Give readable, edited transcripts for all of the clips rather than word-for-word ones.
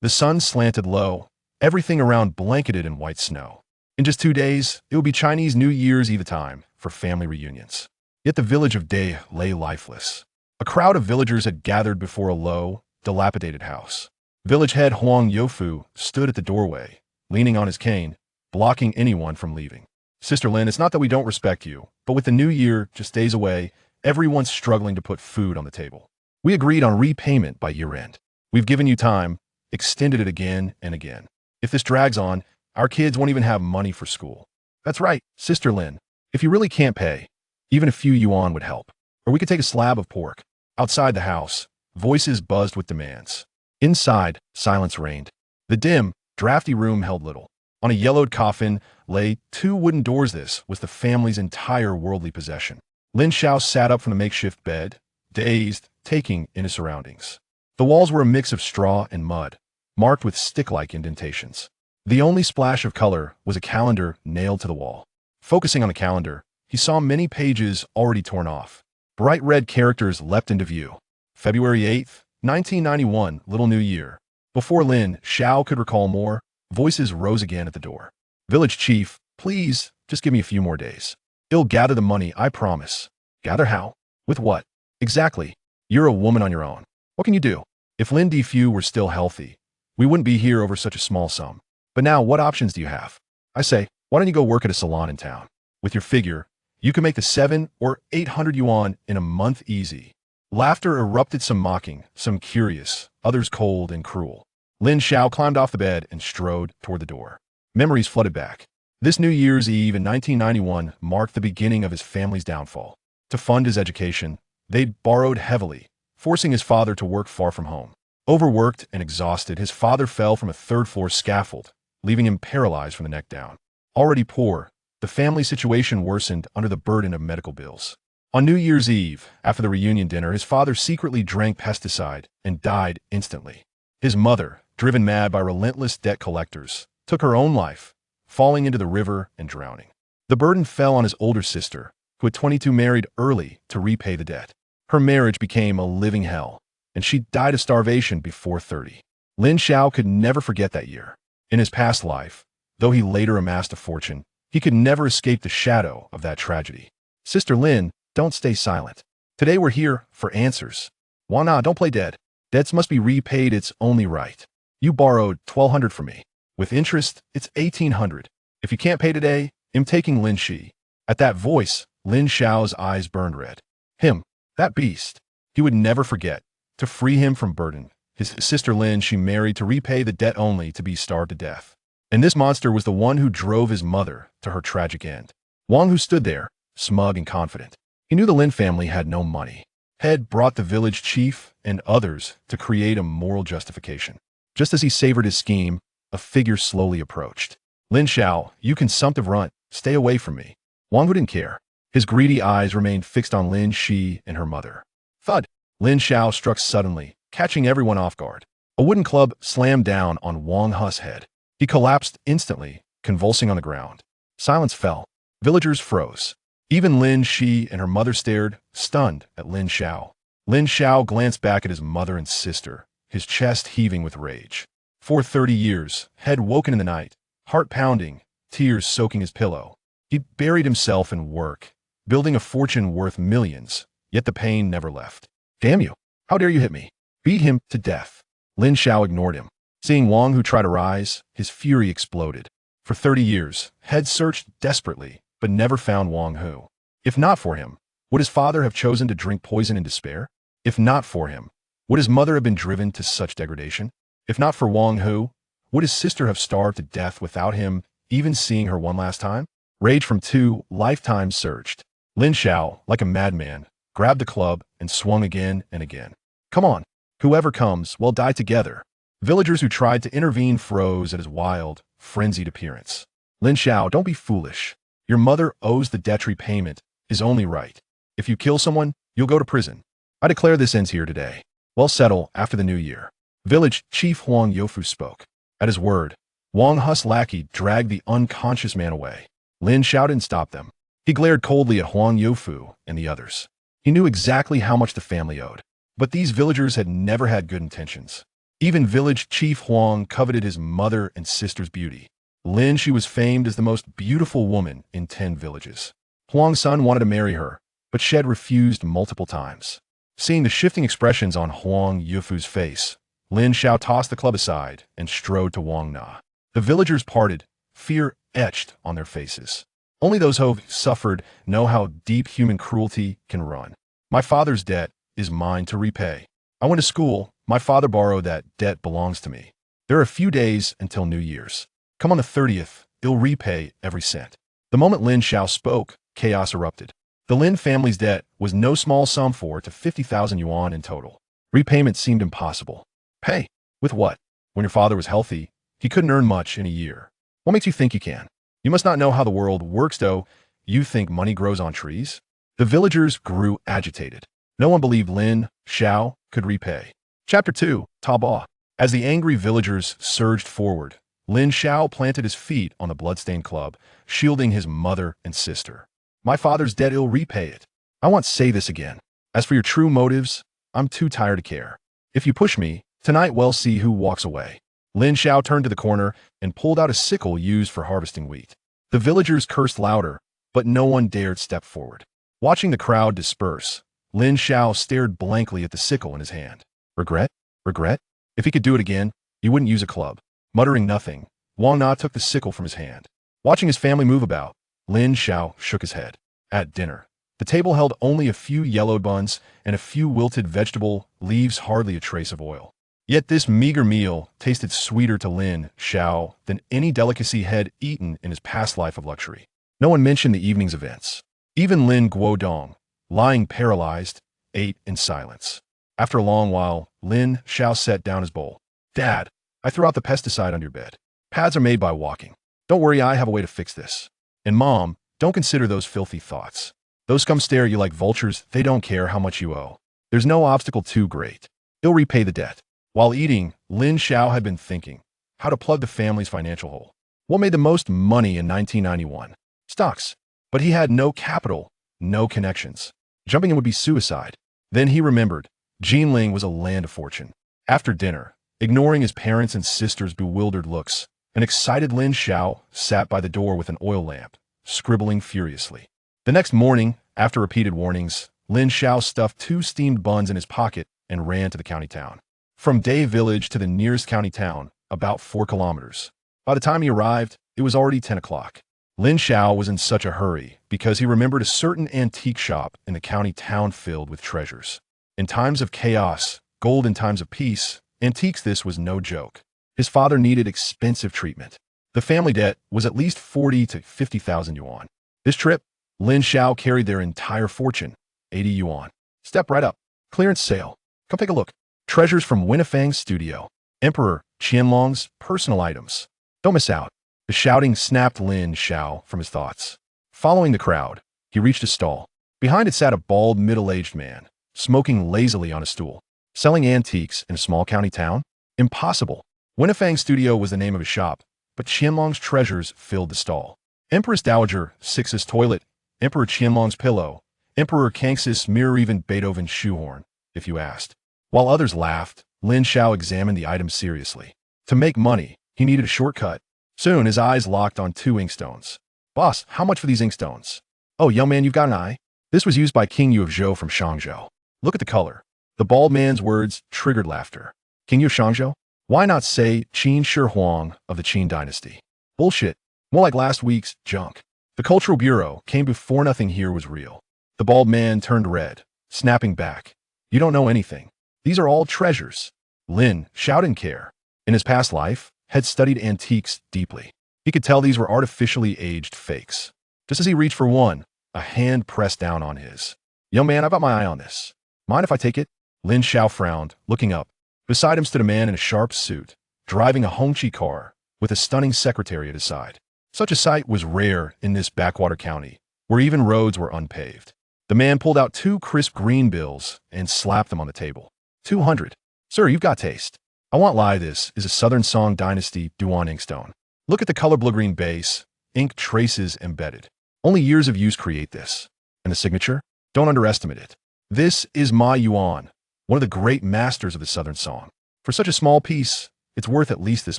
The sun slanted low, everything around blanketed in white snow. In just 2 days, it would be Chinese New Year's Eve time for family reunions. Yet the village of Day lay lifeless. A crowd of villagers had gathered before a low, dilapidated house. Village head Huang Youfu stood at the doorway, leaning on his cane, blocking anyone from leaving. Sister Lin, it's not that we don't respect you, but with the new year just days away, everyone's struggling to put food on the table. We agreed on repayment by year-end. We've given you time, extended it again and again. If this drags on, our kids won't even have money for school. That's right, Sister Lin. If you really can't pay, even a few yuan would help. Or we could take a slab of pork. Outside the house, voices buzzed with demands. Inside, silence reigned. The dim, drafty room held little. On a yellowed coffin lay 2 wooden doors. This was the family's entire worldly possession. Lin Xiao sat up from the makeshift bed, dazed, taking in his surroundings. The walls were a mix of straw and mud, marked with stick-like indentations. The only splash of color was a calendar nailed to the wall. Focusing on the calendar, he saw many pages already torn off. Bright red characters leapt into view. February 8th, 1991, Little New Year. Before Lin Xiao could recall more, voices rose again at the door. Village chief, please, just give me a few more days. I'll gather the money, I promise. Gather how? With what? Exactly. You're a woman on your own. What can you do? If Lin Xiao were still healthy, we wouldn't be here over such a small sum. But now, what options do you have? I say, why don't you go work at a salon in town? With your figure, you can make the 700 or 800 yuan in a month easy. Laughter erupted, some mocking, some curious, others cold and cruel. Lin Xiao climbed off the bed and strode toward the door. Memories flooded back. This New Year's Eve in 1991 marked the beginning of his family's downfall. To fund his education, they'd borrowed heavily, forcing his father to work far from home. Overworked and exhausted, his father fell from a third-floor scaffold, leaving him paralyzed from the neck down. Already poor, the family situation worsened under the burden of medical bills. On New Year's Eve, after the reunion dinner, his father secretly drank pesticide and died instantly. His mother, driven mad by relentless debt collectors, took her own life, falling into the river and drowning. The burden fell on his older sister, who at 22 married early to repay the debt. Her marriage became a living hell, and she died of starvation before 30. Lin Xiao could never forget that year. In his past life, though he later amassed a fortune, he could never escape the shadow of that tragedy. Sister Lin, don't stay silent. Today we're here for answers. Why not? Don't play dead. Debts must be repaid, it's only right. You borrowed 1,200 from me. With interest, it's 1,800. If you can't pay today, I'm taking Lin Shi. At that voice, Lin Xiao's eyes burned red. Him, that beast. He would never forget. To free him from burden, his sister Lin she married to repay the debt only to be starved to death. And this monster was the one who drove his mother to her tragic end. Wang, who stood there, smug and confident. He knew the Lin family had no money. Head brought the village chief and others to create a moral justification. Just as he savored his scheme, a figure slowly approached. Lin Xiao, you consumptive runt, stay away from me. Wang, who didn't care. His greedy eyes remained fixed on Lin Shi and her mother. Thud! Lin Xiao struck suddenly, catching everyone off guard. A wooden club slammed down on Wang Hu's head. He collapsed instantly, convulsing on the ground. Silence fell. Villagers froze. Even Lin Shi and her mother stared, stunned, at Lin Xiao. Lin Xiao glanced back at his mother and sister, his chest heaving with rage. For 30 years, head woken in the night, heart pounding, tears soaking his pillow. He buried himself in work, building a fortune worth millions, yet the pain never left. Damn you! How dare you hit me? Beat him to death. Lin Xiao ignored him. Seeing Wang Hu try to rise, his fury exploded. For 30 years, Head searched desperately, but never found Wang Hu. If not for him, would his father have chosen to drink poison in despair? If not for him, would his mother have been driven to such degradation? If not for Wang Hu, would his sister have starved to death without him even seeing her one last time? Rage from 2 lifetimes surged. Lin Xiao, like a madman, grabbed the club and swung again and again. Come on, whoever comes, we'll die together. Villagers who tried to intervene froze at his wild, frenzied appearance. Lin Xiao, don't be foolish. Your mother owes the debt repayment, is only right. If you kill someone, you'll go to prison. I declare this ends here today. We'll settle after the new year. Village Chief Huang Youfu spoke. At his word, Wang Hu's lackey dragged the unconscious man away. Lin Xiao didn't stop them. He glared coldly at Huang Youfu and the others. He knew exactly how much the family owed. But these villagers had never had good intentions. Even village chief Huang coveted his mother and sister's beauty. Lin, she was famed as the most beautiful woman in 10 villages. Huang's son wanted to marry her, but she had refused multiple times. Seeing the shifting expressions on Huang Yufu's face, Lin Xiao tossed the club aside and strode to Wang Na. The villagers parted, fear etched on their faces. Only those who have suffered know how deep human cruelty can run. My father's debt is mine to repay. I went to school. My father borrowed that debt belongs to me. There are a few days until New Year's. Come on the 30th, he'll repay every cent. The moment Lin Xiao spoke, chaos erupted. The Lin family's debt was no small sum, 4 to 50,000 yuan in total. Repayment seemed impossible. Pay? With what? When your father was healthy, he couldn't earn much in a year. What makes you think you can? You must not know how the world works, though. You think money grows on trees? The villagers grew agitated. No one believed Lin Xiao could repay. Chapter 2, Taba. As the angry villagers surged forward, Lin Xiao planted his feet on the bloodstained club, shielding his mother and sister. My father's debt, he'll repay it. I won't say this again. As for your true motives, I'm too tired to care. If you push me, tonight we'll see who walks away. Lin Xiao turned to the corner and pulled out a sickle used for harvesting wheat. The villagers cursed louder, but no one dared step forward. Watching the crowd disperse, Lin Xiao stared blankly at the sickle in his hand. Regret? Regret? If he could do it again, he wouldn't use a club. Muttering nothing, Wang Na took the sickle from his hand. Watching his family move about, Lin Xiao shook his head. At dinner, the table held only a few yellowed buns and a few wilted vegetable leaves, hardly a trace of oil. Yet this meager meal tasted sweeter to Lin Xiao than any delicacy had eaten in his past life of luxury. No one mentioned the evening's events. Even Lin Guodong, lying paralyzed, ate in silence. After a long while, Lin Xiao set down his bowl. Dad, I threw out the pesticide under your bed. Pads are made by walking. Don't worry, I have a way to fix this. And Mom, don't consider those filthy thoughts. Those scum stare at you like vultures. They don't care how much you owe. There's no obstacle too great. He'll repay the debt. While eating, Lin Xiao had been thinking how to plug the family's financial hole. What made the most money in 1991? Stocks. But he had no capital, no connections. Jumping in would be suicide. Then he remembered Jinling was a land of fortune. After dinner, ignoring his parents' and sister's bewildered looks, an excited Lin Xiao sat by the door with an oil lamp, scribbling furiously. The next morning, after repeated warnings, Lin Xiao stuffed 2 steamed buns in his pocket and ran to the county town. From Day Village to the nearest county town, about 4 kilometers. By the time he arrived, it was already 10 o'clock. Lin Xiao was in such a hurry because he remembered a certain antique shop in the county town filled with treasures. In times of chaos, gold in times of peace, antiques, this was no joke. His father needed expensive treatment. The family debt was at least 40 to 50,000 yuan. This trip, Lin Xiao carried their entire fortune, 80 yuan. Step right up. Clearance sale. Come take a look. Treasures from Winifang's studio. Emperor Qianlong's personal items. Don't miss out. The shouting snapped Lin Xiao from his thoughts. Following the crowd, he reached a stall. Behind it sat a bald, middle-aged man, smoking lazily on a stool. Selling antiques in a small county town? Impossible. Winifang's studio was the name of his shop, but Qianlong's treasures filled the stall. Empress Dowager Six's toilet, Emperor Qianlong's pillow, Emperor Kangxis mirror, even Beethoven's shoehorn, if you asked. While others laughed, Lin Xiao examined the items seriously. To make money, he needed a shortcut. Soon, his eyes locked on 2 inkstones. Boss, how much for these inkstones? Oh, young man, you've got an eye. This was used by King Yu of Zhou from Shangzhou. Look at the color. The bald man's words triggered laughter. King Yu of Shangzhou? Why not say Qin Shi Huang of the Qin dynasty? Bullshit. More like last week's junk. The Cultural Bureau came before nothing here was real. The bald man turned red, snapping back. You don't know anything. These are all treasures. Lin Xiao didn't care. In his past life, had studied antiques deeply. He could tell these were artificially aged fakes. Just as he reached for one, a hand pressed down on his. Young man, I've got my eye on this. Mind if I take it? Lin Xiao frowned, looking up. Beside him stood a man in a sharp suit, driving a Hongqi car, with a stunning secretary at his side. Such a sight was rare in this backwater county, where even roads were unpaved. The man pulled out 2 crisp green bills and slapped them on the table. 200. Sir, you've got taste. I won't lie, this is a Southern Song Dynasty Duan inkstone. Look at the color blue-green base, ink traces embedded. Only years of use create this. And the signature? Don't underestimate it. This is Ma Yuan, one of the great masters of the Southern Song. For such a small piece, it's worth at least this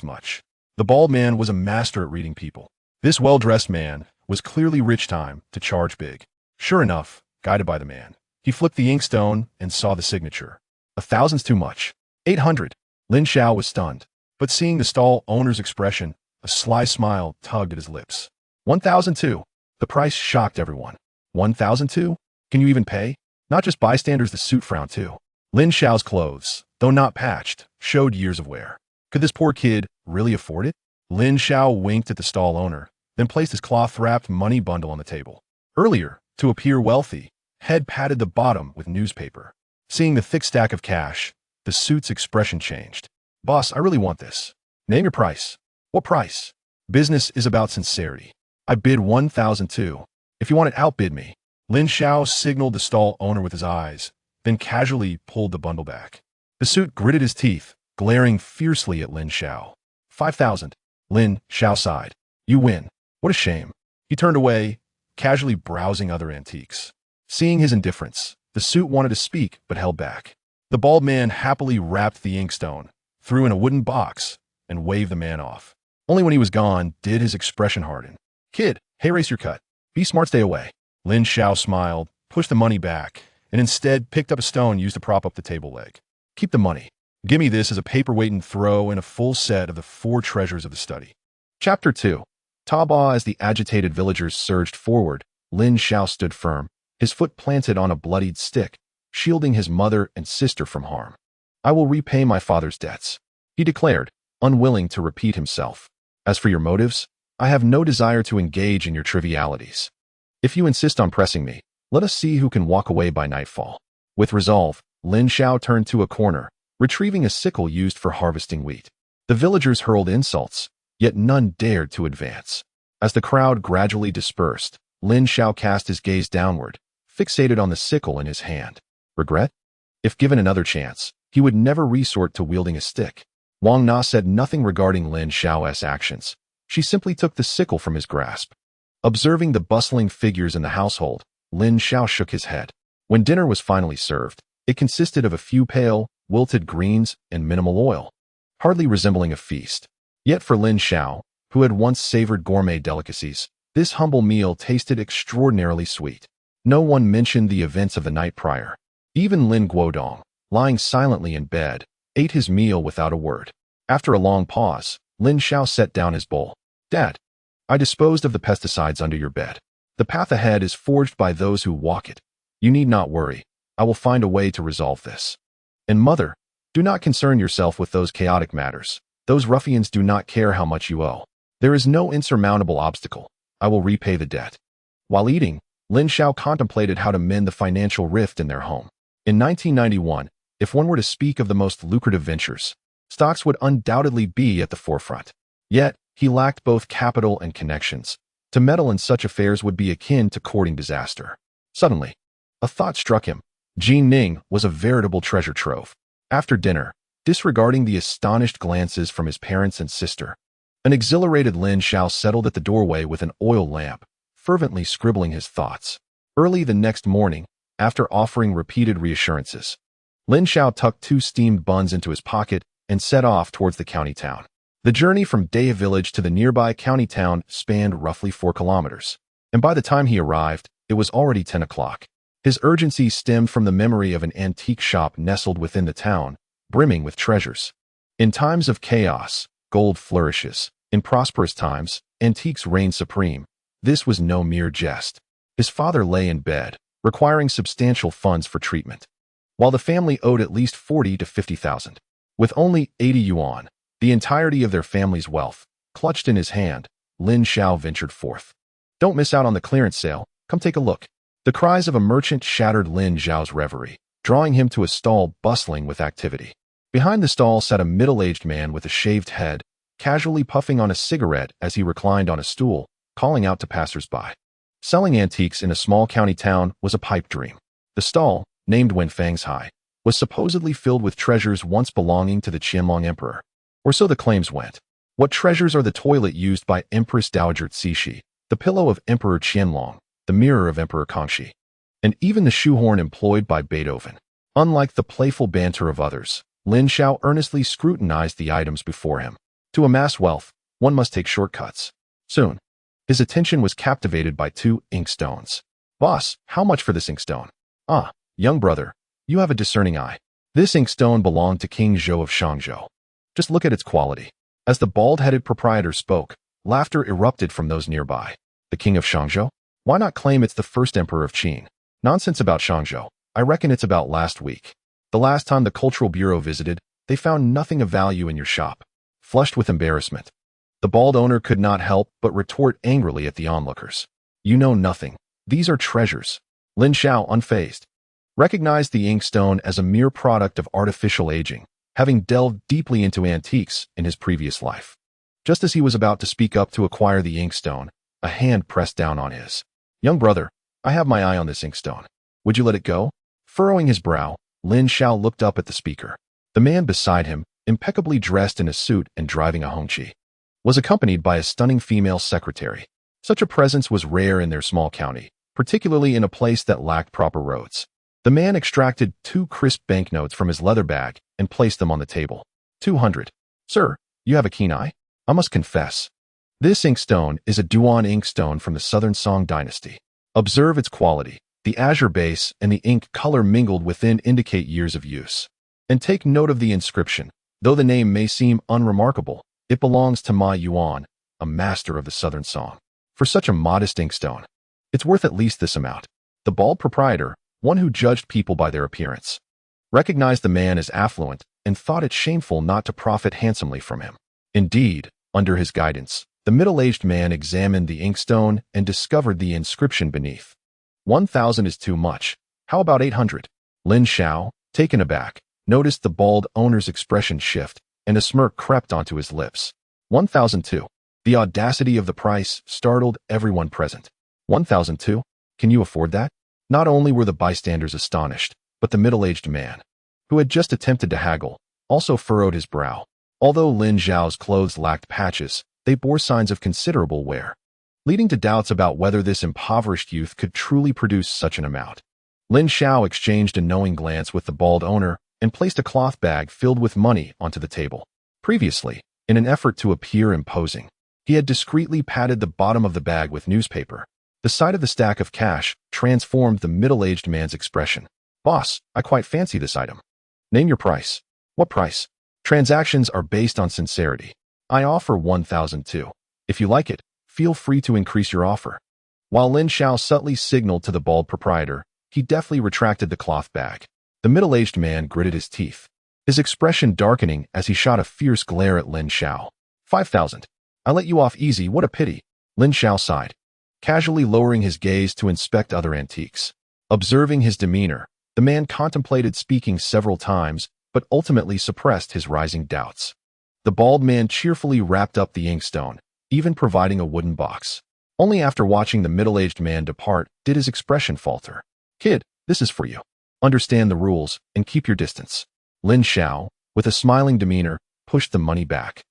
much. The bald man was a master at reading people. This well-dressed man was clearly rich time to charge big. Sure enough, guided by the man, he flipped the inkstone and saw the signature. 1,000's too much. 800. Lin Xiao was stunned, but seeing the stall owner's expression, a sly smile tugged at his lips. 1,002. The price shocked everyone. 1,002? Can you even pay? Not just bystanders, the suit frowned too. Lin Xiao's clothes, though not patched, showed years of wear. Could this poor kid really afford it? Lin Xiao winked at the stall owner, then placed his cloth-wrapped money bundle on the table. Earlier, to appear wealthy, Head patted the bottom with newspaper. Seeing the thick stack of cash, the suit's expression changed. Boss, I really want this. Name your price. What price? Business is about sincerity. I bid 1,002. If you want it, outbid me. Lin Xiao signaled the stall owner with his eyes, then casually pulled the bundle back. The suit gritted his teeth, glaring fiercely at Lin Xiao. 5,000. Lin Xiao sighed. You win. What a shame. He turned away, casually browsing other antiques. Seeing his indifference, the suit wanted to speak but held back. The bald man happily wrapped the inkstone, threw in a wooden box, and waved the man off. Only when he was gone did his expression harden. Kid, hey, race your cut. Be smart, stay away. Lin Xiao smiled, pushed the money back, and instead picked up a stone used to prop up the table leg. Keep the money. Give me this as a paperweight and throw in a full set of the 4 treasures of the study. Chapter 2. Taba. As the agitated villagers surged forward, Lin Xiao stood firm, his foot planted on a bloodied stick, shielding his mother and sister from harm. I will repay my father's debts, he declared, unwilling to repeat himself. As for your motives, I have no desire to engage in your trivialities. If you insist on pressing me, let us see who can walk away by nightfall. With resolve, Lin Xiao turned to a corner, retrieving a sickle used for harvesting wheat. The villagers hurled insults, yet none dared to advance. As the crowd gradually dispersed, Lin Xiao cast his gaze downward, fixated on the sickle in his hand. Regret? If given another chance, he would never resort to wielding a stick. Wang Na said nothing regarding Lin Xiao's actions. She simply took the sickle from his grasp. Observing the bustling figures in the household, Lin Xiao shook his head. When dinner was finally served, it consisted of a few pale, wilted greens and minimal oil, hardly resembling a feast. Yet for Lin Xiao, who had once savored gourmet delicacies, this humble meal tasted extraordinarily sweet. No one mentioned the events of the night prior. Even Lin Guodong, lying silently in bed, ate his meal without a word. After a long pause, Lin Xiao set down his bowl. Dad, I disposed of the pesticides under your bed. The path ahead is forged by those who walk it. You need not worry. I will find a way to resolve this. And mother, do not concern yourself with those chaotic matters. Those ruffians do not care how much you owe. There is no insurmountable obstacle. I will repay the debt. While eating, Lin Xiao contemplated how to mend the financial rift in their home. In 1991, if one were to speak of the most lucrative ventures, stocks would undoubtedly be at the forefront. Yet, he lacked both capital and connections. To meddle in such affairs would be akin to courting disaster. Suddenly, a thought struck him. Jin Ning was a veritable treasure trove. After dinner, disregarding the astonished glances from his parents and sister, an exhilarated Lin Xiao settled at the doorway with an oil lamp, fervently scribbling his thoughts. Early the next morning, after offering repeated reassurances, Lin Xiao tucked 2 steamed buns into his pocket and set off towards the county town. The journey from Daya village to the nearby county town spanned roughly 4 kilometers, and by the time he arrived, it was already 10 o'clock. His urgency stemmed from the memory of an antique shop nestled within the town, brimming with treasures. In times of chaos, gold flourishes. In prosperous times, antiques reign supreme. This was no mere jest. His father lay in bed, requiring substantial funds for treatment, while the family owed at least 40 to 50,000. With only 80 yuan, the entirety of their family's wealth, clutched in his hand, Lin Xiao ventured forth. Don't miss out on the clearance sale. Come take a look. The cries of a merchant shattered Lin Xiao's reverie, drawing him to a stall bustling with activity. Behind the stall sat a middle-aged man with a shaved head, casually puffing on a cigarette as he reclined on a stool, calling out to passers-by. Selling antiques in a small county town was a pipe dream. The stall, named Wenfang's High, was supposedly filled with treasures once belonging to the Qianlong Emperor. Or so the claims went. What treasures are the toilet used by Empress Dowager Cixi, the pillow of Emperor Qianlong, the mirror of Emperor Kangxi, and even the shoehorn employed by Beethoven? Unlike the playful banter of others, Lin Xiao earnestly scrutinized the items before him. To amass wealth, one must take shortcuts. Soon, his attention was captivated by 2 inkstones. Boss, how much for this inkstone? Ah, young brother, you have a discerning eye. This inkstone belonged to King Zhou of Shangzhou. Just look at its quality. As the bald-headed proprietor spoke, laughter erupted from those nearby. The King of Shangzhou? Why not claim it's the first emperor of Qin? Nonsense about Shangzhou. I reckon it's about last week. The last time the Cultural Bureau visited, they found nothing of value in your shop. Flushed with embarrassment, the bald owner could not help but retort angrily at the onlookers. You know nothing. These are treasures. Lin Xiao, unfazed, recognized the inkstone as a mere product of artificial aging, having delved deeply into antiques in his previous life. Just as he was about to speak up to acquire the inkstone, a hand pressed down on his. Young brother, I have my eye on this inkstone. Would you let it go? Furrowing his brow, Lin Xiao looked up at the speaker. The man beside him, impeccably dressed in a suit and driving a hongqi, was accompanied by a stunning female secretary. Such a presence was rare in their small county, particularly in a place that lacked proper roads. The man extracted 2 crisp banknotes from his leather bag and placed them on the table. 200. Sir, you have a keen eye? I must confess. This inkstone is a Duan inkstone from the Southern Song dynasty. Observe its quality. The azure base and the ink color mingled within indicate years of use. And take note of the inscription. Though the name may seem unremarkable, it belongs to Ma Yuan, a master of the Southern Song. For such a modest inkstone, it's worth at least this amount. The bald proprietor, one who judged people by their appearance, recognized the man as affluent and thought it shameful not to profit handsomely from him. Indeed, under his guidance, the middle-aged man examined the inkstone and discovered the inscription beneath. 1,000 is too much. How about 800? Lin Xiao, taken aback, noticed the bald owner's expression shift, and a smirk crept onto his lips. 1,002. The audacity of the price startled everyone present. 1,002? Can you afford that? Not only were the bystanders astonished, but the middle-aged man, who had just attempted to haggle, also furrowed his brow. Although Lin Xiao's clothes lacked patches, they bore signs of considerable wear, leading to doubts about whether this impoverished youth could truly produce such an amount. Lin Xiao exchanged a knowing glance with the bald owner and placed a cloth bag filled with money onto the table. Previously, in an effort to appear imposing, he had discreetly patted the bottom of the bag with newspaper. The sight of the stack of cash transformed the middle-aged man's expression. Boss, I quite fancy this item. Name your price. What price? Transactions are based on sincerity. I offer 1,002. If you like it, feel free to increase your offer. While Lin Xiao subtly signaled to the bald proprietor, he deftly retracted the cloth bag. The middle-aged man gritted his teeth, his expression darkening as he shot a fierce glare at Lin Xiao. 5,000. I let you off easy, what a pity. Lin Xiao sighed, casually lowering his gaze to inspect other antiques. Observing his demeanor, the man contemplated speaking several times, but ultimately suppressed his rising doubts. The bald man cheerfully wrapped up the inkstone, even providing a wooden box. Only after watching the middle-aged man depart did his expression falter. Kid, this is for you. Understand the rules and keep your distance. Lin Xiao, with a smiling demeanor, pushed the money back,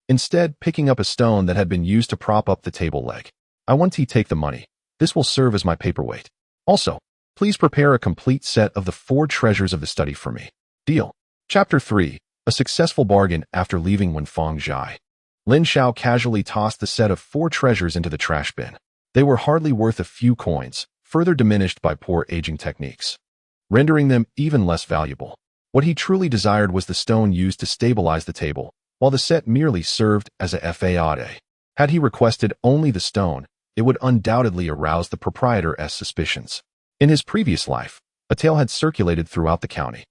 instead picking up a stone that had been used to prop up the table leg. I want to take the money. This will serve as my paperweight. Also, please prepare a complete set of the 4 treasures of the study for me. Deal. Chapter 3. A successful bargain after leaving Wenfang Zhai. Lin Xiao casually tossed the set of 4 treasures into the trash bin. They were hardly worth a few coins, further diminished by poor aging techniques, rendering them even less valuable. What he truly desired was the stone used to stabilize the table, while the set merely served as a fade. Had he requested only the stone, it would undoubtedly arouse the proprietor's suspicions. In his previous life, a tale had circulated throughout the county.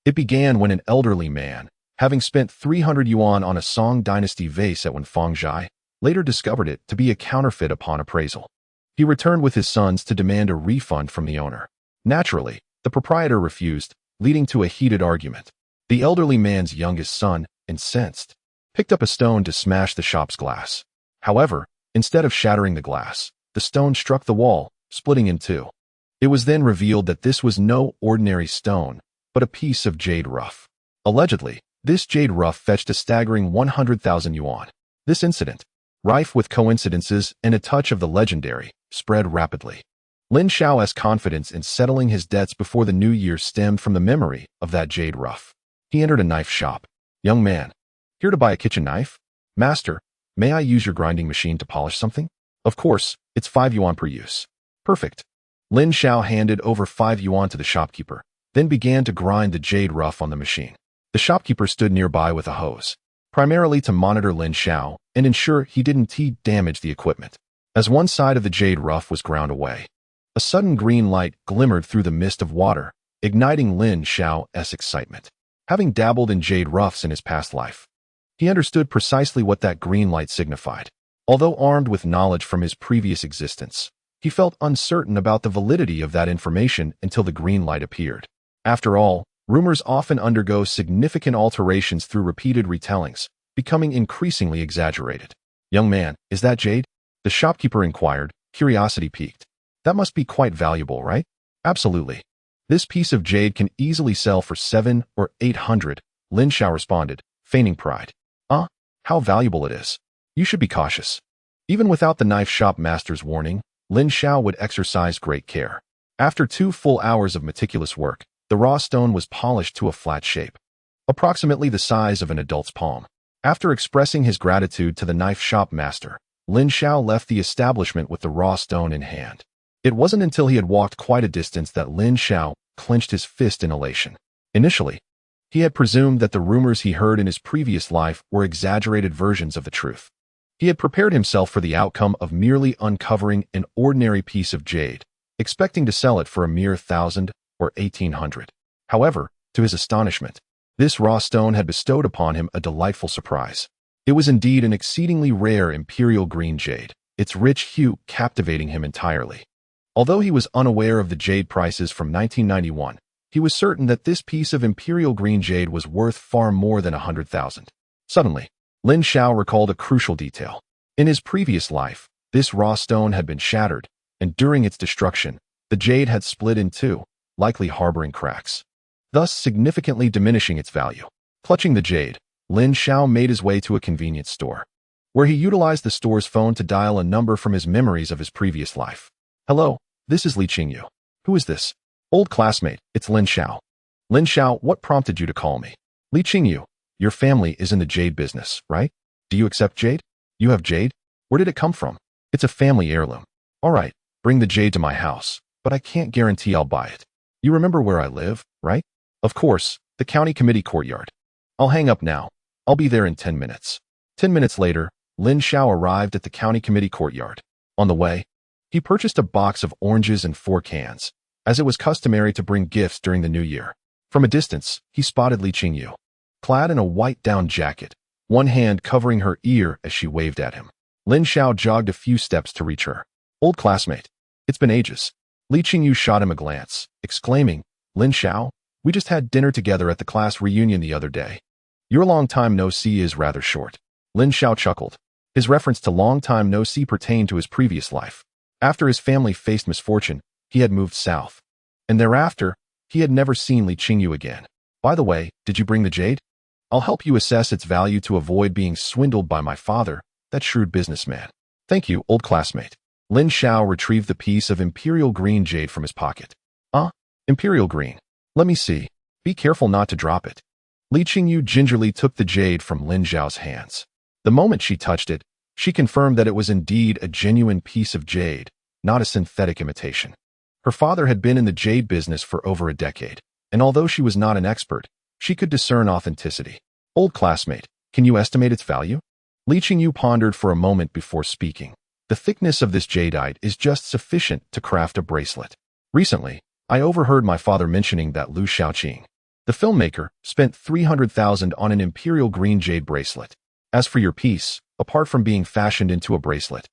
It began when an elderly man, having spent 300 yuan on a Song dynasty vase at Wenfang Zhai, later discovered it to be a counterfeit upon appraisal. He returned with his sons to demand a refund from the owner. Naturally, the proprietor refused, leading to a heated argument. The elderly man's youngest son, incensed, picked up a stone to smash the shop's glass. However, instead of shattering the glass, the stone struck the wall, splitting in 2. It was then revealed that this was no ordinary stone, but a piece of jade rough. Allegedly, this jade rough fetched a staggering 100,000 yuan. This incident, rife with coincidences and a touch of the legendary, spread rapidly. Lin Xiao's confidence in settling his debts before the new year stemmed from the memory of that jade rough. He entered a knife shop. Young man, here to buy a kitchen knife? Master, may I use your grinding machine to polish something? Of course, it's 5 yuan per use. Perfect. Lin Xiao handed over 5 yuan to the shopkeeper, then began to grind the jade rough on the machine. The shopkeeper stood nearby with a hose, primarily to monitor Lin Xiao and ensure he didn't damage the equipment. As one side of the jade rough was ground away, a sudden green light glimmered through the mist of water, igniting Lin Xiao's excitement. Having dabbled in jade roughs in his past life, he understood precisely what that green light signified. Although armed with knowledge from his previous existence, he felt uncertain about the validity of that information until the green light appeared. After all, rumors often undergo significant alterations through repeated retellings, becoming increasingly exaggerated. Young man, is that jade? The shopkeeper inquired, curiosity piqued. That must be quite valuable, right? Absolutely. This piece of jade can easily sell for 700 or 800, Lin Xiao responded, feigning pride. How valuable it is. You should be cautious. Even without the knife shop master's warning, Lin Xiao would exercise great care. After 2 full hours of meticulous work, the raw stone was polished to a flat shape, approximately the size of an adult's palm. After expressing his gratitude to the knife shop master, Lin Xiao left the establishment with the raw stone in hand. It wasn't until he had walked quite a distance that Lin Xiao clenched his fist in elation. Initially, he had presumed that the rumors he heard in his previous life were exaggerated versions of the truth. He had prepared himself for the outcome of merely uncovering an ordinary piece of jade, expecting to sell it for a mere 1,000 or 1,800. However, to his astonishment, this raw stone had bestowed upon him a delightful surprise. It was indeed an exceedingly rare imperial green jade, its rich hue captivating him entirely. Although he was unaware of the jade prices from 1991, he was certain that this piece of imperial green jade was worth far more than 100,000. Suddenly, Lin Xiao recalled a crucial detail. In his previous life, this raw stone had been shattered, and during its destruction, the jade had split in two, likely harboring cracks, thus significantly diminishing its value. Clutching the jade, Lin Xiao made his way to a convenience store, where he utilized the store's phone to dial a number from his memories of his previous life. Hello, this is Li Qingyu. Who is this? Old classmate, it's Lin Xiao. Lin Xiao, what prompted you to call me? Li Qingyu, your family is in the jade business, right? Do you accept jade? You have jade? Where did it come from? It's a family heirloom. All right, bring the jade to my house, but I can't guarantee I'll buy it. You remember where I live, right? Of course, the county committee courtyard. I'll hang up now. I'll be there in 10 minutes. 10 minutes later, Lin Xiao arrived at the county committee courtyard. On the way, he purchased a box of oranges and 4 cans, as it was customary to bring gifts during the new year. From a distance, he spotted Li Qingyu, clad in a white down jacket, one hand covering her ear as she waved at him. Lin Xiao jogged a few steps to reach her. Old classmate, it's been ages. Li Qingyu shot him a glance, exclaiming, Lin Xiao, we just had dinner together at the class reunion the other day. Your long time no see is rather short. Lin Xiao chuckled. His reference to long time no see pertained to his previous life. After his family faced misfortune, he had moved south, and thereafter, he had never seen Li Qingyu again. By the way, did you bring the jade? I'll help you assess its value to avoid being swindled by my father, that shrewd businessman. Thank you, old classmate. Lin Xiao retrieved the piece of imperial green jade from his pocket. Imperial green. Let me see. Be careful not to drop it. Li Qingyu gingerly took the jade from Lin Xiao's hands. The moment she touched it, she confirmed that it was indeed a genuine piece of jade, not a synthetic imitation. Her father had been in the jade business for over a decade, and although she was not an expert, she could discern authenticity. Old classmate, can you estimate its value? Li Qingyu pondered for a moment before speaking. The thickness of this jadeite is just sufficient to craft a bracelet. Recently, I overheard my father mentioning that Liu Shaoqing, the filmmaker, spent 300,000 on an imperial green jade bracelet. As for your piece, apart from being fashioned into a bracelet,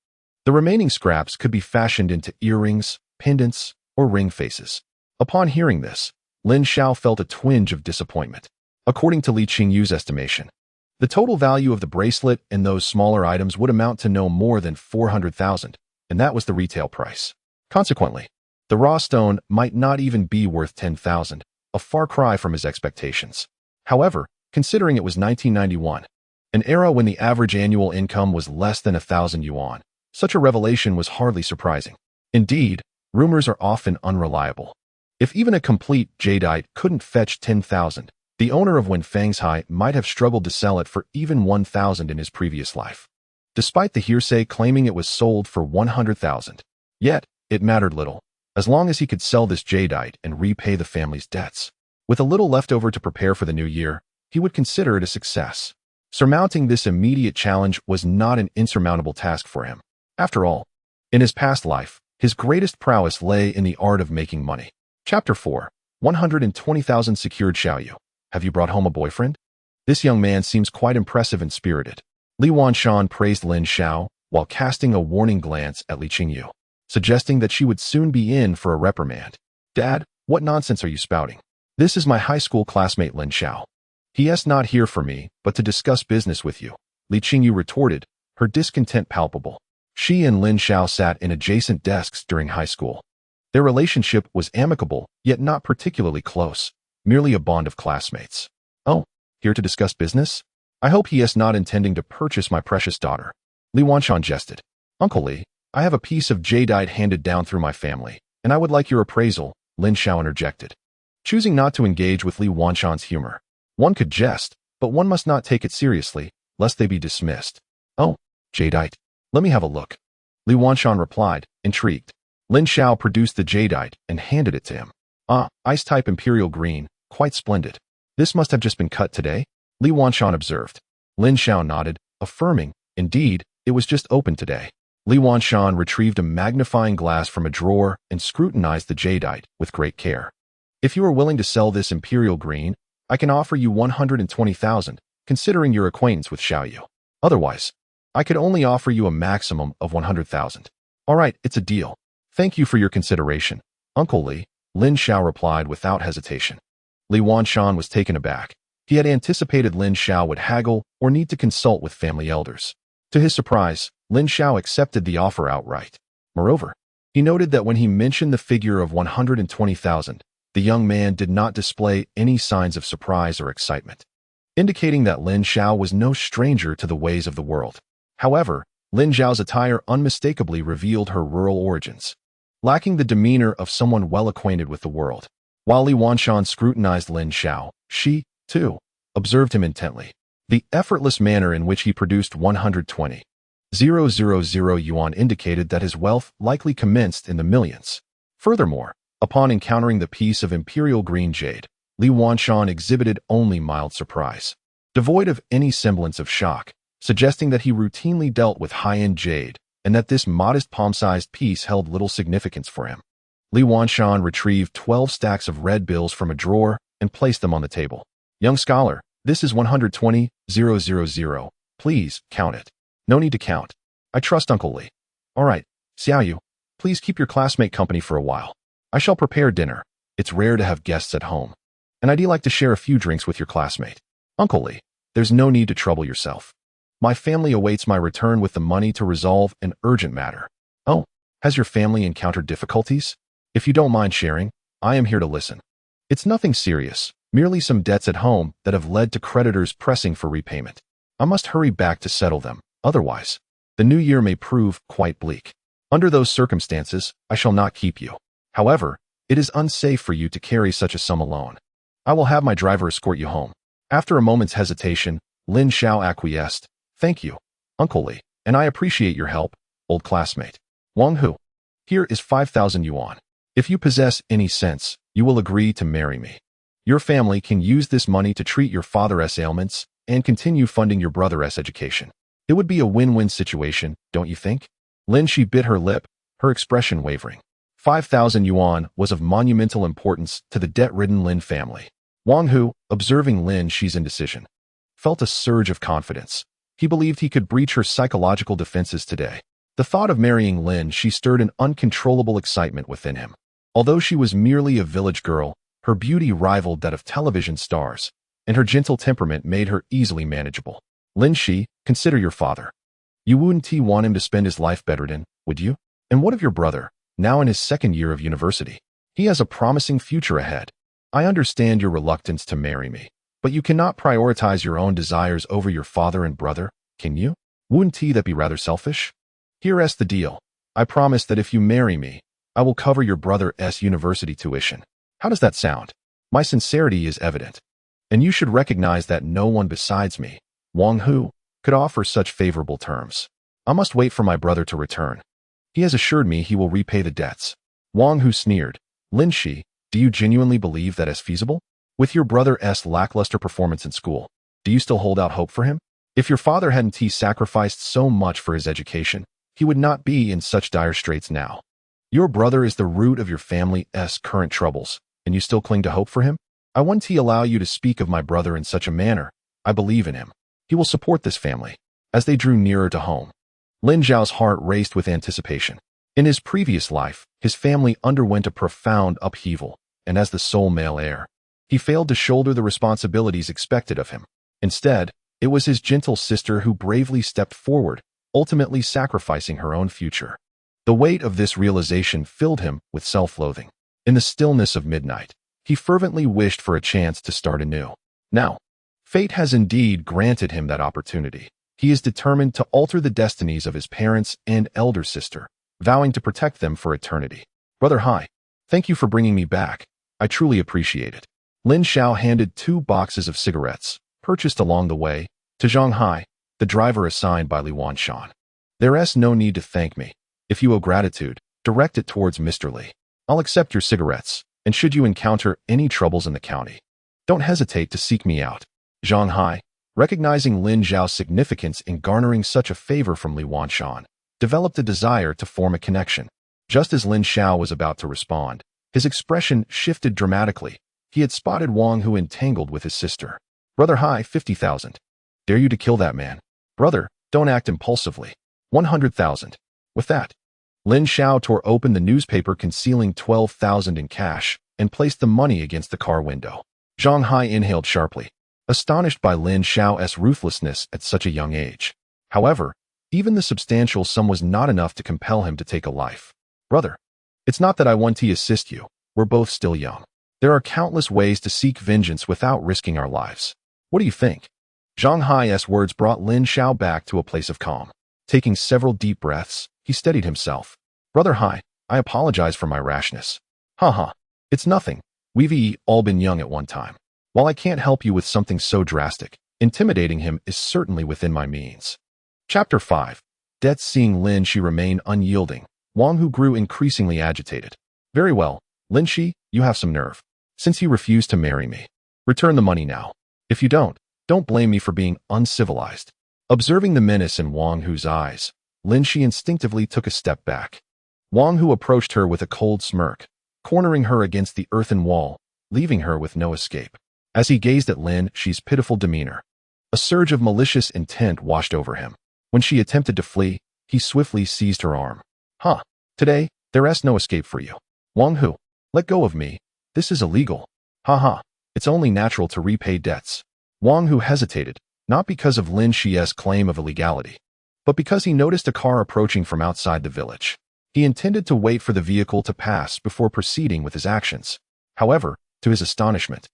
the remaining scraps could be fashioned into earrings, pendants, or ring faces. Upon hearing this, Lin Xiao felt a twinge of disappointment. According to Li Qingyu's estimation, the total value of the bracelet and those smaller items would amount to no more than 400,000, and that was the retail price. Consequently, the raw stone might not even be worth 10,000, a far cry from his expectations. However, considering it was 1991, an era when the average annual income was less than 1,000 yuan, such a revelation was hardly surprising. Indeed, rumors are often unreliable. If even a complete jadeite couldn't fetch 10,000, The owner of Wenfeng's Hai might have struggled to sell it for even 1,000 in his previous life, despite the hearsay claiming it was sold for 100,000. Yet, it mattered little, as long as he could sell this jadeite and repay the family's debts. With a little left over to prepare for the new year, he would consider it a success. Surmounting this immediate challenge was not an insurmountable task for him. After all, in his past life, his greatest prowess lay in the art of making money. Chapter 4. 120,000 secured Xiaoyu. Have you brought home a boyfriend? This young man seems quite impressive and spirited. Li Wanshan praised Lin Xiao while casting a warning glance at Li Qingyu, suggesting that she would soon be in for a reprimand. Dad, what nonsense are you spouting? This is my high school classmate Lin Xiao. He is not here for me, but to discuss business with you, Li Qingyu retorted, her discontent palpable. She and Lin Xiao sat in adjacent desks during high school. Their relationship was amicable, yet not particularly close, merely a bond of classmates. Oh, here to discuss business? I hope he is not intending to purchase my precious daughter. Li Wanshan jested. Uncle Li, I have a piece of jadeite handed down through my family, and I would like your appraisal, Lin Xiao interjected. Choosing not to engage with Li Wanshan's humor. One could jest, but one must not take it seriously, lest they be dismissed. Oh, jadeite. Let me have a look. Li Wanshan replied, intrigued. Lin Xiao produced the jadeite and handed it to him. Ah, ice-type imperial green, quite splendid. This must have just been cut today, Li Wanshan observed. Lin Xiao nodded, affirming, indeed, it was just opened today. Li Wanshan retrieved a magnifying glass from a drawer and scrutinized the jadeite with great care. If you are willing to sell this imperial green, I can offer you 120,000, considering your acquaintance with Xiaoyu. Otherwise, I could only offer you a maximum of 100,000. All right, it's a deal. Thank you for your consideration, Uncle Li, Lin Xiao replied without hesitation. Li Wanshan was taken aback. He had anticipated Lin Xiao would haggle or need to consult with family elders. To his surprise, Lin Xiao accepted the offer outright. Moreover, he noted that when he mentioned the figure of 120,000, the young man did not display any signs of surprise or excitement, indicating that Lin Xiao was no stranger to the ways of the world. However, Lin Xiao's attire unmistakably revealed her rural origins, lacking the demeanor of someone well acquainted with the world. While Li Wanshan scrutinized Lin Xiao, she, too, observed him intently. The effortless manner in which he produced 120,000 yuan indicated that his wealth likely commenced in the millions. Furthermore, upon encountering the piece of imperial green jade, Li Wanshan exhibited only mild surprise, devoid of any semblance of shock, suggesting that he routinely dealt with high-end jade and that this modest palm-sized piece held little significance for him. Li Wanshan retrieved 12 stacks of red bills from a drawer and placed them on the table. Young scholar, this is 120,000. Please, count it. No need to count. I trust Uncle Li. All right, Xiaoyu, please keep your classmate company for a while. I shall prepare dinner. It's rare to have guests at home, and I'd like to share a few drinks with your classmate. Uncle Li, there's no need to trouble yourself. My family awaits my return with the money to resolve an urgent matter. Oh, has your family encountered difficulties? If you don't mind sharing, I am here to listen. It's nothing serious, merely some debts at home that have led to creditors pressing for repayment. I must hurry back to settle them, otherwise, the new year may prove quite bleak. Under those circumstances, I shall not keep you. However, it is unsafe for you to carry such a sum alone. I will have my driver escort you home. After a moment's hesitation, Lin Xiao acquiesced. Thank you, Uncle Li, and I appreciate your help, old classmate. Wang Hu. Here is 5,000 yuan. If you possess any sense, you will agree to marry me. Your family can use this money to treat your father's ailments and continue funding your brother's education. It would be a win-win situation, don't you think? Lin Shi bit her lip, her expression wavering. 5,000 yuan was of monumental importance to the debt-ridden Lin family. Wang Hu, observing Lin Shi's indecision, felt a surge of confidence. He believed he could breach her psychological defenses today. The thought of marrying Lin Shi stirred an uncontrollable excitement within him. Although she was merely a village girl, her beauty rivaled that of television stars, and her gentle temperament made her easily manageable. Lin Shi, consider your father. You wouldn't want him to spend his life bedridden, would you? And what of your brother, now in his second year of university? He has a promising future ahead. I understand your reluctance to marry me, but you cannot prioritize your own desires over your father and brother, can you? Wouldn't that be rather selfish? Here's the deal. I promise that if you marry me, I will cover your brother's university tuition. How does that sound? My sincerity is evident. and you should recognize that no one besides me, Wang Hu, could offer such favorable terms. I must wait for my brother to return. He has assured me he will repay the debts. Wang Hu sneered. Lin Xiao, do you genuinely believe that is feasible? With your brother's lackluster performance in school, do you still hold out hope for him? If your father hadn't sacrificed so much for his education, he would not be in such dire straits now. Your brother is the root of your family's current troubles, and you still cling to hope for him? I won't allow you to speak of my brother in such a manner. I believe in him. He will support this family. As they drew nearer to home, Lin Xiao's heart raced with anticipation. In his previous life, his family underwent a profound upheaval, and as the sole male heir, he failed to shoulder the responsibilities expected of him. Instead, it was his gentle sister who bravely stepped forward, ultimately sacrificing her own future. The weight of this realization filled him with self-loathing. In the stillness of midnight, he fervently wished for a chance to start anew. Now, fate has indeed granted him that opportunity. He is determined to alter the destinies of his parents and elder sister, vowing to protect them for eternity. Brother Hai, thank you for bringing me back. I truly appreciate it. Lin Xiao handed 2 boxes of cigarettes, purchased along the way, to Zhang Hai, the driver assigned by Li Wanshan. There's no need to thank me. If you owe gratitude, direct it towards Mr. Li. I'll accept your cigarettes, and should you encounter any troubles in the county, don't hesitate to seek me out. Zhang Hai, recognizing Lin Xiao's significance in garnering such a favor from Li Wanshan, developed a desire to form a connection. Just as Lin Xiao was about to respond, his expression shifted dramatically. He had spotted Wang Hu entangled with his sister. Brother Hai, 50,000. Dare you to kill that man? Brother, don't act impulsively. 100,000. With that, Lin Xiao tore open the newspaper concealing 12,000 in cash and placed the money against the car window. Zhang Hai inhaled sharply, astonished by Lin Xiao's ruthlessness at such a young age. However, even the substantial sum was not enough to compel him to take a life. Brother, it's not that I want to assist you. We're both still young. There are countless ways to seek vengeance without risking our lives. What do you think? Zhang Hai's words brought Lin Xiao back to a place of calm. Taking several deep breaths, he steadied himself. Brother Hai, I apologize for my rashness. Haha, it's nothing. We've all been young at one time. While I can't help you with something so drastic, intimidating him is certainly within my means. Chapter 5. Death. Seeing Lin Xiao remain unyielding, Wang Hu grew increasingly agitated. Very well, Lin Xiao, you have some nerve. Since you refused to marry me, return the money now. If you don't blame me for being uncivilized. Observing the menace in Wang Hu's eyes, Lin Xiao instinctively took a step back. Wang Hu approached her with a cold smirk, cornering her against the earthen wall, leaving her with no escape. As he gazed at Lin Xiao's pitiful demeanor, a surge of malicious intent washed over him. When she attempted to flee, he swiftly seized her arm. Today, there's no escape for you. Wang Hu, let go of me. This is illegal. It's only natural to repay debts. Wang Hu hesitated, not because of Lin Xiao's claim of illegality, but because he noticed a car approaching from outside the village. He intended to wait for the vehicle to pass before proceeding with his actions. However, to his astonishment,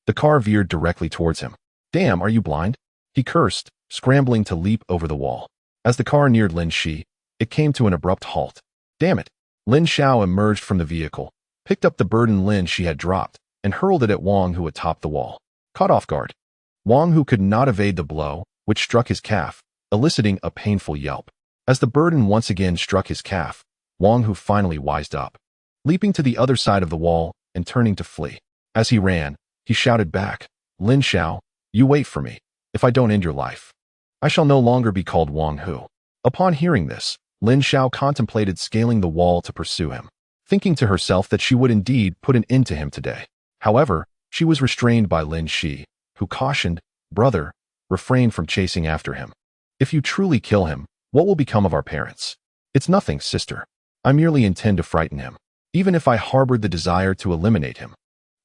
the car veered directly towards him. Damn, are you blind? He cursed, scrambling to leap over the wall. As the car neared Lin Xiao, it came to an abrupt halt. Damn it! Lin Xiao emerged from the vehicle, picked up the burden Lin Xiao had dropped, and hurled it at Wang Hu atop the wall. Caught off guard, Wang Hu could not evade the blow, which struck his calf, eliciting a painful yelp. As the burden once again struck his calf, Wang Hu finally wised up, leaping to the other side of the wall and turning to flee. As he ran, he shouted back, Lin Xiao, you wait for me. If I don't end your life, I shall no longer be called Wang Hu. Upon hearing this, Lin Xiao contemplated scaling the wall to pursue him, thinking to herself that she would indeed put an end to him today. However, she was restrained by Lin Xiao, who cautioned, brother, refrain from chasing after him. If you truly kill him, what will become of our parents? It's nothing, sister. I merely intend to frighten him. Even if I harbored the desire to eliminate him,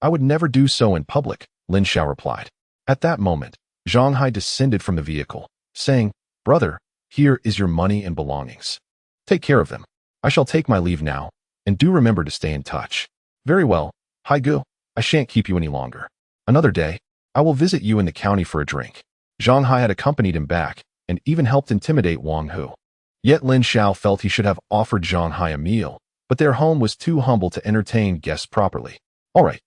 I would never do so in public, Lin Xiao replied. At that moment, Zhang Hai descended from the vehicle, saying, brother, here is your money and belongings. Take care of them. I shall take my leave now, and do remember to stay in touch. Very well, Hai Gu, I shan't keep you any longer. Another day, I will visit you in the county for a drink. Zhang Hai had accompanied him back, and even helped intimidate Wang Hu. Yet Lin Xiao felt he should have offered Zhang Hai a meal, but their home was too humble to entertain guests properly. All right,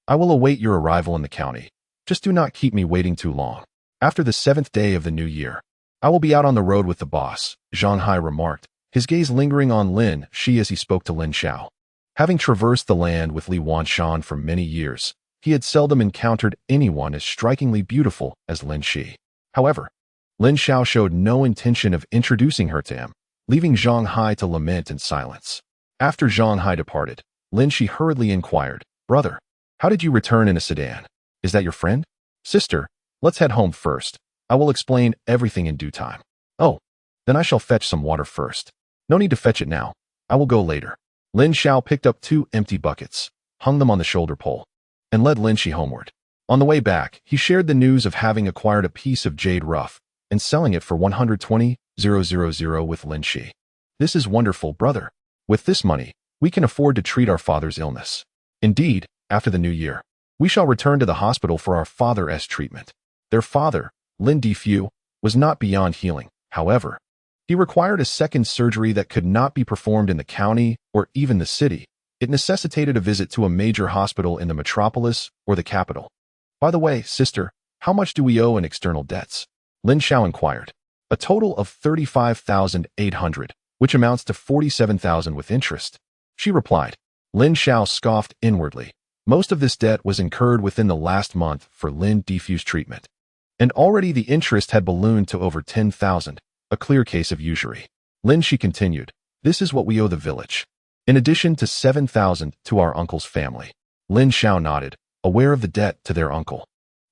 I will await your arrival in the county. Just do not keep me waiting too long. After the 7th day of the new year, I will be out on the road with the boss, Zhang Hai remarked, his gaze lingering on Lin Xiao as he spoke to Lin Xiao. Having traversed the land with Li Wanshan for many years, he had seldom encountered anyone as strikingly beautiful as Lin Xiao. However, Lin Xiao showed no intention of introducing her to him, leaving Zhang Hai to lament in silence. After Zhang Hai departed, Lin Xiao hurriedly inquired, "Brother, how did you return in a sedan? Is that your friend?" "Sister, let's head home first. I will explain everything in due time." "Oh, then I shall fetch some water first." "No need to fetch it now. I will go later." Lin Xiao picked up 2 empty buckets, hung them on the shoulder pole, and led Lin Xiao homeward. On the way back, he shared the news of having acquired a piece of jade rough and selling it for 120,000 with Lin Xiao. "This is wonderful, brother. With this money, we can afford to treat our father's illness. Indeed, after the new year, we shall return to the hospital for our father's treatment." Their father, Lin Xiao, was not beyond healing, however. He required a second surgery that could not be performed in the county or even the city. It necessitated a visit to a major hospital in the metropolis or the capital. "By the way, sister, how much do we owe in external debts?" Lin Xiao inquired. "A total of 35,800, which amounts to 47,000 with interest," she replied. Lin Xiao scoffed inwardly. Most of this debt was incurred within the last month for Lin Xiao's treatment, and already the interest had ballooned to over 10,000, a clear case of usury. Lin Xiao continued, "This is what we owe the village, in addition to 7,000 to our uncle's family." Lin Xiao nodded, aware of the debt to their uncle,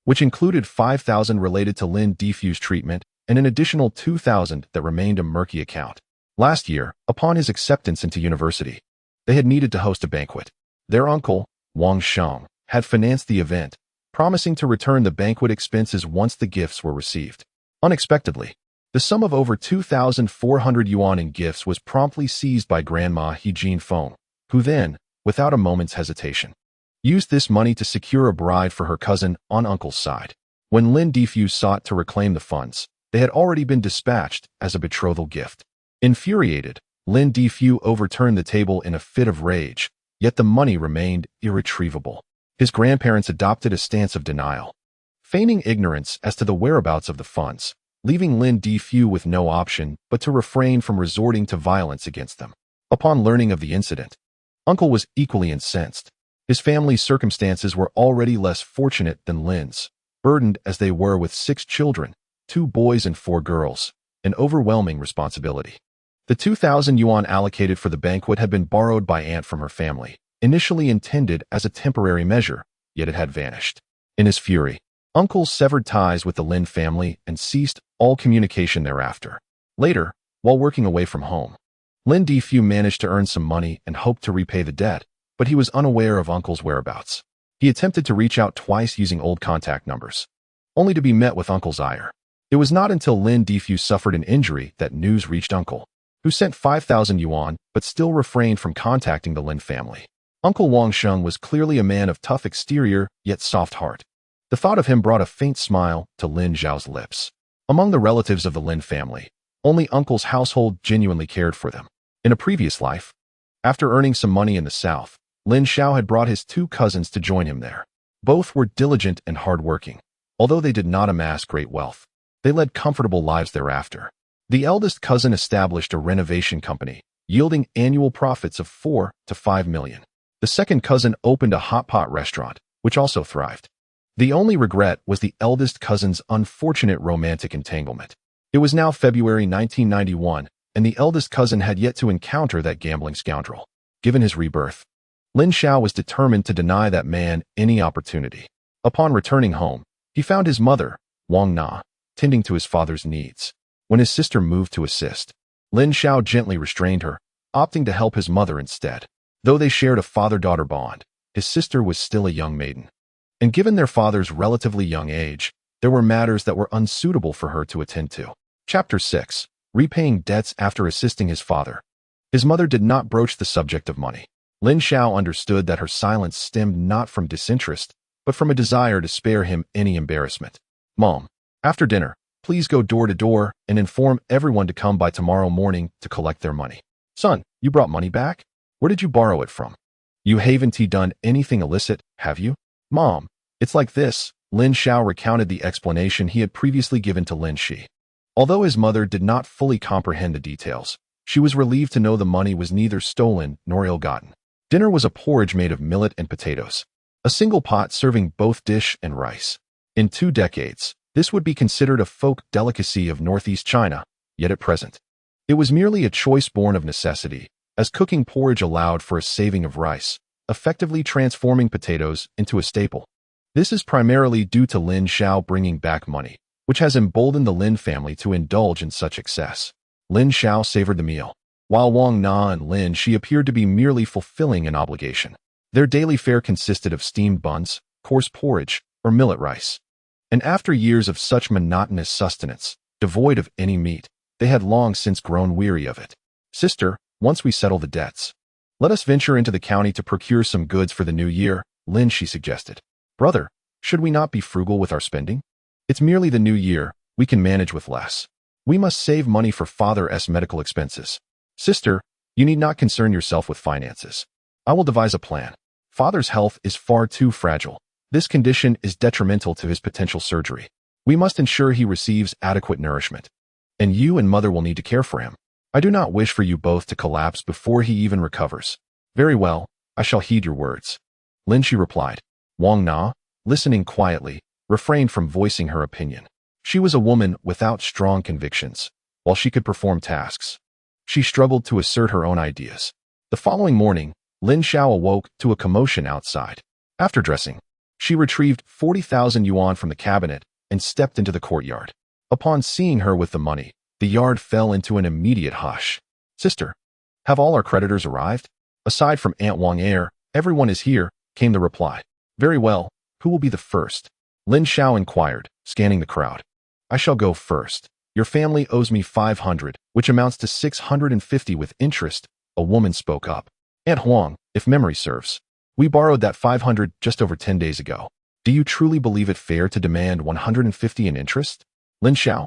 which included 5,000 related to Lin Xiao's treatment and an additional 2,000 that remained a murky account. Last year, upon his acceptance into university, they had needed to host a banquet. Their uncle, Wang Sheng, had financed the event, promising to return the banquet expenses once the gifts were received. Unexpectedly, the sum of over 2,400 yuan in gifts was promptly seized by Grandma He Jinfeng, who then, without a moment's hesitation, used this money to secure a bride for her cousin on uncle's side. When Lin Xiao sought to reclaim the funds, they had already been dispatched as a betrothal gift. Infuriated, Lin Xiao overturned the table in a fit of rage, yet the money remained irretrievable. His grandparents adopted a stance of denial, feigning ignorance as to the whereabouts of the funds, leaving Lin Xiao with no option but to refrain from resorting to violence against them. Upon learning of the incident, Uncle was equally incensed. His family's circumstances were already less fortunate than Lin's, burdened as they were with 6 children, 2 boys and 4 girls, an overwhelming responsibility. The 2,000 yuan allocated for the banquet had been borrowed by Aunt from her family, initially intended as a temporary measure, yet it had vanished. In his fury, Uncle severed ties with the Lin family and ceased all communication thereafter. Later, while working away from home, Lin Xiao managed to earn some money and hoped to repay the debt, but he was unaware of Uncle's whereabouts. He attempted to reach out twice using old contact numbers, only to be met with Uncle's ire. It was not until Lin Xiao suffered an injury that news reached Uncle, who sent 5,000 yuan but still refrained from contacting the Lin family. Uncle Wang Sheng was clearly a man of tough exterior yet soft heart. The thought of him brought a faint smile to Lin Xiao's lips. Among the relatives of the Lin family, only Uncle's household genuinely cared for them. In a previous life, after earning some money in the south, Lin Xiao had brought his 2 cousins to join him there. Both were diligent and hardworking. Although they did not amass great wealth, they led comfortable lives thereafter. The eldest cousin established a renovation company, yielding annual profits of 4 to 5 million. The second cousin opened a hot pot restaurant, which also thrived. The only regret was the eldest cousin's unfortunate romantic entanglement. It was now February 1991, and the eldest cousin had yet to encounter that gambling scoundrel. Given his rebirth, Lin Xiao was determined to deny that man any opportunity. Upon returning home, he found his mother, Wang Na, tending to his father's needs. When his sister moved to assist, Lin Xiao gently restrained her, opting to help his mother instead. Though they shared a father-daughter bond, his sister was still a young maiden. And given their father's relatively young age, there were matters that were unsuitable for her to attend to. Chapter 6. Repaying debts after assisting his father. His mother did not broach the subject of money. Lin Xiao understood that her silence stemmed not from disinterest, but from a desire to spare him any embarrassment. "Mom, after dinner, please go door to door and inform everyone to come by tomorrow morning to collect their money." "Son, you brought money back? Where did you borrow it from? You haven't done anything illicit, have you?" "Mom, it's like this. Lin Xiao recounted the explanation he had previously given to Lin Shi. Although his mother did not fully comprehend the details, she was relieved to know the money was neither stolen nor ill-gotten. Dinner was a porridge made of millet and potatoes, a single pot serving both dish and rice. In 2 decades, this would be considered a folk delicacy of northeast China, yet at present, it was merely a choice born of necessity, as cooking porridge allowed for a saving of rice, effectively transforming potatoes into a staple. This is primarily due to Lin Xiao bringing back money, which has emboldened the Lin family to indulge in such excess. Lin Xiao savored the meal, while Wang Na and Lin Shi appeared to be merely fulfilling an obligation. Their daily fare consisted of steamed buns, coarse porridge, or millet rice. And after years of such monotonous sustenance, devoid of any meat, they had long since grown weary of it. Sister, once we settle the debts, let us venture into the county to procure some goods for the new year, Lin Shi suggested. Brother, should we not be frugal with our spending? It's merely the new year, we can manage with less. We must save money for father's medical expenses. Sister, you need not concern yourself with finances. I will devise a plan. Father's health is far too fragile. This condition is detrimental to his potential surgery. We must ensure he receives adequate nourishment. And you and mother will need to care for him. I do not wish for you both to collapse before he even recovers. Very well, I shall heed your words. Lin Shi replied. Wang Na, listening quietly, refrained from voicing her opinion. She was a woman without strong convictions. While she could perform tasks, she struggled to assert her own ideas. The following morning, Lin Xiao awoke to a commotion outside. After dressing, she retrieved 40,000 yuan from the cabinet and stepped into the courtyard. Upon seeing her with the money, the yard fell into an immediate hush. Sister, have all our creditors arrived? Aside from Aunt Wang everyone is here, came the reply. Very well, who will be the first? Lin Xiao inquired, scanning the crowd. I shall go first. Your family owes me 500, which amounts to 650 with interest, a woman spoke up. Aunt Huang, if memory serves. We borrowed that 500 just over 10 days ago. Do you truly believe it fair to demand 150 in interest? Lin Xiao,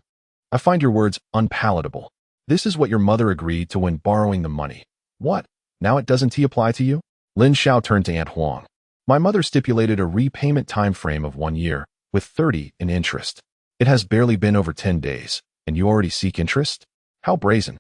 I find your words unpalatable. This is what your mother agreed to when borrowing the money. What? Now it doesn't apply to you? Lin Xiao turned to Aunt Huang. My mother stipulated a repayment time frame of 1 year, with 30 in interest. It has barely been over 10 days, and you already seek interest? How brazen.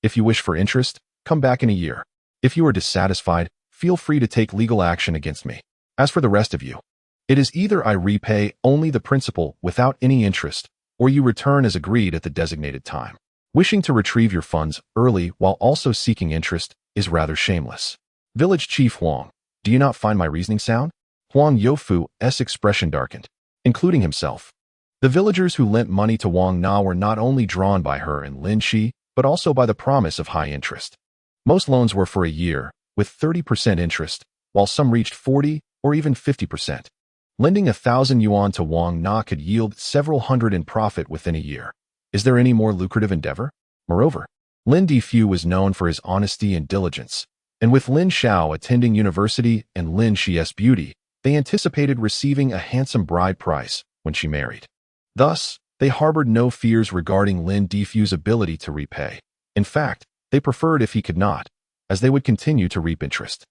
If you wish for interest, come back in a year. If you are dissatisfied, feel free to take legal action against me. As for the rest of you, it is either I repay only the principal without any interest, or you return as agreed at the designated time. Wishing to retrieve your funds early while also seeking interest is rather shameless. Village Chief Huang, do you not find my reasoning sound? Huang Youfu's expression darkened, including himself. The villagers who lent money to Wang Na were not only drawn by her and Lin Shi, but also by the promise of high interest. Most loans were for a year, with 30% interest, while some reached 40 or even 50%. Lending 1,000 yuan to Wang Na could yield several hundred in profit within a year. Is there any more lucrative endeavor? Moreover, Lin Xiao was known for his honesty and diligence, and with Lin Xiao attending university and Lin Shi's beauty, they anticipated receiving a handsome bride price when she married. Thus, they harbored no fears regarding Lin Xiao's ability to repay. In fact, they preferred if he could not, as they would continue to reap interest.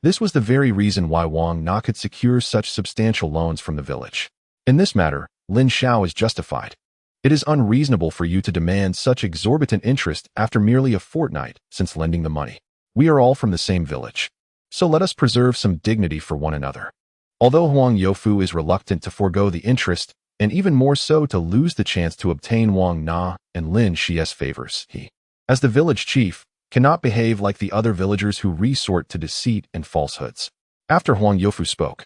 This was the very reason why Wang Na could secure such substantial loans from the village. In this matter, Lin Xiao is justified. It is unreasonable for you to demand such exorbitant interest after merely a fortnight since lending the money. We are all from the same village, so let us preserve some dignity for one another. Although Huang Youfu is reluctant to forego the interest, and even more so to lose the chance to obtain Wang Na and Lin Shi's favors, he, as the village chief, cannot behave like the other villagers who resort to deceit and falsehoods. After Huang Youfu spoke,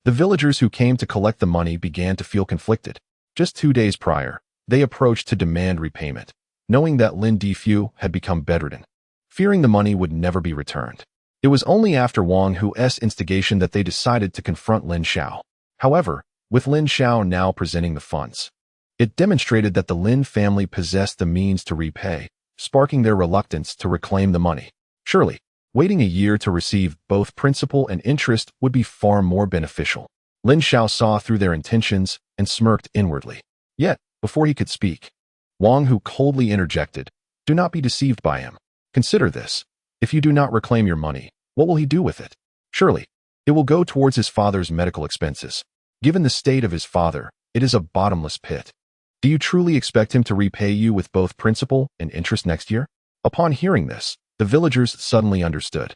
the villagers who came to collect the money began to feel conflicted. Just 2 days prior, they approached to demand repayment, knowing that Lin Xiao had become bedridden, fearing the money would never be returned. It was only after Wang Hu's instigation that they decided to confront Lin Xiao. However, with Lin Xiao now presenting the funds, it demonstrated that the Lin family possessed the means to repay, sparking their reluctance to reclaim the money. Surely, waiting a year to receive both principal and interest would be far more beneficial. Lin Xiao saw through their intentions and smirked inwardly. Yet, before he could speak, Wang Hu coldly interjected, "Do not be deceived by him. Consider this. If you do not reclaim your money, what will he do with it? Surely, it will go towards his father's medical expenses. Given the state of his father, it is a bottomless pit. Do you truly expect him to repay you with both principal and interest next year? Upon hearing this, the villagers suddenly understood.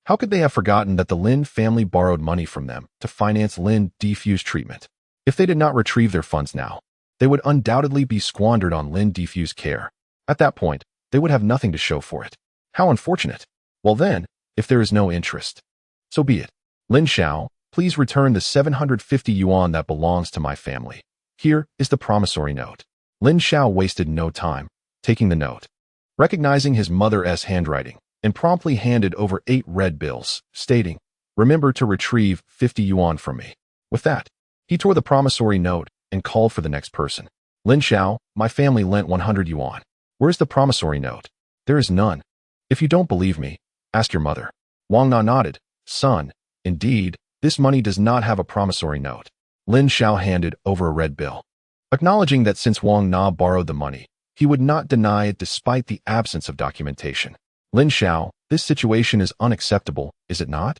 How could they have forgotten that the Lin family borrowed money from them to finance Lin Defu's treatment? If they did not retrieve their funds now, they would undoubtedly be squandered on Lin Defu's care. At that point, they would have nothing to show for it. How unfortunate. Well then, if there is no interest, so be it. Lin Xiao, please return the 750 yuan that belongs to my family. Here is the promissory note. Lin Xiao wasted no time, taking the note. Recognizing his mother's handwriting, and promptly handed over 8 red bills, stating, "Remember to retrieve 50 yuan from me." With that, he tore the promissory note and called for the next person. "Lin Xiao, my family lent 100 yuan. Where's the promissory note?" "There is none." "If you don't believe me, ask your mother." Wang Na nodded. "Son, indeed, this money does not have a promissory note." Lin Xiao handed over a red bill, acknowledging that since Wang Na borrowed the money, he would not deny it despite the absence of documentation. "Lin Xiao, this situation is unacceptable, is it not?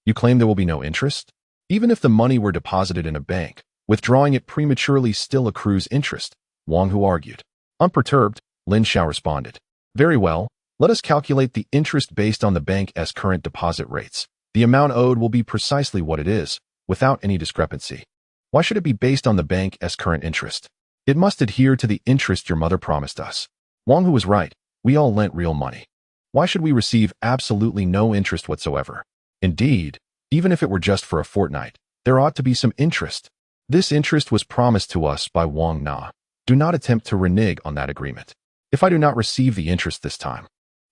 You claim there will be no interest? Even if the money were deposited in a bank, withdrawing it prematurely still accrues interest," Wang Hu argued. Unperturbed, Lin Xiao responded, "Very well, let us calculate the interest based on the bank's current deposit rates. The amount owed will be precisely what it is, without any discrepancy. Why should it be based on the bank's current interest? It must adhere to the interest your mother promised us." Wang Hu was right. We all lent real money. Why should we receive absolutely no interest whatsoever? Indeed, even if it were just for a fortnight, there ought to be some interest. This interest was promised to us by Wang Na. Do not attempt to renege on that agreement. If I do not receive the interest this time,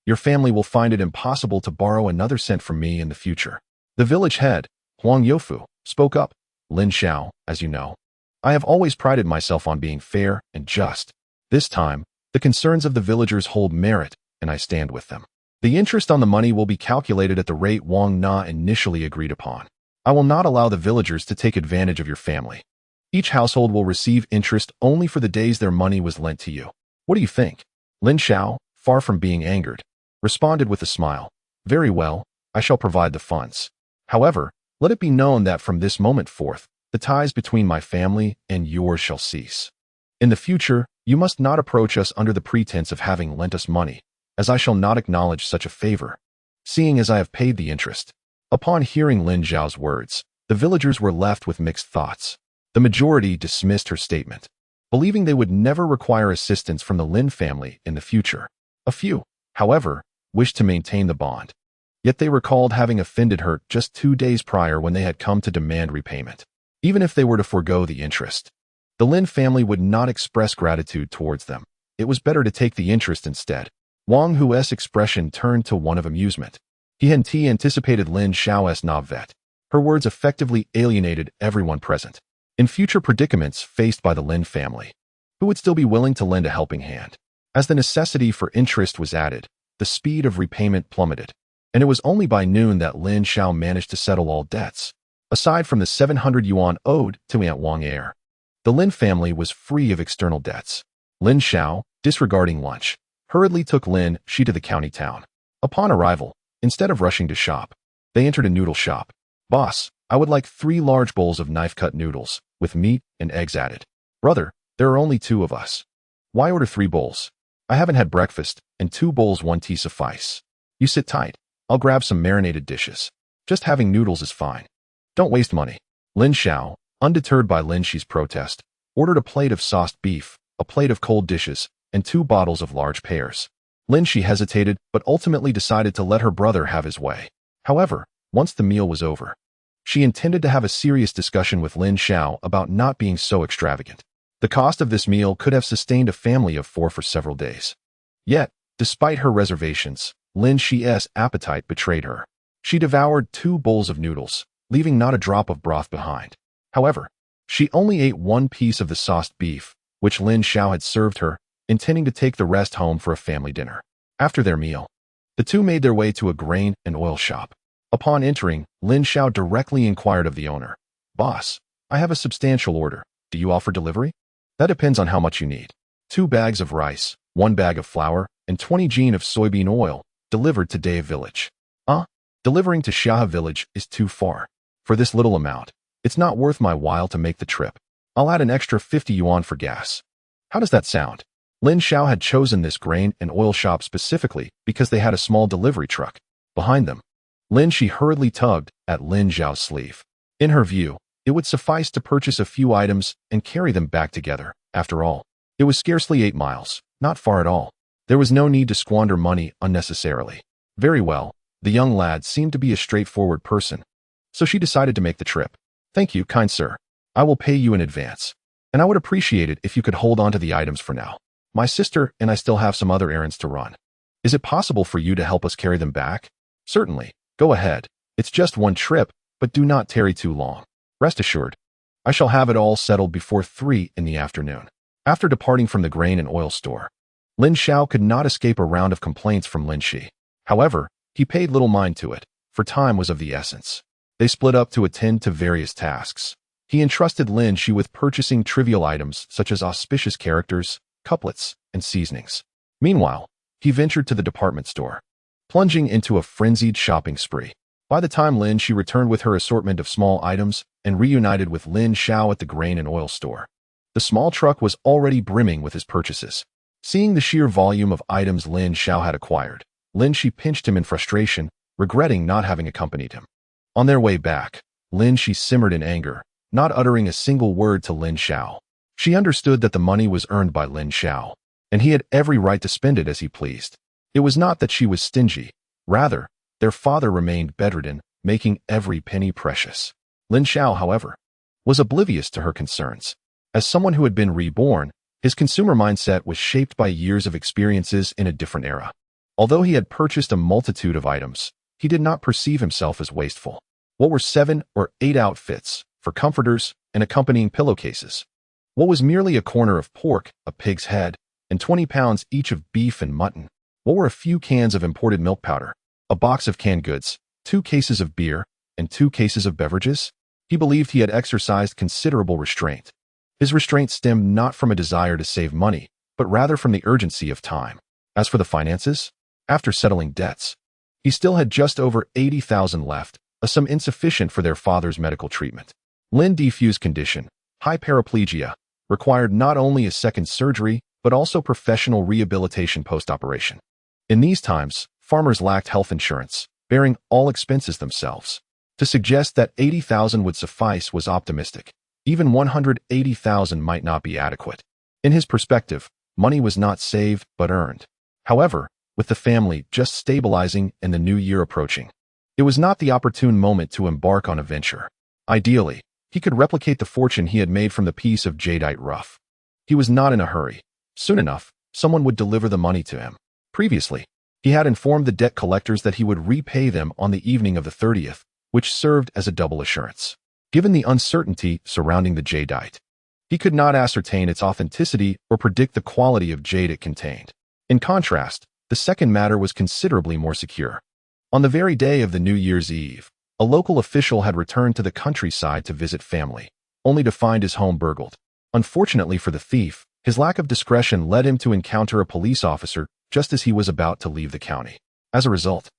your family will find it impossible to borrow another cent from me in the future. The village head, Huang Youfu, spoke up. "Lin Xiao, as you know, I have always prided myself on being fair and just. This time, the concerns of the villagers hold merit, and I stand with them. The interest on the money will be calculated at the rate Wang Na initially agreed upon. I will not allow the villagers to take advantage of your family. Each household will receive interest only for the days their money was lent to you. What do you think?" Lin Xiao, far from being angered, responded with a smile. "Very well, I shall provide the funds. However, let it be known that from this moment forth, the ties between my family and yours shall cease. In the future, you must not approach us under the pretense of having lent us money, as I shall not acknowledge such a favor, seeing as I have paid the interest." Upon hearing Lin Xiao's words, the villagers were left with mixed thoughts. The majority dismissed her statement, believing they would never require assistance from the Lin family in the future. A few, however, wished to maintain the bond. Yet they recalled having offended her just 2 days prior when they had come to demand repayment. Even if they were to forego the interest, the Lin family would not express gratitude towards them. It was better to take the interest instead. Wang Hu's expression turned to one of amusement. He had anticipated Lin Xiao's navet. Her words effectively alienated everyone present. In future predicaments faced by the Lin family, who would still be willing to lend a helping hand? As the necessity for interest was added, the speed of repayment plummeted, and it was only by noon that Lin Xiao managed to settle all debts. Aside from the 700 yuan owed to Aunt Wang Er, the Lin family was free of external debts. Lin Xiao, disregarding lunch, hurriedly took Lin Shi to the county town. Upon arrival, instead of rushing to shop, they entered a noodle shop. "Boss, I would like 3 large bowls of knife-cut noodles, with meat and eggs added." "Brother, there are only 2 of us. Why order 3 bowls? I haven't had breakfast, and 2 bowls 1 tea suffice. You sit tight. I'll grab some marinated dishes. Just having noodles is fine. Don't waste money." Lin Xiao, undeterred by Lin Shi's protest, ordered a plate of sauced beef, a plate of cold dishes, and 2 bottles of large pears. Lin Shi hesitated, but ultimately decided to let her brother have his way. However, once the meal was over, she intended to have a serious discussion with Lin Xiao about not being so extravagant. The cost of this meal could have sustained a family of 4 for several days. Yet, despite her reservations, Lin Shi's appetite betrayed her. She devoured 2 bowls of noodles, leaving not a drop of broth behind. However, she only ate 1 piece of the sauced beef, which Lin Xiao had served her, intending to take the rest home for a family dinner. After their meal, the 2 made their way to a grain and oil shop. Upon entering, Lin Xiao directly inquired of the owner, "Boss, I have a substantial order. Do you offer delivery?" "That depends on how much you need. 2 bags of rice, 1 bag of flour, and 20 gin of soybean oil, delivered to Day Village." Delivering to Xia Village is too far. For this little amount, It's not worth my while to make the trip. I'll add an extra 50 yuan for gas. How does that sound? Lin Xiao had chosen this grain and oil shop specifically because they had a small delivery truck behind them. Lin Shi hurriedly tugged at Lin Xiao's sleeve. In her view, it would suffice to purchase a few items and carry them back together. After all, it was scarcely 8 miles, not far at all. There was no need to squander money unnecessarily. Very well, the young lad seemed to be a straightforward person, so she decided to make the trip. Thank you, kind sir. I will pay you in advance, and I would appreciate it if you could hold on to the items for now. My sister and I still have some other errands to run. Is it possible for you to help us carry them back? Certainly. Go ahead. It's just one trip, but do not tarry too long. Rest assured, I shall have it all settled before 3 in the afternoon. After departing from the grain and oil store, Lin Xiao could not escape a round of complaints from Lin Shi. However, he paid little mind to it, for time was of the essence. They split up to attend to various tasks. He entrusted Lin Shi with purchasing trivial items such as auspicious characters, couplets, and seasonings. Meanwhile, he ventured to the department store, plunging into a frenzied shopping spree. By the time Lin Shi returned with her assortment of small items and reunited with Lin Xiao at the grain and oil store, the small truck was already brimming with his purchases. Seeing the sheer volume of items Lin Xiao had acquired, Lin Shi pinched him in frustration, regretting not having accompanied him. On their way back, Lin Shi simmered in anger, not uttering a single word to Lin Xiao. She understood that the money was earned by Lin Xiao, and he had every right to spend it as he pleased. It was not that she was stingy. Rather, their father remained bedridden, making every penny precious. Lin Xiao, however, was oblivious to her concerns. As someone who had been reborn, his consumer mindset was shaped by years of experiences in a different era. Although he had purchased a multitude of items, he did not perceive himself as wasteful. What were 7 or 8 outfits for comforters and accompanying pillowcases? What was merely a corner of pork, a pig's head, and 20 pounds each of beef and mutton? What were a few cans of imported milk powder, a box of canned goods, 2 cases of beer, and 2 cases of beverages? He believed he had exercised considerable restraint. His restraint stemmed not from a desire to save money, but rather from the urgency of time. As for the finances, after settling debts, he still had just over 80,000 left, a sum insufficient for their father's medical treatment. Lin Xiao's condition, high paraplegia, required not only a second surgery, but also professional rehabilitation post-operation. In these times, farmers lacked health insurance, bearing all expenses themselves. To suggest that 80,000 would suffice was optimistic. Even 180,000 might not be adequate. In his perspective, money was not saved but earned. However, with the family just stabilizing and the new year approaching, it was not the opportune moment to embark on a venture. Ideally, he could replicate the fortune he had made from the piece of jadeite rough. He was not in a hurry. Soon enough, someone would deliver the money to him. Previously, he had informed the debt collectors that he would repay them on the evening of the 30th, which served as a double assurance. Given the uncertainty surrounding the jadeite, he could not ascertain its authenticity or predict the quality of jade it contained. In contrast, the second matter was considerably more secure. On the very day of the New Year's Eve, a local official had returned to the countryside to visit family, only to find his home burgled. Unfortunately for the thief, his lack of discretion led him to encounter a police officer just as he was about to leave the county. As a result,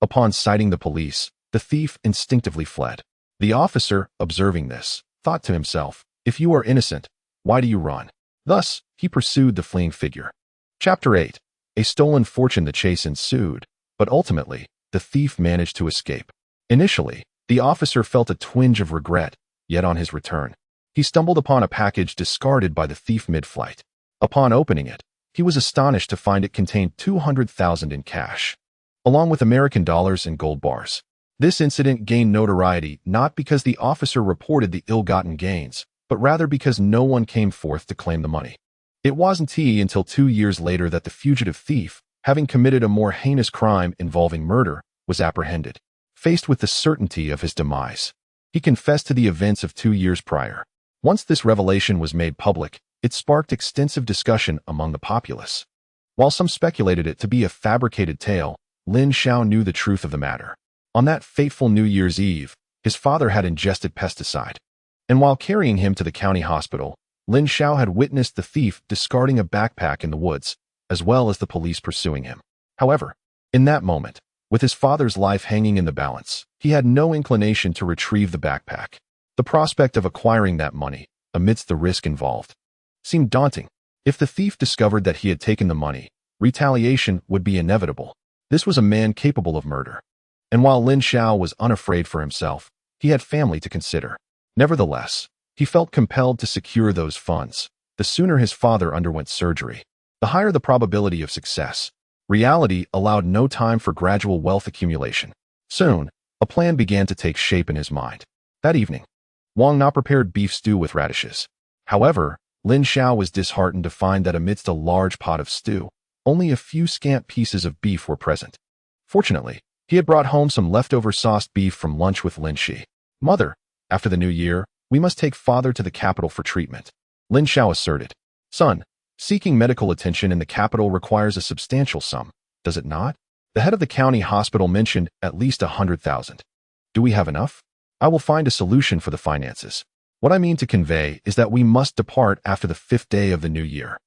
upon sighting the police, the thief instinctively fled. The officer, observing this, thought to himself, "If you are innocent, why do you run?" Thus, he pursued the fleeing figure. Chapter 8. A stolen fortune. The chase ensued, but ultimately, the thief managed to escape. Initially, the officer felt a twinge of regret, yet on his return, he stumbled upon a package discarded by the thief mid-flight. Upon opening it, he was astonished to find it contained 200,000 in cash, along with American dollars and gold bars. This incident gained notoriety not because the officer reported the ill-gotten gains, but rather because no one came forth to claim the money. It wasn't until 2 years later that the fugitive thief, having committed a more heinous crime involving murder, was apprehended. Faced with the certainty of his demise, he confessed to the events of 2 years prior. Once this revelation was made public, it sparked extensive discussion among the populace. While some speculated it to be a fabricated tale, Lin Xiao knew the truth of the matter. On that fateful New Year's Eve, his father had ingested pesticide, and while carrying him to the county hospital, Lin Xiao had witnessed the thief discarding a backpack in the woods, as well as the police pursuing him. However, in that moment, with his father's life hanging in the balance, he had no inclination to retrieve the backpack. The prospect of acquiring that money, amidst the risk involved, seemed daunting. If the thief discovered that he had taken the money, retaliation would be inevitable. This was a man capable of murder. And while Lin Xiao was unafraid for himself, he had family to consider. Nevertheless, he felt compelled to secure those funds. The sooner his father underwent surgery, the higher the probability of success. Reality allowed no time for gradual wealth accumulation. Soon, a plan began to take shape in his mind. That evening, Wang Na prepared beef stew with radishes. However, Lin Xiao was disheartened to find that amidst a large pot of stew, only a few scant pieces of beef were present. Fortunately, he had brought home some leftover sauced beef from lunch with Lin Shi. Mother, after the new year, we must take father to the capital for treatment, Lin Xiao asserted. Son, seeking medical attention in the capital requires a substantial sum, does it not? The head of the county hospital mentioned at least 100,000. Do we have enough? I will find a solution for the finances. What I mean to convey is that we must depart after the 5th day of the new year.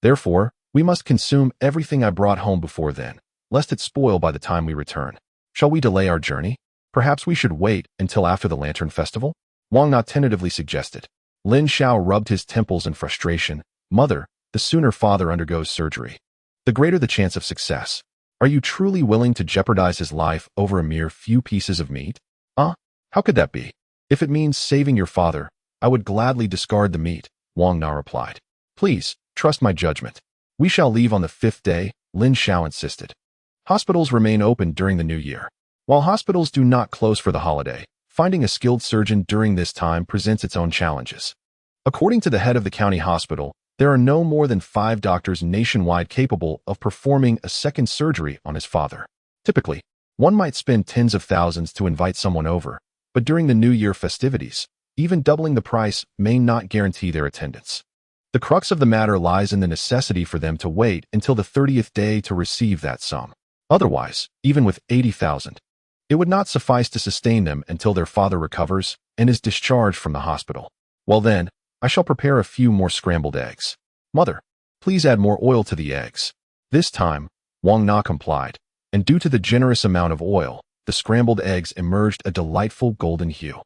Therefore, we must consume everything I brought home before then, lest it spoil by the time we return. Shall we delay our journey? Perhaps we should wait until after the Lantern Festival? Wang Na tentatively suggested. Lin Xiao rubbed his temples in frustration. Mother, the sooner father undergoes surgery, the greater the chance of success. Are you truly willing to jeopardize his life over a mere few pieces of meat? How could that be? If it means saving your father, I would gladly discard the meat, Wang Na replied. Please, trust my judgment. We shall leave on the 5th day, Lin Xiao insisted. Hospitals remain open during the new year. While hospitals do not close for the holiday, finding a skilled surgeon during this time presents its own challenges. According to the head of the county hospital, there are no more than 5 doctors nationwide capable of performing a second surgery on his father. Typically, one might spend tens of thousands to invite someone over, but during the New Year festivities, even doubling the price may not guarantee their attendance. The crux of the matter lies in the necessity for them to wait until the 30th day to receive that sum. Otherwise, even with 80,000, it would not suffice to sustain them until their father recovers and is discharged from the hospital. Well then, I shall prepare a few more scrambled eggs. Mother, please add more oil to the eggs. This time, Wang Na complied, and due to the generous amount of oil, the scrambled eggs emerged a delightful golden hue,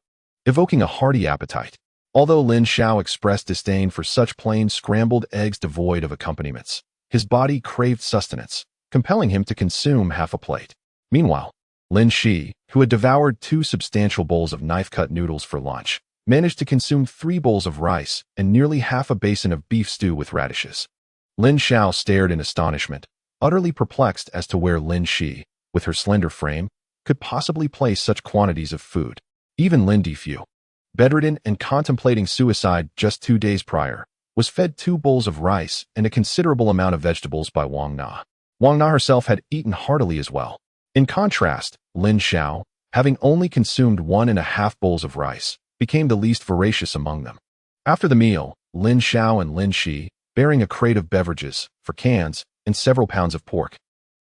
evoking a hearty appetite. Although Lin Xiao expressed disdain for such plain scrambled eggs devoid of accompaniments, his body craved sustenance, compelling him to consume half a plate. Meanwhile, Lin Shi, who had devoured 2 substantial bowls of knife-cut noodles for lunch, managed to consume 3 bowls of rice and nearly half a basin of beef stew with radishes. Lin Xiao stared in astonishment, utterly perplexed as to where Lin Shi, with her slender frame, could possibly place such quantities of food. Even Lin Xiao, bedridden and contemplating suicide just 2 days prior, was fed 2 bowls of rice and a considerable amount of vegetables by Wang Na. Wang Na herself had eaten heartily as well. In contrast, Lin Xiao, having only consumed 1.5 bowls of rice, became the least voracious among them. After the meal, Lin Xiao and Lin Shi, bearing a crate of beverages, for cans, and several pounds of pork,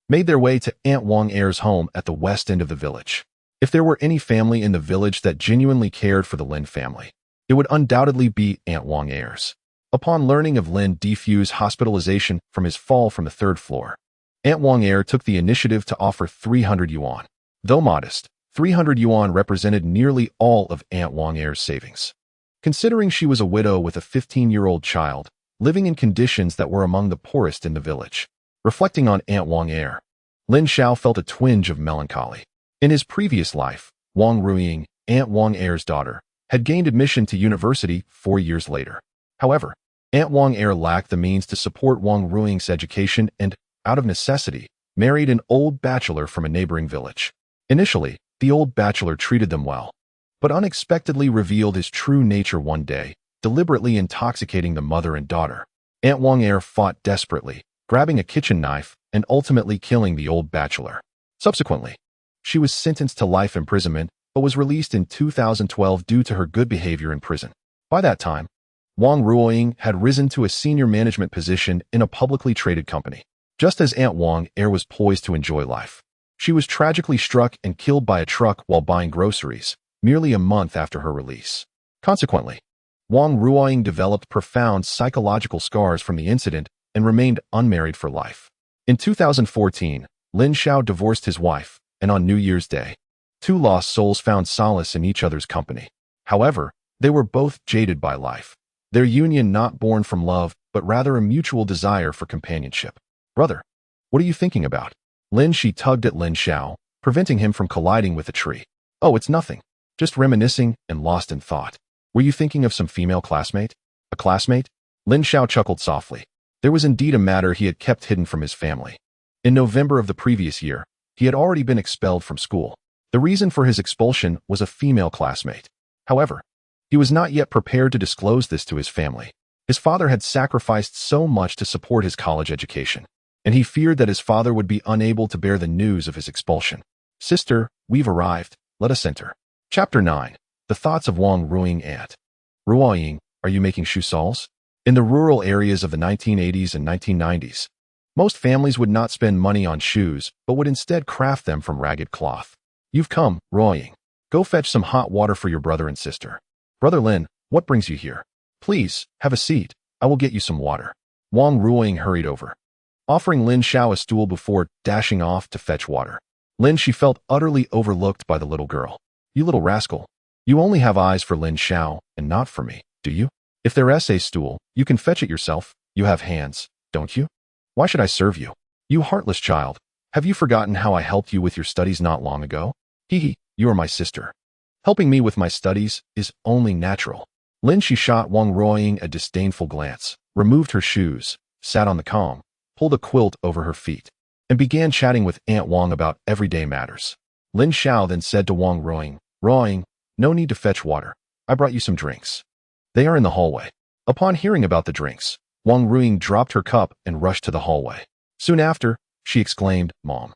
made their way to Aunt Wang Er's home at the west end of the village. If there were any family in the village that genuinely cared for the Lin family, it would undoubtedly be Aunt Wang Er's. Upon learning of Lin Xiao's hospitalization from his fall from the 3rd floor, Aunt Wang Er took the initiative to offer 300 yuan. Though modest, 300 yuan represented nearly all of Aunt Wang Er's savings. Considering she was a widow with a 15-year-old child, living in conditions that were among the poorest in the village. Reflecting on Aunt Wang Er, Lin Xiao felt a twinge of melancholy. In his previous life, Wang Ruiying, Aunt Wang Er's daughter, had gained admission to university 4 years later. However, Aunt Wang Er lacked the means to support Wang Ruiying's education and, out of necessity, married an old bachelor from a neighboring village. Initially, the old bachelor treated them well, but unexpectedly revealed his true nature one day, deliberately intoxicating the mother and daughter. Aunt Wang Er fought desperately, grabbing a kitchen knife and ultimately killing the old bachelor. Subsequently, she was sentenced to life imprisonment but was released in 2012 due to her good behavior in prison. By that time, Wang Ruiying had risen to a senior management position in a publicly traded company. Just as Aunt Wang Er was poised to enjoy life, she was tragically struck and killed by a truck while buying groceries, merely a month after her release. Consequently, Wang Ruiying developed profound psychological scars from the incident and remained unmarried for life. In 2014, Lin Xiao divorced his wife, and on New Year's Day, 2 lost souls found solace in each other's company. However, They were both jaded by life, their union not born from love, but rather a mutual desire for companionship. Brother, what are you thinking about? Lin Xiao tugged at Lin Xiao, preventing him from colliding with a tree. Oh, it's nothing. Just reminiscing and lost in thought. Were you thinking of some female classmate? A classmate? Lin Xiao chuckled softly. There was indeed a matter he had kept hidden from his family. In November of the previous year, he had already been expelled from school. The reason for his expulsion was a female classmate. However, he was not yet prepared to disclose this to his family. His father had sacrificed so much to support his college education, and he feared that his father would be unable to bear the news of his expulsion. Sister, we've arrived. Let us enter. Chapter 9. The Thoughts of Wang Ruiying Aunt. Ruiying, are you making shoe soles? In the rural areas of the 1980s and 1990s, most families would not spend money on shoes, but would instead craft them from ragged cloth. You've come, Ruiying. Go fetch some hot water for your brother and sister. Brother Lin, what brings you here? Please, have a seat. I will get you some water. Wang Ruiying hurried over, offering Lin Xiao a stool before dashing off to fetch water. Lin Xiao felt utterly overlooked by the little girl. You little rascal. You only have eyes for Lin Xiao and not for me, do you? If there's a stool, you can fetch it yourself. You have hands, don't you? Why should I serve you? You heartless child. Have you forgotten how I helped you with your studies not long ago? Hee, you are my sister. Helping me with my studies is only natural. Lin Xiao shot Wang Ruiying a disdainful glance, removed her shoes, sat on the calm, pulled a quilt over her feet, and began chatting with Aunt Wang about everyday matters. Lin Xiao then said to Wang Ruiying, Ruiying, no need to fetch water. I brought you some drinks. They are in the hallway. Upon hearing about the drinks, Wang Ruiying dropped her cup and rushed to the hallway. Soon after, she exclaimed, Mom.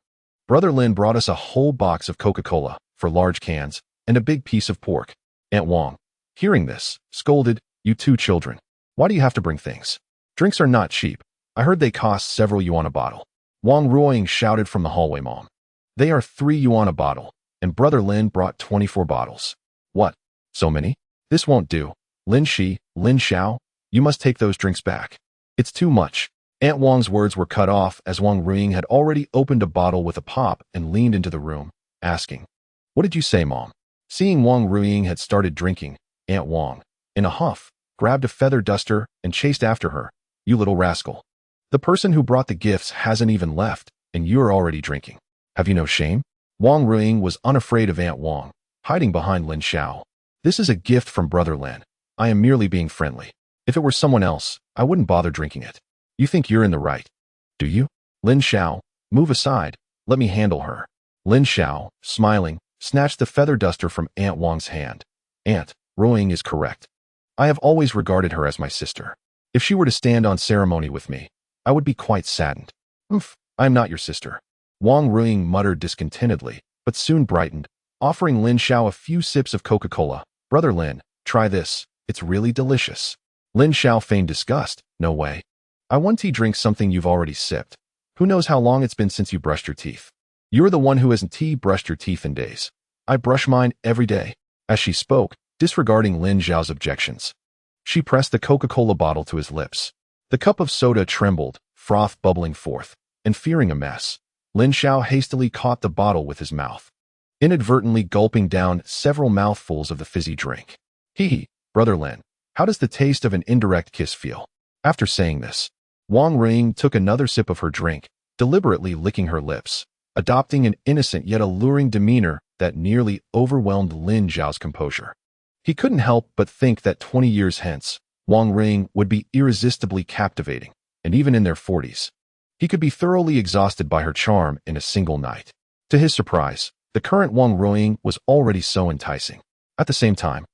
Brother Lin brought us a whole box of Coca-Cola for large cans and a big piece of pork. Aunt Wang, hearing this, scolded, You two children. Why do you have to bring things? Drinks are not cheap. I heard they cost several yuan a bottle. Wang Ruiying shouted from the hallway, Mom. They are 3 yuan a bottle, and Brother Lin brought 24 bottles. What? So many? This won't do. Lin Xiao, you must take those drinks back. It's too much. Aunt Wang's words were cut off as Wang Ruiying had already opened a bottle with a pop and leaned into the room, asking, What did you say, Mom? Seeing Wang Ruiying had started drinking, Aunt Wang, in a huff, grabbed a feather duster and chased after her. You little rascal. The person who brought the gifts hasn't even left, and you're already drinking. Have you no shame? Wang Ruiying was unafraid of Aunt Wang, hiding behind Lin Xiao. This is a gift from Brother Lin. I am merely being friendly. If it were someone else, I wouldn't bother drinking it. You think you're in the right, do you? Lin Xiao, move aside. Let me handle her. Lin Xiao, smiling, snatched the feather duster from Aunt Wang's hand. Aunt, Ruiying is correct. I have always regarded her as my sister. If she were to stand on ceremony with me, I would be quite saddened. I am not your sister. Wang Ruiying muttered discontentedly, but soon brightened, offering Lin Xiao a few sips of Coca-Cola. Brother Lin, try this. It's really delicious. Lin Xiao feigned disgust. No way. I want to drink something you've already sipped. Who knows how long it's been since you brushed your teeth? You're the one who hasn't brushed your teeth in days. I brush mine every day. As she spoke, disregarding Lin Xiao's objections, she pressed the Coca-Cola bottle to his lips. The cup of soda trembled, froth bubbling forth, and fearing a mess, Lin Xiao hastily caught the bottle with his mouth, inadvertently gulping down several mouthfuls of the fizzy drink. Hee, Brother Lin, how does the taste of an indirect kiss feel? After saying this, Wang Ruiying took another sip of her drink, deliberately licking her lips, adopting an innocent yet alluring demeanor that nearly overwhelmed Lin Xiao's composure. He couldn't help but think that 20 years hence, Wang Ruiying would be irresistibly captivating, and even in their 40s, he could be thoroughly exhausted by her charm in a single night. To his surprise, the current Wang Ruiying was already so enticing. At the same time,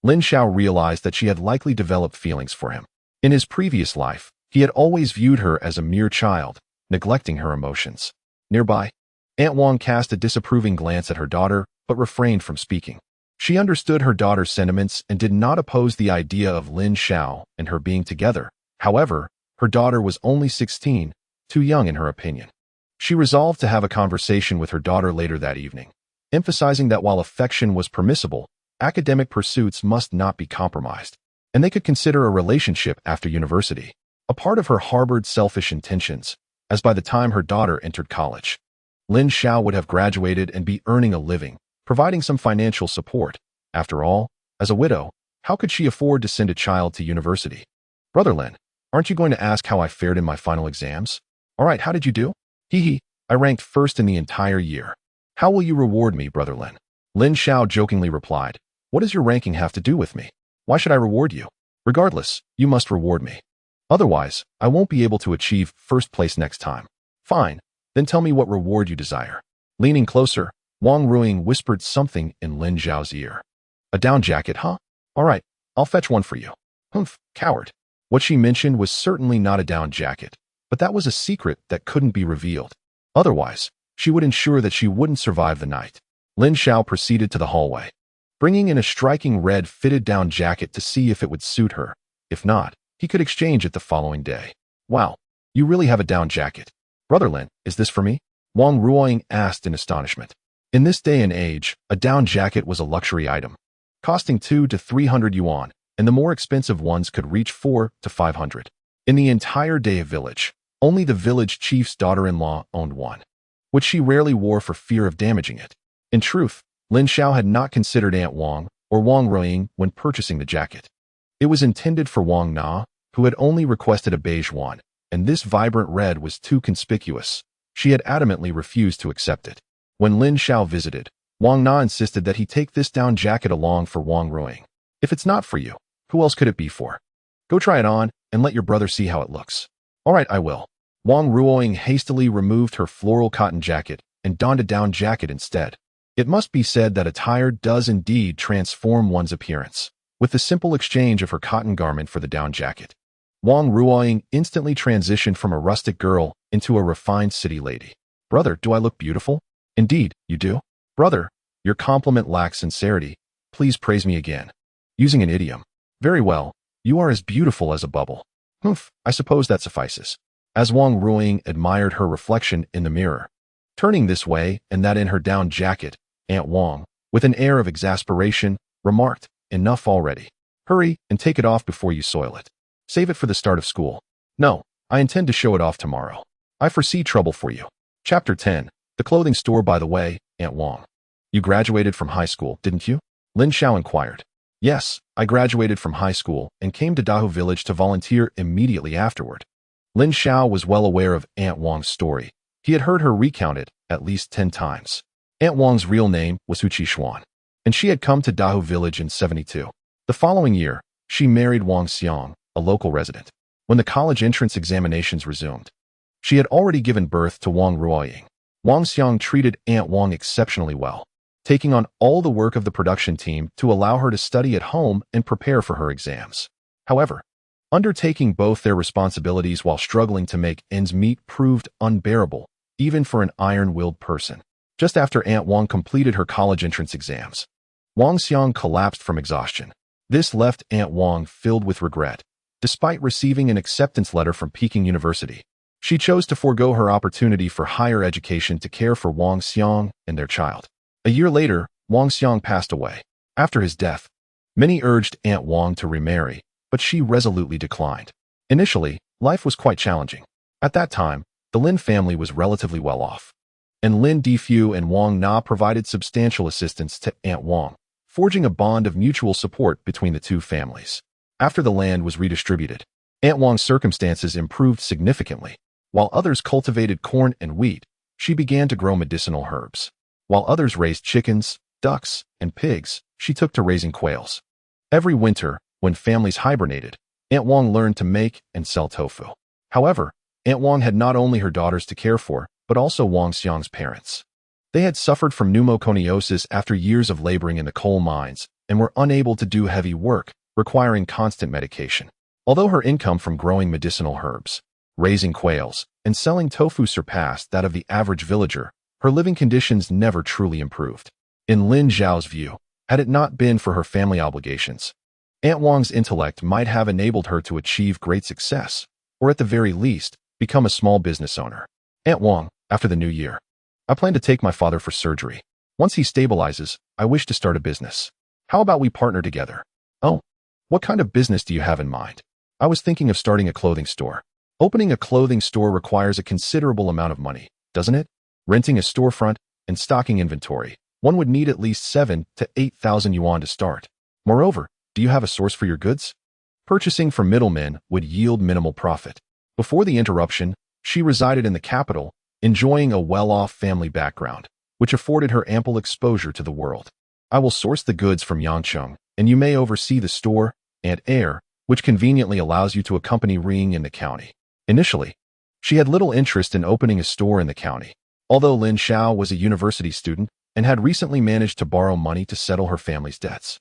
Lin Xiao realized that she had likely developed feelings for him. In his previous life, he had always viewed her as a mere child, neglecting her emotions. Nearby, Aunt Wang cast a disapproving glance at her daughter, but refrained from speaking. She understood her daughter's sentiments and did not oppose the idea of Lin Xiao and her being together. However, her daughter was only 16, too young in her opinion. She resolved to have a conversation with her daughter later that evening, emphasizing that while affection was permissible, academic pursuits must not be compromised, and they could consider a relationship after university. A part of her harbored selfish intentions, as by the time her daughter entered college, Lin Xiao would have graduated and be earning a living, providing some financial support. After all, as a widow, How could she afford to send a child to university? Brother Lin, aren't you going to ask how I fared in my final exams? All right, how did you do? Hee hee, I ranked first in the entire year. How will you reward me, Brother Lin? Lin Xiao jokingly replied, what does your ranking have to do with me? Why should I reward you? Regardless, you must reward me. Otherwise, I won't be able to achieve first place next time. Fine, then tell me what reward you desire. Leaning closer, Wang Ruiying whispered something in Lin Xiao's ear. A down jacket, huh? All right, I'll fetch one for you. Humph, coward. What she mentioned was certainly not a down jacket, but that was a secret that couldn't be revealed. Otherwise, she would ensure that she wouldn't survive the night. Lin Xiao proceeded to the hallway, bringing in a striking red fitted down jacket to see if it would suit her. If not, he could exchange it the following day. Wow, you really have a down jacket. Brother Lin, is this for me? Wang Ruiying asked in astonishment. In this day and age, a down jacket was a luxury item, costing 200 to 300 yuan, and the more expensive ones could reach 400 to 500. In the entire Daya village, only the village chief's daughter-in-law owned one, which she rarely wore for fear of damaging it. In truth, Lin Xiao had not considered Aunt Wang or Wang Ruiying when purchasing the jacket. It was intended for Wang Na, who had only requested a beige one, and this vibrant red was too conspicuous. She had adamantly refused to accept it. When Lin Xiao visited, Wang Na insisted that he take this down jacket along for Wang Ruiying. If it's not for you, who else could it be for? Go try it on and let your brother see how it looks. All right, I will. Wang Ruiying hastily removed her floral cotton jacket and donned a down jacket instead. It must be said that attire does indeed transform one's appearance. With the simple exchange of her cotton garment for the down jacket, Wang Ruiying instantly transitioned from a rustic girl into a refined city lady. Brother, do I look beautiful? Indeed, you do. Brother, your compliment lacks sincerity. Please praise me again. Using an idiom. Very well, you are as beautiful as a bubble. Humph, I suppose that suffices. As Wang Ruiying admired her reflection in the mirror, turning this way and that in her down jacket, Aunt Wang, with an air of exasperation, remarked, enough already. Hurry and take it off before you soil it. Save it for the start of school. No, I intend to show it off tomorrow. I foresee trouble for you. Chapter 10. The clothing store. By the way, Aunt Wang, you graduated from high school, didn't you? Lin Xiao inquired. Yes, I graduated from high school and came to Dahu village to volunteer immediately afterward. Lin Xiao was well aware of Aunt Wang's story. He had heard her recount it at least 10 times. Aunt Wang's real name was Hu Qishuan, and she had come to Dahu village in 72. The following year, she married Wang Xiang, a local resident. When the college entrance examinations resumed, she had already given birth to Wang Ruiying. Wang Xiang treated Aunt Wang exceptionally well, taking on all the work of the production team to allow her to study at home and prepare for her exams. However, undertaking both their responsibilities while struggling to make ends meet proved unbearable, even for an iron-willed person. Just after Aunt Wang completed her college entrance exams, Wang Xiang collapsed from exhaustion. This left Aunt Wang filled with regret. Despite receiving an acceptance letter from Peking University, she chose to forego her opportunity for higher education to care for Wang Xiang and their child. A year later, Wang Xiang passed away. After his death, many urged Aunt Wang to remarry, but she resolutely declined. Initially, life was quite challenging. At that time, the Lin family was relatively well off, and Lin Difu and Wang Na provided substantial assistance to Aunt Wang, forging a bond of mutual support between the two families. After the land was redistributed, Aunt Wang's circumstances improved significantly. While others cultivated corn and wheat, she began to grow medicinal herbs. While others raised chickens, ducks, and pigs, she took to raising quails. Every winter, when families hibernated, Aunt Wang learned to make and sell tofu. However, Aunt Wang had not only her daughters to care for, but also Wang Xiang's parents. They had suffered from pneumoconiosis after years of laboring in the coal mines and were unable to do heavy work, requiring constant medication. Although her income from growing medicinal herbs, raising quails, and selling tofu surpassed that of the average villager, her living conditions never truly improved. In Lin Xiao's view, had it not been for her family obligations, Aunt Wang's intellect might have enabled her to achieve great success, or at the very least, become a small business owner. Aunt Wang, after the new year, I plan to take my father for surgery. Once he stabilizes, I wish to start a business. How about we partner together? Oh, what kind of business do you have in mind? I was thinking of starting a clothing store. Opening a clothing store requires a considerable amount of money, doesn't it? Renting a storefront and stocking inventory, one would need at least 7,000 to 8,000 yuan to start. Moreover, Do you have a source for your goods? Purchasing from middlemen would yield minimal profit. Before the interruption, she resided in the capital, enjoying a well-off family background, which afforded her ample exposure to the world. I will source the goods from Yangcheng, and you may oversee the store and heir, which conveniently allows you to accompany Ring in the county. Initially, she had little interest in opening a store in the county. Although Lin Xiao was a university student and had recently managed to borrow money to settle her family's debts,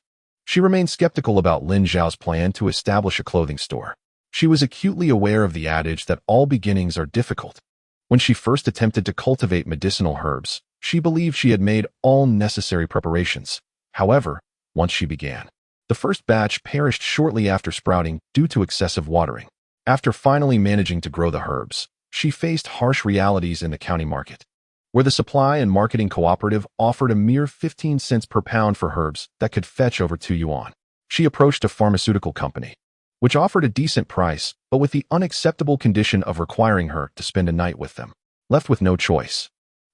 she remained skeptical about Lin Xiao's plan to establish a clothing store. She was acutely aware of the adage that all beginnings are difficult. When she first attempted to cultivate medicinal herbs, she believed she had made all necessary preparations. However, once she began, the first batch perished shortly after sprouting due to excessive watering. After finally managing to grow the herbs, she faced harsh realities in the county market, where the supply and marketing cooperative offered a mere 15 cents per pound for herbs that could fetch over 2 yuan. She approached a pharmaceutical company, which offered a decent price, but with the unacceptable condition of requiring her to spend a night with them. Left with no choice,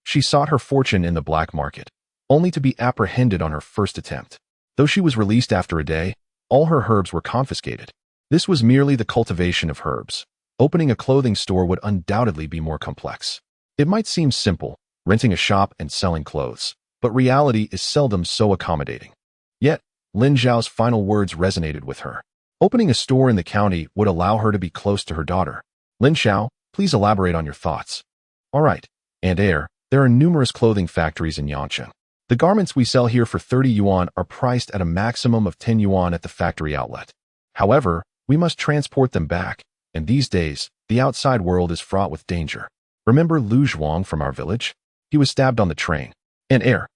she sought her fortune in the black market, only to be apprehended on her first attempt. Though she was released after a day, all her herbs were confiscated. This was merely the cultivation of herbs. Opening a clothing store would undoubtedly be more complex. It might seem simple, renting a shop and selling clothes, but reality is seldom so accommodating. Yet, Lin Xiao's final words resonated with her. Opening a store in the county would allow her to be close to her daughter. Lin Xiao, please elaborate on your thoughts. All right, and heir, there are numerous clothing factories in Yangcheng. The garments we sell here for 30 yuan are priced at a maximum of 10 yuan at the factory outlet. However, we must transport them back, and these days, the outside world is fraught with danger. Remember Lu Zhuang from our village? He was stabbed on the train. And heir,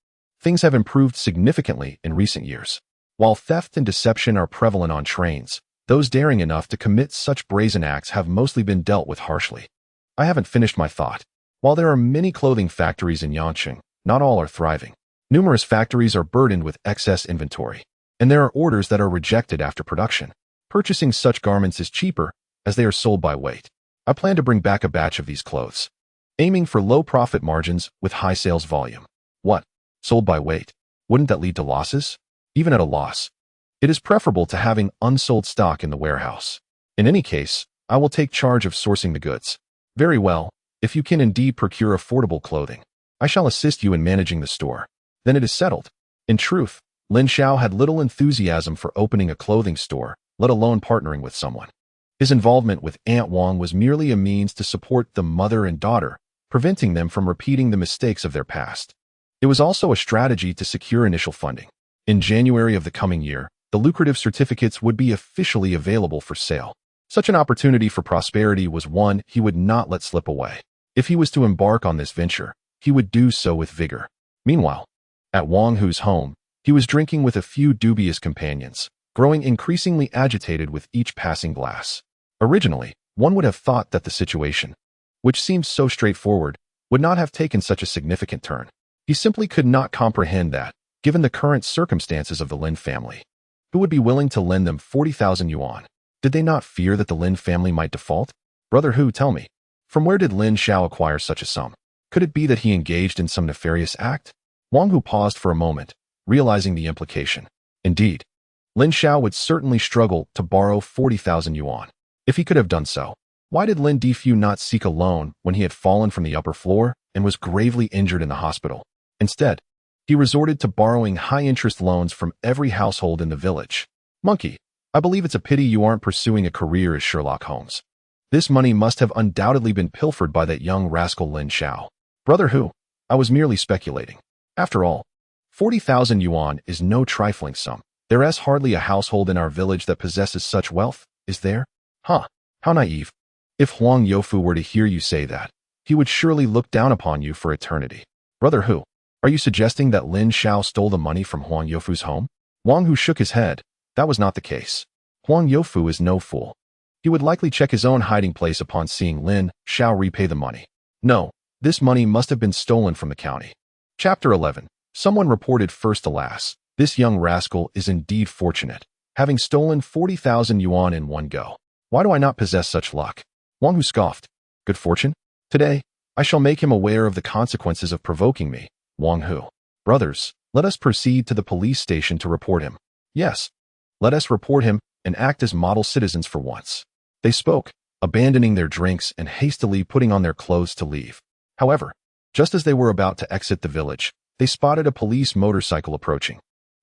things have improved significantly in recent years. While theft and deception are prevalent on trains, those daring enough to commit such brazen acts have mostly been dealt with harshly. I haven't finished my thought. While there are many clothing factories in Yangcheng, not all are thriving. Numerous factories are burdened with excess inventory, and there are orders that are rejected after production. Purchasing such garments is cheaper, as they are sold by weight. I plan to bring back a batch of these clothes, aiming for low profit margins with high sales volume. What? Sold by weight? Wouldn't that lead to losses? Even at a loss, it is preferable to having unsold stock in the warehouse. In any case, I will take charge of sourcing the goods. Very well, if you can indeed procure affordable clothing, I shall assist you in managing the store. Then it is settled. In truth, Lin Xiao had little enthusiasm for opening a clothing store, let alone partnering with someone. His involvement with Aunt Wang was merely a means to support the mother and daughter, preventing them from repeating the mistakes of their past. It was also a strategy to secure initial funding. In January of the coming year, the lucrative certificates would be officially available for sale. Such an opportunity for prosperity was one he would not let slip away. If he was to embark on this venture, he would do so with vigor. Meanwhile, at Wang Hu's home, he was drinking with a few dubious companions, growing increasingly agitated with each passing glass. Originally, one would have thought that the situation, which seemed so straightforward, would not have taken such a significant turn. He simply could not comprehend that, given the current circumstances of the Lin family, who would be willing to lend them 40,000 yuan? Did they not fear that the Lin family might default? Brother Hu, tell me, from where did Lin Xiao acquire such a sum? Could it be that he engaged in some nefarious act? Wang Hu paused for a moment, realizing the implication. Indeed, Lin Xiao would certainly struggle to borrow 40,000 yuan. If he could have done so, why did Lin Xiao not seek a loan when he had fallen from the upper floor and was gravely injured in the hospital? Instead, he resorted to borrowing high-interest loans from every household in the village. Monkey, I believe it's a pity you aren't pursuing a career as Sherlock Holmes. This money must have undoubtedly been pilfered by that young rascal Lin Xiao. Brother Hu, I was merely speculating. After all, 40,000 yuan is no trifling sum. There is hardly a household in our village that possesses such wealth, is there? Huh, how naive. If Huang Youfu were to hear you say that, he would surely look down upon you for eternity. Brother Hu, are you suggesting that Lin Xiao stole the money from Huang Youfu's home? Wang Hu shook his head. That was not the case. Huang Youfu is no fool. He would likely check his own hiding place upon seeing Lin Xiao repay the money. No, this money must have been stolen from the county. Chapter 11. Someone reported first. Alas, this young rascal is indeed fortunate, having stolen 40,000 yuan in one go. Why do I not possess such luck? Wang Hu scoffed. Good fortune? Today, I shall make him aware of the consequences of provoking me. Wang Hu. Brothers, let us proceed to the police station to report him. Yes. Let us report him and act as model citizens for once." They spoke, abandoning their drinks and hastily putting on their clothes to leave. However, just as they were about to exit the village, they spotted a police motorcycle approaching.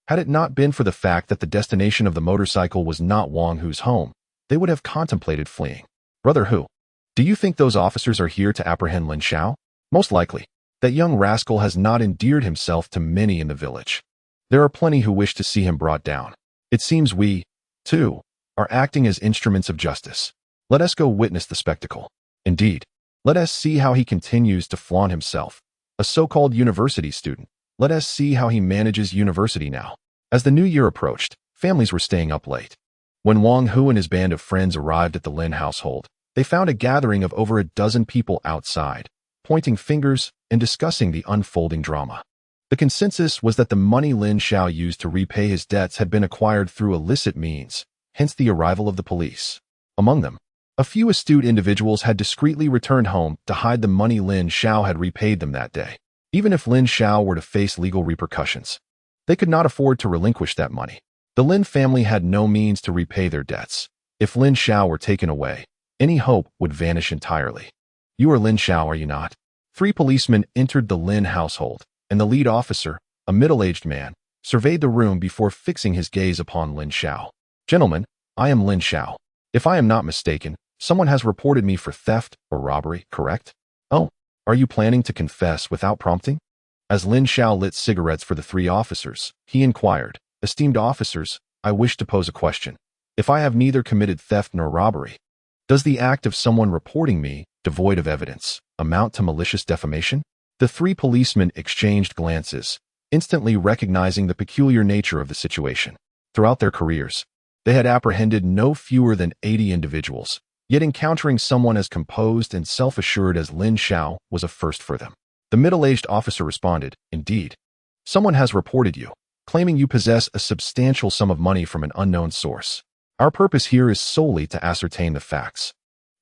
Had it not been for the fact that the destination of the motorcycle was not Wang Hu's home, they would have contemplated fleeing. "Brother Hu, do you think those officers are here to apprehend Lin Xiao?" "Most likely. That young rascal has not endeared himself to many in the village. There are plenty who wish to see him brought down. It seems we, too, are acting as instruments of justice. Let us go witness the spectacle. Indeed, let us see how he continues to flaunt himself. A so-called university student. Let us see how he manages university now." As the new year approached, families were staying up late. When Wang Hu and his band of friends arrived at the Lin household, they found a gathering of over a dozen people outside, pointing fingers and discussing the unfolding drama. The consensus was that the money Lin Xiao used to repay his debts had been acquired through illicit means, hence the arrival of the police. Among them, a few astute individuals had discreetly returned home to hide the money Lin Xiao had repaid them that day. Even if Lin Xiao were to face legal repercussions, they could not afford to relinquish that money. The Lin family had no means to repay their debts. If Lin Xiao were taken away, any hope would vanish entirely. "You are Lin Xiao, are you not?" 3 policemen entered the Lin household, and the lead officer, a middle-aged man, surveyed the room before fixing his gaze upon Lin Xiao. "Gentlemen, I am Lin Xiao. If I am not mistaken, someone has reported me for theft or robbery, correct?" "Oh, are you planning to confess without prompting?" As Lin Xiao lit cigarettes for the 3 officers, he inquired, "Esteemed officers, I wish to pose a question. If I have neither committed theft nor robbery, does the act of someone reporting me, devoid of evidence, amount to malicious defamation?" The 3 policemen exchanged glances, instantly recognizing the peculiar nature of the situation. Throughout their careers, they had apprehended no fewer than 80 individuals, yet encountering someone as composed and self-assured as Lin Xiao was a first for them. The middle-aged officer responded, "Indeed. Someone has reported you, claiming you possess a substantial sum of money from an unknown source. Our purpose here is solely to ascertain the facts.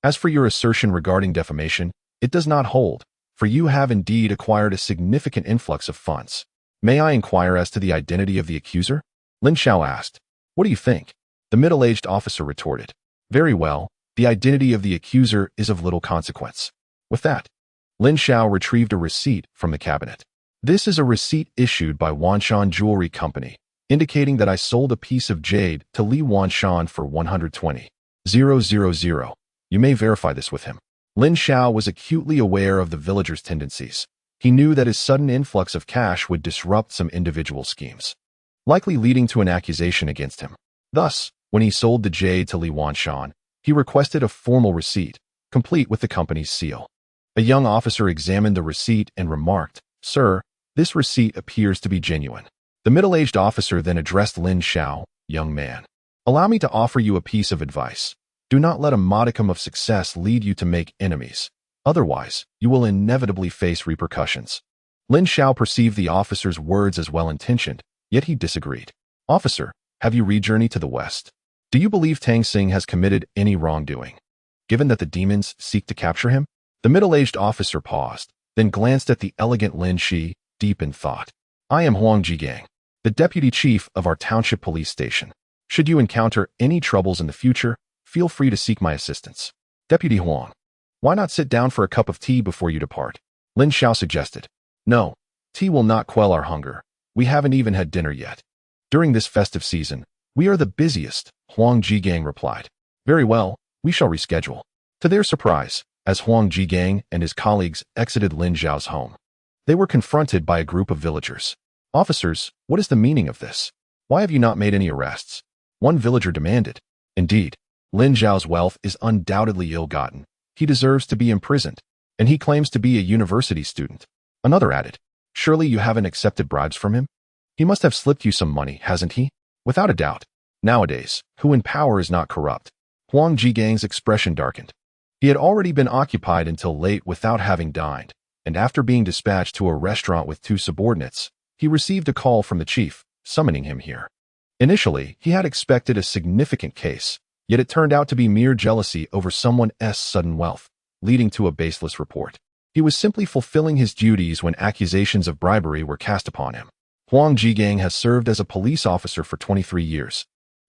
As for your assertion regarding defamation, it does not hold, for you have indeed acquired a significant influx of funds. May I inquire as to the identity of the accuser?" Lin Xiao asked. "What do you think?" The middle-aged officer retorted, "Very well, the identity of the accuser is of little consequence." With that, Lin Xiao retrieved a receipt from the cabinet. "This is a receipt issued by Wanshan Jewelry Company, indicating that I sold a piece of jade to Li Wanshan for 120,000. You may verify this with him." Lin Xiao was acutely aware of the villagers' tendencies. He knew that his sudden influx of cash would disrupt some individual schemes, likely leading to an accusation against him. Thus, when he sold the jade to Li Wanshan, he requested a formal receipt, complete with the company's seal. A young officer examined the receipt and remarked, "Sir, this receipt appears to be genuine." The middle-aged officer then addressed Lin Xiao, "Young man, allow me to offer you a piece of advice. Do not let a modicum of success lead you to make enemies. Otherwise, you will inevitably face repercussions." Lin Xiao perceived the officer's words as well-intentioned, yet he disagreed. "Officer, have you rejourneyed to the west? Do you believe Tang Xing has committed any wrongdoing, given that the demons seek to capture him?" The middle-aged officer paused, then glanced at the elegant Lin Shi, deep in thought. "I am Huang Jigang, the deputy chief of our township police station. Should you encounter any troubles in the future, feel free to seek my assistance." "Deputy Huang, why not sit down for a cup of tea before you depart?" Lin Xiao suggested. "No, tea will not quell our hunger. We haven't even had dinner yet. During this festive season, we are the busiest," Huang Jigang replied. "Very well, we shall reschedule." To their surprise, as Huang Jigang and his colleagues exited Lin Xiao's home, they were confronted by a group of villagers. "Officers, what is the meaning of this? Why have you not made any arrests?" One villager demanded. "Indeed, Lin Xiao's wealth is undoubtedly ill-gotten. He deserves to be imprisoned, and he claims to be a university student." Another added, "Surely you haven't accepted bribes from him? He must have slipped you some money, hasn't he?" "Without a doubt. Nowadays, who in power is not corrupt?" Huang Jigang's expression darkened. He had already been occupied until late without having dined, and after being dispatched to a restaurant with 2 subordinates, he received a call from the chief, summoning him here. Initially, he had expected a significant case, yet it turned out to be mere jealousy over someone's sudden wealth, leading to a baseless report. He was simply fulfilling his duties when accusations of bribery were cast upon him. Huang Jigang has served as a police officer for 23 years.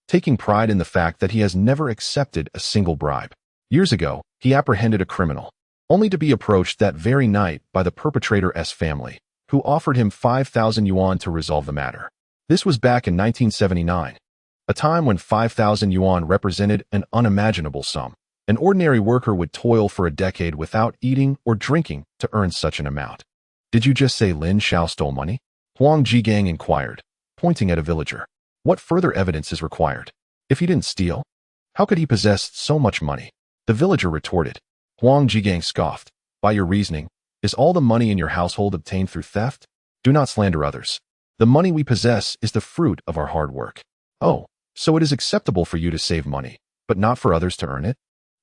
taking pride in the fact that he has never accepted a single bribe. Years ago, he apprehended a criminal, only to be approached that very night by the perpetrator's family, who offered him 5,000 yuan to resolve the matter. This was back in 1979, a time when 5,000 yuan represented an unimaginable sum. An ordinary worker would toil for a decade without eating or drinking to earn such an amount. Did you just say Lin Xiao stole money? Huang Jigang inquired, pointing at a villager. What further evidence is required? If he didn't steal, how could he possess so much money? The villager retorted. Huang Jigang scoffed. By your reasoning, is all the money in your household obtained through theft? Do not slander others. The money we possess is the fruit of our hard work. Oh, so it is acceptable for you to save money, but not for others to earn it?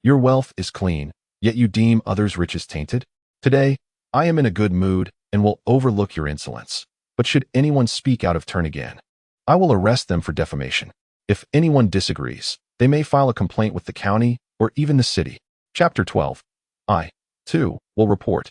Your wealth is clean, yet you deem others' riches tainted? Today, I am in a good mood and will overlook your insolence. But should anyone speak out of turn again, I will arrest them for defamation. If anyone disagrees, they may file a complaint with the county or even the city. Chapter 12. I, too, will report.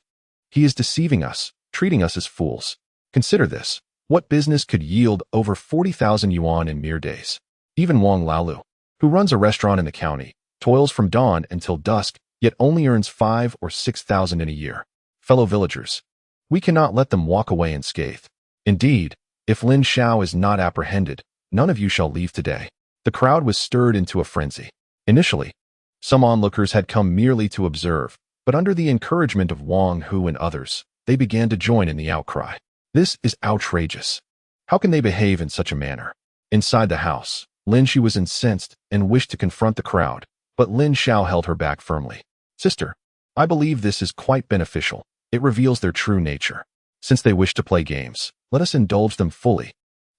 He is deceiving us, treating us as fools. Consider this. What business could yield over 40,000 yuan in mere days? Even Wang Laolu, who runs a restaurant in the county, toils from dawn until dusk, yet only earns 5 or 6,000 in a year. Fellow villagers, we cannot let them walk away unscathed. Indeed, if Lin Xiao is not apprehended, none of you shall leave today. The crowd was stirred into a frenzy. Initially, some onlookers had come merely to observe, but under the encouragement of Wang Hu and others, they began to join in the outcry. This is outrageous. How can they behave in such a manner? Inside the house, Lin Xiao was incensed and wished to confront the crowd, but Lin Xiao held her back firmly. Sister, I believe this is quite beneficial. It reveals their true nature. Since they wish to play games, let us indulge them fully.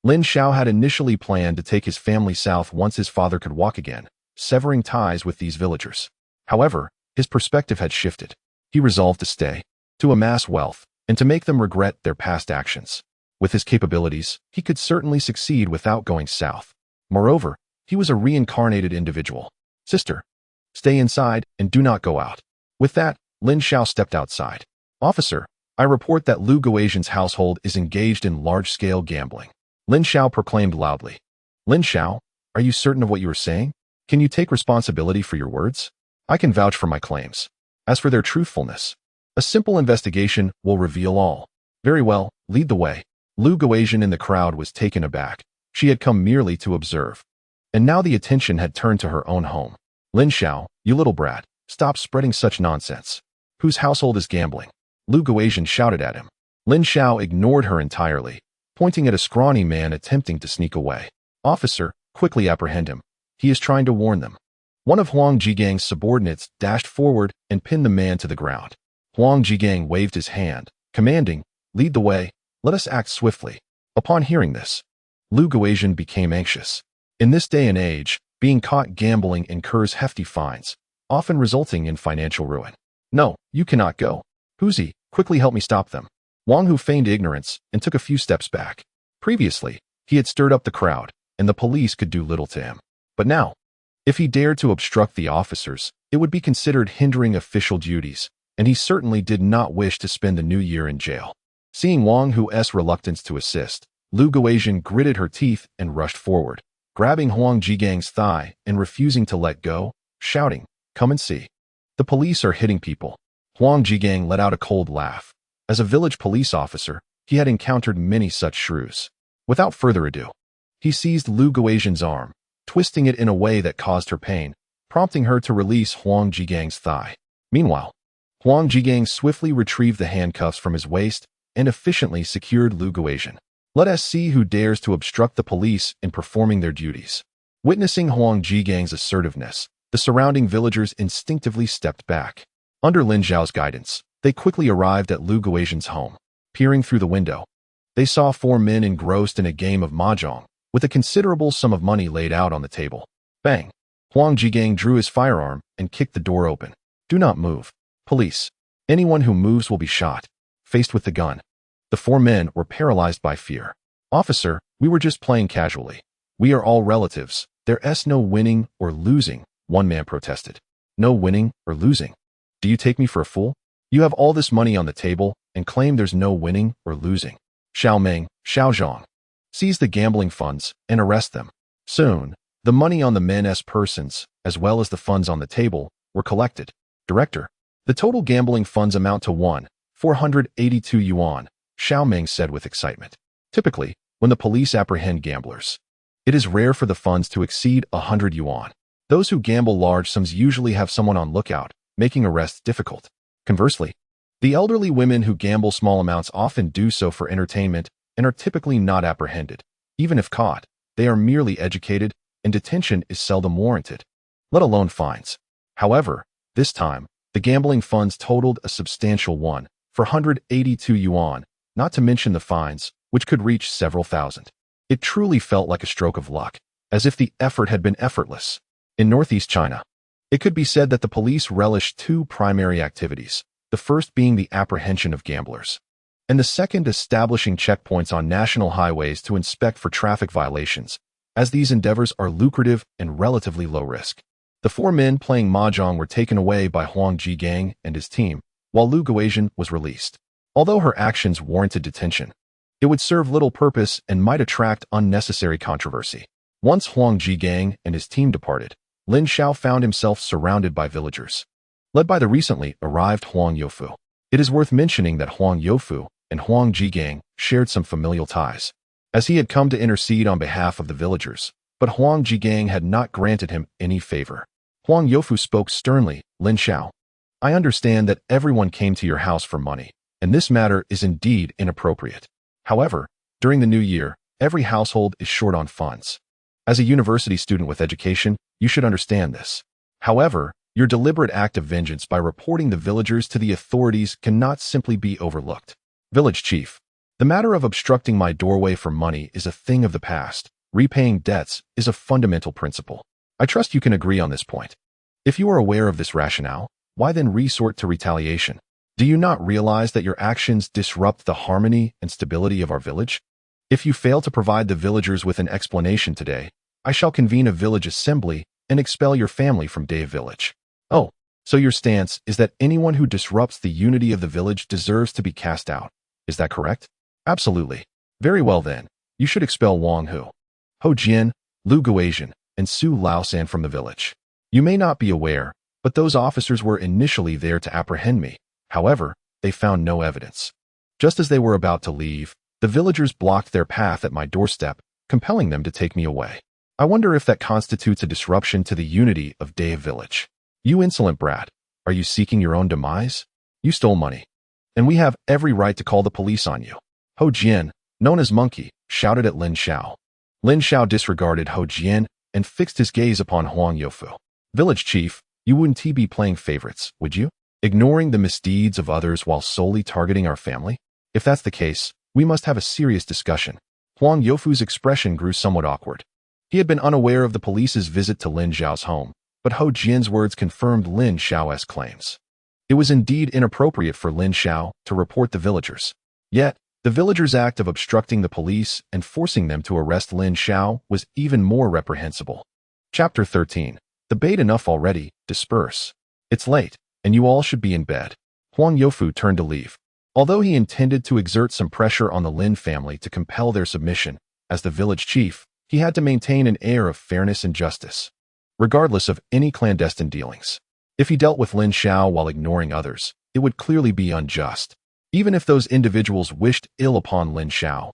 Lin Xiao had initially planned to take his family south once his father could walk again, severing ties with these villagers. However, his perspective had shifted. He resolved to stay, to amass wealth, and to make them regret their past actions. With his capabilities, he could certainly succeed without going south. Moreover, he was a reincarnated individual. Sister, stay inside and do not go out. With that, Lin Xiao stepped outside. Officer, I report that Lu Guozian's household is engaged in large-scale gambling. Lin Xiao proclaimed loudly. Lin Xiao, are you certain of what you are saying? Can you take responsibility for your words? I can vouch for my claims. As for their truthfulness, a simple investigation will reveal all. Very well, lead the way. Lu Guozian in the crowd was taken aback. She had come merely to observe. And now the attention had turned to her own home. Lin Xiao, you little brat, stop spreading such nonsense. Whose household is gambling? Lu Guozian shouted at him. Lin Xiao ignored her entirely, pointing at a scrawny man attempting to sneak away. Officer, quickly apprehend him. He is trying to warn them. One of Huang Jigang's subordinates dashed forward and pinned the man to the ground. Huang Jigang waved his hand, commanding, lead the way, let us act swiftly. Upon hearing this, Lu Guozian became anxious. In this day and age, being caught gambling incurs hefty fines, often resulting in financial ruin. No, you cannot go. Huzi, quickly help me stop them. Wang Hu feigned ignorance and took a few steps back. Previously, he had stirred up the crowd, and the police could do little to him. But now, if he dared to obstruct the officers, it would be considered hindering official duties, and he certainly did not wish to spend the new year in jail. Seeing Wang Hu's reluctance to assist, Lu Guozian gritted her teeth and rushed forward, grabbing Huang Jigang's thigh and refusing to let go, shouting, come and see. The police are hitting people. Huang Jigang let out a cold laugh. As a village police officer, he had encountered many such shrews. Without further ado, he seized Lu Guozian's arm, twisting it in a way that caused her pain, prompting her to release Huang Jigang's thigh. Meanwhile, Huang Jigang swiftly retrieved the handcuffs from his waist and efficiently secured Lu Guozian. Let us see who dares to obstruct the police in performing their duties. Witnessing Huang Jigang's assertiveness, the surrounding villagers instinctively stepped back. Under Lin Xiao's guidance, they quickly arrived at Lu Guozian's home. Peering through the window, they saw 4 men engrossed in a game of mahjong, with a considerable sum of money laid out on the table. Bang! Huang Jigang drew his firearm and kicked the door open. Do not move. Police. Anyone who moves will be shot. Faced with the gun, the 4 men were paralyzed by fear. Officer, we were just playing casually. We are all relatives. There's no winning or losing, one man protested. No winning or losing. Do you take me for a fool? You have all this money on the table and claim there's no winning or losing. Xiao Meng, Xiao Zhang. Seize the gambling funds and arrest them. Soon, The money on the men's persons, as well as the funds on the table, were collected. Director, the total gambling funds amount to 1,482 yuan, Xiao Ming said with excitement. Typically, when the police apprehend gamblers, it is rare for the funds to exceed 100 yuan. Those who gamble large sums usually have someone on lookout, making arrests difficult. Conversely, the elderly women who gamble small amounts often do so for entertainment and are typically not apprehended. Even if caught, they are merely educated, and detention is seldom warranted, let alone fines. However, this time, the gambling funds totaled a substantial 1,482 yuan, not to mention the fines, which could reach several thousand. It truly felt like a stroke of luck, as if the effort had been effortless. In northeast China, it could be said that the police relished two primary activities, the first being the apprehension of gamblers, and the second establishing checkpoints on national highways to inspect for traffic violations, as these endeavors are lucrative and relatively low risk. The four men playing mahjong were taken away by Huang Jigang and his team, while Lu Guozian was released. Although her actions warranted detention, it would serve little purpose and might attract unnecessary controversy. Once Huang Jigang and his team departed, Lin Xiao found himself surrounded by villagers, led by the recently arrived Huang Youfu. It is worth mentioning that Huang Youfu and Huang Jigang shared some familial ties, as he had come to intercede on behalf of the villagers, but Huang Jigang had not granted him any favor. Huang Youfu spoke sternly, Lin Xiao, I understand that everyone came to your house for money, and this matter is indeed inappropriate. However, during the new year, every household is short on funds. As a university student with education, you should understand this. However, your deliberate act of vengeance by reporting the villagers to the authorities cannot simply be overlooked. Village Chief, the matter of obstructing my doorway for money is a thing of the past. Repaying debts is a fundamental principle. I trust you can agree on this point. If you are aware of this rationale, why then resort to retaliation? Do you not realize that your actions disrupt the harmony and stability of our village? If you fail to provide the villagers with an explanation today, I shall convene a village assembly and expel your family from Day Village. Oh, so your stance is that anyone who disrupts the unity of the village deserves to be cast out. Is that correct? Absolutely. Very well then, you should expel Wang Hu, Ho Jian, Lu Guozian, and Su Laosan from the village. You may not be aware, but those officers were initially there to apprehend me. However, they found no evidence. Just as they were about to leave, the villagers blocked their path at my doorstep, compelling them to take me away. I wonder if that constitutes a disruption to the unity of Day Village. You insolent brat, are you seeking your own demise? You stole money, and we have every right to call the police on you. Ho Jian, known as Monkey, shouted at Lin Xiao. Lin Xiao disregarded Ho Jian and fixed his gaze upon Huang Youfu. Village Chief, you wouldn't be playing favorites, would you? Ignoring the misdeeds of others while solely targeting our family? If that's the case, we must have a serious discussion. Huang Youfu's expression grew somewhat awkward. He had been unaware of the police's visit to Lin Xiao's home, but Ho Jian's words confirmed Lin Xiao's claims. It was indeed inappropriate for Lin Xiao to report the villagers. Yet, the villagers' act of obstructing the police and forcing them to arrest Lin Xiao was even more reprehensible. Chapter 13. Debate enough already, disperse. It's late, and you all should be in bed. Huang Youfu turned to leave. Although he intended to exert some pressure on the Lin family to compel their submission, as the village chief, he had to maintain an air of fairness and justice, regardless of any clandestine dealings. If he dealt with Lin Xiao while ignoring others, it would clearly be unjust. Even if those individuals wished ill upon Lin Xiao,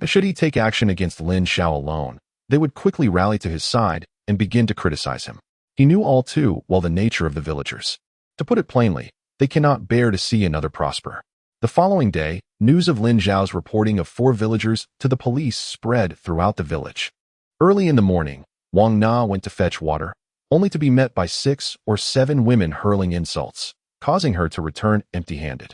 should he take action against Lin Xiao alone, they would quickly rally to his side and begin to criticize him. He knew all too well the nature of the villagers. To put it plainly, they cannot bear to see another prosper. The following day, news of Lin Xiao's reporting of 4 villagers to the police spread throughout the village. Early in the morning, Wang Na went to fetch water, only to be met by 6 or 7 women hurling insults, causing her to return empty-handed.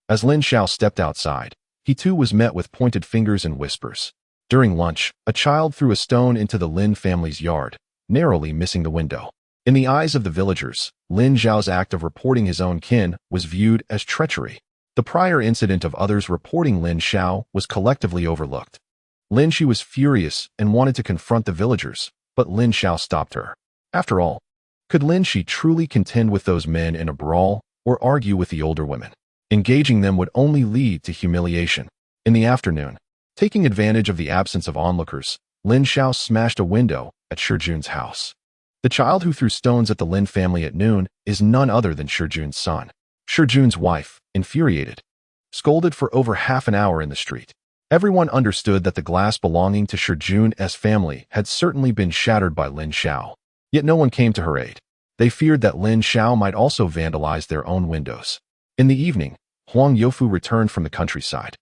As Lin Xiao stepped outside, he too was met with pointed fingers and whispers. During lunch, a child threw a stone into the Lin family's yard, narrowly missing the window. In the eyes of the villagers, Lin Xiao's act of reporting his own kin was viewed as treachery. The prior incident of others reporting Lin Xiao was collectively overlooked. Lin Shi was furious and wanted to confront the villagers, but Lin Xiao stopped her. After all, could Lin Shi truly contend with those men in a brawl or argue with the older women? Engaging them would only lead to humiliation. In the afternoon, taking advantage of the absence of onlookers, Lin Xiao smashed a window at Shijun's house. The child who threw stones at the Lin family at noon is none other than Shijun's son. Shijun's wife, infuriated, scolded for over half an hour in the street. Everyone understood that the glass belonging to Shijun's family had certainly been shattered by Lin Xiao. Yet no one came to her aid. They feared that Lin Xiao might also vandalize their own windows. In the evening, Huang Youfu returned from the countryside.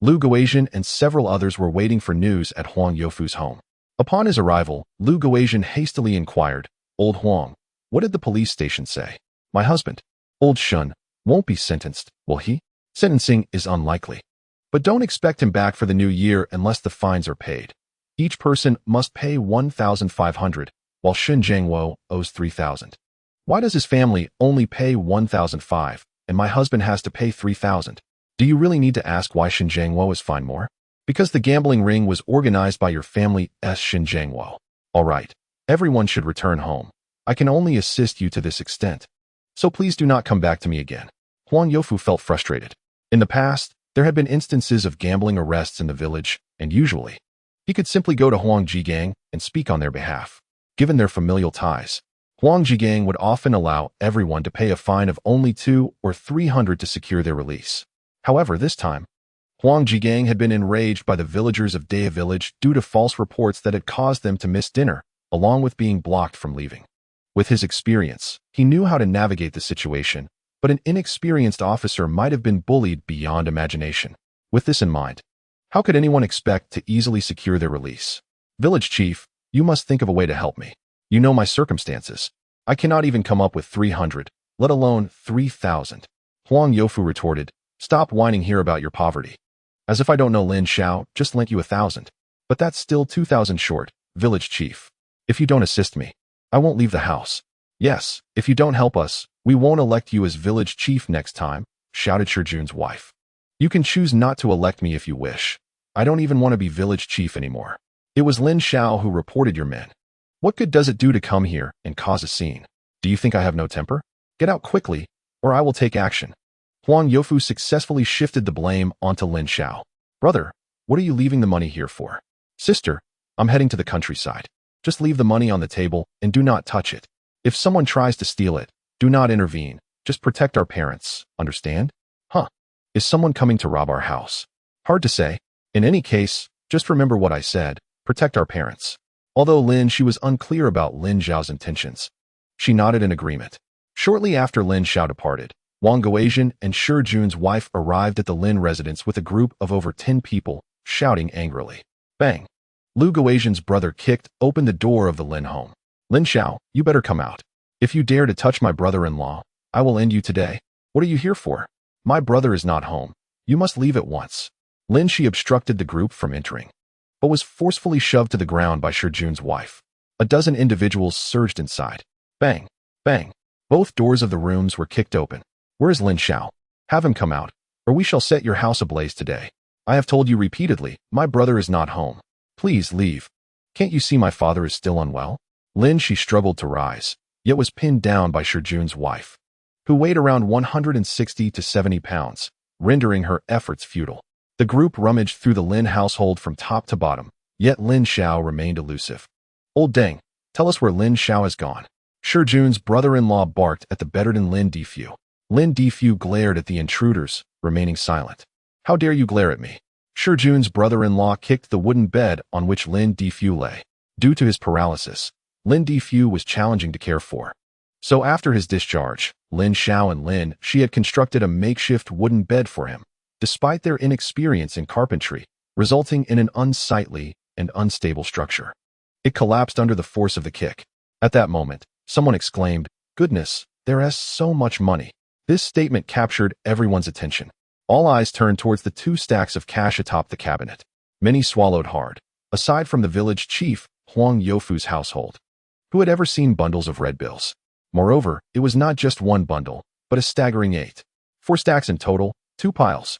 Lu Guozian and several others were waiting for news at Huang Youfu's home. Upon his arrival, Lu Guozian hastily inquired, "Old Huang, what did the police station say?" "My husband, Old Shun, won't be sentenced, will he? Sentencing is unlikely. But don't expect him back for the new year unless the fines are paid. Each person must pay 1,500, while Shun Zhengwo owes 3,000. Why does his family only pay 1,500, and my husband has to pay 3,000? Do you really need to ask why Shun Zhengwo is fined more? Because the gambling ring was organized by your family's Shun Zhengwo. All right, everyone should return home. I can only assist you to this extent. So please do not come back to me again." Huang Youfu felt frustrated. In the past, there had been instances of gambling arrests in the village, and usually, he could simply go to Huang Jigang and speak on their behalf. Given their familial ties, Huang Jigang would often allow everyone to pay a fine of only 200 or 300 to secure their release. However, this time, Huang Jigang had been enraged by the villagers of Daya village due to false reports that had caused them to miss dinner, along with being blocked from leaving. With his experience, he knew how to navigate the situation, but an inexperienced officer might have been bullied beyond imagination. With this in mind, how could anyone expect to easily secure their release? "Village chief, you must think of a way to help me. You know my circumstances. I cannot even come up with 300, let alone 3,000. Huang Youfu retorted, "Stop whining here about your poverty. As if I don't know Lin Xiao just lent you 1,000. But that's still 2,000 short, village chief. If you don't assist me, I won't leave the house. Yes, if you don't help us, we won't elect you as village chief next time," shouted Shijun's wife. "You can choose not to elect me if you wish. I don't even want to be village chief anymore. It was Lin Xiao who reported your men. What good does it do to come here and cause a scene? Do you think I have no temper? Get out quickly, or I will take action." Huang Youfu successfully shifted the blame onto Lin Xiao. "Brother, what are you leaving the money here for?" "Sister, I'm heading to the countryside. Just leave the money on the table and do not touch it. If someone tries to steal it, do not intervene. Just protect our parents, understand?" "Huh. Is someone coming to rob our house?" "Hard to say. In any case, just remember what I said. Protect our parents." Although she was unclear about Lin Xiao's intentions, she nodded in agreement. Shortly after Lin Xiao departed, Wang Guozian and Shijun's wife arrived at the Lin residence with a group of over 10 people, shouting angrily. Bang! Lu Guozian's brother kicked open the door of the Lin home. "Lin Xiao, you better come out. If you dare to touch my brother-in-law, I will end you today. What are you here for? My brother is not home. You must leave at once." Lin Shi obstructed the group from entering, but was forcefully shoved to the ground by Shijun's wife. A dozen individuals surged inside. Bang! Bang! Both doors of the rooms were kicked open. "Where is Lin Xiao? Have him come out, or we shall set your house ablaze today. I have told you repeatedly, my brother is not home. Please leave. Can't you see my father is still unwell?" Lin Shi struggled to rise, yet was pinned down by Shijun's wife, who weighed around 160 to 70 pounds, rendering her efforts futile. The group rummaged through the Lin household from top to bottom, yet Lin Xiao remained elusive. "Old Deng, tell us where Lin Xiao has gone." Shijun's brother-in-law barked at the bedridden Lin Difu. Lin Difu glared at the intruders, remaining silent. "How dare you glare at me?" Shijun's brother-in-law kicked the wooden bed on which Lin Difu lay. Due to his paralysis, Lin Difu was challenging to care for. So after his discharge, Lin Xiao and Lin Shi had constructed a makeshift wooden bed for him, despite their inexperience in carpentry, resulting in an unsightly and unstable structure. It collapsed under the force of the kick. At that moment, someone exclaimed, "Goodness, there is so much money." This statement captured everyone's attention. All eyes turned towards the 2 stacks of cash atop the cabinet. Many swallowed hard, aside from the village chief, Huang Youfu's household, who had ever seen bundles of red bills. Moreover, it was not just one bundle, but a staggering 8. 4 stacks in total, 2 piles.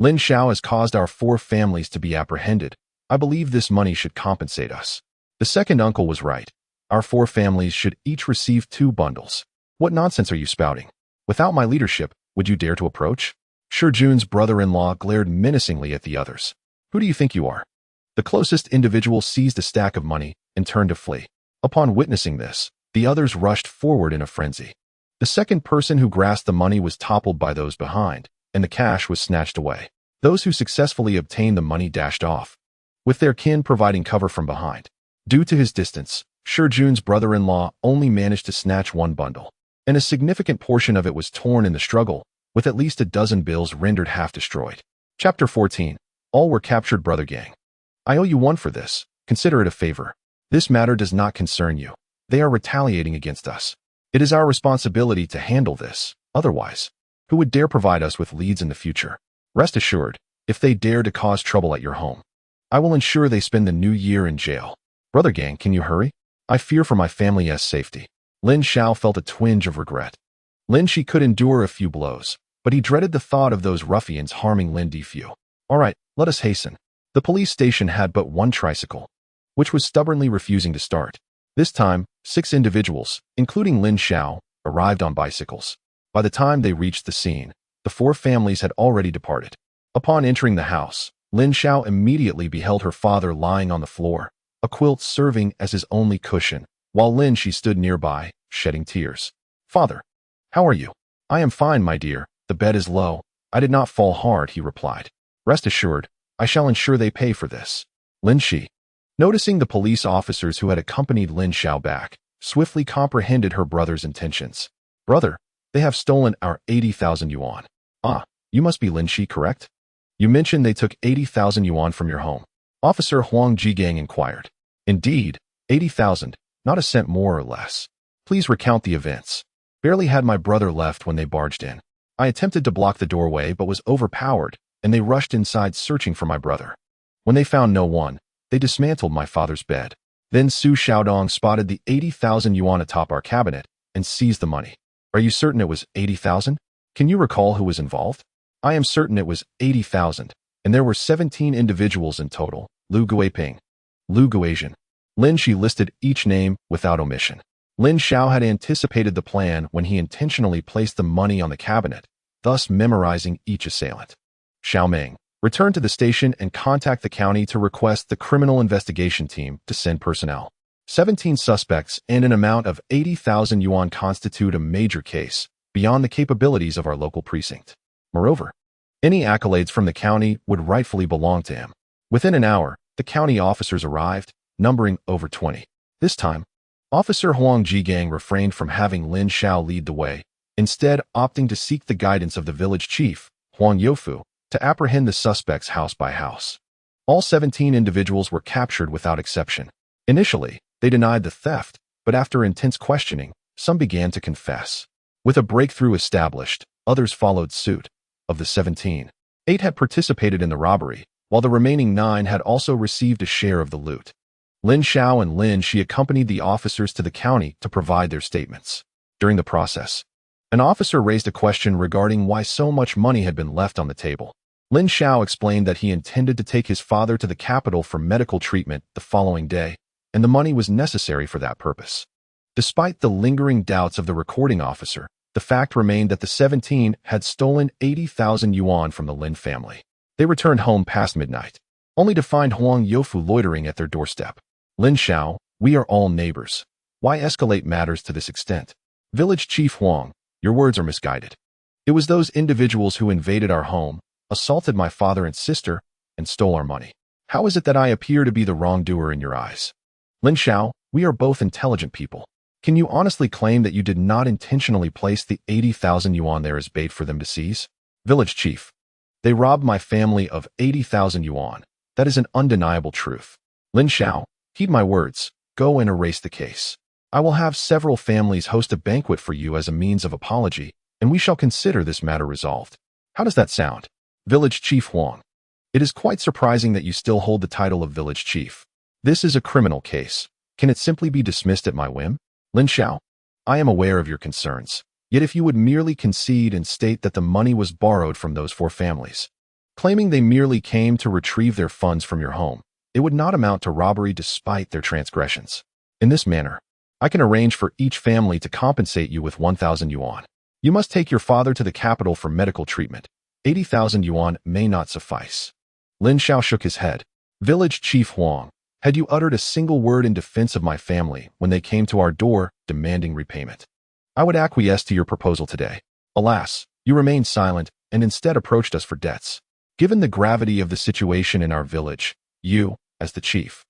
"Lin Xiao has caused our 4 families to be apprehended. I believe this money should compensate us." The second uncle was right. Our 4 families should each receive 2 bundles. "What nonsense are you spouting? Without my leadership, would you dare to approach?" Shijun's brother-in-law glared menacingly at the others. "Who do you think you are?" The closest individual seized a stack of money and turned to flee. Upon witnessing this, the others rushed forward in a frenzy. The second person who grasped the money was toppled by those behind, and the cash was snatched away. Those who successfully obtained the money dashed off, with their kin providing cover from behind. Due to his distance, Shijun's brother-in-law only managed to snatch one bundle, and a significant portion of it was torn in the struggle, with at least a dozen bills rendered half destroyed. Chapter 14. All were captured, brother gang. I owe you one for this. Consider it a favor. This matter does not concern you. They are retaliating against us. It is our responsibility to handle this. Otherwise, who would dare provide us with leads in the future? Rest assured, if they dare to cause trouble at your home, I will ensure they spend the new year in jail. Brother gang, can you hurry? I fear for my family's safety. Lin Xiao felt a twinge of regret. Lin Shi could endure a few blows, but he dreaded the thought of those ruffians harming Lin Xiao. All right, let us hasten. The police station had but one tricycle, which was stubbornly refusing to start. This time, 6 individuals, including Lin Xiao, arrived on bicycles. By the time they reached the scene, the 4 families had already departed. Upon entering the house, Lin Xiao immediately beheld her father lying on the floor, a quilt serving as his only cushion, while Lin Shi stood nearby, shedding tears. Father, how are you? I am fine, my dear. The bed is low. I did not fall hard, he replied. Rest assured, I shall ensure they pay for this. Lin Shi, noticing the police officers who had accompanied Lin Xiao back, swiftly comprehended her brother's intentions. Brother, they have stolen our 80,000 yuan. Ah, you must be Lin Shi, correct? You mentioned they took 80,000 yuan from your home. Officer Huang Jigang inquired. Indeed, 80,000, not a cent more or less. Please recount the events. Barely had my brother left when they barged in. I attempted to block the doorway but was overpowered, and they rushed inside searching for my brother. When they found no one, they dismantled my father's bed. Then Su Xiaodong spotted the 80,000 yuan atop our cabinet and seized the money. Are you certain it was 80,000? Can you recall who was involved? I am certain it was 80,000, and there were 17 individuals in total. Lu Guiping, Lu Guizhen. Lin Shi listed each name without omission. Lin Xiao had anticipated the plan when he intentionally placed the money on the cabinet, thus memorizing each assailant. Xiao Meng, return to the station and contact the county to request the criminal investigation team to send personnel. 17 suspects and an amount of 80,000 yuan constitute a major case, beyond the capabilities of our local precinct. Moreover, any accolades from the county would rightfully belong to him. Within an hour, the county officers arrived, numbering over 20. This time, Officer Huang Jigang refrained from having Lin Xiao lead the way, instead opting to seek the guidance of the village chief, Huang Youfu, to apprehend the suspects house by house. All 17 individuals were captured without exception. Initially, they denied the theft, but after intense questioning, some began to confess. With a breakthrough established, others followed suit. Of the 17, 8 had participated in the robbery, while the remaining 9 had also received a share of the loot. Lin Xiao and Lin Shi accompanied the officers to the county to provide their statements. During the process, an officer raised a question regarding why so much money had been left on the table. Lin Xiao explained that he intended to take his father to the capital for medical treatment the following day, and the money was necessary for that purpose. Despite the lingering doubts of the recording officer, the fact remained that the 17 had stolen 80,000 yuan from the Lin family. They returned home past midnight, only to find Huang Youfu loitering at their doorstep. Lin Xiao, we are all neighbors. Why escalate matters to this extent? Village Chief Huang, your words are misguided. It was those individuals who invaded our home, assaulted my father and sister, and stole our money. How is it that I appear to be the wrongdoer in your eyes? Lin Xiao, we are both intelligent people. Can you honestly claim that you did not intentionally place the 80,000 yuan there as bait for them to seize? Village Chief, they robbed my family of 80,000 yuan. That is an undeniable truth. Lin Xiao, heed my words. Go and erase the case. I will have several families host a banquet for you as a means of apology, and we shall consider this matter resolved. How does that sound? Village Chief Huang, it is quite surprising that you still hold the title of Village Chief. This is a criminal case. Can it simply be dismissed at my whim? Lin Xiao, I am aware of your concerns. Yet if you would merely concede and state that the money was borrowed from those 4 families, claiming they merely came to retrieve their funds from your home, it would not amount to robbery despite their transgressions. In this manner, I can arrange for each family to compensate you with 1,000 yuan. You must take your father to the capital for medical treatment. 80,000 yuan may not suffice. Lin Xiao shook his head. Village Chief Huang, had you uttered a single word in defense of my family when they came to our door demanding repayment, I would acquiesce to your proposal today. Alas, you remained silent and instead approached us for debts. Given the gravity of the situation in our village, you, as the chief,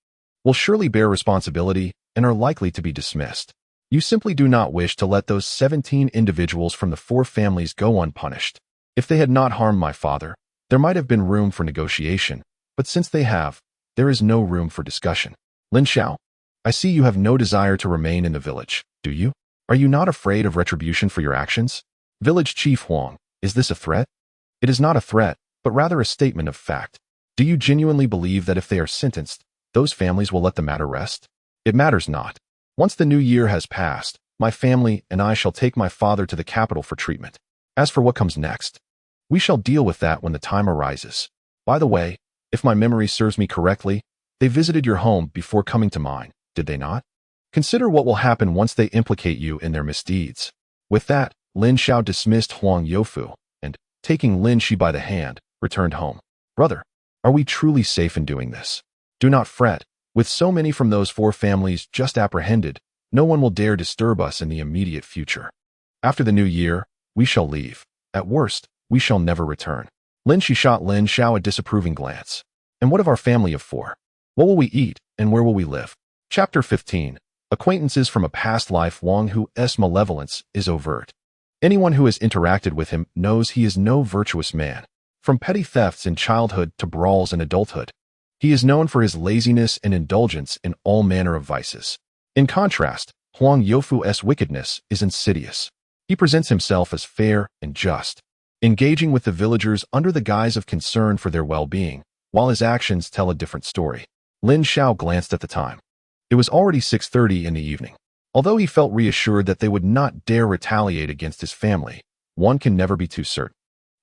will surely bear responsibility and are likely to be dismissed. You simply do not wish to let those 17 individuals from the 4 families go unpunished. If they had not harmed my father, there might have been room for negotiation, but since they have, there is no room for discussion. Lin Xiao, I see you have no desire to remain in the village, do you? Are you not afraid of retribution for your actions? Village Chief Huang, is this a threat? It is not a threat, but rather a statement of fact. Do you genuinely believe that if they are sentenced, those families will let the matter rest? It matters not. Once the new year has passed, my family and I shall take my father to the capital for treatment. As for what comes next, we shall deal with that when the time arises. By the way, if my memory serves me correctly, they visited your home before coming to mine, did they not? Consider what will happen once they implicate you in their misdeeds. With that, Lin Xiao dismissed Huang Youfu, and, taking Lin Shi by the hand, returned home. Brother, are we truly safe in doing this? Do not fret. With so many from those 4 families just apprehended, no one will dare disturb us in the immediate future. After the new year, we shall leave. At worst, we shall never return. Lin Shi shot Lin Xiao a disapproving glance. And what of our family of 4? What will we eat, and where will we live? Chapter 15. Acquaintances from a past life. Wang Hu's malevolence is overt. Anyone who has interacted with him knows he is no virtuous man. From petty thefts in childhood to brawls in adulthood, he is known for his laziness and indulgence in all manner of vices. In contrast, Huang Youfu's wickedness is insidious. He presents himself as fair and just, engaging with the villagers under the guise of concern for their well-being, while his actions tell a different story. Lin Xiao glanced at the time. It was already 6:30 in the evening. Although he felt reassured that they would not dare retaliate against his family, one can never be too certain.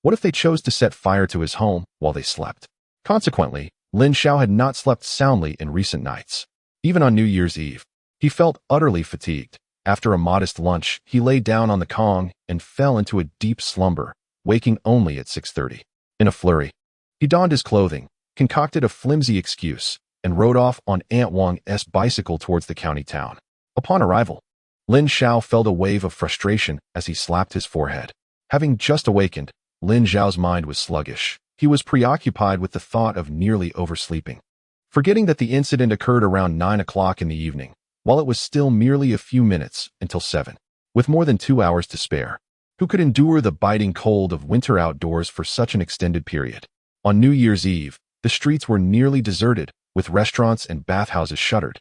What if they chose to set fire to his home while they slept? Consequently, Lin Xiao had not slept soundly in recent nights. Even on New Year's Eve, he felt utterly fatigued. After a modest lunch, he lay down on the Kong and fell into a deep slumber, waking only at 6:30. In a flurry, he donned his clothing, concocted a flimsy excuse, and rode off on Aunt Wang's bicycle towards the county town. Upon arrival, Lin Xiao felt a wave of frustration as he slapped his forehead. Having just awakened, Lin Xiao's mind was sluggish. He was preoccupied with the thought of nearly oversleeping. Forgetting that the incident occurred around 9 o'clock in the evening, while it was still merely a few minutes until 7. With more than 2 hours to spare, who could endure the biting cold of winter outdoors for such an extended period? On New Year's Eve, the streets were nearly deserted, with restaurants and bathhouses shuttered,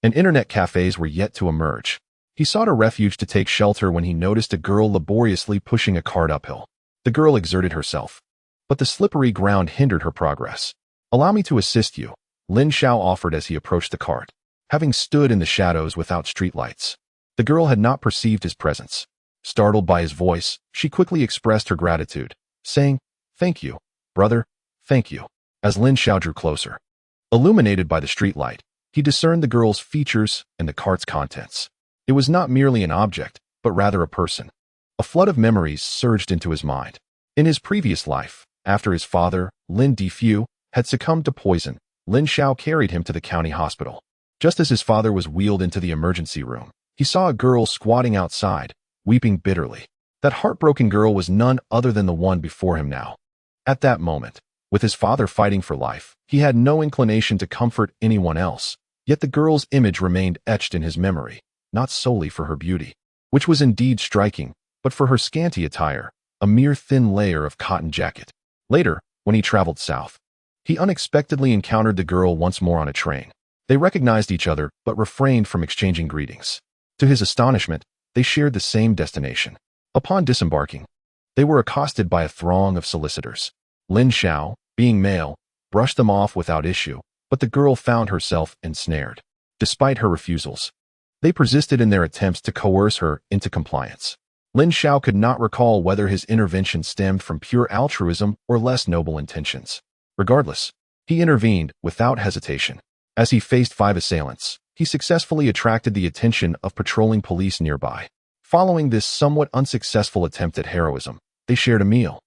and internet cafes were yet to emerge. He sought a refuge to take shelter when he noticed a girl laboriously pushing a cart uphill. The girl exerted herself, but the slippery ground hindered her progress. "Allow me to assist you," Lin Xiao offered as he approached the cart. Having stood in the shadows without streetlights, the girl had not perceived his presence. Startled by his voice, she quickly expressed her gratitude, saying, "Thank you, brother, thank you." As Lin Xiao drew closer, illuminated by the streetlight, he discerned the girl's features and the cart's contents. It was not merely an object, but rather a person. A flood of memories surged into his mind. In his previous life, after his father, Lin Xiao, had succumbed to poison, Lin Xiao carried him to the county hospital. Just as his father was wheeled into the emergency room, he saw a girl squatting outside, weeping bitterly. That heartbroken girl was none other than the one before him now. At that moment, with his father fighting for life, he had no inclination to comfort anyone else, yet the girl's image remained etched in his memory, not solely for her beauty, which was indeed striking, but for her scanty attire, a mere thin layer of cotton jacket. Later, when he traveled south, he unexpectedly encountered the girl once more on a train. They recognized each other but refrained from exchanging greetings. To his astonishment, they shared the same destination. Upon disembarking, they were accosted by a throng of solicitors. Lin Xiao, being male, brushed them off without issue, but the girl found herself ensnared. Despite her refusals, they persisted in their attempts to coerce her into compliance. Lin Xiao could not recall whether his intervention stemmed from pure altruism or less noble intentions. Regardless, he intervened without hesitation. As he faced 5 assailants, he successfully attracted the attention of patrolling police nearby. Following this somewhat unsuccessful attempt at heroism, they shared a meal,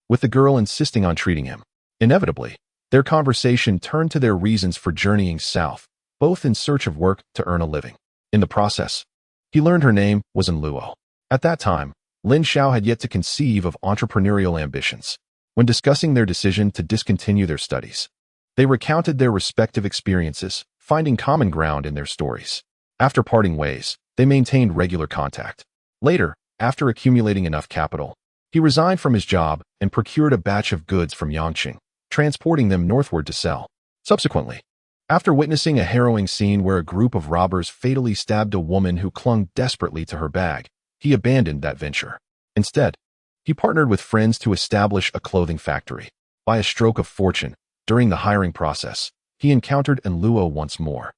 with the girl insisting on treating him. Inevitably, Their conversation turned to their reasons for journeying south, both in search of work to earn a living. In the process, he learned her name was Lin Xiao. At that time, Lin Xiao had yet to conceive of entrepreneurial ambitions. When discussing their decision to discontinue their studies, they recounted their respective experiences, finding common ground in their stories. After parting ways, they maintained regular contact. Later, after accumulating enough capital, he resigned from his job and procured a batch of goods from Yangqing, transporting them northward to sell. Subsequently, after witnessing a harrowing scene where a group of robbers fatally stabbed a woman who clung desperately to her bag, he abandoned that venture. Instead, he partnered with friends to establish a clothing factory. By a stroke of fortune, during the hiring process, he encountered Lin Xiao once more,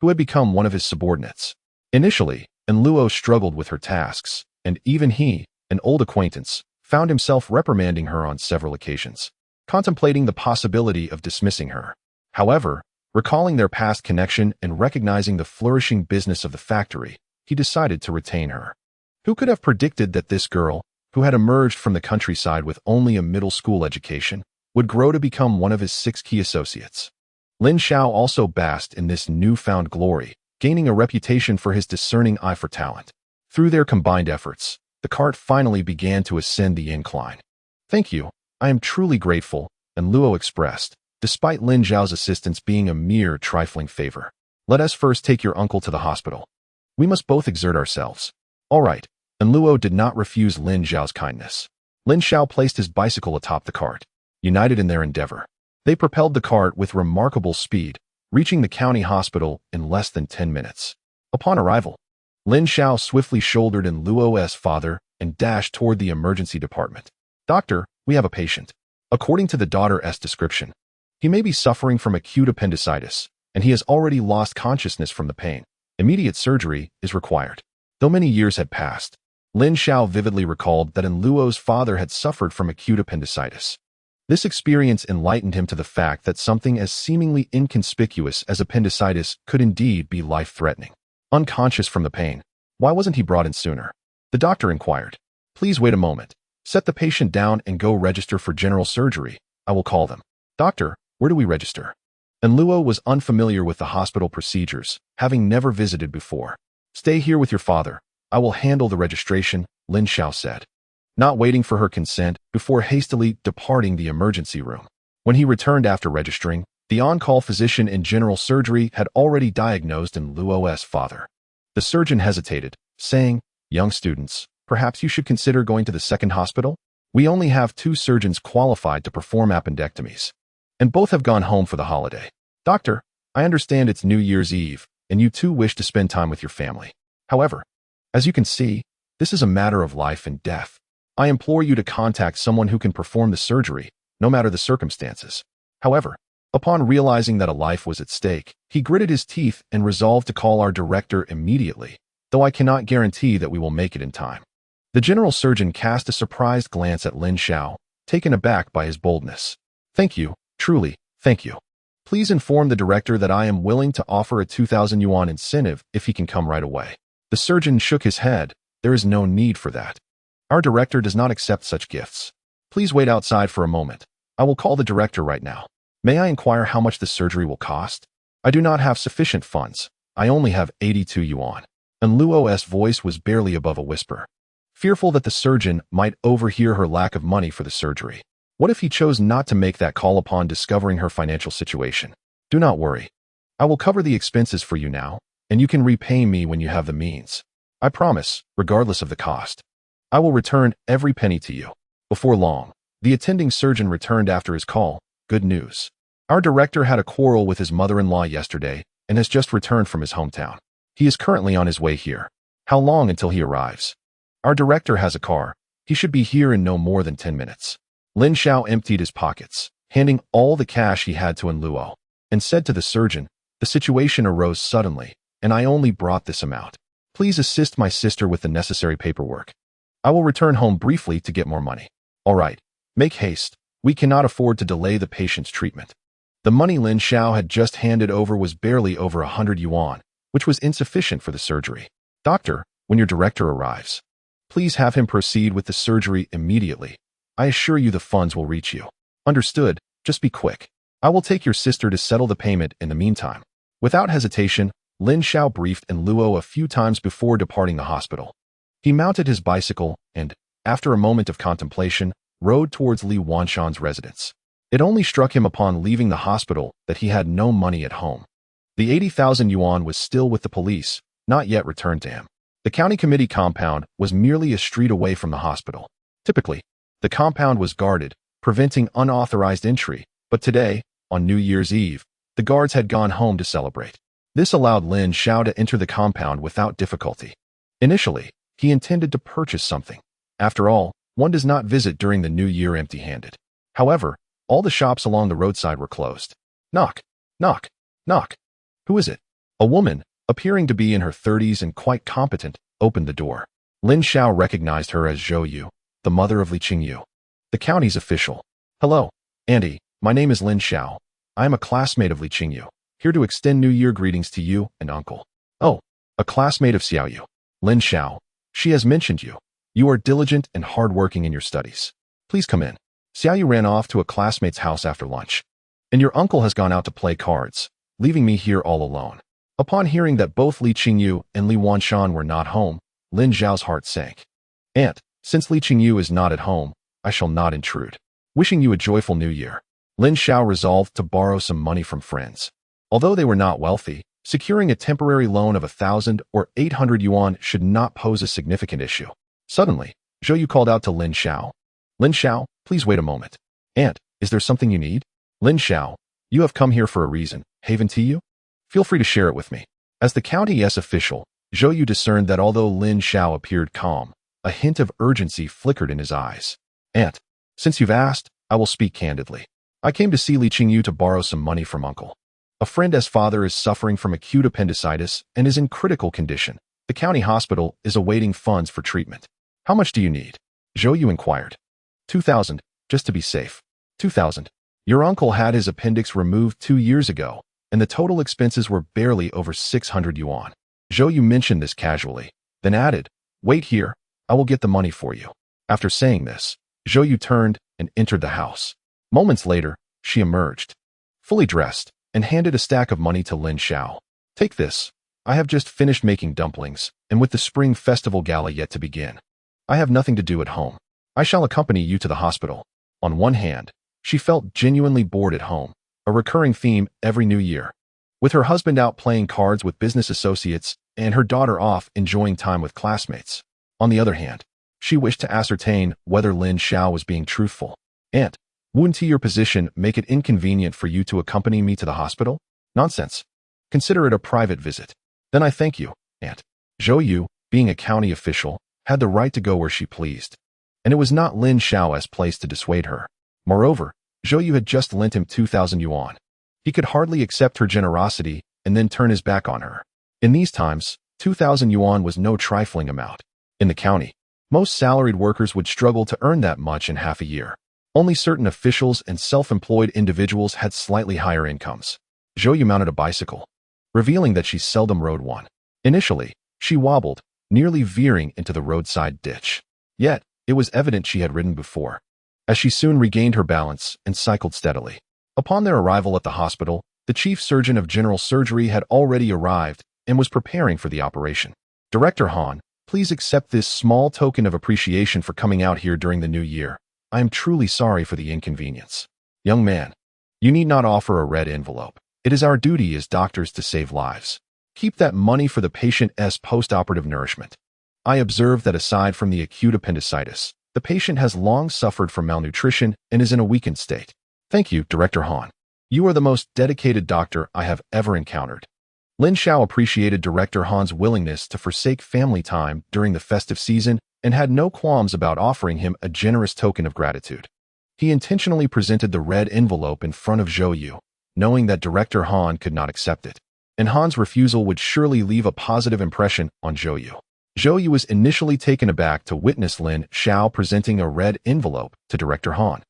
who had become one of his subordinates. Initially, Lin Xiao struggled with her tasks, and even he, an old acquaintance, found himself reprimanding her on several occasions, contemplating the possibility of dismissing her. However, recalling their past connection and recognizing the flourishing business of the factory, he decided to retain her. Who could have predicted that this girl, who had emerged from the countryside with only a middle school education, would grow to become one of his 6 key associates? Lin Xiao also basked in this newfound glory, gaining a reputation for his discerning eye for talent. Through their combined efforts, the cart finally began to ascend the incline. "Thank you, I am truly grateful," Lin Xiao expressed, despite Lin Xiao's assistance being a mere trifling favor. "Let us first take your uncle to the hospital. We must both exert ourselves." "All right." Lin Xiao did not refuse Lin Xiao's kindness. Lin Xiao placed his bicycle atop the cart. United in their endeavor, they propelled the cart with remarkable speed, reaching the county hospital in less than 10 minutes. Upon arrival, Lin Xiao swiftly shouldered Lin Xiao's father and dashed toward the emergency department. "Doctor, we have a patient." According to the daughter's description, he may be suffering from acute appendicitis, and he has already lost consciousness from the pain. Immediate surgery is required. Though many years had passed, Lin Xiao vividly recalled that Lin Xiao's father had suffered from acute appendicitis. This experience enlightened him to the fact that something as seemingly inconspicuous as appendicitis could indeed be life-threatening. Unconscious from the pain, why wasn't he brought in sooner? The doctor inquired. "Please wait a moment. Set the patient down and go register for general surgery. I will call them." "Doctor, where do we register?" Lin Xiao was unfamiliar with the hospital procedures, having never visited before. "Stay here with your father. I will handle the registration," Lin Xiao said, not waiting for her consent before hastily departing the emergency room. When he returned after registering, the on-call physician in general surgery had already diagnosed Lin Xiao's father. The surgeon hesitated, saying, "Young students, perhaps you should consider going to the second hospital? We only have 2 surgeons qualified to perform appendectomies, and both have gone home for the holiday." "Doctor, I understand it's New Year's Eve, and you too wish to spend time with your family. However, as you can see, this is a matter of life and death. I implore you to contact someone who can perform the surgery, no matter the circumstances." However, upon realizing that a life was at stake, he gritted his teeth and resolved to call our director immediately, though I cannot guarantee that we will make it in time. The general surgeon cast a surprised glance at Lin Xiao, taken aback by his boldness. "Thank you, truly, thank you. Please inform the director that I am willing to offer a 2,000 yuan incentive if he can come right away." The surgeon shook his head. "There is no need for that. Our director does not accept such gifts. Please wait outside for a moment. I will call the director right now. May I inquire how much the surgery will cost?" "I do not have sufficient funds. I only have 82 yuan. Lin Xiao's voice was barely above a whisper, fearful that the surgeon might overhear her lack of money for the surgery. What if he chose not to make that call upon discovering her financial situation? "Do not worry. I will cover the expenses for you now, and you can repay me when you have the means. I promise, regardless of the cost. I will return every penny to you." Before long, the attending surgeon returned after his call. "Good news. Our director had a quarrel with his mother-in-law yesterday and has just returned from his hometown. He is currently on his way here. How long until he arrives?" "Our director has a car. He should be here in no more than 10 minutes. Lin Xiao emptied his pockets, handing all the cash he had to Lin Xiao, and said to the surgeon, "The situation arose suddenly, and I only brought this amount. Please assist my sister with the necessary paperwork. I will return home briefly to get more money." "All right, make haste. We cannot afford to delay the patient's treatment." The money Lin Xiao had just handed over was barely over 100 yuan, which was insufficient for the surgery. "Doctor, when your director arrives, please have him proceed with the surgery immediately. I assure you the funds will reach you." "Understood. Just be quick." I will take your sister to settle the payment in the meantime. Without hesitation, Lin Xiao briefed N Luo a few times before departing the hospital. He mounted his bicycle and, after a moment of contemplation, rode towards Li Wanshan's residence. It only struck him upon leaving the hospital that he had no money at home. The 80,000 yuan was still with the police, not yet returned to him. The county committee compound was merely a street away from the hospital. Typically, the compound was guarded, preventing unauthorized entry, but today, on New Year's Eve, the guards had gone home to celebrate. This allowed Lin Xiao to enter the compound without difficulty. Initially, he intended to purchase something. After all, one does not visit during the New Year empty-handed. However, all the shops along the roadside were closed. Knock, knock, knock. Who is it? A woman, appearing to be in her 30s and quite competent, opened the door. Lin Xiao recognized her as Zhou Yu, the mother of Li Qingyu, the county's official. Hello, Auntie, my name is Lin Xiao. I am a classmate of Li Qingyu, here to extend New Year greetings to you and Uncle. Oh, a classmate of Xiao Yu. Lin Xiao, she has mentioned you. You are diligent and hardworking in your studies. Please come in. Xiao Yu ran off to a classmate's house after lunch. And your uncle has gone out to play cards, leaving me here all alone. Upon hearing that both Li Qingyu and Li Wanshan were not home, Lin Xiao's heart sank. Aunt, since Li Qingyu is not at home, I shall not intrude. Wishing you a joyful New Year. Lin Xiao resolved to borrow some money from friends. Although they were not wealthy, securing a temporary loan of 1,000 or 800 yuan should not pose a significant issue. Suddenly, Zhou Yu called out to Lin Xiao. Lin Xiao, please wait a moment. Aunt, is there something you need? Lin Xiao, you have come here for a reason. Haven to you? Feel free to share it with me. As the County S official, Zhou Yu discerned that although Lin Xiao appeared calm, a hint of urgency flickered in his eyes. Aunt, since you've asked, I will speak candidly. I came to see Li Qingyu to borrow some money from Uncle. A friend S father is suffering from acute appendicitis and is in critical condition. The county hospital is awaiting funds for treatment. How much do you need? Zhou Yu inquired. 2,000, just to be safe. 2,000. Your uncle had his appendix removed 2 years ago, and the total expenses were barely over 600 yuan. Zhou Yu mentioned this casually, then added, wait here, I will get the money for you. After saying this, Zhou Yu turned and entered the house. Moments later, she emerged, fully dressed, and handed a stack of money to Lin Xiao. Take this. I have just finished making dumplings, and with the Spring Festival Gala yet to begin, I have nothing to do at home. I shall accompany you to the hospital. On one hand, she felt genuinely bored at home, a recurring theme every New Year. With her husband out playing cards with business associates and her daughter off enjoying time with classmates. On the other hand, she wished to ascertain whether Lin Xiao was being truthful. Aunt, wouldn't your position make it inconvenient for you to accompany me to the hospital? Nonsense. Consider it a private visit. Then I thank you, Aunt. Zhou Yu, being a county official, had the right to go where she pleased. And it was not Lin Xiao's place to dissuade her. Moreover, Zhou Yu had just lent him 2,000 yuan. He could hardly accept her generosity and then turn his back on her. In these times, 2,000 yuan was no trifling amount. In the county, most salaried workers would struggle to earn that much in half a year. Only certain officials and self-employed individuals had slightly higher incomes. Zhou Yu mounted a bicycle, revealing that she seldom rode one. Initially, she wobbled, nearly veering into the roadside ditch. Yet, it was evident she had ridden before, as she soon regained her balance and cycled steadily. Upon their arrival at the hospital, the chief surgeon of general surgery had already arrived and was preparing for the operation. Director Han, please accept this small token of appreciation for coming out here during the new year. I am truly sorry for the inconvenience. Young man, you need not offer a red envelope. It is our duty as doctors to save lives. Keep that money for the patient's post-operative nourishment. I observe that aside from the acute appendicitis, the patient has long suffered from malnutrition and is in a weakened state. Thank you, Director Han. You are the most dedicated doctor I have ever encountered. Lin Xiao appreciated Director Han's willingness to forsake family time during the festive season and had no qualms about offering him a generous token of gratitude. He intentionally presented the red envelope in front of Zhou Yu, knowing that Director Han could not accept it, and Han's refusal would surely leave a positive impression on Zhou Yu. Zhou Yu was initially taken aback to witness Lin Xiao presenting a red envelope to Director Han,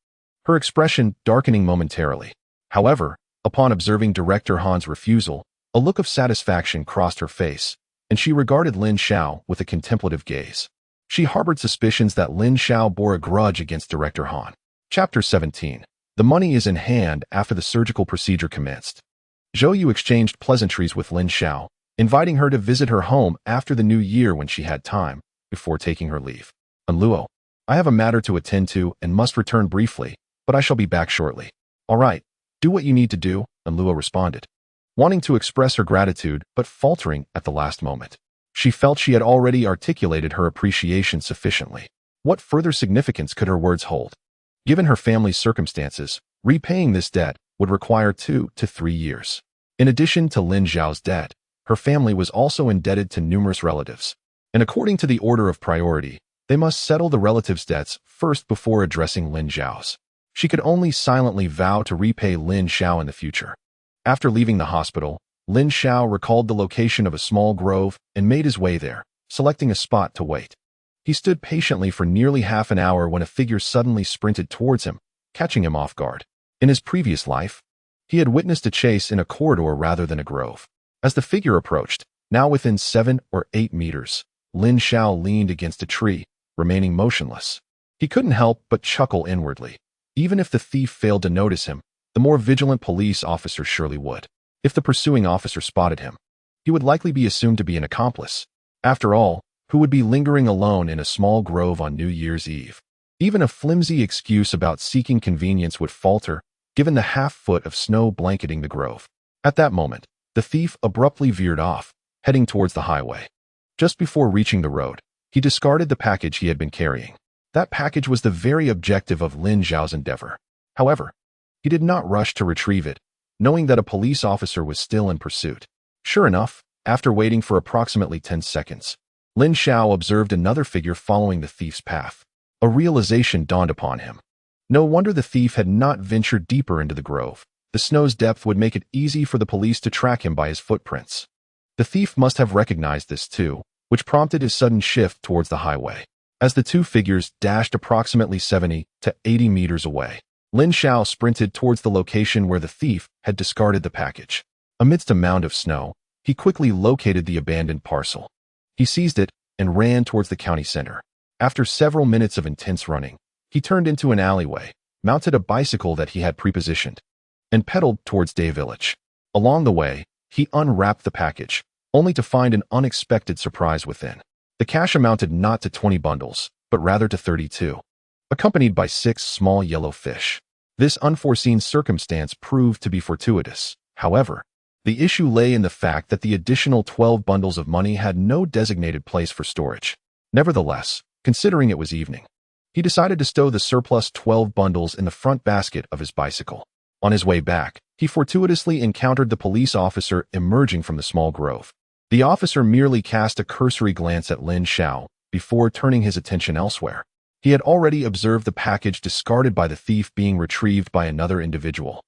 her expression darkening momentarily. However, upon observing Director Han's refusal, a look of satisfaction crossed her face, and she regarded Lin Xiao with a contemplative gaze. She harbored suspicions that Lin Xiao bore a grudge against Director Han. Chapter 17. The money is in hand after the surgical procedure commenced. Zhou Yu exchanged pleasantries with Lin Xiao, inviting her to visit her home after the new year when she had time, before taking her leave. Luo, I have a matter to attend to and must return briefly, but I shall be back shortly. All right, do what you need to do, Luo responded, wanting to express her gratitude but faltering at the last moment. She felt she had already articulated her appreciation sufficiently. What further significance could her words hold? Given her family's circumstances, repaying this debt would require 2 to 3 years. In addition to Lin Xiao's debt, her family was also indebted to numerous relatives. And according to the order of priority, they must settle the relatives' debts first before addressing Lin Xiao's. She could only silently vow to repay Lin Xiao in the future. After leaving the hospital, Lin Xiao recalled the location of a small grove and made his way there, selecting a spot to wait. He stood patiently for nearly half an hour when a figure suddenly sprinted towards him, catching him off guard. In his previous life, he had witnessed a chase in a corridor rather than a grove. As the figure approached, now within 7 or 8 meters, Lin Xiao leaned against a tree, remaining motionless. He couldn't help but chuckle inwardly. Even if the thief failed to notice him, the more vigilant police officer surely would. If the pursuing officer spotted him, he would likely be assumed to be an accomplice. After all, who would be lingering alone in a small grove on New Year's Eve? Even a flimsy excuse about seeking convenience would falter, given the half-foot of snow blanketing the grove. At that moment, the thief abruptly veered off, heading towards the highway. Just before reaching the road, he discarded the package he had been carrying. That package was the very objective of Lin Xiao's endeavor. However, he did not rush to retrieve it, knowing that a police officer was still in pursuit. Sure enough, after waiting for approximately 10 seconds, Lin Xiao observed another figure following the thief's path. A realization dawned upon him. No wonder the thief had not ventured deeper into the grove. The snow's depth would make it easy for the police to track him by his footprints. The thief must have recognized this too, which prompted his sudden shift towards the highway. As the two figures dashed approximately 70 to 80 meters away, Lin Xiao sprinted towards the location where the thief had discarded the package. Amidst a mound of snow, he quickly located the abandoned parcel. He seized it and ran towards the county center. After several minutes of intense running, he turned into an alleyway, mounted a bicycle that he had prepositioned, and pedaled towards Day Village. Along the way, he unwrapped the package, only to find an unexpected surprise within. The cash amounted not to 20 bundles, but rather to 32, accompanied by 6 small yellow fish. This unforeseen circumstance proved to be fortuitous. However, the issue lay in the fact that the additional 12 bundles of money had no designated place for storage. Nevertheless, considering it was evening, he decided to stow the surplus 12 bundles in the front basket of his bicycle. On his way back, he fortuitously encountered the police officer emerging from the small grove. The officer merely cast a cursory glance at Lin Xiao before turning his attention elsewhere. He had already observed the package discarded by the thief being retrieved by another individual,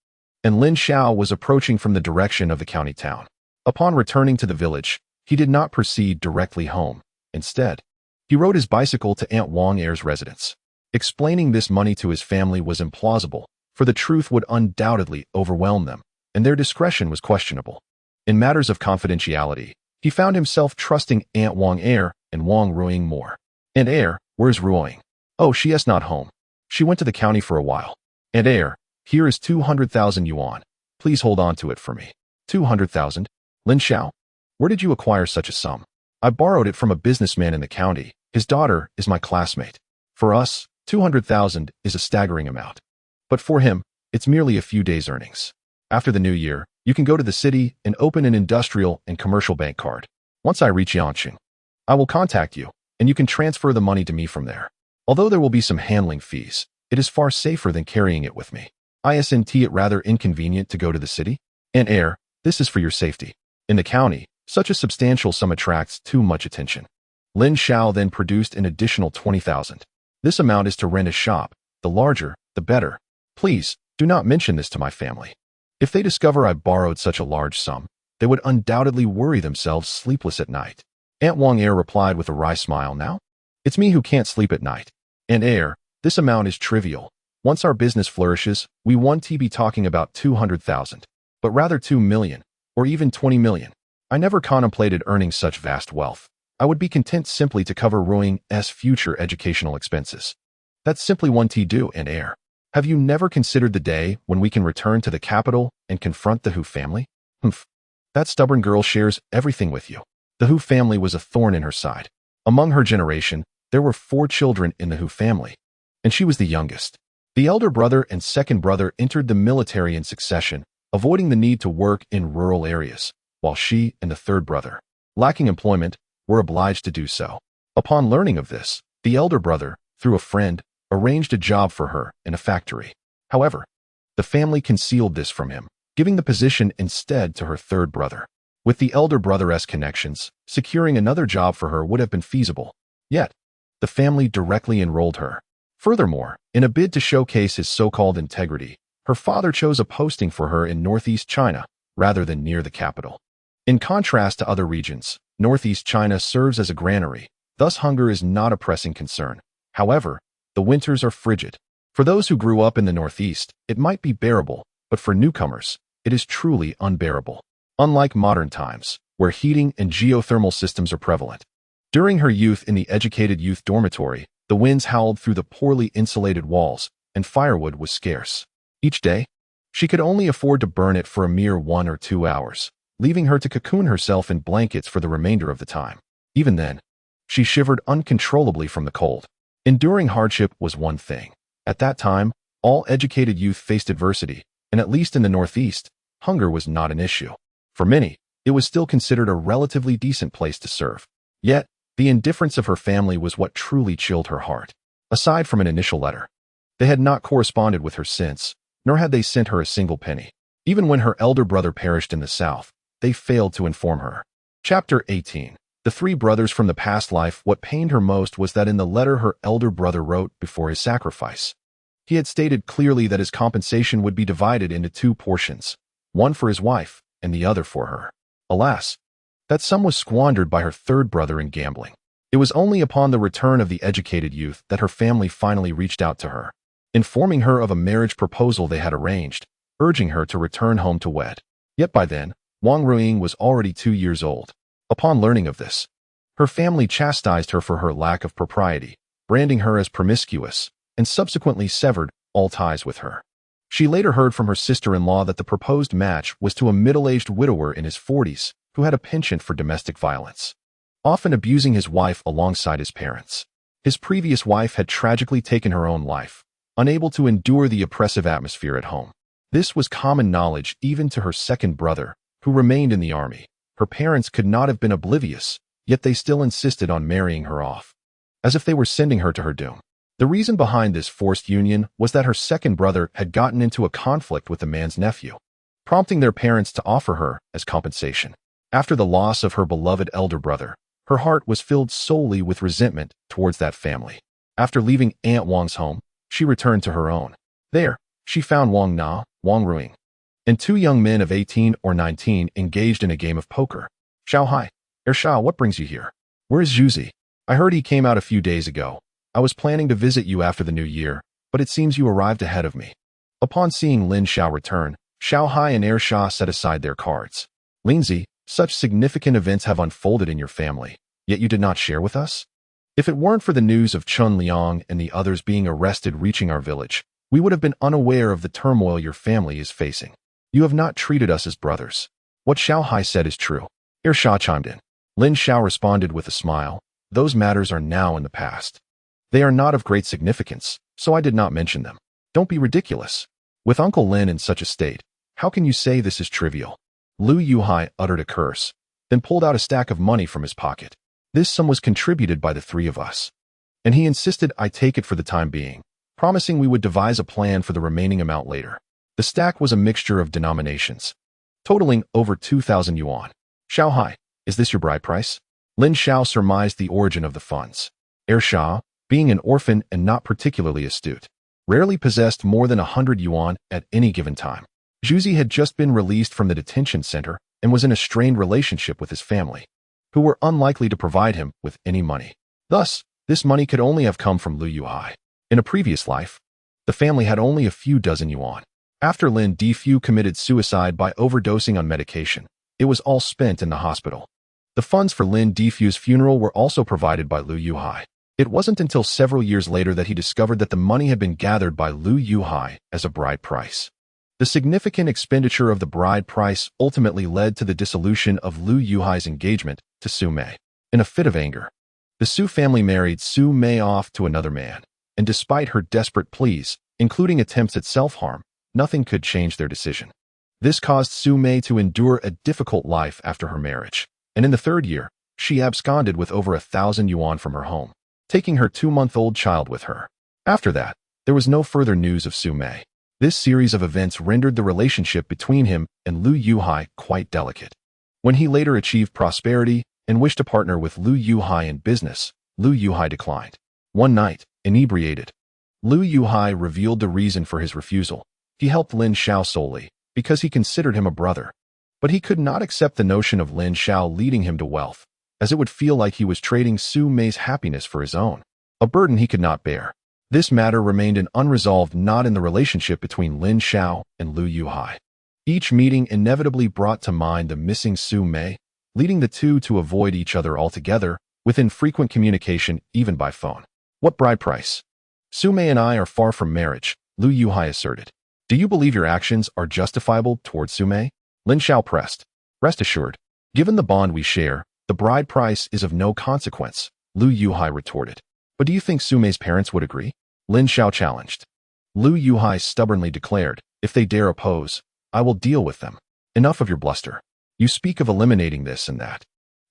and Lin Xiao was approaching from the direction of the county town. Upon returning to the village, he did not proceed directly home. Instead, he rode his bicycle to Aunt Wang Er's residence. Explaining this money to his family was implausible, for the truth would undoubtedly overwhelm them, and their discretion was questionable. In matters of confidentiality, he found himself trusting Aunt Wang Er and Wang Ruoying more. Aunt Er, where's Ruoying? Oh, she is not home. She went to the county for a while. Aunt Er, here is 200,000 yuan. Please hold on to it for me. 200,000? Lin Xiao, where did you acquire such a sum? I borrowed it from a businessman in the county. His daughter is my classmate. For us, 200,000 is a staggering amount. But for him, it's merely a few days' earnings. After the new year, you can go to the city and open an industrial and commercial bank card. Once I reach Yanqing, I will contact you, and you can transfer the money to me from there. Although there will be some handling fees, it is far safer than carrying it with me. Isn't it rather inconvenient to go to the city? Aunt Er, this is for your safety. In the county, such a substantial sum attracts too much attention. Lin Xiao then produced an additional 20,000. This amount is to rent a shop. The larger, the better. Please, do not mention this to my family. If they discover I borrowed such a large sum, they would undoubtedly worry themselves sleepless at night. Aunt Wang Er replied with a wry smile. Now, it's me who can't sleep at night. Aunt Er, this amount is trivial. Once our business flourishes, we won't be talking about 200,000, but rather 2 million, or even 20 million. I never contemplated earning such vast wealth. I would be content simply to cover Ruoying's future educational expenses. That's simply one to do, Aunt Er. Have you never considered the day when we can return to the capital and confront the Hu family? Humph. That stubborn girl shares everything with you. The Hu family was a thorn in her side. Among her generation, there were 4 children in the Hu family, and she was the youngest. The elder brother and second brother entered the military in succession, avoiding the need to work in rural areas, while she and the third brother, lacking employment, were obliged to do so. Upon learning of this, the elder brother, through a friend, arranged a job for her in a factory. However, the family concealed this from him, giving the position instead to her third brother. With the elder brother's connections, securing another job for her would have been feasible. Yet, the family directly enrolled her. Furthermore, in a bid to showcase his so-called integrity, her father chose a posting for her in northeast China rather than near the capital. In contrast to other regions, northeast China serves as a granary, thus hunger is not a pressing concern. However, the winters are frigid. For those who grew up in the northeast, it might be bearable, but for newcomers, it is truly unbearable. Unlike modern times, where heating and geothermal systems are prevalent. During her youth in the educated youth dormitory, the winds howled through the poorly insulated walls, and firewood was scarce. Each day, she could only afford to burn it for a mere 1 or 2 hours, leaving her to cocoon herself in blankets for the remainder of the time. Even then, she shivered uncontrollably from the cold. Enduring hardship was one thing. At that time, all educated youth faced adversity, and at least in the Northeast, hunger was not an issue. For many, it was still considered a relatively decent place to serve. Yet, the indifference of her family was what truly chilled her heart. Aside from an initial letter, they had not corresponded with her since, nor had they sent her a single penny. Even when her elder brother perished in the South, they failed to inform her. Chapter 18. The 3 brothers from the past life. What pained her most was that in the letter her elder brother wrote before his sacrifice, he had stated clearly that his compensation would be divided into 2 portions, one for his wife and the other for her. Alas, that sum was squandered by her third brother in gambling. It was only upon the return of the educated youth that her family finally reached out to her, informing her of a marriage proposal they had arranged, urging her to return home to wed. Yet by then, Wang Ruiying was already 2 years old. Upon learning of this, her family chastised her for her lack of propriety, branding her as promiscuous, and subsequently severed all ties with her. She later heard from her sister-in-law that the proposed match was to a middle-aged widower in his 40s who had a penchant for domestic violence, often abusing his wife alongside his parents. His previous wife had tragically taken her own life, unable to endure the oppressive atmosphere at home. This was common knowledge even to her second brother, who remained in the army. Her parents could not have been oblivious, yet they still insisted on marrying her off, as if they were sending her to her doom. The reason behind this forced union was that her second brother had gotten into a conflict with the man's nephew, prompting their parents to offer her as compensation. After the loss of her beloved elder brother, her heart was filled solely with resentment towards that family. After leaving Aunt Wang's home, she returned to her own. There, she found Wang Na, Wang Ruiying, and 2 young men of 18 or 19 engaged in a game of poker. Xiao Hai, Xiao, what brings you here? Where is Zhuzi? I heard he came out a few days ago. I was planning to visit you after the new year, but it seems you arrived ahead of me. Upon seeing Lin Xiao return, Xiao Hai and Xia set aside their cards. Linzi, such significant events have unfolded in your family, yet you did not share with us? If it weren't for the news of Chun Liang and the others being arrested reaching our village, we would have been unaware of the turmoil your family is facing. You have not treated us as brothers. What Xiao Hai said is true. Xia chimed in. Lin Xiao responded with a smile. Those matters are now in the past. They are not of great significance, so I did not mention them. Don't be ridiculous. With Uncle Lin in such a state, how can you say this is trivial? Lu Yuhai uttered a curse, then pulled out a stack of money from his pocket. This sum was contributed by the 3 of us, and he insisted I take it for the time being, promising we would devise a plan for the remaining amount later. The stack was a mixture of denominations, totaling over 2,000 yuan. Xiao Hai, is this your bride price? Lin Xiao surmised the origin of the funds. Xia, being an orphan and not particularly astute, rarely possessed more than 100 yuan at any given time. Zhuzi had just been released from the detention center and was in a strained relationship with his family, who were unlikely to provide him with any money. Thus, this money could only have come from Lu Yuhai. In a previous life, the family had only a few dozen yuan. After Lin Difu committed suicide by overdosing on medication, it was all spent in the hospital. The funds for Lin Difu's funeral were also provided by Lu Yuhai. It wasn't until several years later that he discovered that the money had been gathered by Lu Yuhai as a bride price. The significant expenditure of the bride price ultimately led to the dissolution of Lu Yuhai's engagement to Su Mei. In a fit of anger, the Su family married Su Mei off to another man, and despite her desperate pleas, including attempts at self-harm, nothing could change their decision. This caused Su Mei to endure a difficult life after her marriage, and in the third year, she absconded with over 1,000 yuan from her home, taking her 2-month-old child with her. After that, there was no further news of Su Mei. This series of events rendered the relationship between him and Lu Yuhai quite delicate. When he later achieved prosperity and wished to partner with Lu Yuhai in business, Lu Yuhai declined. One night, inebriated, Lu Yuhai revealed the reason for his refusal. He helped Lin Xiao solely because he considered him a brother. But he could not accept the notion of Lin Xiao leading him to wealth, as it would feel like he was trading Su Mei's happiness for his own, a burden he could not bear. This matter remained an unresolved knot in the relationship between Lin Xiao and Lu Yuhai. Each meeting inevitably brought to mind the missing Su Mei, leading the two to avoid each other altogether, with infrequent communication even by phone. What bride price? Su Mei and I are far from marriage, Lu Yuhai asserted. Do you believe your actions are justifiable towards Su Mei? Lin Xiao pressed. Rest assured, given the bond we share, the bride price is of no consequence, Lu Yuhai retorted. But do you think Su Mei's parents would agree? Lin Xiao challenged. Lu Yuhai stubbornly declared, if they dare oppose, I will deal with them. Enough of your bluster. You speak of eliminating this and that.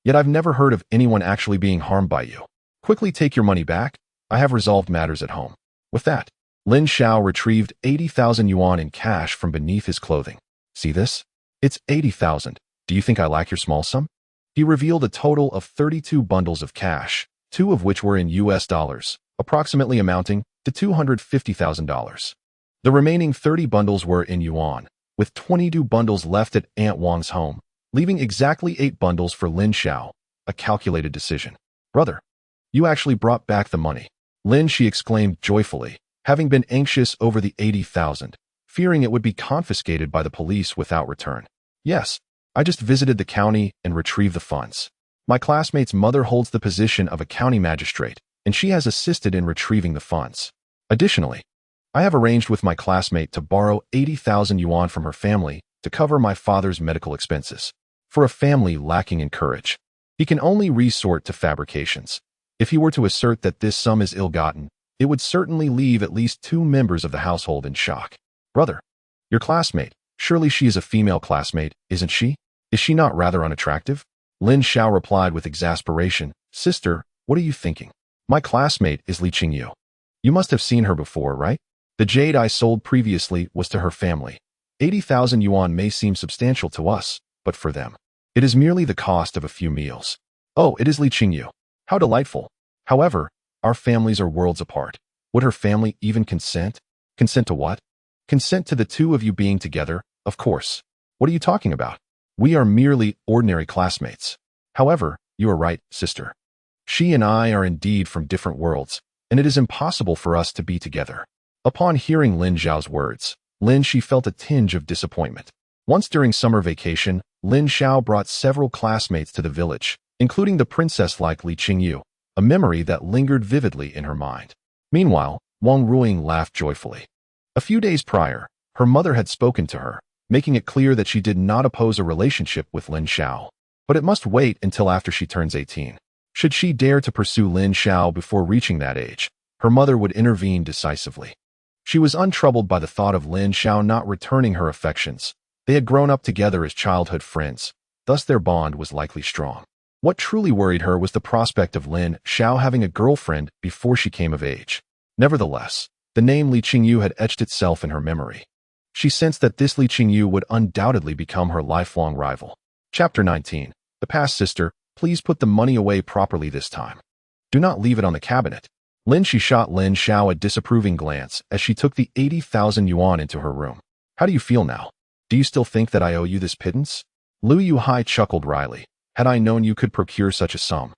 Yet I've never heard of anyone actually being harmed by you. Quickly take your money back. I have resolved matters at home. With that, Lin Xiao retrieved 80,000 yuan in cash from beneath his clothing. See this? It's 80,000. Do you think I lack your small sum? He revealed a total of 32 bundles of cash, 2 of which were in US dollars, approximately amounting to $250,000. The remaining 30 bundles were in yuan, with 22 bundles left at Aunt Wang's home, leaving exactly 8 bundles for Lin Xiao, a calculated decision. Brother, you actually brought back the money. Lin, she exclaimed joyfully, having been anxious over the 80,000, fearing it would be confiscated by the police without return. Yes, I just visited the county and retrieved the funds. My classmate's mother holds the position of a county magistrate, and she has assisted in retrieving the funds. Additionally, I have arranged with my classmate to borrow 80,000 yuan from her family to cover my father's medical expenses. For a family lacking in courage, he can only resort to fabrications. If he were to assert that this sum is ill-gotten, it would certainly leave at least 2 members of the household in shock. Brother, your classmate, surely she is a female classmate, isn't she? Is she not rather unattractive? Lin Xiao replied with exasperation, Sister, what are you thinking? My classmate is Li Qingyu. You must have seen her before, right? The jade I sold previously was to her family. 80,000 yuan may seem substantial to us, but for them, it is merely the cost of a few meals. Oh, it is Li Qingyu. How delightful. However, our families are worlds apart. Would her family even consent? Consent to what? Consent to the two of you being together, of course. What are you talking about? We are merely ordinary classmates. However, you are right, sister. She and I are indeed from different worlds, and it is impossible for us to be together. Upon hearing Lin Xiao's words, Lin Shi felt a tinge of disappointment. Once during summer vacation, Lin Xiao brought several classmates to the village, including the princess-like Li Qingyu, a memory that lingered vividly in her mind. Meanwhile, Wang Ruing laughed joyfully. A few days prior, her mother had spoken to her, making it clear that she did not oppose a relationship with Lin Xiao, but it must wait until after she turns 18. Should she dare to pursue Lin Xiao before reaching that age, her mother would intervene decisively. She was untroubled by the thought of Lin Xiao not returning her affections. They had grown up together as childhood friends, thus their bond was likely strong. What truly worried her was the prospect of Lin Xiao having a girlfriend before she came of age. Nevertheless, the name Li Qingyu had etched itself in her memory. She sensed that this Li Qingyu would undoubtedly become her lifelong rival. Chapter 19. The past, sister, please put the money away properly this time. Do not leave it on the cabinet. Lin Shi shot Lin Xiao a disapproving glance as she took the 80,000 yuan into her room. How do you feel now? Do you still think that I owe you this pittance? Lu Yuhai chuckled wryly. Had I known you could procure such a sum,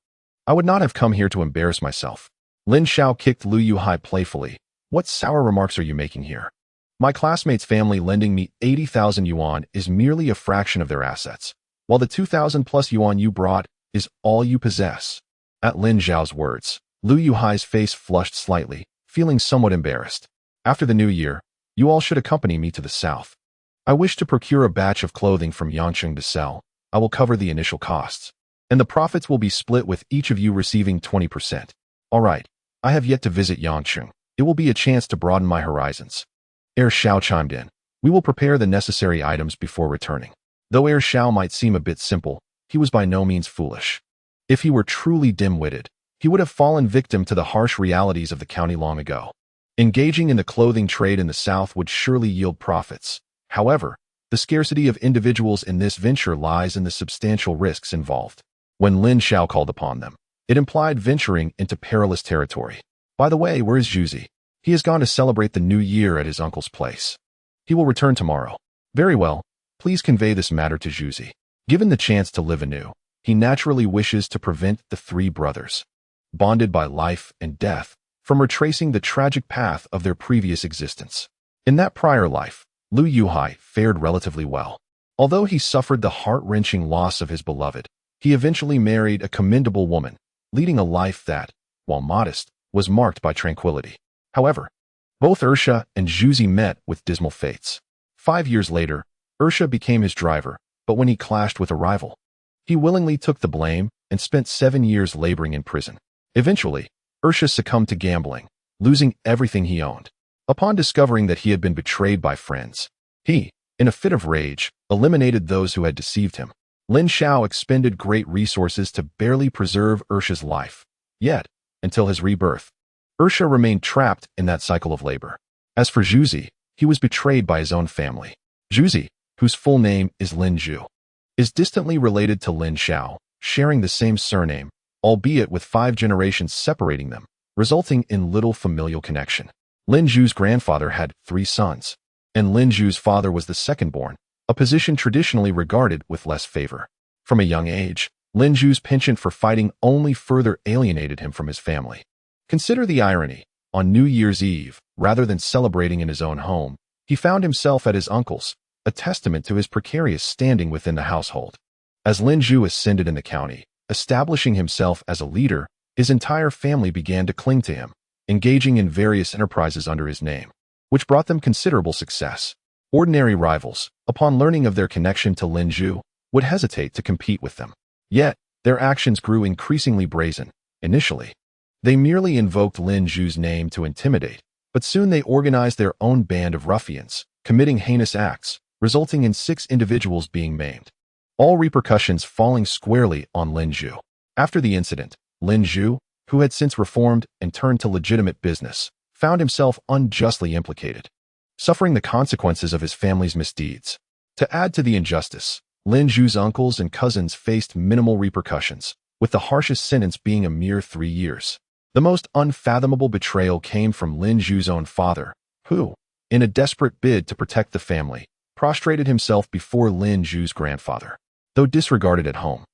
I would not have come here to embarrass myself. Lin Xiao kicked Lu Yuhai playfully. What sour remarks are you making here? My classmate's family lending me 80,000 yuan is merely a fraction of their assets, while the 2,000 plus yuan you brought is all you possess. At Lin Xiao's words, Lu Yuhai's face flushed slightly, feeling somewhat embarrassed. After the new year, you all should accompany me to the south. I wish to procure a batch of clothing from Yancheng to sell. I will cover the initial costs, and the profits will be split with each of you receiving 20%. All right, I have yet to visit Yancheng. It will be a chance to broaden my horizons. Heir Xiao chimed in. We will prepare the necessary items before returning. Though Heir Xiao might seem a bit simple, he was by no means foolish. If he were truly dim-witted, he would have fallen victim to the harsh realities of the county long ago. Engaging in the clothing trade in the south would surely yield profits. However, the scarcity of individuals in this venture lies in the substantial risks involved. When Lin Xiao called upon them, it implied venturing into perilous territory. By the way, where is Zhuzi? He has gone to celebrate the new year at his uncle's place. He will return tomorrow. Very well, please convey this matter to Zhuzi. Given the chance to live anew, he naturally wishes to prevent the three brothers, bonded by life and death, from retracing the tragic path of their previous existence. In that prior life, Lu Yuhai fared relatively well. Although he suffered the heart-wrenching loss of his beloved, he eventually married a commendable woman, leading a life that, while modest, was marked by tranquility. However, both Ursha and Zhuzi met with dismal fates. 5 years later, Ursha became his driver, but when he clashed with a rival, he willingly took the blame and spent 7 years laboring in prison. Eventually, Ursha succumbed to gambling, losing everything he owned. Upon discovering that he had been betrayed by friends, he, in a fit of rage, eliminated those who had deceived him. Lin Xiao expended great resources to barely preserve Ursha's life. Yet, until his rebirth, Ursha remained trapped in that cycle of labor. As for Zhuzi, he was betrayed by his own family. Zhuzi, whose full name is Lin Zhu, is distantly related to Lin Xiao, sharing the same surname, albeit with 5 generations separating them, resulting in little familial connection. Lin Zhu's grandfather had 3 sons, and Lin Zhu's father was the second-born, a position traditionally regarded with less favor. From a young age, Lin Zhu's penchant for fighting only further alienated him from his family. Consider the irony. On New Year's Eve, rather than celebrating in his own home, he found himself at his uncle's, a testament to his precarious standing within the household. As Lin Zhu ascended in the county, establishing himself as a leader, his entire family began to cling to him, engaging in various enterprises under his name, which brought them considerable success. Ordinary rivals, upon learning of their connection to Lin Zhu, would hesitate to compete with them. Yet, their actions grew increasingly brazen. Initially, they merely invoked Lin Zhu's name to intimidate, but soon they organized their own band of ruffians, committing heinous acts, resulting in 6 individuals being maimed. All repercussions falling squarely on Lin Zhu. After the incident, Lin Zhu, who had since reformed and turned to legitimate business, found himself unjustly implicated, suffering the consequences of his family's misdeeds. To add to the injustice, Lin Zhu's uncles and cousins faced minimal repercussions, with the harshest sentence being a mere 3 years. The most unfathomable betrayal came from Lin Zhu's own father, who, in a desperate bid to protect the family, prostrated himself before Lin Zhu's grandfather. Though disregarded at home,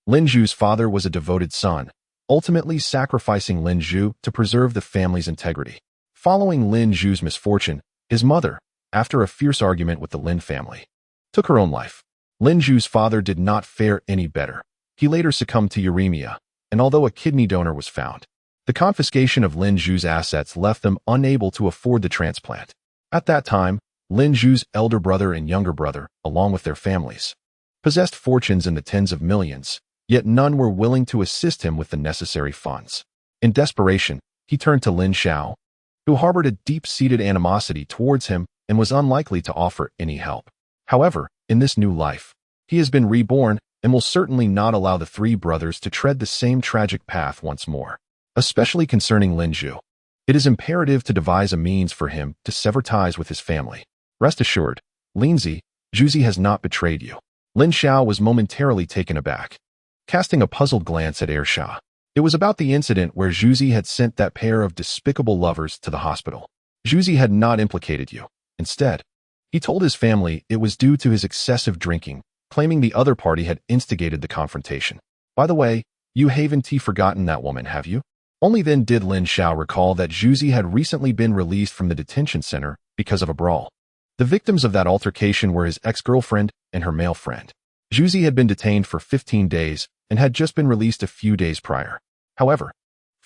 Lin Zhu's father was a devoted son, ultimately sacrificing Lin Zhu to preserve the family's integrity. Following Lin Zhu's misfortune, his mother, after a fierce argument with the Lin family, took her own life. Lin Zhu's father did not fare any better. He later succumbed to uremia, and although a kidney donor was found, the confiscation of Lin Zhu's assets left them unable to afford the transplant. At that time, Lin Zhu's elder brother and younger brother, along with their families, possessed fortunes in the tens of millions, yet none were willing to assist him with the necessary funds. In desperation, he turned to Lin Xiao, who harbored a deep-seated animosity towards him and was unlikely to offer any help. However, in this new life, he has been reborn and will certainly not allow the 3 brothers to tread the same tragic path once more. Especially concerning Lin Zhu, it is imperative to devise a means for him to sever ties with his family. Rest assured, Linzi, Zhuzi has not betrayed you. Lin Xiao was momentarily taken aback, casting a puzzled glance at Heir Xiao. It was about the incident where Zhuzi had sent that pair of despicable lovers to the hospital. Zhuzi had not implicated you. Instead, he told his family it was due to his excessive drinking, claiming the other party had instigated the confrontation. By the way, you haven't forgotten that woman, have you? Only then did Lin Xiao recall that Zhuzi had recently been released from the detention center because of a brawl. The victims of that altercation were his ex-girlfriend and her male friend. Zhuzi had been detained for 15 days and had just been released a few days prior. However,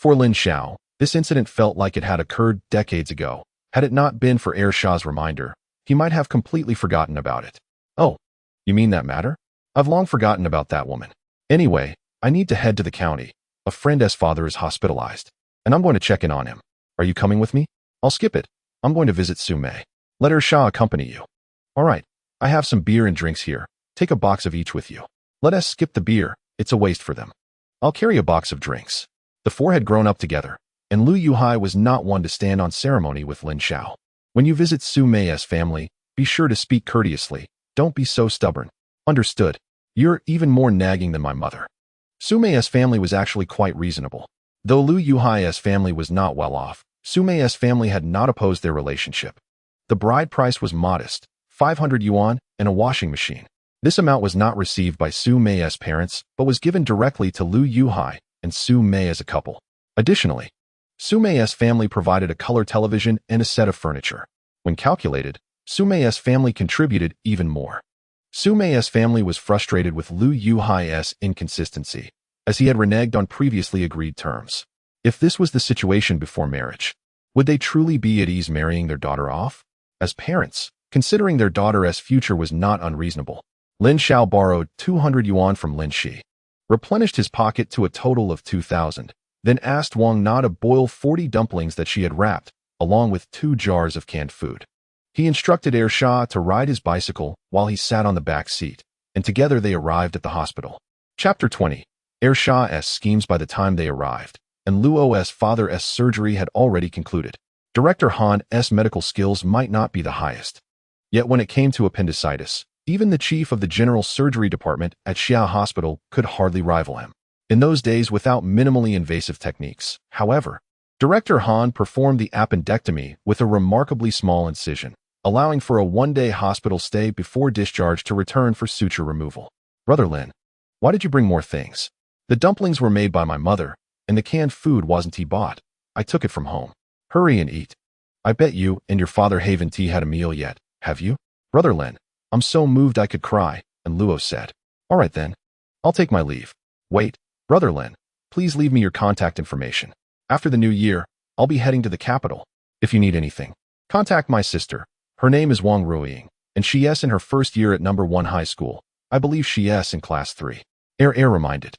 For Lin Xiao, this incident felt like it had occurred decades ago. Had it not been for Shah's reminder, he might have completely forgotten about it. Oh, you mean that matter? I've long forgotten about that woman. Anyway, I need to head to the county. A friend's father is hospitalized, and I'm going to check in on him. Are you coming with me? I'll skip it. I'm going to visit Su Mei. Let Shah accompany you. All right, I have some beer and drinks here. Take a box of each with you. Let us skip the beer. It's a waste for them. I'll carry a box of drinks. The four had grown up together, and Lu Yuhai was not one to stand on ceremony with Lin Xiao. When you visit Su Mei's family, be sure to speak courteously. Don't be so stubborn. Understood. You're even more nagging than my mother. Su Mei's family was actually quite reasonable. Though Lu Yuhai's family was not well off, Su Mei's family had not opposed their relationship. The bride price was modest, 500 yuan, and a washing machine. This amount was not received by Su Mei's parents, but was given directly to Lu Yuhai and Su Mei as a couple. Additionally, Su Mei's family provided a color television and a set of furniture. When calculated, Su Mei's family contributed even more. Su Mei's family was frustrated with Lu Yuhai's inconsistency, as he had reneged on previously agreed terms. If this was the situation before marriage, would they truly be at ease marrying their daughter off? As parents, considering their daughter's future was not unreasonable, Lin Xiao borrowed 200 yuan from Lin Shi, replenished his pocket to a total of 2,000, then asked Wang Na to boil 40 dumplings that she had wrapped, along with 2 jars of canned food. He instructed Shah to ride his bicycle while he sat on the back seat, and together they arrived at the hospital. Chapter 20. Shah's schemes. By the time they arrived, and Luo's father's surgery had already concluded. Director Han's medical skills might not be the highest. Yet when it came to appendicitis, even the chief of the general surgery department at Xia Hospital could hardly rival him. In those days, without minimally invasive techniques, however, Director Han performed the appendectomy with a remarkably small incision, allowing for a one-day hospital stay before discharge to return for suture removal. Brother Lin, why did you bring more things? The dumplings were made by my mother, and the canned food wasn't he bought. I took it from home. Hurry and eat. I bet you and your father haven't had a meal yet, have you? Brother Lin, I'm so moved I could cry, and Luo said. All right then. I'll take my leave. Wait, Brother Lin, please leave me your contact information. After the new year, I'll be heading to the capital. If you need anything, contact my sister. Her name is Wang Ruiying, and she's in her first year at number 1 high school. I believe she's in class 3. Reminded.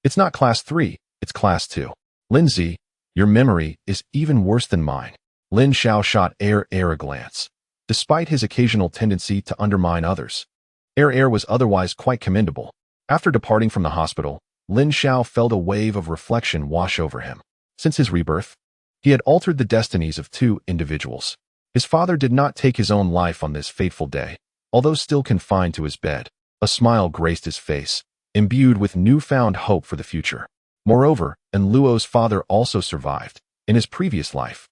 It's not class 3, it's class 2. Lindsay, your memory is even worse than mine. Lin Xiao shot a glance. Despite his occasional tendency to undermine others, was otherwise quite commendable. After departing from the hospital, Lin Xiao felt a wave of reflection wash over him. Since his rebirth, he had altered the destinies of 2 individuals. His father did not take his own life on this fateful day, although still confined to his bed. A smile graced his face, imbued with newfound hope for the future. Moreover, Luo's father also survived in his previous life.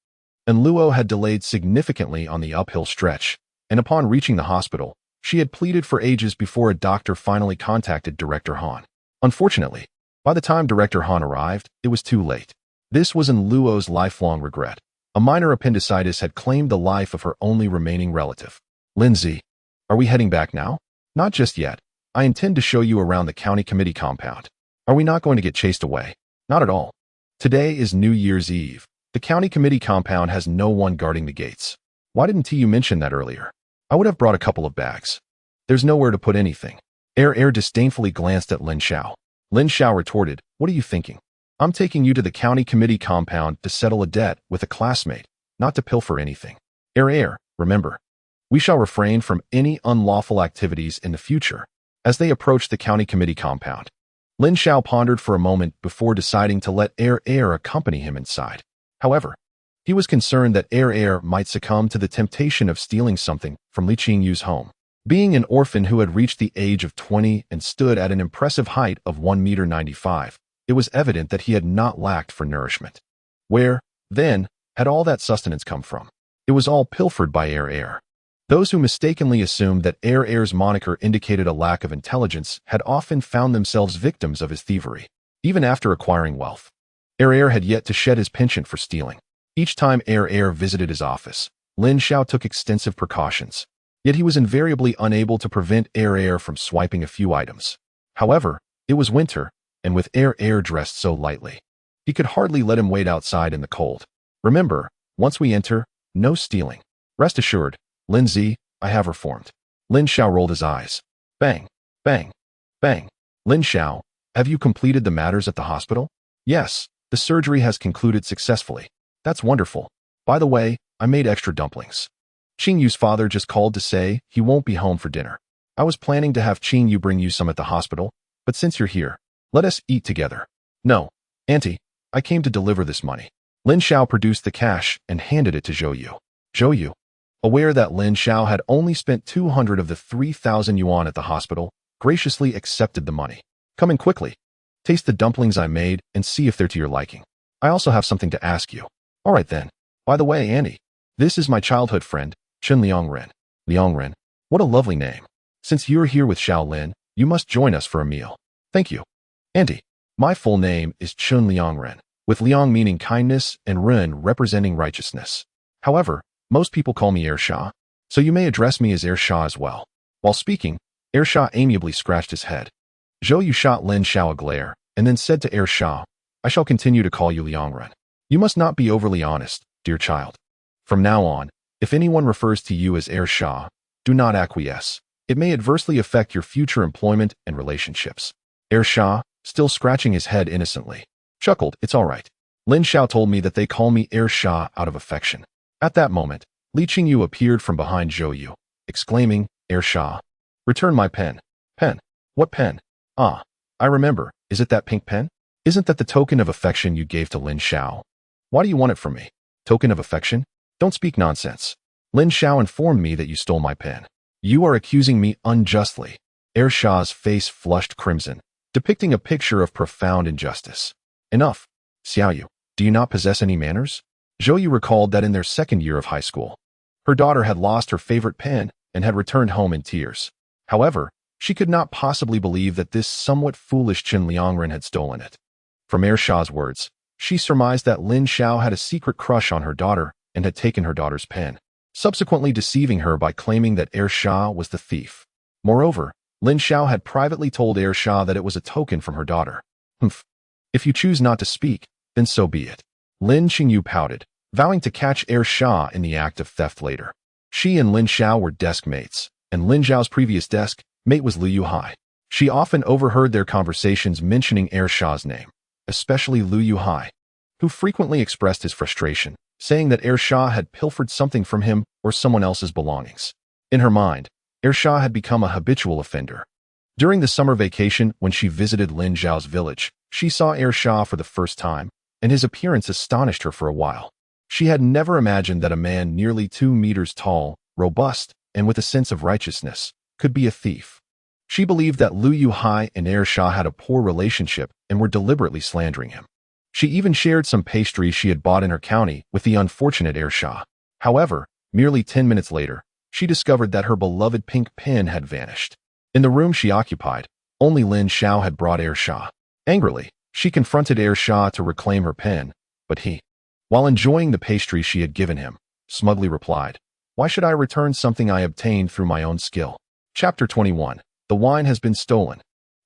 Luo had delayed significantly on the uphill stretch, and upon reaching the hospital, she had pleaded for ages before a doctor finally contacted Director Han. Unfortunately, by the time Director Han arrived, it was too late. This was Luo's lifelong regret. A minor appendicitis had claimed the life of her only remaining relative. Lindsay, are we heading back now? Not just yet. I intend to show you around the county committee compound. Are we not going to get chased away? Not at all. Today is New Year's Eve. The county committee compound has no one guarding the gates. Why didn't you mention that earlier? I would have brought a couple of bags. There's nowhere to put anything. Disdainfully glanced at Lin Xiao. Lin Xiao retorted, what are you thinking? I'm taking you to the county committee compound to settle a debt with a classmate, not to pilfer anything. Remember, we shall refrain from any unlawful activities in the future. As they approached the county committee compound, Lin Xiao pondered for a moment before deciding to let accompany him inside. However, he was concerned that might succumb to the temptation of stealing something from Li Qingyu's home. Being an orphan who had reached the age of 20 and stood at an impressive height of 1.95 meters, it was evident that he had not lacked for nourishment. Where, then, had all that sustenance come from? It was all pilfered by Those who mistakenly assumed that Air's moniker indicated a lack of intelligence had often found themselves victims of his thievery. Even after acquiring wealth, Air had yet to shed his penchant for stealing. Each time Air visited his office, Lin Xiao took extensive precautions. Yet he was invariably unable to prevent Air from swiping a few items. However, it was winter, and with Air dressed so lightly, He could hardly let him wait outside in the cold. Remember, once we enter, no stealing. Rest assured, Lindsay, I have reformed. Lin Xiao rolled his eyes. Bang, bang, bang. Lin Xiao, have you completed the matters at the hospital? Yes, the surgery has concluded successfully. That's wonderful. By the way, I made extra dumplings. Qing Yu's father just called to say he won't be home for dinner. I was planning to have Qing Yu bring you some at the hospital, but since you're here, let us eat together. No, Auntie, I came to deliver this money. Lin Xiao produced the cash and handed it to Zhou Yu. Zhou Yu, aware that Lin Xiao had only spent 200 of the 3,000 yuan at the hospital, graciously accepted the money. Come in quickly. Taste the dumplings I made and see if they're to your liking. I also have something to ask you. All right then. By the way, Auntie, this is my childhood friend, Chen Liangren. Liangren, what a lovely name. Since you're here with Shaolin, you must join us for a meal. Thank you. Auntie, my full name is Chen Liangren, with Liang meaning kindness and Ren representing righteousness. However, most people call me Air Shah, so you may address me as Air Shah as well. While speaking, Air Shah amiably scratched his head. Zhou Yu shot Lin Xiao a glare, and then said to Air Shah, I shall continue to call you Liangren. You must not be overly honest, dear child. From now on, if anyone refers to you as Air Shah, do not acquiesce. It may adversely affect your future employment and relationships. Air Shah, still scratching his head innocently, chuckled, It's all right. Lin Xiao told me that they call me Air Shah out of affection. At that moment, Li Qingyu appeared from behind Zhou Yu, exclaiming, Air Shah, return my pen. Pen? What pen? Ah, I remember. Is it that pink pen? Isn't that the token of affection you gave to Lin Xiao? Why do you want it from me? Token of affection? Don't speak nonsense. Lin Xiao informed me that you stole my pen. You are accusing me unjustly. Air Shah's face flushed crimson, depicting a picture of profound injustice. Enough. Xiaoyu, do you not possess any manners? Zhou Yu recalled that in their second year of high school, her daughter had lost her favorite pen and had returned home in tears. However, she could not possibly believe that this somewhat foolish Chen Liangren had stolen it. From Air Shah's words, she surmised that Lin Xiao had a secret crush on her daughter and had taken her daughter's pen, subsequently deceiving her by claiming that Air Shah was the thief. Moreover, Lin Xiao had privately told Air Shah that it was a token from her daughter. Humph. If you choose not to speak, then so be it. Lin Qingyu pouted, vowing to catch Air Shah in the act of theft later. She and Lin Xiao were desk mates, and Lin Xiao's previous desk mate was Liu Yuhai. She often overheard their conversations mentioning Air Shah's name, especially Liu Yuhai, who frequently expressed his frustration, saying that Air Shah had pilfered something from him or someone else's belongings. In her mind, Air Shah had become a habitual offender. During the summer vacation, when she visited Lin Xiao's village, she saw Air Shah for the first time, and his appearance astonished her for a while. She had never imagined that a man nearly 2 meters tall, robust, and with a sense of righteousness, could be a thief. She believed that Liu Yuhai and Air Shah had a poor relationship and were deliberately slandering him. She even shared some pastries she had bought in her county with the unfortunate Air Shah. However, merely 10 minutes later, she discovered that her beloved pink pen had vanished. In the room she occupied, only Lin Xiao had brought Air Shah. Angrily, she confronted Air Shah to reclaim her pen, but he, while enjoying the pastry she had given him, smugly replied, Why should I return something I obtained through my own skill? Chapter 21. The wine has been stolen.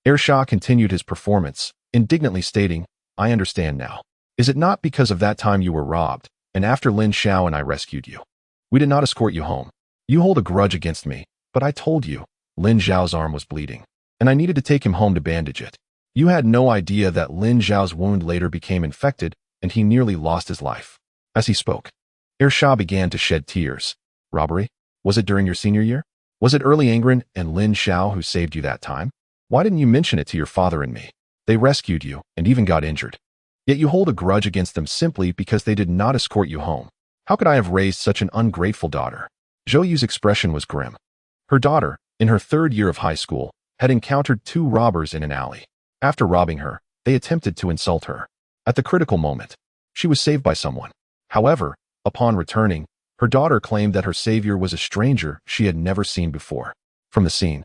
Air Shah continued his performance, indignantly stating, I understand now. Is it not because of that time you were robbed, and after Lin Xiao and I rescued you? We did not escort you home. You hold a grudge against me, but I told you, Lin Xiao's arm was bleeding, and I needed to take him home to bandage it. You had no idea that Lin Xiao's wound later became infected, and he nearly lost his life. As he spoke, Air Shah began to shed tears. Robbery? Was it during your senior year? Was it early Angren and Lin Xiao who saved you that time? Why didn't you mention it to your father and me? They rescued you and even got injured. Yet you hold a grudge against them simply because they did not escort you home. How could I have raised such an ungrateful daughter? Zhou Yu's expression was grim. Her daughter, in her 3rd year of high school, had encountered 2 robbers in an alley. After robbing her, they attempted to insult her. At the critical moment, she was saved by someone. However, upon returning, her daughter claimed that her savior was a stranger she had never seen before. From the scene,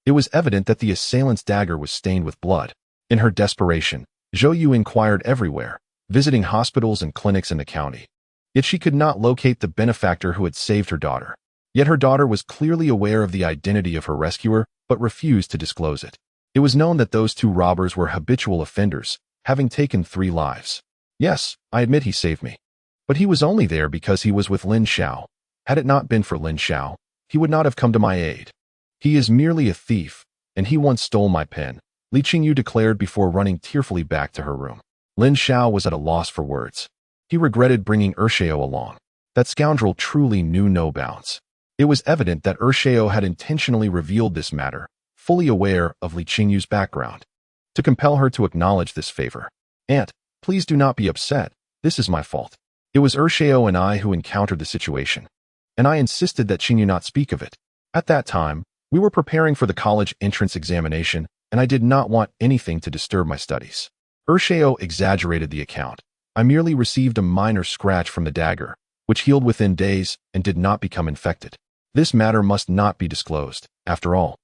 it was evident that the assailant's dagger was stained with blood. In her desperation, Zhou Yu inquired everywhere, visiting hospitals and clinics in the county. Yet she could not locate the benefactor who had saved her daughter. Yet her daughter was clearly aware of the identity of her rescuer, but refused to disclose it. It was known that those 2 robbers were habitual offenders, having taken 3 lives. Yes, I admit he saved me. But he was only there because he was with Lin Xiao. Had it not been for Lin Xiao, he would not have come to my aid. He is merely a thief, and he once stole my pen, Li Qingyu declared before running tearfully back to her room. Lin Xiao was at a loss for words. He regretted bringing Xiao along. That scoundrel truly knew no bounds. It was evident that Xiao had intentionally revealed this matter, fully aware of Li Qingyu's background, to compel her to acknowledge this favor. Aunt, please do not be upset. This is my fault. It was Xiao and I who encountered the situation, and I insisted that Qingyu not speak of it. At that time, we were preparing for the college entrance examination, and I did not want anything to disturb my studies. Xiao exaggerated the account. I merely received a minor scratch from the dagger, which healed within days and did not become infected. This matter must not be disclosed. After all,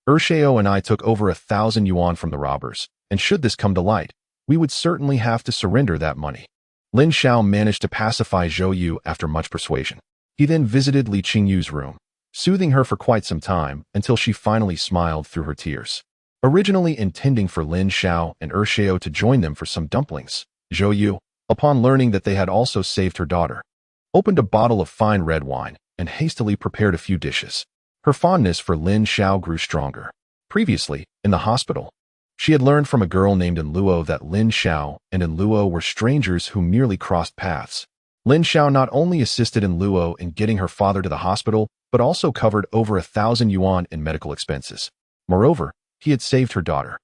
Xiao and I took over 1,000 yuan from the robbers, and should this come to light, we would certainly have to surrender that money. Lin Xiao managed to pacify Zhou Yu after much persuasion. He then visited Li Qingyu's room, soothing her for quite some time until she finally smiled through her tears. Originally intending for Lin Xiao and Xiao to join them for some dumplings, Zhou Yu, upon learning that they had also saved her daughter, opened a bottle of fine red wine and hastily prepared a few dishes. Her fondness for Lin Xiao grew stronger. Previously, in the hospital, she had learned from a girl named Luo that Lin Xiao and Luo were strangers who merely crossed paths. Lin Xiao not only assisted Luo in getting her father to the hospital, but also covered over 1,000 yuan in medical expenses. Moreover, he had saved her daughter.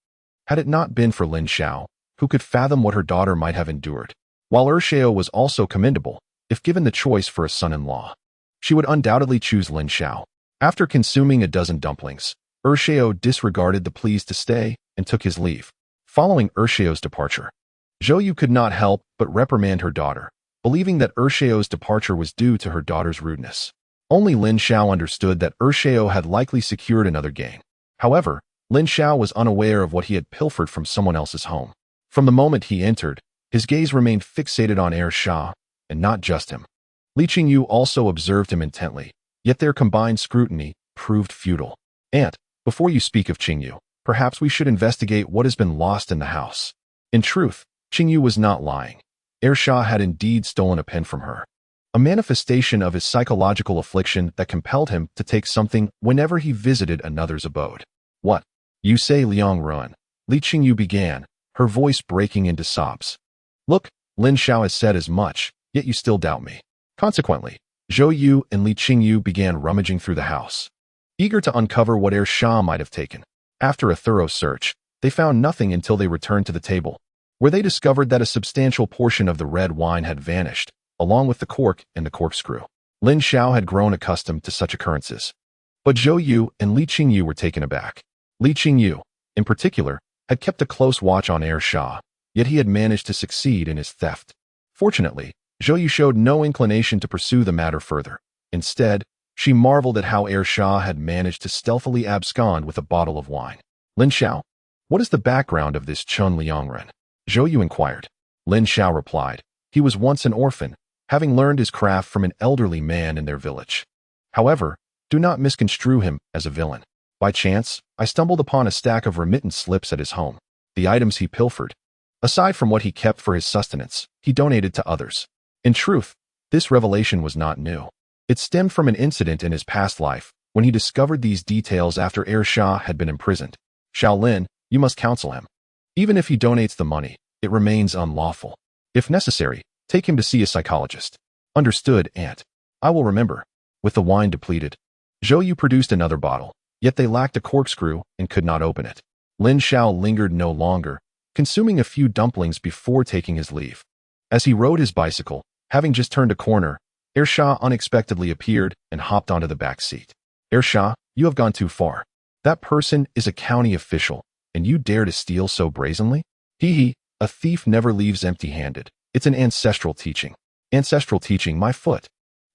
Had it not been for Lin Xiao, who could fathom what her daughter might have endured? While Xiao was also commendable, if given the choice for a son-in-law, she would undoubtedly choose Lin Xiao. After consuming a dozen dumplings, Xiao disregarded the pleas to stay and took his leave. Following Xiao's departure, Zhou Yu could not help but reprimand her daughter, believing that Xiao's departure was due to her daughter's rudeness. Only Lin Xiao understood that Xiao had likely secured another gain. However, Lin Xiao was unaware of what he had pilfered from someone else's home. From the moment he entered, his gaze remained fixated on Xiao, and not just him. Li Qingyu also observed him intently, yet their combined scrutiny proved futile. Aunt, before you speak of Qingyu, perhaps we should investigate what has been lost in the house. In truth, Qingyu was not lying. Xiao had indeed stolen a pen from her, a manifestation of his psychological affliction that compelled him to take something whenever he visited another's abode. What? You say Liang Ruan? Li Qingyu began, her voice breaking into sobs. Look, Lin Xiao has said as much, yet you still doubt me. Consequently, Zhou Yu and Li Qingyu began rummaging through the house, eager to uncover what Xiao might have taken. After a thorough search, they found nothing until they returned to the table, where they discovered that a substantial portion of the red wine had vanished, along with the cork and the corkscrew. Lin Xiao had grown accustomed to such occurrences, but Zhou Yu and Li Qingyu were taken aback. Li Qingyu, in particular, had kept a close watch on Xiao, yet he had managed to succeed in his theft. Fortunately, Zhou Yu showed no inclination to pursue the matter further. Instead, she marveled at how Xiao had managed to stealthily abscond with a bottle of wine. Lin Xiao, what is the background of this Chun Liangren? Zhou Yu inquired. Lin Xiao replied, he was once an orphan, having learned his craft from an elderly man in their village. However, do not misconstrue him as a villain. By chance, I stumbled upon a stack of remittance slips at his home. The items he pilfered, aside from what he kept for his sustenance, he donated to others. In truth, this revelation was not new. It stemmed from an incident in his past life, when he discovered these details after Xiao had been imprisoned. Shaolin, you must counsel him. Even if he donates the money, it remains unlawful. If necessary, take him to see a psychologist. Understood, Aunt. I will remember. With the wine depleted, Zhou Yu produced another bottle, yet they lacked a corkscrew and could not open it. Lin Xiao lingered no longer, consuming a few dumplings before taking his leave. As he rode his bicycle, having just turned a corner, Xiao unexpectedly appeared and hopped onto the back seat. Xiao, you have gone too far. That person is a county official, and you dare to steal so brazenly? Hee, a thief never leaves empty-handed. It's an ancestral teaching. Ancestral teaching, my foot.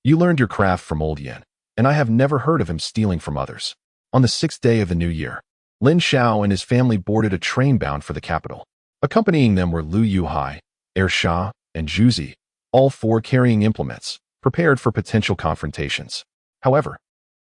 You learned your craft from old Yen, and I have never heard of him stealing from others. On the 6th day of the new year, Lin Xiao and his family boarded a train bound for the capital. Accompanying them were Lu Yuhai, Xiao, and Zhuzi, all four carrying implements, prepared for potential confrontations. However,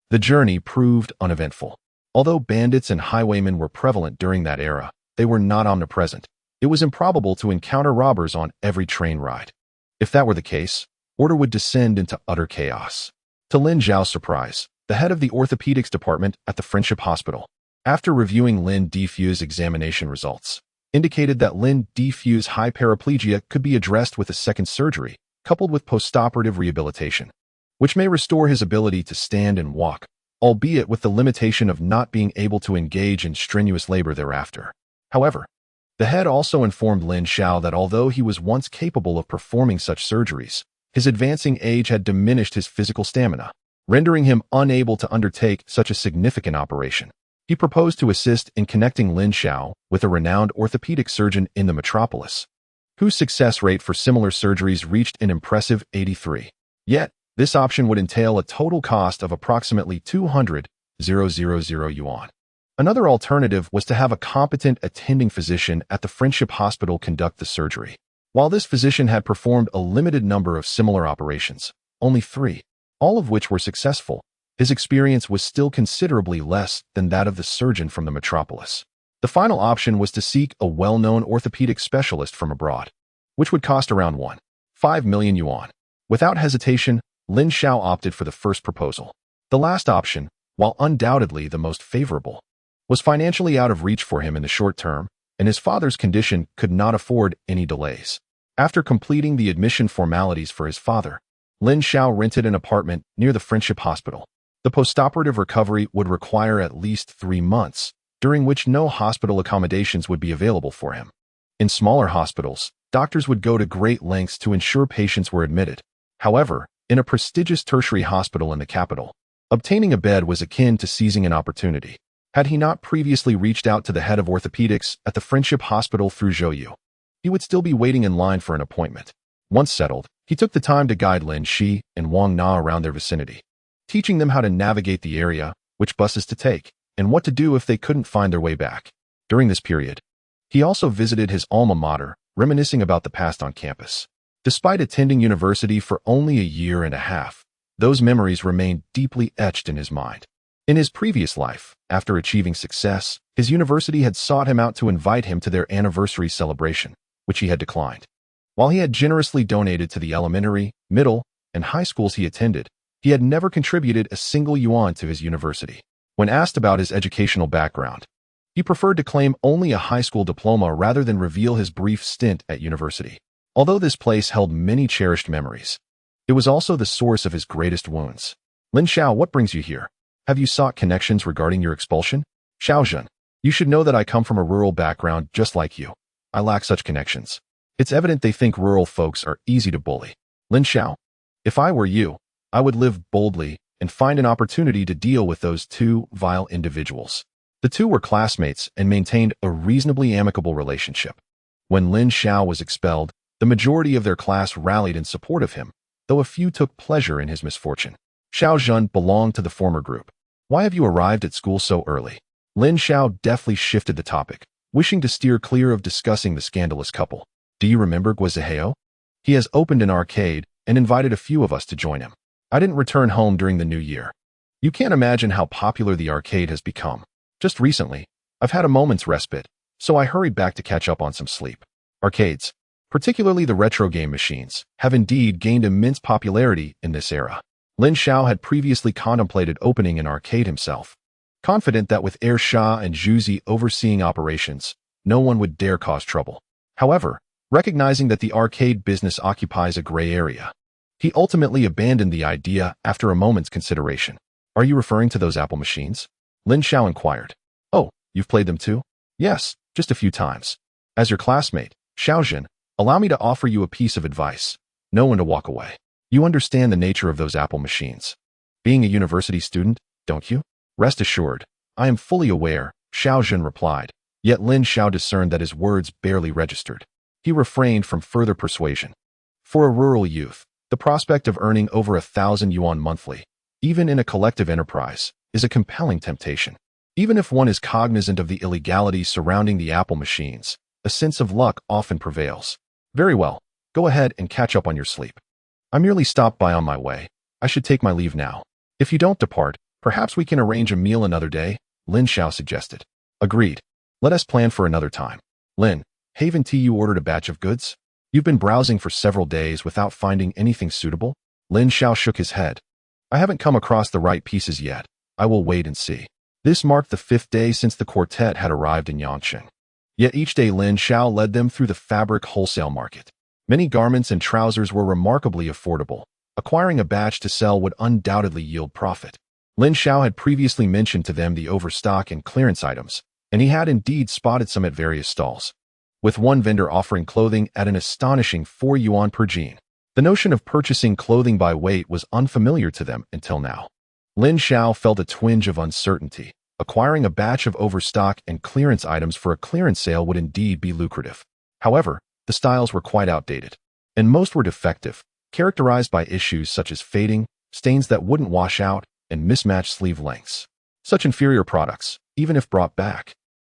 the journey proved uneventful. Although bandits and highwaymen were prevalent during that era, they were not omnipresent. It was improbable to encounter robbers on every train ride. If that were the case, order would descend into utter chaos. To Lin Xiao's surprise, the head of the orthopedics department at the Friendship Hospital, after reviewing Lin Xiao's examination results, indicated that Lin Xiao's high paraplegia could be addressed with a second surgery, coupled with postoperative rehabilitation, which may restore his ability to stand and walk, albeit with the limitation of not being able to engage in strenuous labor thereafter. However, the head also informed Lin Xiao that although he was once capable of performing such surgeries, his advancing age had diminished his physical stamina, rendering him unable to undertake such a significant operation. He proposed to assist in connecting Lin Xiao with a renowned orthopedic surgeon in the metropolis, whose success rate for similar surgeries reached an impressive 83%. Yet, this option would entail a total cost of approximately 200,000 yuan. Another alternative was to have a competent attending physician at the Friendship Hospital conduct the surgery. While this physician had performed a limited number of similar operations, only 3, all of which were successful, his experience was still considerably less than that of the surgeon from the metropolis. The final option was to seek a well-known orthopedic specialist from abroad, which would cost around 1.5 million yuan. Without hesitation, Lin Xiao opted for the first proposal. The last option, while undoubtedly the most favorable, was financially out of reach for him in the short term, and his father's condition could not afford any delays. After completing the admission formalities for his father, Lin Xiao rented an apartment near the Friendship Hospital. The postoperative recovery would require at least 3 months, during which no hospital accommodations would be available for him. In smaller hospitals, doctors would go to great lengths to ensure patients were admitted. However, in a prestigious tertiary hospital in the capital, obtaining a bed was akin to seizing an opportunity. Had he not previously reached out to the head of orthopedics at the Friendship Hospital through Zhouyu, he would still be waiting in line for an appointment. Once settled, he took the time to guide Lin Xi and Wang Na around their vicinity, teaching them how to navigate the area, which buses to take, and what to do if they couldn't find their way back. During this period, he also visited his alma mater, reminiscing about the past on campus. Despite attending university for only a year and a half, those memories remained deeply etched in his mind. In his previous life, after achieving success, his university had sought him out to invite him to their anniversary celebration, which he had declined. While he had generously donated to the elementary, middle, and high schools he attended, he had never contributed a single yuan to his university. When asked about his educational background, he preferred to claim only a high school diploma rather than reveal his brief stint at university. Although this place held many cherished memories, it was also the source of his greatest wounds. Lin Xiao, what brings you here? Have you sought connections regarding your expulsion? Xiaozhen, you should know that I come from a rural background just like you. I lack such connections. It's evident they think rural folks are easy to bully. Lin Xiao, if I were you, I would live boldly and find an opportunity to deal with those 2 vile individuals. The 2 were classmates and maintained a reasonably amicable relationship. When Lin Xiao was expelled, the majority of their class rallied in support of him, though a few took pleasure in his misfortune. Xiaozhen belonged to the former group. Why have you arrived at school so early? Lin Xiao deftly shifted the topic, wishing to steer clear of discussing the scandalous couple. Do you remember Guizhao? He has opened an arcade and invited a few of us to join him. I didn't return home during the new year. You can't imagine how popular the arcade has become. Just recently, I've had a moment's respite, so I hurried back to catch up on some sleep. Arcades, particularly the retro game machines, have indeed gained immense popularity in this era. Lin Xiao had previously contemplated opening an arcade himself, confident that with Heir Sha and Zhuzi overseeing operations, no one would dare cause trouble. However, recognizing that the arcade business occupies a gray area, he ultimately abandoned the idea after a moment's consideration. Are you referring to those Apple machines? Lin Xiao inquired. Oh, you've played them too? Yes, just a few times. As your classmate, Xiaozhen, allow me to offer you a piece of advice. Know when to walk away. You understand the nature of those Apple machines. Being a university student, don't you? Rest assured, I am fully aware, Xiaozhen replied, yet Lin Xiao discerned that his words barely registered. He refrained from further persuasion. For a rural youth, the prospect of earning over 1,000 yuan monthly, even in a collective enterprise, is a compelling temptation. Even if one is cognizant of the illegality surrounding the Apple machines, a sense of luck often prevails. Very well, go ahead and catch up on your sleep. I merely stopped by on my way. I should take my leave now. If you don't depart, perhaps we can arrange a meal another day, Lin Xiao suggested. Agreed. Let us plan for another time. Lin, Haven't you ordered a batch of goods? You've been browsing for several days without finding anything suitable? Lin Xiao shook his head. I haven't come across the right pieces yet. I will wait and see. This marked the 5th day since the quartet had arrived in Yangqing. Yet each day Lin Xiao led them through the fabric wholesale market. Many garments and trousers were remarkably affordable. Acquiring a batch to sell would undoubtedly yield profit. Lin Xiao had previously mentioned to them the overstock and clearance items, and he had indeed spotted some at various stalls, with one vendor offering clothing at an astonishing 4 yuan per jean. The notion of purchasing clothing by weight was unfamiliar to them until now. Lin Xiao felt a twinge of uncertainty. Acquiring a batch of overstock and clearance items for a clearance sale would indeed be lucrative. However, the styles were quite outdated, and most were defective, characterized by issues such as fading, stains that wouldn't wash out, and mismatched sleeve lengths. Such inferior products, even if brought back,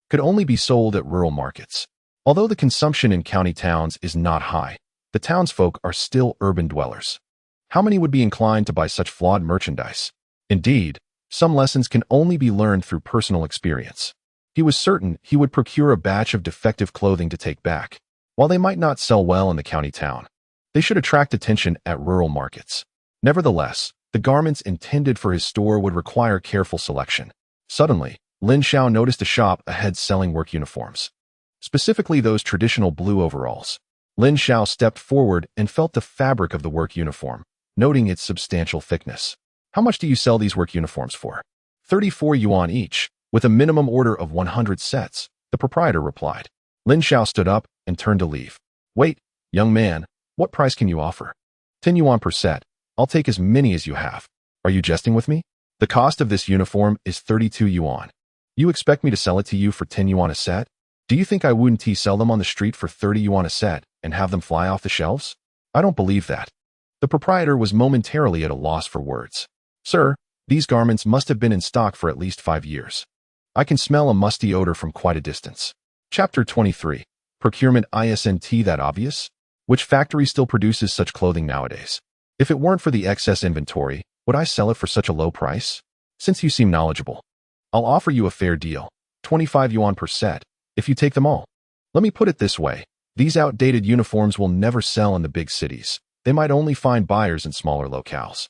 could only be sold at rural markets. Although the consumption in county towns is not high, the townsfolk are still urban dwellers. How many would be inclined to buy such flawed merchandise? Indeed, some lessons can only be learned through personal experience. He was certain he would procure a batch of defective clothing to take back. While they might not sell well in the county town, they should attract attention at rural markets. Nevertheless, the garments intended for his store would require careful selection. Suddenly, Lin Xiao noticed a shop ahead selling work uniforms, specifically those traditional blue overalls. Lin Xiao stepped forward and felt the fabric of the work uniform, noting its substantial thickness. How much do you sell these work uniforms for? 34 yuan each, with a minimum order of 100 sets, the proprietor replied. Lin Xiao stood up and turned to leave. Wait, young man, what price can you offer? 10 yuan per set. I'll take as many as you have. Are you jesting with me? The cost of this uniform is 32 yuan. You expect me to sell it to you for 10 yuan a set? Do you think I wouldn't sell them on the street for 30 yuan a set and have them fly off the shelves? I don't believe that. The proprietor was momentarily at a loss for words. Sir, these garments must have been in stock for at least 5 years. I can smell a musty odor from quite a distance. Chapter 23. Procurement isn't that obvious? Which factory still produces such clothing nowadays? If it weren't for the excess inventory, would I sell it for such a low price? Since you seem knowledgeable, I'll offer you a fair deal, 25 yuan per set, if you take them all. Let me put it this way. These outdated uniforms will never sell in the big cities. They might only find buyers in smaller locales.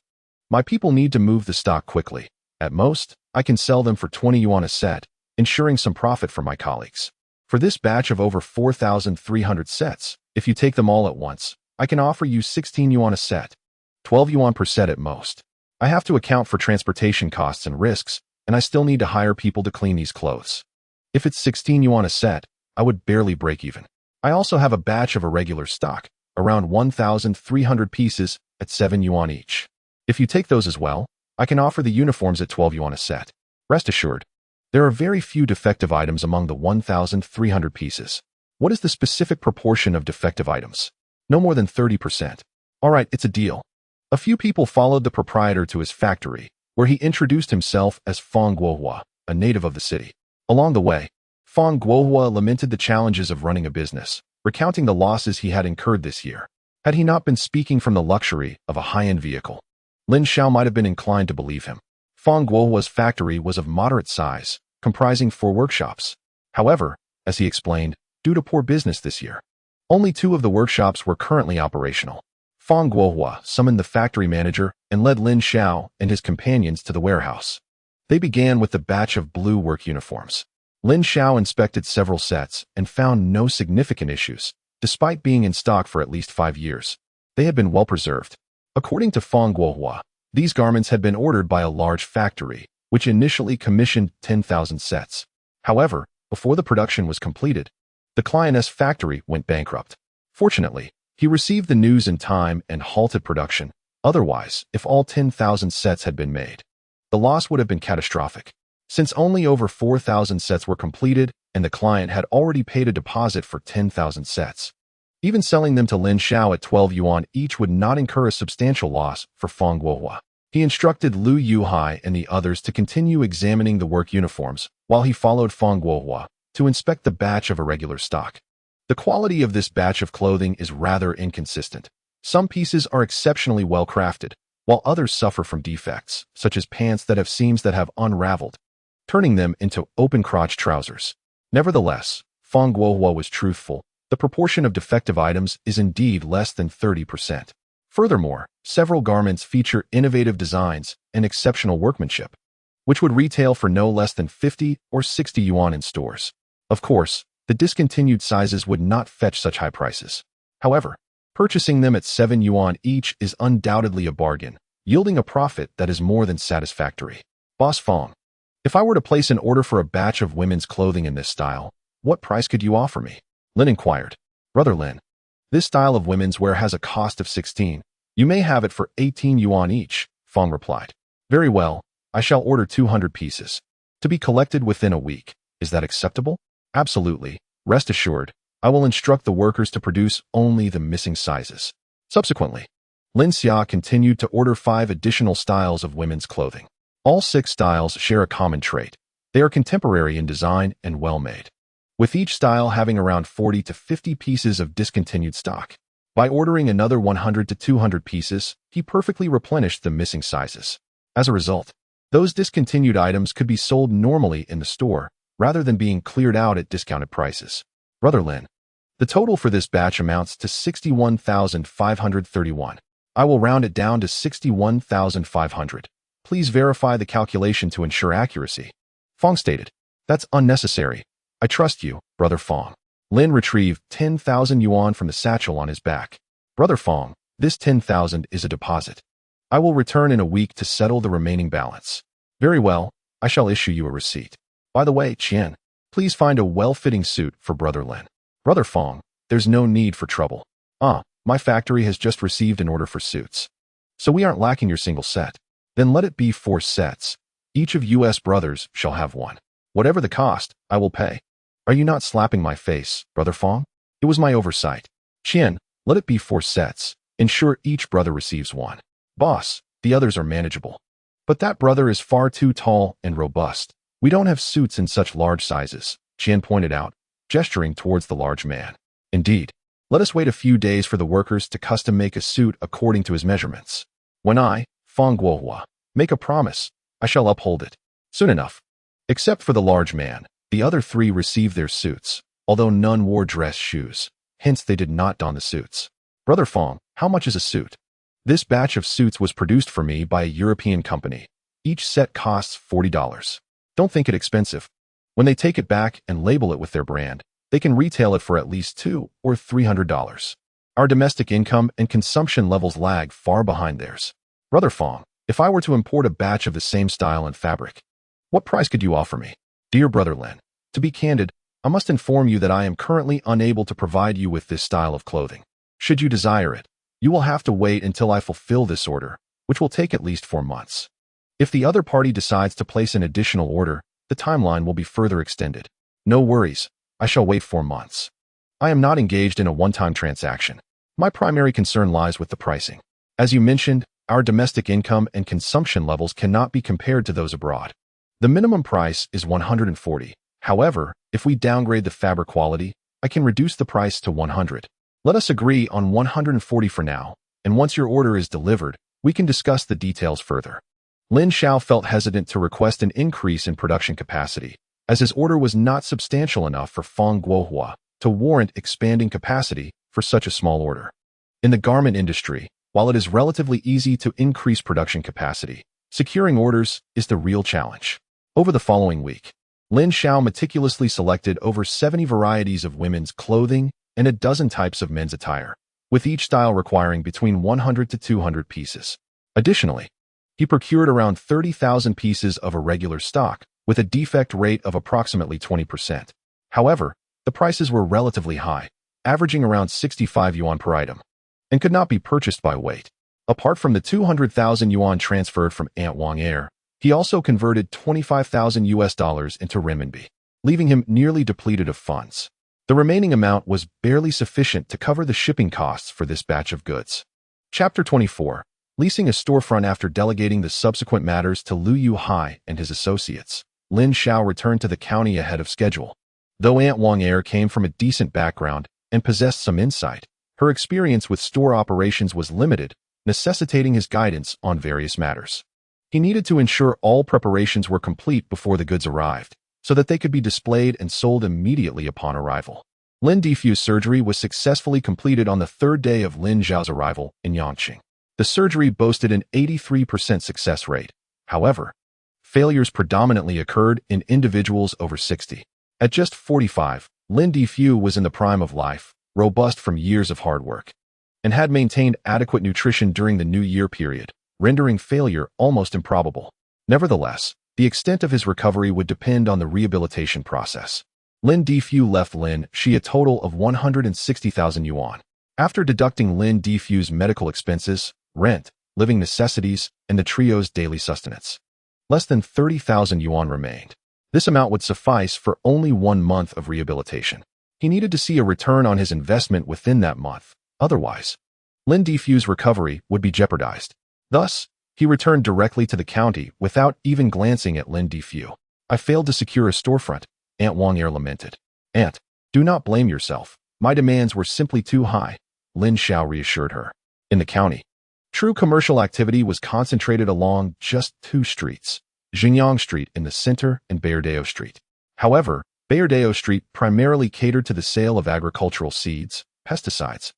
My people need to move the stock quickly. At most, I can sell them for 20 yuan a set, ensuring some profit for my colleagues. For this batch of over 4,300 sets, if you take them all at once, I can offer you 16 yuan a set, 12 yuan per set at most. I have to account for transportation costs and risks, and I still need to hire people to clean these clothes. If it's 16 yuan a set, I would barely break even. I also have a batch of irregular stock, around 1,300 pieces at 7 yuan each. If you take those as well, I can offer the uniforms at 12 yuan a set. Rest assured, there are very few defective items among the 1,300 pieces. What is the specific proportion of defective items? No more than 30%. All right, it's a deal. A few people followed the proprietor to his factory, where he introduced himself as Fang Guohua, a native of the city. Along the way, Fang Guohua lamented the challenges of running a business, recounting the losses he had incurred this year. Had he not been speaking from the luxury of a high-end vehicle, Lin Xiao might have been inclined to believe him. Fang Guohua's factory was of moderate size, comprising 4 workshops. However, as he explained, due to poor business this year, only 2 of the workshops were currently operational. Fang Guohua summoned the factory manager and led Lin Xiao and his companions to the warehouse. They began with the batch of blue work uniforms. Lin Xiao inspected several sets and found no significant issues, despite being in stock for at least 5 years. They had been well preserved. According to Fang Guohua, these garments had been ordered by a large factory, which initially commissioned 10,000 sets. However, before the production was completed, the client's factory went bankrupt. Fortunately, he received the news in time and halted production. Otherwise, if all 10,000 sets had been made, the loss would have been catastrophic. Since only over 4,000 sets were completed and the client had already paid a deposit for 10,000 sets, even selling them to Lin Xiao at 12 yuan each would not incur a substantial loss for Fang Guohua. He instructed Lu Yuhai and the others to continue examining the work uniforms, while he followed Fang Guohua to inspect the batch of irregular stock. The quality of this batch of clothing is rather inconsistent. Some pieces are exceptionally well crafted, while others suffer from defects, such as pants that have seams that have unraveled, turning them into open-crotch trousers. Nevertheless, Fang Guohua was truthful, the proportion of defective items is indeed less than 30%. Furthermore, several garments feature innovative designs and exceptional workmanship, which would retail for no less than 50 or 60 yuan in stores. Of course, the discontinued sizes would not fetch such high prices. However, purchasing them at 7 yuan each is undoubtedly a bargain, yielding a profit that is more than satisfactory. Boss Fong, if I were to place an order for a batch of women's clothing in this style, what price could you offer me? Lin inquired. Brother Lin, this style of women's wear has a cost of 16. You may have it for 18 yuan each, Fong replied. Very well, I shall order 200 pieces, to be collected within a week. Is that acceptable? Absolutely. Rest assured, I will instruct the workers to produce only the missing sizes. Subsequently, Lin Xiao continued to order 5 additional styles of women's clothing. All 6 styles share a common trait. They are contemporary in design and well-made, with each style having around 40 to 50 pieces of discontinued stock. By ordering another 100 to 200 pieces, he perfectly replenished the missing sizes. As a result, those discontinued items could be sold normally in the store, rather than being cleared out at discounted prices. Brother Lin, the total for this batch amounts to 61,531. I will round it down to 61,500. Please verify the calculation to ensure accuracy. Fong stated. That's unnecessary. I trust you, Brother Fong. Lin retrieved 10,000 yuan from the satchel on his back. Brother Fong, this 10,000 is a deposit. I will return in a week to settle the remaining balance. Very well, I shall issue you a receipt. By the way, Qian, please find a well-fitting suit for Brother Lin. Brother Fong, there's no need for trouble. My factory has just received an order for suits, so we aren't lacking your single set. Then let it be 4 sets. Each of US brothers shall have one. Whatever the cost, I will pay. Are you not slapping my face, Brother Fong? It was my oversight. Qian, let it be 4 sets. Ensure each brother receives one. Boss, the others are manageable. But that brother is far too tall and robust. We don't have suits in such large sizes, Qian pointed out, gesturing towards the large man. Indeed. Let us wait a few days for the workers to custom make a suit according to his measurements. When I, Fong Guohua, make a promise, I shall uphold it. Soon enough. Except for the large man, the other 3 received their suits, although none wore dress shoes. Hence they did not don the suits. Brother Fong, how much is a suit? This batch of suits was produced for me by a European company. Each set costs $40. Don't think it expensive. When they take it back and label it with their brand, they can retail it for at least $200 or $300. Our domestic income and consumption levels lag far behind theirs. Brother Fong, if I were to import a batch of the same style and fabric, what price could you offer me? Dear Brother Lin, to be candid, I must inform you that I am currently unable to provide you with this style of clothing. Should you desire it, you will have to wait until I fulfill this order, which will take at least 4 months. If the other party decides to place an additional order, the timeline will be further extended. No worries, I shall wait 4 months. I am not engaged in a one-time transaction. My primary concern lies with the pricing. As you mentioned, our domestic income and consumption levels cannot be compared to those abroad. The minimum price is 140. However, if we downgrade the fabric quality, I can reduce the price to 100. Let us agree on 140 for now, and once your order is delivered, we can discuss the details further. Lin Xiao felt hesitant to request an increase in production capacity, as his order was not substantial enough for Fong Guohua to warrant expanding capacity for such a small order. In the garment industry, while it is relatively easy to increase production capacity, securing orders is the real challenge. Over the following week, Lin Xiao meticulously selected over 70 varieties of women's clothing and a dozen types of men's attire, with each style requiring between 100 to 200 pieces. Additionally, he procured around 30,000 pieces of irregular stock, with a defect rate of approximately 20%. However, the prices were relatively high, averaging around 65 yuan per item, and could not be purchased by weight. Apart from the 200,000 yuan transferred from Antwang Air, he also converted 25,000 US dollars into renminbi, leaving him nearly depleted of funds. The remaining amount was barely sufficient to cover the shipping costs for this batch of goods. Chapter 24. Leasing a storefront. After delegating the subsequent matters to Liu Yuhai and his associates, Lin Xiao returned to the county ahead of schedule. Though Antwang Air came from a decent background and possessed some insight, her experience with store operations was limited, necessitating his guidance on various matters. He needed to ensure all preparations were complete before the goods arrived, so that they could be displayed and sold immediately upon arrival. Lin Difu's surgery was successfully completed on the third day of Lin Xiao's arrival in Yangqing. The surgery boasted an 83% success rate. However, failures predominantly occurred in individuals over 60. At just 45, Lin Difu was in the prime of life, robust from years of hard work, and had maintained adequate nutrition during the New Year period, rendering failure almost improbable. Nevertheless, the extent of his recovery would depend on the rehabilitation process. Lin Difu left Lin Xiao a total of 160,000 yuan. After deducting Lin Difu's medical expenses, rent, living necessities, and the trio's daily sustenance, less than 30,000 yuan remained. This amount would suffice for only 1 month of rehabilitation. He needed to see a return on his investment within that month. Otherwise, Lin Difu's recovery would be jeopardized. Thus, he returned directly to the county without even glancing at Lin Difu. I failed to secure a storefront, Aunt Wang Air lamented. Aunt, do not blame yourself. My demands were simply too high, Lin Xiao reassured her. In the county, true commercial activity was concentrated along just 2 streets, Xingyang Street in the center and Bayardeo Street. However, Bayardeo Street primarily catered to the sale of agricultural seeds, pesticides,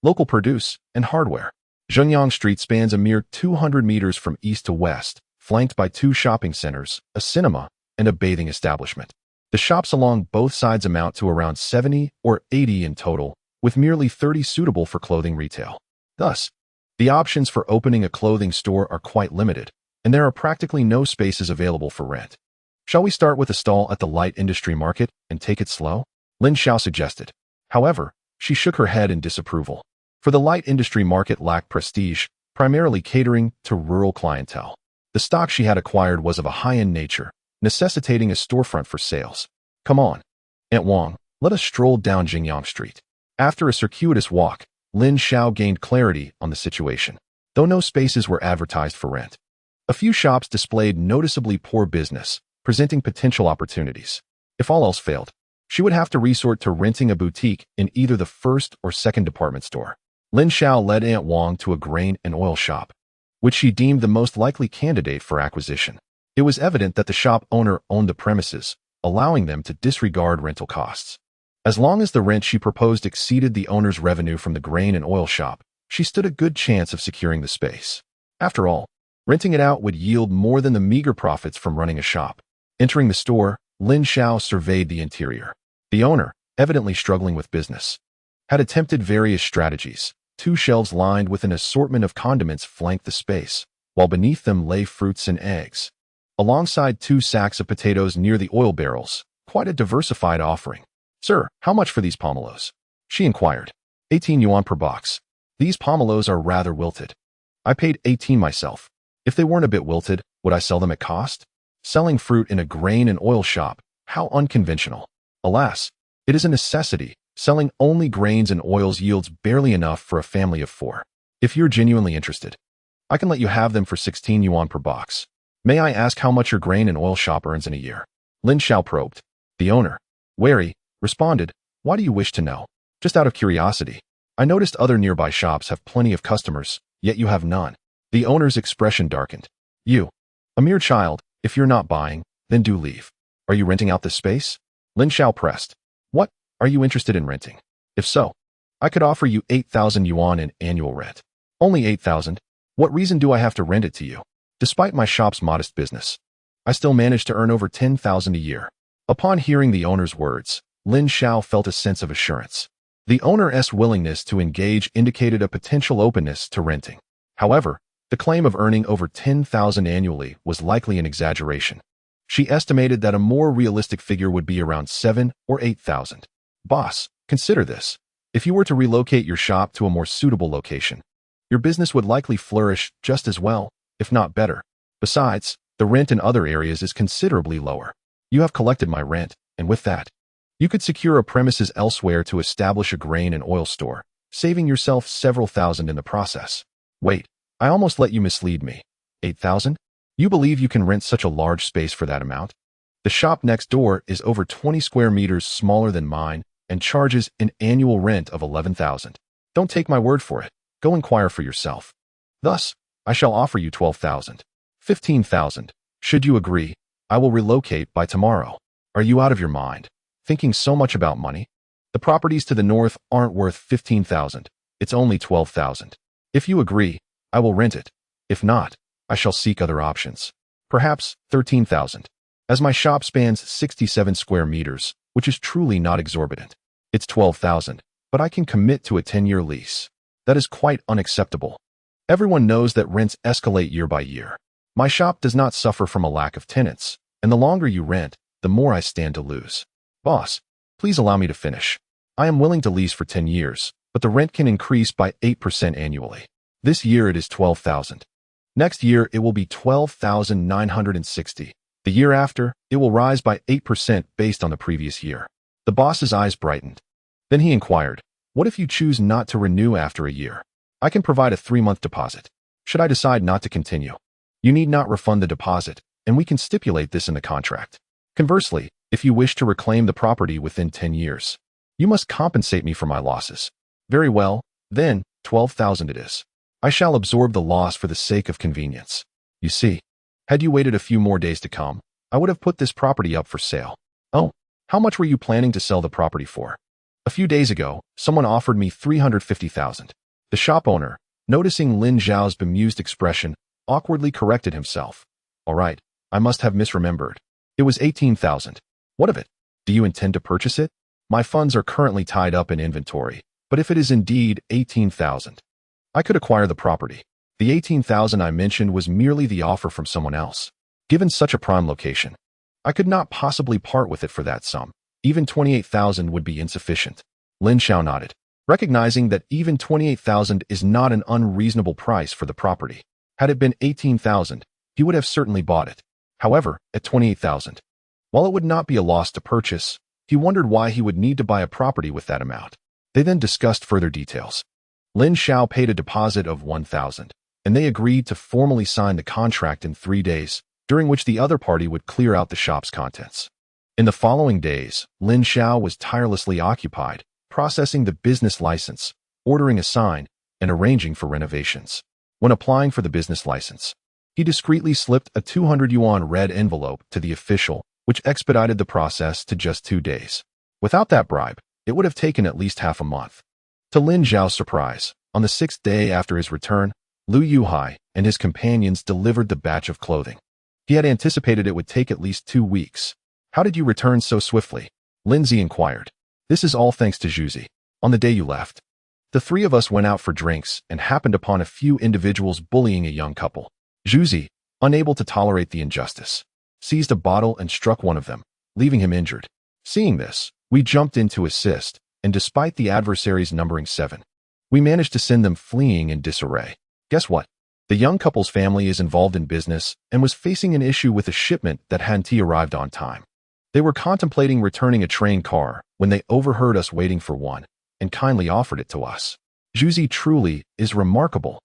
local produce, and hardware. Xingyang Street spans a mere 200 meters from east to west, flanked by 2 shopping centers, a cinema, and a bathing establishment. The shops along both sides amount to around 70 or 80 in total, with merely 30 suitable for clothing retail. Thus, the options for opening a clothing store are quite limited, and there are practically no spaces available for rent. Shall we start with a stall at the light industry market and take it slow? Lin Xiao suggested. However, she shook her head in disapproval. For the light industry market lacked prestige, primarily catering to rural clientele. The stock she had acquired was of a high-end nature, necessitating a storefront for sales. Come on, Aunt Wang, let us stroll down Xingyang Street. After a circuitous walk, Lin Xiao gained clarity on the situation. Though no spaces were advertised for rent, a few shops displayed noticeably poor business, presenting potential opportunities. If all else failed, she would have to resort to renting a boutique in either the first or second department store. Lin Xiao led Aunt Wang to a grain and oil shop, which she deemed the most likely candidate for acquisition. It was evident that the shop owner owned the premises, allowing them to disregard rental costs. As long as the rent she proposed exceeded the owner's revenue from the grain and oil shop, she stood a good chance of securing the space. After all, renting it out would yield more than the meager profits from running a shop. Entering the store, Lin Xiao surveyed the interior. The owner, evidently struggling with business, had attempted various strategies. 2 shelves lined with an assortment of condiments flanked the space, while beneath them lay fruits and eggs. Alongside 2 sacks of potatoes near the oil barrels, quite a diversified offering. Sir, how much for these pomelos? She inquired. 18 yuan per box. These pomelos are rather wilted. I paid 18 myself. If they weren't a bit wilted, would I sell them at cost? Selling fruit in a grain and oil shop, how unconventional. Alas, it is a necessity. Selling only grains and oils yields barely enough for a family of 4. If you're genuinely interested, I can let you have them for 16 yuan per box. May I ask how much your grain and oil shop earns in a year? Lin Xiao probed. The owner, wary, responded, why do you wish to know? Just out of curiosity. I noticed other nearby shops have plenty of customers, yet you have none. The owner's expression darkened. You, a mere child, if you're not buying, then do leave. Are you renting out this space? Lin Xiao pressed. What? Are you interested in renting? If so, I could offer you 8,000 yuan in annual rent. Only 8,000? What reason do I have to rent it to you? Despite my shop's modest business, I still manage to earn over 10,000 a year. Upon hearing the owner's words, Lin Xiao felt a sense of assurance. The owner's willingness to engage indicated a potential openness to renting. However, the claim of earning over 10,000 annually was likely an exaggeration. She estimated that a more realistic figure would be around 7 or 8,000. Boss, consider this. If you were to relocate your shop to a more suitable location, your business would likely flourish just as well, if not better. Besides, the rent in other areas is considerably lower. You have collected my rent, and with that, you could secure a premises elsewhere to establish a grain and oil store, saving yourself several thousand in the process. Wait, I almost let you mislead me. 8,000? You believe you can rent such a large space for that amount? The shop next door is over 20 square meters smaller than mine and charges an annual rent of 11,000. Don't take my word for it. Go inquire for yourself. Thus, I shall offer you 12,000. 15,000. Should you agree, I will relocate by tomorrow. Are you out of your mind? Thinking so much about money? The properties to the north aren't worth 15,000. It's only 12,000. If you agree, I will rent it. If not, I shall seek other options. Perhaps 13,000. As my shop spans 67 square meters, which is truly not exorbitant. It's 12,000, but I can commit to a 10-year lease. That is quite unacceptable. Everyone knows that rents escalate year by year. My shop does not suffer from a lack of tenants, and the longer you rent, the more I stand to lose. Boss, please allow me to finish. I am willing to lease for 10 years, but the rent can increase by 8% annually. This year it is 12,000. Next year it will be 12,960. The year after, it will rise by 8% based on the previous year. The boss's eyes brightened. Then he inquired, what if you choose not to renew after a year? I can provide a 3-month deposit. Should I decide not to continue? You need not refund the deposit, and we can stipulate this in the contract. Conversely, if you wish to reclaim the property within 10 years, you must compensate me for my losses. Very well, then, 12,000 it is. I shall absorb the loss for the sake of convenience. You see, had you waited a few more days to come, I would have put this property up for sale. Oh, how much were you planning to sell the property for? A few days ago, someone offered me 350,000. The shop owner, noticing Lin Xiao's bemused expression, awkwardly corrected himself. All right, I must have misremembered. It was 18,000. What of it? Do you intend to purchase it? My funds are currently tied up in inventory, but if it is indeed 18,000, I could acquire the property. The 18,000 I mentioned was merely the offer from someone else. Given such a prime location, I could not possibly part with it for that sum. Even 28,000 would be insufficient. Lin Xiao nodded, recognizing that even 28,000 is not an unreasonable price for the property. Had it been 18,000, he would have certainly bought it. However, at 28,000, while it would not be a loss to purchase, he wondered why he would need to buy a property with that amount. They then discussed further details. Lin Xiao paid a deposit of 1,000, and they agreed to formally sign the contract in 3 days, during which the other party would clear out the shop's contents. In the following days, Lin Xiao was tirelessly occupied, processing the business license, ordering a sign, and arranging for renovations. When applying for the business license, he discreetly slipped a 200 yuan red envelope to the official, which expedited the process to just 2 days. Without that bribe, it would have taken at least half a month. To Lin Xiao's surprise, on the 6th day after his return, Lu Yuhai and his companions delivered the batch of clothing. He had anticipated it would take at least 2 weeks. How did you return so swiftly? Lindsay inquired. This is all thanks to Zhuzi. On the day you left, the 3 of us went out for drinks and happened upon a few individuals bullying a young couple. Zhuzi, unable to tolerate the injustice, seized a bottle and struck one of them, leaving him injured. Seeing this, we jumped in to assist, and despite the adversaries numbering 7, we managed to send them fleeing in disarray. Guess what? The young couple's family is involved in business and was facing an issue with a shipment that hadn't arrived on time. They were contemplating returning a train car when they overheard us waiting for one and kindly offered it to us. Zhuzi truly is remarkable.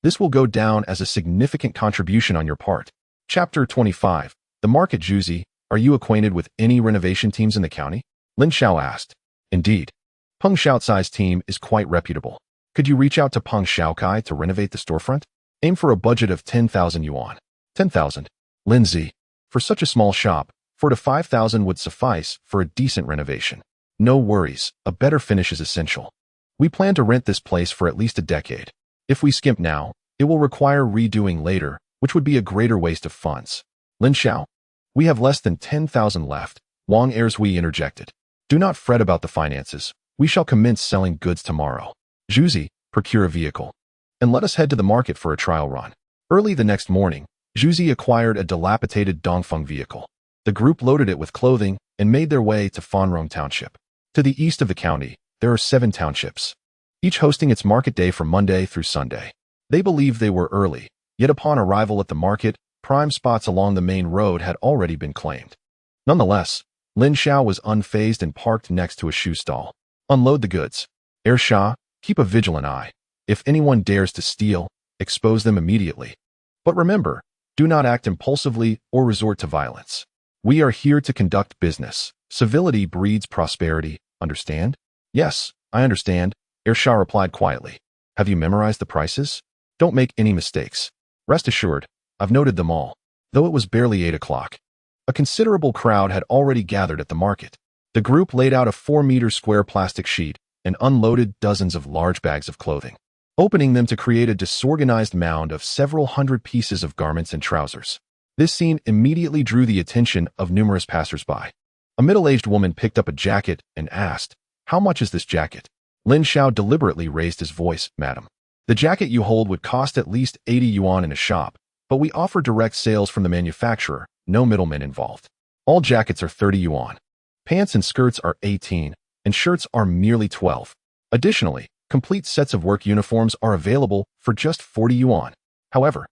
This will go down as a significant contribution on your part. Chapter 25. The Market. Zhuzi, are you acquainted with any renovation teams in the county? Lin Xiao asked. Indeed. Peng Xiaocai's team is quite reputable. Could you reach out to Peng Xiaocai to renovate the storefront? Aim for a budget of 10,000 yuan. 10,000. Lindsay, for such a small shop, 4 to 5,000 would suffice for a decent renovation. No worries, a better finish is essential. We plan to rent this place for at least a decade. If we skimp now, it will require redoing later, which would be a greater waste of funds. Lin Xiao, we have less than 10,000 left. Wang Erzhui interjected. Do not fret about the finances. We shall commence selling goods tomorrow. Zhuzi, procure a vehicle, and let us head to the market for a trial run. Early the next morning, Zhuzi acquired a dilapidated Dongfeng vehicle. The group loaded it with clothing and made their way to Fanrong Township. To the east of the county, there are 7 townships, each hosting its market day from Monday through Sunday. They believed they were early, yet upon arrival at the market, prime spots along the main road had already been claimed. Nonetheless, Lin Xiao was unfazed and parked next to a shoe stall. Unload the goods. Shah, keep a vigilant eye. If anyone dares to steal, expose them immediately. But remember, do not act impulsively or resort to violence. We are here to conduct business. Civility breeds prosperity, understand? Yes, I understand, Shah replied quietly. Have you memorized the prices? Don't make any mistakes. Rest assured, I've noted them all. Though it was barely 8 o'clock, a considerable crowd had already gathered at the market. The group laid out a 4-meter square plastic sheet and unloaded dozens of large bags of clothing, opening them to create a disorganized mound of several hundred pieces of garments and trousers. This scene immediately drew the attention of numerous passersby. A middle-aged woman picked up a jacket and asked, "How much is this jacket?" Lin Xiao deliberately raised his voice, "Madam, the jacket you hold would cost at least 80 yuan in a shop, but we offer direct sales from the manufacturer, no middlemen involved. All jackets are 30 yuan. Pants and skirts are 18, and shirts are merely 12. Additionally, complete sets of work uniforms are available for just 40 yuan. However,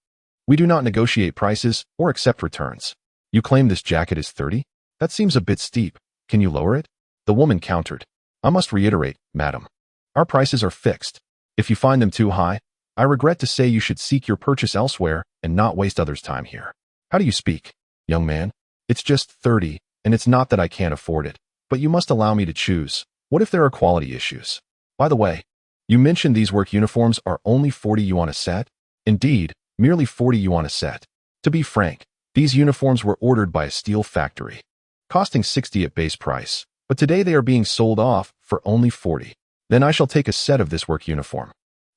we do not negotiate prices or accept returns. You claim this jacket is 30? That seems a bit steep. Can you lower it?" The woman countered, "I must reiterate, madam, our prices are fixed. If you find them too high, I regret to say you should seek your purchase elsewhere and not waste others' time here." "How do you speak, young man? It's just 30, and it's not that I can't afford it, but you must allow me to choose. What if there are quality issues? By the way, you mentioned these work uniforms are only 40 yuan a set?" "Indeed, merely 40 yuan a set. To be frank, these uniforms were ordered by a steel factory, costing 60 at base price, but today they are being sold off for only 40. Then I shall take a set of this work uniform.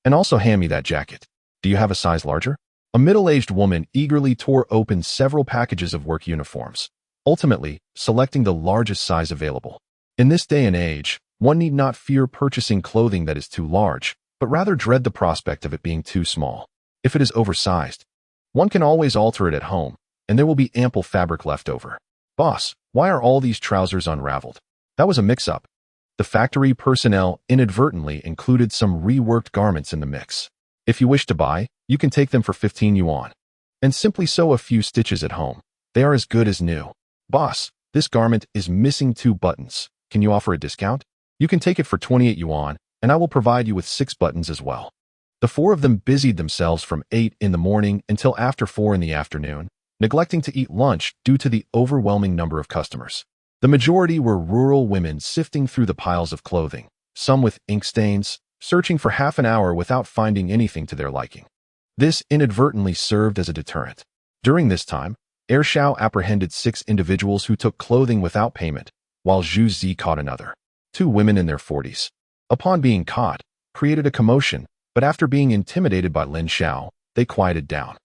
And also hand me that jacket. Do you have a size larger?" A middle-aged woman eagerly tore open several packages of work uniforms, ultimately selecting the largest size available. In this day and age, one need not fear purchasing clothing that is too large, but rather dread the prospect of it being too small. If it is oversized, one can always alter it at home, and there will be ample fabric left over. "Boss, why are all these trousers unraveled?" That was a mix-up. The factory personnel inadvertently included some reworked garments in the mix. If you wish to buy, you can take them for 15 yuan. And simply sew a few stitches at home. They are as good as new. "Boss, this garment is missing 2 buttons. Can you offer a discount?" "You can take it for 28 yuan, and I will provide you with 6 buttons as well." The 4 of them busied themselves from 8 in the morning until after 4 in the afternoon, neglecting to eat lunch due to the overwhelming number of customers. The majority were rural women sifting through the piles of clothing, some with ink stains, searching for half an hour without finding anything to their liking. This inadvertently served as a deterrent. During this time, Xiao apprehended 6 individuals who took clothing without payment, while Zhu Zi caught another. 2 women in their 40s. Upon being caught, created a commotion, but after being intimidated by Lin Xiao, they quieted down.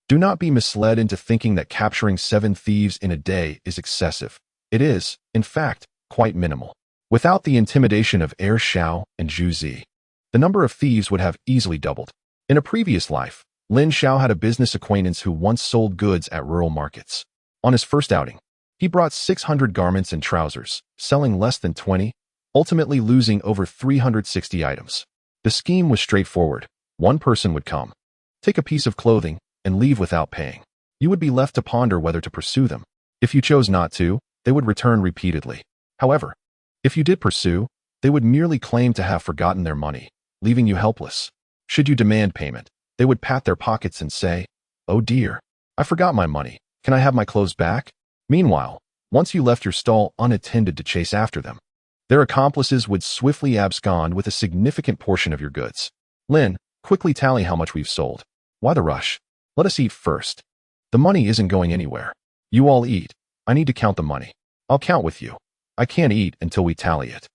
Do not be misled into thinking that capturing 7 thieves in a day is excessive. It is, in fact, quite minimal. Without the intimidation of Xiao and Zhu Zi, the number of thieves would have easily doubled. In a previous life, Lin Xiao had a business acquaintance who once sold goods at rural markets. On his first outing, he brought 600 garments and trousers, selling less than 20, ultimately losing over 360 items. The scheme was straightforward. One person would come, take a piece of clothing, and leave without paying. You would be left to ponder whether to pursue them. If you chose not to, they would return repeatedly. However, if you did pursue, they would merely claim to have forgotten their money, leaving you helpless. Should you demand payment, they would pat their pockets and say, "Oh dear, I forgot my money. Can I have my clothes back?" Meanwhile, once you left your stall unattended to chase after them, their accomplices would swiftly abscond with a significant portion of your goods. "Lin, quickly tally how much we've sold." "Why the rush? Let us eat first." "The money isn't going anywhere. You all eat. I need to count the money." "I'll count with you. I can't eat until we tally it."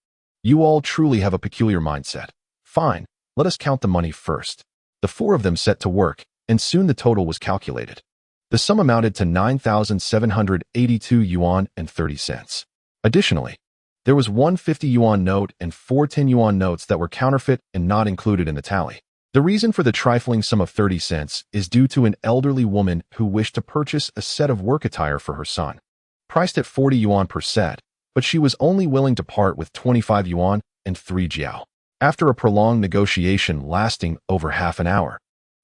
"You all truly have a peculiar mindset." "Fine, let us count the money first." The 4 of them set to work, and soon the total was calculated. The sum amounted to 9,782 yuan and 30 cents. Additionally, there was one 50 yuan note and 4 10 yuan notes that were counterfeit and not included in the tally. The reason for the trifling sum of 30 cents is due to an elderly woman who wished to purchase a set of work attire for her son, priced at 40 yuan per set, but she was only willing to part with 25 yuan and 3 jiao. After a prolonged negotiation lasting over half an hour,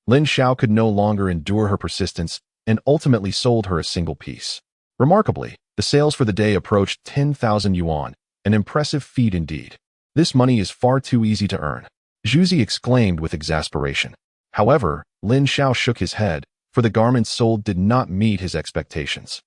Lin Xiao could no longer endure her persistence and ultimately sold her a single piece. Remarkably, the sales for the day approached 10,000 yuan, an impressive feat indeed. This money is far too easy to earn, Zhu Zi exclaimed with exasperation. However, Lin Xiao shook his head, for the garments sold did not meet his expectations.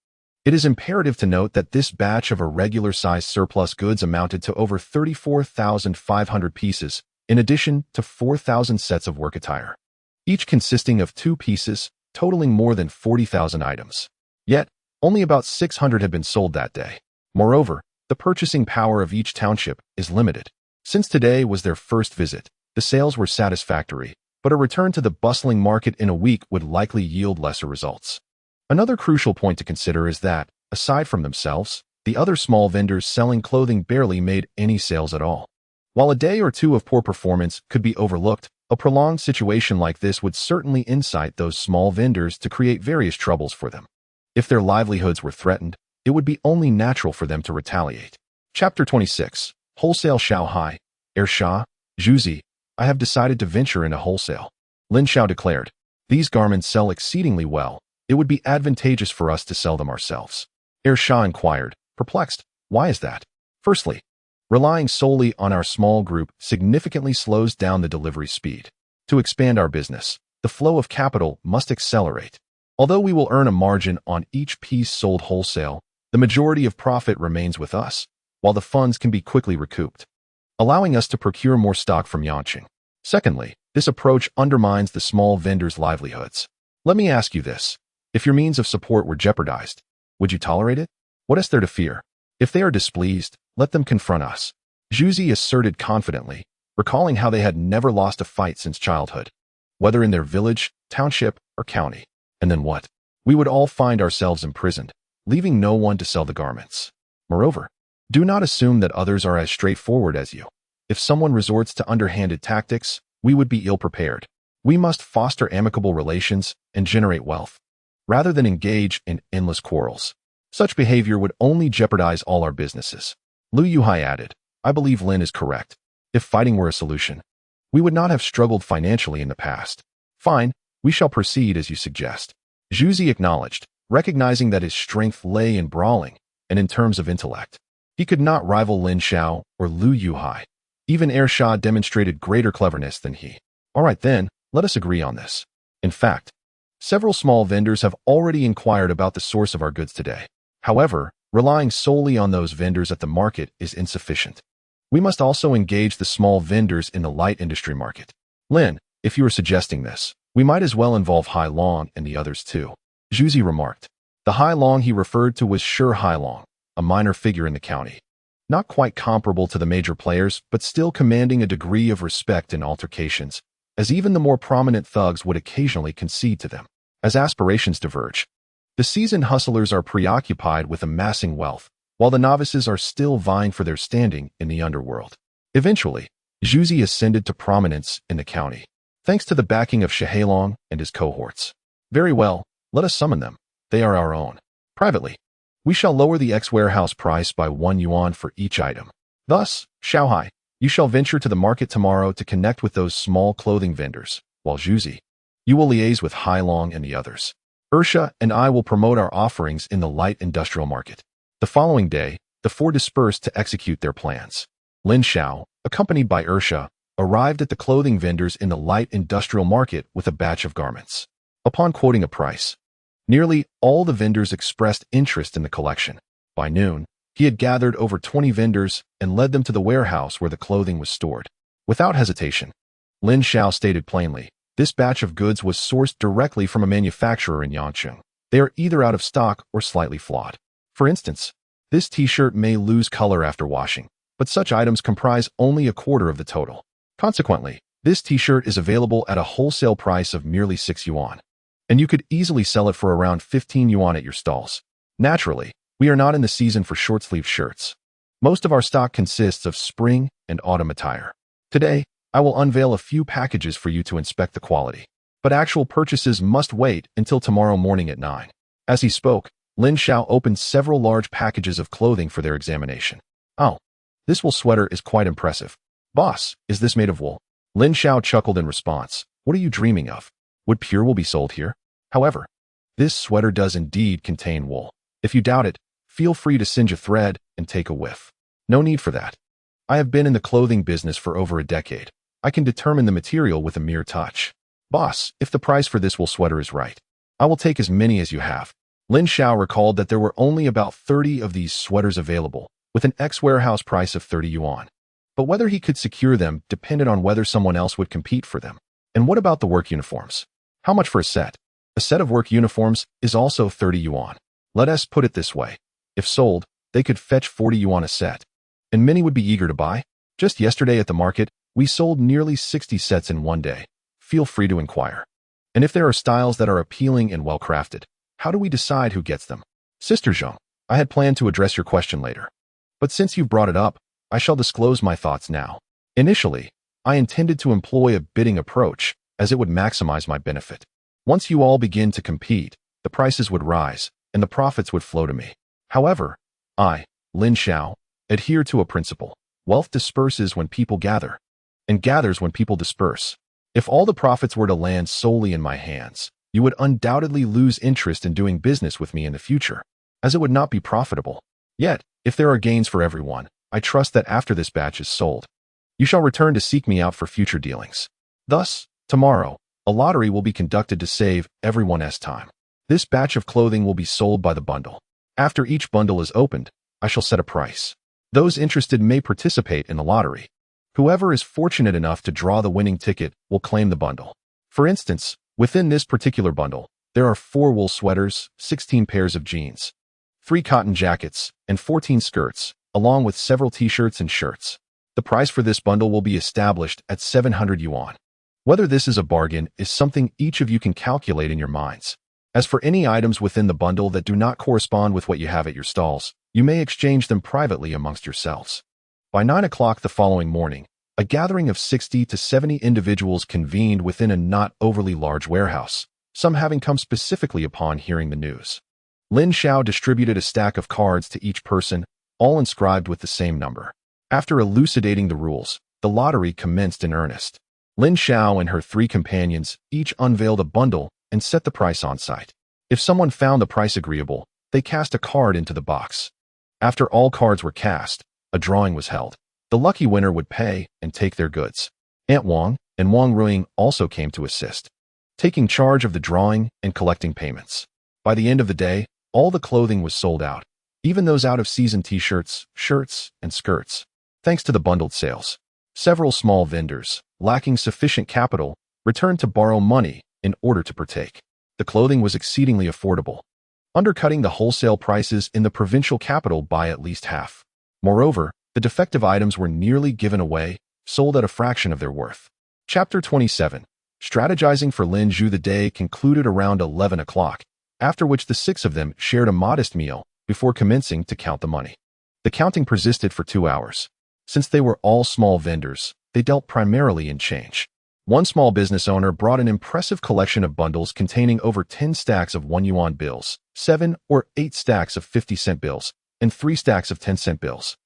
It is imperative to note that this batch of irregular-sized surplus goods amounted to over 34,500 pieces, in addition to 4,000 sets of work attire, each consisting of 2 pieces, totaling more than 40,000 items. Yet, only about 600 had been sold that day. Moreover, the purchasing power of each township is limited. Since today was their first visit, the sales were satisfactory, but a return to the bustling market in a week would likely yield lesser results. Another crucial point to consider is that, aside from themselves, the other small vendors selling clothing barely made any sales at all. While a day or two of poor performance could be overlooked, a prolonged situation like this would certainly incite those small vendors to create various troubles for them. If their livelihoods were threatened, it would be only natural for them to retaliate. Chapter 26. Wholesale Shanghai. Sha, Zhuzi, I have decided to venture into wholesale. Lin Xiao declared. These garments sell exceedingly well. It would be advantageous for us to sell them ourselves. Sha inquired, perplexed. Why is that? Firstly, relying solely on our small group significantly slows down the delivery speed. To expand our business, the flow of capital must accelerate. Although we will earn a margin on each piece sold wholesale, the majority of profit remains with us, while the funds can be quickly recouped, allowing us to procure more stock from Yangqing. Secondly, this approach undermines the small vendors' livelihoods. Let me ask you this. If your means of support were jeopardized, would you tolerate it? What is there to fear? If they are displeased, let them confront us. Zhuzi asserted confidently, recalling how they had never lost a fight since childhood, whether in their village, township, or county. And then what? We would all find ourselves imprisoned, leaving no one to sell the garments. Moreover, do not assume that others are as straightforward as you. If someone resorts to underhanded tactics, we would be ill-prepared. We must foster amicable relations and generate wealth, rather than engage in endless quarrels. Such behavior would only jeopardize all our businesses. Lu Yuhai added, I believe Lin is correct. If fighting were a solution, we would not have struggled financially in the past. Fine, we shall proceed as you suggest. Zhuzi acknowledged, recognizing that his strength lay in brawling and in terms of intellect. He could not rival Lin Xiao or Lu Yuhai. Even Sha demonstrated greater cleverness than he. All right then, let us agree on this. In fact, several small vendors have already inquired about the source of our goods today. However, relying solely on those vendors at the market is insufficient. We must also engage the small vendors in the light industry market. Lin, if you are suggesting this, we might as well involve Hai Long and the others too. Zhuzi remarked. The Hai Long he referred to was Shi Hai Long, a minor figure in the county. Not quite comparable to the major players, but still commanding a degree of respect in altercations, as even the more prominent thugs would occasionally concede to them. As aspirations diverge, the seasoned hustlers are preoccupied with amassing wealth, while the novices are still vying for their standing in the underworld. Eventually, Zhuzi ascended to prominence in the county, thanks to the backing of Shi Hai Long and his cohorts. Very well, let us summon them. They are our own. Privately, we shall lower the X-warehouse price by 1 yuan for each item. Thus, Shanghai, you shall venture to the market tomorrow to connect with those small clothing vendors, while Zhuzi, you will liaise with Hai Long and the others. Sha and I will promote our offerings in the light industrial market. The following day, the four dispersed to execute their plans. Lin Xiao, accompanied by Sha, arrived at the clothing vendors in the light industrial market with a batch of garments. Upon quoting a price, nearly all the vendors expressed interest in the collection. By noon, he had gathered over 20 vendors and led them to the warehouse where the clothing was stored. Without hesitation, Lin Xiao stated plainly, this batch of goods was sourced directly from a manufacturer in Yangqing. They are either out of stock or slightly flawed. For instance, this t-shirt may lose color after washing, but such items comprise only a quarter of the total. Consequently, this t-shirt is available at a wholesale price of merely 6 yuan, and you could easily sell it for around 15 yuan at your stalls. Naturally, we are not in the season for short-sleeved shirts. Most of our stock consists of spring and autumn attire. Today, I will unveil a few packages for you to inspect the quality, but actual purchases must wait until tomorrow morning at 9. As he spoke, Lin Xiao opened several large packages of clothing for their examination. Oh, this wool sweater is quite impressive. Boss, is this made of wool? Lin Xiao chuckled in response. What are you dreaming of? Would pure wool be sold here? However, this sweater does indeed contain wool. If you doubt it, feel free to singe a thread and take a whiff. No need for that. I have been in the clothing business for over a decade. I can determine the material with a mere touch. Boss, if the price for this wool sweater is right, I will take as many as you have. Lin Xiao recalled that there were only about 30 of these sweaters available, with an X-warehouse price of 30 yuan. But whether he could secure them depended on whether someone else would compete for them. And what about the work uniforms? How much for a set? A set of work uniforms is also 30 yuan. Let us put it this way. If sold, they could fetch 40 yuan a set. And many would be eager to buy. Just yesterday at the market, we sold nearly 60 sets in one day. Feel free to inquire. And if there are styles that are appealing and well-crafted, how do we decide who gets them? Sister Zheng, I had planned to address your question later. But since you've brought it up, I shall disclose my thoughts now. Initially, I intended to employ a bidding approach, as it would maximize my benefit. Once you all begin to compete, the prices would rise, and the profits would flow to me. However, I, Lin Xiao, adhere to a principle. Wealth disperses when people gather, and gathers when people disperse. If all the profits were to land solely in my hands, you would undoubtedly lose interest in doing business with me in the future, as it would not be profitable. Yet, if there are gains for everyone, I trust that after this batch is sold, you shall return to seek me out for future dealings. Thus, tomorrow, a lottery will be conducted to save everyone's time. This batch of clothing will be sold by the bundle. After each bundle is opened, I shall set a price. Those interested may participate in the lottery. Whoever is fortunate enough to draw the winning ticket will claim the bundle. For instance, within this particular bundle, there are 4 wool sweaters, 16 pairs of jeans, 3 cotton jackets, and 14 skirts, along with several t-shirts and shirts. The price for this bundle will be established at 700 yuan. Whether this is a bargain is something each of you can calculate in your minds. As for any items within the bundle that do not correspond with what you have at your stalls, you may exchange them privately amongst yourselves. By 9 o'clock the following morning, a gathering of 60 to 70 individuals convened within a not overly large warehouse, some having come specifically upon hearing the news. Lin Xiao distributed a stack of cards to each person, all inscribed with the same number. After elucidating the rules, the lottery commenced in earnest. Lin Xiao and her 3 companions each unveiled a bundle and set the price on site. If someone found the price agreeable, they cast a card into the box. After all cards were cast, a drawing was held. The lucky winner would pay and take their goods. Aunt Wang and Wang Ruing also came to assist, taking charge of the drawing and collecting payments. By the end of the day, all the clothing was sold out, even those out-of-season t-shirts, shirts, and skirts. Thanks to the bundled sales, several small vendors, lacking sufficient capital, returned to borrow money in order to partake. The clothing was exceedingly affordable, undercutting the wholesale prices in the provincial capital by at least half. Moreover, the defective items were nearly given away, sold at a fraction of their worth. Chapter 27. Strategizing for Lin Zhu. The day concluded around 11 o'clock, after which the 6 of them shared a modest meal before commencing to count the money. The counting persisted for 2 hours. Since they were all small vendors, they dealt primarily in change. One small business owner brought an impressive collection of bundles containing over 10 stacks of 1 yuan bills, 7 or 8 stacks of 50-cent bills, and 3 stacks of 10-cent bills.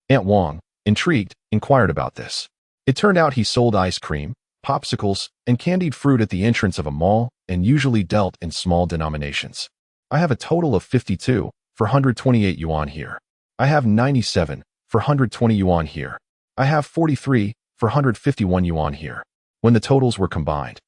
Aunt Wang, intrigued, inquired about this. It turned out he sold ice cream, popsicles, and candied fruit at the entrance of a mall and usually dealt in small denominations. I have a total of 52 for 128 yuan here. I have 97 for 120 yuan here. I have 43 for 151 yuan here. When the totals were combined,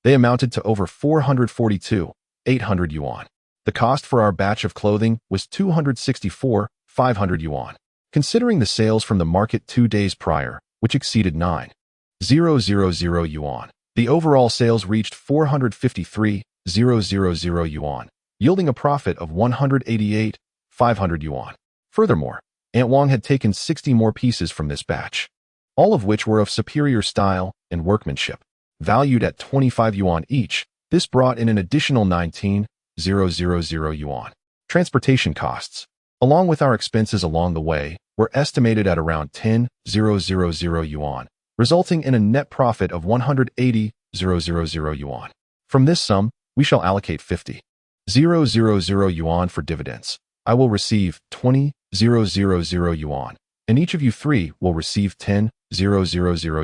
they amounted to over 442, 800 yuan. The cost for our batch of clothing was 264, 500 yuan. Considering the sales from the market 2 days prior, which exceeded 9,000 yuan, the overall sales reached 453,000 yuan, yielding a profit of 188,500 yuan. Furthermore, Aunt Wang had taken 60 more pieces from this batch, all of which were of superior style and workmanship. Valued at 25 yuan each, this brought in an additional 19,000 yuan. Transportation costs, along with our expenses along the way, were estimated at around 10,000 yuan, resulting in a net profit of 180,000 yuan. From this sum, we shall allocate 50,000 yuan for dividends. I will receive 20,000 yuan, and each of you 3 will receive 10,000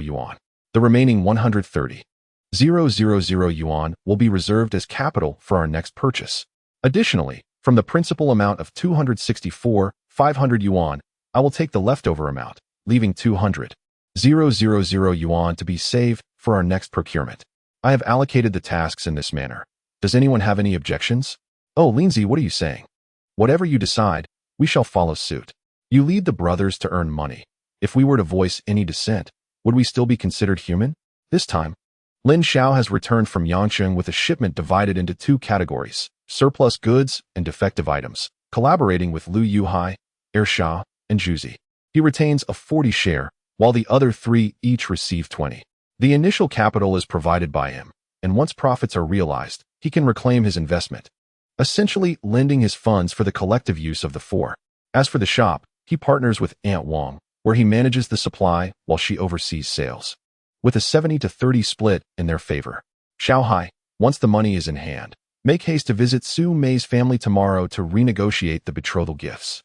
yuan. The remaining 130,000 yuan will be reserved as capital for our next purchase. Additionally, from the principal amount of 264,500 yuan, I will take the leftover amount, leaving 200,000 yuan to be saved for our next procurement. I have allocated the tasks in this manner. Does anyone have any objections? Oh, Lindsay, what are you saying? Whatever you decide, we shall follow suit. You lead the brothers to earn money. If we were to voice any dissent, would we still be considered human? This time, Lin Xiao has returned from Yangcheng with a shipment divided into 2 categories: surplus goods and defective items. Collaborating with Lu Yuhai, Xiao, and Juzi. He retains a 40 share, while the other three each receive 20. The initial capital is provided by him, and once profits are realized, he can reclaim his investment, essentially lending his funds for the collective use of the four. As for the shop, he partners with Aunt Wang, where he manages the supply while she oversees sales, with a 70-30 split in their favor. Xiaohai, once the money is in hand, make haste to visit Su Mei's family tomorrow to renegotiate the betrothal gifts.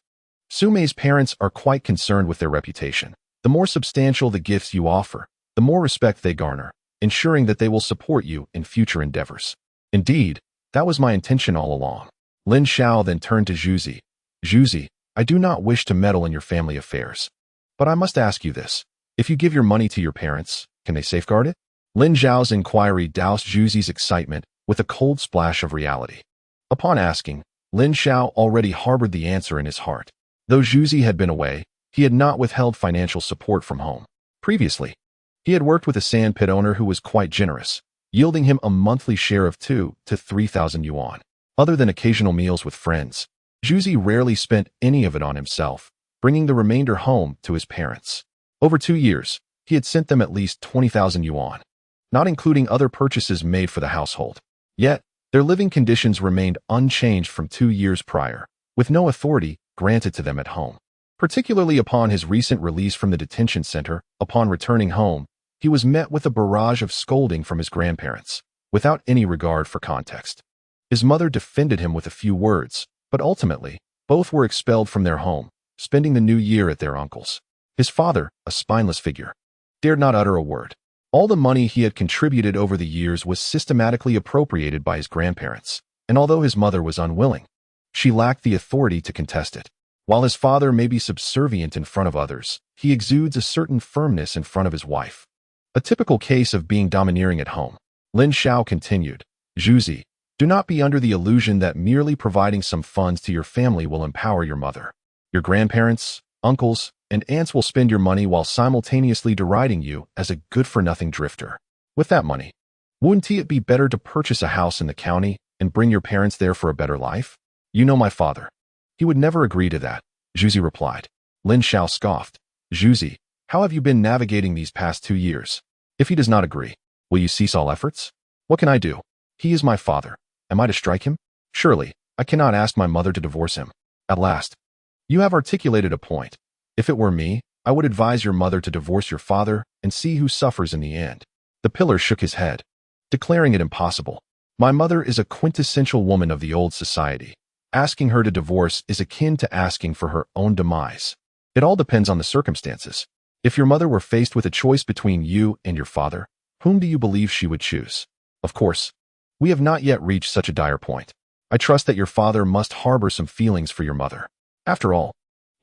Su Mei's parents are quite concerned with their reputation. The more substantial the gifts you offer, the more respect they garner, ensuring that they will support you in future endeavors. Indeed, that was my intention all along. Lin Xiao then turned to Juzi. Juzi, I do not wish to meddle in your family affairs, but I must ask you this. If you give your money to your parents, can they safeguard it? Lin Xiao's inquiry doused Juzi's excitement with a cold splash of reality. Upon asking, Lin Xiao already harbored the answer in his heart. Though Juzi had been away, he had not withheld financial support from home. Previously, he had worked with a sand pit owner who was quite generous, yielding him a monthly share of 2,000 to 3,000 yuan. Other than occasional meals with friends, Juzi rarely spent any of it on himself, bringing the remainder home to his parents. Over 2 years, he had sent them at least 20,000 yuan, not including other purchases made for the household. Yet, their living conditions remained unchanged from 2 years prior, with no authority granted to them at home. Particularly upon his recent release from the detention center, upon returning home, he was met with a barrage of scolding from his grandparents, without any regard for context. His mother defended him with a few words, but ultimately, both were expelled from their home, spending the new year at their uncle's. His father, a spineless figure, dared not utter a word. All the money he had contributed over the years was systematically appropriated by his grandparents, and although his mother was unwilling, she lacked the authority to contest it. While his father may be subservient in front of others, he exudes a certain firmness in front of his wife. A typical case of being domineering at home. Lin Xiao continued, Juzi, do not be under the illusion that merely providing some funds to your family will empower your mother. Your grandparents, uncles, and aunts will spend your money while simultaneously deriding you as a good-for-nothing drifter. With that money, wouldn't it be better to purchase a house in the county and bring your parents there for a better life? You know my father. He would never agree to that, Juzi replied. Lin Xiao scoffed. Juzi, how have you been navigating these past 2 years? If he does not agree, will you cease all efforts? What can I do? He is my father. Am I to strike him? Surely, I cannot ask my mother to divorce him. At last, you have articulated a point. If it were me, I would advise your mother to divorce your father and see who suffers in the end. The pillar shook his head, declaring it impossible. My mother is a quintessential woman of the old society. Asking her to divorce is akin to asking for her own demise. It all depends on the circumstances. If your mother were faced with a choice between you and your father, whom do you believe she would choose? Of course, we have not yet reached such a dire point. I trust that your father must harbor some feelings for your mother. After all,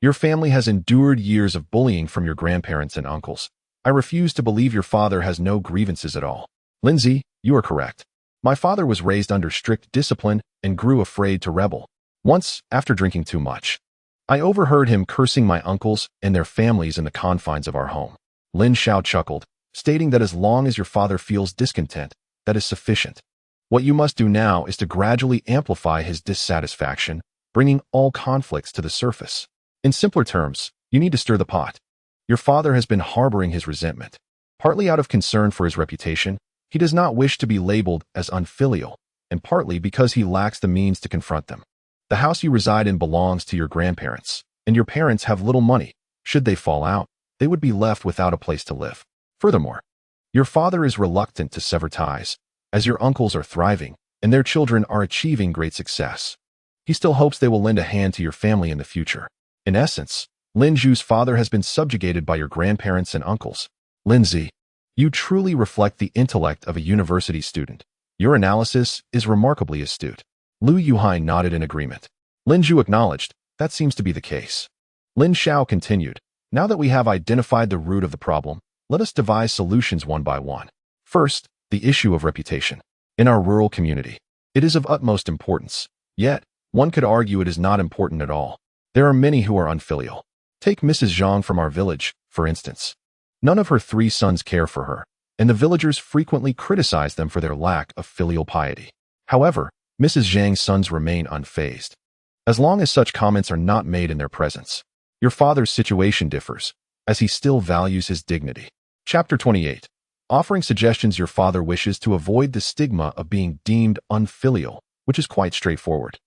your family has endured years of bullying from your grandparents and uncles. I refuse to believe your father has no grievances at all. Lindsay, you are correct. My father was raised under strict discipline and grew afraid to rebel. Once, after drinking too much, I overheard him cursing my uncles and their families in the confines of our home. Lin Xiao chuckled, stating that as long as your father feels discontent, that is sufficient. What you must do now is to gradually amplify his dissatisfaction, bringing all conflicts to the surface. In simpler terms, you need to stir the pot. Your father has been harboring his resentment. Partly out of concern for his reputation, he does not wish to be labeled as unfilial, and partly because he lacks the means to confront them. The house you reside in belongs to your grandparents, and your parents have little money. Should they fall out, they would be left without a place to live. Furthermore, your father is reluctant to sever ties, as your uncles are thriving, and their children are achieving great success. He still hopes they will lend a hand to your family in the future. In essence, Lin Zhu's father has been subjugated by your grandparents and uncles. Lindsay, you truly reflect the intellect of a university student. Your analysis is remarkably astute. Lu Yuhai nodded in agreement. Lin Zhu acknowledged, that seems to be the case. Lin Xiao continued, now that we have identified the root of the problem, let us devise solutions one by one. First, the issue of reputation. In our rural community, it is of utmost importance. Yet, one could argue it is not important at all. There are many who are unfilial. Take Mrs. Zhang from our village, for instance. None of her 3 sons care for her, and the villagers frequently criticize them for their lack of filial piety. However, Mrs. Zhang's sons remain unfazed. As long as such comments are not made in their presence, Your father's situation differs, as he still values his dignity. Chapter 28. Offering suggestions. Your father wishes to avoid the stigma of being deemed unfilial, which is quite straightforward.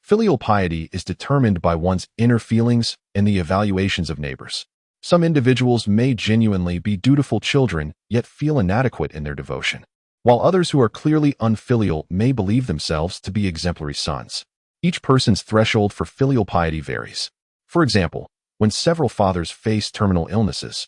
Filial piety is determined by one's inner feelings and the evaluations of neighbors. Some individuals may genuinely be dutiful children, yet feel inadequate in their devotion, while others who are clearly unfilial may believe themselves to be exemplary sons. Each person's threshold for filial piety varies. For example, when several fathers face terminal illnesses,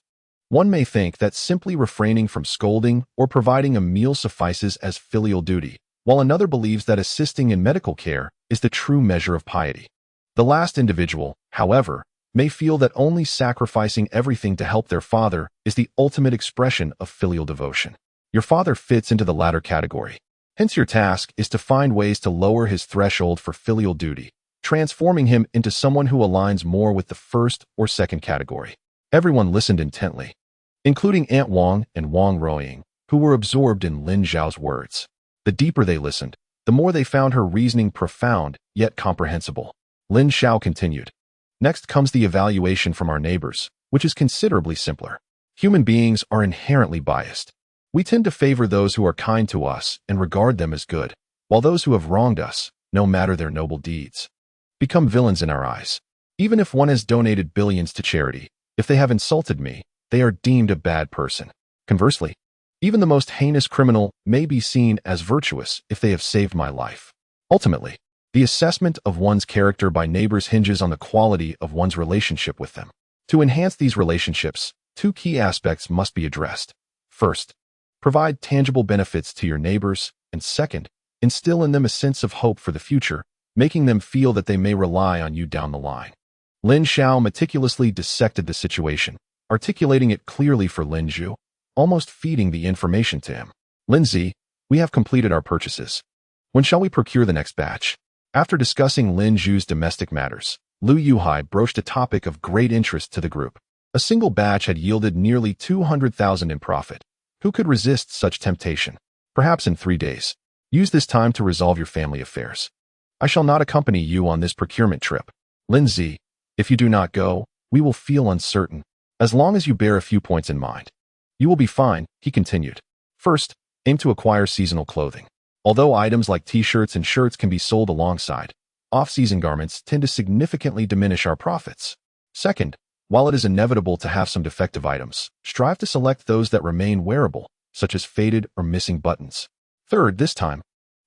one may think that simply refraining from scolding or providing a meal suffices as filial duty, while another believes that assisting in medical care is the true measure of piety. The last individual, however, may feel that only sacrificing everything to help their father is the ultimate expression of filial devotion. Your father fits into the latter category. Hence, your task is to find ways to lower his threshold for filial duty, transforming him into someone who aligns more with the first or second category. Everyone listened intently, including Aunt Wang and Wang Ruoying, who were absorbed in Lin Xiao's words. The deeper they listened, the more they found her reasoning profound yet comprehensible. Lin Xiao continued. Next comes the evaluation from our neighbors, which is considerably simpler. Human beings are inherently biased. We tend to favor those who are kind to us and regard them as good, while those who have wronged us, no matter their noble deeds, become villains in our eyes. Even if one has donated billions to charity, if they have insulted me, they are deemed a bad person. Conversely, even the most heinous criminal may be seen as virtuous if they have saved my life. Ultimately, the assessment of one's character by neighbors hinges on the quality of one's relationship with them. To enhance these relationships, two key aspects must be addressed. First, provide tangible benefits to your neighbors, and second, instill in them a sense of hope for the future, making them feel that they may rely on you down the line. Lin Xiao meticulously dissected the situation, articulating it clearly for Lin Zhu, almost feeding the information to him. Lindsay, we have completed our purchases. When shall we procure the next batch? After discussing Lin Zhu's domestic matters, Lu Yuhai broached a topic of great interest to the group. A single batch had yielded nearly 200,000 in profit. Who could resist such temptation? Perhaps in 3 days. Use this time to resolve your family affairs. I shall not accompany you on this procurement trip. Lindsay, if you do not go, we will feel uncertain. As long as you bear a few points in mind, you will be fine, he continued. First, aim to acquire seasonal clothing. Although items like t-shirts and shirts can be sold alongside, off-season garments tend to significantly diminish our profits. Second, while it is inevitable to have some defective items, strive to select those that remain wearable, such as faded or missing buttons. Third, this time,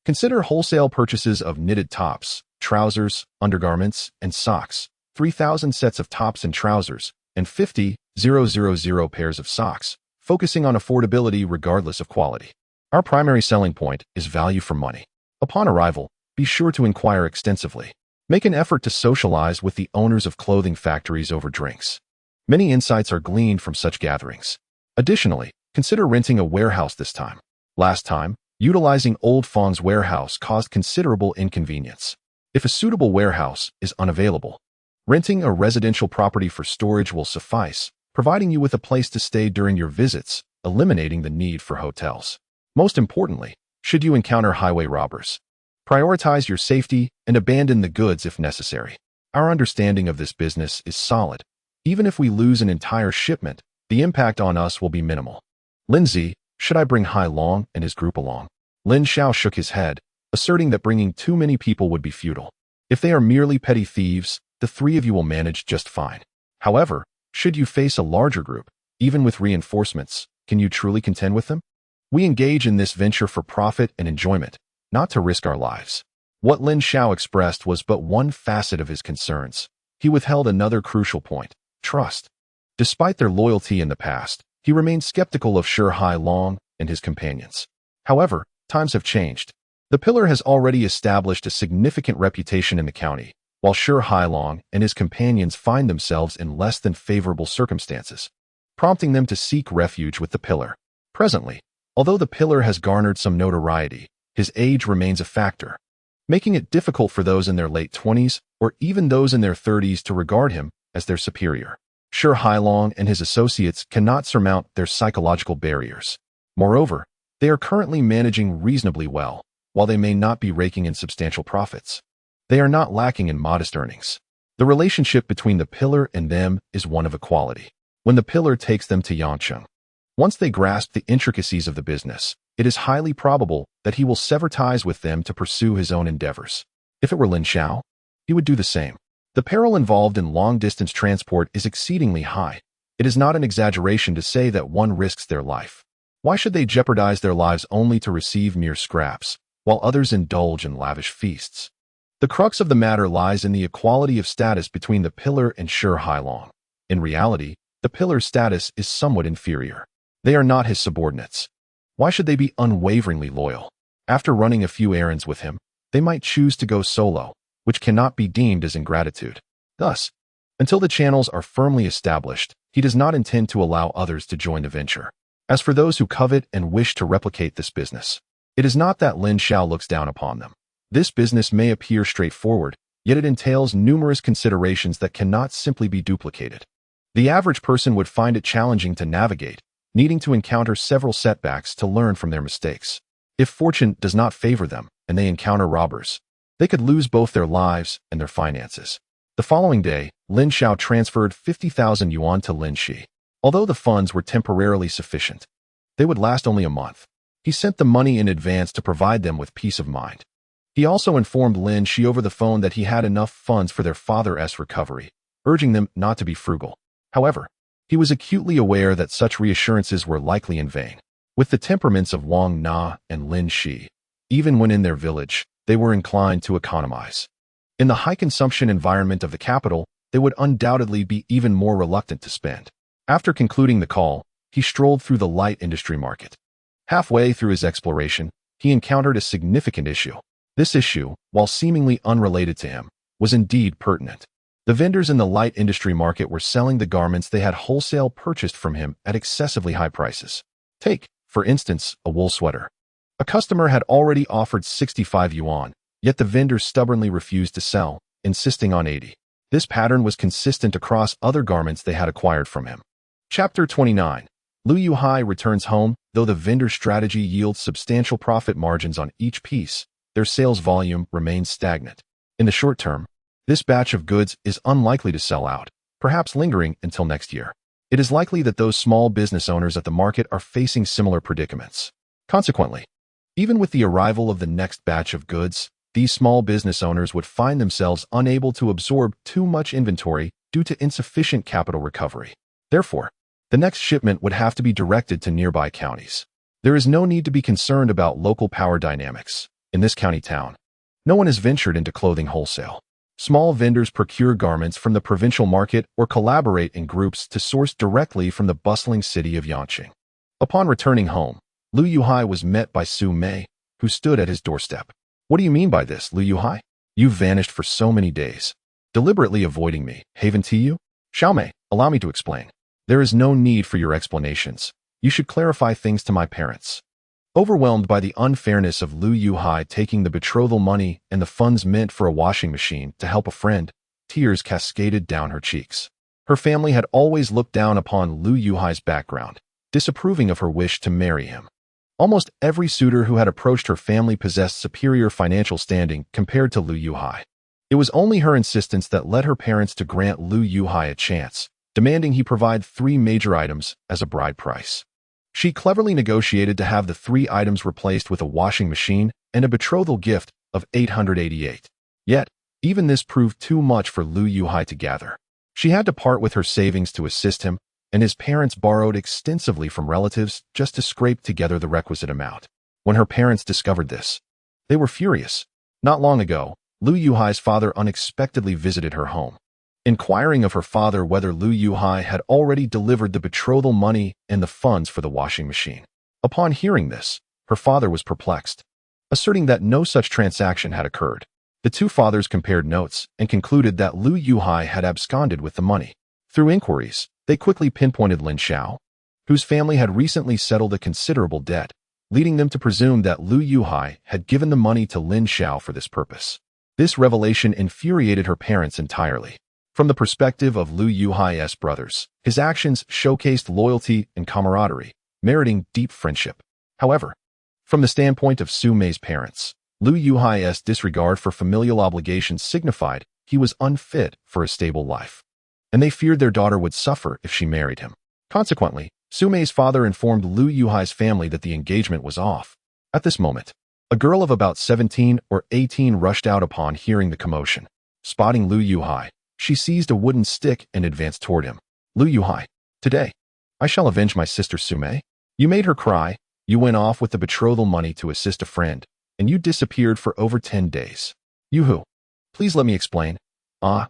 consider wholesale purchases of knitted tops, trousers, undergarments, and socks, 3,000 sets of tops and trousers, and 50,000 pairs of socks, focusing on affordability regardless of quality. Our primary selling point is value for money. Upon arrival, be sure to inquire extensively. Make an effort to socialize with the owners of clothing factories over drinks. Many insights are gleaned from such gatherings. Additionally, consider renting a warehouse this time. Last time, utilizing Old Fong's warehouse caused considerable inconvenience. If a suitable warehouse is unavailable, renting a residential property for storage will suffice, providing you with a place to stay during your visits, eliminating the need for hotels. Most importantly, should you encounter highway robbers, prioritize your safety and abandon the goods if necessary. Our understanding of this business is solid. Even if we lose an entire shipment, the impact on us will be minimal. Lindsay, should I bring Hai Long and his group along? Lin Xiao shook his head, asserting that bringing too many people would be futile. If they are merely petty thieves, the three of you will manage just fine. However, should you face a larger group, even with reinforcements, can you truly contend with them? We engage in this venture for profit and enjoyment, not to risk our lives. What Lin Xiao expressed was but one facet of his concerns. He withheld another crucial point: trust. Despite their loyalty in the past, he remained skeptical of Shi Hai Long and his companions. However, times have changed. The pillar has already established a significant reputation in the county, while Shi Hai Long and his companions find themselves in less than favorable circumstances, prompting them to seek refuge with the pillar. Presently, although the pillar has garnered some notoriety, his age remains a factor, making it difficult for those in their late 20s or even those in their 30s to regard him as their superior. Shi Hai Long and his associates cannot surmount their psychological barriers. Moreover, they are currently managing reasonably well, while they may not be raking in substantial profits. They are not lacking in modest earnings. The relationship between the pillar and them is one of equality. When the pillar takes them to Yangcheng, once they grasp the intricacies of the business, it is highly probable that he will sever ties with them to pursue his own endeavors. If it were Lin Xiao, he would do the same. The peril involved in long-distance transport is exceedingly high. It is not an exaggeration to say that one risks their life. Why should they jeopardize their lives only to receive mere scraps, while others indulge in lavish feasts? The crux of the matter lies in the equality of status between the pillar and Shi Hailong. In reality, the pillar's status is somewhat inferior. They are not his subordinates. Why should they be unwaveringly loyal? After running a few errands with him, they might choose to go solo, which cannot be deemed as ingratitude. Thus, until the channels are firmly established, he does not intend to allow others to join the venture. As for those who covet and wish to replicate this business, it is not that Lin Xiao looks down upon them. This business may appear straightforward, yet it entails numerous considerations that cannot simply be duplicated. The average person would find it challenging to navigate, needing to encounter several setbacks to learn from their mistakes. If fortune does not favor them and they encounter robbers, they could lose both their lives and their finances. The following day, Lin Xiao transferred 50,000 yuan to Lin Shi. Although the funds were temporarily sufficient, they would last only a month. He sent the money in advance to provide them with peace of mind. He also informed Lin Shi over the phone that he had enough funds for their father's recovery, urging them not to be frugal. However, he was acutely aware that such reassurances were likely in vain. With the temperaments of Wang Na and Lin Shi, even when in their village, they were inclined to economize. In the high-consumption environment of the capital, they would undoubtedly be even more reluctant to spend. After concluding the call, he strolled through the light industry market. Halfway through his exploration, he encountered a significant issue. This issue, while seemingly unrelated to him, was indeed pertinent. The vendors in the light industry market were selling the garments they had wholesale purchased from him at excessively high prices. Take, for instance, a wool sweater. A customer had already offered 65 yuan, yet the vendor stubbornly refused to sell, insisting on 80. This pattern was consistent across other garments they had acquired from him. Chapter 29. Lu Yuhai returns home. Though the vendor strategy yields substantial profit margins on each piece, their sales volume remains stagnant. In the short term, this batch of goods is unlikely to sell out, perhaps lingering until next year. It is likely that those small business owners at the market are facing similar predicaments. Consequently, even with the arrival of the next batch of goods, these small business owners would find themselves unable to absorb too much inventory due to insufficient capital recovery. Therefore, the next shipment would have to be directed to nearby counties. There is no need to be concerned about local power dynamics. In this county town, no one has ventured into clothing wholesale. Small vendors procure garments from the provincial market or collaborate in groups to source directly from the bustling city of Yangcheng. Upon returning home, Lu Yuhai was met by Su Mei, who stood at his doorstep. "What do you mean by this, Lu Yuhai? You've vanished for so many days, deliberately avoiding me. Haven't you? Xiao Mei, allow me to explain." "There is no need for your explanations. You should clarify things to my parents." Overwhelmed by the unfairness of Lu Yuhai taking the betrothal money and the funds meant for a washing machine to help a friend, tears cascaded down her cheeks. Her family had always looked down upon Lu Yuhai's background, disapproving of her wish to marry him. Almost every suitor who had approached her family possessed superior financial standing compared to Lu Yuhai. It was only her insistence that led her parents to grant Lu Yuhai a chance, demanding he provide 3 major items as a bride price. She cleverly negotiated to have the 3 items replaced with a washing machine and a betrothal gift of 888. Yet, even this proved too much for Lu Yuhai to gather. She had to part with her savings to assist him, and his parents borrowed extensively from relatives just to scrape together the requisite amount. When her parents discovered this, they were furious. Not long ago, Lu Yuhai's father unexpectedly visited her home. Inquiring of her father whether Lu Yuhai had already delivered the betrothal money and the funds for the washing machine. Upon hearing this, her father was perplexed, asserting that no such transaction had occurred. The two fathers compared notes and concluded that Lu Yuhai had absconded with the money. Through inquiries, they quickly pinpointed Lin Xiao, whose family had recently settled a considerable debt, leading them to presume that Lu Yuhai had given the money to Lin Xiao for this purpose. This revelation infuriated her parents entirely. From the perspective of Lu Yuhai's brothers, his actions showcased loyalty and camaraderie, meriting deep friendship. However, from the standpoint of Su Mei's parents, Lu Yuhai's disregard for familial obligations signified he was unfit for a stable life, and they feared their daughter would suffer if she married him. Consequently, Sumei's father informed Lu Yuhai's family that the engagement was off. At this moment, a girl of about 17 or 18 rushed out upon hearing the commotion. Spotting Lu Yuhai, she seized a wooden stick and advanced toward him. Lu Yuhai, today, I shall avenge my sister Sumei. You made her cry, you went off with the betrothal money to assist a friend, and you disappeared for over 10 days. Yuhu, please let me explain.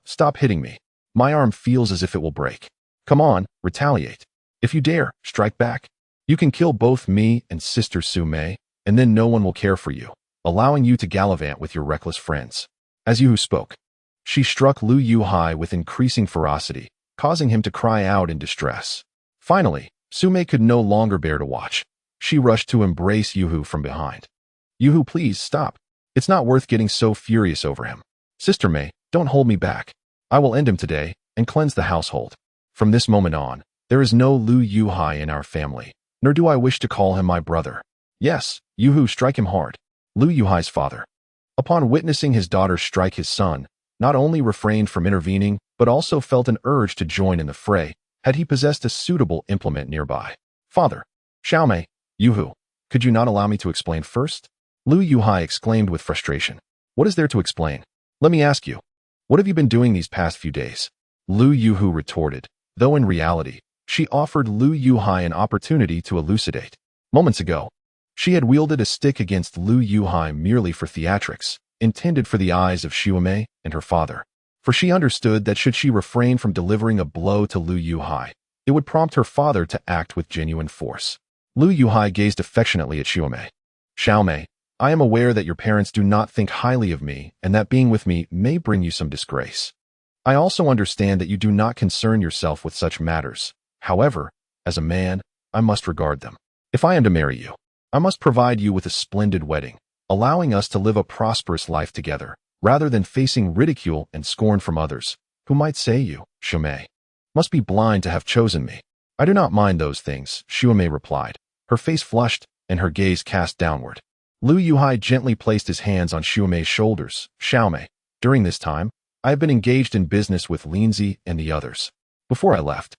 Stop hitting me. My arm feels as if it will break. Come on, retaliate. If you dare, strike back. You can kill both me and sister Sumei, and then no one will care for you, allowing you to gallivant with your reckless friends. As Yuhu spoke, she struck Lu Yuhai with increasing ferocity, causing him to cry out in distress. Finally, Sumei could no longer bear to watch. She rushed to embrace Yuhu from behind. Yuhu, please stop. It's not worth getting so furious over him. Sister Mei, don't hold me back. I will end him today and cleanse the household. From this moment on, there is no Lu Yuhai in our family, nor do I wish to call him my brother. Yes, Yuhu, strike him hard. Lu Yuhai's father, upon witnessing his daughter strike his son, not only refrained from intervening, but also felt an urge to join in the fray, had he possessed a suitable implement nearby. Father, Xiaomei, Yuhu, could you not allow me to explain first? Lu Yuhai exclaimed with frustration. What is there to explain? Let me ask you, what have you been doing these past few days? Lu Yuhu retorted, though in reality, she offered Lu Yuhai an opportunity to elucidate. Moments ago, she had wielded a stick against Lu Yuhai merely for theatrics, intended for the eyes of Xiaomei and her father. For she understood that should she refrain from delivering a blow to Lu Yuhai, it would prompt her father to act with genuine force. Lu Yuhai gazed affectionately at Xiaomei. Xiaomei, I am aware that your parents do not think highly of me and that being with me may bring you some disgrace. I also understand that you do not concern yourself with such matters. However, as a man, I must regard them. If I am to marry you, I must provide you with a splendid wedding, allowing us to live a prosperous life together, rather than facing ridicule and scorn from others, who might say you, Xiaomei, must be blind to have chosen me. I do not mind those things, Xiaomei replied, her face flushed and her gaze cast downward. Lu Yuhai gently placed his hands on Xiaomei's shoulders. Xiaomei, during this time, I have been engaged in business with Lin Xiao and the others. Before I left,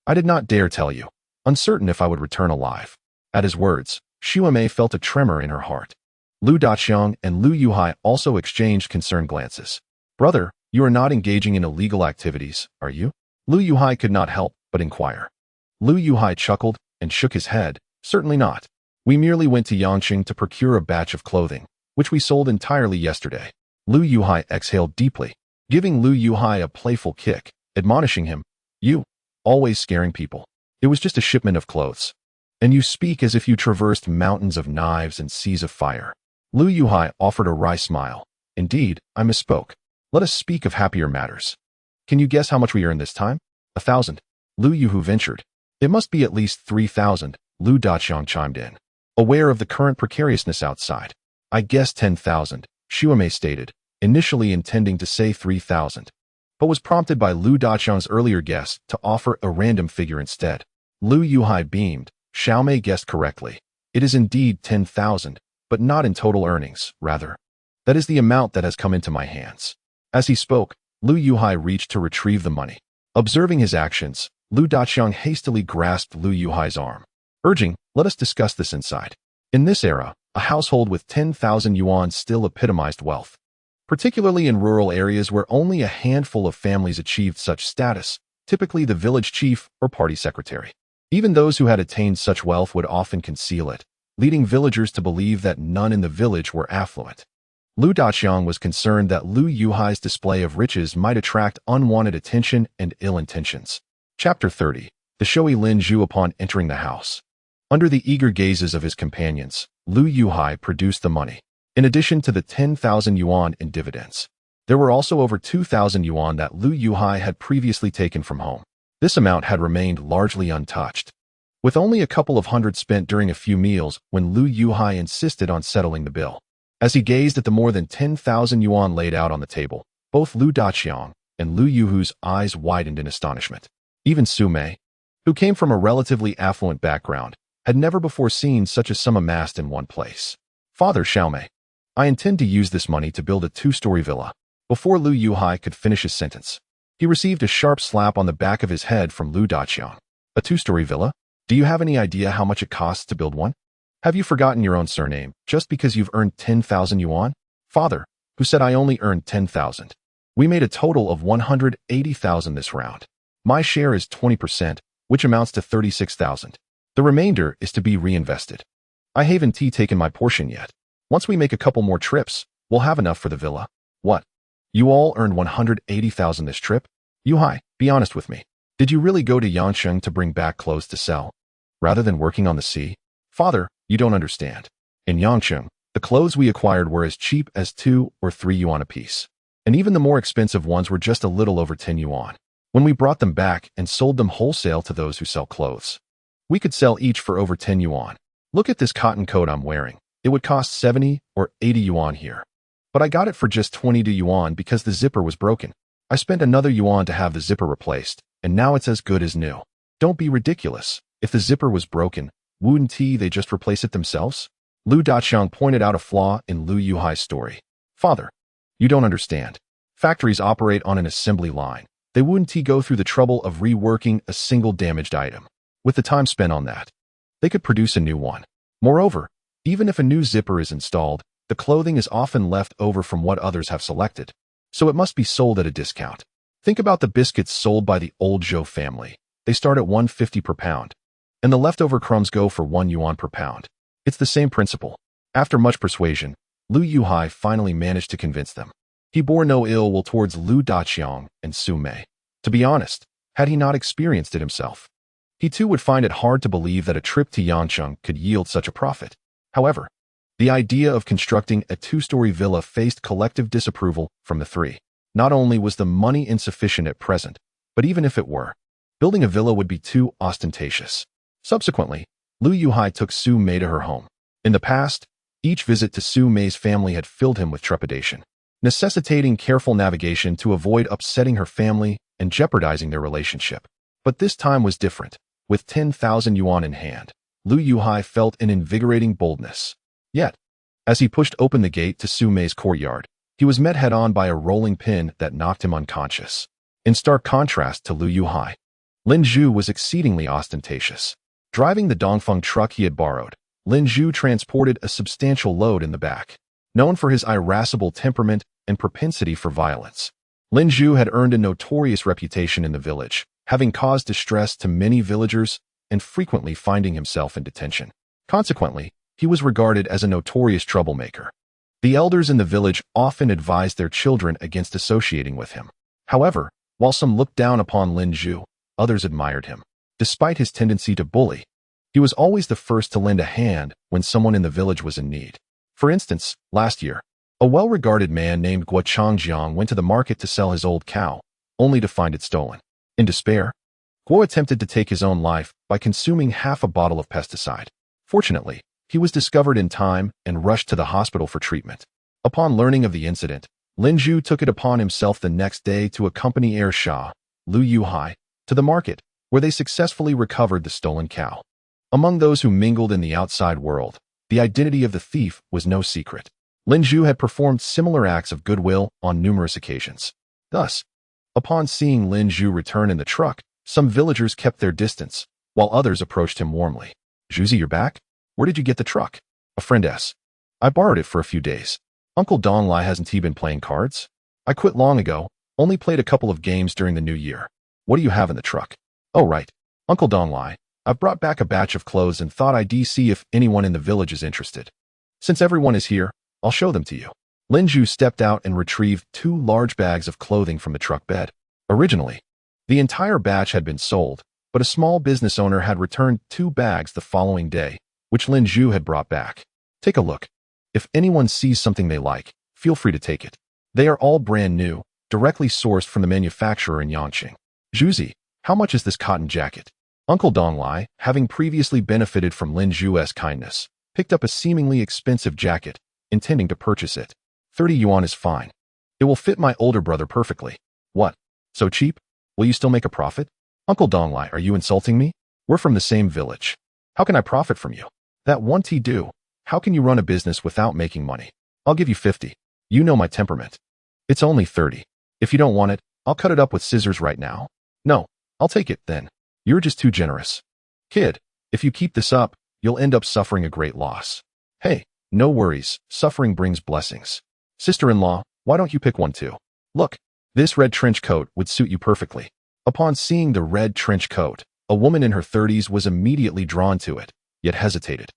I did not dare tell you, uncertain if I would return alive. At his words, Xiaomei felt a tremor in her heart. Lu Daqiang and Lu Yuhai also exchanged concerned glances. Brother, you are not engaging in illegal activities, are you? Lu Yuhai could not help but inquire. Lu Yuhai chuckled and shook his head. Certainly not. We merely went to Yangqing to procure a batch of clothing, which we sold entirely yesterday. Lu Yuhai exhaled deeply, giving Lu Yuhai a playful kick, admonishing him, You, always scaring people. It was just a shipment of clothes. And you speak as if you traversed mountains of knives and seas of fire. Lu Yuhai offered a wry smile. Indeed, I misspoke. Let us speak of happier matters. Can you guess how much we earned this time? 1,000. Lu Yuhu ventured. It must be at least 3,000, Lu Daqiang chimed in, aware of the current precariousness outside. I guess 10,000, Xiaomei stated, initially intending to say 3,000, but was prompted by Lu Daqiang's earlier guess to offer a random figure instead. Lu Yuhai beamed. Xiaomei guessed correctly. It is indeed 10,000, but not in total earnings, rather. That is the amount that has come into my hands. As he spoke, Lu Yuhai reached to retrieve the money. Observing his actions, Lu Daqiang hastily grasped Lu Yuhai's arm, urging, let us discuss this inside. In this era, a household with 10,000 yuan still epitomized wealth, particularly in rural areas where only a handful of families achieved such status, typically the village chief or party secretary. Even those who had attained such wealth would often conceal it, leading villagers to believe that none in the village were affluent. Lu Daqiang was concerned that Lu Yuhai's display of riches might attract unwanted attention and ill intentions. Chapter 30. The showy Lin Xiao upon entering the house. Under the eager gazes of his companions, Lu Yuhai produced the money. In addition to the 10,000 yuan in dividends, there were also over 2,000 yuan that Lu Yuhai had previously taken from home. This amount had remained largely untouched, with only a couple of hundred spent during a few meals when Lu Yuhai insisted on settling the bill. As he gazed at the more than 10,000 yuan laid out on the table, both Lu Daqiang and Lu Yuhu's eyes widened in astonishment. Even Sumei, who came from a relatively affluent background, had never before seen such a sum amassed in one place. Father Xiaomei, I intend to use this money to build a 2-story villa. Before Lu Yuhai could finish his sentence, he received a sharp slap on the back of his head from Lu Daqiang. A two-story villa? Do you have any idea how much it costs to build one? Have you forgotten your own surname just because you've earned 10,000 yuan? Father, who said I only earned 10,000. We made a total of 180,000 this round. My share is 20%, which amounts to 36,000. The remainder is to be reinvested. I haven't taken my portion yet. Once we make a couple more trips, we'll have enough for the villa. What? You all earned 180,000 this trip? Yuhai, be honest with me. Did you really go to Yangsheng to bring back clothes to sell, rather than working on the sea? Father, you don't understand. In Yangsheng, the clothes we acquired were as cheap as 2 or 3 yuan apiece. And even the more expensive ones were just a little over 10 yuan. When we brought them back and sold them wholesale to those who sell clothes, we could sell each for over 10 yuan. Look at this cotton coat I'm wearing. It would cost 70 or 80 yuan here. But I got it for just 22 yuan because the zipper was broken. I spent another yuan to have the zipper replaced, and now it's as good as new. Don't be ridiculous. If the zipper was broken, wouldn't they just replace it themselves? Lu Daqiang pointed out a flaw in Lu Yuhai's story. Father, you don't understand. Factories operate on an assembly line. They wouldn't go through the trouble of reworking a single damaged item. With the time spent on that, they could produce a new one. Moreover, even if a new zipper is installed, the clothing is often left over from what others have selected, so it must be sold at a discount. Think about the biscuits sold by the old Zhou family. They start at 150 per pound, and the leftover crumbs go for 1 yuan per pound. It's the same principle. After much persuasion, Lu Yuhai finally managed to convince them. He bore no ill will towards Lu Daqiang and Su Mei. To be honest, had he not experienced it himself, he too would find it hard to believe that a trip to Yangsheng could yield such a profit. However, the idea of constructing a 2-story villa faced collective disapproval from the three. Not only was the money insufficient at present, but even if it were, building a villa would be too ostentatious. Subsequently, Lu Yuhai took Su Mei to her home. In the past, each visit to Su Mei's family had filled him with trepidation, necessitating careful navigation to avoid upsetting her family and jeopardizing their relationship. But this time was different. With 10,000 yuan in hand, Lu Yuhai felt an invigorating boldness. Yet, as he pushed open the gate to Su Mei's courtyard, he was met head-on by a rolling pin that knocked him unconscious. In stark contrast to Lu Yuhai, Lin Xiao was exceedingly ostentatious. Driving the Dongfeng truck he had borrowed, Lin Xiao transported a substantial load in the back. Known for his irascible temperament and propensity for violence, Lin Xiao had earned a notorious reputation in the village, having caused distress to many villagers and frequently finding himself in detention. Consequently, he was regarded as a notorious troublemaker. The elders in the village often advised their children against associating with him. However, while some looked down upon Lin Xiao, others admired him. Despite his tendency to bully, he was always the first to lend a hand when someone in the village was in need. For instance, last year, a well-regarded man named Guo Changjiang went to the market to sell his old cow, only to find it stolen. In despair, Guo attempted to take his own life by consuming half a bottle of pesticide. Fortunately, he was discovered in time and rushed to the hospital for treatment. Upon learning of the incident, Lin Xiao took it upon himself the next day to accompany heir Sha, Lu Yuhai, to the market, where they successfully recovered the stolen cow. Among those who mingled in the outside world, the identity of the thief was no secret. Lin Xiao had performed similar acts of goodwill on numerous occasions. Thus, upon seeing Lin Xiao return in the truck, some villagers kept their distance, while others approached him warmly. "Zhuzi, you're back? Where did you get the truck?" "A friend asks. I borrowed it for a few days. Uncle Donglai hasn't he been playing cards? I quit long ago, only played a couple of games during the new year. What do you have in the truck?" "Oh right, Uncle Donglai, I've brought back a batch of clothes and thought I'd see if anyone in the village is interested. Since everyone is here, I'll show them to you." Lin Xiao stepped out and retrieved 2 large bags of clothing from the truck bed. Originally, the entire batch had been sold, but a small business owner had returned 2 bags the following day, which Lin Xiao had brought back. "Take a look. If anyone sees something they like, feel free to take it. They are all brand new, directly sourced from the manufacturer in Yangqing." "Zhuzi, how much is this cotton jacket?" Uncle Donglai, having previously benefited from Lin Xiao's kindness, picked up a seemingly expensive jacket, intending to purchase it. 30 yuan is fine. It will fit my older brother perfectly." "What? So cheap? Will you still make a profit?" "Uncle Donglai, are you insulting me? We're from the same village. How can I profit from you?" "That won't do. How can you run a business without making money?" "I'll give you 50. You know my temperament. It's only 30. If you don't want it, I'll cut it up with scissors right now. No, I'll take it then. You're just too generous. Kid, if you keep this up, you'll end up suffering a great loss. Hey, no worries, suffering brings blessings. Sister-in-law, why don't you pick one too? Look, this red trench coat would suit you perfectly. Upon seeing the red trench coat, a woman in her 30s was immediately drawn to it, yet hesitated,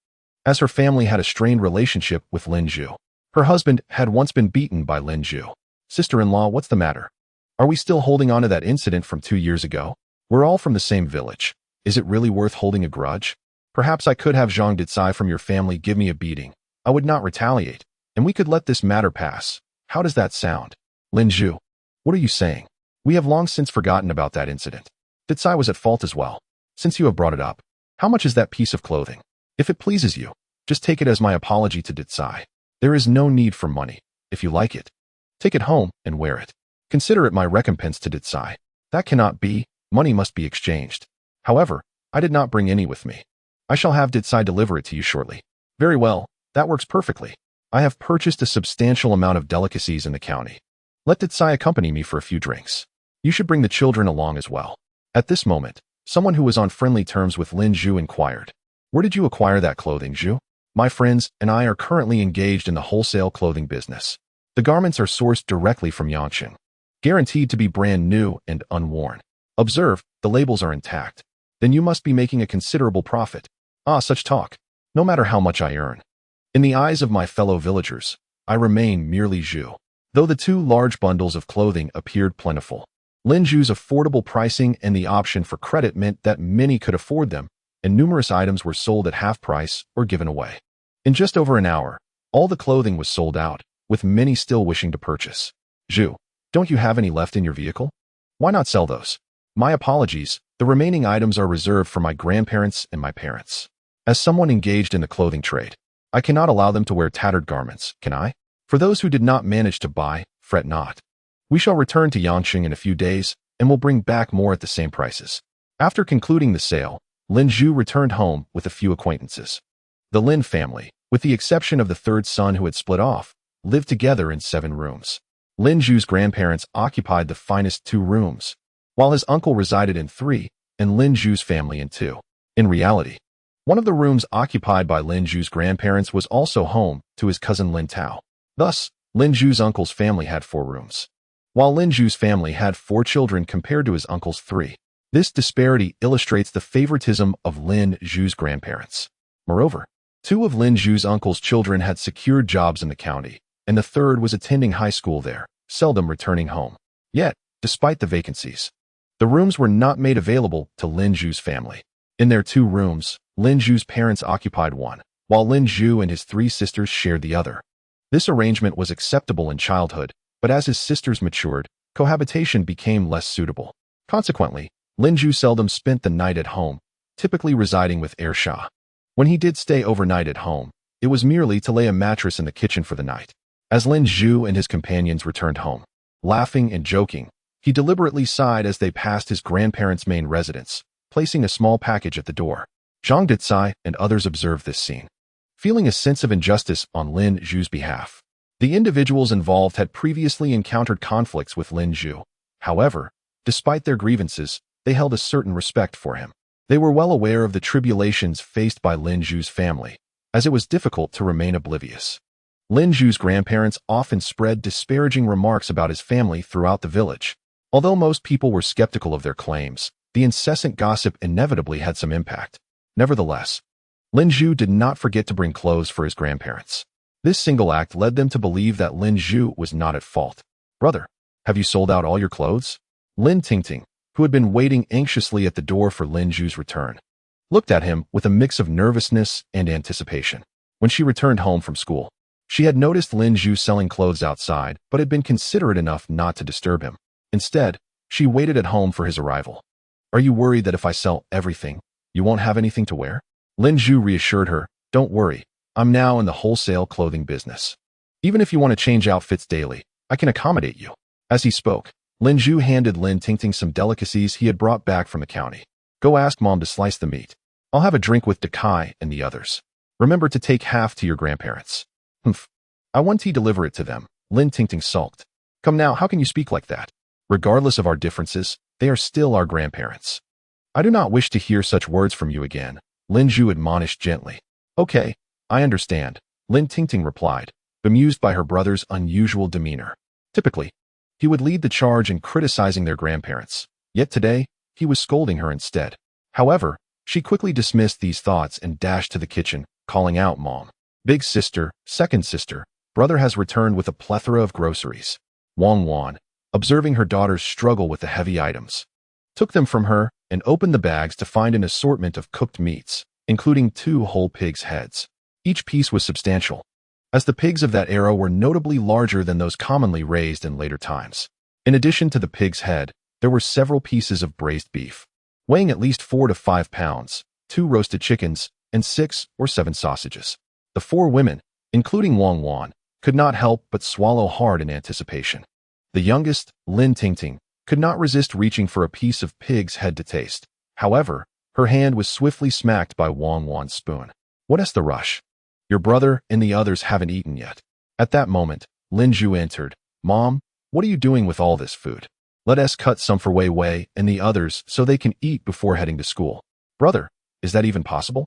as her family had a strained relationship with Lin Xiao. Her husband had once been beaten by Lin Xiao. Sister-in-law, what's the matter? Are we still holding on to that incident from 2 years ago? We're all from the same village. Is it really worth holding a grudge? Perhaps I could have Zhang Dicai from your family give me a beating. I would not retaliate, and we could let this matter pass. How does that sound? Lin Xiao, what are you saying? We have long since forgotten about that incident. Dicai was at fault as well. Since you have brought it up, how much is that piece of clothing? If it pleases you, just take it as my apology to Dicai. There is no need for money. If you like it, take it home and wear it. Consider it my recompense to Dicai. That cannot be. Money must be exchanged. However, I did not bring any with me. I shall have Dicai deliver it to you shortly. Very well, that works perfectly. I have purchased a substantial amount of delicacies in the county. Let Dicai accompany me for a few drinks. You should bring the children along as well. At this moment, someone who was on friendly terms with Lin Xiao inquired, where did you acquire that clothing, Xiao? My friends and I are currently engaged in the wholesale clothing business. The garments are sourced directly from Yangqing, guaranteed to be brand new and unworn. Observe, the labels are intact. Then you must be making a considerable profit. Ah, such talk. No matter how much I earn. In the eyes of my fellow villagers, I remain merely Xiao. Though the 2 large bundles of clothing appeared plentiful, Lin Xiao's affordable pricing and the option for credit meant that many could afford them, and numerous items were sold at half price or given away. In just over an hour, all the clothing was sold out, with many still wishing to purchase. Xiao, don't you have any left in your vehicle? Why not sell those? My apologies, the remaining items are reserved for my grandparents and my parents. As someone engaged in the clothing trade, I cannot allow them to wear tattered garments, can I? For those who did not manage to buy, fret not. We shall return to Yangqing in a few days, and will bring back more at the same prices. After concluding the sale, Lin Xiao returned home with a few acquaintances. The Lin family, with the exception of the 3rd son who had split off, lived together in 7 rooms. Lin Xiao's grandparents occupied the finest 2 rooms, while his uncle resided in 3, and Lin Xiao's family in 2. In reality, one of the rooms occupied by Lin Xiao's grandparents was also home to his cousin Lin Tao. Thus, Lin Xiao's uncle's family had 4 rooms, while Lin Xiao's family had 4 children compared to his uncle's 3. This disparity illustrates the favoritism of Lin Xiao's grandparents. Moreover, 2 of Lin Xiao's uncle's children had secured jobs in the county, and the 3rd was attending high school there, seldom returning home. Yet, despite the vacancies, the rooms were not made available to Lin Xiao's family. In their 2 rooms, Lin Xiao's parents occupied one, while Lin Xiao and his 3 sisters shared the other. This arrangement was acceptable in childhood, but as his sisters matured, cohabitation became less suitable. Consequently, Lin Xiao seldom spent the night at home, typically residing with Sha. When he did stay overnight at home, it was merely to lay a mattress in the kitchen for the night. As Lin Xiao and his companions returned home, laughing and joking, he deliberately sighed as they passed his grandparents' main residence, placing a small package at the door. Zhang Dicai and others observed this scene, feeling a sense of injustice on Lin Xiao's behalf. The individuals involved had previously encountered conflicts with Lin Xiao. However, despite their grievances, they held a certain respect for him. They were well aware of the tribulations faced by Lin Xiao's family, as it was difficult to remain oblivious. Lin Xiao's grandparents often spread disparaging remarks about his family throughout the village. Although most people were skeptical of their claims, the incessant gossip inevitably had some impact. Nevertheless, Lin Xiao did not forget to bring clothes for his grandparents. This single act led them to believe that Lin Xiao was not at fault. Brother, have you sold out all your clothes? Lin Tingting, who had been waiting anxiously at the door for Lin Xiao's return, looked at him with a mix of nervousness and anticipation. When she returned home from school, she had noticed Lin Xiao selling clothes outside, but had been considerate enough not to disturb him. Instead, she waited at home for his arrival. Are you worried that if I sell everything, you won't have anything to wear? Lin Xiao reassured her, don't worry, I'm now in the wholesale clothing business. Even if you want to change outfits daily, I can accommodate you. As he spoke, Lin Xiao handed Lin Tingting some delicacies he had brought back from the county. Go ask Mom to slice the meat. I'll have a drink with Dicai and the others. Remember to take half to your grandparents. Humph. I want to deliver it to them. Lin Tingting sulked. Come now, how can you speak like that? Regardless of our differences, they are still our grandparents. I do not wish to hear such words from you again, Lin Xiao admonished gently. Okay, I understand, Lin Tingting replied, bemused by her brother's unusual demeanor. Typically, he would lead the charge in criticizing their grandparents, yet today, he was scolding her instead. However, she quickly dismissed these thoughts and dashed to the kitchen, calling out, Mom. Big sister, second sister, brother has returned with a plethora of groceries. Wang Wan, observing her daughter's struggle with the heavy items, took them from her and opened the bags to find an assortment of cooked meats, including 2 whole pigs' heads. Each piece was substantial, as the pigs of that era were notably larger than those commonly raised in later times. In addition to the pig's head, there were several pieces of braised beef, weighing at least 4 to 5 pounds, 2 roasted chickens, and 6 or 7 sausages. The 4 women, including Wang Wan, could not help but swallow hard in anticipation. The youngest, Lin Tingting, could not resist reaching for a piece of pig's head to taste. However, her hand was swiftly smacked by Wang Wan's spoon. What is the rush? Your brother and the others haven't eaten yet. At that moment, Lin Xiao entered. Mom, what are you doing with all this food? Let us cut some for Wei Wei and the others so they can eat before heading to school. Brother, is that even possible?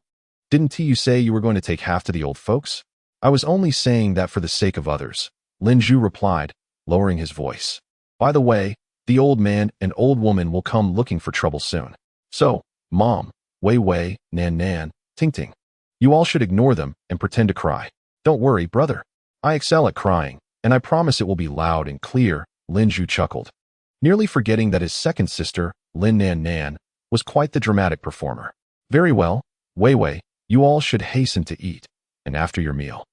Didn't you say you were going to take half to the old folks? I was only saying that for the sake of others, Lin Xiao replied, lowering his voice. By the way, the old man and old woman will come looking for trouble soon. So, Mom, Wei Wei, Nan Nan, Ting Ting, you all should ignore them and pretend to cry. Don't worry, brother. I excel at crying, and I promise it will be loud and clear, Lin Xiao chuckled, nearly forgetting that his second sister, Lin Nan Nan, was quite the dramatic performer. Very well, Wei Wei, you all should hasten to eat, and after your meal,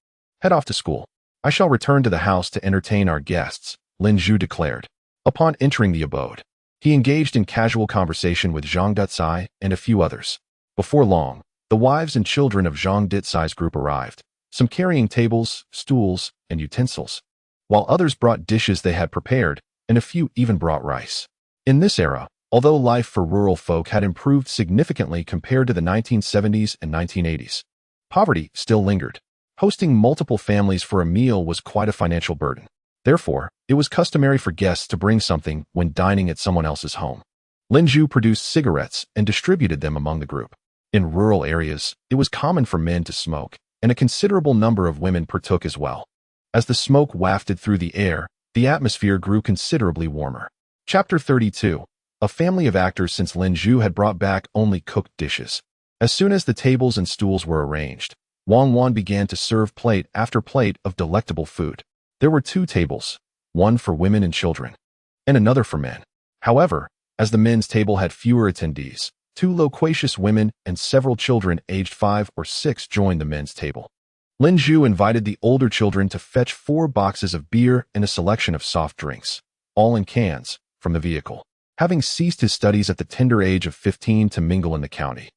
head off to school. I shall return to the house to entertain our guests, Lin Xiao declared. Upon entering the abode, he engaged in casual conversation with Zhang Ducai and a few others. Before long, the wives and children of Zhang Ducai's group arrived, some carrying tables, stools, and utensils, while others brought dishes they had prepared, and a few even brought rice. In this era, although life for rural folk had improved significantly compared to the 1970s and 1980s, poverty still lingered. Hosting multiple families for a meal was quite a financial burden. Therefore, it was customary for guests to bring something when dining at someone else's home. Lin Xiao produced cigarettes and distributed them among the group. In rural areas, it was common for men to smoke, and a considerable number of women partook as well. As the smoke wafted through the air, the atmosphere grew considerably warmer. Chapter 32. A family of actors. Since Lin Xiao had brought back only cooked dishes, as soon as the tables and stools were arranged, Wang Wan began to serve plate after plate of delectable food. There were 2 tables, one for women and children, and another for men. However, as the men's table had fewer attendees, 2 loquacious women and several children aged 5 or 6 joined the men's table. Lin Xiao invited the older children to fetch 4 boxes of beer and a selection of soft drinks, all in cans, from the vehicle. Having ceased his studies at the tender age of 15 to mingle in the county,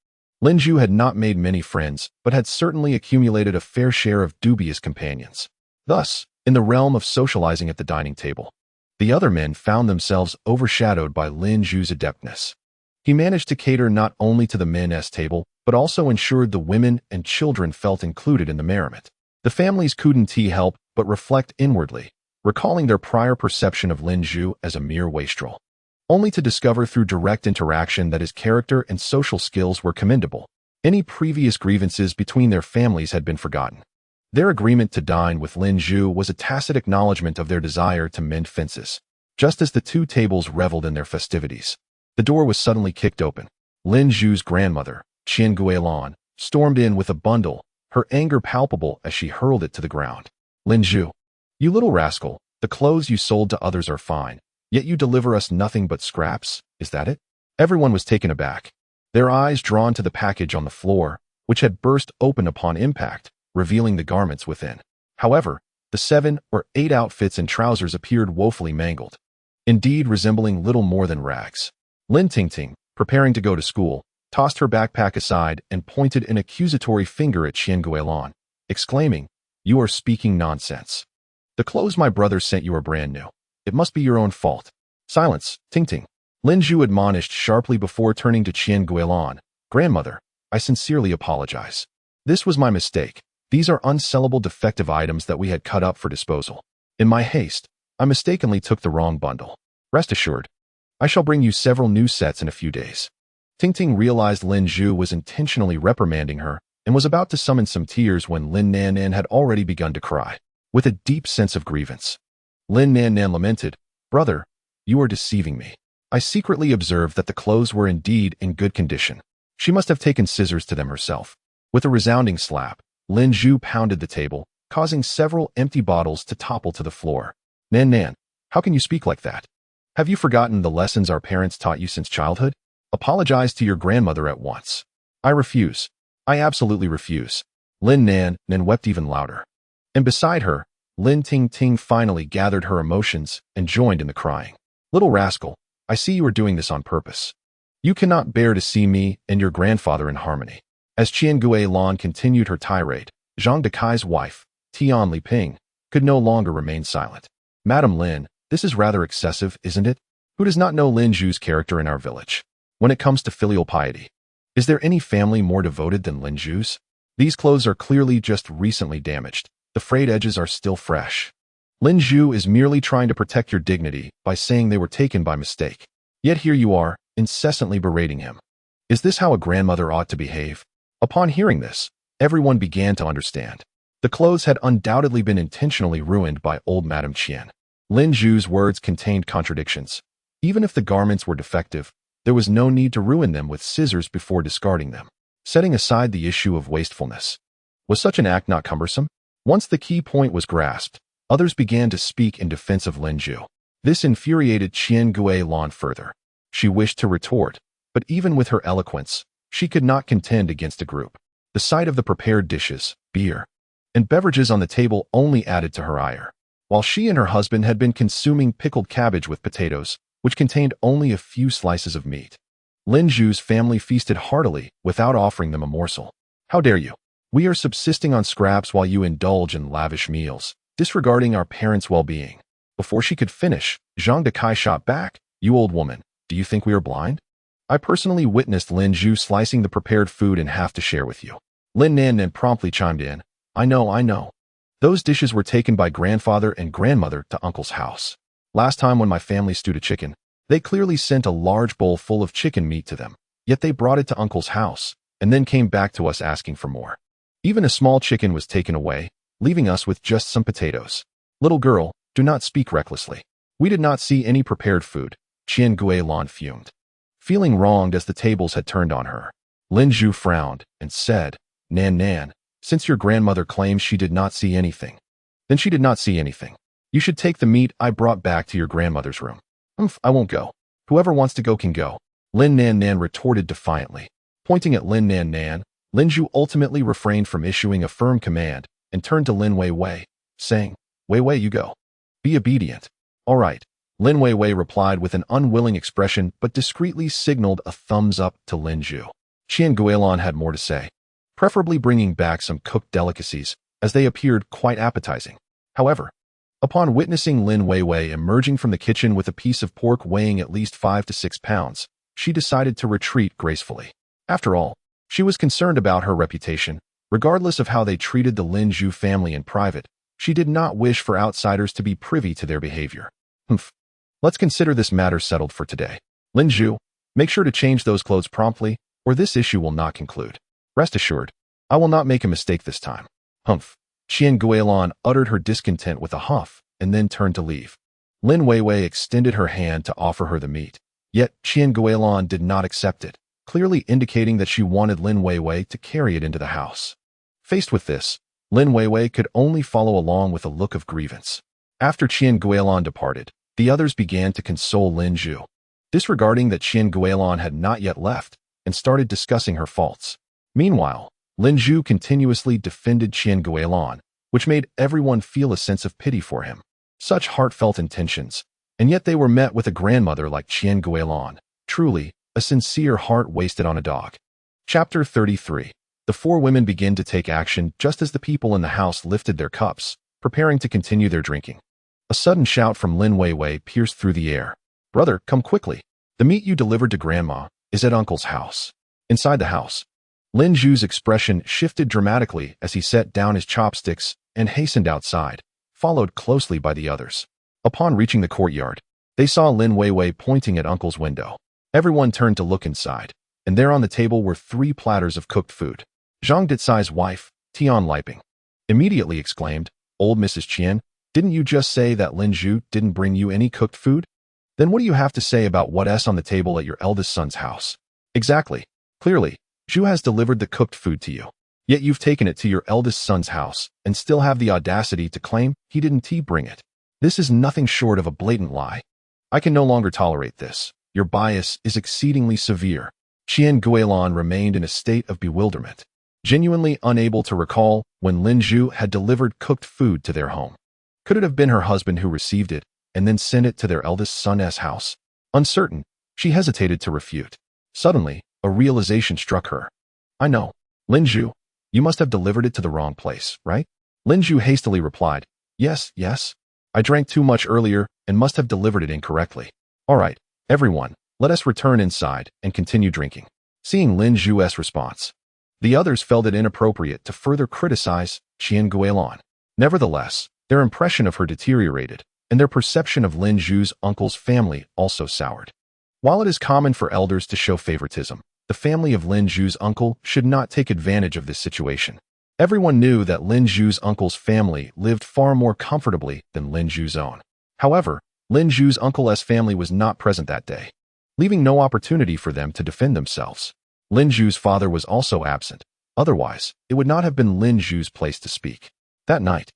Lin Xiao had not made many friends, but had certainly accumulated a fair share of dubious companions. Thus, in the realm of socializing at the dining table, the other men found themselves overshadowed by Lin Xiao's adeptness. He managed to cater not only to the men's table, but also ensured the women and children felt included in the merriment. The families couldn't help but reflect inwardly, recalling their prior perception of Lin Xiao as a mere wastrel, only to discover through direct interaction that his character and social skills were commendable. Any previous grievances between their families had been forgotten. Their agreement to dine with Lin Xiao was a tacit acknowledgement of their desire to mend fences. Just as the 2 tables reveled in their festivities, the door was suddenly kicked open. Lin Xiao's grandmother, Qian Guilan, stormed in with a bundle, her anger palpable as she hurled it to the ground. Lin Xiao, you little rascal, the clothes you sold to others are fine, yet you deliver us nothing but scraps, is that it? Everyone was taken aback, their eyes drawn to the package on the floor, which had burst open upon impact, revealing the garments within. However, the 7 or 8 outfits and trousers appeared woefully mangled, indeed resembling little more than rags. Lin Tingting, preparing to go to school, tossed her backpack aside and pointed an accusatory finger at Qian Guilan, exclaiming, "You are speaking nonsense. The clothes my brother sent you are brand new. It must be your own fault." "Silence, Tingting," Lin Xiao admonished sharply before turning to Qian Guilan. "Grandmother, I sincerely apologize. This was my mistake. These are unsellable defective items that we had cut up for disposal. In my haste, I mistakenly took the wrong bundle. Rest assured, I shall bring you several new sets in a few days. Ting Ting realized Lin Xiao was intentionally reprimanding her and was about to summon some tears when Lin Nan Nan had already begun to cry, with a deep sense of grievance. Lin Nan Nan lamented, "Brother, you are deceiving me. I secretly observed that the clothes were indeed in good condition. She must have taken scissors to them herself." With a resounding slap, Lin Xiao pounded the table, causing several empty bottles to topple to the floor. "Nan Nan, how can you speak like that? Have you forgotten the lessons our parents taught you since childhood? Apologize to your grandmother at once." "I refuse. I absolutely refuse." Lin Nan Nan wept even louder. And beside her, Lin Ting Ting finally gathered her emotions and joined in the crying. "Little rascal, I see you are doing this on purpose. You cannot bear to see me and your grandfather in harmony." As Qian Gui Lan continued her tirade, Zhang Dekai's wife, Tian Li Ping, could no longer remain silent. "Madam Lin, this is rather excessive, isn't it? Who does not know Lin Xiao's character in our village? When it comes to filial piety, is there any family more devoted than Lin Xiao's? These clothes are clearly just recently damaged. The frayed edges are still fresh. Lin Xiao is merely trying to protect your dignity by saying they were taken by mistake. Yet here you are, incessantly berating him. Is this how a grandmother ought to behave?" Upon hearing this, everyone began to understand. The clothes had undoubtedly been intentionally ruined by old Madame Qian. Lin Xiao's words contained contradictions. Even if the garments were defective, there was no need to ruin them with scissors before discarding them. Setting aside the issue of wastefulness, was such an act not cumbersome? Once the key point was grasped, others began to speak in defense of Lin Xiao. This infuriated Qian Gui Lan further. She wished to retort, but even with her eloquence, she could not contend against a group. The sight of the prepared dishes, beer, and beverages on the table only added to her ire. While she and her husband had been consuming pickled cabbage with potatoes, which contained only a few slices of meat, Lin Xiao's family feasted heartily without offering them a morsel. "How dare you? We are subsisting on scraps while you indulge in lavish meals, disregarding our parents' well-being." Before she could finish, Zhang Dekai shot back, "You old woman, do you think we are blind? I personally witnessed Lin Xiao slicing the prepared food in half to share with you." Lin Nan Nan promptly chimed in, I know. Those dishes were taken by grandfather and grandmother to uncle's house. Last time when my family stewed a chicken, they clearly sent a large bowl full of chicken meat to them, yet they brought it to uncle's house, and then came back to us asking for more. Even a small chicken was taken away, leaving us with just some potatoes. Little girl, do not speak recklessly. We did not see any prepared food. Qian Gui Lan fumed. Feeling wronged as the tables had turned on her, Lin Xiao frowned and said, Nan Nan, since your grandmother claims she did not see anything, then she did not see anything. You should take the meat I brought back to your grandmother's room. I won't go. Whoever wants to go can go. Lin Nan Nan retorted defiantly. Pointing at Lin Nan Nan, Lin Xiao ultimately refrained from issuing a firm command and turned to Lin Wei Wei, saying, Wei Wei, you go. Be obedient. All right. Lin Wei Wei replied with an unwilling expression but discreetly signaled a thumbs up to Lin Xiao. Qian Guilan had more to say, preferably bringing back some cooked delicacies, as they appeared quite appetizing. However, upon witnessing Lin Wei Wei emerging from the kitchen with a piece of pork weighing at least 5 to 6 pounds, she decided to retreat gracefully. After all, she was concerned about her reputation. Regardless of how they treated the Lin Xiao family in private, she did not wish for outsiders to be privy to their behavior. Let's consider this matter settled for today. Lin Xiao, make sure to change those clothes promptly, or this issue will not conclude. Rest assured, I will not make a mistake this time. Qian Guilan uttered her discontent with a huff and then turned to leave. Lin Wei Wei extended her hand to offer her the meat, yet Qian Guilan did not accept it, clearly indicating that she wanted Lin Wei Wei to carry it into the house. Faced with this, Lin Wei Wei could only follow along with a look of grievance. After Qian Guilan departed, the others began to console Lin Xiao, disregarding that Qian Guilan had not yet left, and started discussing her faults. Meanwhile, Lin Xiao continuously defended Qian Guilan, which made everyone feel a sense of pity for him. Such heartfelt intentions, and yet they were met with a grandmother like Qian Guilan. Truly, a sincere heart wasted on a dog. Chapter 33. The four women begin to take action just as the people in the house lifted their cups, preparing to continue their drinking. A sudden shout from Lin Wei Wei pierced through the air. Brother, come quickly. The meat you delivered to Grandma is at Uncle's house. Inside the house, Lin Xiao's expression shifted dramatically as he set down his chopsticks and hastened outside, followed closely by the others. Upon reaching the courtyard, they saw Lin Weiwei pointing at uncle's window. Everyone turned to look inside, and there on the table were 3 platters of cooked food. Zhang Dicai's wife, Tian Liping, immediately exclaimed, "Old Mrs. Qian, didn't you just say that Lin Zhu didn't bring you any cooked food? Then what do you have to say about what's on the table at your eldest son's house?" "Exactly. Clearly, Zhu has delivered the cooked food to you. Yet you've taken it to your eldest son's house and still have the audacity to claim he didn't bring it. This is nothing short of a blatant lie. I can no longer tolerate this. Your bias is exceedingly severe." Qian Guilin remained in a state of bewilderment, genuinely unable to recall when Lin Zhu had delivered cooked food to their home. Could it have been her husband who received it and then sent it to their eldest son's house? Uncertain, she hesitated to refute. Suddenly, a realization struck her. "I know. Lin Zhu, you must have delivered it to the wrong place, right?" Lin Zhu hastily replied, Yes. I drank too much earlier and must have delivered it incorrectly. All right, everyone, let us return inside and continue drinking." Seeing Lin Zhu's response, the others felt it inappropriate to further criticize Qian Guilin. Nevertheless, their impression of her deteriorated, and their perception of Lin Zhu's uncle's family also soured. While it is common for elders to show favoritism, the family of Lin Zhu's uncle should not take advantage of this situation. Everyone knew that Lin Zhu's uncle's family lived far more comfortably than Lin Zhu's own. However, Lin Zhu's uncle's family was not present that day, leaving no opportunity for them to defend themselves. Lin Zhu's father was also absent. Otherwise, it would not have been Lin Zhu's place to speak. That night,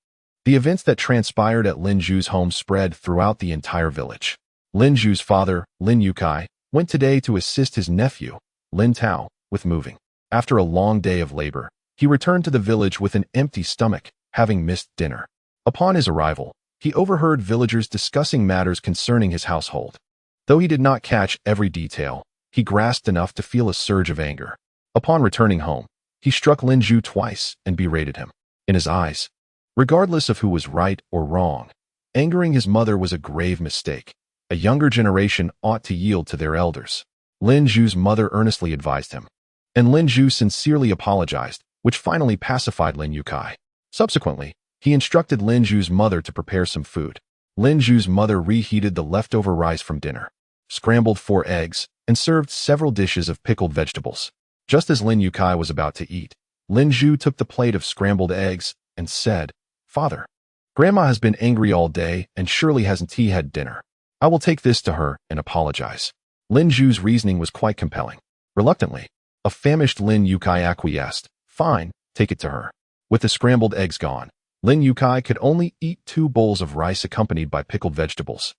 the events that transpired at Lin Zhu's home spread throughout the entire village. Lin Zhu's father, Lin Yukai, went today to assist his nephew, Lin Tao, with moving. After a long day of labor, he returned to the village with an empty stomach, having missed dinner. Upon his arrival, he overheard villagers discussing matters concerning his household. Though he did not catch every detail, he grasped enough to feel a surge of anger. Upon returning home, he struck Lin Zhu twice and berated him. In his eyes, regardless of who was right or wrong, angering his mother was a grave mistake. A younger generation ought to yield to their elders. Lin Zhu's mother earnestly advised him, and Lin Zhu sincerely apologized, which finally pacified Lin Yukai. Subsequently, he instructed Lin Zhu's mother to prepare some food. Lin Zhu's mother reheated the leftover rice from dinner, scrambled 4 eggs, and served several dishes of pickled vegetables. Just as Lin Yukai was about to eat, Lin Zhu took the plate of scrambled eggs and said, "Father, Grandma has been angry all day and surely hasn't had dinner. I will take this to her and apologize." Lin Zhu's reasoning was quite compelling. Reluctantly, a famished Lin Yukai acquiesced. "Fine, take it to her." With the scrambled eggs gone, Lin Yukai could only eat 2 bowls of rice accompanied by pickled vegetables,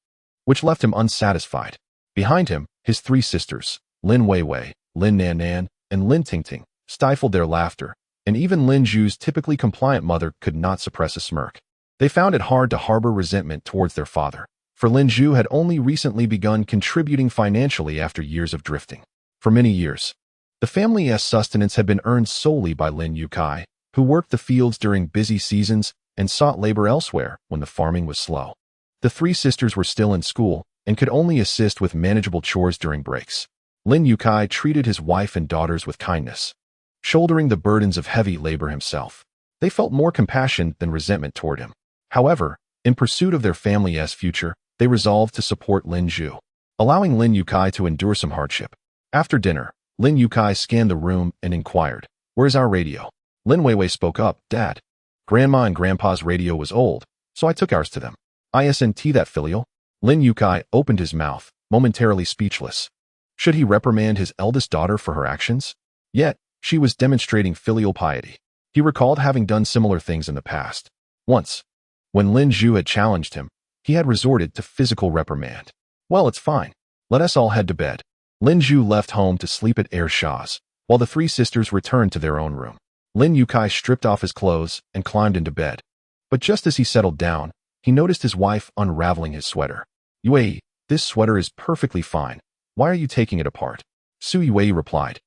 which left him unsatisfied. Behind him, his 3 sisters, Lin Weiwei, Lin Nannan, and Lin Tingting, stifled their laughter, and even Lin Zhu's typically compliant mother could not suppress a smirk. They found it hard to harbor resentment towards their father, for Lin Zhu had only recently begun contributing financially after years of drifting. For many years, the family's sustenance had been earned solely by Lin Yukai, who worked the fields during busy seasons and sought labor elsewhere when the farming was slow. The 3 sisters were still in school and could only assist with manageable chores during breaks. Lin Yukai treated his wife and daughters with kindness, shouldering the burdens of heavy labor himself. They felt more compassion than resentment toward him. However, in pursuit of their family's future, they resolved to support Lin Zhu, allowing Lin Yukai to endure some hardship. After dinner, Lin Yukai scanned the room and inquired, "Where's our radio?" Lin Weiwei spoke up, "Dad, Grandma and Grandpa's radio was old, so I took ours to them. Isn't that filial?" Lin Yukai opened his mouth, momentarily speechless. Should he reprimand his eldest daughter for her actions? Yet, she was demonstrating filial piety. He recalled having done similar things in the past. Once, when Lin Zhu had challenged him, he had resorted to physical reprimand. "Well, it's fine. Let us all head to bed." Lin Zhu left home to sleep at Shah's, while the 3 sisters returned to their own room. Lin Yukai stripped off his clothes and climbed into bed. But just as he settled down, he noticed his wife unraveling his sweater. "Yue, this sweater is perfectly fine. Why are you taking it apart?" Su Yue replied,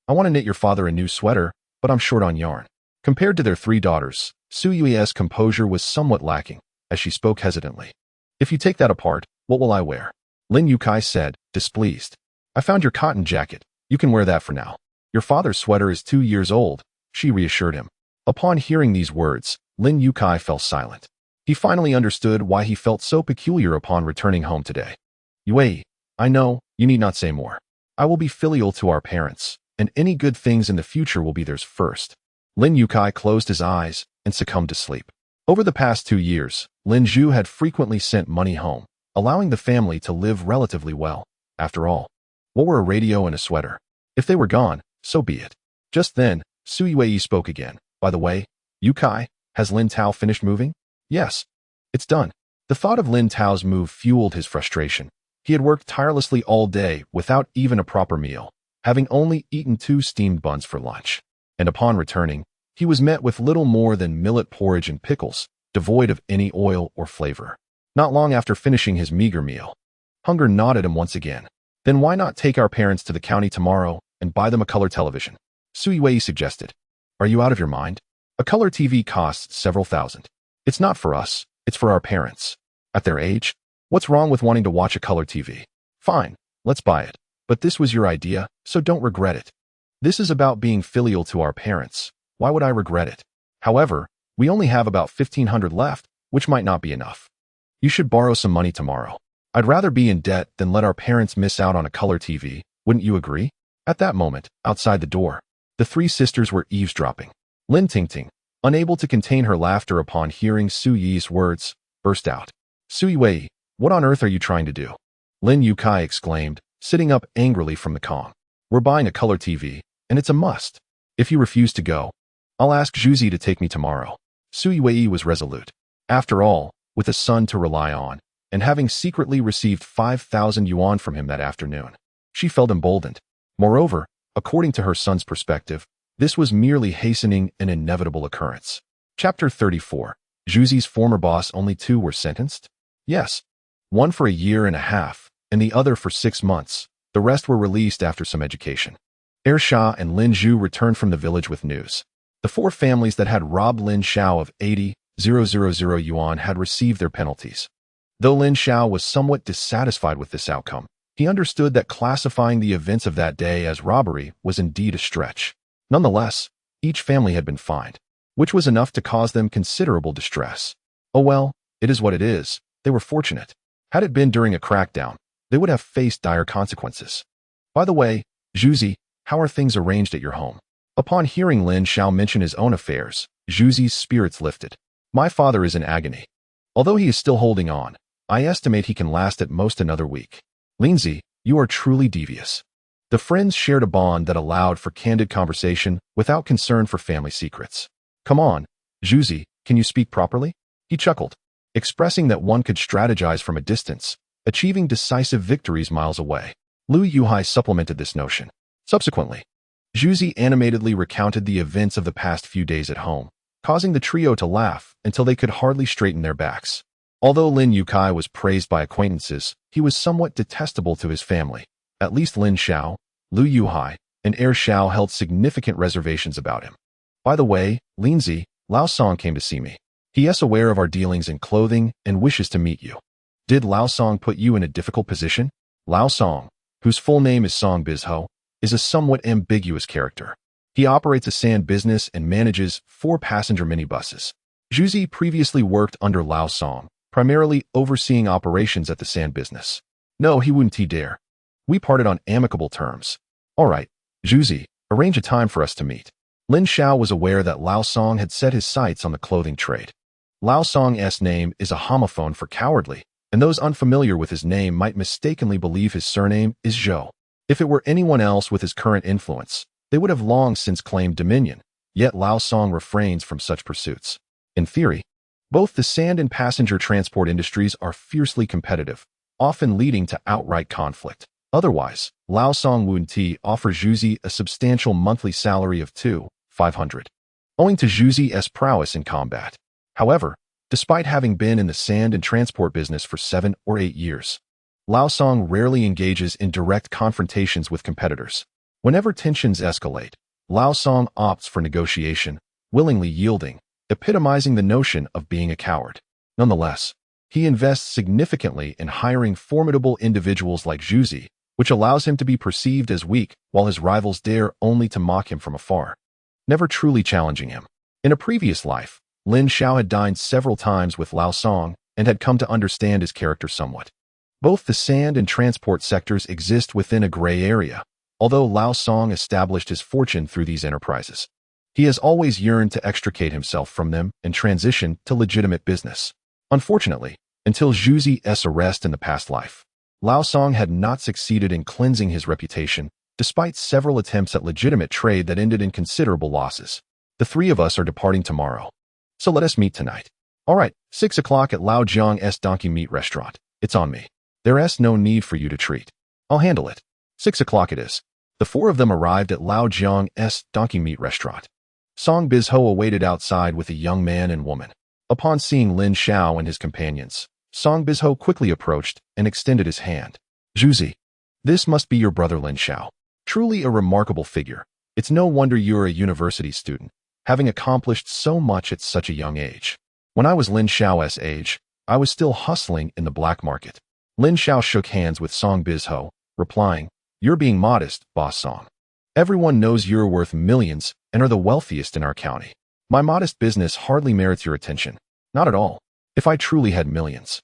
"I want to knit your father a new sweater, but I'm short on yarn." Compared to their 3 daughters, Su Yue's composure was somewhat lacking, as she spoke hesitantly. "If you take that apart, what will I wear?" Lin Yukai said, displeased. "I found your cotton jacket. You can wear that for now. Your father's sweater is 2 years old," she reassured him. Upon hearing these words, Lin Yukai fell silent. He finally understood why he felt so peculiar upon returning home today. Yue, I know, you need not say more. I will be filial to our parents, and any good things in the future will be theirs first. Lin Yukai closed his eyes and succumbed to sleep. Over the past 2 years, Lin Zhu had frequently sent money home, allowing the family to live relatively well. After all, what were a radio and a sweater? If they were gone, so be it. Just then, Su Yue spoke again. By the way, Yukai, has Lin Tao finished moving? Yes. It's done. The thought of Lin Tao's move fueled his frustration. He had worked tirelessly all day without even a proper meal, having only eaten 2 steamed buns for lunch. And upon returning, he was met with little more than millet porridge and pickles, devoid of any oil or flavor. Not long after finishing his meager meal, hunger gnawed at him once again. Then why not take our parents to the county tomorrow and buy them a color television? Su Yue suggested. Are you out of your mind? A color TV costs several thousand. It's not for us, it's for our parents. At their age, what's wrong with wanting to watch a color TV? Fine, let's buy it. But this was your idea, so don't regret it. This is about being filial to our parents. Why would I regret it? However, we only have about 1,500 left, which might not be enough. You should borrow some money tomorrow. I'd rather be in debt than let our parents miss out on a color TV, wouldn't you agree? At that moment, outside the door, the 3 sisters were eavesdropping. Lin Tingting, unable to contain her laughter upon hearing Su Yi's words, burst out. Su Yue, what on earth are you trying to do? Lin Yukai exclaimed, sitting up angrily from the Kong. We're buying a color TV, and it's a must. If you refuse to go, I'll ask Zhuzi to take me tomorrow. Su Yue was resolute. After all, with a son to rely on, and having secretly received 5,000 yuan from him that afternoon, she felt emboldened. Moreover, according to her son's perspective, this was merely hastening an inevitable occurrence. Chapter 34. Zhuzi's former boss. Only 2 were sentenced? Yes. One for a year and a half, and the other for 6 months. The rest were released after some education. Sha and Lin Zhu returned from the village with news. The 4 families that had robbed Lin Xiao of 80,000 yuan had received their penalties. Though Lin Xiao was somewhat dissatisfied with this outcome, he understood that classifying the events of that day as robbery was indeed a stretch. Nonetheless, each family had been fined, which was enough to cause them considerable distress. Oh well, it is what it is. They were fortunate. Had it been during a crackdown, they would have faced dire consequences. By the way, Zhuzi, how are things arranged at your home? Upon hearing Lin Xiao mention his own affairs, Zhuzi's spirits lifted. My father is in agony. Although he is still holding on, I estimate he can last at most another week. Linzi, you are truly devious. The friends shared a bond that allowed for candid conversation without concern for family secrets. Come on, Zhuzi, can you speak properly? He chuckled, expressing that one could strategize from a distance, achieving decisive victories miles away. Lu Yuhai supplemented this notion. Subsequently, Zhuzi animatedly recounted the events of the past few days at home, causing the trio to laugh until they could hardly straighten their backs. Although Lin Yukai was praised by acquaintances, he was somewhat detestable to his family. At least Lin Xiao, Lu Yuhai, and Xiao held significant reservations about him. By the way, Linzi, Lao Song came to see me. He is aware of our dealings in clothing and wishes to meet you. Did Lao Song put you in a difficult position? Lao Song, whose full name is Song Bizho, is a somewhat ambiguous character. He operates a sand business and manages 4 passenger minibuses. Zhuzi previously worked under Lao Song, primarily overseeing operations at the sand business. No, he wouldn't dare. We parted on amicable terms. All right, Zhuzi, arrange a time for us to meet. Lin Xiao was aware that Lao Song had set his sights on the clothing trade. Lao Song's name is a homophone for cowardly, and those unfamiliar with his name might mistakenly believe his surname is Zhou. If it were anyone else with his current influence, they would have long since claimed dominion, yet Lao Song refrains from such pursuits. In theory, both the sand and passenger transport industries are fiercely competitive, often leading to outright conflict. Otherwise, Lao Song Wunti offers Zhuzi a substantial monthly salary of 2,500, owing to Zhuzi's prowess in combat. However, despite having been in the sand and transport business for 7 or 8 years, Lao Song rarely engages in direct confrontations with competitors. Whenever tensions escalate, Lao Song opts for negotiation, willingly yielding, epitomizing the notion of being a coward. Nonetheless, he invests significantly in hiring formidable individuals like Zhuzi, which allows him to be perceived as weak while his rivals dare only to mock him from afar, never truly challenging him. In a previous life, Lin Xiao had dined several times with Lao Song and had come to understand his character somewhat. Both the sand and transport sectors exist within a gray area, although Lao Song established his fortune through these enterprises. He has always yearned to extricate himself from them and transition to legitimate business. Unfortunately, until Zhu Zi's arrest in the past life, Lao Song had not succeeded in cleansing his reputation, despite several attempts at legitimate trade that ended in considerable losses. The three of us are departing tomorrow, so let us meet tonight. All right, 6 o'clock at Lao Jiang's Donkey Meat Restaurant. It's on me. There's no need for you to treat. I'll handle it. 6 o'clock it is. The four of them arrived at Lao Jiang's Donkey Meat Restaurant. Song Bizho awaited outside with a young man and woman. Upon seeing Lin Xiao and his companions, Song Bizho quickly approached and extended his hand. Zhu, this must be your brother Lin Xiao. Truly a remarkable figure. It's no wonder you're a university student, having accomplished so much at such a young age. When I was Lin Xiao's age, I was still hustling in the black market. Lin Xiao shook hands with Song Bizho, replying, "You're being modest, Boss Song. Everyone knows you're worth millions and are the wealthiest in our county. My modest business hardly merits your attention. Not at all. If I truly had millions,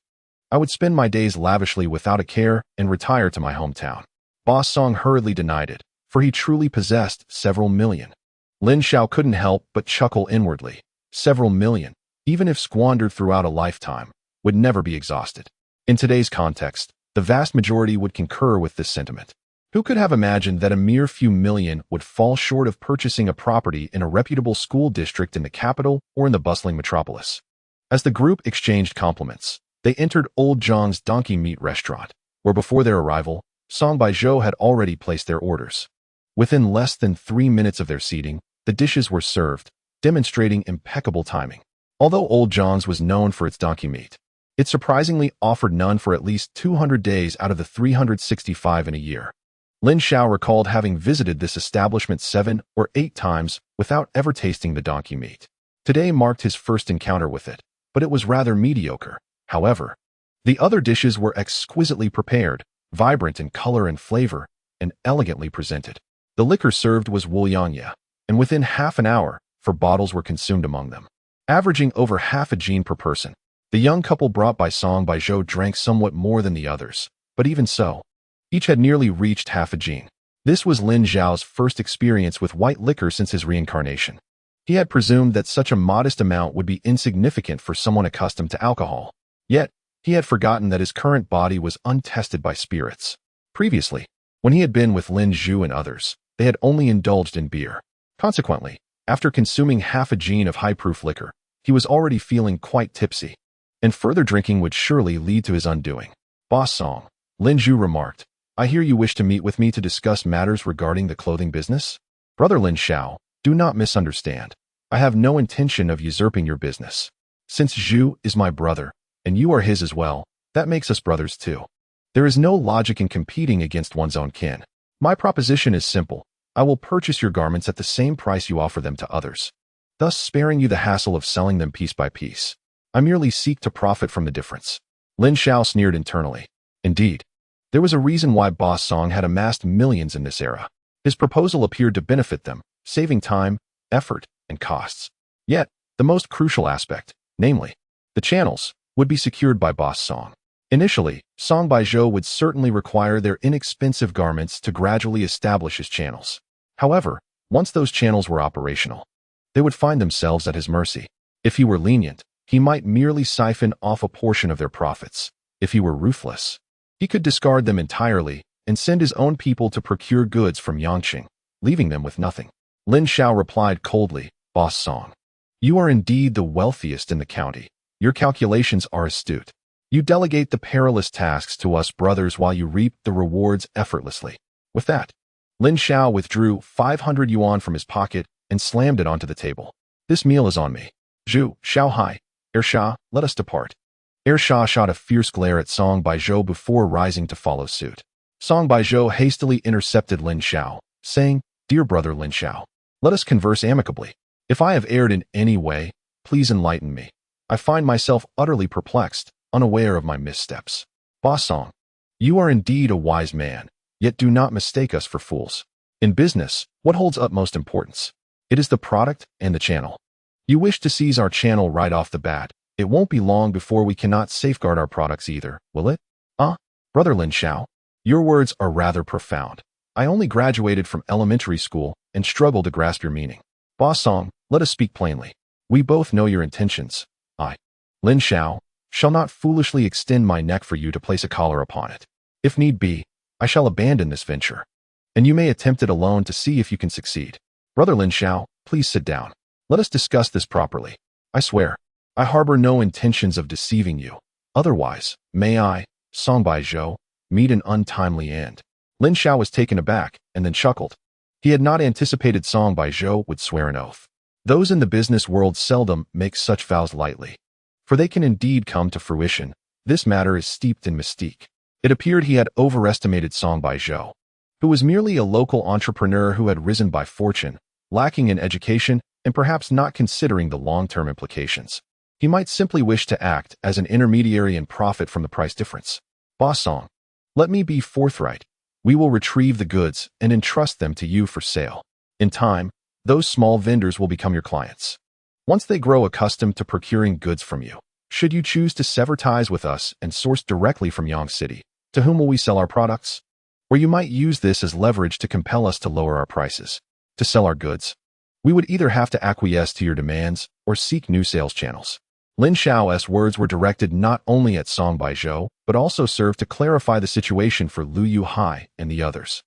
I would spend my days lavishly without a care and retire to my hometown." Boss Song hurriedly denied it, for he truly possessed several million. Lin Xiao couldn't help but chuckle inwardly. Several million, even if squandered throughout a lifetime, would never be exhausted. In today's context, the vast majority would concur with this sentiment. Who could have imagined that a mere few million would fall short of purchasing a property in a reputable school district in the capital or in the bustling metropolis? As the group exchanged compliments, they entered Old Zhang's Donkey Meat Restaurant, where before their arrival, Song Baizhou had already placed their orders. Within less than 3 minutes of their seating, the dishes were served, demonstrating impeccable timing. Although Old Zhang's was known for its donkey meat, it surprisingly offered none for at least 200 days out of the 365 in a year. Lin Xiao recalled having visited this establishment 7 or 8 times without ever tasting the donkey meat. Today marked his first encounter with it, but it was rather mediocre. However, the other dishes were exquisitely prepared, vibrant in color and flavor, and elegantly presented. The liquor served was Wuliangya, and within half an hour, 4 bottles were consumed among them, averaging over half a gin per person. The young couple brought by Song Baizhou drank somewhat more than the others, but even so, each had nearly reached half a gin. This was Lin Xiao's first experience with white liquor since his reincarnation. He had presumed that such a modest amount would be insignificant for someone accustomed to alcohol. Yet, he had forgotten that his current body was untested by spirits. Previously, when he had been with Lin Zhu and others, they had only indulged in beer. Consequently, after consuming half a gin of high-proof liquor, he was already feeling quite tipsy, and further drinking would surely lead to his undoing. "Boss Song," Lin Zhu remarked, "I hear you wish to meet with me to discuss matters regarding the clothing business?" "Brother Lin Xiao, do not misunderstand. I have no intention of usurping your business. Since Zhu is my brother, and you are his as well, that makes us brothers too. There is no logic in competing against one's own kin. My proposition is simple. I will purchase your garments at the same price you offer them to others, thus sparing you the hassle of selling them piece by piece. I merely seek to profit from the difference." Lin Xiao sneered internally. Indeed, there was a reason why Boss Song had amassed millions in this era. His proposal appeared to benefit them, saving time, effort, and costs. Yet, the most crucial aspect, namely, the channels, would be secured by Boss Song. Initially, Song Baizhou would certainly require their inexpensive garments to gradually establish his channels. However, once those channels were operational, they would find themselves at his mercy. If he were lenient, he might merely siphon off a portion of their profits. If he were ruthless, he could discard them entirely and send his own people to procure goods from Yangqing, leaving them with nothing. Lin Xiao replied coldly, "Boss Song, you are indeed the wealthiest in the county. Your calculations are astute. You delegate the perilous tasks to us brothers while you reap the rewards effortlessly." With that, Lin Xiao withdrew 500 yuan from his pocket and slammed it onto the table. "This meal is on me. Zhu, Xiaohai, Ersha, let us depart." Ersha shot a fierce glare at Song Baizhou before rising to follow suit. Song Baizhou hastily intercepted Lin Xiao, saying, "Dear brother Lin Xiao, let us converse amicably. If I have erred in any way, please enlighten me. I find myself utterly perplexed, unaware of my missteps." "Boss Song, you are indeed a wise man, yet do not mistake us for fools. In business, what holds utmost importance? It is the product and the channel. You wish to seize our channel right off the bat. It won't be long before we cannot safeguard our products either, will it? Brother Lin Xiao, your words are rather profound. I only graduated from elementary school and struggle to grasp your meaning. Boss Song, let us speak plainly. We both know your intentions. I, Lin Xiao, shall not foolishly extend my neck for you to place a collar upon it. If need be, I shall abandon this venture, and you may attempt it alone to see if you can succeed. Brother Lin Xiao, please sit down. Let us discuss this properly. I swear, I harbor no intentions of deceiving you. Otherwise, may I, Song Bai Zhou, meet an untimely end. Lin Xiao was taken aback and then chuckled. He had not anticipated Song Bai Zhou would swear an oath. Those in the business world seldom make such vows lightly, for they can indeed come to fruition. This matter is steeped in mystique. It appeared he had overestimated Song Bai Zhou, who was merely a local entrepreneur who had risen by fortune, lacking in education and perhaps not considering the long-term implications. He might simply wish to act as an intermediary and profit from the price difference. Boss Song, let me be forthright. We will retrieve the goods and entrust them to you for sale. In time, those small vendors will become your clients. Once they grow accustomed to procuring goods from you, should you choose to sever ties with us and source directly from Yang City, to whom will we sell our products? Or you might use this as leverage to compel us to lower our prices. To sell our goods, we would either have to acquiesce to your demands or seek new sales channels. Lin Xiao's words were directed not only at Song Bai Zhou, but also served to clarify the situation for Lu Yuhai and the others.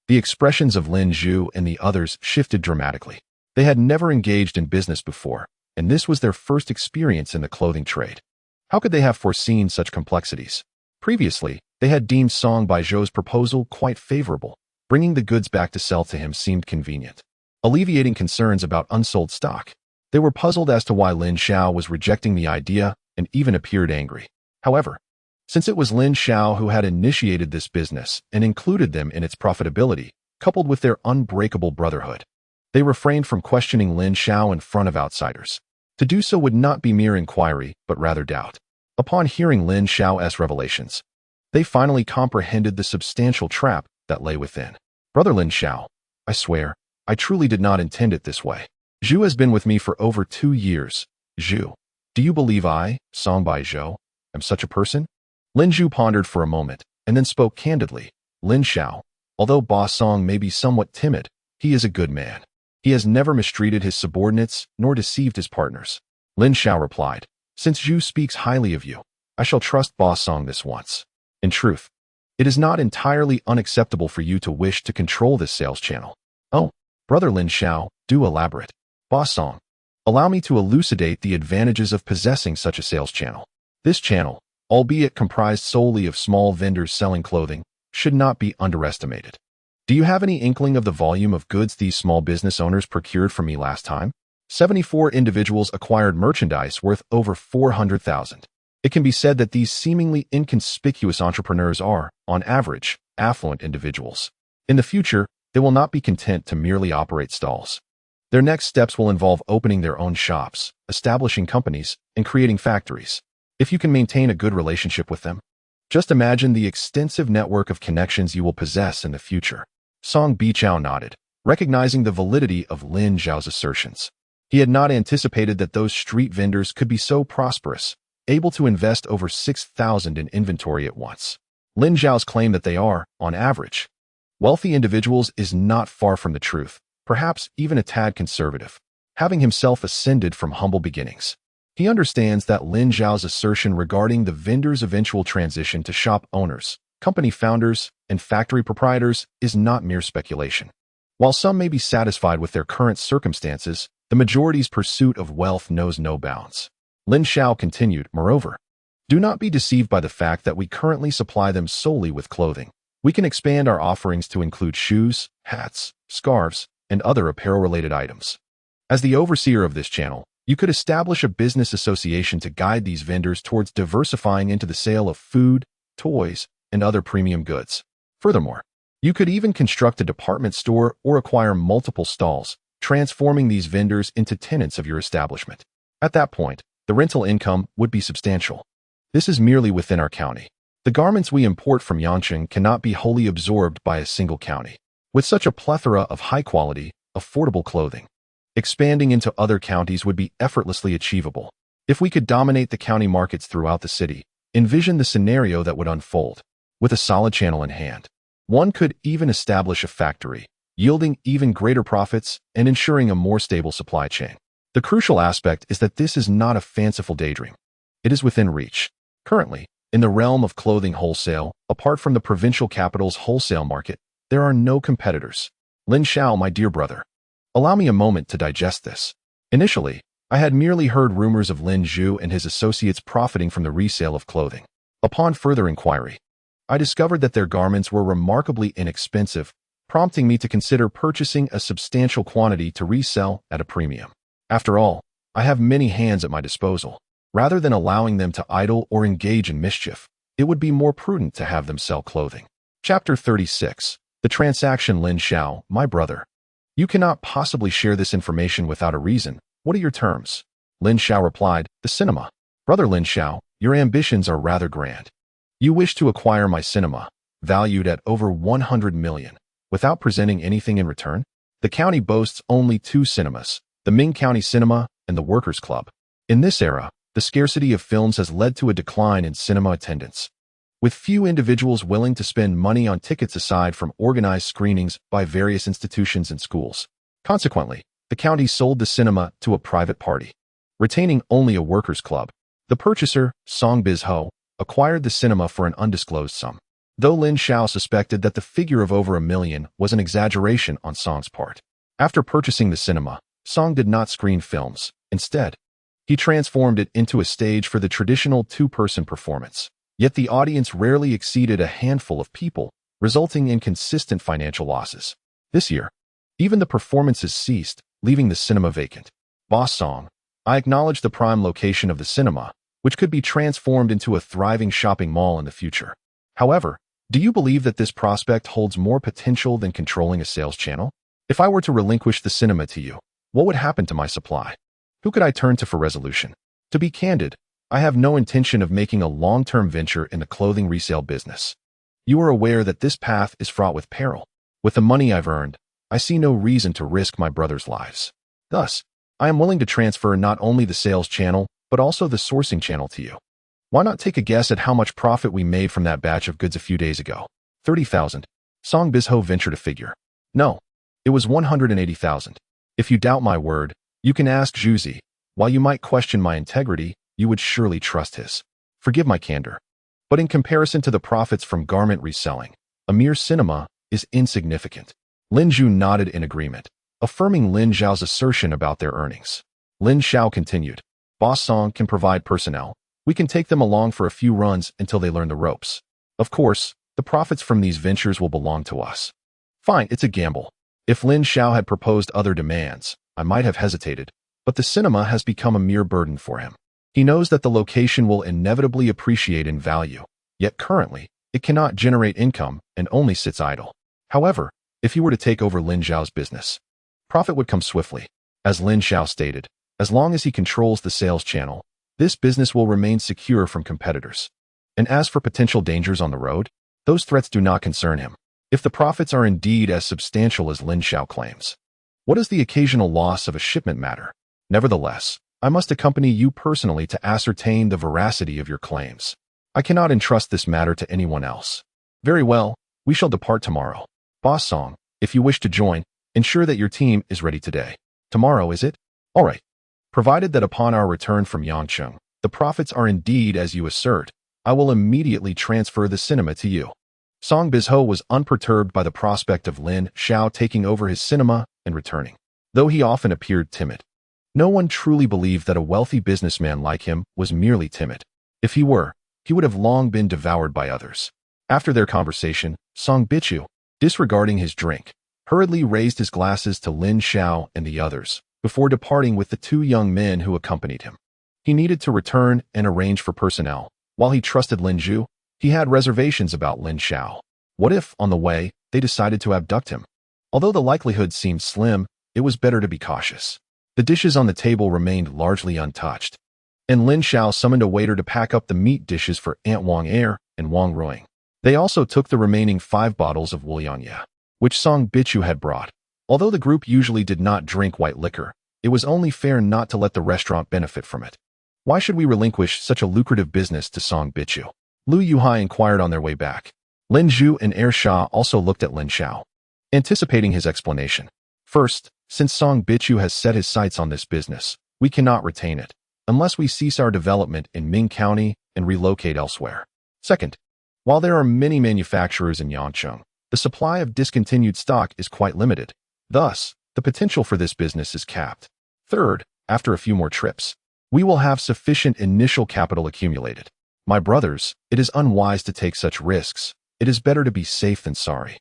The expressions of Lin Zhu and the others shifted dramatically. They had never engaged in business before, and this was their first experience in the clothing trade. How could they have foreseen such complexities? Previously, they had deemed Song Bai Zhou's proposal quite favorable. Bringing the goods back to sell to him seemed convenient, alleviating concerns about unsold stock. They were puzzled as to why Lin Xiao was rejecting the idea and even appeared angry. However, since it was Lin Xiao who had initiated this business and included them in its profitability, coupled with their unbreakable brotherhood, they refrained from questioning Lin Xiao in front of outsiders. To do so would not be mere inquiry, but rather doubt. Upon hearing Lin Xiao's revelations, they finally comprehended the substantial trap that lay within. Brother Lin Xiao, I swear, I truly did not intend it this way. Zhu has been with me for over 2 years. Zhu, do you believe I, Song Bai Zhou, am such a person? Lin Zhu pondered for a moment and then spoke candidly. Lin Xiao, although Boss Song may be somewhat timid, he is a good man. He has never mistreated his subordinates nor deceived his partners. Lin Xiao replied, since Zhu speaks highly of you, I shall trust Boss Song this once. In truth, it is not entirely unacceptable for you to wish to control this sales channel. Oh, Brother Lin Xiao, do elaborate. Boss Song, allow me to elucidate the advantages of possessing such a sales channel. This channel, albeit comprised solely of small vendors selling clothing, should not be underestimated. Do you have any inkling of the volume of goods these small business owners procured from me last time? 74 individuals acquired merchandise worth over 400,000. It can be said that these seemingly inconspicuous entrepreneurs are, on average, affluent individuals. In the future, they will not be content to merely operate stalls. Their next steps will involve opening their own shops, establishing companies, and creating factories. If you can maintain a good relationship with them, just imagine the extensive network of connections you will possess in the future. Song Bichao nodded, recognizing the validity of Lin Xiao's assertions. He had not anticipated that those street vendors could be so prosperous, able to invest over 6,000 in inventory at once. Lin Xiao's claim that they are, on average, wealthy individuals is not far from the truth, perhaps even a tad conservative, having himself ascended from humble beginnings. He understands that Lin Xiao's assertion regarding the vendors' eventual transition to shop owners, company founders, and factory proprietors is not mere speculation. While some may be satisfied with their current circumstances, the majority's pursuit of wealth knows no bounds. Lin Xiao continued, moreover, do not be deceived by the fact that we currently supply them solely with clothing. We can expand our offerings to include shoes, hats, scarves, and other apparel-related items. As the overseer of this channel, you could establish a business association to guide these vendors towards diversifying into the sale of food, toys, and other premium goods. Furthermore, you could even construct a department store or acquire multiple stalls, transforming these vendors into tenants of your establishment. At that point, the rental income would be substantial. This is merely within our county. The garments we import from Yangcheng cannot be wholly absorbed by a single county. With such a plethora of high-quality, affordable clothing, Expanding into other counties would be effortlessly achievable. If we could dominate the county markets throughout the city, envision the scenario that would unfold. With a solid channel in hand, one could even establish a factory, yielding even greater profits and ensuring a more stable supply chain. The crucial aspect is that this is not a fanciful daydream. It is within reach. Currently, in the realm of clothing wholesale, apart from the provincial capital's wholesale market, there are no competitors. Lin Xiao, my dear brother, allow me a moment to digest this. Initially, I had merely heard rumors of Lin Xiao and his associates profiting from the resale of clothing. Upon further inquiry, I discovered that their garments were remarkably inexpensive, prompting me to consider purchasing a substantial quantity to resell at a premium. After all, I have many hands at my disposal. Rather than allowing them to idle or engage in mischief, it would be more prudent to have them sell clothing. Chapter 36. The transaction. Lin Xiao, my brother. You cannot possibly share this information without a reason. What are your terms? Lin Xiao replied, the cinema. Brother Lin Xiao, your ambitions are rather grand. You wish to acquire my cinema, valued at over 100 million, without presenting anything in return? The county boasts only 2 cinemas, the Ming County Cinema and the Workers' Club. In this era, the scarcity of films has led to a decline in cinema attendance, with few individuals willing to spend money on tickets aside from organized screenings by various institutions and schools. Consequently, the county sold the cinema to a private party, retaining only a Workers' Club. The purchaser, Song Bizho, acquired the cinema for an undisclosed sum. Though Lin Xiao suspected that the figure of over 1 million was an exaggeration on Song's part. After purchasing the cinema, Song did not screen films. Instead, he transformed it into a stage for the traditional 2-person performance. Yet the audience rarely exceeded a handful of people, resulting in consistent financial losses. This year, even the performances ceased, leaving the cinema vacant. Boss Song, I acknowledge the prime location of the cinema, which could be transformed into a thriving shopping mall in the future. However, do you believe that this prospect holds more potential than controlling a sales channel? If I were to relinquish the cinema to you, what would happen to my supply? Who could I turn to for resolution? To be candid, I have no intention of making a long-term venture in the clothing resale business. You are aware that this path is fraught with peril. With the money I've earned, I see no reason to risk my brother's lives. Thus, I am willing to transfer not only the sales channel, but also the sourcing channel to you. Why not take a guess at how much profit we made from that batch of goods a few days ago? 30,000. Song Bizho ventured a figure. No, it was 180,000. If you doubt my word, you can ask Zhuzi. While you might question my integrity, you would surely trust his. Forgive my candor. But in comparison to the profits from garment reselling, a mere cinema is insignificant. Lin Zhu nodded in agreement, affirming Lin Xiao's assertion about their earnings. Lin Xiao continued. Boss Song can provide personnel. We can take them along for a few runs until they learn the ropes. Of course, the profits from these ventures will belong to us. Fine, it's a gamble. If Lin Xiao had proposed other demands, I might have hesitated, but the cinema has become a mere burden for him. He knows that the location will inevitably appreciate in value, yet currently, it cannot generate income and only sits idle. However, if he were to take over Lin Xiao's business, profit would come swiftly. As Lin Xiao stated, as long as he controls the sales channel, this business will remain secure from competitors. And as for potential dangers on the road, those threats do not concern him. If the profits are indeed as substantial as Lin Xiao claims, what does the occasional loss of a shipment matter? Nevertheless, I must accompany you personally to ascertain the veracity of your claims. I cannot entrust this matter to anyone else. Very well, we shall depart tomorrow. Boss Song, if you wish to join, ensure that your team is ready today. Tomorrow, is it? All right. Provided that upon our return from Yangcheng, the profits are indeed as you assert, I will immediately transfer the cinema to you. Song Bizho was unperturbed by the prospect of Lin Xiao taking over his cinema and returning. Though he often appeared timid, no one truly believed that a wealthy businessman like him was merely timid. If he were, he would have long been devoured by others. After their conversation, Song Bichu, disregarding his drink, hurriedly raised his glasses to Lin Xiao and the others, before departing with the 2 young men who accompanied him. He needed to return and arrange for personnel. While he trusted Lin Zhu, he had reservations about Lin Xiao. What if, on the way, they decided to abduct him? Although the likelihood seemed slim, it was better to be cautious. The dishes on the table remained largely untouched, and Lin Xiao summoned a waiter to pack up the meat dishes for Aunt Wang Er and Wang Ruing. They also took the remaining 5 bottles of Wuliangya, which Song Bichu had brought. Although the group usually did not drink white liquor, It was only fair not to let the restaurant benefit from it. Why should we relinquish such a lucrative business to Song Bichu? Lu Yuhai inquired on their way back. Lin Xiao and Xia also looked at Lin Xiao, anticipating his explanation. First, since Song Bichu has set his sights on this business, we cannot retain it, unless we cease our development in Ming County and relocate elsewhere. Second, while there are many manufacturers in Yangcheng, the supply of discontinued stock is quite limited. Thus, the potential for this business is capped. Third, after a few more trips, we will have sufficient initial capital accumulated. My brothers, it is unwise to take such risks. It is better to be safe than sorry.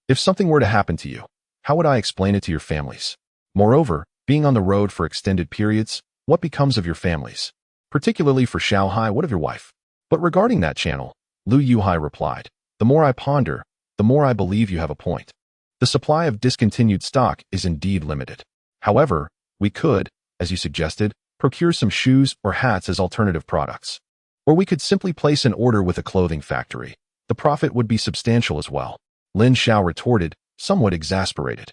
If something were to happen to you, how would I explain it to your families? Moreover, being on the road for extended periods, what becomes of your families? Particularly for Xiaohai, what of your wife? But regarding that channel, Lu Yuhai replied, the more I ponder, the more I believe you have a point. The supply of discontinued stock is indeed limited. However, we could, as you suggested, procure some shoes or hats as alternative products. Or we could simply place an order with a clothing factory. The profit would be substantial as well. Lin Xiao retorted, somewhat exasperated.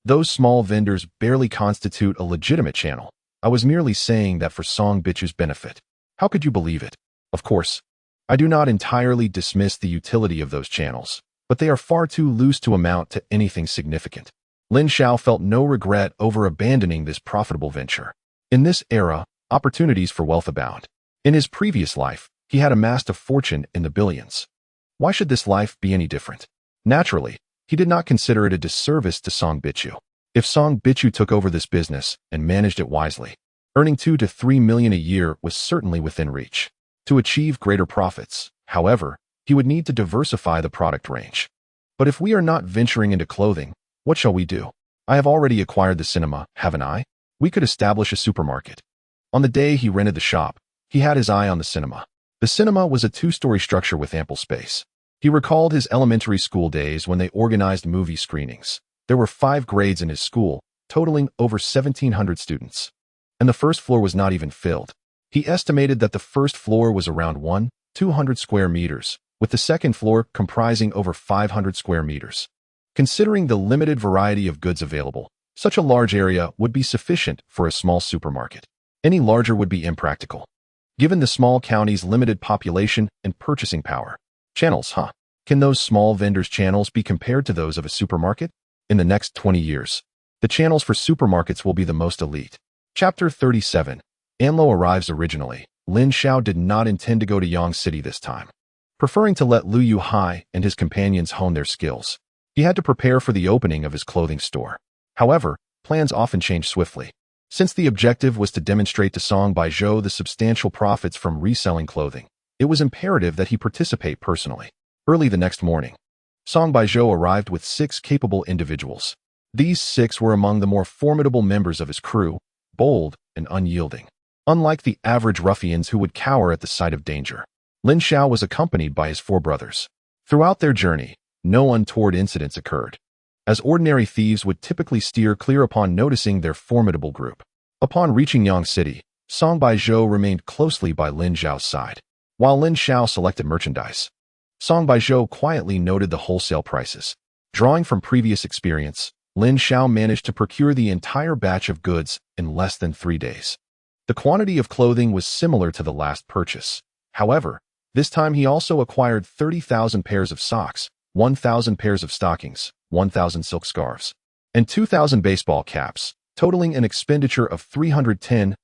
Those small vendors barely constitute a legitimate channel. I was merely saying that for Song Bichu's benefit. How could you believe it? Of course, I do not entirely dismiss the utility of those channels, but they are far too loose to amount to anything significant. Lin Xiao felt no regret over abandoning this profitable venture. In this era, opportunities for wealth abound. In his previous life, he had amassed a fortune in the billions. Why should this life be any different? Naturally, he did not consider it a disservice to Song Bichu. If Song Bichu took over this business and managed it wisely, earning 2 to 3 million a year was certainly within reach. To achieve greater profits, however, he would need to diversify the product range. But if we are not venturing into clothing, what shall we do? I have already acquired the cinema, haven't I? We could establish a supermarket. On the day he rented the shop, he had his eye on the cinema. The cinema was a 2-story structure with ample space. He recalled his elementary school days when they organized movie screenings. There were 5 grades in his school, totaling over 1,700 students. And the first floor was not even filled. He estimated that the first floor was around 200 square meters, with the second floor comprising over 500 square meters. Considering the limited variety of goods available, such a large area would be sufficient for a small supermarket. Any larger would be impractical, given the small county's limited population and purchasing power. Channels, huh? Can those small vendors' channels be compared to those of a supermarket? In the next 20 years, the channels for supermarkets will be the most elite. Chapter 37. Anlo arrives originally. Lin Xiao did not intend to go to Yang City this time, preferring to let Lu Yuhai and his companions hone their skills. He had to prepare for the opening of his clothing store. However, plans often change swiftly. Since the objective was to demonstrate to Song Bichu the substantial profits from reselling clothing, it was imperative that he participate personally. Early the next morning, Song Bichu arrived with 6 capable individuals. These 6 were among the more formidable members of his crew, bold and unyielding. Unlike the average ruffians who would cower at the sight of danger, Lin Xiao was accompanied by his 4 brothers. Throughout their journey, no untoward incidents occurred, as ordinary thieves would typically steer clear upon noticing their formidable group. Upon reaching Yang City, Song Bichu remained closely by Lin Xiao's side, while Lin Xiao selected merchandise. Song Bichu quietly noted the wholesale prices. Drawing from previous experience, Lin Xiao managed to procure the entire batch of goods in less than 3 days. The quantity of clothing was similar to the last purchase. However, this time he also acquired 30,000 pairs of socks, 1,000 pairs of stockings, 1,000 silk scarves, and 2,000 baseball caps, totaling an expenditure of 310,000.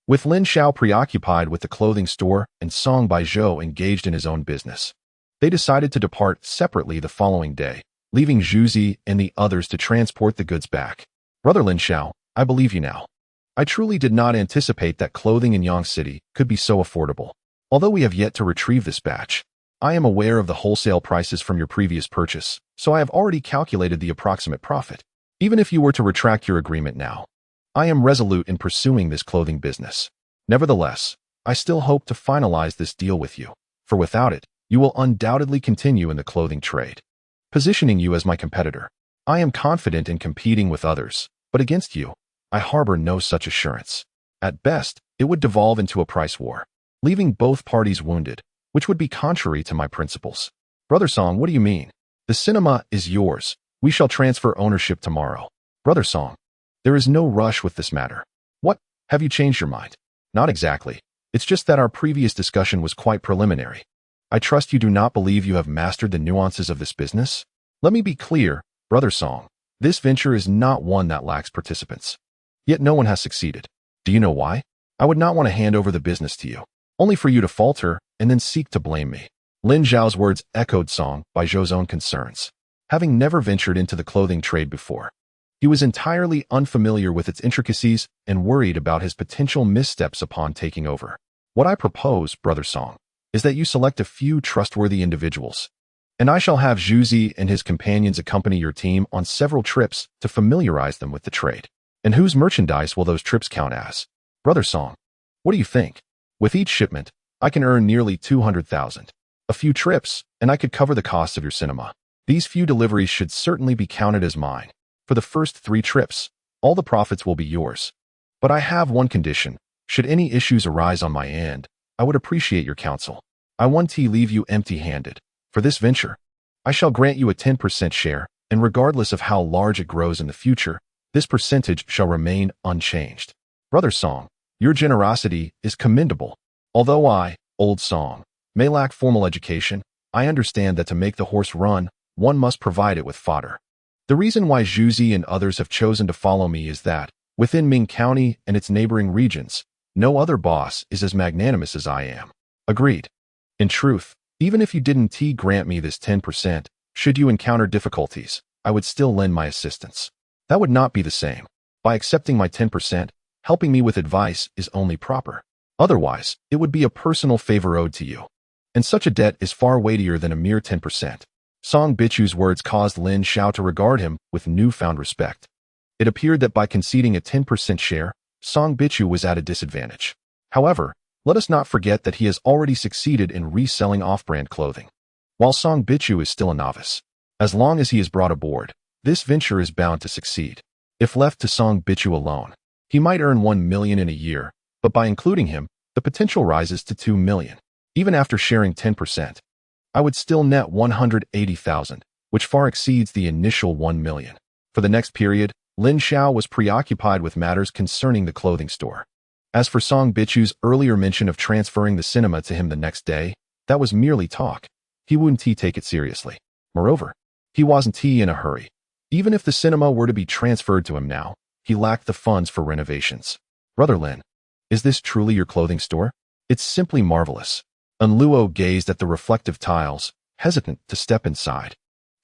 With Lin Xiao preoccupied with the clothing store and Song Bichu engaged in his own business, they decided to depart separately the following day, leaving Zhuzi and the others to transport the goods back. Brother Lin Xiao, I believe you now. I truly did not anticipate that clothing in Yang City could be so affordable. Although we have yet to retrieve this batch, I am aware of the wholesale prices from your previous purchase, so I have already calculated the approximate profit. Even if you were to retract your agreement now, I am resolute in pursuing this clothing business. Nevertheless, I still hope to finalize this deal with you, for without it, you will undoubtedly continue in the clothing trade, positioning you as my competitor. I am confident in competing with others, but against you, I harbor no such assurance. At best, it would devolve into a price war, leaving both parties wounded, which would be contrary to my principles. Brother Song, what do you mean? The cinema is yours. We shall transfer ownership tomorrow. Brother Song, There is no rush with this matter. What? Have you changed your mind? Not exactly. It's just that our previous discussion was quite preliminary. I trust you do not believe you have mastered the nuances of this business? Let me be clear, Brother Song. This venture is not one that lacks participants. Yet no one has succeeded. Do you know why? I would not want to hand over the business to you, only for you to falter and then seek to blame me. Lin Xiao's words echoed Song by Zhou's own concerns. Having never ventured into the clothing trade before, he was entirely unfamiliar with its intricacies and worried about his potential missteps upon taking over. What I propose, Brother Song, is that you select a few trustworthy individuals, and I shall have Zhuzi and his companions accompany your team on several trips to familiarize them with the trade. And whose merchandise will those trips count as? Brother Song, what do you think? With each shipment, I can earn nearly 200,000. A few trips, and I could cover the costs of your cinema. These few deliveries should certainly be counted as mine. For the first 3 trips, all the profits will be yours. But I have one condition. Should any issues arise on my end, I would appreciate your counsel. I won't leave you empty-handed. For this venture, I shall grant you a 10% share, and regardless of how large it grows in the future, this percentage shall remain unchanged. Brother Song, your generosity is commendable. Although I, old Song, may lack formal education, I understand that to make the horse run, one must provide it with fodder. The reason why Zhuzi and others have chosen to follow me is that, within Ming County and its neighboring regions, no other boss is as magnanimous as I am. Agreed. In truth, even if you didn't grant me this 10%, should you encounter difficulties, I would still lend my assistance. That would not be the same. By accepting my 10%, helping me with advice is only proper. Otherwise, it would be a personal favor owed to you. And such a debt is far weightier than a mere 10%. Song Bichu's words caused Lin Xiao to regard him with newfound respect. It appeared that by conceding a 10% share, Song Bichu was at a disadvantage. However, let us not forget that he has already succeeded in reselling off-brand clothing. While Song Bichu is still a novice, as long as he is brought aboard, this venture is bound to succeed. If left to Song Bichu alone, he might earn 1 million in a year, but by including him, the potential rises to 2 million. Even after sharing 10%, I would still net 180,000, which far exceeds the initial 1 million. For the next period, Lin Xiao was preoccupied with matters concerning the clothing store. As for Song Bichu's earlier mention of transferring the cinema to him the next day, that was merely talk. He wouldn't take it seriously. Moreover, he wasn't in a hurry. Even if the cinema were to be transferred to him now, he lacked the funds for renovations. Brother Lin, is this truly your clothing store? It's simply marvelous. Luo gazed at the reflective tiles, hesitant to step inside,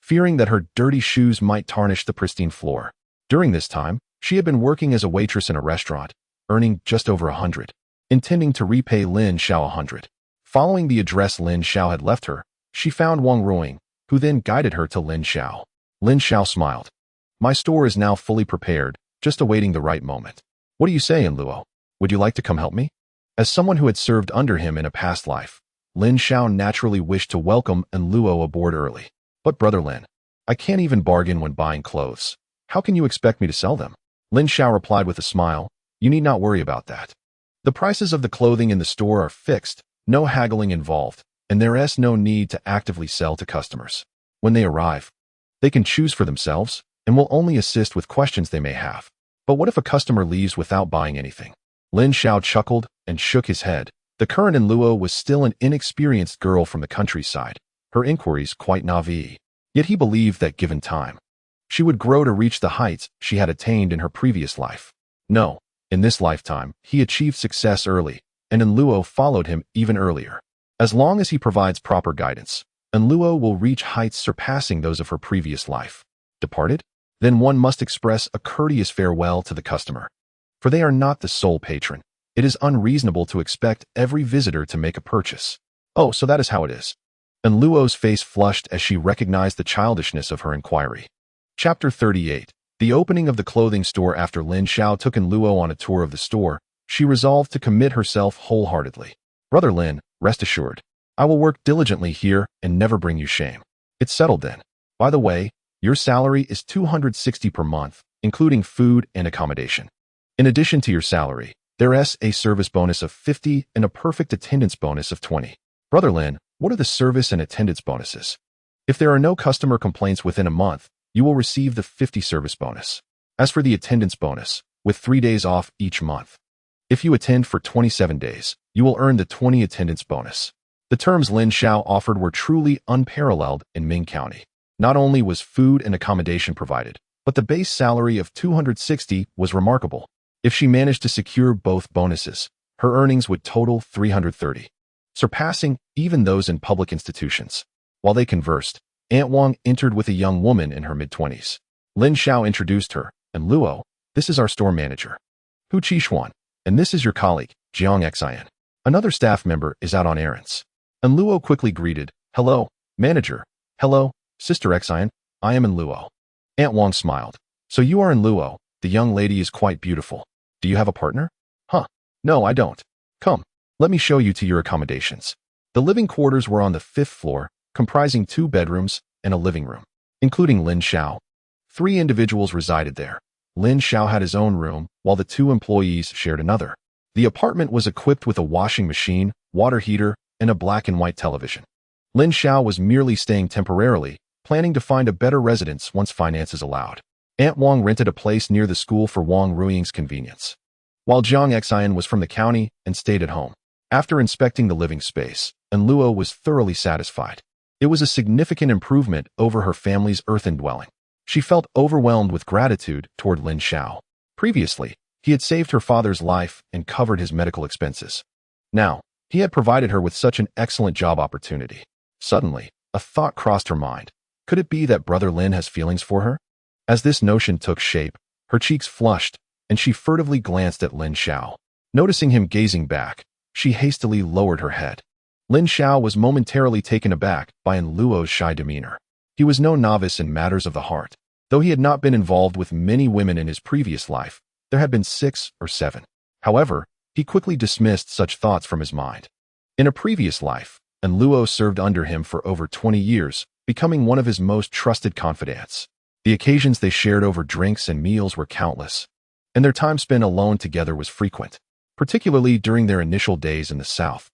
fearing that her dirty shoes might tarnish the pristine floor. During this time, she had been working as a waitress in a restaurant, earning just over 100, intending to repay Lin Xiao 100. Following the address Lin Xiao had left her, she found Wang Ruing, who then guided her to Lin Xiao. Lin Xiao smiled. My store is now fully prepared, just awaiting the right moment. What do you say, Luo? Would you like to come help me? As someone who had served under him in a past life, Lin Xiao naturally wished to welcome Luo aboard early. But Brother Lin, I can't even bargain when buying clothes. How can you expect me to sell them? Lin Xiao replied with a smile. You need not worry about that. The prices of the clothing in the store are fixed, no haggling involved, and there is no need to actively sell to customers. When they arrive, they can choose for themselves, and will only assist with questions they may have. But what if a customer leaves without buying anything? Lin Xiao chuckled and shook his head. The current Luo was still an inexperienced girl from the countryside, her inquiries quite naive. Yet he believed that given time, she would grow to reach the heights she had attained in her previous life. No, in this lifetime, he achieved success early, and Luo followed him even earlier. As long as he provides proper guidance, Luo will reach heights surpassing those of her previous life. Departed? Then one must express a courteous farewell to the customer. For they are not the sole patron. It is unreasonable to expect every visitor to make a purchase. Oh, so that is how it is. And Luo's face flushed as she recognized the childishness of her inquiry. Chapter 38. The opening of the clothing store. After Lin Xiao took Luo on a tour of the store, she resolved to commit herself wholeheartedly. Brother Lin, rest assured, I will work diligently here and never bring you shame. It's settled then. By the way, your salary is 260 per month, including food and accommodation. In addition to your salary, there is a service bonus of 50 and a perfect attendance bonus of 20. Brother Lin, what are the service and attendance bonuses? If there are no customer complaints within a month, you will receive the 50 service bonus. As for the attendance bonus, with 3 days off each month, if you attend for 27 days, you will earn the 20 attendance bonus. The terms Lin Xiao offered were truly unparalleled in Ming County. Not only was food and accommodation provided, but the base salary of 260 was remarkable. If she managed to secure both bonuses, her earnings would total 330, surpassing even those in public institutions. While they conversed, Aunt Wang entered with a young woman in her mid-20s. Lin Xiao introduced her, and Luo, this is our store manager, Hu Qixuan, and this is your colleague, Jiang Xian. Another staff member is out on errands. And Luo quickly greeted, hello, manager. Hello, Sister Xian, I am in Luo. Aunt Wang smiled. So you are in Luo, the young lady is quite beautiful. Do you have a partner? Huh, no I don't. Come, let me show you to your accommodations. The living quarters were on the 5th floor, comprising 2 bedrooms and a living room, including Lin Xiao. 3 individuals resided there. Lin Xiao had his own room, while the 2 employees shared another. The apartment was equipped with a washing machine, water heater, and a black and white television. Lin Xiao was merely staying temporarily, planning to find a better residence once finances allowed. Aunt Wang rented a place near the school for Wang Ruiying's convenience, while Jiang Xian was from the county and stayed at home. After inspecting the living space, and Luo was thoroughly satisfied. It was a significant improvement over her family's earthen dwelling. She felt overwhelmed with gratitude toward Lin Xiao. Previously, he had saved her father's life and covered his medical expenses. Now, he had provided her with such an excellent job opportunity. Suddenly, a thought crossed her mind. Could it be that Brother Lin has feelings for her? As this notion took shape, her cheeks flushed, and she furtively glanced at Lin Xiao. Noticing him gazing back, she hastily lowered her head. Lin Xiao was momentarily taken aback by Luo's shy demeanor. He was no novice in matters of the heart. Though he had not been involved with many women in his previous life, there had been 6 or 7. However, he quickly dismissed such thoughts from his mind. In a previous life, Luo served under him for over 20 years, becoming one of his most trusted confidants. The occasions they shared over drinks and meals were countless, and their time spent alone together was frequent, particularly during their initial days in the south,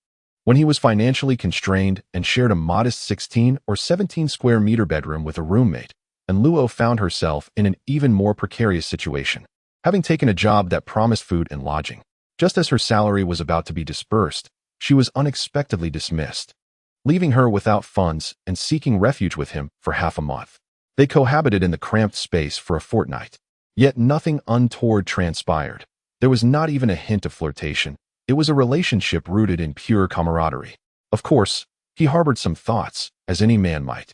when he was financially constrained and shared a modest 16 or 17 square meter bedroom with a roommate, and Luo found herself in an even more precarious situation, having taken a job that promised food and lodging. Just as her salary was about to be dispersed, she was unexpectedly dismissed, leaving her without funds and seeking refuge with him for half a month. They cohabited in the cramped space for a fortnight. Yet nothing untoward transpired. There was not even a hint of flirtation. It was a relationship rooted in pure camaraderie. Of course, he harbored some thoughts, as any man might,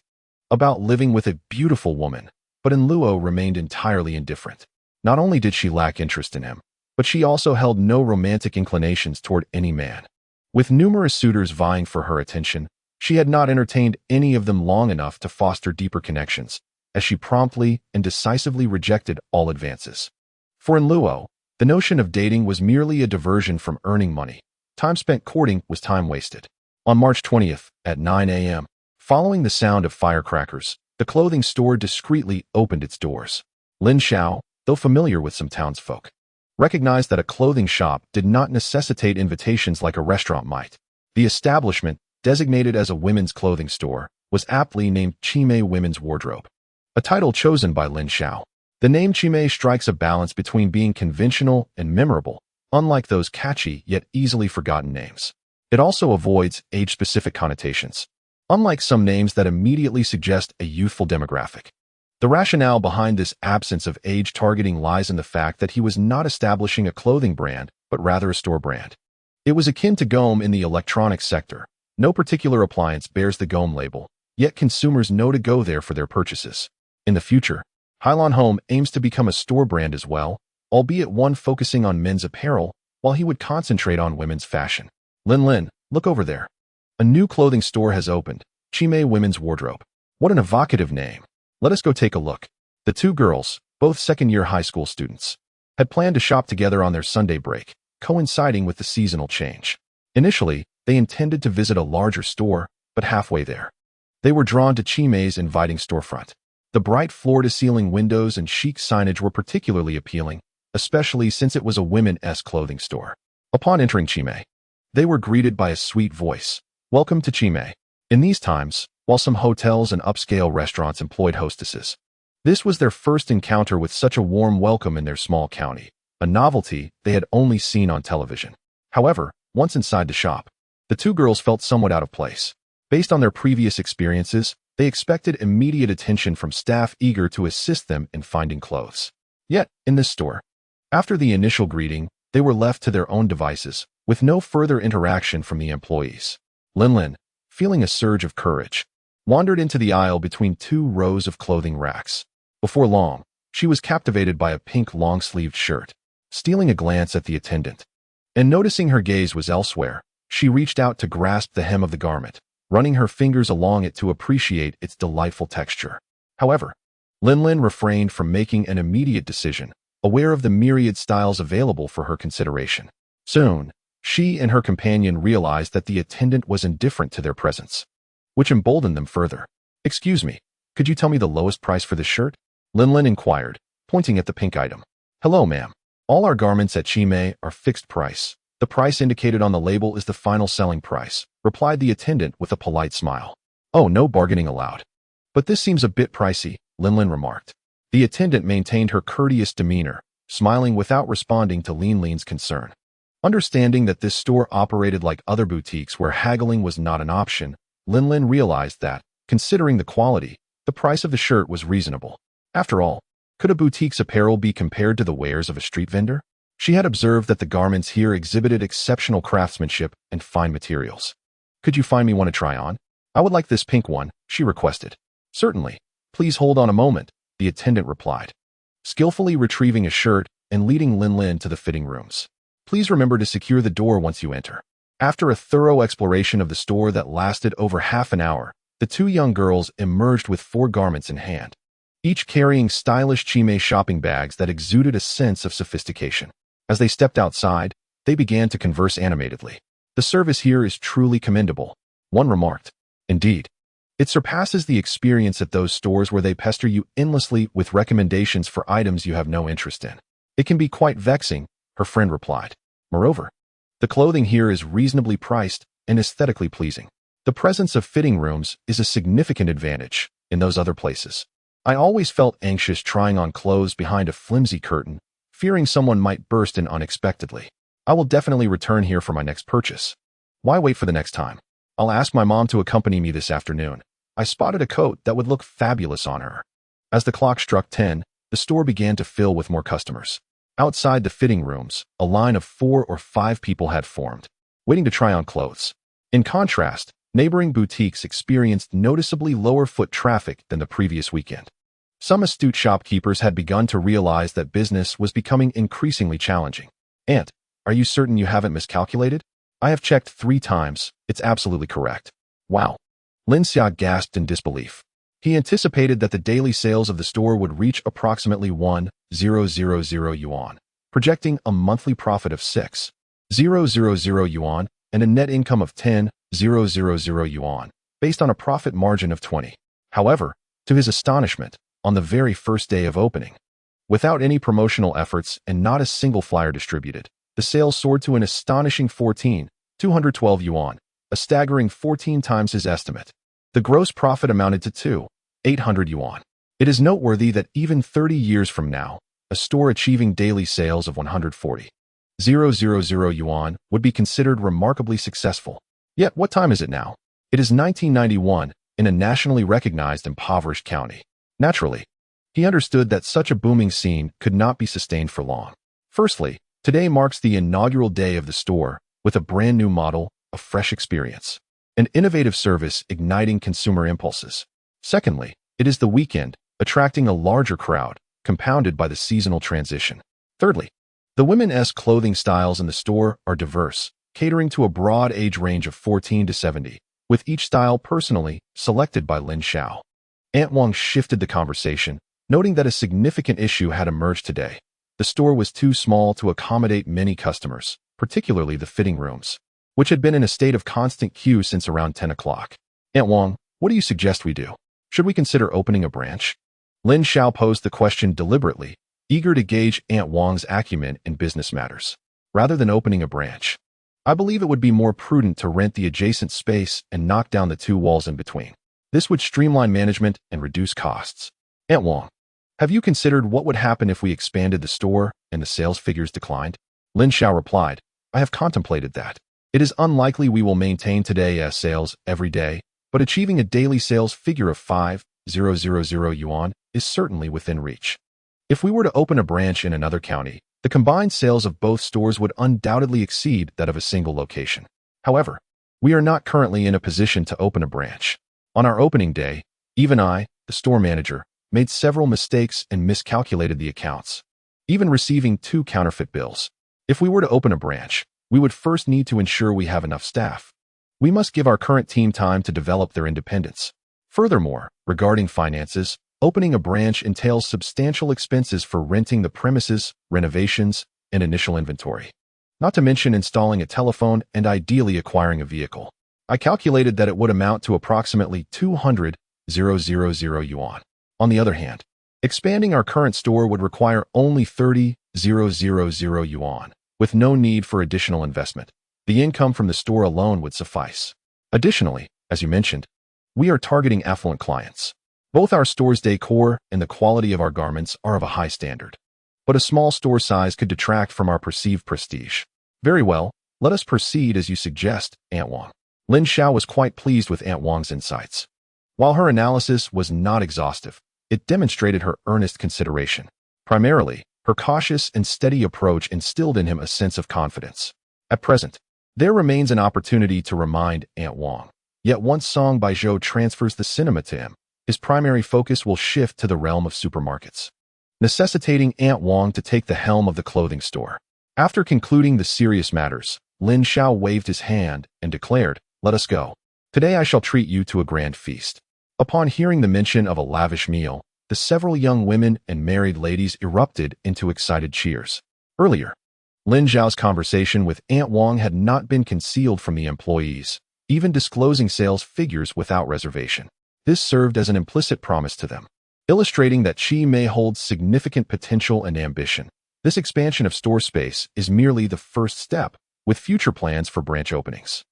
about living with a beautiful woman, but Luo remained entirely indifferent. Not only did she lack interest in him, but she also held no romantic inclinations toward any man. With numerous suitors vying for her attention, she had not entertained any of them long enough to foster deeper connections, as she promptly and decisively rejected all advances. For Luo, the notion of dating was merely a diversion from earning money. Time spent courting was time wasted. On March 20th, at 9 a.m., following the sound of firecrackers, the clothing store discreetly opened its doors. Lin Xiao, though familiar with some townsfolk, recognized that a clothing shop did not necessitate invitations like a restaurant might. The establishment, designated as a women's clothing store, was aptly named Chimei Women's Wardrobe, a title chosen by Lin Xiao. The name Chimei strikes a balance between being conventional and memorable, unlike those catchy yet easily forgotten names. It also avoids age-specific connotations, unlike some names that immediately suggest a youthful demographic. The rationale behind this absence of age targeting lies in the fact that he was not establishing a clothing brand, but rather a store brand. It was akin to GOM in the electronics sector. No particular appliance bears the GOM label, yet consumers know to go there for their purchases. In the future, Hylon Home aims to become a store brand as well, albeit one focusing on men's apparel, while he would concentrate on women's fashion. Lin, look over there. A new clothing store has opened, Chimei Women's Wardrobe. What an evocative name. Let us go take a look. The 2 girls, both second-year high school students, had planned to shop together on their Sunday break, coinciding with the seasonal change. Initially, they intended to visit a larger store, but halfway there, they were drawn to Chimei's inviting storefront. The bright floor-to-ceiling windows and chic signage were particularly appealing, especially since it was a women-esque clothing store. Upon entering Chimei, they were greeted by a sweet voice. Welcome to Chimei. In these times, while some hotels and upscale restaurants employed hostesses, This was their first encounter with such a warm welcome in their small county, a novelty they had only seen on television. However, once inside the shop, the two girls felt somewhat out of place. Based on their previous experiences, they expected immediate attention from staff eager to assist them in finding clothes. Yet, in this store, after the initial greeting, they were left to their own devices, with no further interaction from the employees. Lin, feeling a surge of courage, wandered into the aisle between two rows of clothing racks. Before long, she was captivated by a pink long-sleeved shirt. Stealing a glance at the attendant, and noticing her gaze was elsewhere, she reached out to grasp the hem of the garment, running her fingers along it to appreciate its delightful texture. However, Lin refrained from making an immediate decision, aware of the myriad styles available for her consideration. Soon, she and her companion realized that the attendant was indifferent to their presence, which emboldened them further. "Excuse me, could you tell me the lowest price for this shirt?" Lin inquired, pointing at the pink item. "Hello, ma'am. All our garments at Chime are fixed price. The price indicated on the label is the final selling price," replied the attendant with a polite smile. "Oh, no bargaining allowed. But this seems a bit pricey," Lin remarked. The attendant maintained her courteous demeanor, smiling without responding to Lin's concern. Understanding that this store operated like other boutiques where haggling was not an option, Lin realized that, considering the quality, the price of the shirt was reasonable. After all, could a boutique's apparel be compared to the wares of a street vendor? She had observed that the garments here exhibited exceptional craftsmanship and fine materials. "Could you find me one to try on? I would like this pink one," she requested. "Certainly. Please hold on a moment," the attendant replied, skillfully retrieving a shirt and leading Lin to the fitting rooms. "Please remember to secure the door once you enter." After a thorough exploration of the store that lasted over half an hour, the two young girls emerged with 4 garments in hand, each carrying stylish Chime shopping bags that exuded a sense of sophistication. As they stepped outside, they began to converse animatedly. "The service here is truly commendable," one remarked. "Indeed. It surpasses the experience at those stores where they pester you endlessly with recommendations for items you have no interest in. It can be quite vexing," her friend replied. "Moreover, the clothing here is reasonably priced and aesthetically pleasing. The presence of fitting rooms is a significant advantage in those other places. I always felt anxious trying on clothes behind a flimsy curtain, fearing someone might burst in unexpectedly. I will definitely return here for my next purchase. Why wait for the next time? I'll ask my mom to accompany me this afternoon. I spotted a coat that would look fabulous on her." As the clock struck 10, the store began to fill with more customers. Outside the fitting rooms, a line of 4 or 5 people had formed, waiting to try on clothes. In contrast, neighboring boutiques experienced noticeably lower foot traffic than the previous weekend. Some astute shopkeepers had begun to realize that business was becoming increasingly challenging. "Aunt, are you certain you haven't miscalculated? I have checked 3 times. It's absolutely correct." "Wow." Lin Xiao gasped in disbelief. He anticipated that the daily sales of the store would reach approximately 1,000 yuan, projecting a monthly profit of 6,000 yuan and a net income of 10,000 yuan, based on a profit margin of 20. However, to his astonishment, on the very first day of opening, without any promotional efforts and not a single flyer distributed, the sales soared to an astonishing 14,212 yuan, a staggering 14 times his estimate. The gross profit amounted to 2,800 yuan. It is noteworthy that even 30 years from now, a store achieving daily sales of 140,000 yuan would be considered remarkably successful. Yet what time is it now? It is 1991 in a nationally recognized impoverished county. Naturally, he understood that such a booming scene could not be sustained for long. Firstly, today marks the inaugural day of the store with a brand new model, a fresh experience, an innovative service igniting consumer impulses. Secondly, it is the weekend, attracting a larger crowd, compounded by the seasonal transition. Thirdly, the women's clothing styles in the store are diverse, catering to a broad age range of 14 to 70, with each style personally selected by Lin Xiao. Aunt Wang shifted the conversation, noting that a significant issue had emerged today. The store was too small to accommodate many customers, particularly the fitting rooms, which had been in a state of constant queue since around 10 o'clock. "Aunt Wang, what do you suggest we do? Should we consider opening a branch?" Lin Xiao posed the question deliberately, eager to gauge Aunt Wang's acumen in business matters. "Rather than opening a branch, I believe it would be more prudent to rent the adjacent space and knock down the 2 walls in between. This would streamline management and reduce costs." "Aunt Wang, Have you considered what would happen if we expanded the store and the sales figures declined? Lin Xiao replied, I have contemplated that. It is unlikely we will maintain today's sales every day, but achieving a daily sales figure of 5,000 yuan is certainly within reach. If we were to open a branch in another county, the combined sales of both stores would undoubtedly exceed that of a single location. However, we are not currently in a position to open a branch. On our opening day, even I, the store manager, made several mistakes and miscalculated the accounts, even receiving 2 counterfeit bills. If we were to open a branch, we would first need to ensure we have enough staff. We must give our current team time to develop their independence. Furthermore, regarding finances, opening a branch entails substantial expenses for renting the premises, renovations, and initial inventory. Not to mention installing a telephone and ideally acquiring a vehicle. I calculated that it would amount to approximately 200,000 yuan. On the other hand, expanding our current store would require only 30,000 yuan, with no need for additional investment. The income from the store alone would suffice. Additionally, as you mentioned, we are targeting affluent clients. Both our store's decor and the quality of our garments are of a high standard. But a small store size could detract from our perceived prestige. Very well, let us proceed as you suggest, Aunt Wang. Lin Xiao was quite pleased with Aunt Wang's insights. While her analysis was not exhaustive, it demonstrated her earnest consideration. Primarily, her cautious and steady approach instilled in him a sense of confidence. At present, there remains an opportunity to remind Aunt Wang. Yet once Song Baizhou transfers the cinema to him, his primary focus will shift to the realm of supermarkets, necessitating Aunt Wang to take the helm of the clothing store. After concluding the serious matters, Lin Xiao waved his hand and declared, Let us go. Today I shall treat you to a grand feast. Upon hearing the mention of a lavish meal, the several young women and married ladies erupted into excited cheers. Earlier, Lin Xiao's conversation with Aunt Wang had not been concealed from the employees, even disclosing sales figures without reservation. This served as an implicit promise to them, illustrating that she may hold significant potential and ambition. This expansion of store space is merely the first step, with future plans for branch openings.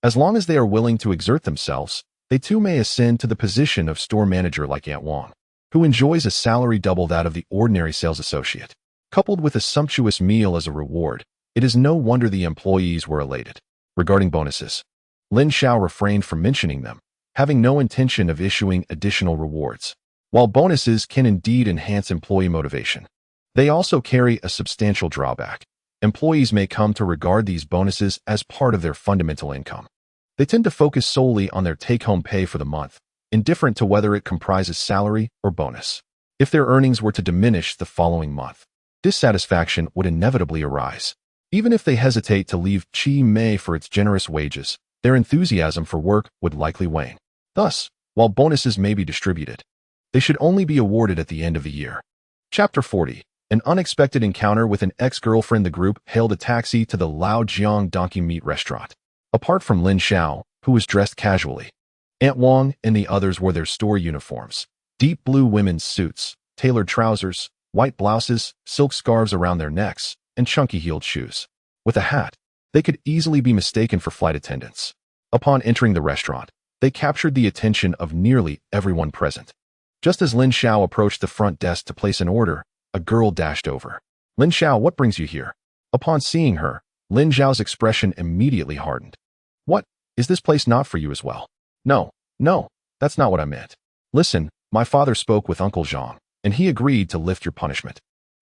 As long as they are willing to exert themselves, they too may ascend to the position of store manager like Aunt Wang, who enjoys a salary double that of the ordinary sales associate. Coupled with a sumptuous meal as a reward, it is no wonder the employees were elated. Regarding bonuses, Lin Xiao refrained from mentioning them, having no intention of issuing additional rewards. While bonuses can indeed enhance employee motivation, they also carry a substantial drawback. Employees may come to regard these bonuses as part of their fundamental income. They tend to focus solely on their take-home pay for the month, indifferent to whether it comprises salary or bonus. If their earnings were to diminish the following month, dissatisfaction would inevitably arise. Even if they hesitate to leave Chi Mei for its generous wages, their enthusiasm for work would likely wane. Thus, while bonuses may be distributed, they should only be awarded at the end of the year. Chapter 40. An unexpected encounter with an ex-girlfriend. The group hailed a taxi to the Laojiang donkey meat restaurant. Apart from Lin Xiao, who was dressed casually, Aunt Wang and the others wore their store uniforms, deep blue women's suits, tailored trousers, white blouses, silk scarves around their necks, and chunky-heeled shoes. With a hat, they could easily be mistaken for flight attendants. Upon entering the restaurant, they captured the attention of nearly everyone present. Just as Lin Xiao approached the front desk to place an order, a girl dashed over. Lin Xiao, what brings you here? Upon seeing her, Lin Xiao's expression immediately hardened. What? Is this place not for you as well? No, that's not what I meant. Listen, my father spoke with Uncle Zhang, and he agreed to lift your punishment.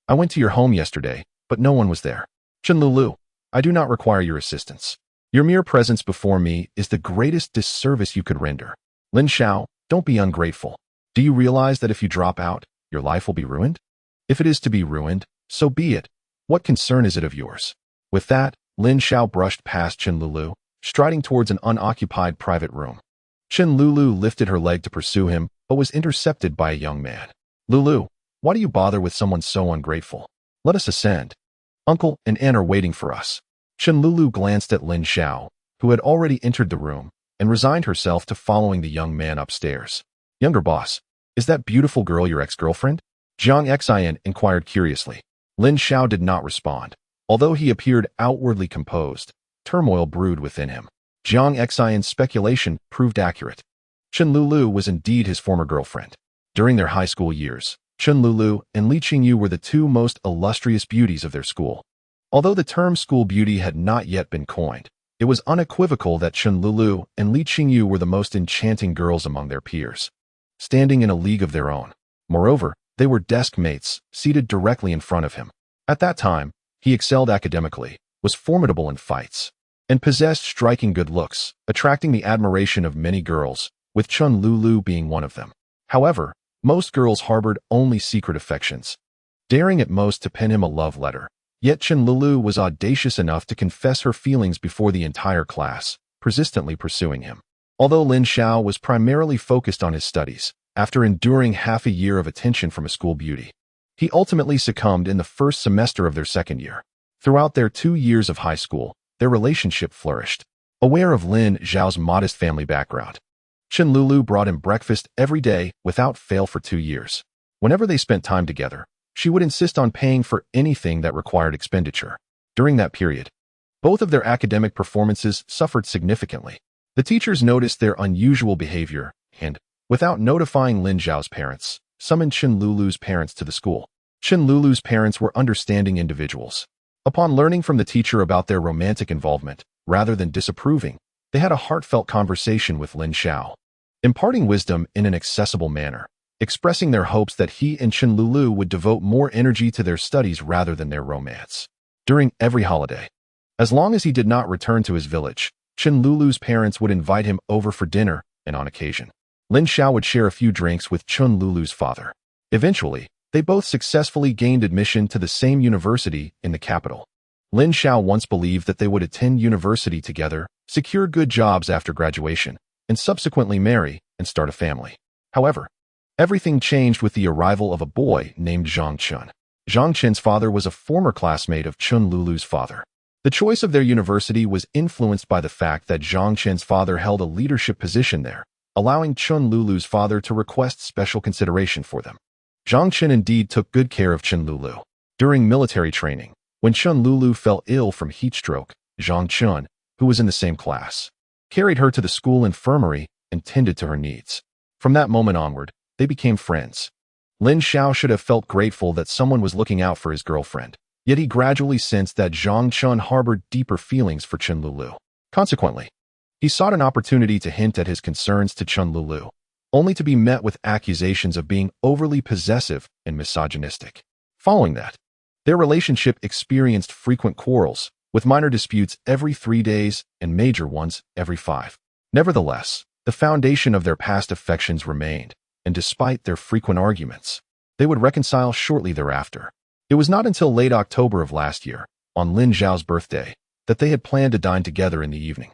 I went to your home yesterday, but no one was there. Chen Lulu, I do not require your assistance. Your mere presence before me is the greatest disservice you could render. Lin Xiao, don't be ungrateful. Do you realize that if you drop out, your life will be ruined? If it is to be ruined, so be it. What concern is it of yours? With that, Lin Xiao brushed past Chen Lulu, striding towards an unoccupied private room. Chen Lulu lifted her leg to pursue him, but was intercepted by a young man. Lulu, why do you bother with someone so ungrateful? Let us ascend. Uncle and Aunt are waiting for us. Chen Lulu glanced at Lin Xiao, who had already entered the room, and resigned herself to following the young man upstairs. Younger boss, is that beautiful girl your ex-girlfriend? Jiang Xian inquired curiously. Lin Xiao did not respond. Although he appeared outwardly composed, turmoil brewed within him. Jiang Xian's speculation proved accurate. Chen Lulu was indeed his former girlfriend. During their high school years, Chen Lulu and Li Qingyu were the two most illustrious beauties of their school. Although the term school beauty had not yet been coined, it was unequivocal that Chen Lulu and Li Qingyu were the most enchanting girls among their peers, standing in a league of their own. Moreover, they were desk mates, seated directly in front of him. At that time, he excelled academically, was formidable in fights, and possessed striking good looks, attracting the admiration of many girls, with Chen Lulu being one of them. However, most girls harbored only secret affections, daring at most to pen him a love letter. Yet Chen Lulu was audacious enough to confess her feelings before the entire class, persistently pursuing him. Although Lin Xiao was primarily focused on his studies, after enduring half a year of attention from a school beauty, he ultimately succumbed in the first semester of their second year. Throughout their 2 years of high school, their relationship flourished. Aware of Lin Xiao's modest family background, Chen Lulu brought him breakfast every day without fail for 2 years. Whenever they spent time together, she would insist on paying for anything that required expenditure. During that period, both of their academic performances suffered significantly. The teachers noticed their unusual behavior and, without notifying Lin Xiao's parents, summoned Chen Lulu's parents to the school. Chen Lulu's parents were understanding individuals. Upon learning from the teacher about their romantic involvement, rather than disapproving, they had a heartfelt conversation with Lin Xiao, imparting wisdom in an accessible manner, expressing their hopes that he and Chen Lulu would devote more energy to their studies rather than their romance. During every holiday, as long as he did not return to his village, Chen Lulu's parents would invite him over for dinner, and on occasion, Lin Xiao would share a few drinks with Chen Lulu's father. Eventually, they both successfully gained admission to the same university in the capital. Lin Xiao once believed that they would attend university together, secure good jobs after graduation, and subsequently marry and start a family. However, everything changed with the arrival of a boy named Zhang Chen. Zhang Chen's father was a former classmate of Chen Lulu's father. The choice of their university was influenced by the fact that Zhang Chen's father held a leadership position there, allowing Chen Lulu's father to request special consideration for them. Zhang Chen indeed took good care of Chen Lulu. During military training, when Chen Lulu fell ill from heat stroke, Zhang Chen, who was in the same class, carried her to the school infirmary and tended to her needs. From that moment onward, they became friends. Lin Xiao should have felt grateful that someone was looking out for his girlfriend, yet he gradually sensed that Zhang Chen harbored deeper feelings for Chen Lulu. Consequently, he sought an opportunity to hint at his concerns to Chen Lulu, only to be met with accusations of being overly possessive and misogynistic. Following that, their relationship experienced frequent quarrels, with minor disputes every 3 days and major ones every 5. Nevertheless, the foundation of their past affections remained, and despite their frequent arguments, they would reconcile shortly thereafter. It was not until late October of last year, on Lin Xiao's birthday, that they had planned to dine together in the evening.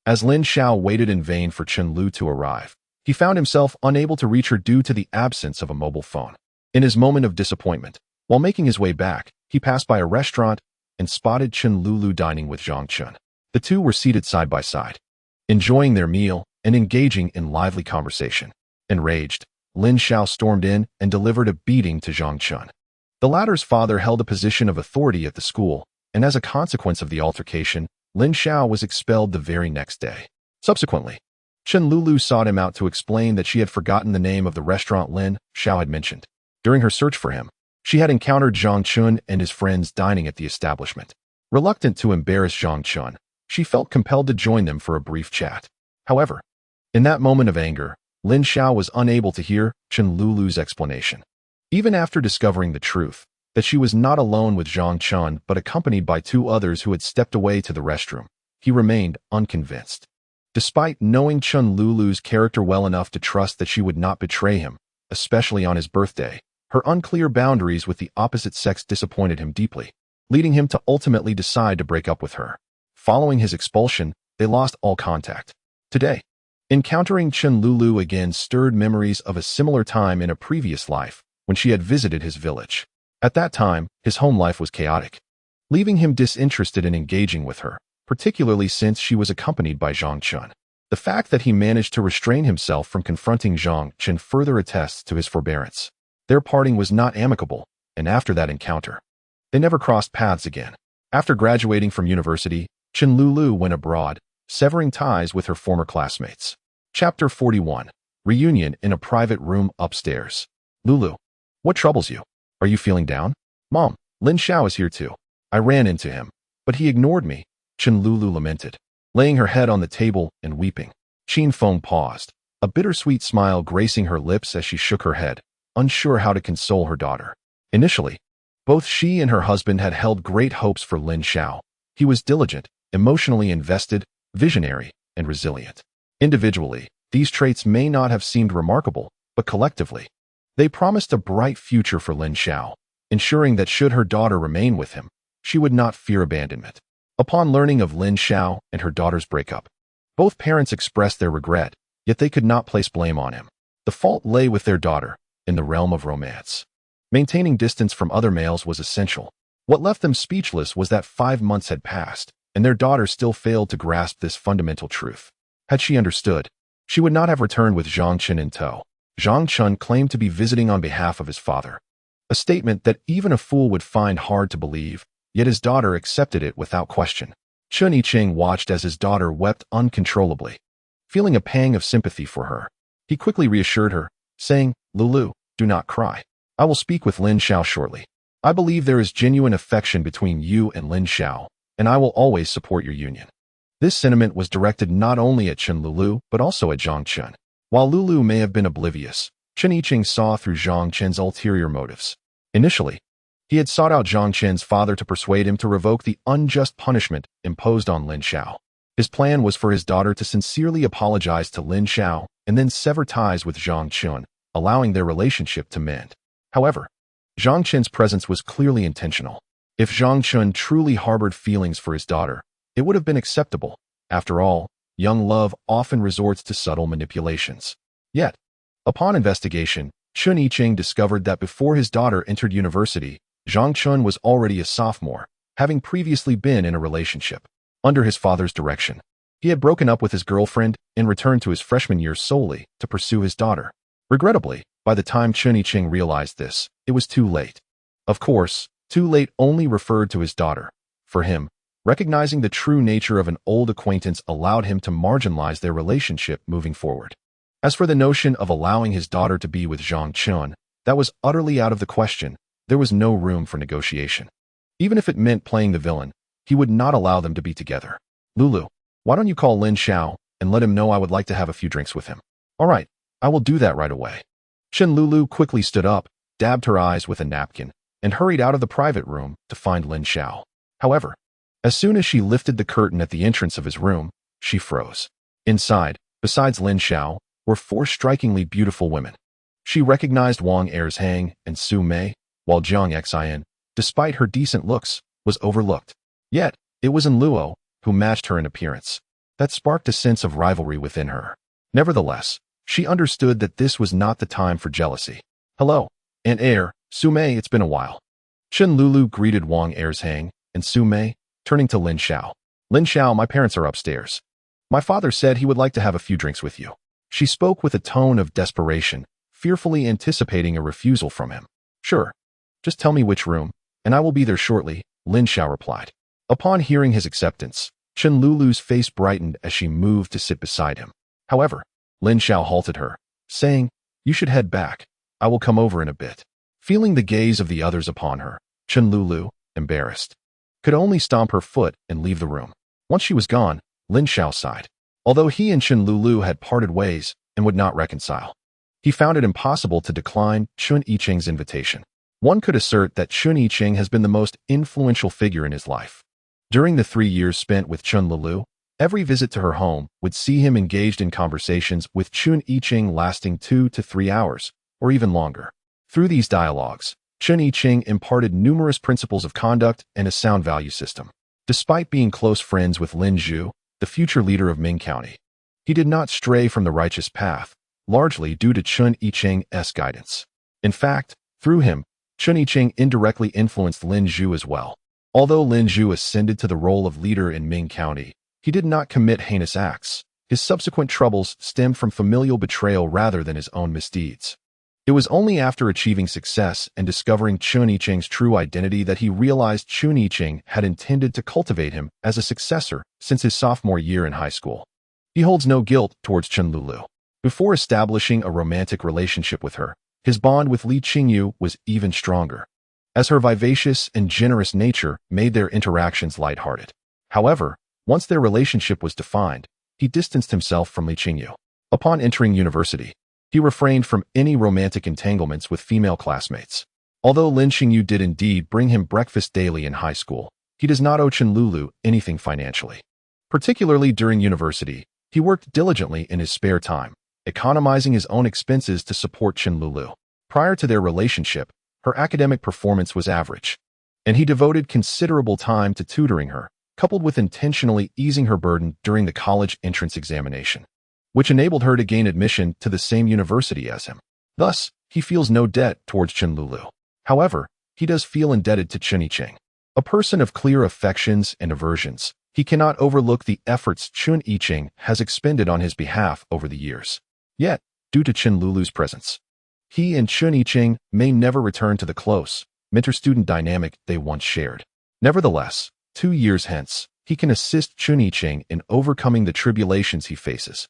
As Lin Xiao waited in vain for Chen Lu to arrive, he found himself unable to reach her due to the absence of a mobile phone. In his moment of disappointment, while making his way back, he passed by a restaurant and spotted Chen Lulu dining with Zhang Chen. The two were seated side by side, enjoying their meal and engaging in lively conversation. Enraged, Lin Xiao stormed in and delivered a beating to Zhang Chen. The latter's father held a position of authority at the school, and as a consequence of the altercation, Lin Xiao was expelled the very next day. Subsequently, Chen Lulu sought him out to explain that she had forgotten the name of the restaurant Lin Xiao had mentioned. During her search for him, she had encountered Zhang Chen and his friends dining at the establishment. Reluctant to embarrass Zhang Chen, she felt compelled to join them for a brief chat. However, in that moment of anger, Lin Xiao was unable to hear Chen Lulu's explanation. Even after discovering the truth, that she was not alone with Zhang Chen but accompanied by 2 others who had stepped away to the restroom, he remained unconvinced. Despite knowing Chen Lulu's character well enough to trust that she would not betray him, especially on his birthday, her unclear boundaries with the opposite sex disappointed him deeply, leading him to ultimately decide to break up with her. Following his expulsion, they lost all contact. Today, encountering Chen Lulu again stirred memories of a similar time in a previous life when she had visited his village. At that time, his home life was chaotic, leaving him disinterested in engaging with her, particularly since she was accompanied by Zhang Chen. The fact that he managed to restrain himself from confronting Zhang Chen further attests to his forbearance. Their parting was not amicable, and after that encounter, they never crossed paths again. After graduating from university, Chen Lulu went abroad, severing ties with her former classmates. Chapter 41. Reunion in a private room upstairs. Lulu, What troubles you? Are you feeling down? Mom, Lin Xiao is here too. I ran into him, but he ignored me, Chen Lulu lamented, laying her head on the table and weeping. Qin Feng paused, a bittersweet smile gracing her lips as she shook her head, unsure how to console her daughter. Initially, both she and her husband had held great hopes for Lin Xiao. He was diligent, emotionally invested, visionary, and resilient. Individually, these traits may not have seemed remarkable, but collectively, they promised a bright future for Lin Xiao, ensuring that should her daughter remain with him, she would not fear abandonment. Upon learning of Lin Xiao and her daughter's breakup, both parents expressed their regret, yet they could not place blame on him. The fault lay with their daughter, in the realm of romance. Maintaining distance from other males was essential. What left them speechless was that 5 months had passed, and their daughter still failed to grasp this fundamental truth. Had she understood, she would not have returned with Zhang Chen in tow. Zhang Chen claimed to be visiting on behalf of his father, a statement that even a fool would find hard to believe, yet his daughter accepted it without question. Chen Yiqing watched as his daughter wept uncontrollably. Feeling a pang of sympathy for her, he quickly reassured her, saying, "Lulu, do not cry. I will speak with Lin Xiao shortly. I believe there is genuine affection between you and Lin Xiao, and I will always support your union." This sentiment was directed not only at Chen Lulu, but also at Zhang Chen. While Lulu may have been oblivious, Chen Yiqing saw through Zhang Chen's ulterior motives. Initially, he had sought out Zhang Chen's father to persuade him to revoke the unjust punishment imposed on Lin Xiao. His plan was for his daughter to sincerely apologize to Lin Xiao and then sever ties with Zhang Chen, allowing their relationship to mend. However, Zhang Chen's presence was clearly intentional. If Zhang Chen truly harbored feelings for his daughter, it would have been acceptable. After all, young love often resorts to subtle manipulations. Yet, upon investigation, Chen Yiqing discovered that before his daughter entered university, Zhang Chen was already a sophomore, having previously been in a relationship. Under his father's direction, he had broken up with his girlfriend and returned to his freshman year solely to pursue his daughter. Regrettably, by the time Chen Yiqing realized this, it was too late. Of course, too late only referred to his daughter. For him, recognizing the true nature of an old acquaintance allowed him to marginalize their relationship moving forward. As for the notion of allowing his daughter to be with Zhang Chen, that was utterly out of the question. There was no room for negotiation. Even if it meant playing the villain, he would not allow them to be together. "Lulu, why don't you call Lin Xiao and let him know I would like to have a few drinks with him?" "All right, I will do that right away." Chen Lulu quickly stood up, dabbed her eyes with a napkin, and hurried out of the private room to find Lin Xiao. However, as soon as she lifted the curtain at the entrance of his room, she froze. Inside, besides Lin Xiao, were 4 strikingly beautiful women. She recognized Wang Erzhang and Su Mei, while Jiang Xin, despite her decent looks, was overlooked. Yet, it was Luo who matched her in appearance. That sparked a sense of rivalry within her. Nevertheless, she understood that this was not the time for jealousy. "Hello, Aunt Air, Su Mei, it's been a while." Chen Lulu greeted Wang Erzhang and Su Mei, turning to Lin Xiao. "Lin Xiao, my parents are upstairs. My father said he would like to have a few drinks with you." She spoke with a tone of desperation, fearfully anticipating a refusal from him. "Sure. Just tell me which room, and I will be there shortly," Lin Xiao replied. Upon hearing his acceptance, Chen Lulu's face brightened as she moved to sit beside him. However, Lin Xiao halted her, saying, "You should head back. I will come over in a bit." Feeling the gaze of the others upon her, Chen Lulu, embarrassed, could only stomp her foot and leave the room. Once she was gone, Lin Xiao sighed. Although he and Chen Lulu had parted ways and would not reconcile, he found it impossible to decline Chen Yiqing's invitation. One could assert that Chen Yiqing has been the most influential figure in his life. During the 3 years spent with Chen Lulu, every visit to her home would see him engaged in conversations with Chen Yiqing lasting 2 to 3 hours, or even longer. Through these dialogues, Chen Yiqing imparted numerous principles of conduct and a sound value system. Despite being close friends with Lin Zhu, the future leader of Ming County, he did not stray from the righteous path, largely due to Chen Yiqing's guidance. In fact, through him, Chen Yiqing indirectly influenced Lin Zhu as well. Although Lin Zhu ascended to the role of leader in Ming County, he did not commit heinous acts. His subsequent troubles stemmed from familial betrayal rather than his own misdeeds. It was only after achieving success and discovering Chen Yiqing's true identity that he realized Chen Yiqing had intended to cultivate him as a successor since his sophomore year in high school. He holds no guilt towards Chen Lulu. Before establishing a romantic relationship with her, His bond with Li Qingyu was even stronger, as her vivacious and generous nature made their interactions lighthearted. However, once their relationship was defined, he distanced himself from Li Qingyu. Upon entering university, he refrained from any romantic entanglements with female classmates. Although Lin Xiao did indeed bring him breakfast daily in high school, he does not owe Chen Lulu anything financially. Particularly during university, he worked diligently in his spare time, economizing his own expenses to support Chen Lulu. Prior to their relationship, her academic performance was average, and he devoted considerable time to tutoring her, coupled with intentionally easing her burden during the college entrance examination, which enabled her to gain admission to the same university as him. Thus, he feels no debt towards Chen Lulu. However, he does feel indebted to Chen Yiqing. A person of clear affections and aversions, he cannot overlook the efforts Chen Yiqing has expended on his behalf over the years. Yet, due to Chen Lulu's presence, he and Chen Yiqing may never return to the close, mentor-student dynamic they once shared. Nevertheless, 2 years hence, he can assist Chen Yiqing in overcoming the tribulations he faces.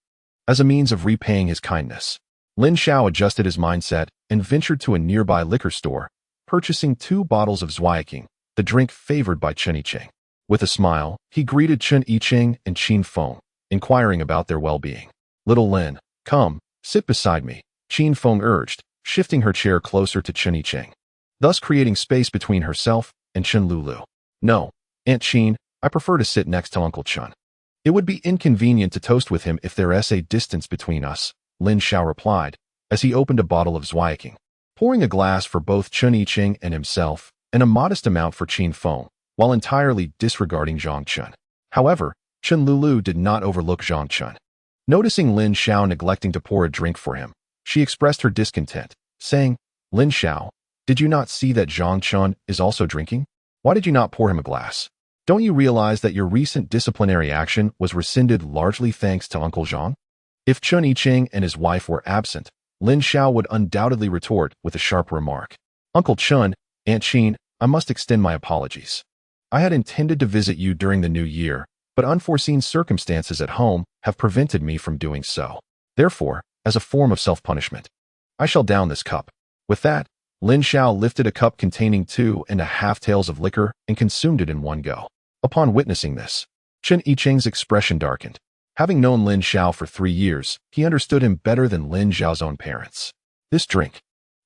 As a means of repaying his kindness, Lin Xiao adjusted his mindset and ventured to a nearby liquor store, purchasing 2 bottles of awakens, the drink favored by Chen Yiqing. With a smile, he greeted Chen Yiqing and Qin Feng, inquiring about their well-being. "Little Lin, come, sit beside me," Qin Feng urged, shifting her chair closer to Chen Yiqing, thus creating space between herself and Chen Lulu. "No, Aunt Qin, I prefer to sit next to Uncle Chen. It would be inconvenient to toast with him if there is a distance between us," Lin Xiao replied, as he opened a bottle of awakens, pouring a glass for both Chen Yiqing and himself, and a modest amount for Qin Feng, while entirely disregarding Zhang Chen. However, Chen Lulu did not overlook Zhang Chen. Noticing Lin Xiao neglecting to pour a drink for him, she expressed her discontent, saying, "Lin Xiao, did you not see that Zhang Chen is also drinking? Why did you not pour him a glass? Don't you realize that your recent disciplinary action was rescinded largely thanks to Uncle Zhang?" If Chen Yiqing and his wife were absent, Lin Xiao would undoubtedly retort with a sharp remark. "Uncle Chen, Aunt Qin, I must extend my apologies. I had intended to visit you during the new year, but unforeseen circumstances at home have prevented me from doing so. Therefore, as a form of self-punishment, I shall down this cup." With that, Lin Xiao lifted a cup containing 2.5 taels of liquor and consumed it in one go. Upon witnessing this, Chen Yiqing's expression darkened. Having known Lin Xiao for 3 years, he understood him better than Lin Xiao's own parents. This drink,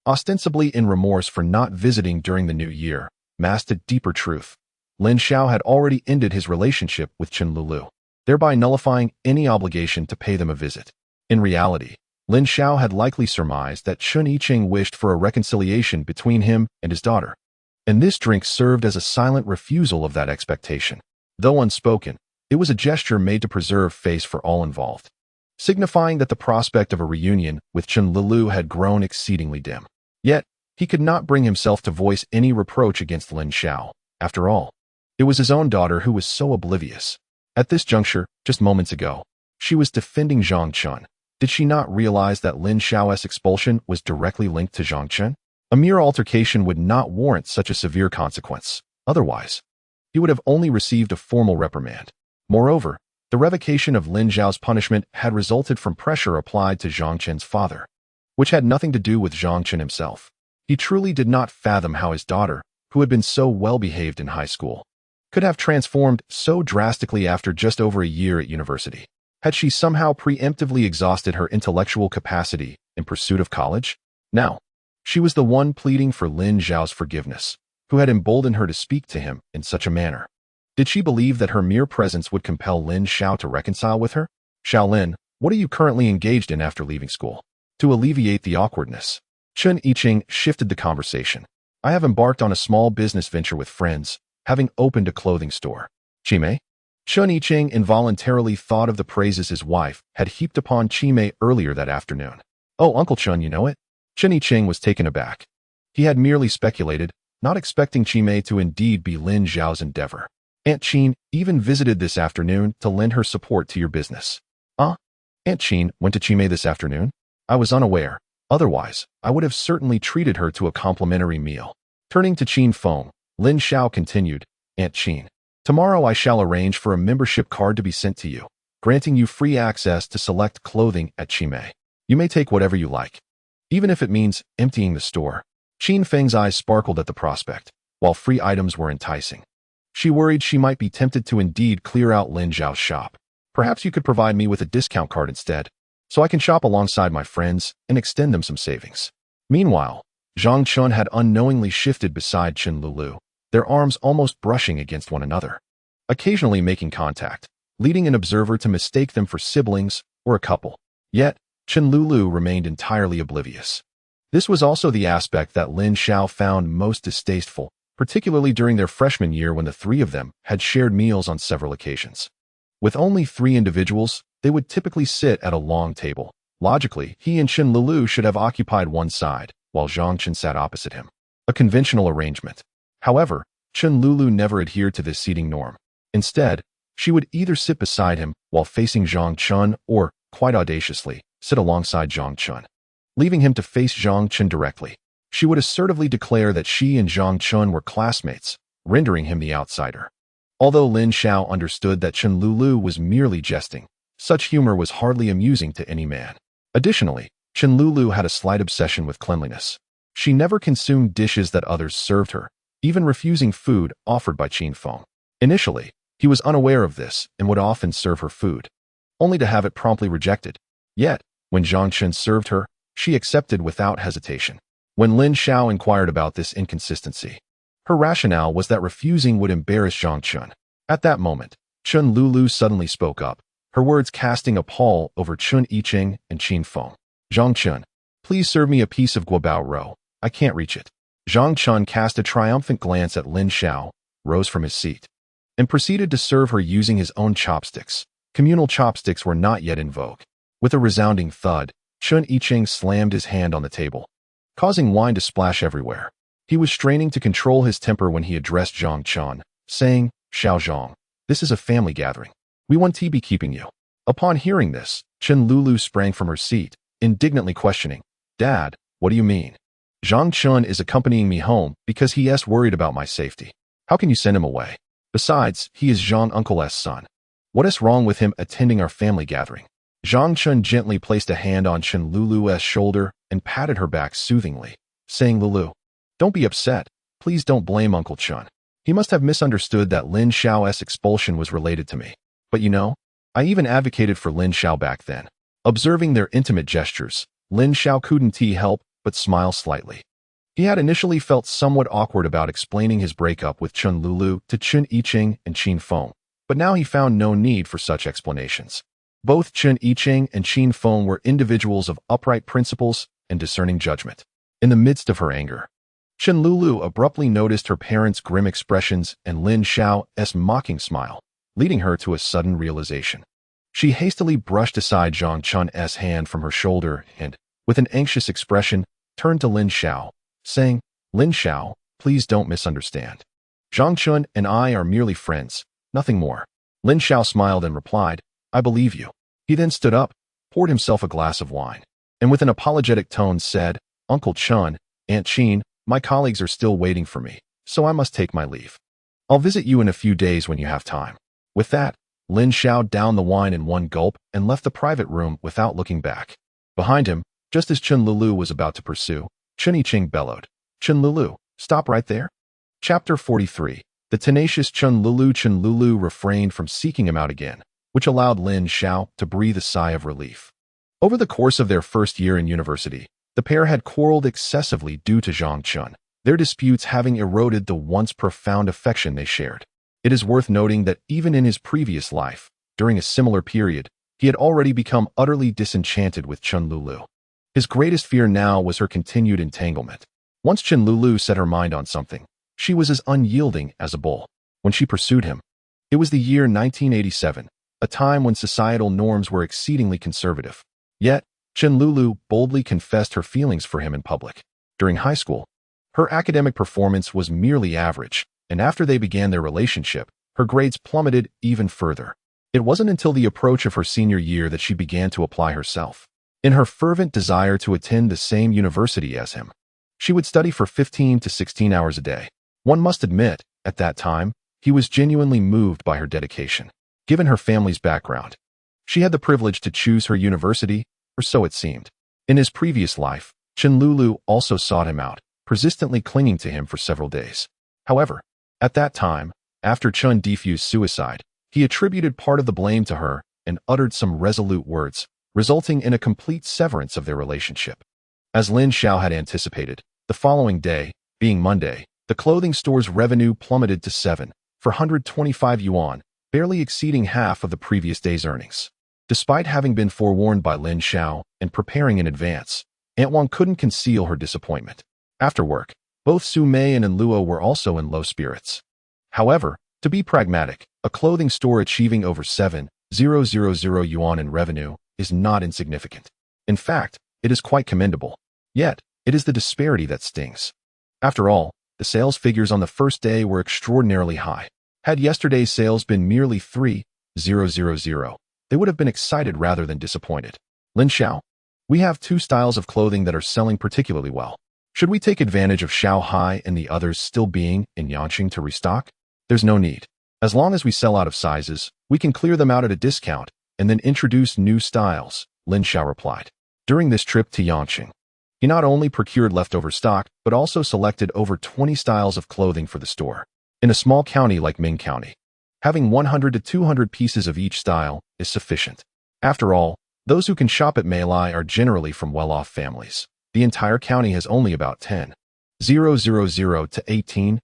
ostensibly in remorse for not visiting during the new year, masked a deeper truth. Lin Xiao had already ended his relationship with Chen Lulu, thereby nullifying any obligation to pay them a visit. In reality, Lin Xiao had likely surmised that Chen Yiqing wished for a reconciliation between him and his daughter, and this drink served as a silent refusal of that expectation. Though unspoken, it was a gesture made to preserve face for all involved, signifying that the prospect of a reunion with Chen Lulu had grown exceedingly dim. Yet, he could not bring himself to voice any reproach against Lin Xiao. After all, it was his own daughter who was so oblivious. At this juncture, just moments ago, she was defending Zhang Chen. Did she not realize that Lin Xiao's expulsion was directly linked to Zhang Chen? A mere altercation would not warrant such a severe consequence. Otherwise, he would have only received a formal reprimand. Moreover, the revocation of Lin Xiao's punishment had resulted from pressure applied to Zhang Chen's father, which had nothing to do with Zhang Chen himself. He truly did not fathom how his daughter, who had been so well-behaved in high school, could have transformed so drastically after just over a year at university. Had she somehow preemptively exhausted her intellectual capacity in pursuit of college? Now, she was the one pleading for Lin Xiao's forgiveness, who had emboldened her to speak to him in such a manner. Did she believe that her mere presence would compel Lin Xiao to reconcile with her? "Xiaolin, what are you currently engaged in after leaving school?" To alleviate the awkwardness, Chen Yiqing shifted the conversation. "I have embarked on a small business venture with friends, having opened a clothing store." "Qimei?" Chen Yiqing involuntarily thought of the praises his wife had heaped upon Qimei earlier that afternoon. "Oh, Uncle Chen, you know it?" Chen Yiqing was taken aback. He had merely speculated, not expecting Qimei to indeed be Lin Xiao's endeavor. "Aunt Qin even visited this afternoon to lend her support to your business." Aunt Qin went to Qimei this afternoon? I was unaware. Otherwise, I would have certainly treated her to a complimentary meal. Turning to Qin Feng, Lin Xiao continued, "Aunt Qin, tomorrow I shall arrange for a membership card to be sent to you, granting you free access to select clothing at Qimei. You may take whatever you like. even if it means emptying the store. Qin Feng's eyes sparkled at the prospect, while free items were enticing. She worried she might be tempted to indeed clear out Lin Xiao's shop. Perhaps you could provide me with a discount card instead, so I can shop alongside my friends and extend them some savings. Meanwhile, Zhang Chun had unknowingly shifted beside Chen Lulu, their arms almost brushing against one another, occasionally making contact, leading an observer to mistake them for siblings or a couple. Yet, Chen Lulu remained entirely oblivious. This was also the aspect that Lin Xiao found most distasteful, particularly during their freshman year when the three of them had shared meals on several occasions. With only 3 individuals, they would typically sit at a long table. Logically, he and Chen Lulu should have occupied one side, while Zhang Chen sat opposite him. A conventional arrangement. However, Chen Lulu never adhered to this seating norm. Instead, she would either sit beside him while facing Zhang Chun or, quite audaciously, sit alongside Zhang Chun. Leaving him to face Zhang Chun directly, she would assertively declare that she and Zhang Chun were classmates, rendering him the outsider. Although Lin Xiao understood that Chen Lulu was merely jesting, such humor was hardly amusing to any man. Additionally, Chen Lulu had a slight obsession with cleanliness. She never consumed dishes that others served her, even refusing food offered by Qin Feng. Initially, he was unaware of this and would often serve her food, only to have it promptly rejected. Yet, when Zhang Chen served her, she accepted without hesitation. When Lin Xiao inquired about this inconsistency, her rationale was that refusing would embarrass Zhang Chen. At that moment, Chen Lulu suddenly spoke up, her words casting a pall over Chun Yicheng and Qin Feng. Zhang Chen, please serve me a piece of guobao roe. I can't reach it. Zhang Chen cast a triumphant glance at Lin Xiao, rose from his seat, and proceeded to serve her using his own chopsticks. Communal chopsticks were not yet in vogue. With a resounding thud, Chun Yicheng slammed his hand on the table, causing wine to splash everywhere. He was straining to control his temper when he addressed Zhang Chen, saying, Xiao Zhang, this is a family gathering. We want to be keeping you. Upon hearing this, Chen Lulu sprang from her seat, indignantly questioning, Dad, what do you mean? Zhang Chun is accompanying me home because he is worried about my safety. How can you send him away? Besides, he is Zhang Uncle's son. What is wrong with him attending our family gathering? Zhang Chun gently placed a hand on Chen Lulu's shoulder and patted her back soothingly, saying, Lulu, don't be upset. Please don't blame Uncle Chun. He must have misunderstood that Lin Xiao's expulsion was related to me. But you know, I even advocated for Lin Xiao back then. Observing their intimate gestures, Lin Xiao couldn't help but smile slightly. He had initially felt somewhat awkward about explaining his breakup with Chen Lulu to Chun Yicheng and Qin Feng, but now he found no need for such explanations. Both Chun Yicheng and Qin Feng were individuals of upright principles and discerning judgment. In the midst of her anger, Chen Lulu abruptly noticed her parents' grim expressions and Lin Xiao's mocking smile, leading her to a sudden realization. She hastily brushed aside Zhang Chun's hand from her shoulder and, with an anxious expression, turned to Lin Xiao, saying, Lin Xiao, please don't misunderstand. Zhang Chun and I are merely friends, nothing more. Lin Xiao smiled and replied, I believe you. He then stood up, poured himself a glass of wine, and with an apologetic tone said, Uncle Chun, Aunt Qin, my colleagues are still waiting for me, so I must take my leave. I'll visit you in a few days when you have time. With that, Lin Xiao downed the wine in one gulp and left the private room without looking back. Behind him, just as Chen Lulu was about to pursue, Chun Yicheng bellowed, Chen Lulu, stop right there. Chapter 43. The tenacious Chen Lulu refrained from seeking him out again, which allowed Lin Xiao to breathe a sigh of relief. Over the course of their first year in university, the pair had quarreled excessively due to Zhang Chun, their disputes having eroded the once profound affection they shared. It is worth noting that even in his previous life, during a similar period, he had already become utterly disenchanted with Chen Lulu. His greatest fear now was her continued entanglement. Once Chen Lulu set her mind on something, she was as unyielding as a bull. When she pursued him, it was the year 1987, a time when societal norms were exceedingly conservative. Yet, Chen Lulu boldly confessed her feelings for him in public. During high school, her academic performance was merely average, and after they began their relationship, her grades plummeted even further. It wasn't until the approach of her senior year that she began to apply herself. In her fervent desire to attend the same university as him, she would study for 15 to 16 hours a day. One must admit, at that time, he was genuinely moved by her dedication. Given her family's background, she had the privilege to choose her university, or so it seemed. In his previous life, Chen Lulu also sought him out, persistently clinging to him for several days. However, at that time, after Chen defused suicide, he attributed part of the blame to her and uttered some resolute words, resulting in a complete severance of their relationship. As Lin Xiao had anticipated, the following day, being Monday, the clothing store's revenue plummeted to 7,425 yuan, barely exceeding half of the previous day's earnings. Despite having been forewarned by Lin Xiao and preparing in advance, Aunt Wang couldn't conceal her disappointment. After work, both Su Mei and Luo were also in low spirits. However, to be pragmatic, a clothing store achieving over 7,000 yuan in revenue is not insignificant. In fact, it is quite commendable. Yet, it is the disparity that stings. After all, the sales figures on the first day were extraordinarily high. Had yesterday's sales been merely 3,000, they would have been excited rather than disappointed. Lin Xiao, we have two styles of clothing that are selling particularly well. Should we take advantage of Shanghai and the others still being in Yanqing to restock? There's no need. As long as we sell out of sizes, we can clear them out at a discount and then introduce new styles, Lin Xiao replied. During this trip to Yanqing, he not only procured leftover stock, but also selected over 20 styles of clothing for the store. In a small county like Ming County, having 100 to 200 pieces of each style is sufficient. After all, those who can shop at Meilai are generally from well-off families. The entire county has only about 10,000 to 18,000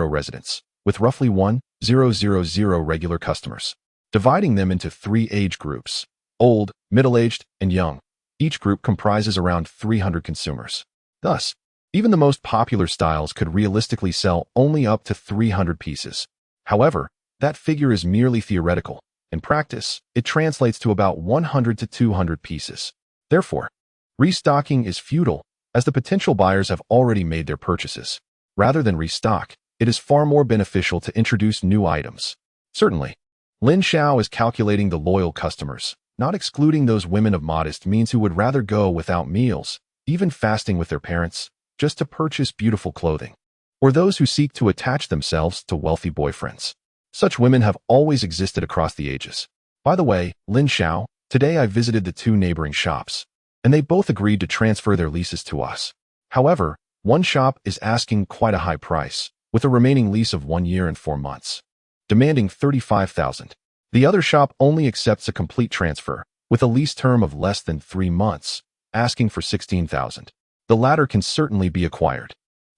residents, with roughly 1,000 regular customers. Dividing them into 3 age groups, old, middle-aged, and young, each group comprises around 300 consumers. Thus, even the most popular styles could realistically sell only up to 300 pieces. However, that figure is merely theoretical. In practice, it translates to about 100 to 200 pieces. Therefore, restocking is futile, as the potential buyers have already made their purchases. Rather than restock, it is far more beneficial to introduce new items. Certainly, Lin Xiao is calculating the loyal customers, not excluding those women of modest means who would rather go without meals, even fasting with their parents, just to purchase beautiful clothing, or those who seek to attach themselves to wealthy boyfriends. Such women have always existed across the ages. By the way, Lin Xiao, today I visited the 2 neighboring shops, and they both agreed to transfer their leases to us. However, one shop is asking quite a high price, with a remaining lease of 1 year and 4 months, demanding 35,000. The other shop only accepts a complete transfer, with a lease term of less than 3 months, asking for 16,000. The latter can certainly be acquired.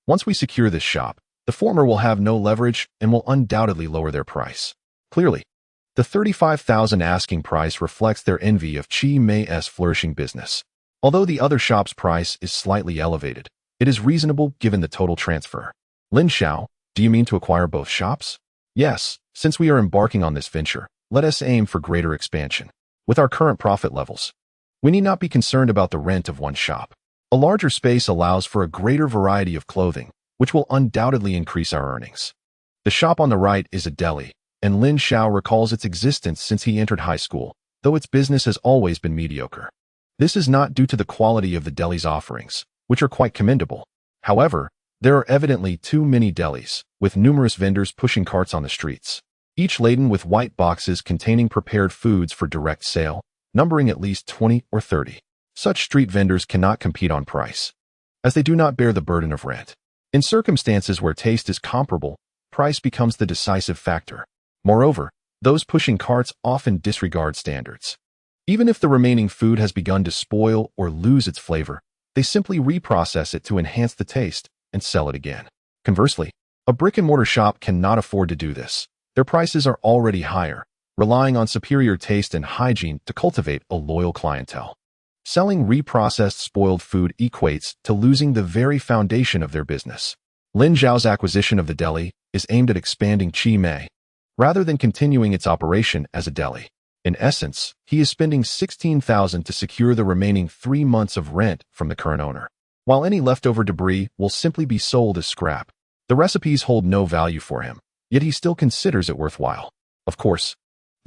Once we secure this shop, the former will have no leverage and will undoubtedly lower their price. Clearly, the 35,000 asking price reflects their envy of Chi Mei's flourishing business. Although the other shop's price is slightly elevated, it is reasonable given the total transfer. Lin Xiao, do you mean to acquire both shops? Yes, since we are embarking on this venture, let us aim for greater expansion. With our current profit levels, we need not be concerned about the rent of one shop. A larger space allows for a greater variety of clothing, which will undoubtedly increase our earnings. The shop on the right is a deli, and Lin Xiao recalls its existence since he entered high school, though its business has always been mediocre. This is not due to the quality of the deli's offerings, which are quite commendable. However, there are evidently too many delis, with numerous vendors pushing carts on the streets, each laden with white boxes containing prepared foods for direct sale, numbering at least 20 or 30. Such street vendors cannot compete on price, as they do not bear the burden of rent. In circumstances where taste is comparable, price becomes the decisive factor. Moreover, those pushing carts often disregard standards. Even if the remaining food has begun to spoil or lose its flavor, they simply reprocess it to enhance the taste and sell it again. Conversely, a brick-and-mortar shop cannot afford to do this. Their prices are already higher, relying on superior taste and hygiene to cultivate a loyal clientele. Selling reprocessed spoiled food equates to losing the very foundation of their business. Lin Xiao's acquisition of the deli is aimed at expanding Chi Mei, rather than continuing its operation as a deli. In essence, he is spending 16,000 to secure the remaining 3 months of rent from the current owner, while any leftover debris will simply be sold as scrap. The recipes hold no value for him, yet he still considers it worthwhile. Of course,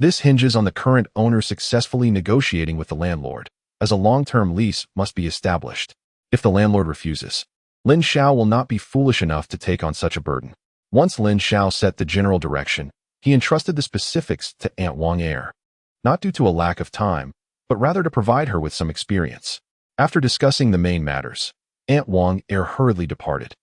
this hinges on the current owner successfully negotiating with the landlord, as a long-term lease must be established. If the landlord refuses, Lin Xiao will not be foolish enough to take on such a burden. Once Lin Xiao set the general direction, he entrusted the specifics to Aunt Wang, not due to a lack of time, but rather to provide her with some experience. After discussing the main matters, Aunt Wang hurriedly departed.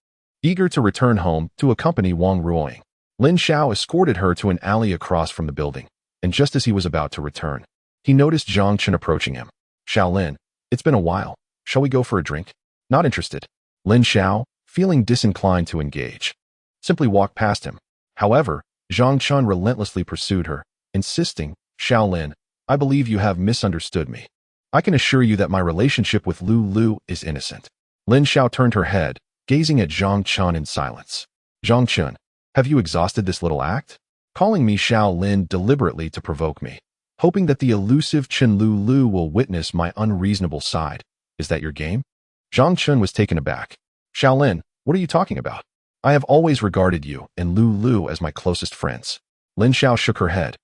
Eager to return home to accompany Wang Ruoying, Lin Xiao escorted her to an alley across from the building, and just as he was about to return, he noticed Zhang Chen approaching him. "Xiaolin, it's been a while. Shall we go for a drink?" "Not interested." Lin Xiao, feeling disinclined to engage, simply walked past him. However, Zhang Chen relentlessly pursued her, insisting, "Xiaolin, I believe you have misunderstood me. I can assure you that my relationship with Lu Lu is innocent." Lin Xiao turned her head, gazing at Zhang Chen in silence. "Zhang Chen, have you exhausted this little act? Calling me Xiaolin deliberately to provoke me, hoping that the elusive Chen Lu Lu will witness my unreasonable side. Is that your game?" Zhang Chen was taken aback. "Xiaolin, what are you talking about? I have always regarded you and Lu Lu as my closest friends." Lin Xiao shook her head,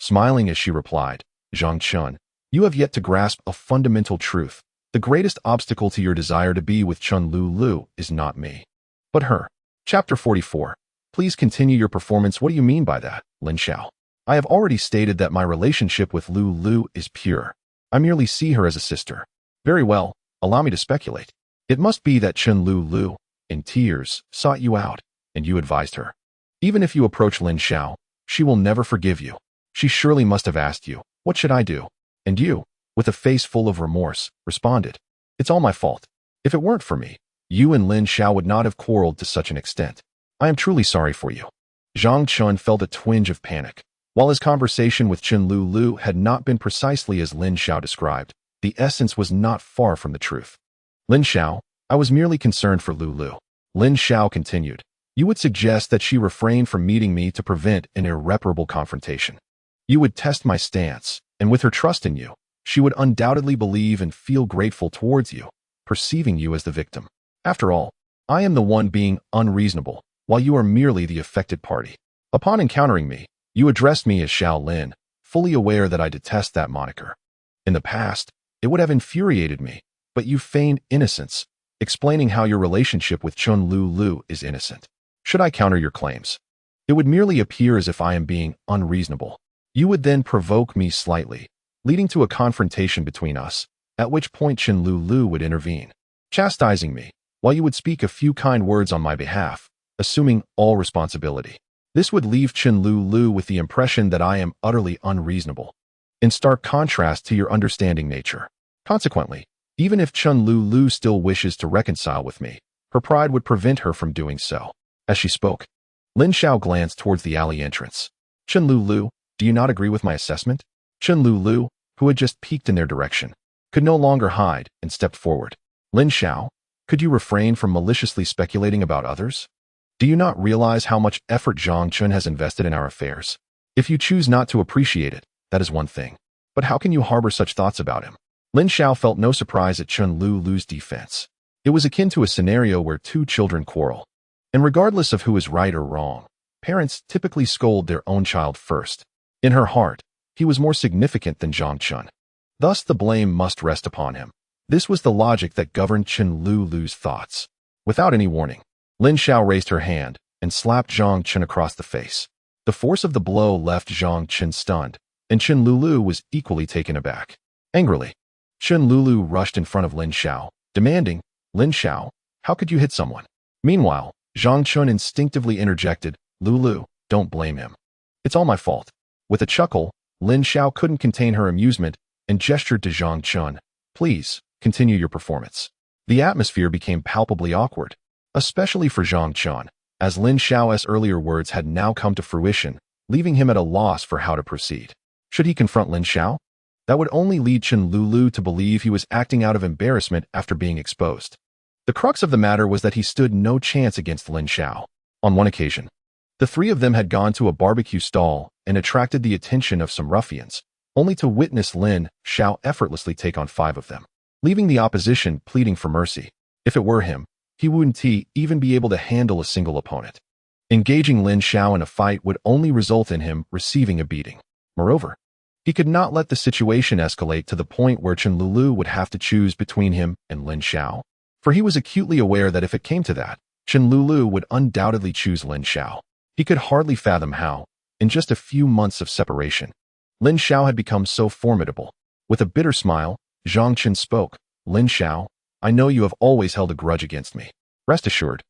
smiling as she replied, "Zhang Chen, you have yet to grasp a fundamental truth. The greatest obstacle to your desire to be with Chen Lu Lu is not me, but her." Chapter 44. Please continue your performance. What do you mean by that, Lin Xiao? I have already stated that my relationship with Lu Lu is pure. I merely see her as a sister. Very well, allow me to speculate. It must be that Chen Lu Lu, in tears, sought you out, and you advised her. Even if you approach Lin Xiao, she will never forgive you. She surely must have asked you, "What should I do?" And you, with a face full of remorse, responded, "It's all my fault. If it weren't for me, you and Lin Xiao would not have quarreled to such an extent. I am truly sorry for you." Zhang Chen felt a twinge of panic. While his conversation with Chen Lu Lu had not been precisely as Lin Xiao described, the essence was not far from the truth. "Lin Xiao, I was merely concerned for Lu Lu." Lin Xiao continued, "You would suggest that she refrain from meeting me to prevent an irreparable confrontation. You would test my stance, and with her trust in you, she would undoubtedly believe and feel grateful towards you, perceiving you as the victim. After all, I am the one being unreasonable, while you are merely the affected party. Upon encountering me, you addressed me as Xiaolin, fully aware that I detest that moniker. In the past, it would have infuriated me, but you feigned innocence, explaining how your relationship with Chen Lu Lu is innocent. Should I counter your claims? It would merely appear as if I am being unreasonable. You would then provoke me slightly, leading to a confrontation between us, at which point Chen Lu Lu would intervene, chastising me, while you would speak a few kind words on my behalf, assuming all responsibility. This would leave Chen Lu Lu with the impression that I am utterly unreasonable, in stark contrast to your understanding nature. Consequently, even if Chen Lu Lu still wishes to reconcile with me, her pride would prevent her from doing so." As she spoke, Lin Xiao glanced towards the alley entrance. "Chen Lu Lu, do you not agree with my assessment?" Chen Lu Lu, who had just peeked in their direction, could no longer hide and stepped forward. "Lin Xiao, could you refrain from maliciously speculating about others? Do you not realize how much effort Zhang Chen has invested in our affairs? If you choose not to appreciate it, that is one thing. But how can you harbor such thoughts about him?" Lin Xiao felt no surprise at Chen Lu Lu's defense. It was akin to a scenario where two children quarrel. And regardless of who is right or wrong, parents typically scold their own child first. In her heart, he was more significant than Zhang Chen. Thus the blame must rest upon him. This was the logic that governed Chen Lu Lu's thoughts. Without any warning, Lin Xiao raised her hand and slapped Zhang Chen across the face. The force of the blow left Zhang Chen stunned, and Chen Lu Lu was equally taken aback. Angrily, Chen Lu Lu rushed in front of Lin Xiao, demanding, "Lin Xiao, how could you hit someone?" Meanwhile, Zhang Chen instinctively interjected, "Lu Lu, don't blame him. It's all my fault." With a chuckle, Lin Xiao couldn't contain her amusement and gestured to Zhang Chen, "Please, continue your performance." The atmosphere became palpably awkward, especially for Zhang Chen, as Lin Xiao's earlier words had now come to fruition, leaving him at a loss for how to proceed. Should he confront Lin Xiao? That would only lead Chen Lu Lu to believe he was acting out of embarrassment after being exposed. The crux of the matter was that he stood no chance against Lin Xiao. On one occasion, the three of them had gone to a barbecue stall and attracted the attention of some ruffians, only to witness Lin Xiao effortlessly take on 5 of them, leaving the opposition pleading for mercy. If it were him, he wouldn't even be able to handle a single opponent. Engaging Lin Xiao in a fight would only result in him receiving a beating. Moreover, he could not let the situation escalate to the point where Chen Lu Lu would have to choose between him and Lin Xiao, for he was acutely aware that if it came to that, Chen Lu Lu would undoubtedly choose Lin Xiao. He could hardly fathom how, in just a few months of separation, Lin Xiao had become so formidable. With a bitter smile, Zhang Chen spoke, Lin Xiao, I know you have always held a grudge against me. Rest assured,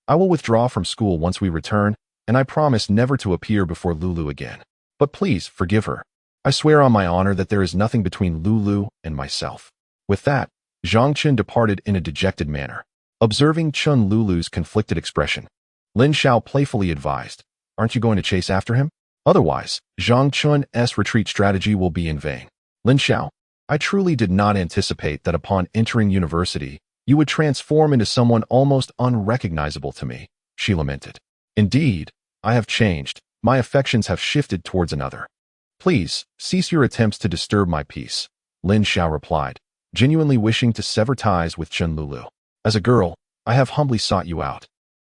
I will withdraw from school once we return, and I promise never to appear before Lulu again. But please forgive her. I swear on my honor that there is nothing between Lulu and myself. With that, Zhang Chen departed in a dejected manner. Observing Chun Lulu's conflicted expression, Lin Xiao playfully advised, aren't you going to chase after him? Otherwise, Zhang Chun's retreat strategy will be in vain. Lin Xiao, I truly did not anticipate that upon entering university, you would transform into someone almost unrecognizable to me, she lamented. Indeed, I have changed. My affections have shifted towards another. Please, cease your attempts to disturb my peace, Lin Xiao replied, genuinely wishing to sever ties with Chun Lulu. As a girl, I have humbly sought you out.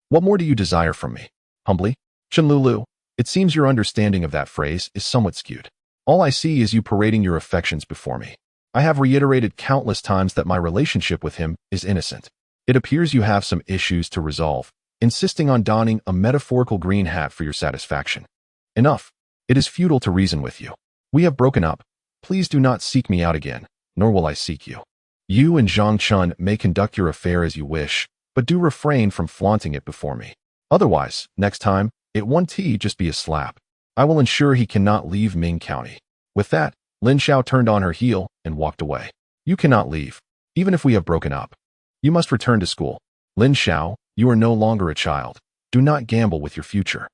What more do you desire from me? Humbly? Chun Lulu, it seems your understanding of that phrase is somewhat skewed. All I see is you parading your affections before me. I have reiterated countless times that my relationship with him is innocent. It appears you have some issues to resolve, insisting on donning a metaphorical green hat for your satisfaction. Enough. It is futile to reason with you. We have broken up. Please do not seek me out again, nor will I seek you. You and Zhang Chun may conduct your affair as you wish, but do refrain from flaunting it before me. Otherwise, next time, it won't just be a slap. I will ensure he cannot leave Ming County. With that, Lin Xiao turned on her heel and walked away. You cannot leave, even if we have broken up. You must return to school. Lin Xiao, you are no longer a child. Do not gamble with your future.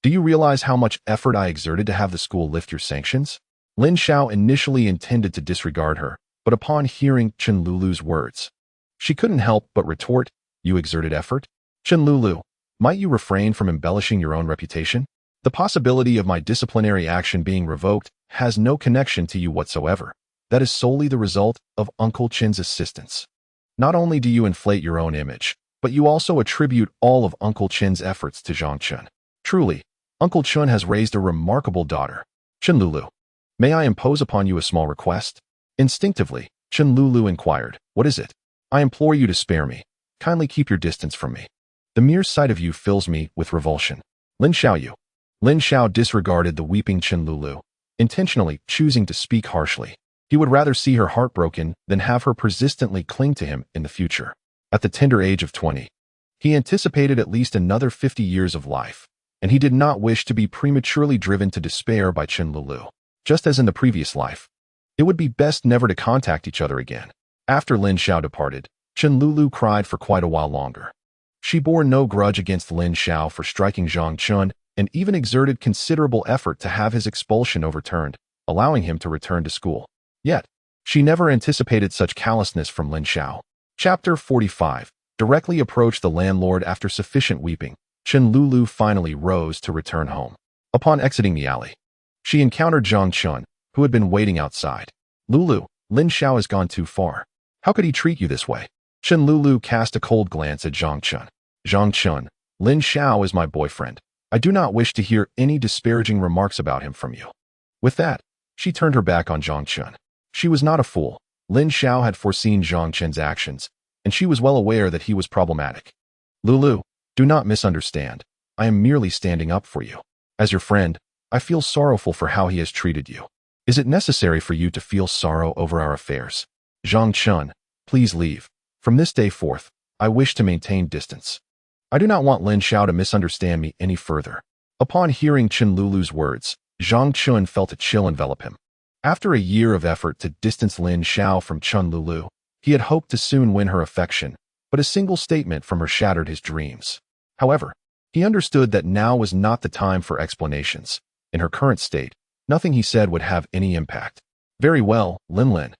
Do you realize how much effort I exerted to have the school lift your sanctions? Lin Xiao initially intended to disregard her, but upon hearing Chen Lulu's words, she couldn't help but retort, you exerted effort? Chen Lulu, might you refrain from embellishing your own reputation? The possibility of my disciplinary action being revoked has no connection to you whatsoever. That is solely the result of Uncle Chen's assistance. Not only do you inflate your own image, but you also attribute all of Uncle Chen's efforts to Zhang Chen. Truly, Uncle Chen has raised a remarkable daughter. Chen Lulu, may I impose upon you a small request? Instinctively, Chen Lulu inquired, what is it? I implore you to spare me. Kindly keep your distance from me. The mere sight of you fills me with revulsion. Lin Xiao disregarded the weeping Chen Lulu, intentionally choosing to speak harshly. He would rather see her heartbroken than have her persistently cling to him in the future. At the tender age of 20, he anticipated at least another 50 years of life, and he did not wish to be prematurely driven to despair by Chen Lulu. Just as in the previous life, it would be best never to contact each other again. After Lin Xiao departed, Chen Lulu cried for quite a while longer. She bore no grudge against Lin Xiao for striking Zhang Chun and even exerted considerable effort to have his expulsion overturned, allowing him to return to school. Yet, she never anticipated such callousness from Lin Xiao. Chapter 45. Directly approached the landlord after sufficient weeping. Chen Lulu finally rose to return home. Upon exiting the alley, she encountered Zhang Chun, who had been waiting outside. Lulu, Lin Xiao has gone too far. How could he treat you this way? Chen Lulu cast a cold glance at Zhang Chun. Zhang Chun, Lin Xiao is my boyfriend. I do not wish to hear any disparaging remarks about him from you. With that, she turned her back on Zhang Chun. She was not a fool. Lin Xiao had foreseen Zhang Chen's actions, and she was well aware that he was problematic. Lulu, do not misunderstand. I am merely standing up for you. As your friend, I feel sorrowful for how he has treated you. Is it necessary for you to feel sorrow over our affairs? Zhang Chun, please leave. From this day forth, I wish to maintain distance. I do not want Lin Xiao to misunderstand me any further. Upon hearing Chen Lulu's words, Zhang Chun felt a chill envelop him. After a year of effort to distance Lin Xiao from Chen Lulu, he had hoped to soon win her affection, but a single statement from her shattered his dreams. However, he understood that now was not the time for explanations. In her current state, nothing he said would have any impact. Very well, Lin.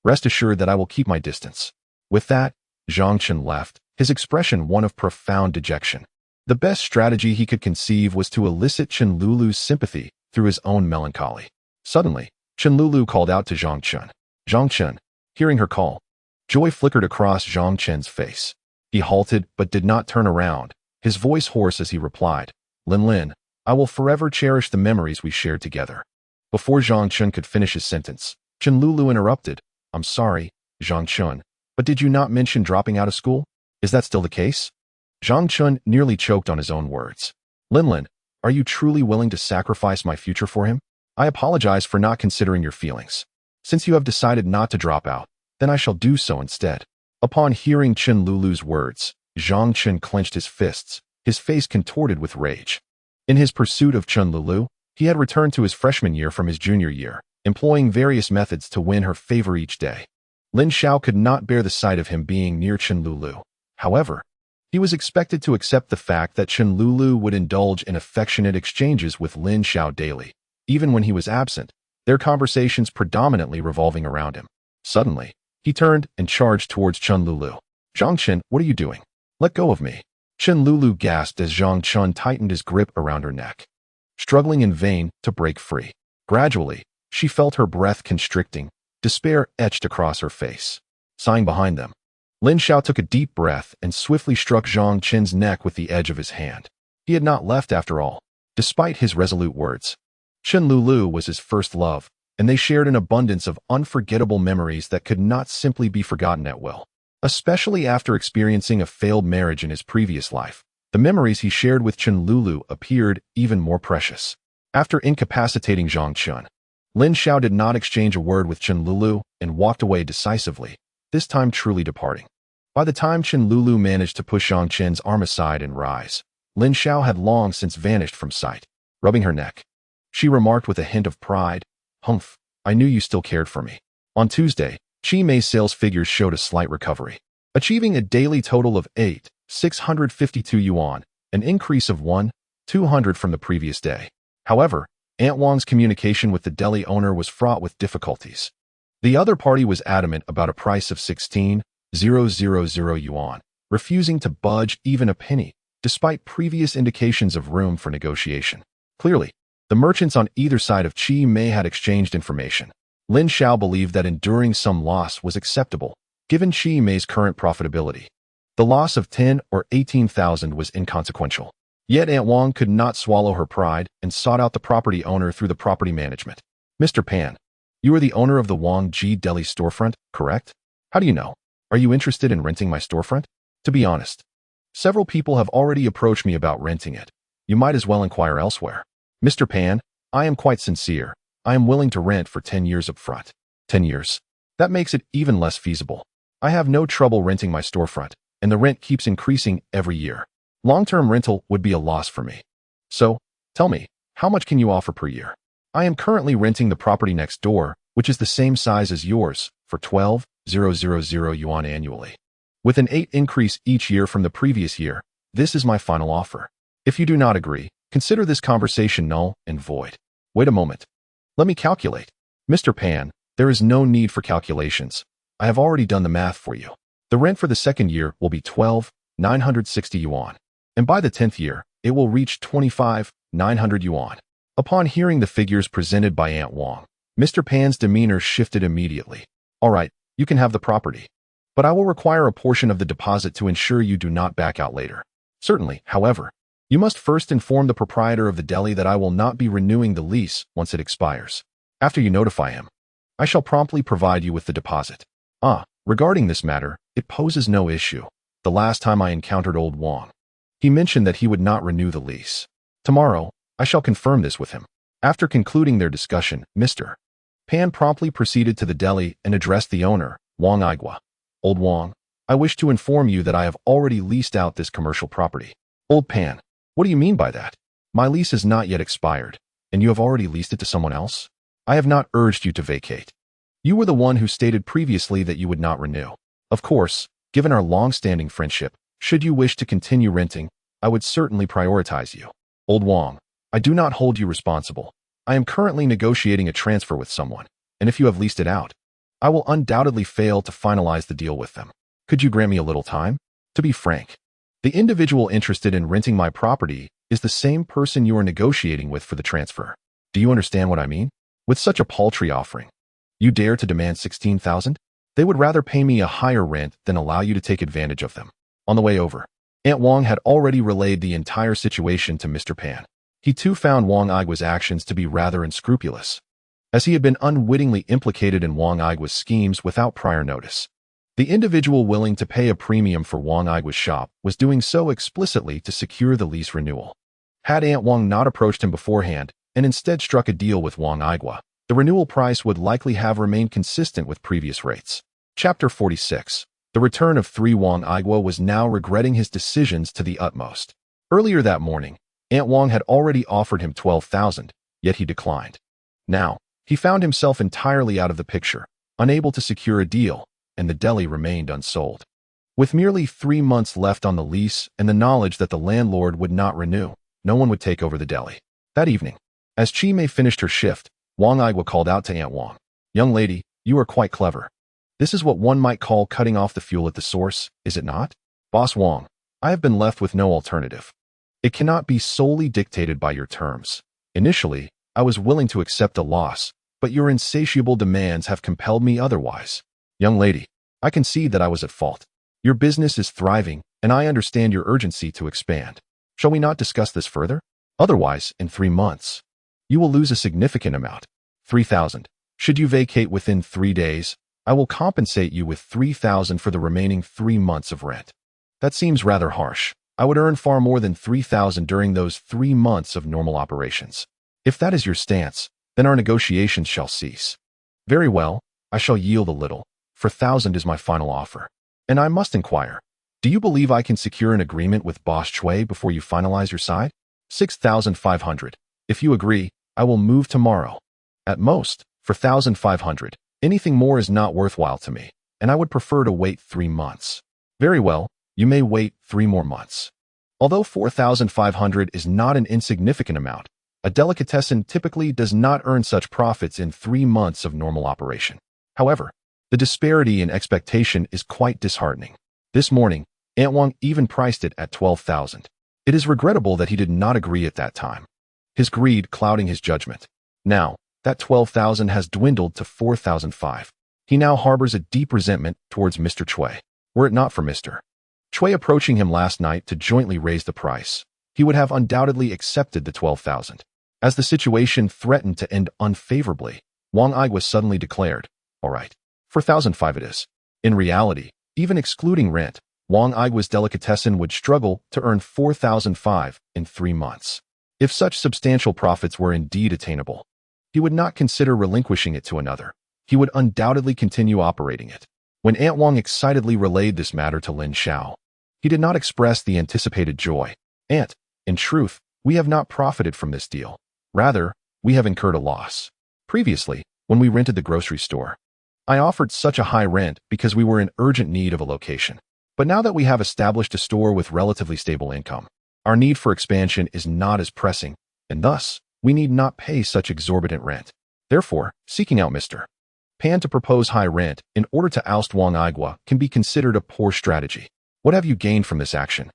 Rest assured that I will keep my distance. With that, Zhang Chen left, his expression one of profound dejection. The best strategy he could conceive was to elicit Chen Lulu's sympathy through his own melancholy. Suddenly, Chen Lulu called out to Zhang Chen. Zhang Chen, hearing her call, joy flickered across Zhang Chen's face. He halted but did not turn around, his voice hoarse as he replied, Lin, I will forever cherish the memories we shared together. Before Zhang Chen could finish his sentence, Chen Lulu interrupted. I'm sorry, Zhang Chen, but did you not mention dropping out of school? Is that still the case? Zhang Chen nearly choked on his own words. Lin, are you truly willing to sacrifice my future for him? I apologize for not considering your feelings. Since you have decided not to drop out, then I shall do so instead. Upon hearing Chen Lulu's words, Zhang Chen clenched his fists, his face contorted with rage. In his pursuit of Chen Lulu, he had returned to his freshman year from his junior year, employing various methods to win her favor each day. Lin Xiao could not bear the sight of him being near Chen Lulu. However, he was expected to accept the fact that Chen Lulu would indulge in affectionate exchanges with Lin Xiao daily, even when he was absent, their conversations predominantly revolving around him. Suddenly, he turned and charged towards Chen Lulu. "Zhang Chen, what are you doing? Let go of me." Chen Lulu gasped as Zhang Chen tightened his grip around her neck, struggling in vain to break free. Gradually, she felt her breath constricting, despair etched across her face. Sighing behind them, Lin Xiao took a deep breath and swiftly struck Zhang Chen's neck with the edge of his hand. He had not left after all, despite his resolute words. Chen Lulu was his first love, and they shared an abundance of unforgettable memories that could not simply be forgotten at will. Especially after experiencing a failed marriage in his previous life, the memories he shared with Chen Lulu appeared even more precious. After incapacitating Zhang Chen, Lin Xiao did not exchange a word with Chen Lulu and walked away decisively, this time truly departing. By the time Chen Lulu managed to push Zhang Chen's arm aside and rise, Lin Xiao had long since vanished from sight. Rubbing her neck, she remarked with a hint of pride, "Humph, I knew you still cared for me." On Tuesday, Chi Mei's sales figures showed a slight recovery, achieving a daily total of 8,652 yuan, an increase of 1,200 from the previous day. However, Aunt Wang's communication with the deli owner was fraught with difficulties. The other party was adamant about a price of 16,000 yuan, refusing to budge even a penny, despite previous indications of room for negotiation. Clearly, the merchants on either side of Chi Mei had exchanged information. Lin Xiao believed that enduring some loss was acceptable, given Chi Mei's current profitability. The loss of 10 or 18,000 was inconsequential. Yet Aunt Wang could not swallow her pride and sought out the property owner through the property management. "Mr. Pan, you are the owner of the Wang Ji Deli storefront, correct? How do you know? Are you interested in renting my storefront?" "To be honest, several people have already approached me about renting it. You might as well inquire elsewhere." "Mr. Pan, I am quite sincere. I am willing to rent for 10 years up front." 10 years? That makes it even less feasible. I have no trouble renting my storefront, and the rent keeps increasing every year. Long-term rental would be a loss for me. So, tell me, how much can you offer per year? I am currently renting the property next door, which is the same size as yours, for 12,000 yuan annually. With an 8 increase each year from the previous year, this is my final offer. If you do not agree, consider this conversation null and void. Wait a moment. Let me calculate. Mr. Pan, there is no need for calculations. I have already done the math for you. The rent for the second year will be 12,960 yuan. And by the 10th year, it will reach 25,900 yuan. Upon hearing the figures presented by Aunt Wang, Mr. Pan's demeanor shifted immediately. "All right, you can have the property. But I will require a portion of the deposit to ensure you do not back out later." "Certainly, however, you must first inform the proprietor of the deli that I will not be renewing the lease once it expires. After you notify him, I shall promptly provide you with the deposit." Regarding this matter, it poses no issue. The last time I encountered old Wang, he mentioned that he would not renew the lease. Tomorrow, I shall confirm this with him. After concluding their discussion, Mr. Pan promptly proceeded to the deli and addressed the owner, Wang Igua. "Old Wang, I wish to inform you that I have already leased out this commercial property." "Old Pan, what do you mean by that? My lease has not yet expired, and you have already leased it to someone else? I have not urged you to vacate. You were the one who stated previously that you would not renew. Of course, given our long-standing friendship, should you wish to continue renting, I would certainly prioritize you." "Old Wang, I do not hold you responsible. I am currently negotiating a transfer with someone, and if you have leased it out, I will undoubtedly fail to finalize the deal with them. Could you grant me a little time? To be frank, the individual interested in renting my property is the same person you are negotiating with for the transfer. Do you understand what I mean? With such a paltry offering, you dare to demand 16,000? They would rather pay me a higher rent than allow you to take advantage of them." On the way over, Aunt Wang had already relayed the entire situation to Mr. Pan. He too found Wang Igua's actions to be rather unscrupulous, as he had been unwittingly implicated in Wang Igua's schemes without prior notice. The individual willing to pay a premium for Wang Igua's shop was doing so explicitly to secure the lease renewal. Had Aunt Wang not approached him beforehand and instead struck a deal with Wang Igua, the renewal price would likely have remained consistent with previous rates. Chapter 46. The return of 3 Wang Igua was now regretting his decisions to the utmost. Earlier that morning, Aunt Wang had already offered him 12,000, yet he declined. Now, he found himself entirely out of the picture, unable to secure a deal, and the deli remained unsold. With merely 3 months left on the lease and the knowledge that the landlord would not renew, no one would take over the deli. That evening, as Chi Mei finished her shift, Wang Igua called out to Aunt Wang, "Young lady, you are quite clever. This is what one might call cutting off the fuel at the source, is it not? Boss Wang, I have been left with no alternative. It cannot be solely dictated by your terms. Initially, I was willing to accept a loss, but your insatiable demands have compelled me otherwise. Young lady, I concede that I was at fault. Your business is thriving, and I understand your urgency to expand. Shall we not discuss this further? Otherwise, in 3 months, you will lose a significant amount. 3,000. Should you vacate within 3 days, I will compensate you with 3,000 for the remaining 3 months of rent. That seems rather harsh. I would earn far more than 3,000 during those 3 months of normal operations. If that is your stance, then our negotiations shall cease. Very well, I shall yield a little, for 1,000 is my final offer. And I must inquire, do you believe I can secure an agreement with Boss Chui before you finalize your side? 6,500. If you agree, I will move tomorrow. At most, for 1,500. Anything more is not worthwhile to me, and I would prefer to wait 3 months. Very well, you may wait 3 more months. Although 4,500 is not an insignificant amount, a delicatessen typically does not earn such profits in 3 months of normal operation. However, the disparity in expectation is quite disheartening. This morning, Aunt Wang even priced it at 12,000. It is regrettable that he did not agree at that time, his greed clouding his judgment. Now, that 12,000 has dwindled to 4,005. He now harbors a deep resentment towards Mr. Chui. Were it not for Mr. Chui approaching him last night to jointly raise the price, he would have undoubtedly accepted the 12,000. As the situation threatened to end unfavorably, Wang Igua suddenly declared, "All right, 4,005 it is." In reality, even excluding rent, Wang Igua's delicatessen would struggle to earn 4,005 in 3 months. If such substantial profits were indeed attainable, he would not consider relinquishing it to another. He would undoubtedly continue operating it. When Aunt Wang excitedly relayed this matter to Lin Xiao, he did not express the anticipated joy. "Aunt, in truth, we have not profited from this deal. Rather, we have incurred a loss. Previously, when we rented the grocery store, I offered such a high rent because we were in urgent need of a location. But now that we have established a store with relatively stable income, our need for expansion is not as pressing, and thus, we need not pay such exorbitant rent. Therefore, seeking out Mr. Pan to propose high rent in order to oust Wang Igua can be considered a poor strategy. What have you gained from this action?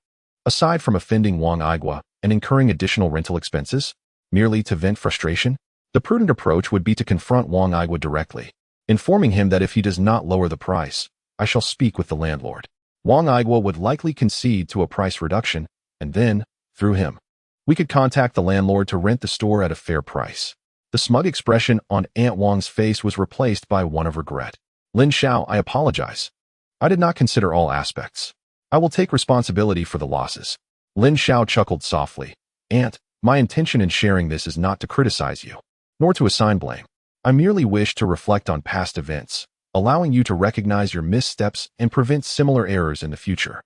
Aside from offending Wang Igua and incurring additional rental expenses, merely to vent frustration? The prudent approach would be to confront Wang Igua directly, informing him that if he does not lower the price, I shall speak with the landlord. Wang Igua would likely concede to a price reduction, and then, through him, we could contact the landlord to rent the store at a fair price. The smug expression on Aunt Wang's face was replaced by one of regret. Lin Xiao, I apologize. I did not consider all aspects. I will take responsibility for the losses. Lin Xiao chuckled softly. Aunt, my intention in sharing this is not to criticize you, nor to assign blame. I merely wish to reflect on past events, allowing you to recognize your missteps and prevent similar errors in the future.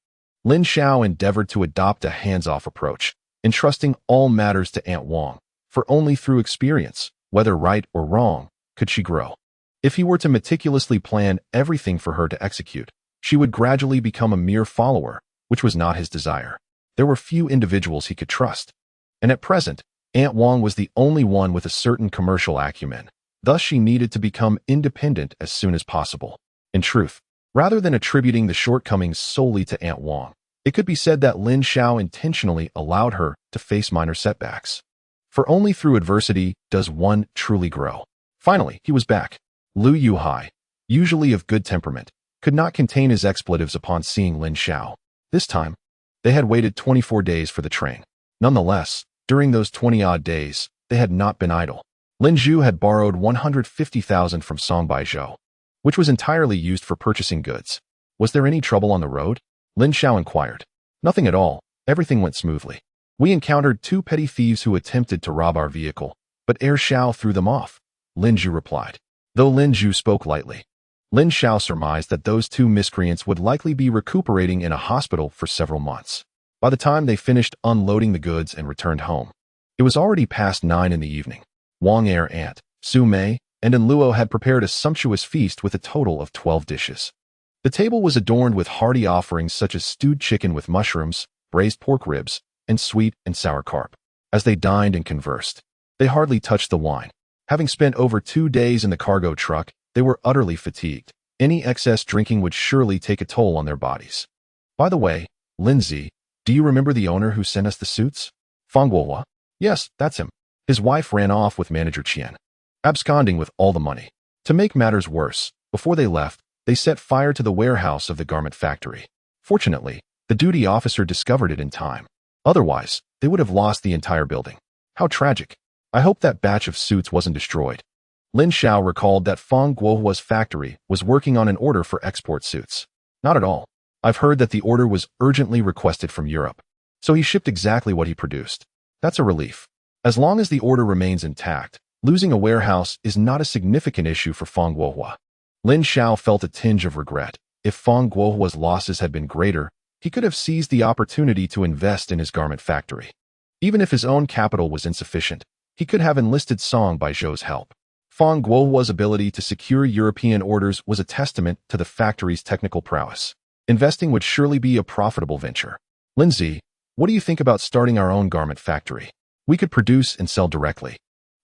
Lin Xiao endeavored to adopt a hands-off approach, entrusting all matters to Aunt Wang, for only through experience, whether right or wrong, could she grow. If he were to meticulously plan everything for her to execute, she would gradually become a mere follower, which was not his desire. There were few individuals he could trust, and at present, Aunt Wang was the only one with a certain commercial acumen. Thus, she needed to become independent as soon as possible. In truth, rather than attributing the shortcomings solely to Aunt Wang, it could be said that Lin Xiao intentionally allowed her to face minor setbacks. For only through adversity does one truly grow. Finally, he was back. Lu Yuhai, usually of good temperament, could not contain his expletives upon seeing Lin Xiao. This time, they had waited 24 days for the train. Nonetheless, during those 20-odd days, they had not been idle. Lin Zhu had borrowed 150,000 from Song Baizhou, which was entirely used for purchasing goods. Was there any trouble on the road? Lin Xiao inquired. Nothing at all. Everything went smoothly. We encountered 2 petty thieves who attempted to rob our vehicle, but Xiao threw them off. Lin Zhu replied. Though Lin Zhu spoke lightly, Lin Xiao surmised that those two miscreants would likely be recuperating in a hospital for several months. By the time they finished unloading the goods and returned home, it was already past 9 in the evening. Wang Er's aunt, Su Mei, and An Luo had prepared a sumptuous feast with a total of 12 dishes. The table was adorned with hearty offerings such as stewed chicken with mushrooms, braised pork ribs, and sweet and sour carp. As they dined and conversed, they hardly touched the wine. Having spent over 2 days in the cargo truck, they were utterly fatigued. Any excess drinking would surely take a toll on their bodies. By the way, Lindsay, do you remember the owner who sent us the suits? Fang Guohua? Yes, that's him. His wife ran off with manager Qian, absconding with all the money. To make matters worse, before they left, they set fire to the warehouse of the garment factory. Fortunately, the duty officer discovered it in time. Otherwise, they would have lost the entire building. How tragic. I hope that batch of suits wasn't destroyed. Lin Xiao recalled that Fang Guohua's factory was working on an order for export suits. Not at all. I've heard that the order was urgently requested from Europe. So he shipped exactly what he produced. That's a relief. As long as the order remains intact, losing a warehouse is not a significant issue for Fang Guohua. Lin Xiao felt a tinge of regret. If Fang Guohua's losses had been greater, he could have seized the opportunity to invest in his garment factory. Even if his own capital was insufficient, he could have enlisted Song Baizhou's help. Fang Guohua's ability to secure European orders was a testament to the factory's technical prowess. Investing would surely be a profitable venture. Lindsay, what do you think about starting our own garment factory? We could produce and sell directly.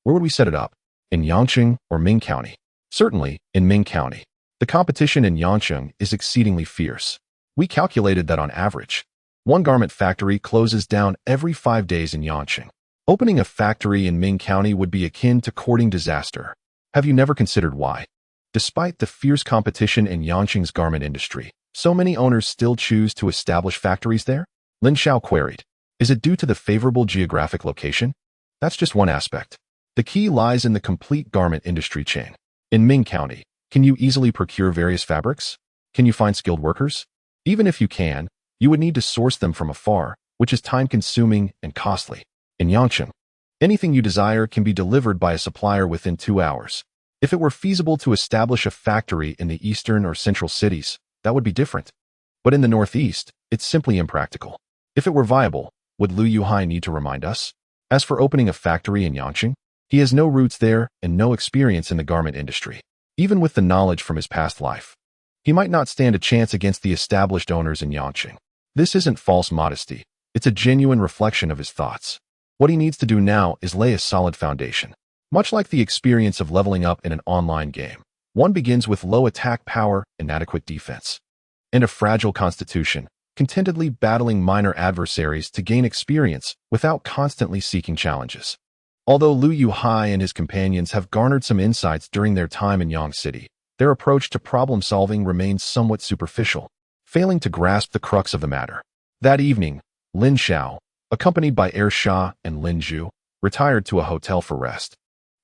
Where would we set it up? In Yangqing or Ming County? Certainly, in Ming County. The competition in Yangqing is exceedingly fierce. We calculated that on average, one garment factory closes down every 5 days in Yangqing. Opening a factory in Ming County would be akin to courting disaster. Have you never considered why? Despite the fierce competition in Yangqing's garment industry, so many owners still choose to establish factories there? Lin Xiao queried. Is it due to the favorable geographic location? That's just one aspect. The key lies in the complete garment industry chain. In Ming County, can you easily procure various fabrics? Can you find skilled workers? Even if you can, you would need to source them from afar, which is time-consuming and costly. In Yangqing, anything you desire can be delivered by a supplier within 2 hours. If it were feasible to establish a factory in the eastern or central cities, that would be different. But in the northeast, it's simply impractical. If it were viable, would Lu Yuhai need to remind us? As for opening a factory in Yangqing, he has no roots there and no experience in the garment industry. Even with the knowledge from his past life, he might not stand a chance against the established owners in Yangqing. This isn't false modesty. It's a genuine reflection of his thoughts. What he needs to do now is lay a solid foundation. Much like the experience of leveling up in an online game, one begins with low attack power and inadequate defense, and a fragile constitution, contentedly battling minor adversaries to gain experience without constantly seeking challenges. Although Lu Yuhai and his companions have garnered some insights during their time in Yang City, their approach to problem-solving remains somewhat superficial, failing to grasp the crux of the matter. That evening, Lin Xiao, accompanied by Heir Sha and Lin Zhu, retired to a hotel for rest,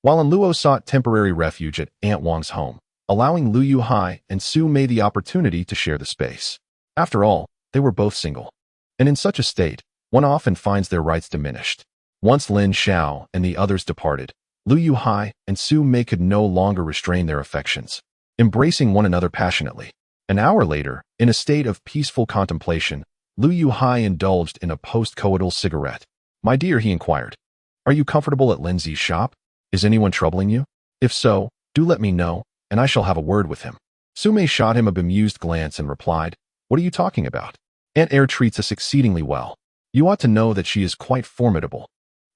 while An Luo sought temporary refuge at Aunt Wang's home, allowing Lu Yuhai and Su Mei the opportunity to share the space. After all, they were both single, and in such a state, one often finds their rights diminished. Once Lin Xiao and the others departed, Lu Yuhai and Su Mei could no longer restrain their affections, embracing one another passionately. An hour later, in a state of peaceful contemplation, Lu Yuhai indulged in a post-coital cigarette. My dear, he inquired, are you comfortable at Lindsay's shop? Is anyone troubling you? If so, do let me know, and I shall have a word with him. Su Mei shot him a bemused glance and replied, what are you talking about? Aunt Air treats us exceedingly well. You ought to know that she is quite formidable.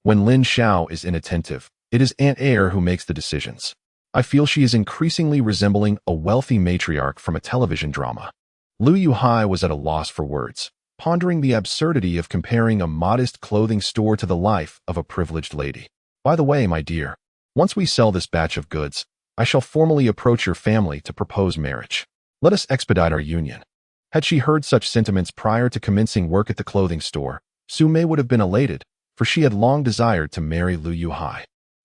When Lin Xiao is inattentive, it is Aunt Air who makes the decisions. I feel she is increasingly resembling a wealthy matriarch from a television drama. Lu Yuhai was at a loss for words, pondering the absurdity of comparing a modest clothing store to the life of a privileged lady. By the way, my dear, once we sell this batch of goods, I shall formally approach your family to propose marriage. Let us expedite our union. Had she heard such sentiments prior to commencing work at the clothing store, Su Mei would have been elated, for she had long desired to marry Lu Yuhai.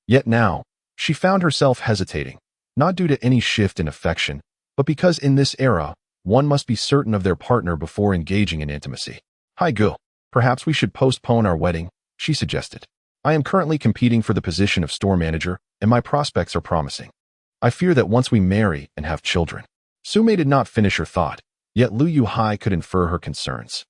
Yet now, she found herself hesitating, not due to any shift in affection, but because in this era, one must be certain of their partner before engaging in intimacy. Hi Gu, perhaps we should postpone our wedding, she suggested. I am currently competing for the position of store manager, and my prospects are promising. I fear that once we marry and have children, Su Mei did not finish her thought, yet Lu Yuhai could infer her concerns.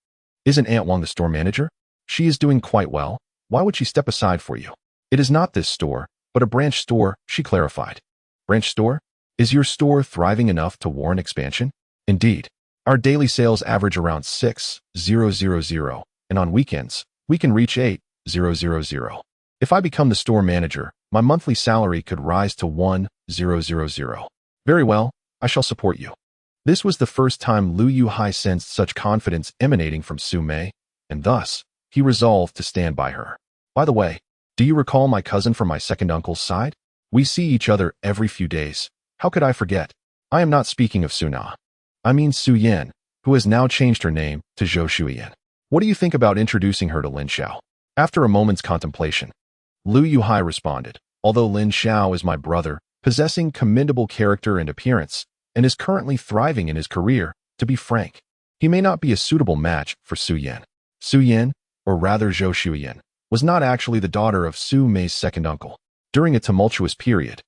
Isn't Aunt Wang the store manager? She is doing quite well. Why would she step aside for you? It is not this store, but a branch store, she clarified. Branch store? Is your store thriving enough to warrant expansion? Indeed. Our daily sales average around 6,000, and on weekends, we can reach 8,000. If I become the store manager, my monthly salary could rise to 1,000. Very well, I shall support you. This was the first time Lu Yuhai sensed such confidence emanating from Su Mei, and thus, he resolved to stand by her. By the way, do you recall my cousin from my second uncle's side? We see each other every few days. How could I forget? I am not speaking of Su Na. I mean Su Yan, who has now changed her name to Zhou Shuyan. What do you think about introducing her to Lin Xiao? After a moment's contemplation, Lu Yuhai responded, although Lin Xiao is my brother, possessing commendable character and appearance, and is currently thriving in his career, to be frank, he may not be a suitable match for Su Yan. Su Yan, or rather Zhou Shuyan, was not actually the daughter of Su Mei's second uncle. During a tumultuous period,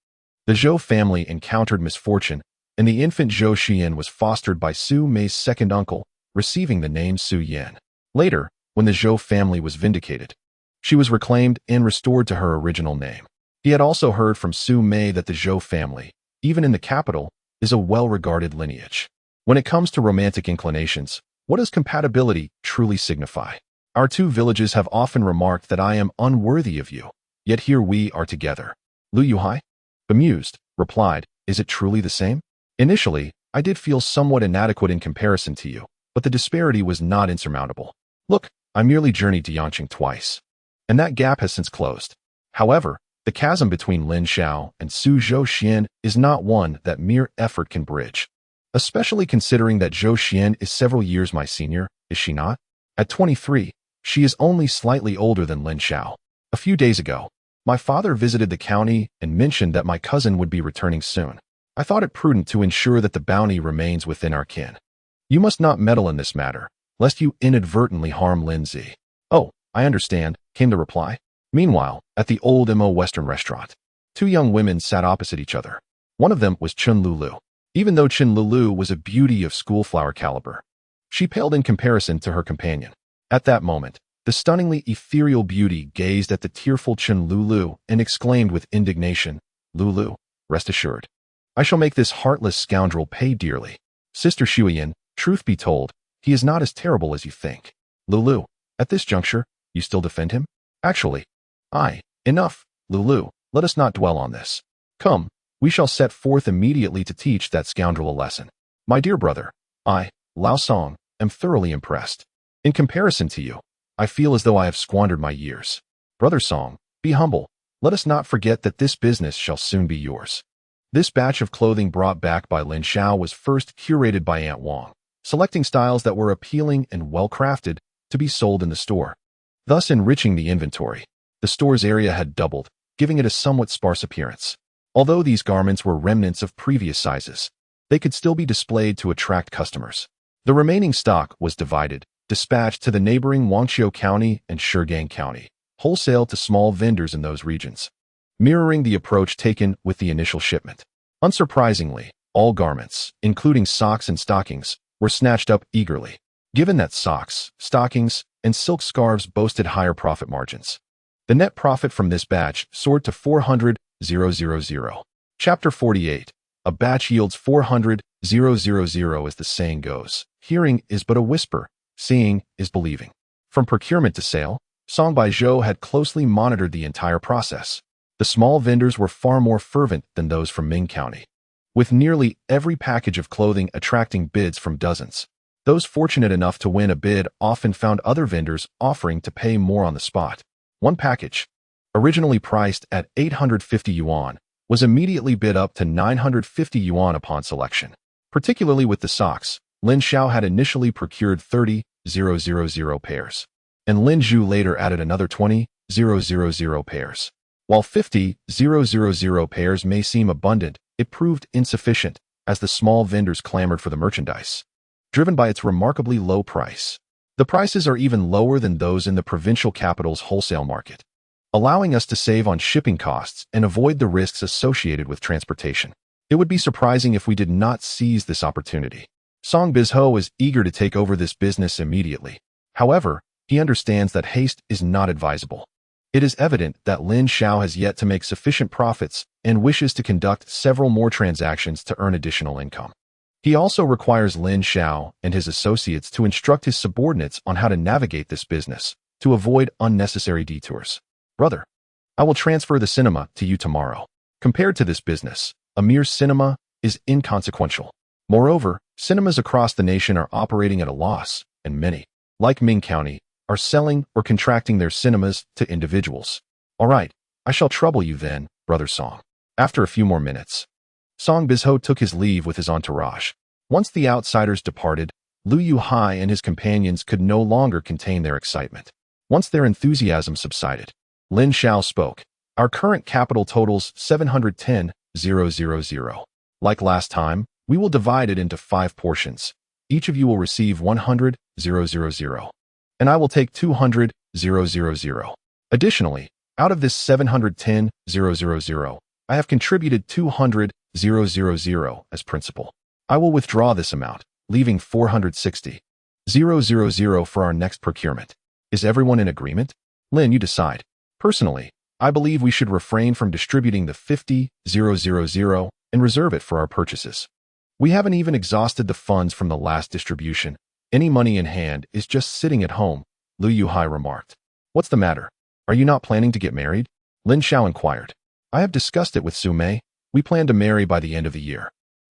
the Zhou family encountered misfortune, and the infant Zhou Shuyan was fostered by Su Mei's second uncle, receiving the name Su Yan. Later, when the Zhou family was vindicated, she was reclaimed and restored to her original name. He had also heard from Su Mei that the Zhou family, even in the capital, is a well-regarded lineage. When it comes to romantic inclinations, what does compatibility truly signify? Our two villages have often remarked that I am unworthy of you, yet here we are together. Lu Yuhai, bemused, replied, is it truly the same? Initially, I did feel somewhat inadequate in comparison to you, but the disparity was not insurmountable. Look, I merely journeyed to Yanqing twice, and that gap has since closed. However, the chasm between Lin Xiao and Su Zhou Xian is not one that mere effort can bridge, especially considering that Zhou Xian is several years my senior, is she not? At 23, she is only slightly older than Lin Xiao. A few days ago, my father visited the county and mentioned that my cousin would be returning soon. I thought it prudent to ensure that the bounty remains within our kin. You must not meddle in this matter, lest you inadvertently harm Lin Zi. Oh, I understand, came the reply. Meanwhile, at the old Mo Western restaurant, two young women sat opposite each other. One of them was Chun Lulu. Even though Chun Lulu was a beauty of schoolflower caliber, she paled in comparison to her companion. At that moment, the stunningly ethereal beauty gazed at the tearful Chun Lulu and exclaimed with indignation, Lulu, rest assured, I shall make this heartless scoundrel pay dearly. Sister Shuyan, truth be told, he is not as terrible as you think. Lulu, at this juncture, you still defend him? Actually, enough, Lulu, let us not dwell on this. Come, we shall set forth immediately to teach that scoundrel a lesson. My dear brother, I, Lao Song, am thoroughly impressed. In comparison to you, I feel as though I have squandered my years. Brother Song, be humble. Let us not forget that this business shall soon be yours. This batch of clothing brought back by Lin Xiao was first curated by Aunt Wang, selecting styles that were appealing and well-crafted to be sold in the store, thus enriching the inventory. The store's area had doubled, giving it a somewhat sparse appearance. Although these garments were remnants of previous sizes, they could still be displayed to attract customers. The remaining stock was dispatched to the neighboring Wangqiu County and Shigang County, wholesale to small vendors in those regions, mirroring the approach taken with the initial shipment. Unsurprisingly, all garments, including socks and stockings, were snatched up eagerly, given that socks, stockings, and silk scarves boasted higher profit margins. The net profit from this batch soared to 400,000. Chapter 48. A batch yields 400,000 as the saying goes. Hearing is but a whisper, seeing is believing. From procurement to sale, Song Bai Zhou had closely monitored the entire process. The small vendors were far more fervent than those from Ming County, with nearly every package of clothing attracting bids from dozens. Those fortunate enough to win a bid often found other vendors offering to pay more on the spot. One package, originally priced at 850 yuan, was immediately bid up to 950 yuan upon selection. Particularly with the socks, Lin Xiao had initially procured 30,000 pairs, and Lin Zhu later added another 20,000 pairs. While 50,000 pairs may seem abundant, it proved insufficient as the small vendors clamored for the merchandise, driven by its remarkably low price. The prices are even lower than those in the provincial capital's wholesale market, allowing us to save on shipping costs and avoid the risks associated with transportation. It would be surprising if we did not seize this opportunity. Song Bizho is eager to take over this business immediately. However, he understands that haste is not advisable. It is evident that Lin Xiao has yet to make sufficient profits and wishes to conduct several more transactions to earn additional income. He also requires Lin Xiao and his associates to instruct his subordinates on how to navigate this business to avoid unnecessary detours. Brother, I will transfer the cinema to you tomorrow. Compared to this business, a mere cinema is inconsequential. Moreover, cinemas across the nation are operating at a loss, and many, like Ming County, are selling or contracting their cinemas to individuals. All right, I shall trouble you then, Brother Song. After a few more minutes, Song Bizho took his leave with his entourage. Once the outsiders departed, Lu Yuhai and his companions could no longer contain their excitement. Once their enthusiasm subsided, Lin Xiao spoke. Our current capital totals 710,000. Like last time, we will divide it into 5 portions. Each of you will receive 100,000. And I will take 200,000. Additionally, out of this 710,000, I have contributed 200,000 as principal. I will withdraw this amount, leaving 460,000 for our next procurement. Is everyone in agreement? Lin, you decide. Personally, I believe we should refrain from distributing the 50,000 and reserve it for our purchases. We haven't even exhausted the funds from the last distribution. Any money in hand is just sitting at home, Lu Yuhai remarked. What's the matter? Are you not planning to get married? Lin Xiao inquired. I have discussed it with Su Mei. We plan to marry by the end of the year.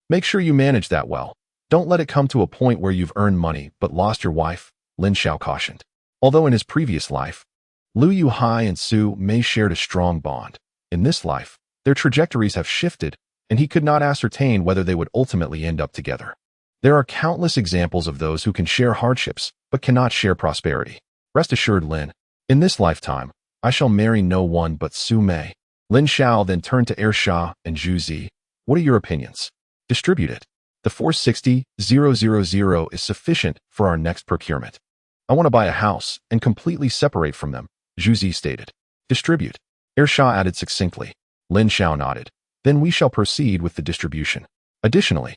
Make sure you manage that well. Don't let it come to a point where you've earned money but lost your wife, Lin Xiao cautioned. Although in his previous life, Lu Yuhai and Su Mei shared a strong bond. In this life, their trajectories have shifted, and he could not ascertain whether they would ultimately end up together. There are countless examples of those who can share hardships but cannot share prosperity. Rest assured, Lin, in this lifetime, I shall marry no one but Su Mei. Lin Xiao then turned to Sha and Zhu Zi. What are your opinions? Distribute it. The 460,000 is sufficient for our next procurement. I want to buy a house and completely separate from them, Zhu Zi stated. Distribute. Sha added succinctly. Lin Xiao nodded. Then we shall proceed with the distribution. Additionally,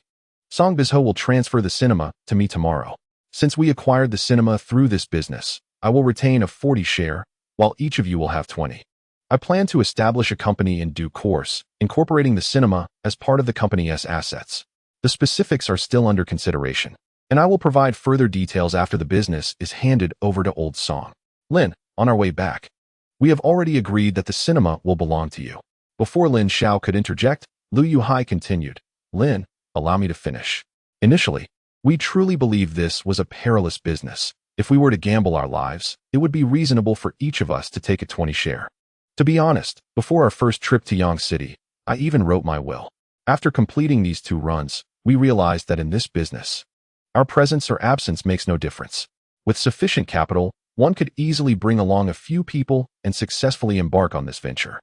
Song Bizho will transfer the cinema to me tomorrow. Since we acquired the cinema through this business, I will retain a 40 share, while each of you will have 20. I plan to establish a company in due course, incorporating the cinema as part of the company's assets. The specifics are still under consideration, and I will provide further details after the business is handed over to Old Song. Lin, on our way back, we have already agreed that the cinema will belong to you. Before Lin Xiao could interject, Lu Yuhai continued. Lin, allow me to finish. Initially, we truly believed this was a perilous business. If we were to gamble our lives, it would be reasonable for each of us to take a 20 share. To be honest, before our first trip to Yang City, I even wrote my will. After completing these 2 runs, we realized that in this business, our presence or absence makes no difference. With sufficient capital, one could easily bring along a few people and successfully embark on this venture.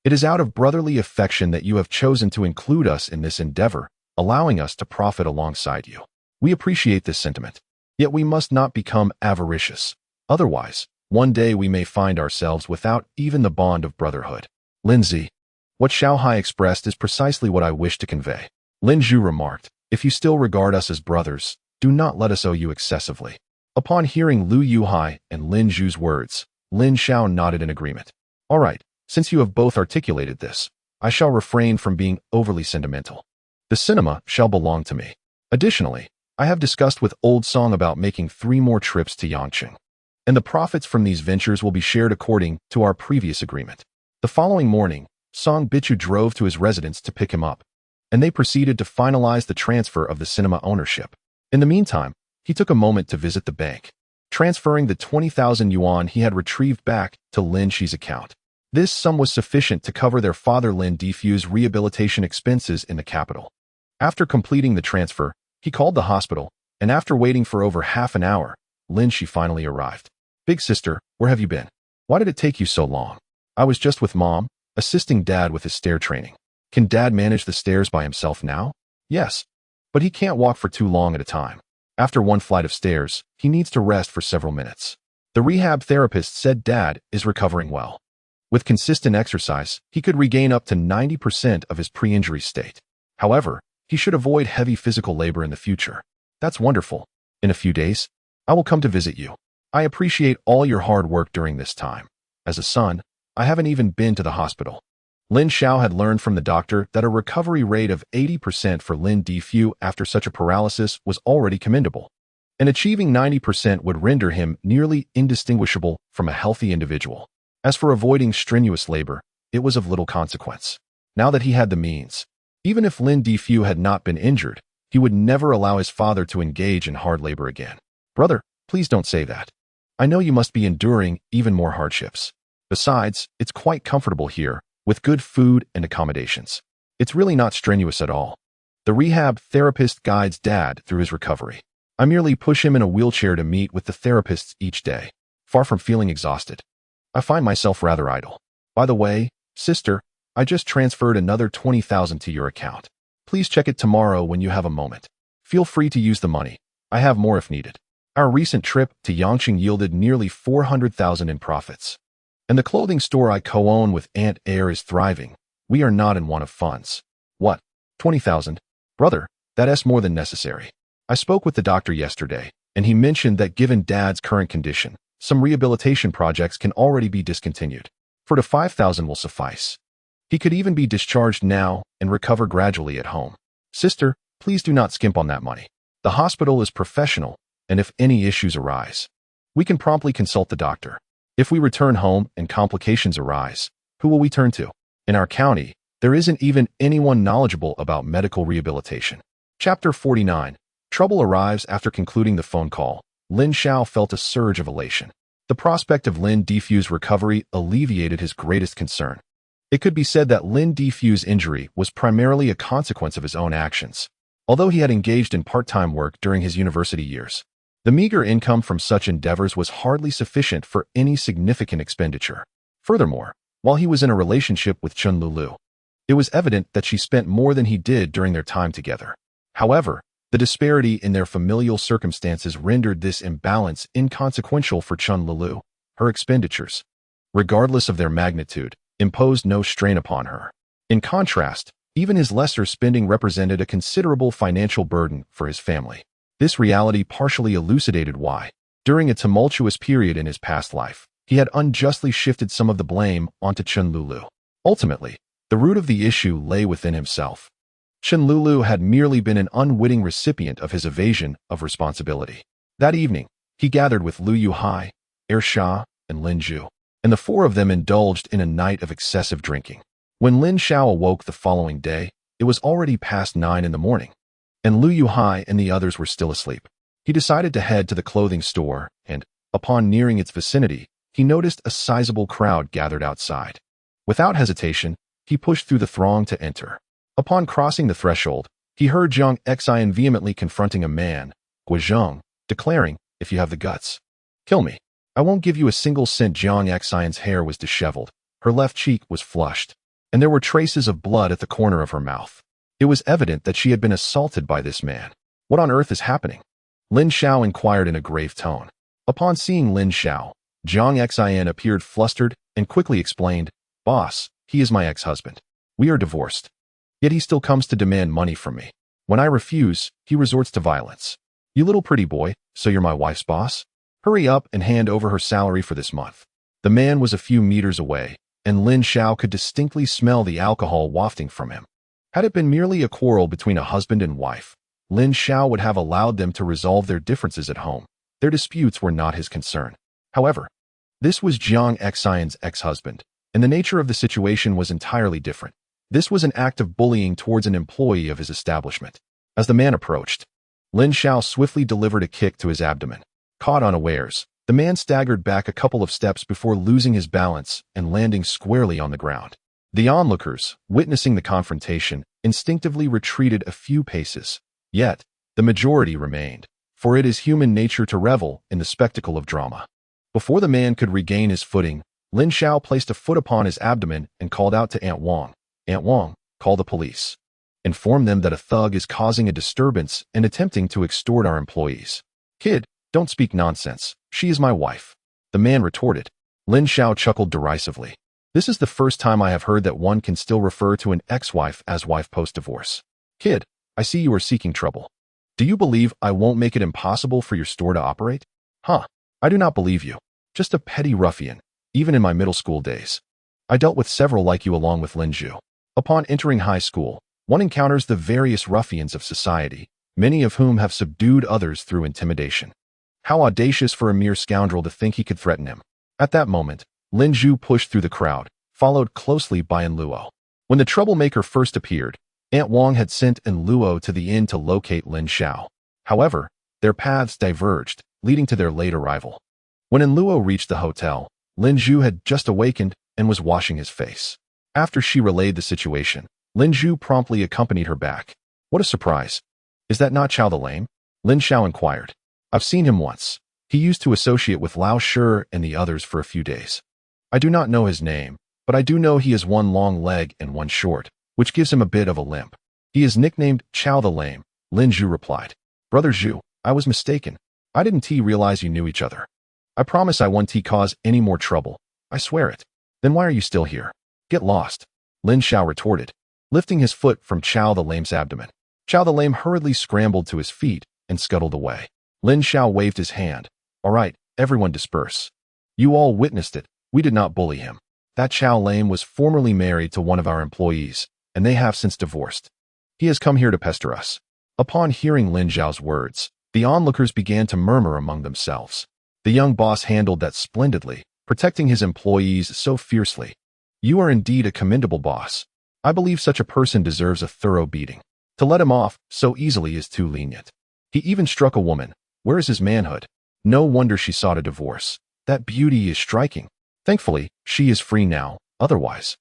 It is out of brotherly affection that you have chosen to include us in this endeavor, allowing us to profit alongside you. We appreciate this sentiment, yet we must not become avaricious. Otherwise, one day we may find ourselves without even the bond of brotherhood. Lindsay, what Xiaohai expressed is precisely what I wish to convey. Lin Zhu remarked, if you still regard us as brothers, do not let us owe you excessively. Upon hearing Lu Yuhai and Lin Zhu's words, Lin Xiao nodded in agreement. All right, since you have both articulated this, I shall refrain from being overly sentimental. The cinema shall belong to me. Additionally, I have discussed with Old Song about making 3 more trips to Yangqing, and the profits from these ventures will be shared according to our previous agreement. The following morning, Song Bichu drove to his residence to pick him up, and they proceeded to finalize the transfer of the cinema ownership. In the meantime, he took a moment to visit the bank, transferring the 20,000 yuan he had retrieved back to Lin Xi's account. This sum was sufficient to cover their father Lin Defu's rehabilitation expenses in the capital. After completing the transfer, he called the hospital, and after waiting for over half an hour, Lin Xi finally arrived. Big sister, where have you been? Why did it take you so long? I was just with Mom, assisting Dad with his stair training. Can Dad manage the stairs by himself now? Yes, but he can't walk for too long at a time. After 1 flight of stairs, he needs to rest for several minutes. The rehab therapist said Dad is recovering well. With consistent exercise, he could regain up to 90% of his pre-injury state. However, he should avoid heavy physical labor in the future. That's wonderful. In a few days, I will come to visit you. I appreciate all your hard work during this time. As a son, I haven't even been to the hospital. Lin Xiao had learned from the doctor that a recovery rate of 80% for Lin Xiao after such a paralysis was already commendable, and achieving 90% would render him nearly indistinguishable from a healthy individual. As for avoiding strenuous labor, it was of little consequence. Now that he had the means, even if Lin Xiao had not been injured, he would never allow his father to engage in hard labor again. Brother, please don't say that. I know you must be enduring even more hardships. Besides, it's quite comfortable here, with good food and accommodations. It's really not strenuous at all. The rehab therapist guides Dad through his recovery. I merely push him in a wheelchair to meet with the therapists each day. Far from feeling exhausted, I find myself rather idle. By the way, sister, I just transferred another 20,000 to your account. Please check it tomorrow when you have a moment. Feel free to use the money. I have more if needed. Our recent trip to Yangqing yielded nearly 400,000 in profits. And the clothing store I co-own with Aunt Air is thriving. We are not in want of funds. What? 20,000? Brother, that's more than necessary. I spoke with the doctor yesterday, and he mentioned that given Dad's current condition, some rehabilitation projects can already be discontinued. 4 to 5,000 will suffice. He could even be discharged now and recover gradually at home. Sister, please do not skimp on that money. The hospital is professional, and if any issues arise, we can promptly consult the doctor. If we return home and complications arise, who will we turn to? In our county, there isn't even anyone knowledgeable about medical rehabilitation. Chapter 49. Trouble arrives after concluding the phone call. Lin Xiao felt a surge of elation. The prospect of Lin Xiao's recovery alleviated his greatest concern. It could be said that Lin Xiao's injury was primarily a consequence of his own actions. Although he had engaged in part-time work during his university years, the meager income from such endeavors was hardly sufficient for any significant expenditure. Furthermore, while he was in a relationship with Chen Lulu, it was evident that she spent more than he did during their time together. However, the disparity in their familial circumstances rendered this imbalance inconsequential for Chen Lulu. Her expenditures, regardless of their magnitude, imposed no strain upon her. In contrast, even his lesser spending represented a considerable financial burden for his family. This reality partially elucidated why, during a tumultuous period in his past life, he had unjustly shifted some of the blame onto Chen Lulu. Ultimately, the root of the issue lay within himself. Chen Lulu had merely been an unwitting recipient of his evasion of responsibility. That evening, he gathered with Lu Yuhai, Sha, and Lin Zhu, and the four of them indulged in a night of excessive drinking. When Lin Xiao awoke the following day, it was already past 9 in the morning, and Lu Yuhai and the others were still asleep. He decided to head to the clothing store, and, upon nearing its vicinity, he noticed a sizable crowd gathered outside. Without hesitation, he pushed through the throng to enter. Upon crossing the threshold, he heard Jiang Xian vehemently confronting a man, Guozheng, declaring, "If you have the guts, kill me. I won't give you a single cent." Jiang Xian's hair was disheveled, her left cheek was flushed, and there were traces of blood at the corner of her mouth. It was evident that she had been assaulted by this man. What on earth is happening? Lin Xiao inquired in a grave tone. Upon seeing Lin Xiao, Jiang Xian appeared flustered and quickly explained, "Boss, he is my ex-husband. We are divorced. Yet he still comes to demand money from me. When I refuse, he resorts to violence. You little pretty boy, so you're my wife's boss? Hurry up and hand over her salary for this month." The man was a few meters away, and Lin Xiao could distinctly smell the alcohol wafting from him. Had it been merely a quarrel between a husband and wife, Lin Xiao would have allowed them to resolve their differences at home. Their disputes were not his concern. However, this was Jiang Xian's ex-husband, and the nature of the situation was entirely different. This was an act of bullying towards an employee of his establishment. As the man approached, Lin Xiao swiftly delivered a kick to his abdomen. Caught unawares, the man staggered back a couple of steps before losing his balance and landing squarely on the ground. The onlookers, witnessing the confrontation, instinctively retreated a few paces. Yet, the majority remained, for it is human nature to revel in the spectacle of drama. Before the man could regain his footing, Lin Xiao placed a foot upon his abdomen and called out to Aunt Wang, "Aunt Wang, call the police. Inform them that a thug is causing a disturbance and attempting to extort our employees." "Kid, don't speak nonsense. She is my wife," the man retorted. Lin Xiao chuckled derisively. "This is the first time I have heard that one can still refer to an ex-wife as wife post-divorce. Kid, I see you are seeking trouble. Do you believe I won't make it impossible for your store to operate? Huh, I do not believe you. Just a petty ruffian, even in my middle school days. I dealt with several like you along with Lin Xiao. Upon entering high school, one encounters the various ruffians of society, many of whom have subdued others through intimidation. How audacious for a mere scoundrel to think he could threaten him. At that moment, Lin Xiao pushed through the crowd, followed closely by An Luo. When the troublemaker first appeared, Aunt Wang had sent An Luo to the inn to locate Lin Xiao. However, their paths diverged, leading to their late arrival. When An Luo reached the hotel, Lin Xiao had just awakened and was washing his face. After she relayed the situation, Lin Xiao promptly accompanied her back. What a surprise. Is that not Xiao the Lame? Lin Xiao inquired. I've seen him once. He used to associate with Lao Shi and the others for a few days. I do not know his name, but I do know he has one long leg and one short, which gives him a bit of a limp. He is nicknamed Xiao the Lame, Lin Xiao replied. Brother Xiao, I was mistaken. I didn't realize you knew each other. I promise I won't cause any more trouble. I swear it. Then why are you still here? Get lost, Lin Xiao retorted, lifting his foot from Xiao the Lame's abdomen. Xiao the Lame hurriedly scrambled to his feet and scuttled away. Lin Xiao waved his hand. All right, everyone disperse. You all witnessed it. We did not bully him. That Xiao Lame was formerly married to one of our employees, and they have since divorced. He has come here to pester us. Upon hearing Lin Xiao's words, the onlookers began to murmur among themselves. The young boss handled that splendidly, protecting his employees so fiercely. You are indeed a commendable boss. I believe such a person deserves a thorough beating. To let him off so easily is too lenient. He even struck a woman. Where is his manhood? No wonder she sought a divorce. That beauty is striking. Thankfully, she is free now. Otherwise,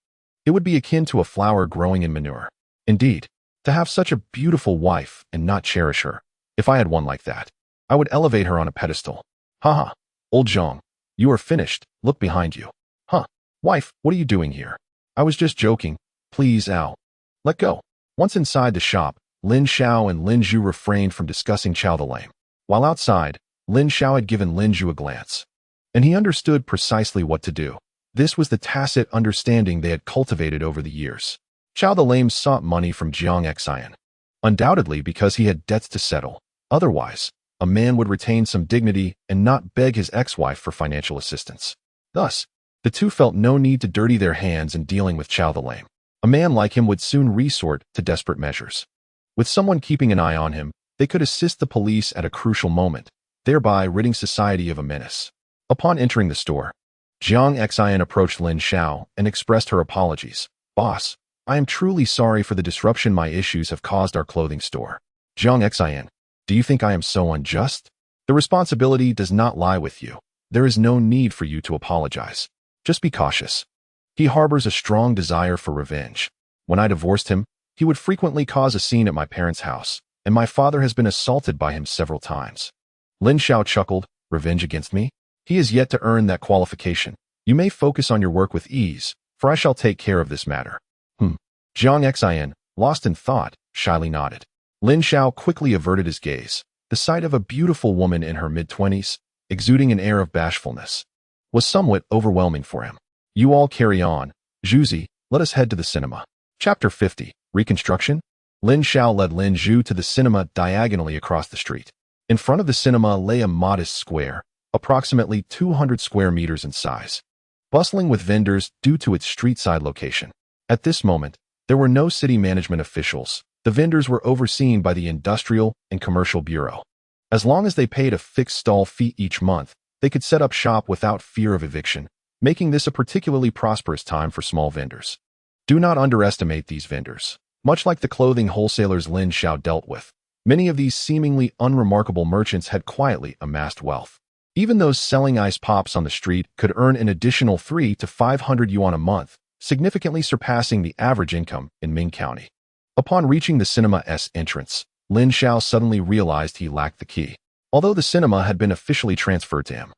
it would be akin to a flower growing in manure. Indeed, to have such a beautiful wife and not cherish her. If I had one like that, I would elevate her on a pedestal. Haha, old Zhang, you are finished. Look behind you. Huh, wife, what are you doing here? I was just joking. Please, ow. Let go. Once inside the shop, Lin Xiao and Lin Xiao refrained from discussing Xiao the Lame. While outside, Lin Xiao had given Lin Xiao a glance, and he understood precisely what to do. This was the tacit understanding they had cultivated over the years. Xiao the Lame sought money from Jiang Xian, undoubtedly because he had debts to settle. Otherwise, a man would retain some dignity and not beg his ex-wife for financial assistance. Thus, the two felt no need to dirty their hands in dealing with Xiao the Lame. A man like him would soon resort to desperate measures. With someone keeping an eye on him, they could assist the police at a crucial moment, thereby ridding society of a menace. Upon entering the store, Jiang Xian approached Lin Xiao and expressed her apologies. Boss, I am truly sorry for the disruption my issues have caused our clothing store. Jiang Xian, do you think I am so unjust? The responsibility does not lie with you. There is no need for you to apologize. Just be cautious. He harbors a strong desire for revenge. When I divorced him, he would frequently cause a scene at my parents' house, and my father has been assaulted by him several times. Lin Xiao chuckled. Revenge against me? He is yet to earn that qualification. You may focus on your work with ease, for I shall take care of this matter. Jiang Xian, lost in thought, shyly nodded. Lin Xiao quickly averted his gaze. The sight of a beautiful woman in her mid-20s, exuding an air of bashfulness, was somewhat overwhelming for him. You all carry on. Zhuzi, let us head to the cinema. Chapter 50, Reconstruction? Lin Xiao led Lin Xiao to the cinema diagonally across the street. In front of the cinema lay a modest square, approximately 200 square meters in size, bustling with vendors due to its street-side location. At this moment, there were no city management officials. The vendors were overseen by the Industrial and Commercial Bureau. As long as they paid a fixed stall fee each month, they could set up shop without fear of eviction, making this a particularly prosperous time for small vendors. Do not underestimate these vendors. Much like the clothing wholesalers Lin Xiao dealt with, many of these seemingly unremarkable merchants had quietly amassed wealth. Even those selling ice pops on the street could earn an additional 300 to 500 yuan a month, significantly surpassing the average income in Ming County. Upon reaching the cinema's entrance, Lin Xiao suddenly realized he lacked the key. Although the cinema had been officially transferred to him,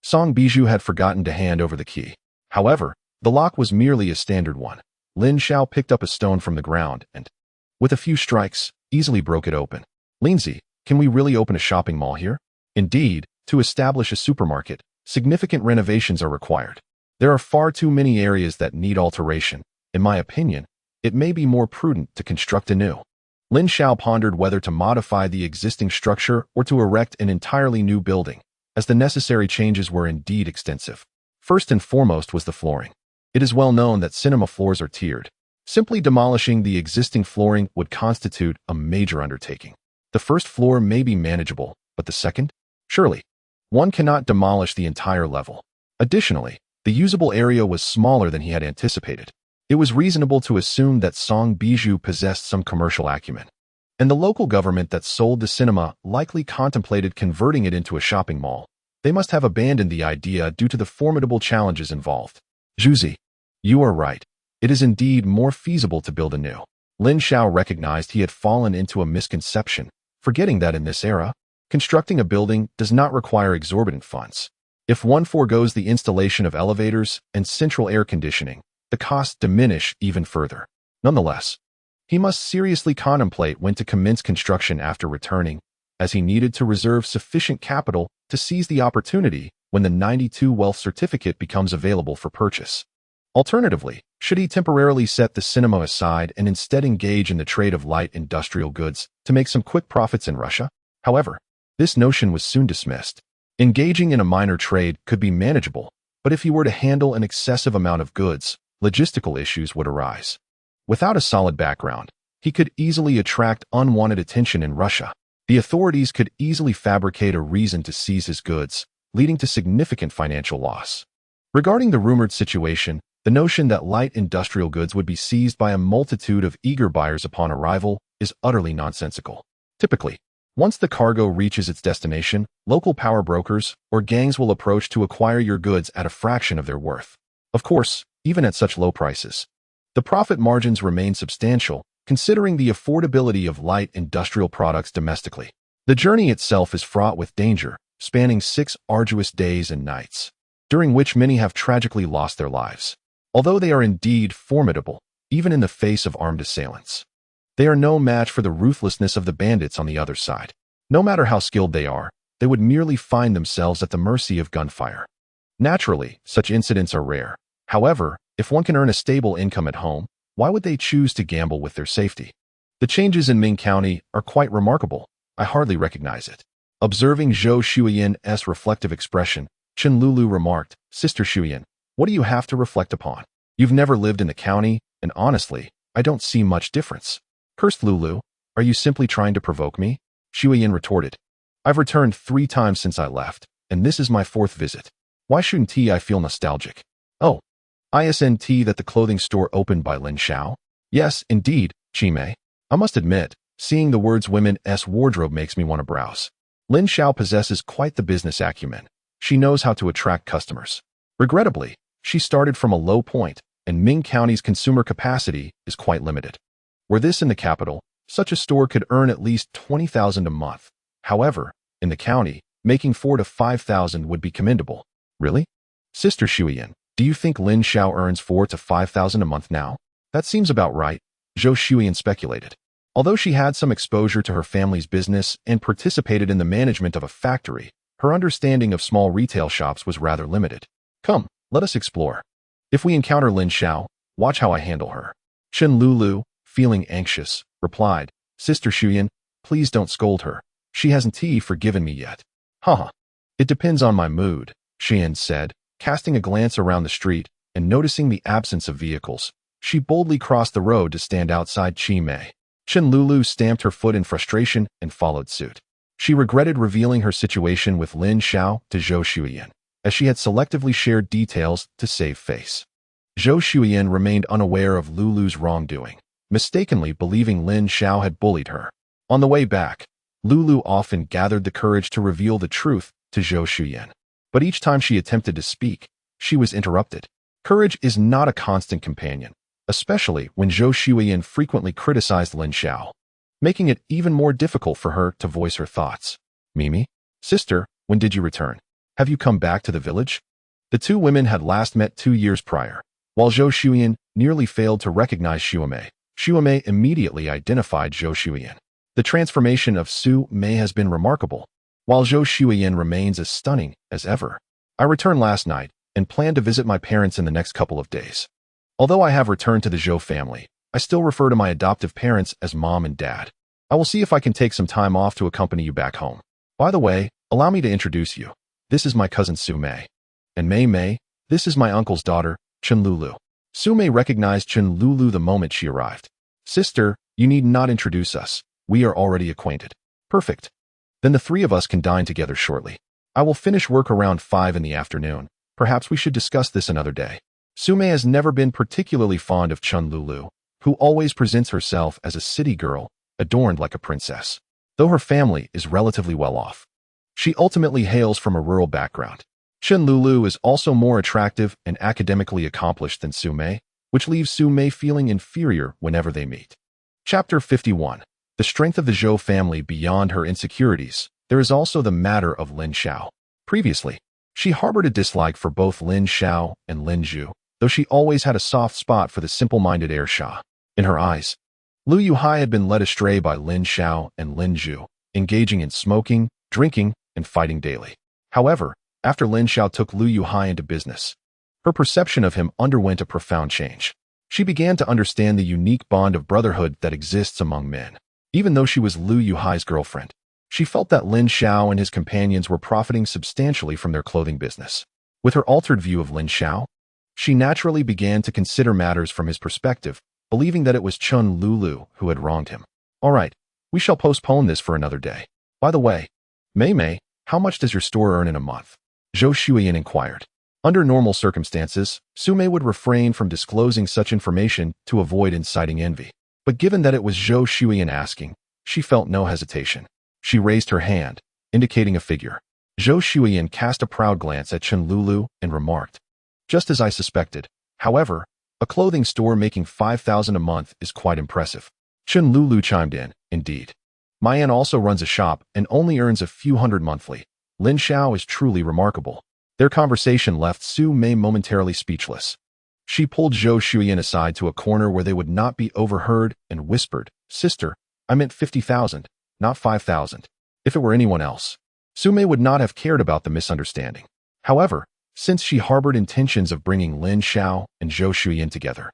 Song Bijou had forgotten to hand over the key. However, the lock was merely a standard one. Lin Xiao picked up a stone from the ground and, with a few strikes, easily broke it open. Lindsay, can we really open a shopping mall here? Indeed, to establish a supermarket, significant renovations are required. There are far too many areas that need alteration. In my opinion, it may be more prudent to construct anew. Lin Xiao pondered whether to modify the existing structure or to erect an entirely new building, as the necessary changes were indeed extensive. First and foremost was the flooring. It is well known that cinema floors are tiered. Simply demolishing the existing flooring would constitute a major undertaking. The first floor may be manageable, but the second? Surely, one cannot demolish the entire level. Additionally, the usable area was smaller than he had anticipated. It was reasonable to assume that Song Bijou possessed some commercial acumen, and the local government that sold the cinema likely contemplated converting it into a shopping mall. They must have abandoned the idea due to the formidable challenges involved. Zhuzi, you are right. It is indeed more feasible to build anew. Lin Xiao recognized he had fallen into a misconception, forgetting that in this era, constructing a building does not require exorbitant funds. If one forgoes the installation of elevators and central air conditioning, the costs diminish even further. Nonetheless, he must seriously contemplate when to commence construction after returning, as he needed to reserve sufficient capital to seize the opportunity when the 92 wealth certificate becomes available for purchase. Alternatively, should he temporarily set the cinema aside and instead engage in the trade of light industrial goods to make some quick profits in Russia? However, this notion was soon dismissed. Engaging in a minor trade could be manageable, but if he were to handle an excessive amount of goods, logistical issues would arise. Without a solid background, he could easily attract unwanted attention in Russia. The authorities could easily fabricate a reason to seize his goods, leading to significant financial loss. Regarding the rumored situation, the notion that light industrial goods would be seized by a multitude of eager buyers upon arrival is utterly nonsensical. Typically, once the cargo reaches its destination, local power brokers or gangs will approach to acquire your goods at a fraction of their worth. Of course, even at such low prices, the profit margins remain substantial, considering the affordability of light industrial products domestically. The journey itself is fraught with danger, spanning 6 arduous days and nights, during which many have tragically lost their lives. Although they are indeed formidable, even in the face of armed assailants, they are no match for the ruthlessness of the bandits on the other side. No matter how skilled they are, they would merely find themselves at the mercy of gunfire. Naturally, such incidents are rare. However, if one can earn a stable income at home, why would they choose to gamble with their safety? The changes in Ming County are quite remarkable. I hardly recognize it. Observing Zhou Shuyan's reflective expression, Chen Lulu remarked, "Sister Shuyan, what do you have to reflect upon? You've never lived in the county, and honestly, I don't see much difference." Cursed Lulu, are you simply trying to provoke me? Shuyan retorted. I've returned 3 times since I left, and this is my 4th visit. Why shouldn't I feel nostalgic? Oh, isn't that the clothing store opened by Lin Xiao? Yes, indeed, Chime. I must admit, seeing the words women's wardrobe makes me want to browse. Lin Xiao possesses quite the business acumen. She knows how to attract customers. Regrettably, she started from a low point, and Ming County's consumer capacity is quite limited. Were this in the capital, such a store could earn at least 20,000 a month. However, in the county, making 4 to 5,000 would be commendable. Really? Sister Shuyan, do you think Lin Xiao earns 4 to 5,000 a month now? That seems about right, Zhou Shuyan speculated. Although she had some exposure to her family's business and participated in the management of a factory, her understanding of small retail shops was rather limited. Come, let us explore. If we encounter Lin Xiao, watch how I handle her. Chen Lulu, feeling anxious, replied, Sister Shuyan, please don't scold her. She hasn't forgiven me yet. Haha. It depends on my mood, Xian said, casting a glance around the street and noticing the absence of vehicles. She boldly crossed the road to stand outside Chi Mei. Chen Lulu stamped her foot in frustration and followed suit. She regretted revealing her situation with Lin Xiao to Zhou Shuyan, as she had selectively shared details to save face. Zhou Shuyan remained unaware of Lulu's wrongdoing, mistakenly believing Lin Xiao had bullied her. On the way back, Lulu often gathered the courage to reveal the truth to Zhou Shuyan. But each time she attempted to speak, she was interrupted. Courage is not a constant companion, especially when Zhou Shuyan frequently criticized Lin Xiao, making it even more difficult for her to voice her thoughts. Mimi, sister, when did you return? Have you come back to the village? The 2 women had last met 2 years prior. While Zhou Shuyan nearly failed to recognize Shuamei immediately identified Zhou Shuyan. The transformation of Su Mei has been remarkable, while Zhou Shuyan remains as stunning as ever. I returned last night and plan to visit my parents in the next couple of days. Although I have returned to the Zhou family, I still refer to my adoptive parents as mom and dad. I will see if I can take some time off to accompany you back home. By the way, allow me to introduce you. This is my cousin Su Mei. And Mei Mei, this is my uncle's daughter, Chen Lulu. Su Mei recognized Chen Lulu the moment she arrived. Sister, you need not introduce us. We are already acquainted. Perfect. Then the three of us can dine together shortly. I will finish work around 5 in the afternoon. Perhaps we should discuss this another day. Su Mei has never been particularly fond of Chen Lulu, who always presents herself as a city girl, adorned like a princess. Though her family is relatively well off, she ultimately hails from a rural background. Chen Lulu is also more attractive and academically accomplished than Su Mei, which leaves Su Mei feeling inferior whenever they meet. Chapter 51. The strength of the Zhou family beyond her insecurities. There is also the matter of Lin Xiao. Previously, she harbored a dislike for both Lin Xiao and Lin Zhu, though she always had a soft spot for the simple-minded heir Xia. In her eyes, Lu Yuhai had been led astray by Lin Xiao and Lin Zhu, engaging in smoking, drinking, and fighting daily. However, after Lin Xiao took Lu Yuhai into business, her perception of him underwent a profound change. She began to understand the unique bond of brotherhood that exists among men. Even though she was Lu Yuhai's girlfriend, she felt that Lin Xiao and his companions were profiting substantially from their clothing business. With her altered view of Lin Xiao, she naturally began to consider matters from his perspective, believing that it was Chen Lulu who had wronged him. All right, we shall postpone this for another day. By the way, Mei Mei, how much does your store earn in a month? Zhou Shuiyan inquired. Under normal circumstances, Su Mei would refrain from disclosing such information to avoid inciting envy. But given that it was Zhou Shuiyan asking, she felt no hesitation. She raised her hand, indicating a figure. Zhou Shuiyan cast a proud glance at Chen Lulu and remarked, "Just as I suspected. However, a clothing store making 5,000 a month is quite impressive." Chen Lulu chimed in, "Indeed. My aunt also runs a shop and only earns a few hundred monthly. Lin Xiao is truly remarkable." Their conversation left Su Mei momentarily speechless. She pulled Zhou Shuiyan aside to a corner where they would not be overheard and whispered, "Sister, I meant 50,000, not 5,000. If it were anyone else, Su Mei would not have cared about the misunderstanding. However, since she harbored intentions of bringing Lin Xiao and Zhou Shuiyan together,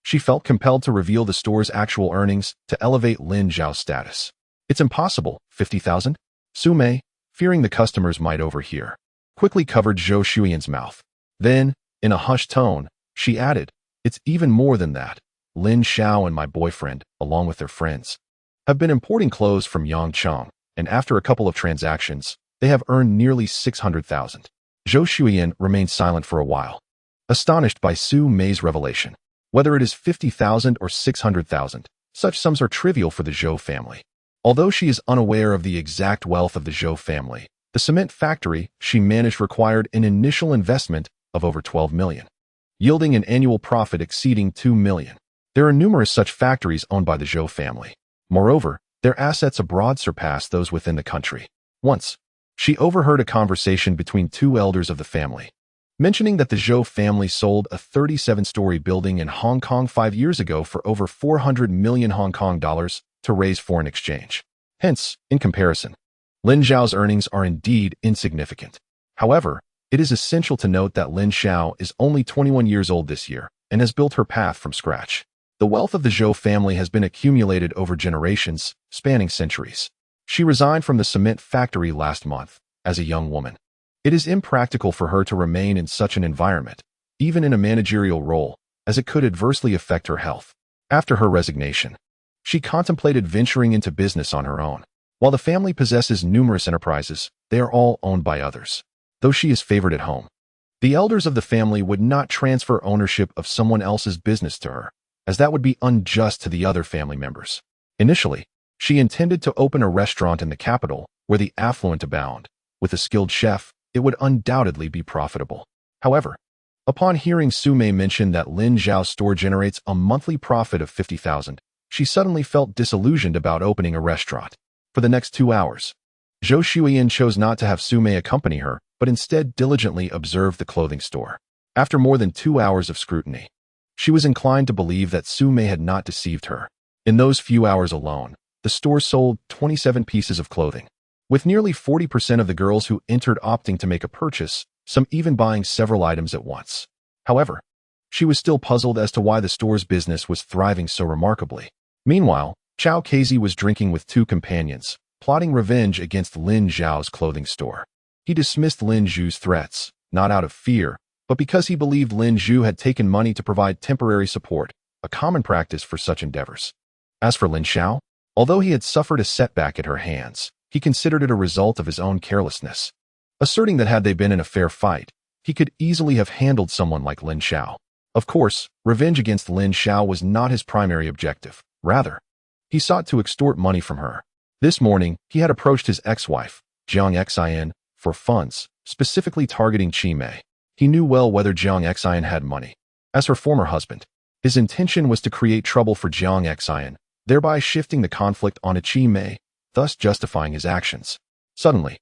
she felt compelled to reveal the store's actual earnings to elevate Lin Xiao's status. "It's impossible, 50,000? Su Mei, fearing the customers might overhear, quickly covered Zhou Shuiyan's mouth. Then, in a hushed tone, she added, "It's even more than that. Lin Xiao and my boyfriend, along with their friends, have been importing clothes from Yangcheng, and after a couple of transactions, they have earned nearly 600,000. Zhou Shuiyan remained silent for a while, astonished by Su Mei's revelation. Whether it is 50,000 or 600,000, such sums are trivial for the Zhou family. Although she is unaware of the exact wealth of the Zhou family, the cement factory she managed required an initial investment of over 12 million, yielding an annual profit exceeding 2 million. There are numerous such factories owned by the Zhou family. Moreover, their assets abroad surpass those within the country. Once, she overheard a conversation between two elders of the family, mentioning that the Zhou family sold a 37-story building in Hong Kong 5 years ago for over 400 million Hong Kong dollars to raise foreign exchange. Hence, in comparison, Lin Xiao's earnings are indeed insignificant. However, it is essential to note that Lin Xiao is only 21 years old this year and has built her path from scratch. The wealth of the Zhou family has been accumulated over generations, spanning centuries. She resigned from the cement factory last month, as a young woman. It is impractical for her to remain in such an environment, even in a managerial role, as it could adversely affect her health. After her resignation, she contemplated venturing into business on her own. While the family possesses numerous enterprises, they are all owned by others. Though she is favored at home, the elders of the family would not transfer ownership of someone else's business to her, as that would be unjust to the other family members. Initially, she intended to open a restaurant in the capital where the affluent abound. With a skilled chef, it would undoubtedly be profitable. However, upon hearing Su Mei mention that Lin Xiao's store generates a monthly profit of 50,000, she suddenly felt disillusioned about opening a restaurant. For the next 2 hours, Zhou Shuiyan chose not to have Su Mei accompany her, but instead diligently observed the clothing store. After more than 2 hours of scrutiny, she was inclined to believe that Su Mei had not deceived her. In those few hours alone, the store sold 27 pieces of clothing, with nearly 40% of the girls who entered opting to make a purchase, some even buying several items at once. However, she was still puzzled as to why the store's business was thriving so remarkably. Meanwhile, Chao Kazi was drinking with two companions, plotting revenge against Lin Xiao's clothing store. He dismissed Lin Xiao's threats, not out of fear, but because he believed Lin Xiao had taken money to provide temporary support, a common practice for such endeavors. As for Lin Xiao, although he had suffered a setback at her hands, he considered it a result of his own carelessness, asserting that had they been in a fair fight, he could easily have handled someone like Lin Xiao. Of course, revenge against Lin Xiao was not his primary objective. Rather, he sought to extort money from her. This morning, he had approached his ex-wife, Jiang Xian, for funds, specifically targeting Qi Mei. He knew well whether Jiang Xian had money. As her former husband, his intention was to create trouble for Jiang Xian, thereby shifting the conflict onto Qi Mei, thus justifying his actions. Suddenly,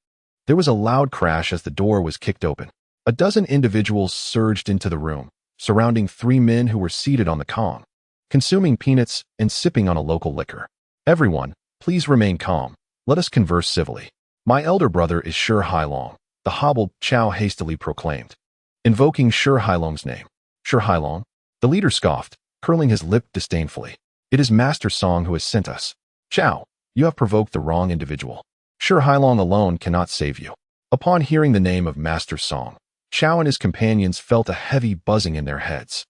there was a loud crash as the door was kicked open. A dozen individuals surged into the room, surrounding three men who were seated on the Kong, consuming peanuts and sipping on a local liquor. Everyone, please remain calm. Let us converse civilly. My elder brother is Shi Hailong, the hobbled Chao hastily proclaimed, invoking Shi Hailong's name. Shi Hailong? The leader scoffed, curling his lip disdainfully. It is Master Song who has sent us. Chao, you have provoked the wrong individual. Shi Hailong alone cannot save you. Upon hearing the name of Master Song, Chao and his companions felt a heavy buzzing in their heads.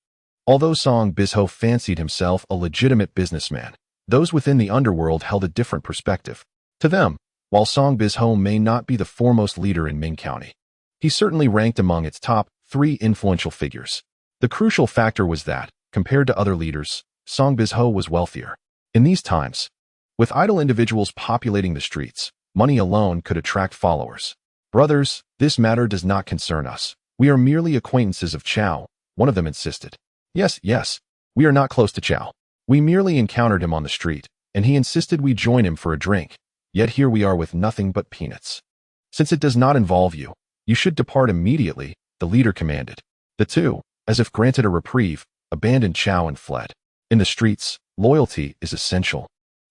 Although Song Bizho fancied himself a legitimate businessman, those within the underworld held a different perspective. To them, while Song Bizho may not be the foremost leader in Ming County, he certainly ranked among its top 3 influential figures. The crucial factor was that, compared to other leaders, Song Bizho was wealthier. In these times, with idle individuals populating the streets, money alone could attract followers. Brothers, this matter does not concern us. We are merely acquaintances of Chao, one of them insisted. Yes, we are not close to Chao. We merely encountered him on the street, and he insisted we join him for a drink. Yet here we are with nothing but peanuts. Since it does not involve you, you should depart immediately, the leader commanded. The two, as if granted a reprieve, abandoned Chao and fled. In the streets, loyalty is essential.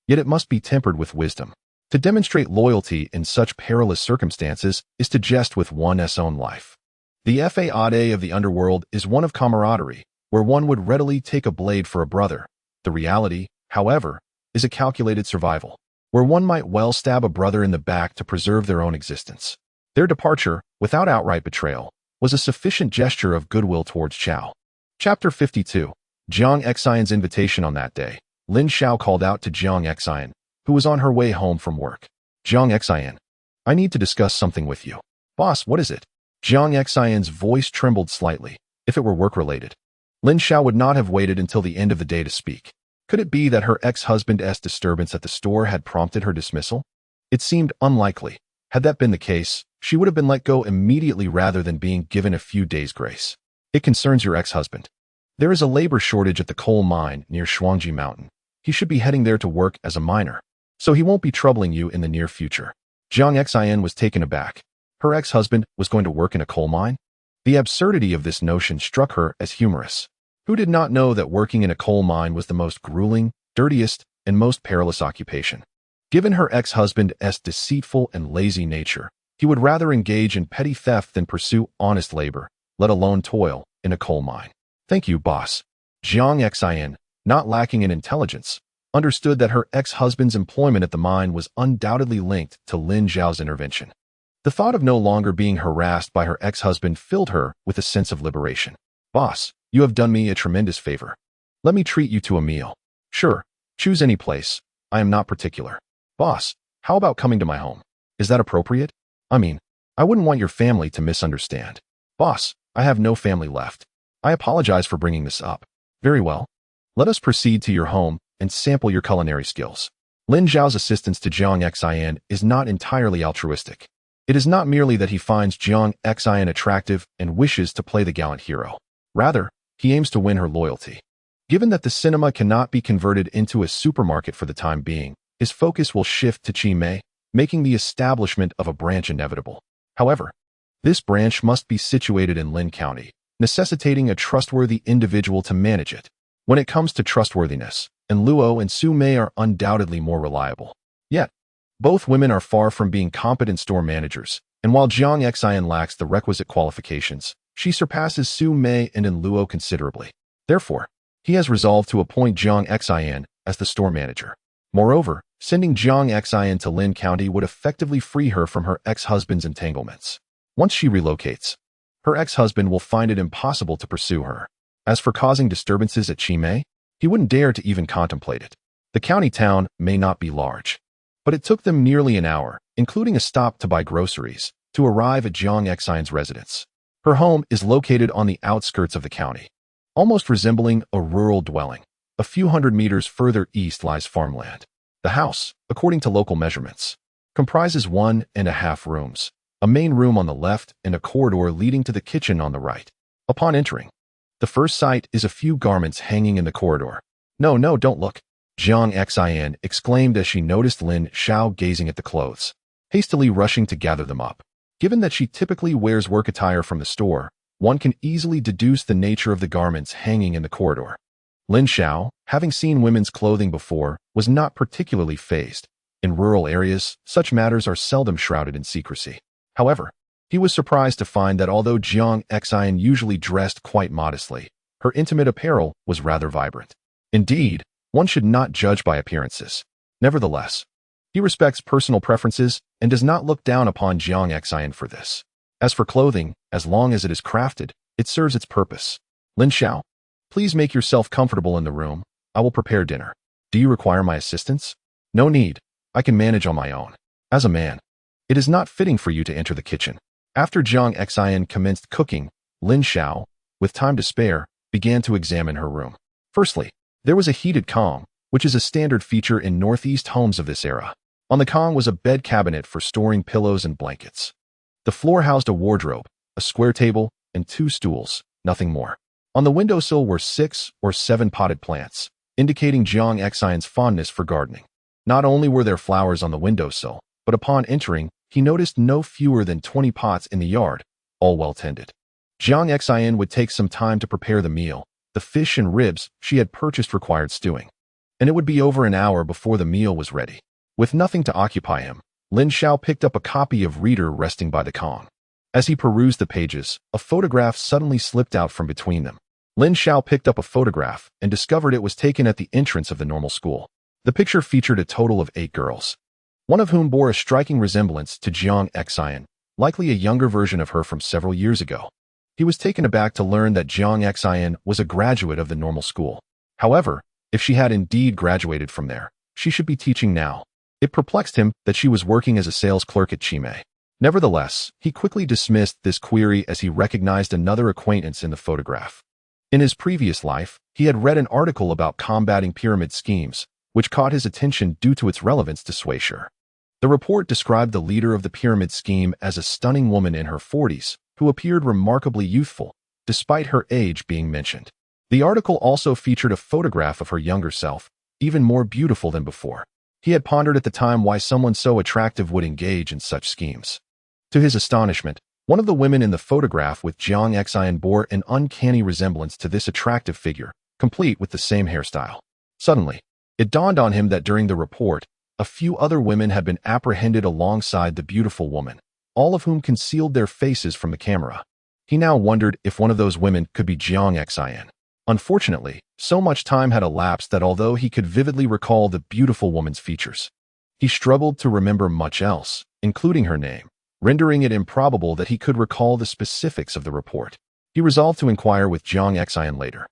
Yet it must be tempered with wisdom. To demonstrate loyalty in such perilous circumstances is to jest with one's own life. The fade of the underworld is one of camaraderie, where one would readily take a blade for a brother. The reality, however, is a calculated survival, where one might well stab a brother in the back to preserve their own existence. Their departure, without outright betrayal, was a sufficient gesture of goodwill towards Chao. Chapter 52. Jiang Xian's invitation. On that day, Lin Xiao called out to Jiang Xian, who was on her way home from work. Jiang Xian, I need to discuss something with you. Boss, what is it? Jiang Xian's voice trembled slightly. If it were work-related, Lin Xiao would not have waited until the end of the day to speak. Could it be that her ex-husband's disturbance at the store had prompted her dismissal? It seemed unlikely. Had that been the case, she would have been let go immediately rather than being given a few days' grace. It concerns your ex-husband. There is a labor shortage at the coal mine near Shuangji Mountain. He should be heading there to work as a miner, so he won't be troubling you in the near future. Jiang Xian was taken aback. Her ex-husband was going to work in a coal mine? The absurdity of this notion struck her as humorous. Who did not know that working in a coal mine was the most grueling, dirtiest, and most perilous occupation? Given her ex-husband's deceitful and lazy nature, he would rather engage in petty theft than pursue honest labor, let alone toil, in a coal mine. Thank you, boss. Jiang Xian, not lacking in intelligence, understood that her ex-husband's employment at the mine was undoubtedly linked to Lin Xiao's intervention. The thought of no longer being harassed by her ex-husband filled her with a sense of liberation. Boss, you have done me a tremendous favor. Let me treat you to a meal. Sure, choose any place. I am not particular. Boss, how about coming to my home? Is that appropriate? I mean, I wouldn't want your family to misunderstand. Boss, I have no family left. I apologize for bringing this up. Very well. Let us proceed to your home and sample your culinary skills. Lin Xiao's assistance to Jiang Xian is not entirely altruistic. It is not merely that he finds Jiang Xian attractive and wishes to play the gallant hero. Rather, he aims to win her loyalty. Given that the cinema cannot be converted into a supermarket for the time being, his focus will shift to Qi Mei, making the establishment of a branch inevitable. However, this branch must be situated in Lin County, necessitating a trustworthy individual to manage it. When it comes to trustworthiness, and Luo and Su Mei are undoubtedly more reliable. Yet, both women are far from being competent store managers, and while Jiang Xian lacks the requisite qualifications, she surpasses Su Mei and Luo considerably. Therefore, he has resolved to appoint Jiang Xian as the store manager. Moreover, sending Jiang Xian to Lin County would effectively free her from her ex-husband's entanglements. Once she relocates, her ex-husband will find it impossible to pursue her. As for causing disturbances at Chimay, he wouldn't dare to even contemplate it. The county town may not be large, but it took them nearly an hour, including a stop to buy groceries, to arrive at Jiang Xian's residence. Her home is located on the outskirts of the county, almost resembling a rural dwelling. A few hundred meters further east lies farmland. The house, according to local measurements, comprises 1.5 rooms, a main room on the left and a corridor leading to the kitchen on the right. Upon entering, the first sight is a few garments hanging in the corridor. No, don't look, Jiang Xian exclaimed as she noticed Lin Xiao gazing at the clothes, hastily rushing to gather them up. Given that she typically wears work attire from the store, one can easily deduce the nature of the garments hanging in the corridor. Lin Xiao, having seen women's clothing before, was not particularly fazed. In rural areas, such matters are seldom shrouded in secrecy. However, he was surprised to find that although Jiang Xian usually dressed quite modestly, her intimate apparel was rather vibrant. Indeed, one should not judge by appearances. Nevertheless, he respects personal preferences and does not look down upon Jiang Xian for this. As for clothing, as long as it is crafted, it serves its purpose. Lin Xiao, please make yourself comfortable in the room. I will prepare dinner. Do you require my assistance? No need. I can manage on my own. As a man, it is not fitting for you to enter the kitchen. After Jiang Xian commenced cooking, Lin Xiao, with time to spare, began to examine her room. Firstly, there was a heated Kong, which is a standard feature in northeast homes of this era. On the Kong was a bed cabinet for storing pillows and blankets. The floor housed a wardrobe, a square table, and 2 stools, nothing more. On the windowsill were 6 or 7 potted plants, indicating Jiang Xian's fondness for gardening. Not only were there flowers on the windowsill, but upon entering, he noticed no fewer than 20 pots in the yard, all well tended. Jiang Xian would take some time to prepare the meal. The fish and ribs she had purchased required stewing, and it would be over an hour before the meal was ready. With nothing to occupy him, Lin Xiao picked up a copy of Reader resting by the Kong. As he perused the pages, a photograph suddenly slipped out from between them. Lin Xiao picked up a photograph and discovered it was taken at the entrance of the normal school. The picture featured a total of 8 girls, one of whom bore a striking resemblance to Jiang Xian, likely a younger version of her from several years ago. He was taken aback to learn that Jiang Xian was a graduate of the normal school. However, if she had indeed graduated from there, she should be teaching now. It perplexed him that she was working as a sales clerk at Chimay. Nevertheless, he quickly dismissed this query as he recognized another acquaintance in the photograph. In his previous life, he had read an article about combating pyramid schemes, which caught his attention due to its relevance to Swaysure. The report described the leader of the pyramid scheme as a stunning woman in her 40s, who appeared remarkably youthful, despite her age being mentioned. The article also featured a photograph of her younger self, even more beautiful than before. He had pondered at the time why someone so attractive would engage in such schemes. To his astonishment, one of the women in the photograph with Jiang Xian bore an uncanny resemblance to this attractive figure, complete with the same hairstyle. Suddenly, it dawned on him that during the report, a few other women had been apprehended alongside the beautiful woman, all of whom concealed their faces from the camera. He now wondered if one of those women could be Jiang Xian. Unfortunately, so much time had elapsed that although he could vividly recall the beautiful woman's features, he struggled to remember much else, including her name, rendering it improbable that he could recall the specifics of the report. He resolved to inquire with Jiang Xian later.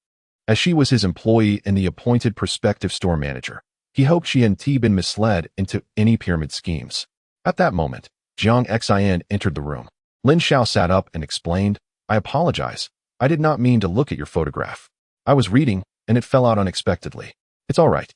As she was his employee and the appointed prospective store manager, he hoped she hadn't been misled into any pyramid schemes. At that moment, Jiang Xian entered the room. Lin Xiao sat up and explained, "I apologize. I did not mean to look at your photograph. I was reading, and it fell out unexpectedly. It's all right.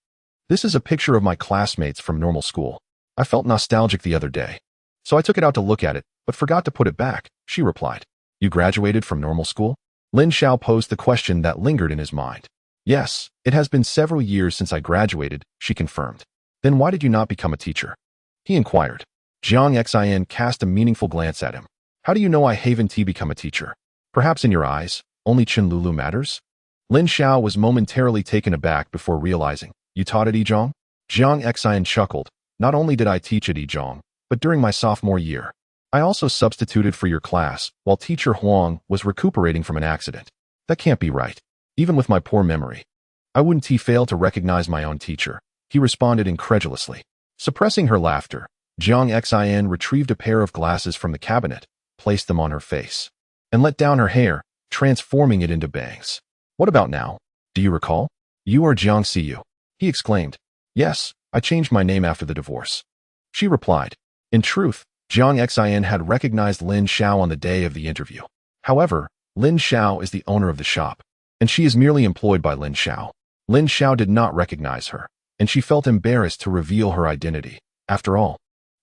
This is a picture of my classmates from normal school. I felt nostalgic the other day, so I took it out to look at it, but forgot to put it back," she replied. "You graduated from normal school?" Lin Xiao posed the question that lingered in his mind. "Yes, it has been several years since I graduated," she confirmed. "Then why did you not become a teacher?" he inquired. Jiang Xian cast a meaningful glance at him. "How do you know I haven't become a teacher? Perhaps in your eyes, only Chinlulu matters?" Lin Xiao was momentarily taken aback before realizing, "You taught at Yizhong?" Jiang Xian chuckled. "Not only did I teach at Yizhong, but during my sophomore year, I also substituted for your class while teacher Huang was recuperating from an accident. That can't be right. Even with my poor memory, I wouldn't fail to recognize my own teacher." he responded incredulously. Suppressing her laughter, Jiang Xin retrieved a pair of glasses from the cabinet, placed them on her face, and let down her hair, transforming it into bangs. What about now? Do you recall? You are Jiang Xiao, he exclaimed. Yes, I changed my name after the divorce. She replied. In truth, Jiang Xin had recognized Lin Xiao on the day of the interview. However, Lin Xiao is the owner of the shop, and she is merely employed by Lin Xiao. Lin Xiao did not recognize her, and she felt embarrassed to reveal her identity. After all,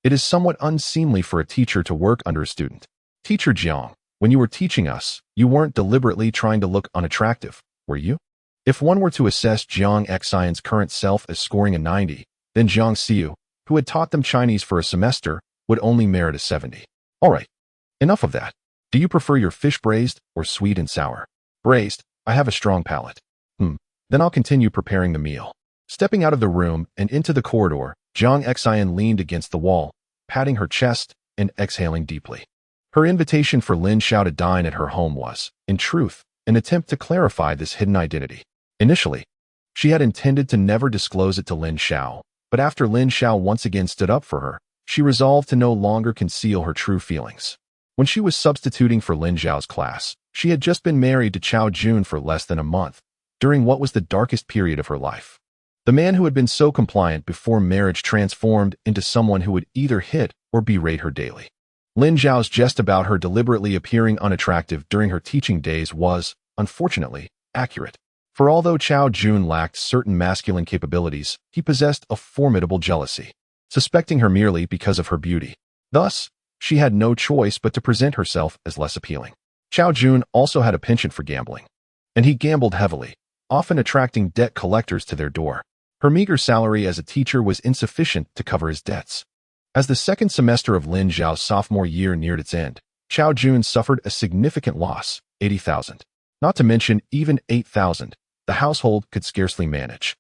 it is somewhat unseemly for a teacher to work under a student. Teacher Jiang, when you were teaching us, you weren't deliberately trying to look unattractive, were you? If one were to assess Jiang Xin's current self as scoring a 90, then Jiang Xiao, who had taught them Chinese for a semester, would only merit a 70. All right, enough of that. Do you prefer your fish braised or sweet and sour? Braised, I have a strong palate. Then I'll continue preparing the meal. Stepping out of the room and into the corridor, Jiang Xin leaned against the wall, patting her chest and exhaling deeply. Her invitation for Lin Xiao to dine at her home was, in truth, an attempt to clarify this hidden identity. Initially, she had intended to never disclose it to Lin Xiao, but after Lin Xiao once again stood up for her, she resolved to no longer conceal her true feelings. When she was substituting for Lin Xiao's class, she had just been married to Chao Jun for less than a month, during what was the darkest period of her life. The man who had been so compliant before marriage transformed into someone who would either hit or berate her daily. Lin Xiao's jest about her deliberately appearing unattractive during her teaching days was, unfortunately, accurate. For although Chao Jun lacked certain masculine capabilities, he possessed a formidable jealousy, suspecting her merely because of her beauty. Thus, she had no choice but to present herself as less appealing. Chao Jun also had a penchant for gambling, and he gambled heavily, often attracting debt collectors to their door. Her meager salary as a teacher was insufficient to cover his debts. As the second semester of Lin Xiao's sophomore year neared its end, Chao Jun suffered a significant loss, 80,000. Not to mention even 8,000, the household could scarcely manage.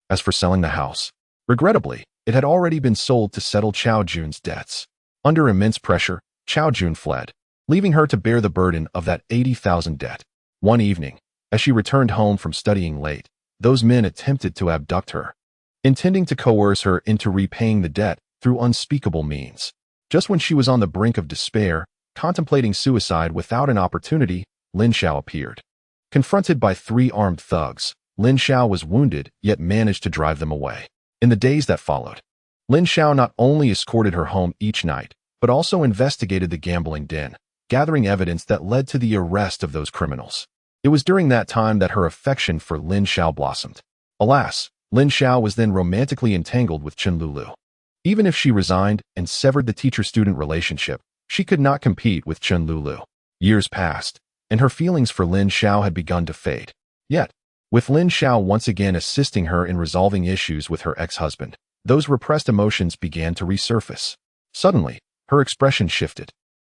As for selling the house, regrettably, it had already been sold to settle Chao Jun's debts. Under immense pressure, Chao Jun fled, leaving her to bear the burden of that 80,000 debt. One evening, as she returned home from studying late, those men attempted to abduct her, intending to coerce her into repaying the debt through unspeakable means. Just when she was on the brink of despair, contemplating suicide without an opportunity, Lin Xiao appeared. Confronted by 3 armed thugs, Lin Xiao was wounded yet managed to drive them away. In the days that followed, Lin Xiao not only escorted her home each night, but also investigated the gambling den, gathering evidence that led to the arrest of those criminals. It was during that time that her affection for Lin Xiao blossomed. Alas, Lin Xiao was then romantically entangled with Chen Lulu. Even if she resigned and severed the teacher-student relationship, she could not compete with Chen Lulu. Years passed, and her feelings for Lin Xiao had begun to fade. Yet, with Lin Xiao once again assisting her in resolving issues with her ex-husband, those repressed emotions began to resurface. Suddenly, her expression shifted.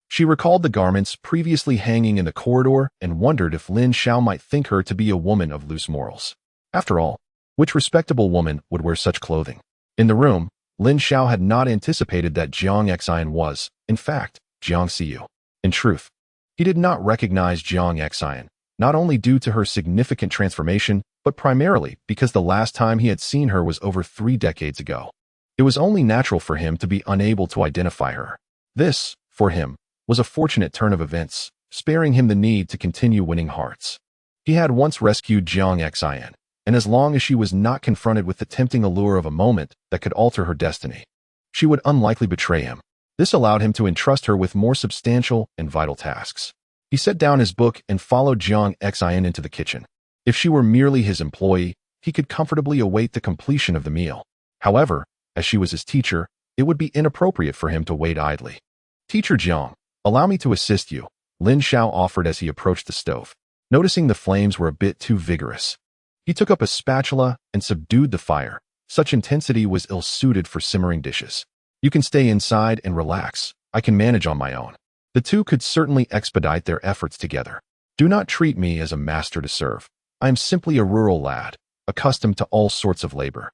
She recalled the garments previously hanging in the corridor and wondered if Lin Xiao might think her to be a woman of loose morals. After all, which respectable woman would wear such clothing? In the room, Lin Xiao had not anticipated that Jiang Xin was, in fact, Jiang Xiao. In truth, he did not recognize Jiang Xin, not only due to her significant transformation, but primarily because the last time he had seen her was over 3 decades ago. It was only natural for him to be unable to identify her. This, for him, was a fortunate turn of events, sparing him the need to continue winning hearts. He had once rescued Jiang Xin, and as long as she was not confronted with the tempting allure of a moment that could alter her destiny, she would unlikely betray him. This allowed him to entrust her with more substantial and vital tasks. He set down his book and followed Jiang Xin into the kitchen. If she were merely his employee, he could comfortably await the completion of the meal. However, as she was his teacher, it would be inappropriate for him to wait idly. Teacher Jiang, allow me to assist you, Lin Xiao offered as he approached the stove. Noticing the flames were a bit too vigorous, he took up a spatula and subdued the fire. Such intensity was ill-suited for simmering dishes. You can stay inside and relax. I can manage on my own. The two could certainly expedite their efforts together. Do not treat me as a master to serve. I am simply a rural lad, accustomed to all sorts of labor.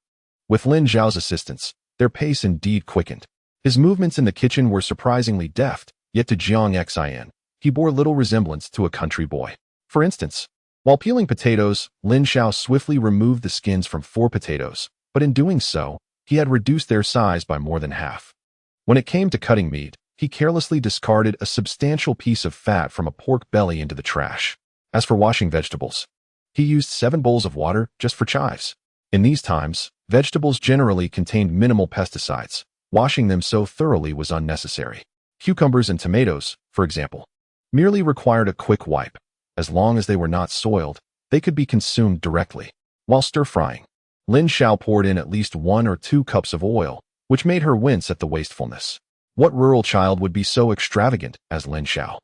With Lin Xiao's assistance, their pace indeed quickened. His movements in the kitchen were surprisingly deft, yet to Jiang Xin, he bore little resemblance to a country boy. For instance, while peeling potatoes, Lin Xiao swiftly removed the skins from 4 potatoes, but in doing so, he had reduced their size by more than half. When it came to cutting meat, he carelessly discarded a substantial piece of fat from a pork belly into the trash. As for washing vegetables, he used 7 bowls of water just for chives. In these times, vegetables generally contained minimal pesticides. Washing them so thoroughly was unnecessary. Cucumbers and tomatoes, for example, merely required a quick wipe. As long as they were not soiled, they could be consumed directly. While stir-frying, Lin Xiao poured in at least 1 or 2 cups of oil, which made her wince at the wastefulness. What rural child would be so extravagant as Lin Xiao?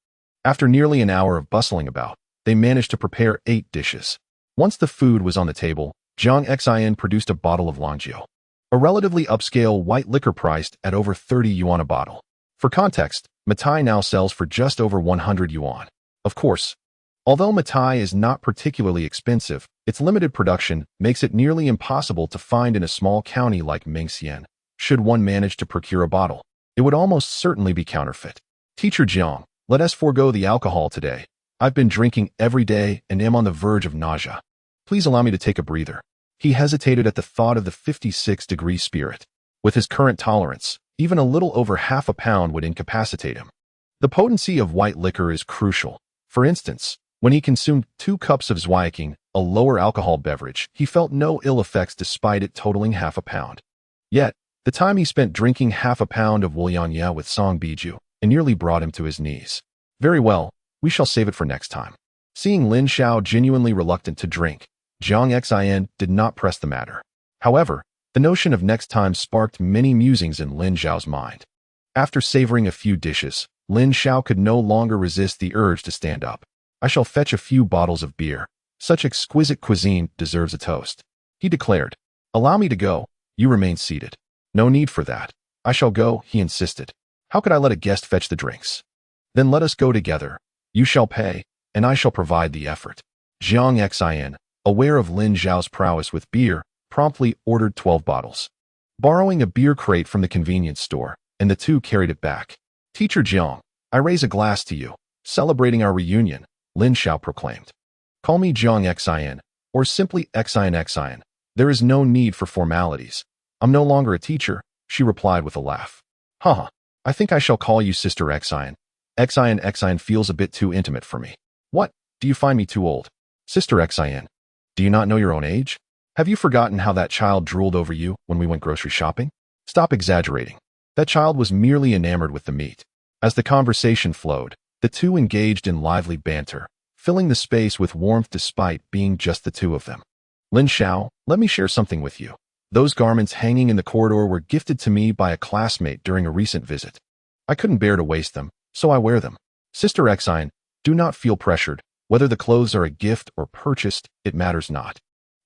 After nearly an hour of bustling about, they managed to prepare 8 dishes. Once the food was on the table, Jiang Xin produced a bottle of Longjiu, a relatively upscale white liquor priced at over 30 yuan a bottle. For context, Matai now sells for just over 100 yuan. Of course, although Matai is not particularly expensive, its limited production makes it nearly impossible to find in a small county like Mingxian. Should one manage to procure a bottle, it would almost certainly be counterfeit. Teacher Jiang, let us forego the alcohol today. I've been drinking every day and am on the verge of nausea. Please allow me to take a breather. He hesitated at the thought of the 56-degree spirit. With his current tolerance, even a little over half a pound would incapacitate him. The potency of white liquor is crucial. For instance, when he consumed 2 cups of Zweiking, a lower alcohol beverage, he felt no ill effects despite it totaling half a pound. Yet, the time he spent drinking half a pound of Wulianye with Song Biju, it nearly brought him to his knees. Very well, we shall save it for next time. Seeing Lin Xiao genuinely reluctant to drink, Jiang Xin did not press the matter. However, the notion of next time sparked many musings in Lin Xiao's mind. After savoring a few dishes, Lin Xiao could no longer resist the urge to stand up. I shall fetch a few bottles of beer. Such exquisite cuisine deserves a toast. He declared. Allow me to go. You remain seated. No need for that. I shall go, he insisted. How could I let a guest fetch the drinks? Then let us go together. You shall pay, and I shall provide the effort. Jiang Xin, aware of Lin Xiao's prowess with beer, promptly ordered 12 bottles. Borrowing a beer crate from the convenience store, and the two carried it back. Teacher Jiang, I raise a glass to you, celebrating our reunion, Lin Xiao proclaimed. Call me Jiang Xin, or simply Xin. There is no need for formalities. I'm no longer a teacher, she replied with a laugh. Haha, I think I shall call you Sister Xin. Xin feels a bit too intimate for me. What, do you find me too old? Sister Xin, do you not know your own age? Have you forgotten how that child drooled over you when we went grocery shopping? Stop exaggerating. That child was merely enamored with the meat. As the conversation flowed, the two engaged in lively banter, filling the space with warmth despite being just the two of them. Lin Xiao, let me share something with you. Those garments hanging in the corridor were gifted to me by a classmate during a recent visit. I couldn't bear to waste them, so I wear them. Sister Xin, do not feel pressured. Whether the clothes are a gift or purchased, it matters not.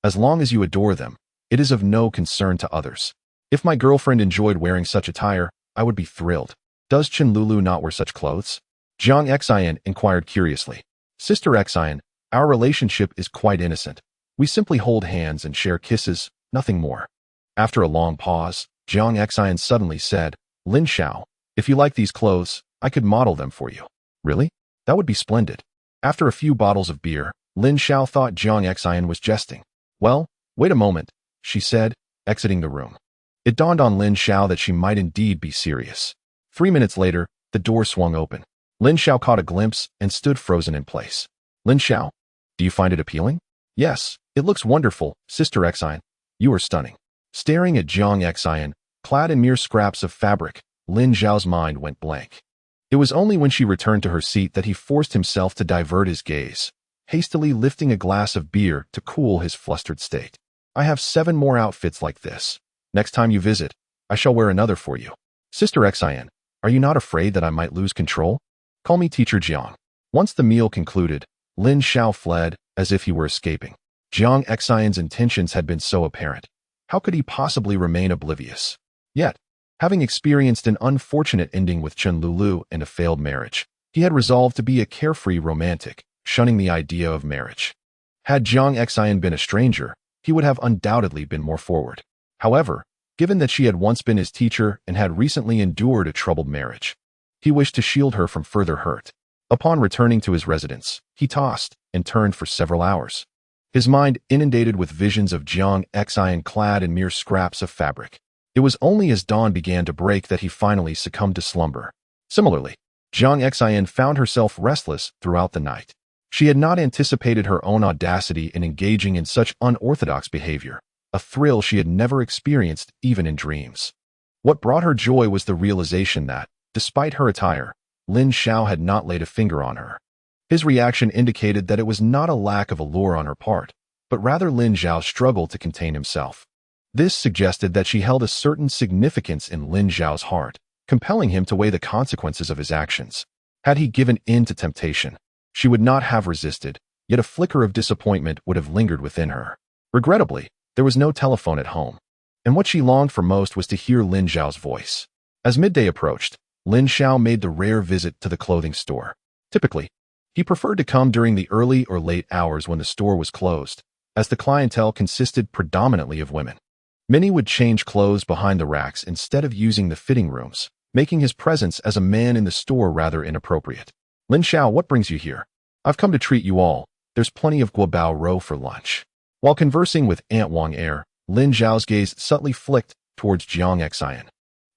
As long as you adore them, it is of no concern to others. If my girlfriend enjoyed wearing such attire, I would be thrilled. Does Chen Lulu not wear such clothes? Jiang Xin inquired curiously. Sister Xin, our relationship is quite innocent. We simply hold hands and share kisses, nothing more. After a long pause, Jiang Xin suddenly said, Lin Xiao, if you like these clothes, I could model them for you. Really? That would be splendid. After a few bottles of beer, Lin Xiao thought Jiang Xin was jesting. Well, wait a moment, she said, exiting the room. It dawned on Lin Xiao that she might indeed be serious. 3 minutes later, the door swung open. Lin Xiao caught a glimpse and stood frozen in place. Lin Xiao, do you find it appealing? Yes, it looks wonderful, Sister Xin. You are stunning. Staring at Jiang Xin, clad in mere scraps of fabric, Lin Xiao's mind went blank. It was only when she returned to her seat that he forced himself to divert his gaze, hastily lifting a glass of beer to cool his flustered state. I have 7 more outfits like this. Next time you visit, I shall wear another for you. Sister Xin, are you not afraid that I might lose control? Call me Teacher Jiang. Once the meal concluded, Lin Xiao fled as if he were escaping. Jiang Xin's intentions had been so apparent. How could he possibly remain oblivious? Yet, having experienced an unfortunate ending with Chen Lulu and a failed marriage, he had resolved to be a carefree romantic, shunning the idea of marriage. Had Jiang Xin been a stranger, he would have undoubtedly been more forward. However, given that she had once been his teacher and had recently endured a troubled marriage, he wished to shield her from further hurt. Upon returning to his residence, he tossed and turned for several hours. his mind inundated with visions of Jiang Xian clad in mere scraps of fabric. It was only as dawn began to break that he finally succumbed to slumber. Similarly, Jiang Xian found herself restless throughout the night. She had not anticipated her own audacity in engaging in such unorthodox behavior, a thrill she had never experienced even in dreams. What brought her joy was the realization that, despite her attire, Lin Xiao had not laid a finger on her. His reaction indicated that it was not a lack of allure on her part, but rather Lin Xiao struggled to contain himself. This suggested that she held a certain significance in Lin Xiao's heart, compelling him to weigh the consequences of his actions. Had he given in to temptation, she would not have resisted, yet a flicker of disappointment would have lingered within her. Regrettably, there was no telephone at home, and what she longed for most was to hear Lin Xiao's voice. As midday approached, Lin Xiao made the rare visit to the clothing store. Typically, he preferred to come during the early or late hours when the store was closed, as the clientele consisted predominantly of women. Many would change clothes behind the racks instead of using the fitting rooms, making his presence as a man in the store rather inappropriate. Lin Xiao, what brings you here? I've come to treat you all. There's plenty of guobao roe for lunch. While conversing with Aunt Wang Er, Lin Xiao's gaze subtly flicked towards Jiang Xian,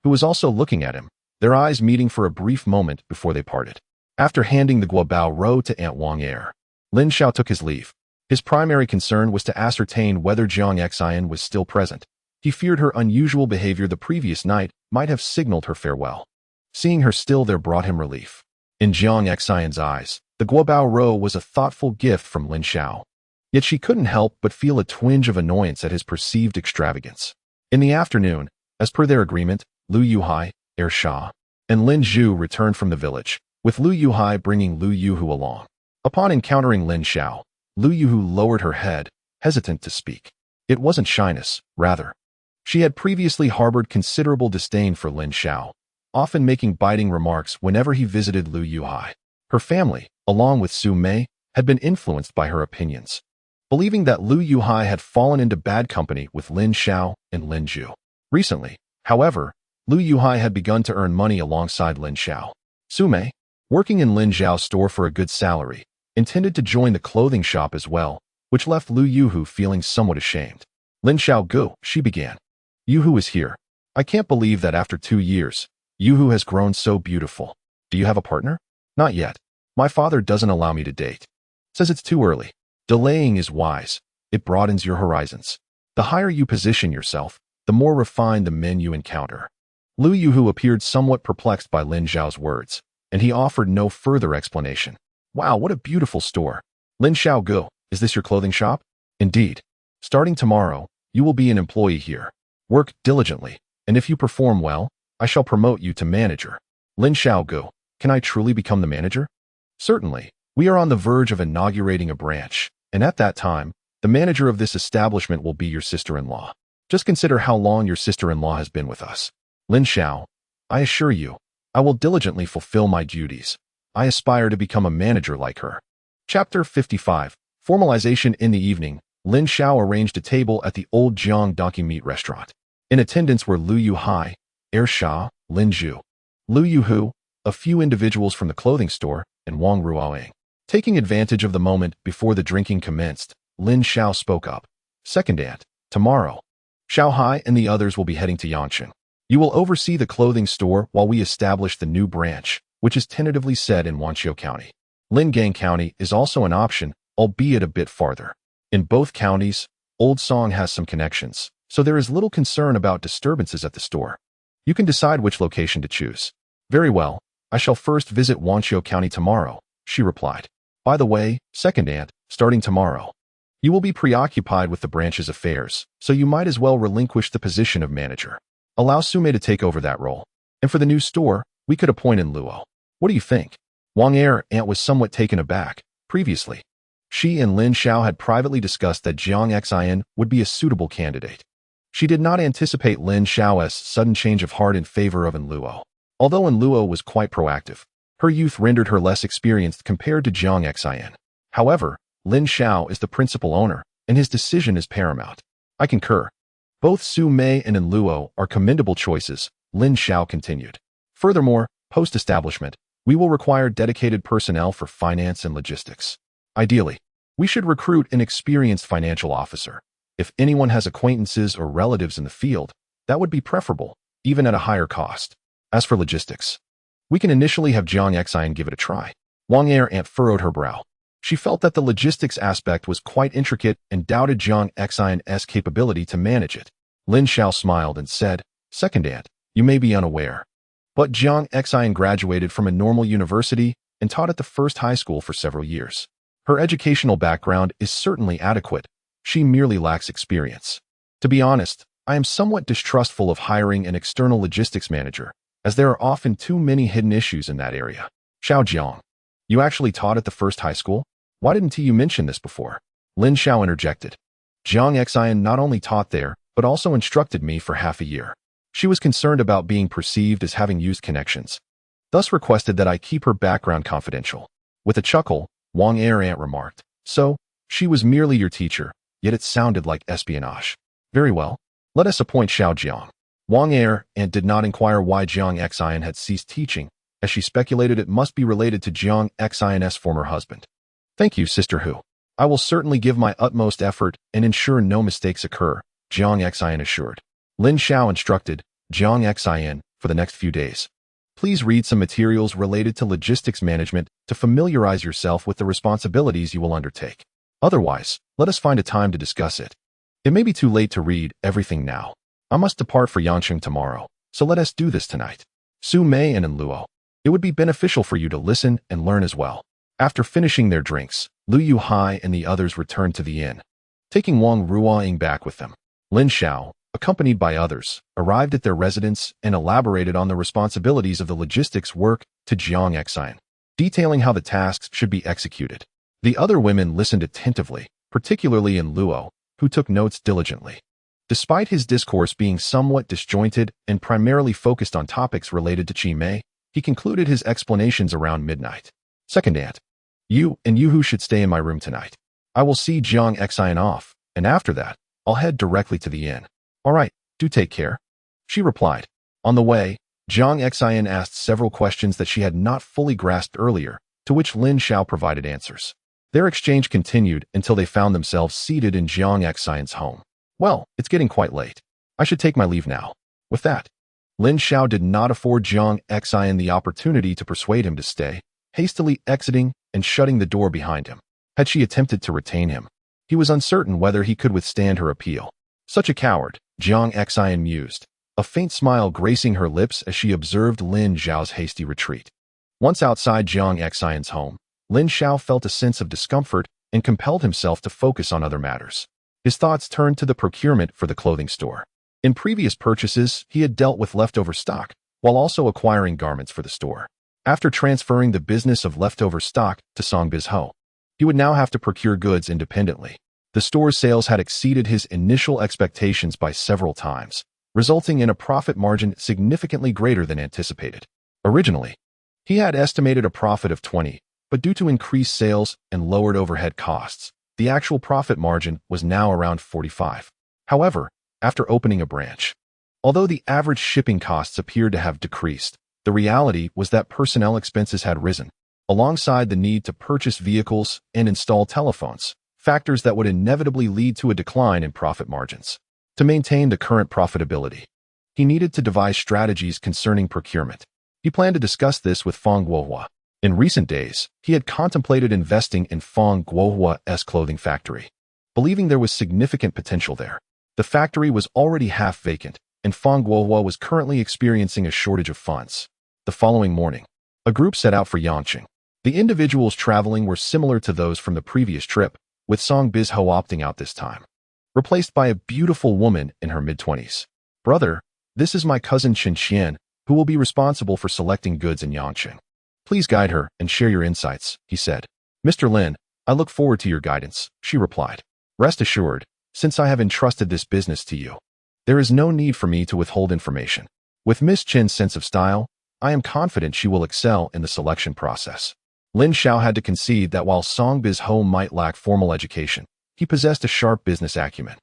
who was also looking at him, their eyes meeting for a brief moment before they parted. After handing the guobao roe to Aunt Wang Er, Lin Xiao took his leave. His primary concern was to ascertain whether Jiang Xian was still present. He feared her unusual behavior the previous night might have signaled her farewell. Seeing her still there brought him relief. In Jiang Xian's eyes, the guobao roe was a thoughtful gift from Lin Xiao. Yet she couldn't help but feel a twinge of annoyance at his perceived extravagance. In the afternoon, as per their agreement, Lu Yuhai, Er Sha, and Lin Zhu returned from the village, with Lu Yuhai bringing Lu Yuhu along. Upon encountering Lin Xiao, Lu Yuhu lowered her head, hesitant to speak. It wasn't shyness, rather. She had previously harbored considerable disdain for Lin Xiao, often making biting remarks whenever he visited Lu Yuhai. Her family, along with Su Mei, had been influenced by her opinions, believing that Lu Yuhai had fallen into bad company with Lin Xiao and Lin Zhu. Recently, however, Lu Yuhai had begun to earn money alongside Lin Xiao. Su Mei, working in Lin Xiao's store for a good salary, intended to join the clothing shop as well, which left Lu Yuhu feeling somewhat ashamed. Lin Xiao Gu, she began. Yuhu is here. I can't believe that after 2 years, Yuhu has grown so beautiful. Do you have a partner? Not yet. My father doesn't allow me to date. Says it's too early. Delaying is wise. It broadens your horizons. The higher you position yourself, the more refined the men you encounter. Lu Yuhu appeared somewhat perplexed by Lin Xiao's words, and he offered no further explanation. Wow, what a beautiful store. Lin Xiao Gu, is this your clothing shop? Indeed. Starting tomorrow, you will be an employee here. Work diligently, and if you perform well, I shall promote you to manager. Lin Xiao Gu, can I truly become the manager? Certainly. We are on the verge of inaugurating a branch, and at that time, the manager of this establishment will be your sister-in-law. Just consider how long your sister-in-law has been with us. Lin Xiao, I assure you, I will diligently fulfill my duties. I aspire to become a manager like her. Chapter 55. Formalization. In the evening, Lin Xiao arranged a table at the old Jiang donkey meat restaurant. In attendance were Lu Yuhai, Er Sha, Lin Zhu, Lu Yuhu, a few individuals from the clothing store, and Wang Ruoying. Taking advantage of the moment before the drinking commenced, Lin Xiao spoke up. Second aunt, tomorrow, Xiao Hai and the others will be heading to Yanqing. You will oversee the clothing store while we establish the new branch, which is tentatively set in Wanqiao County. Lingang County is also an option, albeit a bit farther. In both counties, Old Song has some connections, so there is little concern about disturbances at the store. You can decide which location to choose. Very well, I shall first visit Wanqiao County tomorrow, she replied. By the way, second aunt, starting tomorrow, you will be preoccupied with the branch's affairs, so you might as well relinquish the position of manager. Allow Sume to take over that role. And for the new store, we could appoint in Luo. What do you think? Wang Er aunt was somewhat taken aback. Previously, she and Lin Xiao had privately discussed that Jiang Xian would be a suitable candidate. She did not anticipate Lin Xiao's sudden change of heart in favor of En Luo. Although En Luo was quite proactive, her youth rendered her less experienced compared to Jiang Xian. However, Lin Xiao is the principal owner, and his decision is paramount. I concur. Both Su Mei and En Luo are commendable choices, Lin Xiao continued. Furthermore, post-establishment, we will require dedicated personnel for finance and logistics. Ideally, We should recruit an experienced financial officer. If anyone has acquaintances or relatives in the field, that would be preferable, even at a higher cost. As for logistics, we can initially have Jiang Xian give it a try. Wang Aunt furrowed her brow. She felt that the logistics aspect was quite intricate and doubted Jiang Xian's capability to manage it. Lin Xiao smiled and said, Second Aunt, you may be unaware, but Jiang Xian graduated from a normal university and taught at the first high school for several years. Her educational background is certainly adequate. She merely lacks experience. To be honest, I am somewhat distrustful of hiring an external logistics manager, as there are often too many hidden issues in that area. Xiao Jiang, you actually taught at the first high school? Why didn't you mention this before? Lin Xiao interjected. Jiang Xian not only taught there, but also instructed me for half a year. She was concerned about being perceived as having used connections, thus requested that I keep her background confidential. With a chuckle, Wang Aunt remarked, So, she was merely your teacher, yet it sounded like espionage. Very well. Let us appoint Xiao Jiang. Wang Aunt did not inquire why Jiang Xian had ceased teaching, as she speculated it must be related to Jiang Xian's former husband. Thank you, Sister Hu. I will certainly give my utmost effort and ensure no mistakes occur, Jiang Xian assured. Lin Xiao instructed Jiang Xian for the next few days. Please read some materials related to logistics management to familiarize yourself with the responsibilities you will undertake. Otherwise, let us find a time to discuss it. It may be too late to read everything now. I must depart for Yangqing tomorrow, so let us do this tonight. Su Mei and Luo, it would be beneficial for you to listen and learn as well. After finishing their drinks, Lu Yuhai and the others returned to the inn, taking Wang Ruoying back with them. Lin Xiao, accompanied by others, arrived at their residence and elaborated on the responsibilities of the logistics work to Jiang Xian, detailing how the tasks should be executed. The other women listened attentively, particularly in Luo, who took notes diligently. Despite his discourse being somewhat disjointed and primarily focused on topics related to Qi Mei, he concluded his explanations around midnight. Second Aunt, you and Yuhu should stay in my room tonight. I will see Jiang Xian off, and after that, I'll head directly to the inn. All right, do take care. She replied. On the way, Jiang Xian asked several questions that she had not fully grasped earlier, to which Lin Xiao provided answers. Their exchange continued until they found themselves seated in Jiang Xian's home. Well, it's getting quite late. I should take my leave now. With that, Lin Xiao did not afford Jiang Xian the opportunity to persuade him to stay, hastily exiting and shutting the door behind him. Had she attempted to retain him, he was uncertain whether he could withstand her appeal. Such a coward, Jiang Xian mused, a faint smile gracing her lips as she observed Lin Xiao's hasty retreat. Once outside Jiang Xian's home, Lin Xiao felt a sense of discomfort and compelled himself to focus on other matters. His thoughts turned to the procurement for the clothing store. In previous purchases, he had dealt with leftover stock, while also acquiring garments for the store. After transferring the business of leftover stock to Songbiz Ho, he would now have to procure goods independently. The store's sales had exceeded his initial expectations by several times, resulting in a profit margin significantly greater than anticipated. Originally, he had estimated a profit of 20, but due to increased sales and lowered overhead costs, the actual profit margin was now around 45. However, after opening a branch, although the average shipping costs appeared to have decreased, the reality was that personnel expenses had risen, alongside the need to purchase vehicles and install telephones, factors that would inevitably lead to a decline in profit margins. To maintain the current profitability, he needed to devise strategies concerning procurement. He planned to discuss this with Fang Guohua. In recent days, he had contemplated investing in Fang Guohua's clothing factory, believing there was significant potential there. The factory was already half vacant, and Fang Guohua was currently experiencing a shortage of funds. The following morning, a group set out for Yangqing. The individuals traveling were similar to those from the previous trip, with Song Bizho opting out this time, replaced by a beautiful woman in her mid-20s. Brother, this is my cousin Chen Xian, who will be responsible for selecting goods in Yangqing. Please guide her and share your insights, he said. Mr. Lin, I look forward to your guidance, she replied. Rest assured, since I have entrusted this business to you, there is no need for me to withhold information. With Miss Chen's sense of style, I am confident she will excel in the selection process. Lin Xiao had to concede that while Song Bizho might lack formal education, he possessed a sharp business acumen.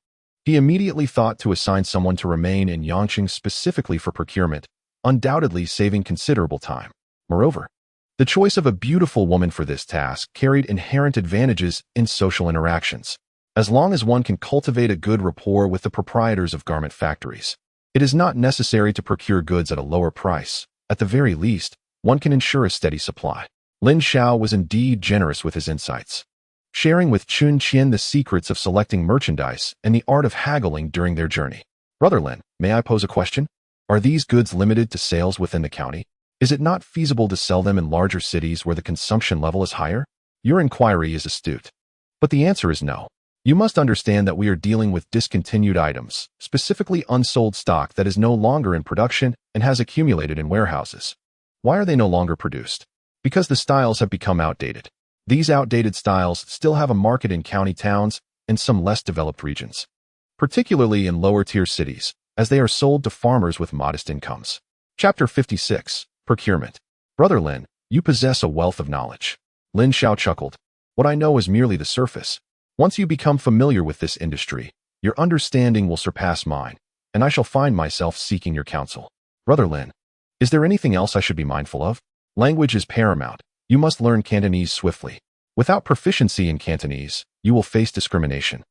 He immediately thought to assign someone to remain in Yangqing specifically for procurement, undoubtedly saving considerable time. Moreover, The choice of a beautiful woman for this task carried inherent advantages in social interactions, as long as one can cultivate a good rapport with the proprietors of garment factories. It is not necessary to procure goods at a lower price. At the very least, one can ensure a steady supply. Lin Xiao was indeed generous with his insights, sharing with Chun Qian the secrets of selecting merchandise and the art of haggling during their journey. Brother Lin, may I pose a question? Are these goods limited to sales within the county? Is it not feasible to sell them in larger cities where the consumption level is higher? Your inquiry is astute. But the answer is no. You must understand that we are dealing with discontinued items, specifically unsold stock that is no longer in production and has accumulated in warehouses. Why are they no longer produced? Because the styles have become outdated. These outdated styles still have a market in county towns and some less developed regions, particularly in lower-tier cities, as they are sold to farmers with modest incomes. Chapter 56. Procurement. Brother Lin, you possess a wealth of knowledge. Lin Xiao chuckled. What I know is merely the surface. Once you become familiar with this industry, your understanding will surpass mine, and I shall find myself seeking your counsel. Brother Lin, is there anything else I should be mindful of? Language is paramount. You must learn Cantonese swiftly. Without proficiency in Cantonese, you will face discrimination,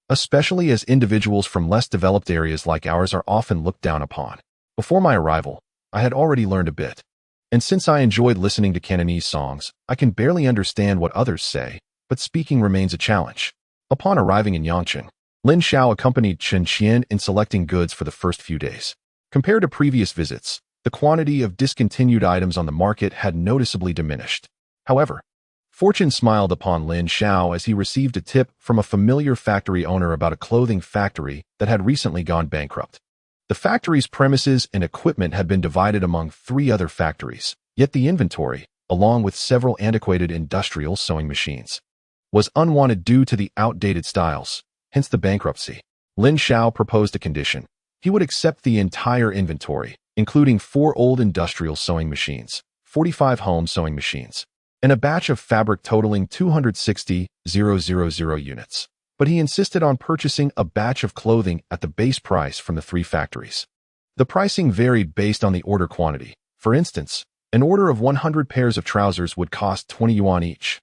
especially as individuals from less developed areas like ours are often looked down upon. Before my arrival, I had already learned a bit, and since I enjoyed listening to Cantonese songs, I can barely understand what others say, but speaking remains a challenge. Upon arriving in Yangcheng, Lin Xiao accompanied Chun Qian in selecting goods for the first few days. Compared to previous visits, the quantity of discontinued items on the market had noticeably diminished. However, fortune smiled upon Lin Xiao as he received a tip from a familiar factory owner about a clothing factory that had recently gone bankrupt. The factory's premises and equipment had been divided among 3 other factories, yet the inventory, along with several antiquated industrial sewing machines, was unwanted due to the outdated styles, hence the bankruptcy. Lin Xiao proposed a condition. He would accept the entire inventory, including 4 old industrial sewing machines, 45 home sewing machines, and a batch of fabric totaling 260,000 units. But he insisted on purchasing a batch of clothing at the base price from the 3 factories. The pricing varied based on the order quantity. For instance, an order of 100 pairs of trousers would cost 20 yuan each,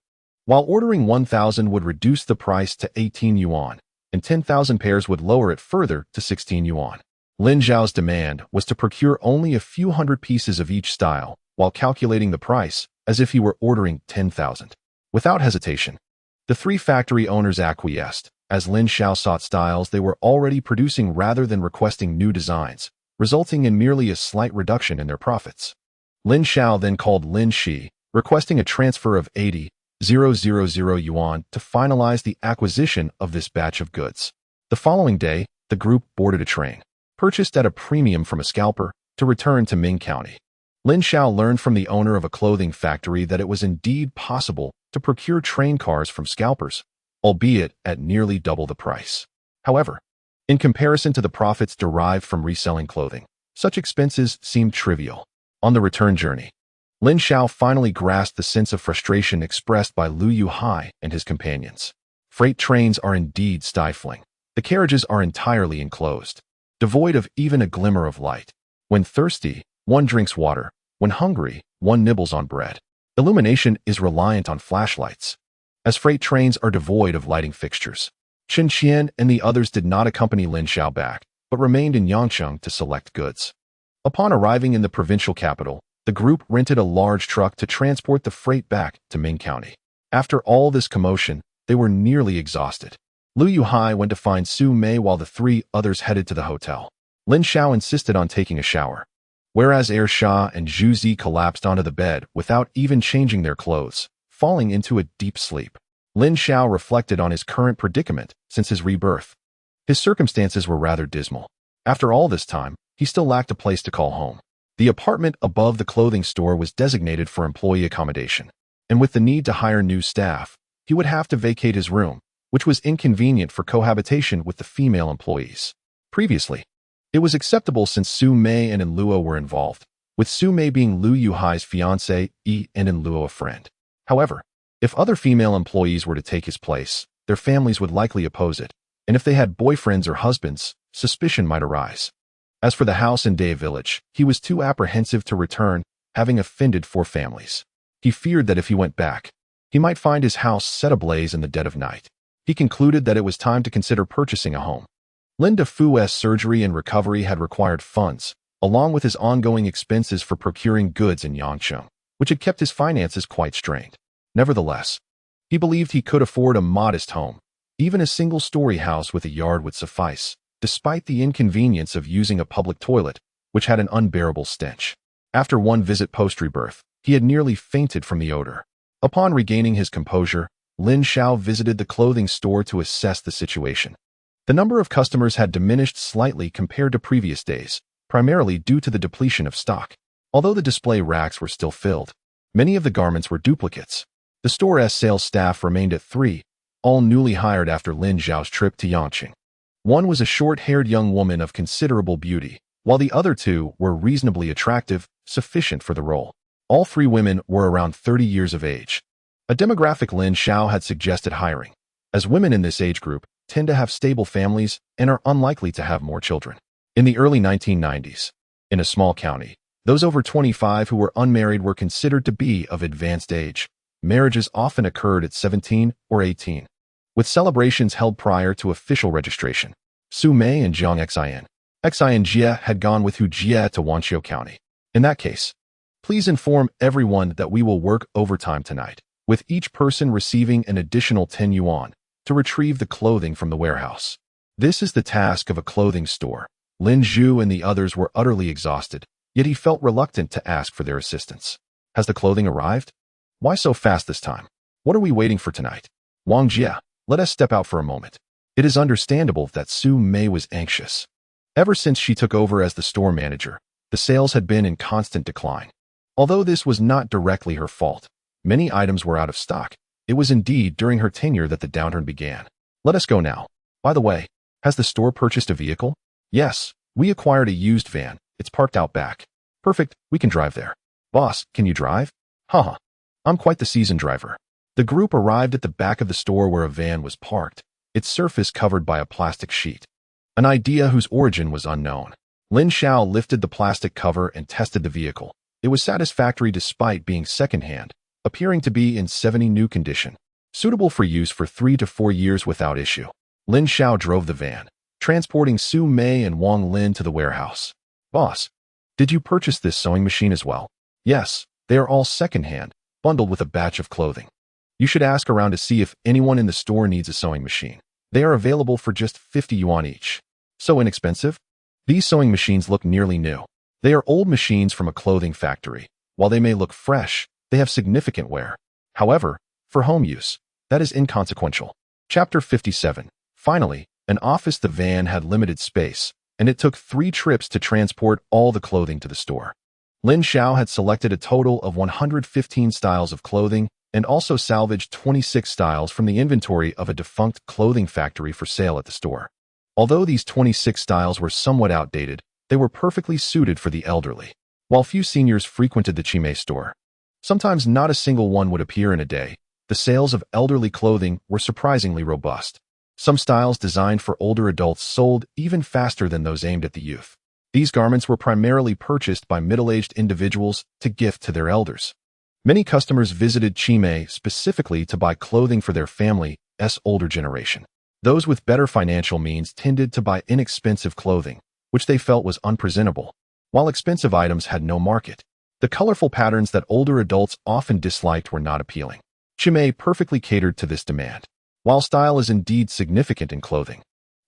while ordering 1,000 would reduce the price to 18 yuan, and 10,000 pairs would lower it further to 16 yuan. Lin Xiao's demand was to procure only a few hundred pieces of each style, while calculating the price as if he were ordering 10,000. Without hesitation, the 3 factory owners acquiesced, as Lin Xiao sought styles they were already producing rather than requesting new designs, resulting in merely a slight reduction in their profits. Lin Xiao then called Lin Shi, requesting a transfer of 80,000 yuan to finalize the acquisition of this batch of goods. The following day, the group boarded a train, purchased at a premium from a scalper, to return to Ming County. Lin Xiao learned from the owner of a clothing factory that it was indeed possible to procure train cars from scalpers, albeit at nearly double the price. However, in comparison to the profits derived from reselling clothing, such expenses seemed trivial. On the return journey, Lin Xiao finally grasped the sense of frustration expressed by Lu Yuhai and his companions. Freight trains are indeed stifling. The carriages are entirely enclosed, devoid of even a glimmer of light. When thirsty, one drinks water. When hungry, one nibbles on bread. Illumination is reliant on flashlights, as freight trains are devoid of lighting fixtures. Chun Qian and the others did not accompany Lin Xiao back, but remained in Yangcheng to select goods. Upon arriving in the provincial capital, the group rented a large truck to transport the freight back to Ming County. After all this commotion, they were nearly exhausted. Lu Yuhai went to find Su Mei while the 3 others headed to the hotel. Lin Xiao insisted on taking a shower, whereas Er Sha and Zhu Zi collapsed onto the bed without even changing their clothes, falling into a deep sleep. Lin Xiao reflected on his current predicament since his rebirth. His circumstances were rather dismal. After all this time, he still lacked a place to call home. The apartment above the clothing store was designated for employee accommodation, and with the need to hire new staff, he would have to vacate his room, which was inconvenient for cohabitation with the female employees. Previously, it was acceptable since Su Mei and Enluo were involved, with Su Mei being Lu Yuhai's fiancée and Enluo a friend. However, if other female employees were to take his place, their families would likely oppose it, and if they had boyfriends or husbands, suspicion might arise. As for the house in Day Village, he was too apprehensive to return, having offended 4 families. He feared that if he went back, he might find his house set ablaze in the dead of night. He concluded that it was time to consider purchasing a home. Lin Xiao's surgery and recovery had required funds, along with his ongoing expenses for procuring goods in Yangcheng, which had kept his finances quite strained. Nevertheless, he believed he could afford a modest home. Even a single-story house with a yard would suffice, despite the inconvenience of using a public toilet, which had an unbearable stench. After one visit post-rebirth, he had nearly fainted from the odor. Upon regaining his composure, Lin Xiao visited the clothing store to assess the situation. The number of customers had diminished slightly compared to previous days, primarily due to the depletion of stock. Although the display racks were still filled, many of the garments were duplicates. The store's sales staff remained at 3, all newly hired after Lin Xiao's trip to Yangcheng. One was a short-haired young woman of considerable beauty, while the other 2 were reasonably attractive, sufficient for the role. All 3 women were around 30 years of age, a demographic Lin Xiao had suggested hiring, as women in this age group tend to have stable families and are unlikely to have more children. In the early 1990s, in a small county, those over 25 who were unmarried were considered to be of advanced age. Marriages often occurred at 17 or 18, with celebrations held prior to official registration. Su Mei and Zhang Xian Jie had gone with Hu Jie to Wanqiu County. In that case, please inform everyone that we will work overtime tonight, with each person receiving an additional 10 yuan to retrieve the clothing from the warehouse. This is the task of a clothing store. Lin Zhu and the others were utterly exhausted, yet he felt reluctant to ask for their assistance. Has the clothing arrived? Why so fast this time? What are we waiting for tonight? Wang Jie, let us step out for a moment. It is understandable that Su Mei was anxious. Ever since she took over as the store manager, the sales had been in constant decline. Although this was not directly her fault, many items were out of stock. It was indeed during her tenure that the downturn began. Let us go now. By the way, has the store purchased a vehicle? Yes, we acquired a used van. It's parked out back. Perfect, we can drive there. Boss, can you drive? Haha, I'm quite the seasoned driver. The group arrived at the back of the store where a van was parked, its surface covered by a plastic sheet. An idea whose origin was unknown. Lin Xiao lifted the plastic cover and tested the vehicle. It was satisfactory despite being secondhand, appearing to be in 70 new condition, suitable for use for 3 to 4 years without issue. Lin Xiao drove the van, transporting Su Mei and Wang Lin to the warehouse. Boss, did you purchase this sewing machine as well? Yes, they are all secondhand, bundled with a batch of clothing. You should ask around to see if anyone in the store needs a sewing machine. They are available for just 50 yuan each. So inexpensive? These sewing machines look nearly new. They are old machines from a clothing factory. While they may look fresh, they have significant wear. However, for home use, that is inconsequential. Chapter 57. Finally, an office. The van had limited space, and it took 3 trips to transport all the clothing to the store. Lin Xiao had selected a total of 115 styles of clothing and also salvaged 26 styles from the inventory of a defunct clothing factory for sale at the store. Although these 26 styles were somewhat outdated, they were perfectly suited for the elderly. While few seniors frequented the Chimay store, sometimes not a single one would appear in a day, the sales of elderly clothing were surprisingly robust. Some styles designed for older adults sold even faster than those aimed at the youth. These garments were primarily purchased by middle-aged individuals to gift to their elders. Many customers visited Chimay specifically to buy clothing for their family's older generation. Those with better financial means tended to buy inexpensive clothing, which they felt was unpresentable, while expensive items had no market. The colorful patterns that older adults often disliked were not appealing. Chimay perfectly catered to this demand. While style is indeed significant in clothing,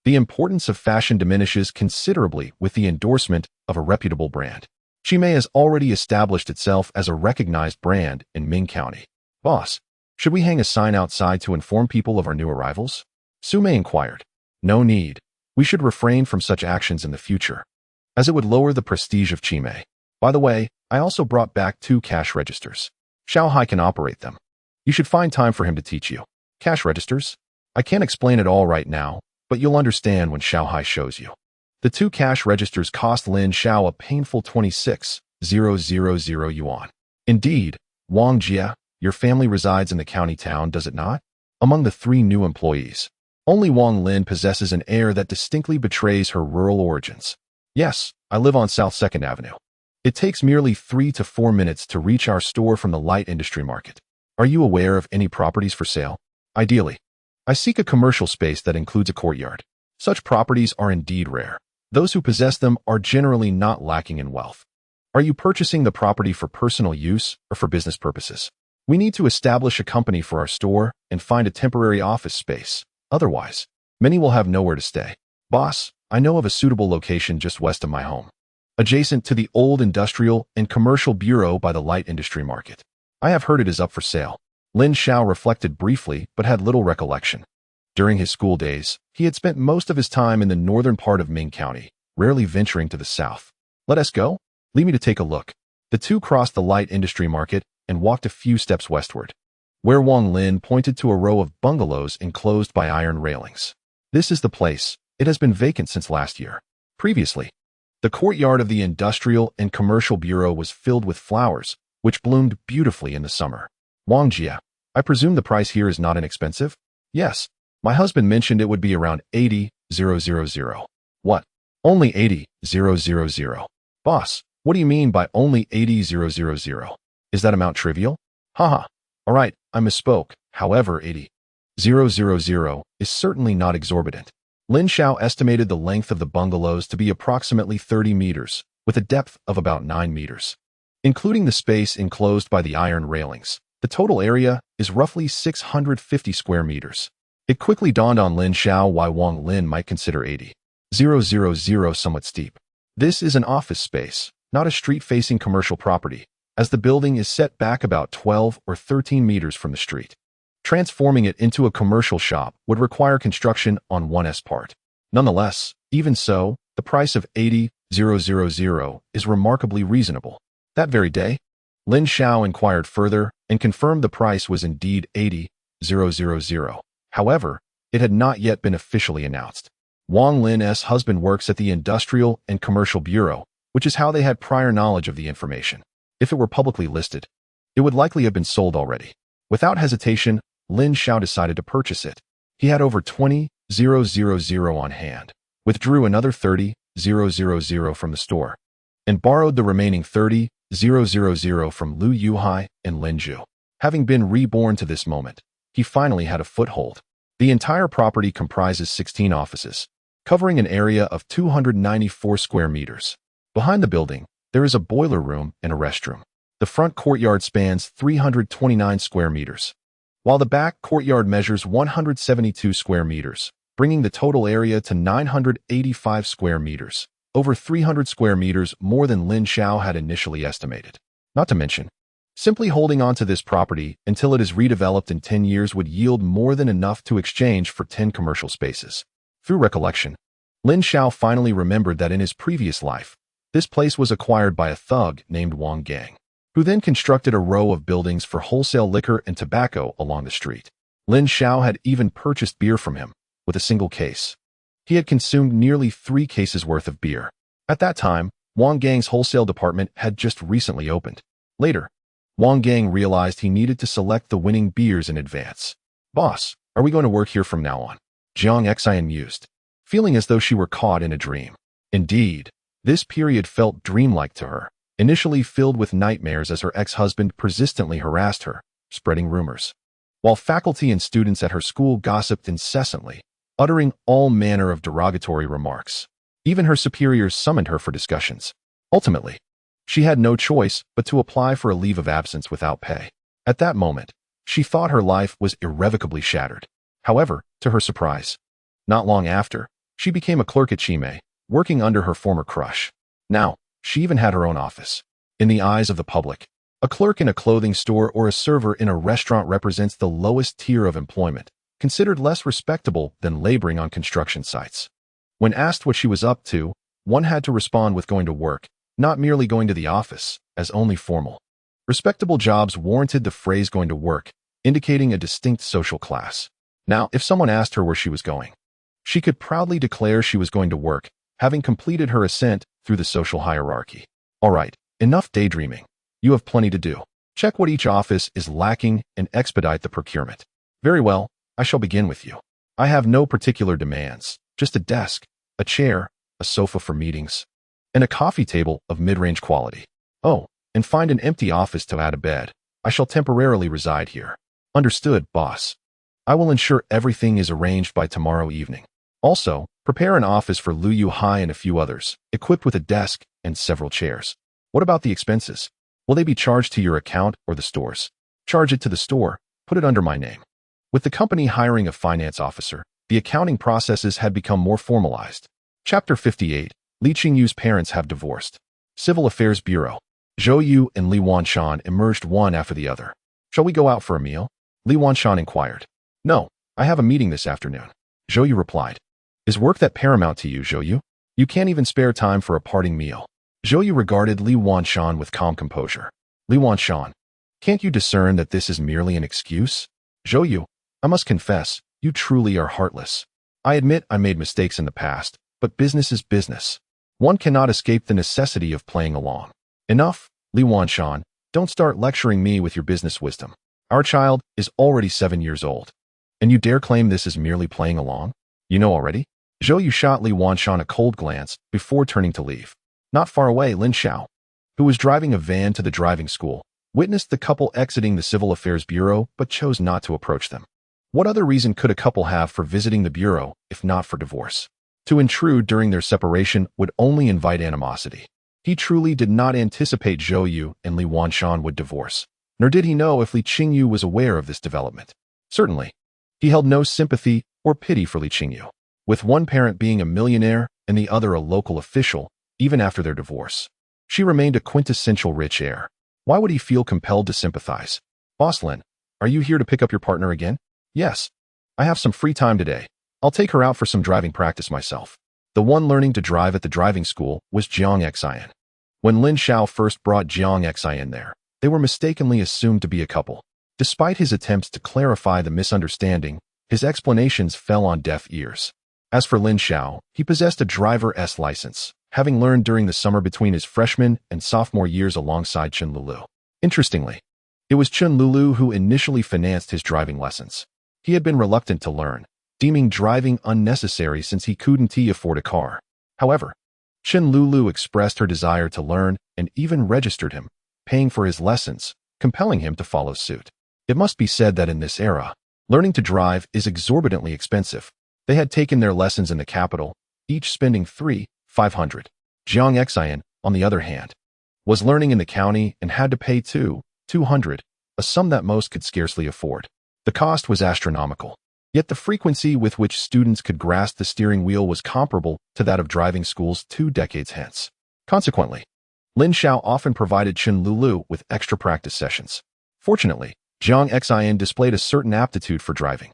the importance of fashion diminishes considerably with the endorsement of a reputable brand. Chimay has already established itself as a recognized brand in Ming County. Boss, should we hang a sign outside to inform people of our new arrivals? Su Mei inquired. No need. We should refrain from such actions in the future, as it would lower the prestige of Chimay. By the way, I also brought back 2 cash registers. Xiao Hai can operate them. You should find time for him to teach you. Cash registers? I can't explain it all right now, but you'll understand when Xiao Hai shows you. The 2 cash registers cost Lin Xiao a painful 26,000 yuan. Indeed, Wang Jie, your family resides in the county town, does it not? Among the 3 new employees, only Wang Lin possesses an air that distinctly betrays her rural origins. Yes, I live on South 2nd Avenue. It takes merely 3 to 4 minutes to reach our store from the light industry market. Are you aware of any properties for sale? Ideally, I seek a commercial space that includes a courtyard. Such properties are indeed rare. Those who possess them are generally not lacking in wealth. Are you purchasing the property for personal use or for business purposes? We need to establish a company for our store and find a temporary office space. Otherwise, many will have nowhere to stay. Boss, I know of a suitable location just west of my home, adjacent to the old industrial and commercial bureau by the light industry market. I have heard it is up for sale. Lin Xiao reflected briefly but had little recollection. During his school days, he had spent most of his time in the northern part of Ming County, rarely venturing to the south. Let us go? Leave me to take a look. The two crossed the light industry market and walked a few steps westward, where Wang Lin pointed to a row of bungalows enclosed by iron railings. This is the place. It has been vacant since last year. Previously, the courtyard of the Industrial and Commercial Bureau was filled with flowers, which bloomed beautifully in the summer. Wang Jia, I presume the price here is not inexpensive? Yes. My husband mentioned it would be around 80,000. What? Only 80,000. Boss, what do you mean by only 80,000? Is that amount trivial? Haha. All right, I misspoke. However, 80,000 is certainly not exorbitant. Lin Xiao estimated the length of the bungalows to be approximately 30 meters, with a depth of about 9 meters. Including the space enclosed by the iron railings, the total area is roughly 650 square meters. It quickly dawned on Lin Xiao why Wang Lin might consider 80,000 somewhat steep. This is an office space, not a street-facing commercial property, as the building is set back about 12 or 13 meters from the street. Transforming it into a commercial shop would require construction on one's part. Nonetheless, even so, the price of 80,000 is remarkably reasonable. That very day, Lin Xiao inquired further and confirmed the price was indeed 80,000. However, it had not yet been officially announced. Wang Lin's husband works at the Industrial and Commercial Bureau, which is how they had prior knowledge of the information. If it were publicly listed, it would likely have been sold already. Without hesitation, Lin Xiao decided to purchase it. He had over 20,000 on hand, withdrew another 30,000 from the store, and borrowed the remaining 30,000 from Lu Yuhai and Lin Zhu. Having been reborn to this moment, he finally had a foothold. The entire property comprises 16 offices, covering an area of 294 square meters. Behind the building, there is a boiler room and a restroom. The front courtyard spans 329 square meters, while the back courtyard measures 172 square meters, bringing the total area to 985 square meters, over 300 square meters more than Lin Xiao had initially estimated. Not to mention, simply holding on to this property until it is redeveloped in 10 years would yield more than enough to exchange for 10 commercial spaces. Through recollection, Lin Xiao finally remembered that in his previous life, this place was acquired by a thug named Wang Gang, who then constructed a row of buildings for wholesale liquor and tobacco along the street. Lin Xiao had even purchased beer from him, with a single case. He had consumed nearly 3 cases worth of beer. At that time, Wang Gang's wholesale department had just recently opened. Later, Wang Gang realized he needed to select the winning beers in advance. Boss, are we going to work here from now on? Jiang Xi mused, feeling as though she were caught in a dream. Indeed, this period felt dreamlike to her, initially filled with nightmares as her ex-husband persistently harassed her, spreading rumors, while faculty and students at her school gossiped incessantly, uttering all manner of derogatory remarks. Even her superiors summoned her for discussions. Ultimately, she had no choice but to apply for a leave of absence without pay. At that moment, she thought her life was irrevocably shattered. However, to her surprise, not long after, she became a clerk at Chime, working under her former crush. Now, she even had her own office. In the eyes of the public, a clerk in a clothing store or a server in a restaurant represents the lowest tier of employment, considered less respectable than laboring on construction sites. When asked what she was up to, one had to respond with going to work, not merely going to the office, as only formal. Respectable jobs warranted the phrase going to work, indicating a distinct social class. Now, if someone asked her where she was going, she could proudly declare she was going to work, having completed her ascent through the social hierarchy. All right, enough daydreaming. You have plenty to do. Check what each office is lacking and expedite the procurement. Very well, I shall begin with you. I have no particular demands, just a desk, a chair, a sofa for meetings, and a coffee table of mid-range quality. Oh, and find an empty office to add a bed. I shall temporarily reside here. Understood, boss. I will ensure everything is arranged by tomorrow evening. Also, prepare an office for Liu Yuhai and a few others, equipped with a desk and several chairs. What about the expenses? Will they be charged to your account or the store's? Charge it to the store. Put it under my name. With the company hiring a finance officer, the accounting processes had become more formalized. Chapter 58. Li Qingyu's parents have divorced. Civil Affairs Bureau. Zhou Yu and Li Wanshan emerged one after the other. Shall we go out for a meal? Li Wanshan inquired. No, I have a meeting this afternoon. Zhou Yu replied. Is work that paramount to you, Zhou Yu? You can't even spare time for a parting meal. Zhou Yu regarded Li Wanshan with calm composure. Li Wanshan, can't you discern that this is merely an excuse? Zhou Yu, I must confess, you truly are heartless. I admit I made mistakes in the past, but business is business. One cannot escape the necessity of playing along. Enough, Li Wanshan, don't start lecturing me with your business wisdom. Our child is already 7 years old. And you dare claim this is merely playing along? You know already? Zhou Yu shot Li Wanshan a cold glance before turning to leave. Not far away, Lin Xiao, who was driving a van to the driving school, witnessed the couple exiting the Civil Affairs Bureau but chose not to approach them. What other reason could a couple have for visiting the Bureau if not for divorce? To intrude during their separation would only invite animosity. He truly did not anticipate Zhou Yu and Li Wanshan would divorce, nor did he know if Li Qingyu was aware of this development. Certainly, he held no sympathy or pity for Li Qingyu, with one parent being a millionaire and the other a local official. Even after their divorce, she remained a quintessential rich heir. Why would he feel compelled to sympathize? Boss Lin, are you here to pick up your partner again? Yes. I have some free time today. I'll take her out for some driving practice myself. The one learning to drive at the driving school was Jiang Xian. When Lin Xiao first brought Jiang Xian there, they were mistakenly assumed to be a couple. Despite his attempts to clarify the misunderstanding, his explanations fell on deaf ears. As for Lin Xiao, he possessed a driver's license, having learned during the summer between his freshman and sophomore years alongside Chen Lulu. Interestingly, it was Chen Lulu who initially financed his driving lessons. He had been reluctant to learn, deeming driving unnecessary since he couldn't afford a car. However, Chen Lulu expressed her desire to learn and even registered him, paying for his lessons, compelling him to follow suit. It must be said that in this era, learning to drive is exorbitantly expensive. They had taken their lessons in the capital, each spending $500. Jiang Xian, on the other hand, was learning in the county and had to pay $200, a sum that most could scarcely afford. The cost was astronomical, yet the frequency with which students could grasp the steering wheel was comparable to that of driving schools 2 decades hence. Consequently, Lin Xiao often provided Chen Lulu with extra practice sessions. Fortunately, Jiang Xian displayed a certain aptitude for driving,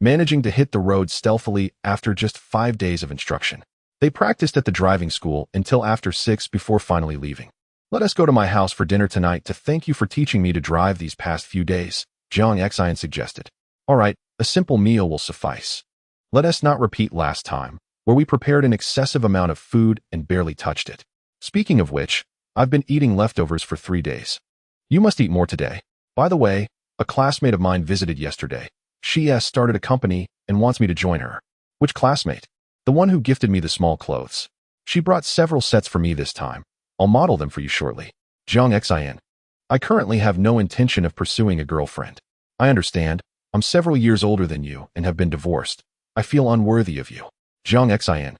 managing to hit the road stealthily after just 5 days of instruction. They practiced at the driving school until after 6 before finally leaving. Let us go to my house for dinner tonight to thank you for teaching me to drive these past few days, Jiang Xian suggested. All right, a simple meal will suffice. Let us not repeat last time, where we prepared an excessive amount of food and barely touched it. Speaking of which, I've been eating leftovers for 3 days. You must eat more today. By the way, a classmate of mine visited yesterday. She has started a company and wants me to join her. Which classmate? The one who gifted me the small clothes. She brought several sets for me this time. I'll model them for you shortly. Jiang Xian. I currently have no intention of pursuing a girlfriend. I understand. I'm several years older than you and have been divorced. I feel unworthy of you. Jiang Xian.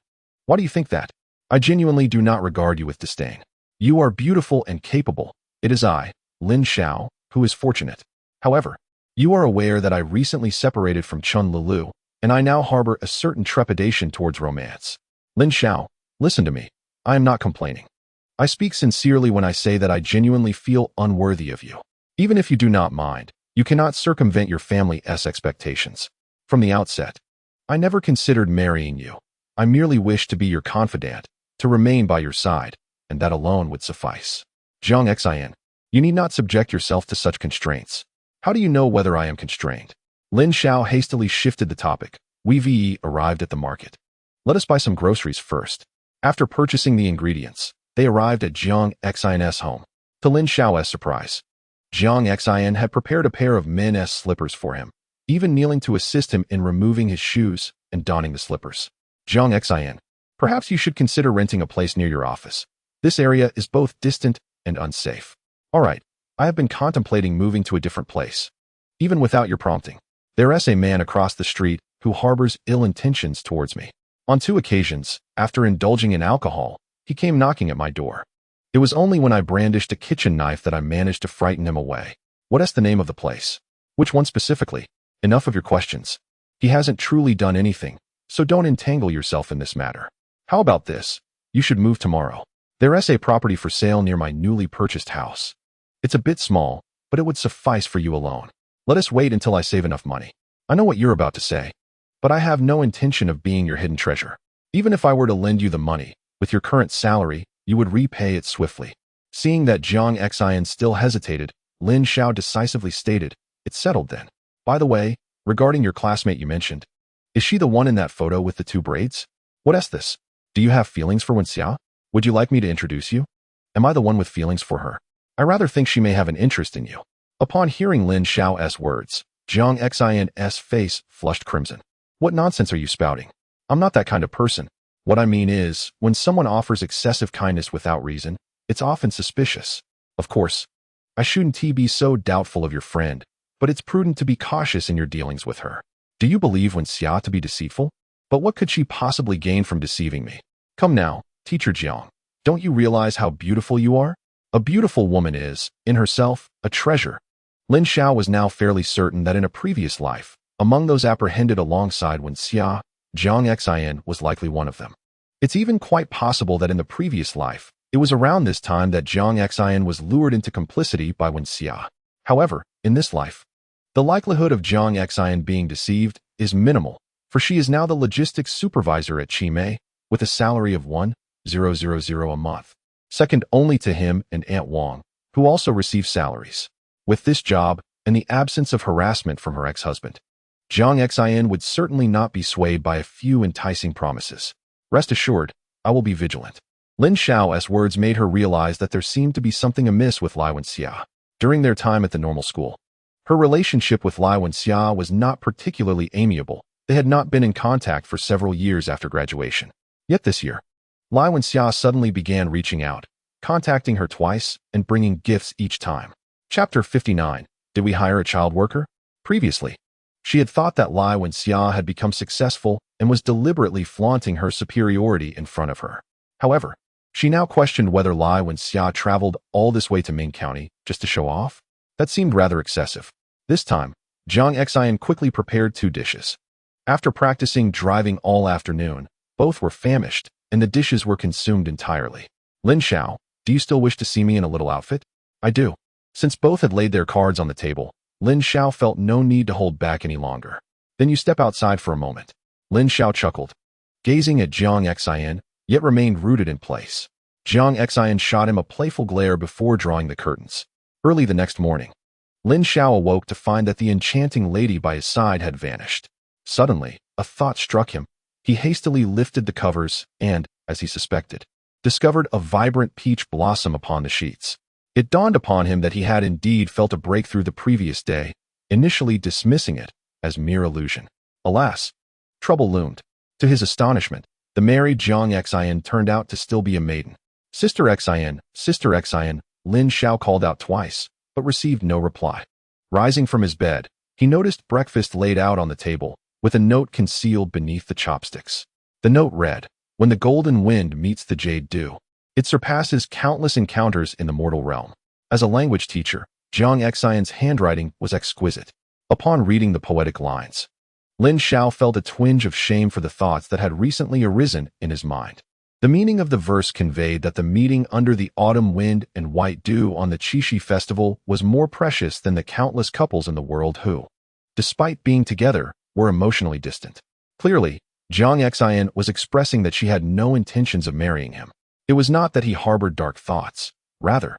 Why do you think that? I genuinely do not regard you with disdain. You are beautiful and capable. It is I, Lin Xiao, who is fortunate. However, you are aware that I recently separated from Chen Lulu, and I now harbor a certain trepidation towards romance. Lin Xiao, listen to me. I am not complaining. I speak sincerely when I say that I genuinely feel unworthy of you. Even if you do not mind, you cannot circumvent your family's expectations. From the outset, I never considered marrying you. I merely wished to be your confidant, to remain by your side, and that alone would suffice. Jiang Xian, you need not subject yourself to such constraints. How do you know whether I am constrained? Lin Xiao hastily shifted the topic. We arrived at the market. Let us buy some groceries first. After purchasing the ingredients, they arrived at Jiang Xian's home. To Lin Xiao's surprise, Jiang Xian had prepared a pair of men's slippers for him, even kneeling to assist him in removing his shoes and donning the slippers. Jiang Xian, perhaps you should consider renting a place near your office. This area is both distant and unsafe. All right, I have been contemplating moving to a different place. Even without your prompting, there is a man across the street who harbors ill intentions towards me. On 2 occasions, after indulging in alcohol, he came knocking at my door. It was only when I brandished a kitchen knife that I managed to frighten him away. What is the name of the place? Which one specifically? Enough of your questions. He hasn't truly done anything, so don't entangle yourself in this matter. How about this? You should move tomorrow. There is a property for sale near my newly purchased house. It's a bit small, but it would suffice for you alone. Let us wait until I save enough money. I know what you're about to say, but I have no intention of being your hidden treasure. Even if I were to lend you the money, with your current salary, you would repay it swiftly. Seeing that Jiang Xian still hesitated, Lin Xiao decisively stated, "It's settled then. By the way, regarding your classmate you mentioned, is she the one in that photo with the 2 braids? What is this? Do you have feelings for Lin Xiao? Would you like me to introduce you? Am I the one with feelings for her? I rather think she may have an interest in you." Upon hearing Lin Xiao's words, Jiang Xian's face flushed crimson. "What nonsense are you spouting? I'm not that kind of person. What I mean is, when someone offers excessive kindness without reason, it's often suspicious. Of course, I shouldn't be so doubtful of your friend, but it's prudent to be cautious in your dealings with her. Do you believe Lin Xiao to be deceitful? But what could she possibly gain from deceiving me? Come now, teacher Jiang, don't you realize how beautiful you are? A beautiful woman is, in herself, a treasure." Lin Xiao was now fairly certain that in a previous life, among those apprehended alongside Lin Xiao, Jiang Xian was likely one of them. It's even quite possible that in the previous life, it was around this time that Jiang Xian was lured into complicity by Lin Xiao. However, in this life, the likelihood of Jiang Xian being deceived is minimal, for she is now the logistics supervisor at Chimay, with a salary of 1,000 a month, second only to him and Aunt Wang, who also receive salaries. With this job, and the absence of harassment from her ex-husband, Jiang Xian would certainly not be swayed by a few enticing promises. Rest assured, I will be vigilant. Lin Xiao's words made her realize that there seemed to be something amiss with Lin Xiao. During their time at the normal school, her relationship with Lin Xiao was not particularly amiable. They had not been in contact for several years after graduation. Yet this year, Lin Xiao suddenly began reaching out, contacting her twice and bringing gifts each time. Chapter 59. Did we hire a child worker? Previously, she had thought that Lin Xiao had become successful and was deliberately flaunting her superiority in front of her. However, she now questioned whether Lin Xiao traveled all this way to Ming County just to show off. That seemed rather excessive. This time, Jiang Xian quickly prepared 2 dishes. After practicing driving all afternoon, both were famished, and the dishes were consumed entirely. "Lin Xiao, do you still wish to see me in a little outfit?" "I do." Since both had laid their cards on the table, Lin Xiao felt no need to hold back any longer. "Then you step outside for a moment." Lin Xiao chuckled, gazing at Jiang Xian, yet remained rooted in place. Jiang Xian shot him a playful glare before drawing the curtains. Early the next morning, Lin Xiao awoke to find that the enchanting lady by his side had vanished. Suddenly, a thought struck him. He hastily lifted the covers and, as he suspected, discovered a vibrant peach blossom upon the sheets. It dawned upon him that he had indeed felt a breakthrough the previous day, initially dismissing it as mere illusion. Alas, trouble loomed. To his astonishment, the married Jiang Xian turned out to still be a maiden. Sister Xian, Lin Xiao called out twice, but received no reply. Rising from his bed, he noticed breakfast laid out on the table, with a note concealed beneath the chopsticks. The note read, "When the golden wind meets the jade dew, it surpasses countless encounters in the mortal realm." As a language teacher, Jiang Xian's handwriting was exquisite. Upon reading the poetic lines, Lin Xiao felt a twinge of shame for the thoughts that had recently arisen in his mind. The meaning of the verse conveyed that the meeting under the autumn wind and white dew on the Qixi festival was more precious than the countless couples in the world who, despite being together, were emotionally distant. Clearly, Jiang Xian was expressing that she had no intentions of marrying him. It was not that he harbored dark thoughts. Rather,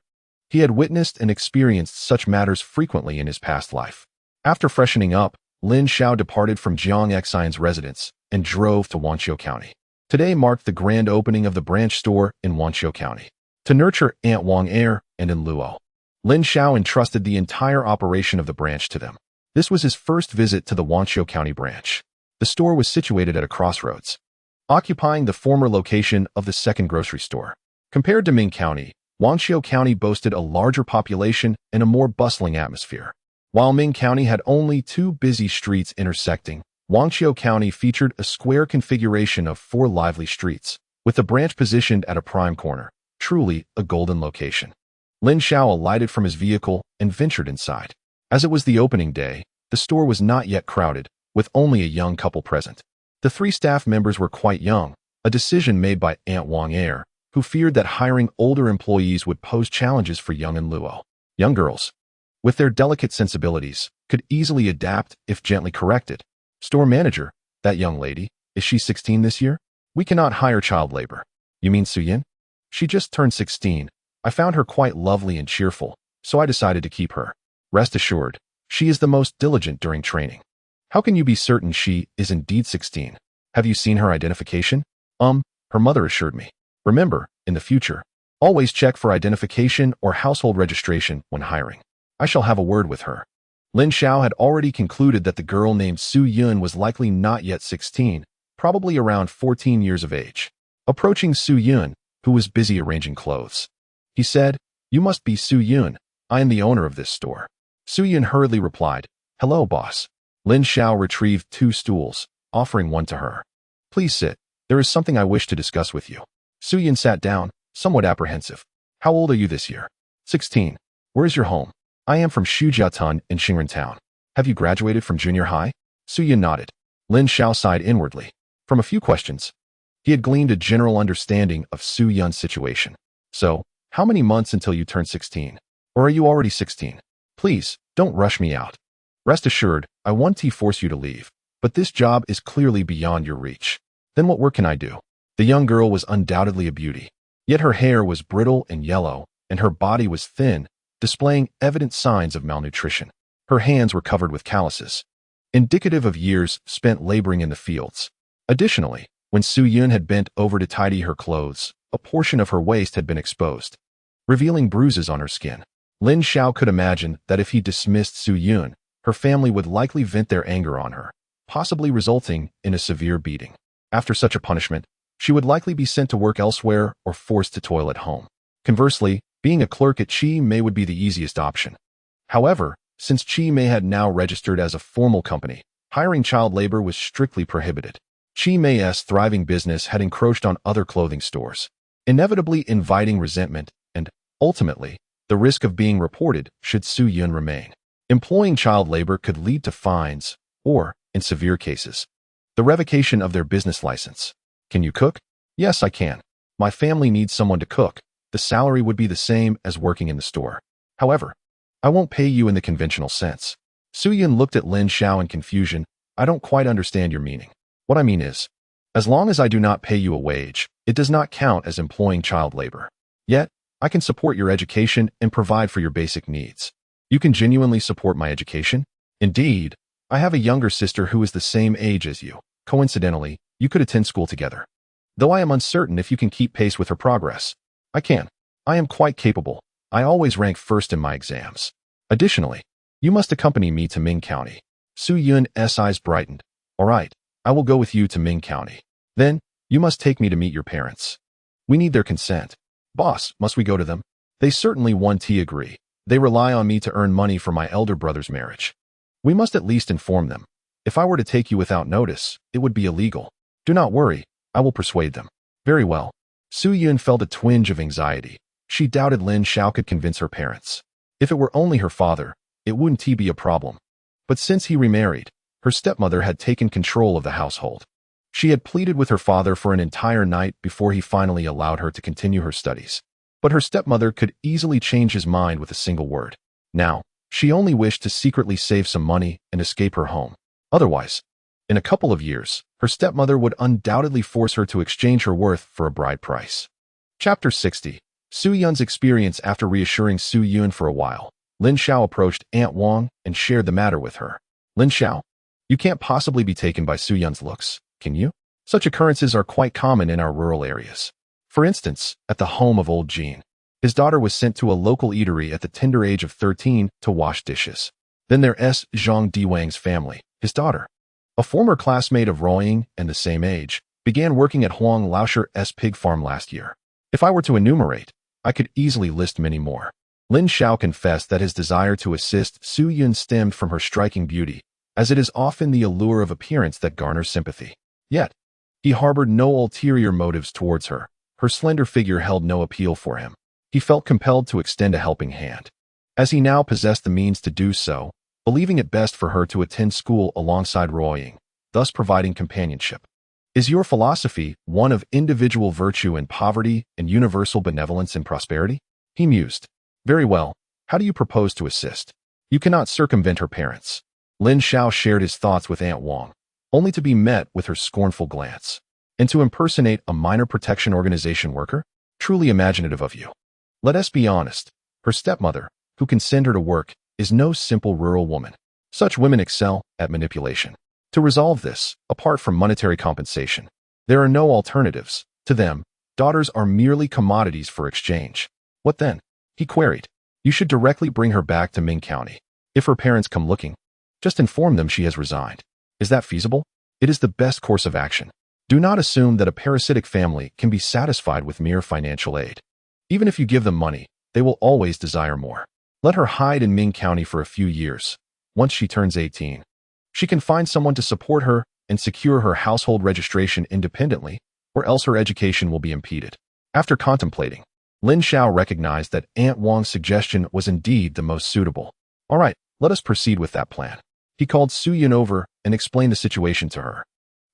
he had witnessed and experienced such matters frequently in his past life. After freshening up, Lin Xiao departed from Jiang Xian's residence and drove to Wanqiu County. Today marked the grand opening of the branch store in Wanqiu County. To nurture Aunt Wang Air and in Luo, Lin Xiao entrusted the entire operation of the branch to them. This was his first visit to the Wanqiu County branch. The store was situated at a crossroads, occupying the former location of the second grocery store. Compared to Ming County, Guangqiu County boasted a larger population and a more bustling atmosphere. While Ming County had only two busy streets intersecting, Guangqiu County featured a square configuration of four lively streets, with the branch positioned at a prime corner, truly a golden location. Lin Xiao alighted from his vehicle and ventured inside. As it was the opening day, the store was not yet crowded, with only a young couple present. The three staff members were quite young, a decision made by Aunt Wang Air, who feared that hiring older employees would pose challenges for Young and Luo. Young girls, with their delicate sensibilities, could easily adapt if gently corrected. Store manager, that young lady, is she 16 this year? We cannot hire child labor. You mean Suyin? She just turned 16. I found her quite lovely and cheerful, so I decided to keep her. Rest assured, she is the most diligent during training. How can you be certain she is indeed 16? Have you seen her identification? Her mother assured me. Remember, in the future, always check for identification or household registration when hiring. I shall have a word with her. Lin Xiao had already concluded that the girl named Su Yun was likely not yet 16, probably around 14 years of age. Approaching Su Yun, who was busy arranging clothes, he said, "You must be Su Yun. I am the owner of this store." Su Yun hurriedly replied, "Hello, boss." Lin Xiao retrieved two stools, offering one to her. "Please sit. There is something I wish to discuss with you." Su Yun sat down, somewhat apprehensive. "How old are you this year?" 16. "Where is your home?" "I am from Shujiaotan in Xingren Town." "Have you graduated from junior high?" Su Yun nodded. Lin Xiao sighed inwardly. From a few questions, he had gleaned a general understanding of Su Yun's situation. "So, how many months until you turn 16? Or are you already 16? Please, don't rush me out. Rest assured, I won't force you to leave, but this job is clearly beyond your reach. Then what work can I do?" The young girl was undoubtedly a beauty, yet her hair was brittle and yellow, and her body was thin, displaying evident signs of malnutrition. Her hands were covered with calluses, indicative of years spent laboring in the fields. Additionally, when Su Yun had bent over to tidy her clothes, a portion of her waist had been exposed, revealing bruises on her skin. Lin Xiao could imagine that if he dismissed Su Yun, her family would likely vent their anger on her, possibly resulting in a severe beating. After such a punishment, she would likely be sent to work elsewhere or forced to toil at home. Conversely, being a clerk at Chi Mei would be the easiest option. However, since Chi Mei had now registered as a formal company, hiring child labor was strictly prohibited. Chi Mei's thriving business had encroached on other clothing stores, inevitably inviting resentment and, ultimately, the risk of being reported should Su Yun remain. Employing child labor could lead to fines or, in severe cases, the revocation of their business license. "Can you cook?" "Yes, I can. My family needs someone to cook. The salary would be the same as working in the store. However, I won't pay you in the conventional sense." Su Yun looked at Lin Xiao in confusion. "I don't quite understand your meaning." "What I mean is, as long as I do not pay you a wage, it does not count as employing child labor. Yet, I can support your education and provide for your basic needs." "You can genuinely support my education?" "Indeed. I have a younger sister who is the same age as you. Coincidentally, you could attend school together. Though I am uncertain if you can keep pace with her progress." "I can. I am quite capable. I always rank first in my exams. Additionally, you must accompany me to Ming County." Su Yun's eyes brightened. "All right, I will go with you to Ming County. Then, you must take me to meet your parents. We need their consent." "Boss, must we go to them?" "They certainly won't agree. They rely on me to earn money for my elder brother's marriage. We must at least inform them. If I were to take you without notice, it would be illegal." "Do not worry, I will persuade them." "Very well." Su Yun felt a twinge of anxiety. She doubted Lin Xiao could convince her parents. If it were only her father, it wouldn't be a problem. But since he remarried, her stepmother had taken control of the household. She had pleaded with her father for an entire night before he finally allowed her to continue her studies. But her stepmother could easily change his mind with a single word. Now, she only wished to secretly save some money and escape her home. Otherwise, in a couple of years, her stepmother would undoubtedly force her to exchange her worth for a bride price. Chapter 60. Su Yun's experience. After reassuring Su Yun for a while, Lin Xiao approached Aunt Wang and shared the matter with her. "Lin Xiao, you can't possibly be taken by Su Yun's looks, can you? Such occurrences are quite common in our rural areas. For instance, at the home of old Jean, his daughter was sent to a local eatery at the tender age of 13 to wash dishes. Then there's Zhang Diwang's family, his daughter, a former classmate of Roying and the same age, began working at Huang Laosher's pig farm last year. If I were to enumerate, I could easily list many more. Lin Xiao confessed that his desire to assist Su Yun stemmed from her striking beauty, as it is often the allure of appearance that garners sympathy. Yet, he harbored no ulterior motives towards her. Her slender figure held no appeal for him. He felt compelled to extend a helping hand, as he now possessed the means to do so, believing it best for her to attend school alongside Roying, thus providing companionship. Is your philosophy one of individual virtue in poverty and universal benevolence in prosperity? He mused. Very well. How do you propose to assist? You cannot circumvent her parents. Lin Xiao shared his thoughts with Aunt Wang, only to be met with her scornful glance. And to impersonate a minor protection organization worker? Truly imaginative of you. Let us be honest. Her stepmother, who can send her to work, is no simple rural woman. Such women excel at manipulation. To resolve this, apart from monetary compensation, there are no alternatives. To them, daughters are merely commodities for exchange. What then? He queried. You should directly bring her back to Ming County. If her parents come looking, just inform them she has resigned. Is that feasible? It is the best course of action. Do not assume that a parasitic family can be satisfied with mere financial aid. Even if you give them money, they will always desire more. Let her hide in Ming County for a few years. Once she turns 18, she can find someone to support her and secure her household registration independently, or else her education will be impeded. After contemplating, Lin Xiao recognized that Aunt Wang's suggestion was indeed the most suitable. All right, let us proceed with that plan. He called Su Yun over and explained the situation to her.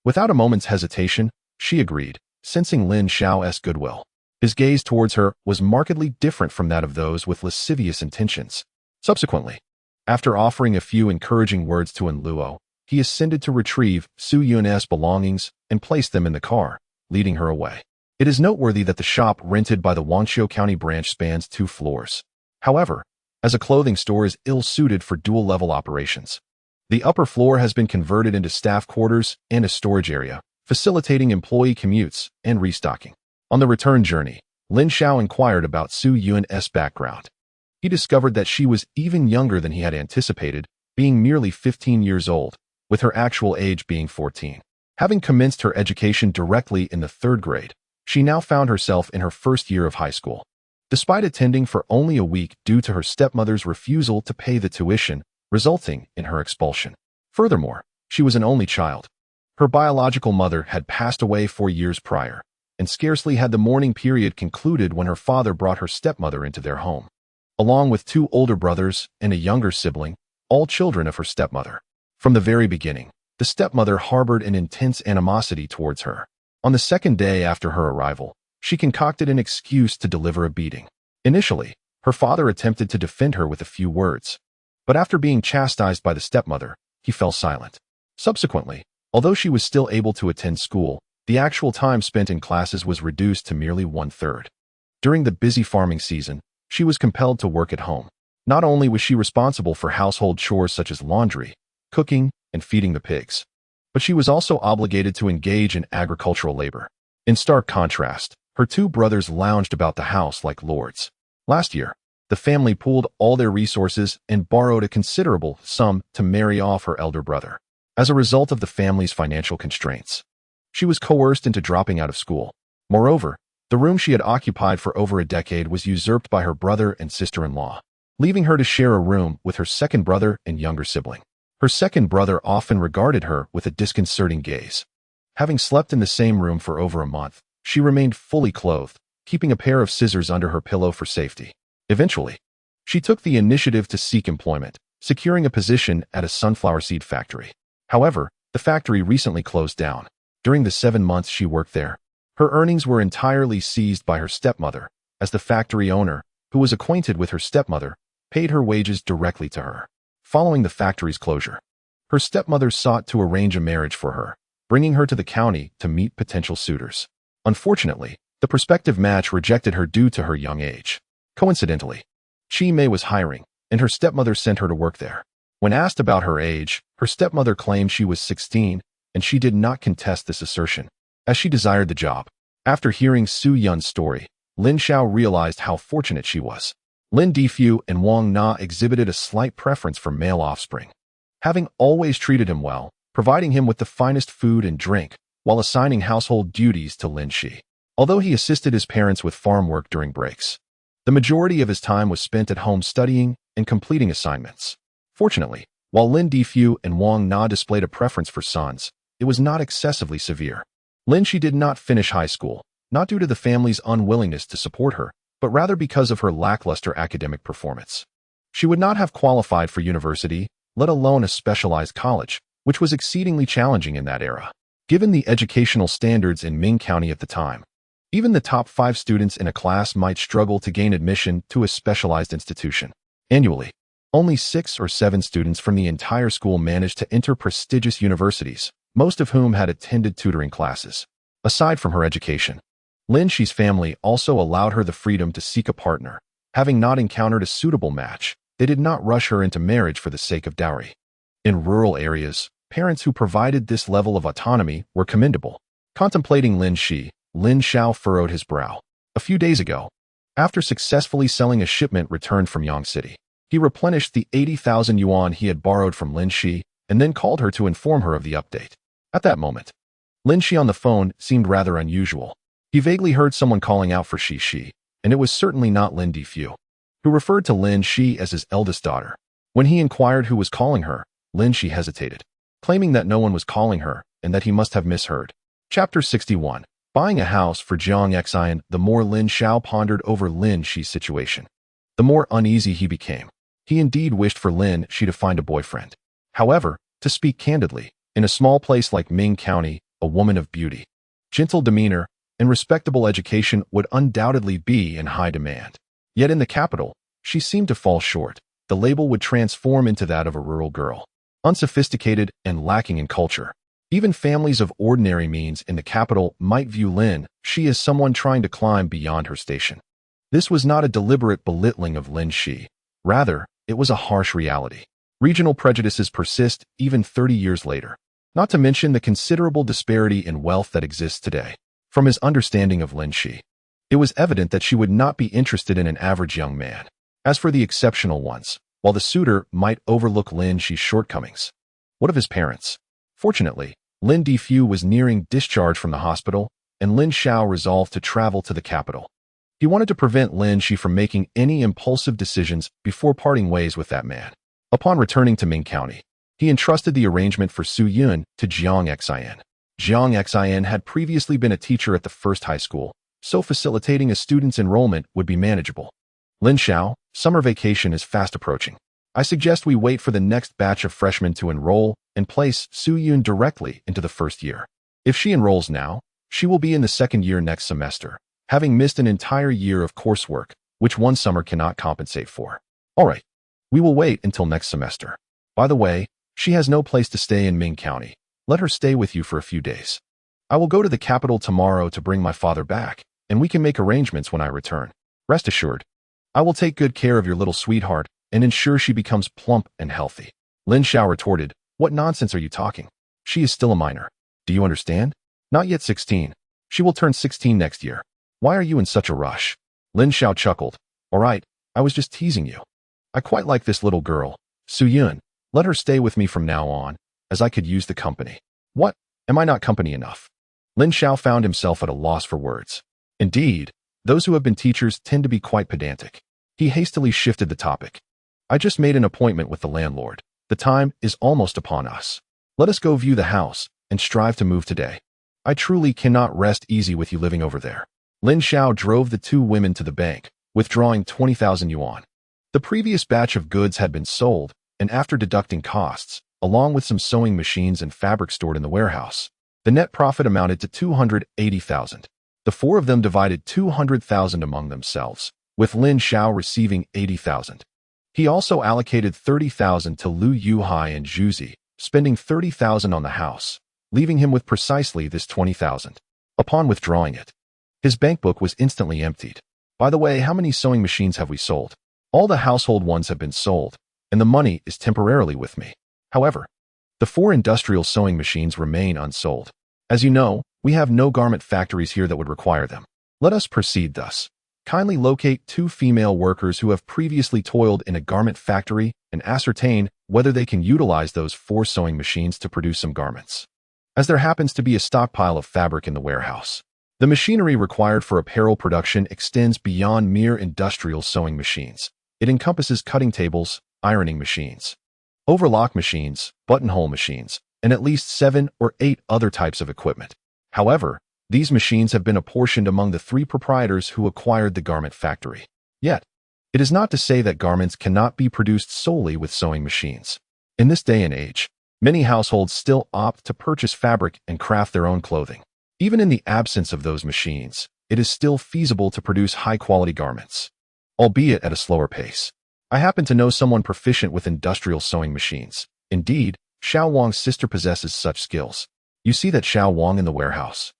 Without a moment's hesitation, she agreed, sensing Lin Xiao's goodwill. His gaze towards her was markedly different from that of those with lascivious intentions. Subsequently, after offering a few encouraging words to Luo, he ascended to retrieve Su Yun's belongings and placed them in the car, leading her away. It is noteworthy that the shop rented by the Wanqiu County branch spans 2 floors. However, as a clothing store is ill-suited for dual-level operations. The upper floor has been converted into staff quarters and a storage area, facilitating employee commutes and restocking. On the return journey, Lin Xiao inquired about Su Yun's background. He discovered that she was even younger than he had anticipated, being merely 15 years old, with her actual age being 14. Having commenced her education directly in the 3rd grade, she now found herself in her first year of high school. Despite attending for only a week due to her stepmother's refusal to pay the tuition, resulting in her expulsion. Furthermore, she was an only child. Her biological mother had passed away 4 years prior, and scarcely had the mourning period concluded when her father brought her stepmother into their home, along with 2 older brothers and a younger sibling, all children of her stepmother. From the very beginning, the stepmother harbored an intense animosity towards her. On the 2nd day after her arrival, she concocted an excuse to deliver a beating. Initially, her father attempted to defend her with a few words, but after being chastised by the stepmother, he fell silent. Subsequently, although she was still able to attend school, the actual time spent in classes was reduced to merely 1/3. During the busy farming season, she was compelled to work at home. Not only was she responsible for household chores such as laundry, cooking, and feeding the pigs, but she was also obligated to engage in agricultural labor. In stark contrast, her 2 brothers lounged about the house like lords. Last year, the family pooled all their resources and borrowed a considerable sum to marry off her elder brother. As a result of the family's financial constraints, she was coerced into dropping out of school. Moreover, the room she had occupied for over a decade was usurped by her brother and sister-in-law, leaving her to share a room with her 2nd brother and younger sibling. Her 2nd brother often regarded her with a disconcerting gaze. Having slept in the same room for over a month, she remained fully clothed, keeping a pair of scissors under her pillow for safety. Eventually, she took the initiative to seek employment, securing a position at a sunflower seed factory. However, the factory recently closed down. During the 7 months she worked there, her earnings were entirely seized by her stepmother, as the factory owner, who was acquainted with her stepmother, paid her wages directly to her. Following the factory's closure, her stepmother sought to arrange a marriage for her, bringing her to the county to meet potential suitors. Unfortunately, the prospective match rejected her due to her young age. Coincidentally, Chi Mei was hiring, and her stepmother sent her to work there. When asked about her age, her stepmother claimed she was 16, and she did not contest this assertion, as she desired the job. After hearing Su Yun's story, Lin Xiao realized how fortunate she was. Lin Difu and Wang Na exhibited a slight preference for male offspring, having always treated him well, providing him with the finest food and drink, while assigning household duties to Lin Shi. Although he assisted his parents with farm work during breaks, the majority of his time was spent at home studying and completing assignments. Fortunately, while Lin Xiao and Wang Na displayed a preference for sons, it was not excessively severe. Lin Xiao did not finish high school, not due to the family's unwillingness to support her, but rather because of her lackluster academic performance. She would not have qualified for university, let alone a specialized college, which was exceedingly challenging in that era. Given the educational standards in Ming County at the time, even the top 5 students in a class might struggle to gain admission to a specialized institution. Annually, only 6 or 7 students from the entire school managed to enter prestigious universities, most of whom had attended tutoring classes. Aside from her education, Lin Xiao's family also allowed her the freedom to seek a partner. Having not encountered a suitable match, they did not rush her into marriage for the sake of dowry. In rural areas, parents who provided this level of autonomy were commendable. Contemplating Lin Xiao furrowed his brow. A few days ago, after successfully selling a shipment returned from Yang City, he replenished the 80,000 yuan he had borrowed from Lin Xiao and then called her to inform her of the update. At that moment, Lin Xiao on the phone seemed rather unusual. He vaguely heard someone calling out for Shi, and it was certainly not Lin Xiao, who referred to Lin Xiao as his eldest daughter. When he inquired who was calling her, Lin Xiao hesitated, claiming that no one was calling her and that he must have misheard. Chapter 61. Buying a house for Jiang Xian. The more Lin Xiao pondered over Lin Xiao's situation, the more uneasy he became. He indeed wished for Lin Xiao to find a boyfriend. However, to speak candidly, in a small place like Ming County, a woman of beauty, gentle demeanor, and respectable education would undoubtedly be in high demand. Yet in the capital, she seemed to fall short. The label would transform into that of a rural girl, unsophisticated and lacking in culture. Even families of ordinary means in the capital might view Lin Xiao as someone trying to climb beyond her station. This was not a deliberate belittling of Lin Xiao. Rather, it was a harsh reality. Regional prejudices persist even 30 years later, not to mention the considerable disparity in wealth that exists today. From his understanding of Lin Xiao, it was evident that she would not be interested in an average young man. As for the exceptional ones, while the suitor might overlook Lin Xiao's shortcomings, what of his parents? Fortunately, Lin Xiao was nearing discharge from the hospital, and Lin Xiao resolved to travel to the capital. He wanted to prevent Lin Xiao from making any impulsive decisions before parting ways with that man. Upon returning to Ming County, he entrusted the arrangement for Su Yun to Jiang Xian. Jiang Xian had previously been a teacher at the first high school, so facilitating a student's enrollment would be manageable. Lin Xiao, summer vacation is fast approaching. I suggest we wait for the next batch of freshmen to enroll and place Su Yun directly into the first year. If she enrolls now, she will be in the second year next semester, having missed an entire year of coursework, which one summer cannot compensate for. All right, we will wait until next semester. By the way, she has no place to stay in Ming County. Let her stay with you for a few days. I will go to the capital tomorrow to bring my father back, and we can make arrangements when I return. Rest assured, I will take good care of your little sweetheart and ensure she becomes plump and healthy. Lin Xiao retorted, "What nonsense are you talking? She is still a minor. Do you understand? Not yet 16. She will turn 16 next year. Why are you in such a rush?" Lin Xiao chuckled. "All right, I was just teasing you. I quite like this little girl, Su Yun. Let her stay with me from now on, as I could use the company." "What? Am I not company enough?" Lin Xiao found himself at a loss for words. Indeed, those who have been teachers tend to be quite pedantic. He hastily shifted the topic. "I just made an appointment with the landlord. The time is almost upon us. Let us go view the house and strive to move today. I truly cannot rest easy with you living over there." Lin Xiao drove the 2 women to the bank, withdrawing 20,000 yuan. The previous batch of goods had been sold, and after deducting costs, along with some sewing machines and fabric stored in the warehouse, the net profit amounted to 280,000. The 4 of them divided 200,000 among themselves, with Lin Xiao receiving 80,000. He also allocated 30,000 to Lu Yuhai and Zhuzi, spending 30,000 on the house, leaving him with precisely this 20,000. Upon withdrawing it, his bank book was instantly emptied. "By the way, how many sewing machines have we sold?" "All the household ones have been sold, and the money is temporarily with me. However, the 4 industrial sewing machines remain unsold. As you know, we have no garment factories here that would require them. Let us proceed thus. Kindly locate 2 female workers who have previously toiled in a garment factory and ascertain whether they can utilize those 4 sewing machines to produce some garments. As there happens to be a stockpile of fabric in the warehouse, The machinery required for apparel production extends beyond mere industrial sewing machines. It encompasses cutting tables, ironing machines, overlock machines, buttonhole machines, and at least 7 or 8 other types of equipment. However, these machines have been apportioned among the 3 proprietors who acquired the garment factory. Yet, it is not to say that garments cannot be produced solely with sewing machines. In this day and age, many households still opt to purchase fabric and craft their own clothing. Even in the absence of those machines, it is still feasible to produce high-quality garments, albeit at a slower pace. I happen to know someone proficient with industrial sewing machines. Indeed, Xiao Wang's sister possesses such skills. You see that Xiao Wang in the warehouse.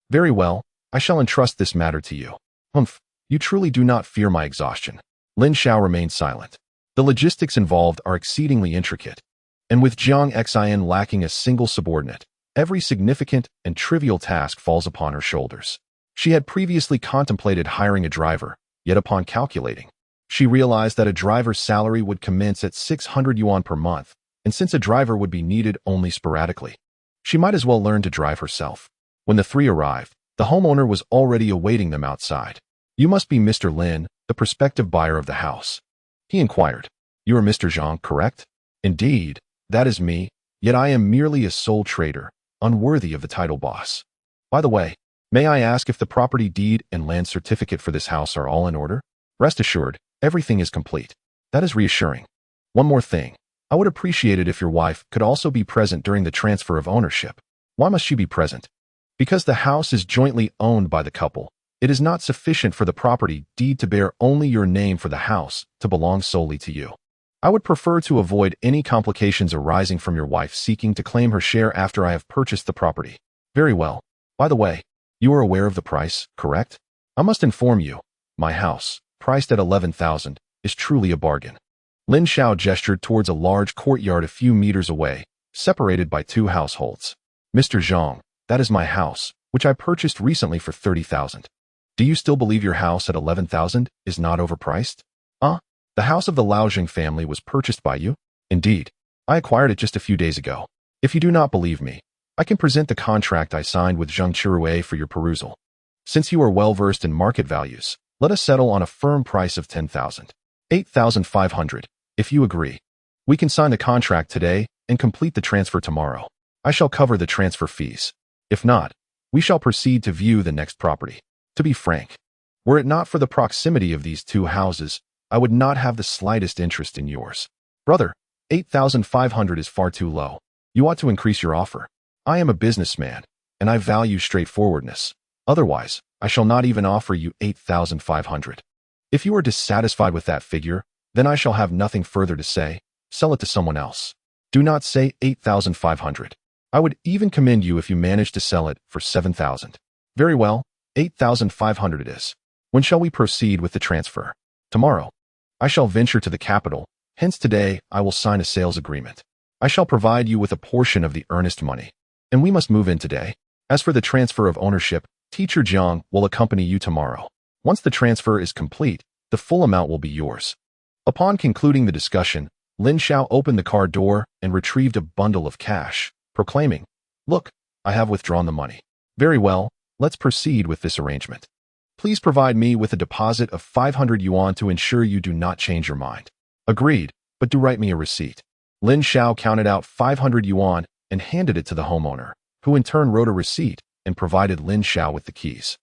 Very well, I shall entrust this matter to you. Humph, you truly do not fear my exhaustion. Lin Xiao remained silent. The logistics involved are exceedingly intricate, and with Jiang Xin lacking a single subordinate, every significant and trivial task falls upon her shoulders. She had previously contemplated hiring a driver, yet upon calculating, she realized that a driver's salary would commence at 600 yuan per month, and since a driver would be needed only sporadically, she might as well learn to drive herself. When the 3 arrived, the homeowner was already awaiting them outside. You must be Mr. Lin, the prospective buyer of the house, he inquired. You are Mr. Zhang, correct? Indeed, that is me, yet I am merely a sole trader, unworthy of the title boss. By the way, may I ask if the property deed and land certificate for this house are all in order? Rest assured, everything is complete. That is reassuring. One more thing. I would appreciate it if your wife could also be present during the transfer of ownership. Why must she be present? Because the house is jointly owned by the couple. It is not sufficient for the property deed to bear only your name for the house to belong solely to you. I would prefer to avoid any complications arising from your wife seeking to claim her share after I have purchased the property. Very well. By the way, you are aware of the price, correct? I must inform you, my house, priced at 11,000, is truly a bargain. Lin Xiao gestured towards a large courtyard a few meters away, separated by 2 households. Mr. Zhang, that is my house, which I purchased recently for 30,000. Do you still believe your house at 11,000 is not overpriced? The house of the Laojing family was purchased by you? Indeed. I acquired it just a few days ago. If you do not believe me, I can present the contract I signed with Zhang Chirue for your perusal. Since you are well-versed in market values, let us settle on a firm price of 10,000. 8,500, if you agree. We can sign the contract today and complete the transfer tomorrow. I shall cover the transfer fees. If not, we shall proceed to view the next property. To be frank, were it not for the proximity of these 2 houses, I would not have the slightest interest in yours. Brother, 8,500 is far too low. You ought to increase your offer. I am a businessman, and I value straightforwardness. Otherwise, I shall not even offer you 8,500. If you are dissatisfied with that figure, then I shall have nothing further to say. Sell it to someone else. Do not say 8,500. I would even commend you if you managed to sell it for 7,000. Very well, 8,500 it is. When shall we proceed with the transfer? Tomorrow. I shall venture to the capital, hence today I will sign a sales agreement. I shall provide you with a portion of the earnest money, and we must move in today. As for the transfer of ownership, Teacher Jiang will accompany you tomorrow. Once the transfer is complete, the full amount will be yours. Upon concluding the discussion, Lin Xiao opened the car door and retrieved a bundle of cash, proclaiming, "Look, I have withdrawn the money." Very well, let's proceed with this arrangement. Please provide me with a deposit of 500 yuan to ensure you do not change your mind. Agreed, but do write me a receipt. Lin Xiao counted out 500 yuan and handed it to the homeowner, who in turn wrote a receipt and provided Lin Xiao with the keys,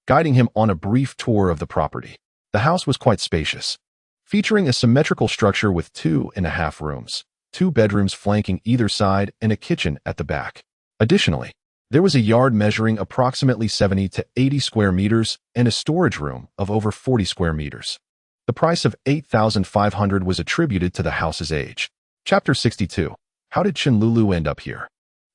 guiding him on a brief tour of the property. The house was quite spacious, featuring a symmetrical structure with 2.5 rooms, 2 bedrooms flanking either side, and a kitchen at the back. Additionally, there was a yard measuring approximately 70 to 80 square meters and a storage room of over 40 square meters. The price of 8,500 was attributed to the house's age. Chapter 62. How did Chen Lulu end up here?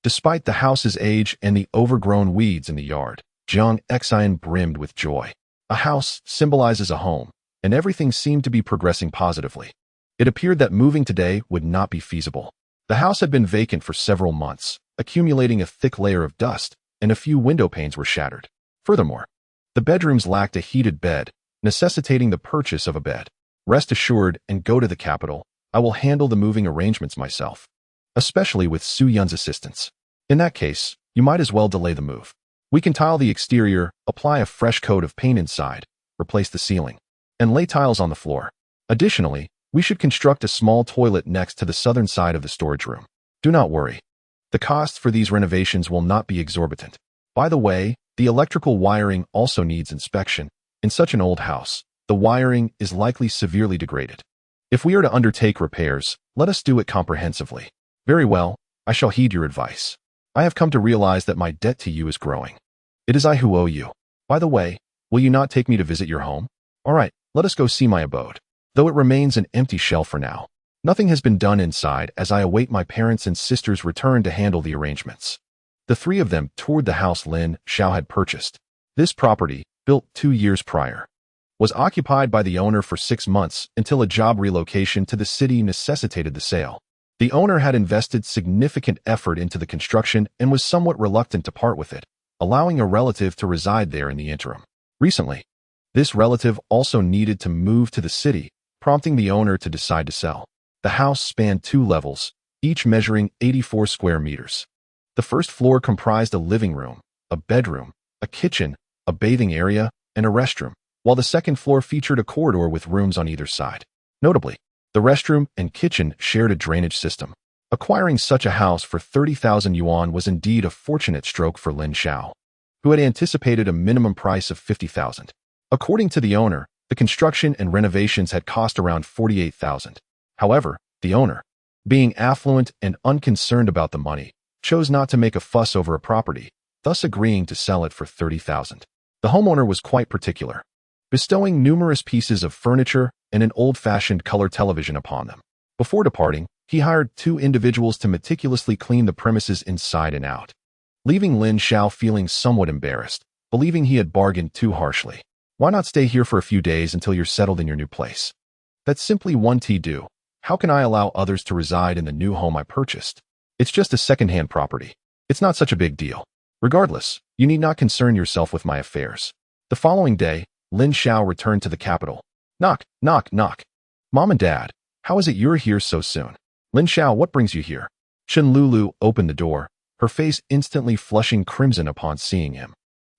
Despite the house's age and the overgrown weeds in the yard, Jiang Xin brimmed with joy. A house symbolizes a home, and everything seemed to be progressing positively. It appeared that moving today would not be feasible. The house had been vacant for several months, accumulating a thick layer of dust, and a few window panes were shattered. Furthermore, the bedrooms lacked a heated bed, necessitating the purchase of a bed. Rest assured and go to the capital. I will handle the moving arrangements myself, especially with Su Yun's assistance. In that case, you might as well delay the move. We can tile the exterior, apply a fresh coat of paint inside, replace the ceiling, and lay tiles on the floor. Additionally, we should construct a small toilet next to the southern side of the storage room. Do not worry. The costs for these renovations will not be exorbitant. By the way, the electrical wiring also needs inspection. In such an old house, the wiring is likely severely degraded. If we are to undertake repairs, let us do it comprehensively. Very well, I shall heed your advice. I have come to realize that my debt to you is growing. It is I who owe you. By the way, will you not take me to visit your home? All right, let us go see my abode. Though it remains an empty shell for now. Nothing has been done inside as I await my parents' and sister's return to handle the arrangements. The three of them toured the house Lin Xiao had purchased. This property, built 2 years prior, was occupied by the owner for 6 months until a job relocation to the city necessitated the sale. The owner had invested significant effort into the construction and was somewhat reluctant to part with it, allowing a relative to reside there in the interim. Recently, this relative also needed to move to the city, prompting the owner to decide to sell. The house spanned 2 levels, each measuring 84 square meters. The first floor comprised a living room, a bedroom, a kitchen, a bathing area, and a restroom, while the second floor featured a corridor with rooms on either side. Notably, the restroom and kitchen shared a drainage system. Acquiring such a house for 30,000 yuan was indeed a fortunate stroke for Lin Xiao, who had anticipated a minimum price of 50,000. According to the owner, the construction and renovations had cost around 48,000. However, the owner, being affluent and unconcerned about the money, chose not to make a fuss over a property, thus agreeing to sell it for 30,000. The homeowner was quite particular, bestowing numerous pieces of furniture and an old-fashioned color television upon them. Before departing, he hired 2 individuals to meticulously clean the premises inside and out, leaving Lin Xiao feeling somewhat embarrassed, believing he had bargained too harshly. Why not stay here for a few days until you're settled in your new place? That's simply one do. How can I allow others to reside in the new home I purchased? It's just a second-hand property. It's not such a big deal. Regardless, you need not concern yourself with my affairs. The following day, Lin Xiao returned to the capital. Knock, knock, knock. Mom and Dad, how is it you're here so soon? Lin Xiao, what brings you here? Chen Lulu opened the door, her face instantly flushing crimson upon seeing him.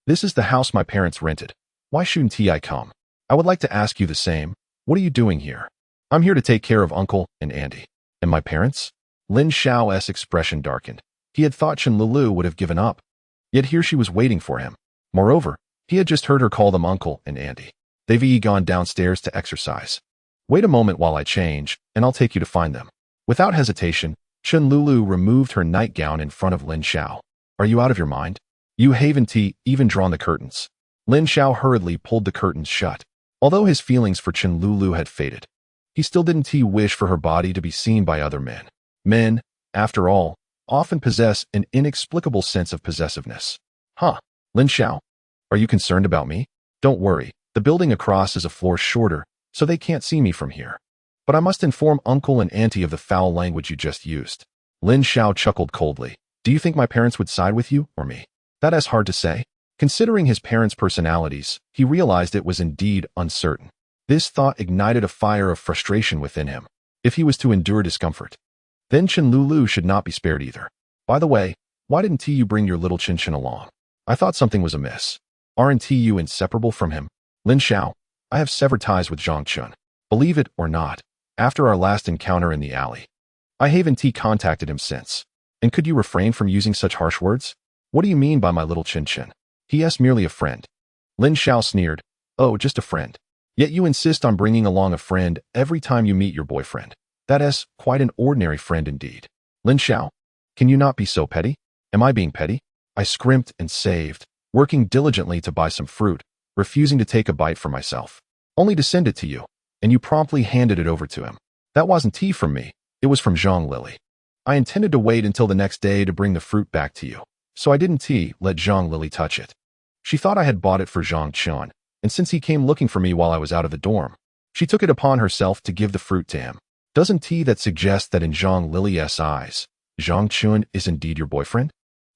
This is the house my parents rented. Why shouldn't I come? I would like to ask you the same. What are you doing here? I'm here to take care of Uncle and Auntie. And my parents? Lin Xiao's expression darkened. He had thought Chen Lulu would have given up. Yet here she was waiting for him. Moreover, he had just heard her call them Uncle and Auntie. They've gone downstairs to exercise. Wait a moment while I change, and I'll take you to find them. Without hesitation, Chen Lulu removed her nightgown in front of Lin Xiao. Are you out of your mind? You haven't even drawn the curtains. Lin Xiao hurriedly pulled the curtains shut. Although his feelings for Chen Lulu had faded, he still didn't wish for her body to be seen by other men. Men, after all, often possess an inexplicable sense of possessiveness. Huh, Lin Xiao? Are you concerned about me? Don't worry, the building across is a floor shorter, so they can't see me from here. But I must inform Uncle and Auntie of the foul language you just used. Lin Xiao chuckled coldly. Do you think my parents would side with you or me? That's hard to say. Considering his parents' personalities, he realized it was indeed uncertain. This thought ignited a fire of frustration within him. If he was to endure discomfort, then Chen Lulu should not be spared either. By the way, why didn't you bring your little Chin Chin along? I thought something was amiss. Aren't you inseparable from him? Lin Xiao, I have severed ties with Zhang Chun. Believe it or not, after our last encounter in the alley, I haven't contacted him since. And could you refrain from using such harsh words? What do you mean by my little Chin Chin? He is merely a friend. Lin Xiao sneered. Oh, just a friend. Yet you insist on bringing along a friend every time you meet your boyfriend. That is quite an ordinary friend indeed. Lin Xiao, can you not be so petty? Am I being petty? I scrimped and saved, working diligently to buy some fruit, refusing to take a bite for myself, only to send it to you, and you promptly handed it over to him. That wasn't tea from me, it was from Zhang Lily. I intended to wait until the next day to bring the fruit back to you, so I didn't let Zhang Lily touch it. She thought I had bought it for Zhang Chun, and since he came looking for me while I was out of the dorm, she took it upon herself to give the fruit to him. Doesn't that suggest that in Zhang Lily's eyes, Zhang Chun is indeed your boyfriend?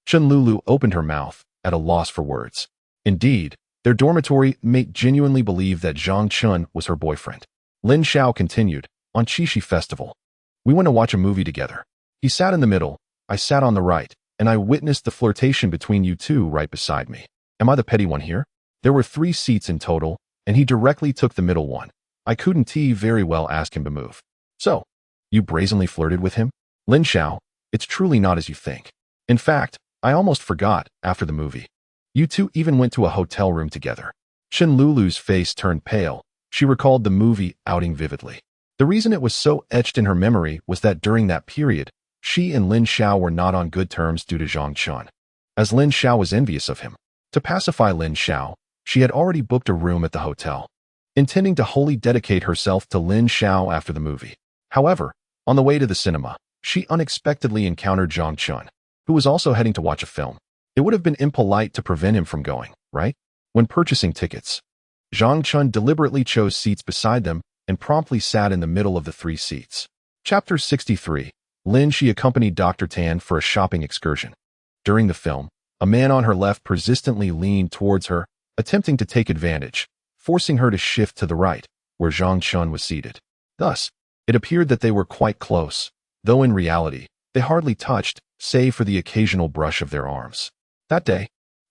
Chen Lulu opened her mouth, at a loss for words. Indeed, their dormitory mate genuinely believed that Zhang Chun was her boyfriend. Lin Xiao continued, on Qixi Festival, we went to watch a movie together. He sat in the middle, I sat on the right, and I witnessed the flirtation between you two right beside me. Am I the petty one here? There were 3 seats in total, and he directly took the middle one. I couldn't very well ask him to move. So, you brazenly flirted with him? Lin Xiao, it's truly not as you think. In fact, I almost forgot, after the movie. You two even went to a hotel room together. Chen Lulu's face turned pale. She recalled the movie outing vividly. The reason it was so etched in her memory was that during that period, she and Lin Xiao were not on good terms due to Zhang Chun, as Lin Xiao was envious of him. To pacify Lin Xiao, she had already booked a room at the hotel, intending to wholly dedicate herself to Lin Xiao after the movie. However, on the way to the cinema, she unexpectedly encountered Zhang Chun, who was also heading to watch a film. It would have been impolite to prevent him from going, right? When purchasing tickets, Zhang Chun deliberately chose seats beside them and promptly sat in the middle of the 3 seats. Chapter 63. Lin Xiao accompanied Dr. Tan for a shopping excursion. During the film, a man on her left persistently leaned towards her, attempting to take advantage, forcing her to shift to the right, where Zhang Chun was seated. Thus, it appeared that they were quite close, though in reality, they hardly touched, save for the occasional brush of their arms. That day,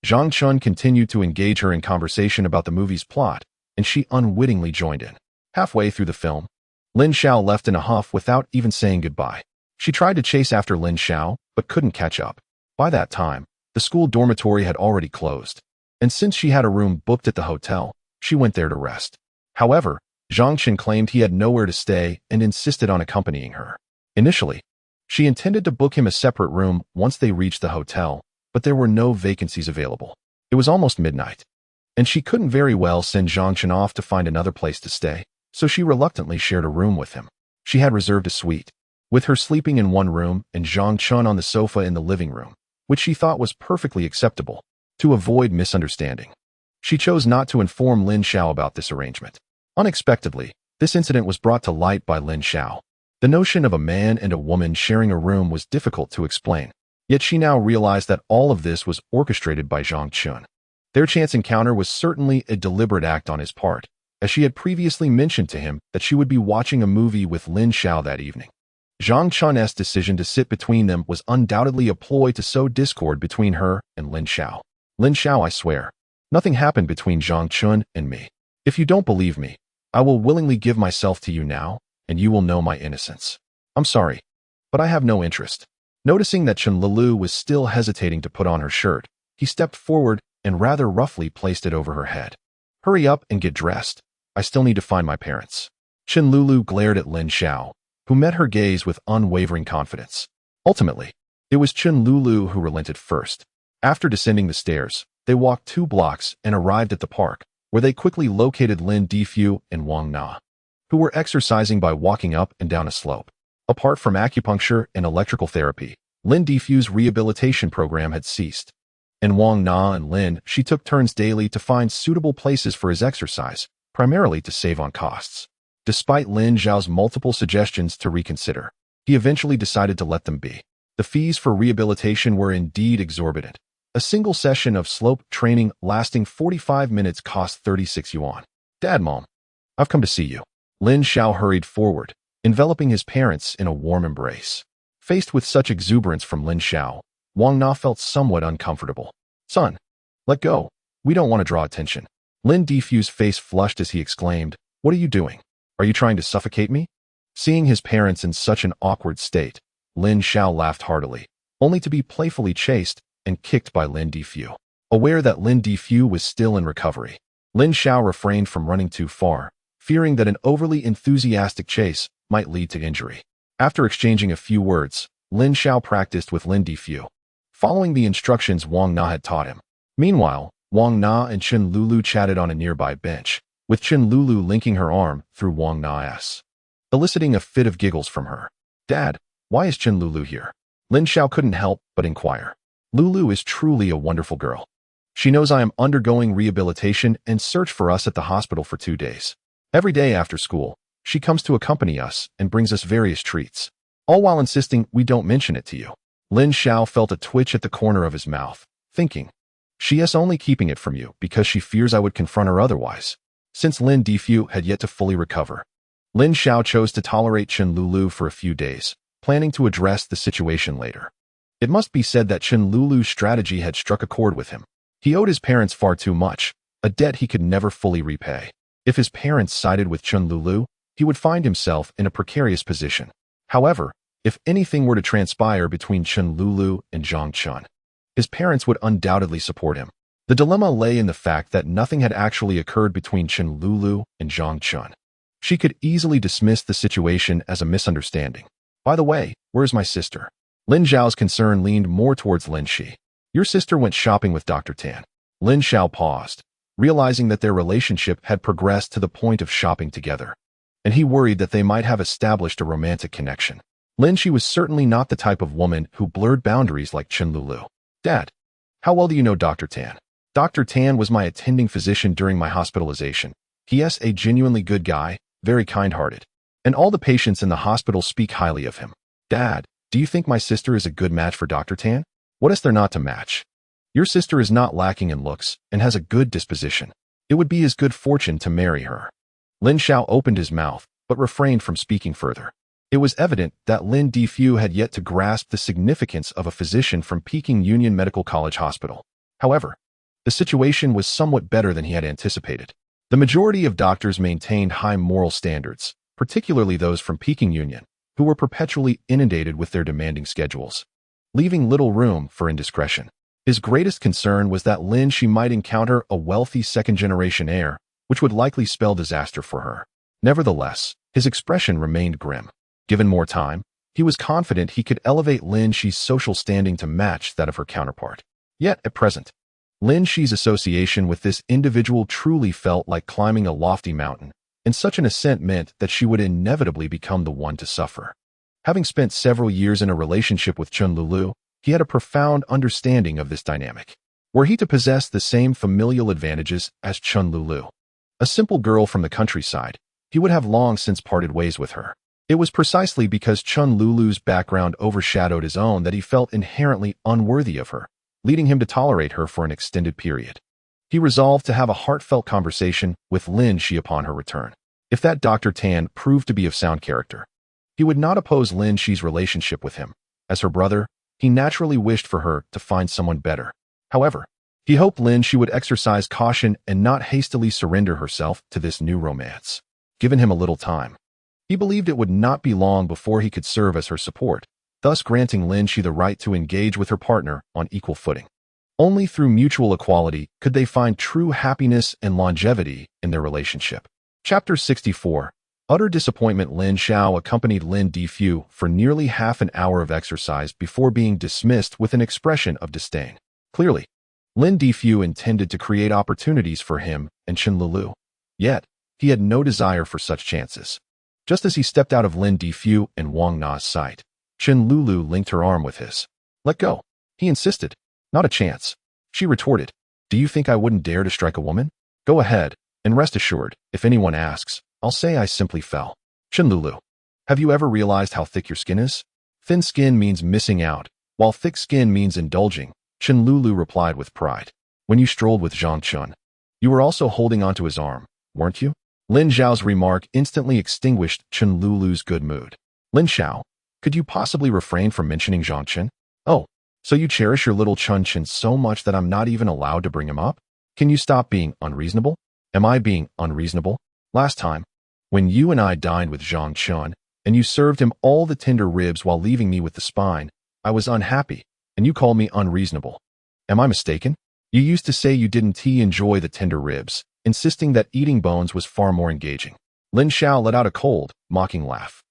Zhang Chun continued to engage her in conversation about the movie's plot, and she unwittingly joined in. Halfway through the film, Lin Xiao left in a huff without even saying goodbye. She tried to chase after Lin Xiao, but couldn't catch up. By that time, the school dormitory had already closed, and since she had a room booked at the hotel, she went there to rest. However, Zhang Chun claimed he had nowhere to stay and insisted on accompanying her. Initially, she intended to book him a separate room once they reached the hotel, but there were no vacancies available. It was almost midnight, and she couldn't very well send Zhang Chun off to find another place to stay, so she reluctantly shared a room with him. She had reserved a suite, with her sleeping in one room and Zhang Chun on the sofa in the living room, which she thought was perfectly acceptable. To avoid misunderstanding, she chose not to inform Lin Xiao about this arrangement. Unexpectedly, this incident was brought to light by Lin Xiao. The notion of a man and a woman sharing a room was difficult to explain, yet she now realized that all of this was orchestrated by Zhang Chun. Their chance encounter was certainly a deliberate act on his part, as she had previously mentioned to him that she would be watching a movie with Lin Xiao that evening. Zhang Chun's decision to sit between them was undoubtedly a ploy to sow discord between her and Lin Xiao. Lin Xiao, I swear, nothing happened between Zhang Chun and me. If you don't believe me, I will willingly give myself to you now, and you will know my innocence. I'm sorry, but I have no interest. Noticing that Chen Lulu was still hesitating to put on her shirt, he stepped forward and rather roughly placed it over her head. Hurry up and get dressed. I still need to find my parents. Chen Lulu glared at Lin Xiao, who met her gaze with unwavering confidence. Ultimately, it was Chen Lulu who relented first. After descending the stairs, they walked 2 blocks and arrived at the park, where they quickly located Lin Xiao and Wang Na, who were exercising by walking up and down a slope. Apart from acupuncture and electrical therapy, Lin Xiao's rehabilitation program had ceased, and Wang Na and Lin Xiao took turns daily to find suitable places for his exercise, primarily to save on costs. Despite Lin Xiao's multiple suggestions to reconsider, he eventually decided to let them be. The fees for rehabilitation were indeed exorbitant. A single session of slope training lasting 45 minutes cost 36 yuan. Dad, Mom, I've come to see you. Lin Xiao hurried forward, enveloping his parents in a warm embrace. Faced with such exuberance from Lin Xiao, Wang Na felt somewhat uncomfortable. Son, let go. We don't want to draw attention. Lin Xiao's face flushed as he exclaimed, What are you doing? Are you trying to suffocate me? Seeing his parents in such an awkward state, Lin Xiao laughed heartily, only to be playfully chased and kicked by Lin Xiao. Aware that Lin Xiao was still in recovery, Lin Xiao refrained from running too far, fearing that an overly enthusiastic chase might lead to injury. After exchanging a few words, Lin Xiao practiced with Lin Xiao, following the instructions Wang Na had taught him. Meanwhile, Wang Na and Chen Lulu chatted on a nearby bench, with Chen Lulu linking her arm through Wang Na's, eliciting a fit of giggles from her. Dad, why is Chen Lulu here? Lin Xiao couldn't help but inquire. Lulu is truly a wonderful girl. She knows I am undergoing rehabilitation and search for us at the hospital for 2 days. Every day after school, she comes to accompany us and brings us various treats, all while insisting we don't mention it to you. Lin Xiao felt a twitch at the corner of his mouth, thinking, she is only keeping it from you because she fears I would confront her otherwise. Since Lin Xiao had yet to fully recover, Lin Xiao chose to tolerate Chen Lulu for a few days, planning to address the situation later. It must be said that Chen Lulu's strategy had struck a chord with him. He owed his parents far too much, a debt he could never fully repay. If his parents sided with Chen Lulu, he would find himself in a precarious position. However, if anything were to transpire between Chen Lulu and Zhang Chun, his parents would undoubtedly support him. The dilemma lay in the fact that nothing had actually occurred between Chen Lulu and Zhang Chun. She could easily dismiss the situation as a misunderstanding. By the way, where is my sister? Lin Xiao's concern leaned more towards Lin Xi. Your sister went shopping with Dr. Tan. Lin Xiao paused, realizing that their relationship had progressed to the point of shopping together, and he worried that they might have established a romantic connection. Lin Xi was certainly not the type of woman who blurred boundaries like Chen Lulu. Dad, how well do you know Dr. Tan? Dr. Tan was my attending physician during my hospitalization. He is a genuinely good guy, very kind-hearted, and all the patients in the hospital speak highly of him. Dad, do you think my sister is a good match for Dr. Tan? What is there not to match? Your sister is not lacking in looks and has a good disposition. It would be his good fortune to marry her. Lin Xiao opened his mouth, but refrained from speaking further. It was evident that Lin Xiao had yet to grasp the significance of a physician from Peking Union Medical College Hospital. However, the situation was somewhat better than he had anticipated. The majority of doctors maintained high moral standards, particularly those from Peking Union, who were perpetually inundated with their demanding schedules, leaving little room for indiscretion. His greatest concern was that Lin Xi might encounter a wealthy second-generation heir, which would likely spell disaster for her. Nevertheless, his expression remained grim. Given more time, he was confident he could elevate Lin Xi's social standing to match that of her counterpart. Yet, at present, Lin Xi's association with this individual truly felt like climbing a lofty mountain, and such an ascent meant that she would inevitably become the one to suffer. Having spent several years in a relationship with Chen Lulu, he had a profound understanding of this dynamic. Were he to possess the same familial advantages as Chen Lulu, a simple girl from the countryside, he would have long since parted ways with her. It was precisely because Chen Lulu's background overshadowed his own that he felt inherently unworthy of her, leading him to tolerate her for an extended period. He resolved to have a heartfelt conversation with Lin Xi upon her return. If that Dr. Tan proved to be of sound character, he would not oppose Lin Xi's relationship with him. As her brother, he naturally wished for her to find someone better. However, he hoped Lin Xi would exercise caution and not hastily surrender herself to this new romance. Given him a little time, he believed it would not be long before he could serve as her support, thus granting Lin Xi the right to engage with her partner on equal footing. Only through mutual equality could they find true happiness and longevity in their relationship. Chapter 64. Utter disappointment. Lin Xiao accompanied Lin Xiao for nearly half an hour of exercise before being dismissed with an expression of disdain. Clearly, Lin Xiao intended to create opportunities for him and Chen Lulu. Yet, he had no desire for such chances. Just as he stepped out of Lin Xiao and Wang Na's sight, Chen Lulu linked her arm with his. Let go, he insisted. Not a chance. She retorted. Do you think I wouldn't dare to strike a woman? Go ahead, and rest assured, if anyone asks, I'll say I simply fell. Chen Lulu, have you ever realized how thick your skin is? Thin skin means missing out, while thick skin means indulging, Chen Lulu replied with pride. When you strolled with Zhang Chun, you were also holding onto his arm, weren't you? Lin Xiao's remark instantly extinguished Chen Lulu's good mood. Lin Xiao, could you possibly refrain from mentioning Zhang Chun? Oh, so you cherish your little Chun Chen so much that I'm not even allowed to bring him up? Can you stop being unreasonable? Am I being unreasonable? Last time, when you and I dined with Zhang Chun, and you served him all the tender ribs while leaving me with the spine, I was unhappy, and you called me unreasonable. Am I mistaken? You used to say you didn't enjoy the tender ribs, insisting that eating bones was far more engaging. Lin Xiao let out a cold, mocking laugh.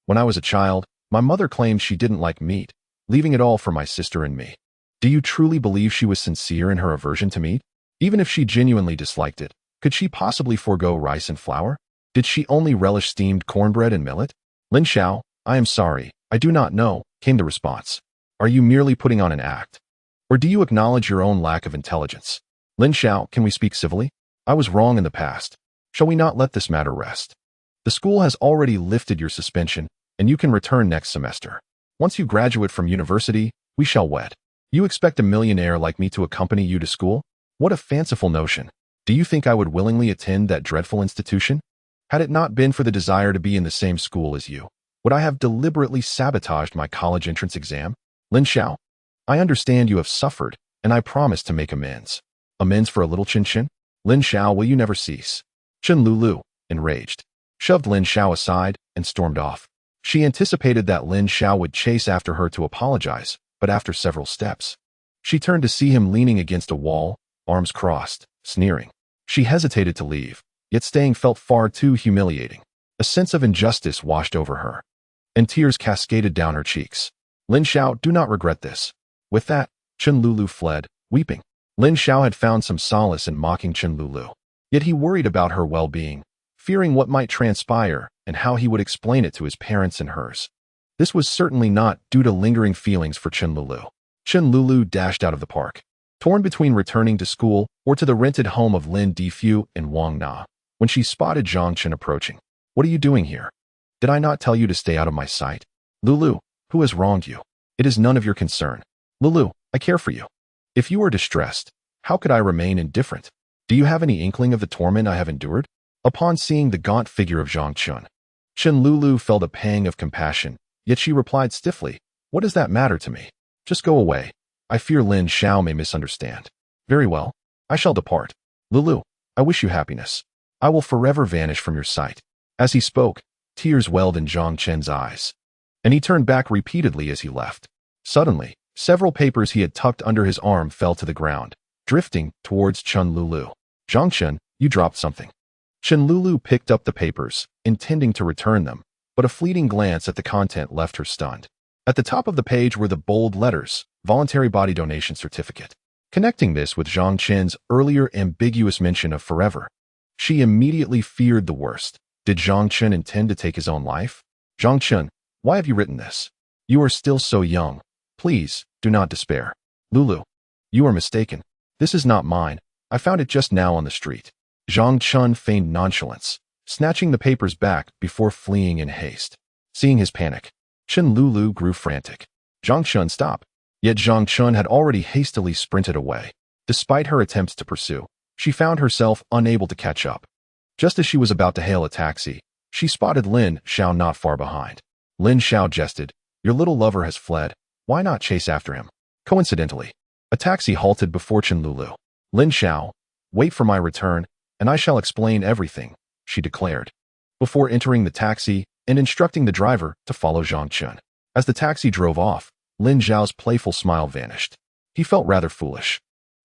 When I was a child, my mother claimed she didn't like meat, leaving it all for my sister and me. Do you truly believe she was sincere in her aversion to meat? Even if she genuinely disliked it, could she possibly forego rice and flour? Did she only relish steamed cornbread and millet? Lin Xiao, I am sorry, I do not know, came the response. Are you merely putting on an act? Or do you acknowledge your own lack of intelligence? Lin Xiao, can we speak civilly? I was wrong in the past. Shall we not let this matter rest? The school has already lifted your suspension, and you can return next semester. Once you graduate from university, we shall wed. You expect a millionaire like me to accompany you to school? What a fanciful notion. Do you think I would willingly attend that dreadful institution? Had it not been for the desire to be in the same school as you, would I have deliberately sabotaged my college entrance exam? Lin Xiao, I understand you have suffered, and I promise to make amends. Amends for a little Chin? Lin Xiao, will you never cease? Chen Lulu, enraged, shoved Lin Xiao aside and stormed off. She anticipated that Lin Xiao would chase after her to apologize, but after several steps, she turned to see him leaning against a wall, arms crossed, sneering. She hesitated to leave, yet staying felt far too humiliating. A sense of injustice washed over her, and tears cascaded down her cheeks. Lin Xiao, do not regret this. With that, Chen Lulu fled, weeping. Lin Xiao had found some solace in mocking Chen Lulu, yet he worried about her well-being, fearing what might transpire and how he would explain it to his parents and hers. This was certainly not due to lingering feelings for Chen Lulu. Chen Lulu dashed out of the park, torn between returning to school or to the rented home of Lin Difu in Wang Na, when she spotted Zhang Chen approaching. What are you doing here? Did I not tell you to stay out of my sight? Lulu, who has wronged you? It is none of your concern. Lulu, I care for you. If you are distressed, how could I remain indifferent? Do you have any inkling of the torment I have endured? Upon seeing the gaunt figure of Zhang Chen, Chen Lulu felt a pang of compassion, yet she replied stiffly, what does that matter to me? Just go away. I fear Lin Xiao may misunderstand. Very well. I shall depart. Lulu, I wish you happiness. I will forever vanish from your sight. As he spoke, tears welled in Zhang Chen's eyes, and he turned back repeatedly as he left. Suddenly, several papers he had tucked under his arm fell to the ground, drifting towards Chen Lulu. Zhang Chen, you dropped something. Chen Lulu picked up the papers, intending to return them, but a fleeting glance at the content left her stunned. At the top of the page were the bold letters, voluntary body donation certificate. Connecting this with Zhang Chen's earlier ambiguous mention of forever, she immediately feared the worst. Did Zhang Chen intend to take his own life? Zhang Chen, why have you written this? You are still so young. Please, do not despair. Lulu, you are mistaken. This is not mine. I found it just now on the street. Zhang Chen feigned nonchalance, snatching the papers back before fleeing in haste. Seeing his panic, Chen Lulu grew frantic. Zhang Chen, stop. Yet Zhang Chen had already hastily sprinted away. Despite her attempts to pursue, she found herself unable to catch up. Just as she was about to hail a taxi, she spotted Lin Xiao not far behind. Lin Xiao jested, your little lover has fled. Why not chase after him? Coincidentally, a taxi halted before Chen Lulu. Lin Xiao, wait for my return, and I shall explain everything, she declared, before entering the taxi and instructing the driver to follow Zhang Chen. As the taxi drove off, Lin Xiao's playful smile vanished. He felt rather foolish.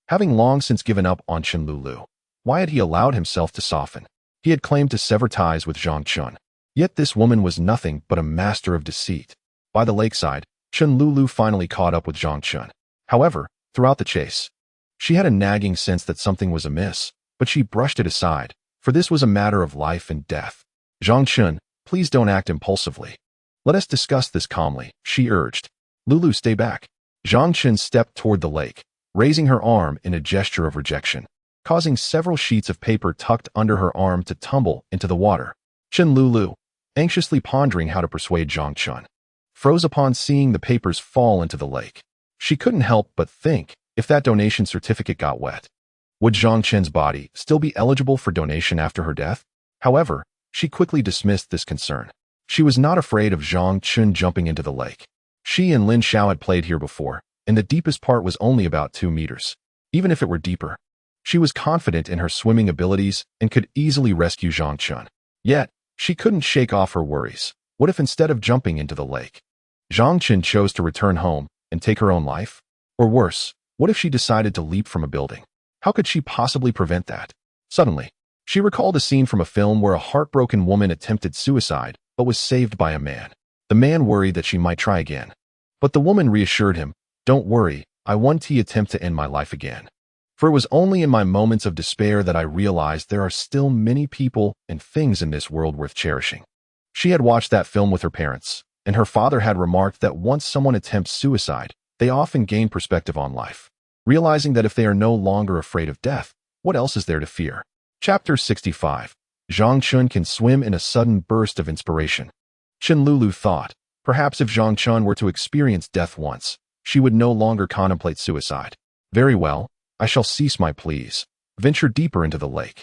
Having long since given up on Chen Lulu, why had he allowed himself to soften? He had claimed to sever ties with Zhang Chen. Yet this woman was nothing but a master of deceit. By the lakeside, Chen Lulu finally caught up with Zhang Chen. However, throughout the chase, she had a nagging sense that something was amiss, but she brushed it aside, for this was a matter of life and death. Zhang Chen, please don't act impulsively. Let us discuss this calmly, she urged. Lulu, stay back. Zhang Chen stepped toward the lake, raising her arm in a gesture of rejection, causing several sheets of paper tucked under her arm to tumble into the water. Chen Lulu, anxiously pondering how to persuade Zhang Chen, froze upon seeing the papers fall into the lake. She couldn't help but think, if that donation certificate got wet, would Zhang Chen's body still be eligible for donation after her death? However, she quickly dismissed this concern. She was not afraid of Zhang Chen jumping into the lake. She and Lin Xiao had played here before, and the deepest part was only about 2 meters. Even if it were deeper, she was confident in her swimming abilities and could easily rescue Zhang Chen. Yet, she couldn't shake off her worries. What if instead of jumping into the lake, Zhang Chen chose to return home and take her own life? Or worse, what if she decided to leap from a building? How could she possibly prevent that? Suddenly, she recalled a scene from a film where a heartbroken woman attempted suicide but was saved by a man. The man worried that she might try again, but the woman reassured him, don't worry, I won't attempt to end my life again. For it was only in my moments of despair that I realized there are still many people and things in this world worth cherishing. She had watched that film with her parents, and her father had remarked that once someone attempts suicide, they often gain perspective on life, realizing that if they are no longer afraid of death, what else is there to fear? Chapter 65. Zhang Chen can swim in a sudden burst of inspiration. Chen Lulu thought, perhaps if Zhang Chen were to experience death once, she would no longer contemplate suicide. Very well, I shall cease my pleas. Venture deeper into the lake,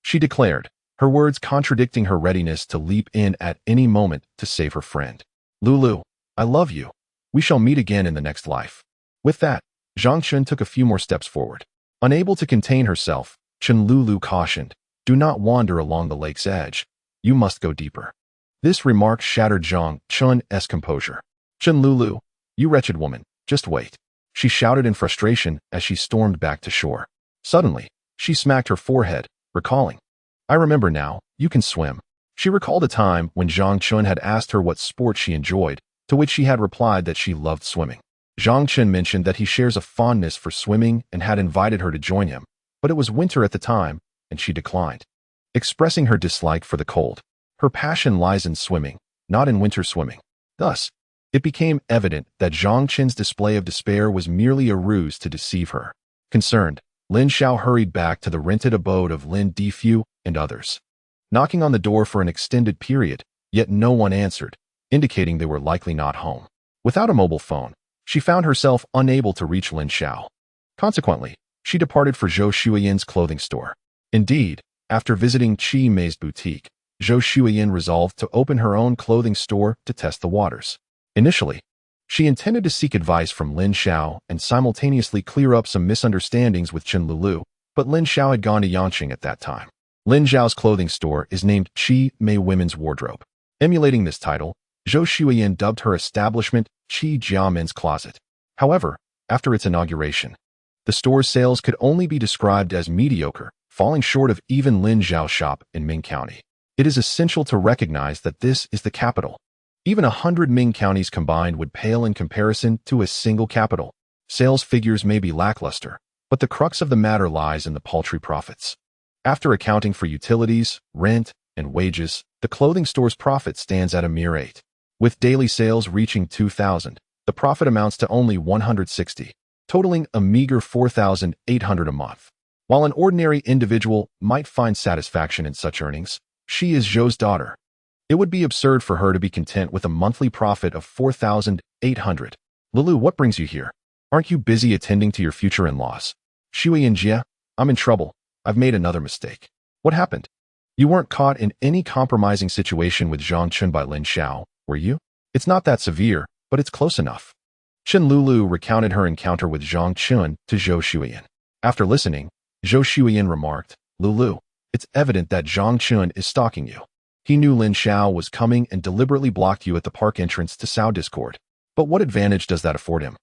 she declared, her words contradicting her readiness to leap in at any moment to save her friend. Lulu, I love you. We shall meet again in the next life. With that, Zhang Chun took a few more steps forward. Unable to contain herself, Chen Lulu cautioned, "Do not wander along the lake's edge. You must go deeper." This remark shattered Zhang Chun's composure. "Chen Lulu, you wretched woman, just wait," she shouted in frustration as she stormed back to shore. Suddenly, she smacked her forehead, recalling, "I remember now, you can swim." She recalled a time when Zhang Chun had asked her what sport she enjoyed, to which she had replied that she loved swimming. Zhang Chun mentioned that he shares a fondness for swimming and had invited her to join him, but it was winter at the time, and she declined, expressing her dislike for the cold. Her passion lies in swimming, not in winter swimming. Thus, it became evident that Zhang Chun's display of despair was merely a ruse to deceive her. Concerned, Lin Xiao hurried back to the rented abode of Lin Xiao and others, knocking on the door for an extended period, yet no one answered, indicating they were likely not home. Without a mobile phone, she found herself unable to reach Lin Xiao. Consequently, she departed for Zhou Shuiyan's clothing store. Indeed, after visiting Qi Mei's boutique, Zhou Shuiyan resolved to open her own clothing store to test the waters. Initially, she intended to seek advice from Lin Xiao and simultaneously clear up some misunderstandings with Chen Lulu, but Lin Xiao had gone to Yanqing at that time. Lin Xiao's clothing store is named Qi Mei Women's Wardrobe. Emulating this title, Zhou Shuiyan dubbed her establishment Qi Jia Men's Closet. However, after its inauguration, the store's sales could only be described as mediocre, falling short of even Lin Xiao's shop in Ming County. It is essential to recognize that this is the capital. Even 100 Ming counties combined would pale in comparison to a single capital. Sales figures may be lackluster, but the crux of the matter lies in the paltry profits. After accounting for utilities, rent, and wages, the clothing store's profit stands at a mere 8. With daily sales reaching 2,000, the profit amounts to only 160, totaling a meager 4,800 a month. While an ordinary individual might find satisfaction in such earnings, she is Zhou's daughter. It would be absurd for her to be content with a monthly profit of 4,800. "Lulu, what brings you here? Aren't you busy attending to your future in-laws?" "Shuiyan Jia, I'm in trouble. I've made another mistake." "What happened? You weren't caught in any compromising situation with Zhang Chun by Lin Xiao, were you?" "It's not that severe, but it's close enough." Chen Lulu recounted her encounter with Zhang Chun to Zhou Shuiyan. After listening, Zhou Shuiyan remarked, "Lulu, it's evident that Zhang Chun is stalking you. He knew Lin Xiao was coming and deliberately blocked you at the park entrance to Sao Discord. But what advantage does that afford him?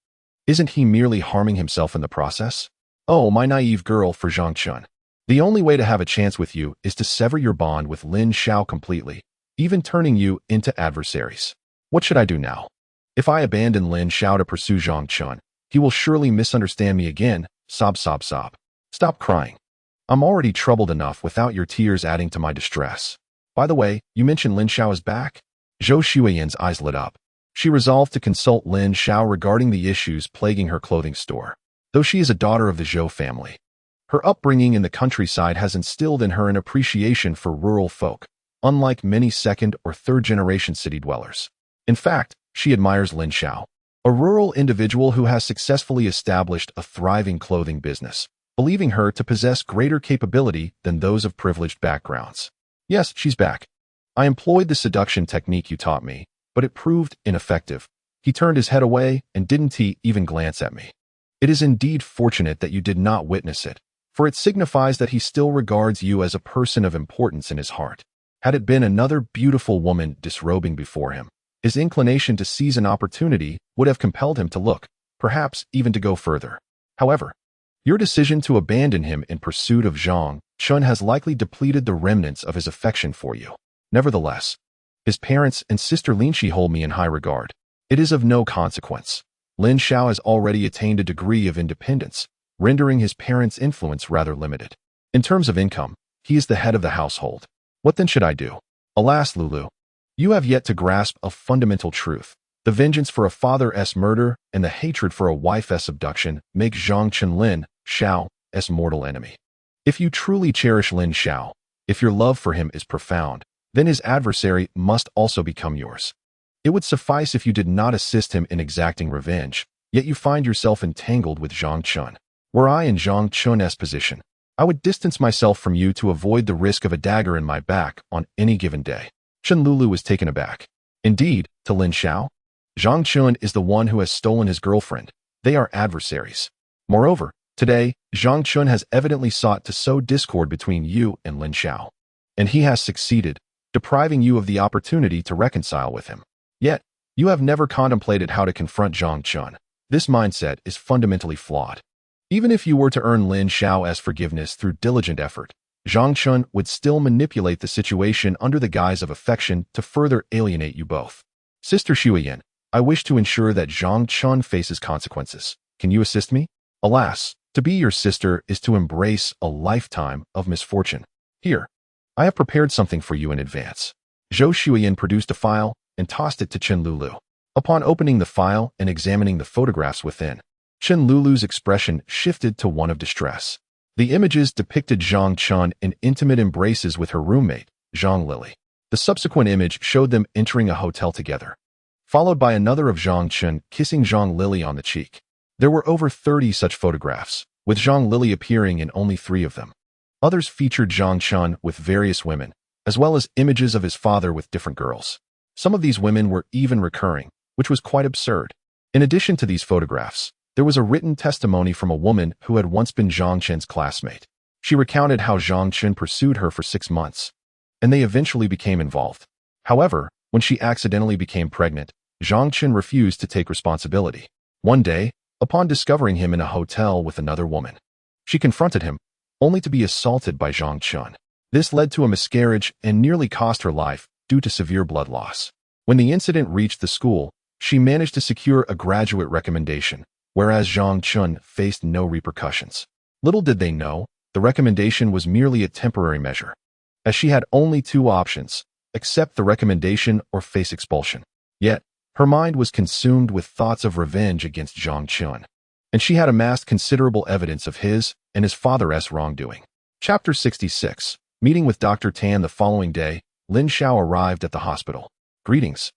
Isn't he merely harming himself in the process?" "Oh, my naive girl for Zhang Chun. The only way to have a chance with you is to sever your bond with Lin Xiao completely, even turning you into adversaries. What should I do now? If I abandon Lin Xiao to pursue Zhang Chun, he will surely misunderstand me again." Sob, sob, sob. "Stop crying. I'm already troubled enough without your tears adding to my distress. By the way, you mentioned Lin Xiao is back?" Zhou Shuiyan's eyes lit up. She resolved to consult Lin Xiao regarding the issues plaguing her clothing store. Though she is a daughter of the Zhou family, her upbringing in the countryside has instilled in her an appreciation for rural folk, unlike many second- or third-generation city dwellers. In fact, she admires Lin Xiao, a rural individual who has successfully established a thriving clothing business, believing her to possess greater capability than those of privileged backgrounds. "Yes, she's back. I employed the seduction technique you taught me, but it proved ineffective. He turned his head away and didn't even glance at me. It is indeed fortunate that you did not witness it, for it signifies that he still regards you as a person of importance in his heart. Had it been another beautiful woman disrobing before him, his inclination to seize an opportunity would have compelled him to look, perhaps even to go further. However, your decision to abandon him in pursuit of Zhang Chun has likely depleted the remnants of his affection for you. Nevertheless, his parents and sister Lin Xiao hold me in high regard. It is of no consequence. Lin Xiao has already attained a degree of independence, rendering his parents' influence rather limited. In terms of income, he is the head of the household. What then should I do?" "Alas, Lulu, you have yet to grasp a fundamental truth. The vengeance for a father's murder and the hatred for a wife's abduction make Zhang Chun Lin Xiao's mortal enemy. If you truly cherish Lin Xiao, if your love for him is profound, then his adversary must also become yours. It would suffice if you did not assist him in exacting revenge, yet you find yourself entangled with Zhang Chun. Were I in Zhang Chun's position, I would distance myself from you to avoid the risk of a dagger in my back on any given day." Chen Lulu was taken aback. "Indeed, to Lin Xiao?" Zhang Chun is the one who has stolen his girlfriend. They are adversaries. Moreover, today, Zhang Chun has evidently sought to sow discord between you and Lin Xiao. And he has succeeded, depriving you of the opportunity to reconcile with him. Yet, you have never contemplated how to confront Zhang Chun. This mindset is fundamentally flawed. Even if you were to earn Lin Xiao's forgiveness through diligent effort, Zhang Chun would still manipulate the situation under the guise of affection to further alienate you both. Sister Xueyan, I wish to ensure that Zhang Chun faces consequences. Can you assist me? Alas, to be your sister is to embrace a lifetime of misfortune. Here, I have prepared something for you in advance. Zhou Xueyan produced a file and tossed it to Chen Lulu. Upon opening the file and examining the photographs within, Chen Lulu's expression shifted to one of distress. The images depicted Zhang Chun in intimate embraces with her roommate, Zhang Lili. The subsequent image showed them entering a hotel together, followed by another of Zhang Chun kissing Zhang Lili on the cheek. There were over 30 such photographs, with Zhang Lili appearing in only 3 of them. Others featured Zhang Chun with various women, as well as images of his father with different girls. Some of these women were even recurring, which was quite absurd. In addition to these photographs, there was a written testimony from a woman who had once been Zhang Chun's classmate. She recounted how Zhang Chun pursued her for 6 months, and they eventually became involved. However, when she accidentally became pregnant, Zhang Chun refused to take responsibility. One day, upon discovering him in a hotel with another woman, she confronted him, only to be assaulted by Zhang Chun. This led to a miscarriage and nearly cost her life due to severe blood loss. When the incident reached the school, she managed to secure a graduate recommendation, whereas Zhang Chun faced no repercussions. Little did they know, the recommendation was merely a temporary measure, as she had only 2 options: accept the recommendation or face expulsion. Yet, her mind was consumed with thoughts of revenge against Zhang Chun, and she had amassed considerable evidence of his and his father's wrongdoing. Chapter 66. Meeting with Dr. Tan. The following day, Lin Xiao arrived at the hospital. Greetings,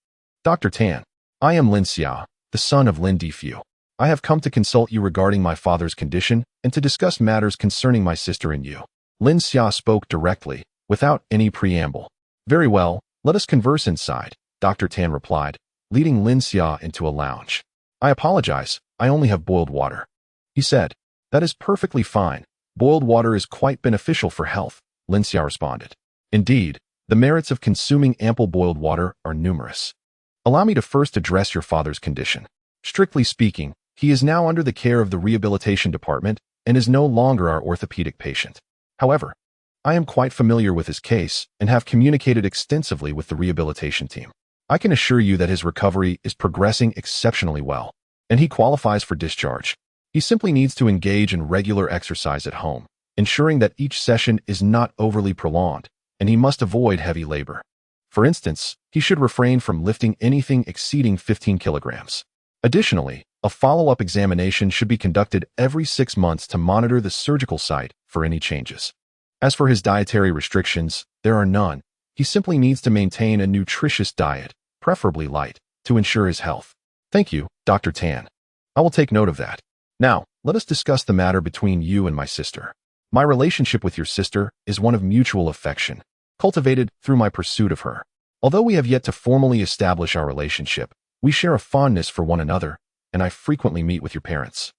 Dr. Tan. I am Lin Xiao, the son of Lin Xiao. I have come to consult you regarding my father's condition and to discuss matters concerning my sister and you. Lin Xiao spoke directly, without any preamble. Very well, let us converse inside, Dr. Tan replied, leading Lin Xiao into a lounge. I apologize, I only have boiled water, he said. That is perfectly fine. Boiled water is quite beneficial for health, Lin Xiao responded. Indeed, the merits of consuming ample boiled water are numerous. Allow me to first address your father's condition. Strictly speaking, he is now under the care of the rehabilitation department and is no longer our orthopedic patient. However, I am quite familiar with his case and have communicated extensively with the rehabilitation team. I can assure you that his recovery is progressing exceptionally well, and he qualifies for discharge. He simply needs to engage in regular exercise at home, ensuring that each session is not overly prolonged, and he must avoid heavy labor. For instance, he should refrain from lifting anything exceeding 15 kilograms. Additionally, a follow-up examination should be conducted every 6 months to monitor the surgical site for any changes. As for his dietary restrictions, there are none. He simply needs to maintain a nutritious diet, preferably light, to ensure his health. Thank you, Dr. Tan. I will take note of that. Now, let us discuss the matter between you and my sister. My relationship with your sister is one of mutual affection, cultivated through my pursuit of her. Although we have yet to formally establish our relationship, we share a fondness for one another, and I frequently meet with your parents,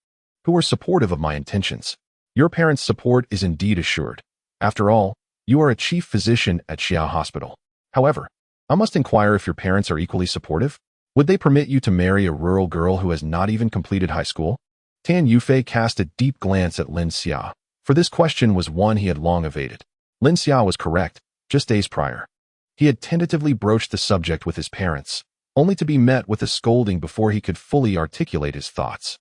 who are supportive of my intentions. Your parents' support is indeed assured. After all, you are a chief physician at Xiao Hospital. However, I must inquire if your parents are equally supportive. Would they permit you to marry a rural girl who has not even completed high school? Tan Yufei cast a deep glance at Lin Xiao, for this question was one he had long evaded. Lin Xiao was correct. Just days prior, he had tentatively broached the subject with his parents, only to be met with a scolding before he could fully articulate his thoughts.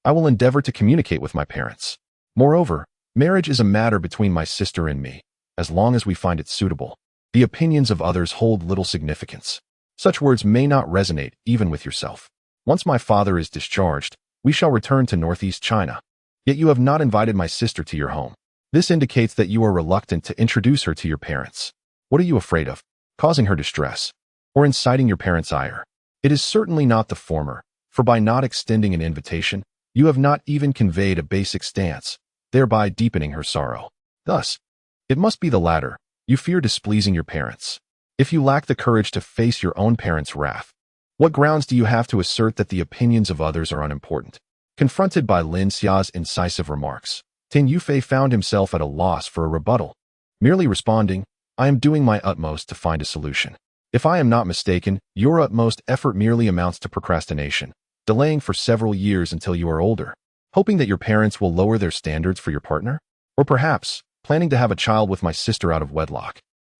I will endeavor to communicate with my parents. Moreover, marriage is a matter between my sister and me, as long as we find it suitable. The opinions of others hold little significance. Such words may not resonate even with yourself. Once my father is discharged, we shall return to Northeast China. Yet you have not invited my sister to your home. This indicates that you are reluctant to introduce her to your parents. What are you afraid of? Causing her distress, or inciting your parents' ire? It is certainly not the former, for by not extending an invitation, you have not even conveyed a basic stance, thereby deepening her sorrow. Thus, it must be the latter. You fear displeasing your parents. If you lack the courage to face your own parents' wrath, What grounds do you have to assert that the opinions of others are unimportant? Confronted by Lin Xiao's incisive remarks, Tin Yufei found himself at a loss for a rebuttal, merely responding, "I am doing my utmost to find a solution. If I am not mistaken, your utmost effort merely amounts to procrastination, delaying for several years until you are older, hoping that your parents will lower their standards for your partner? Or perhaps, planning to have a child with my sister out of wedlock,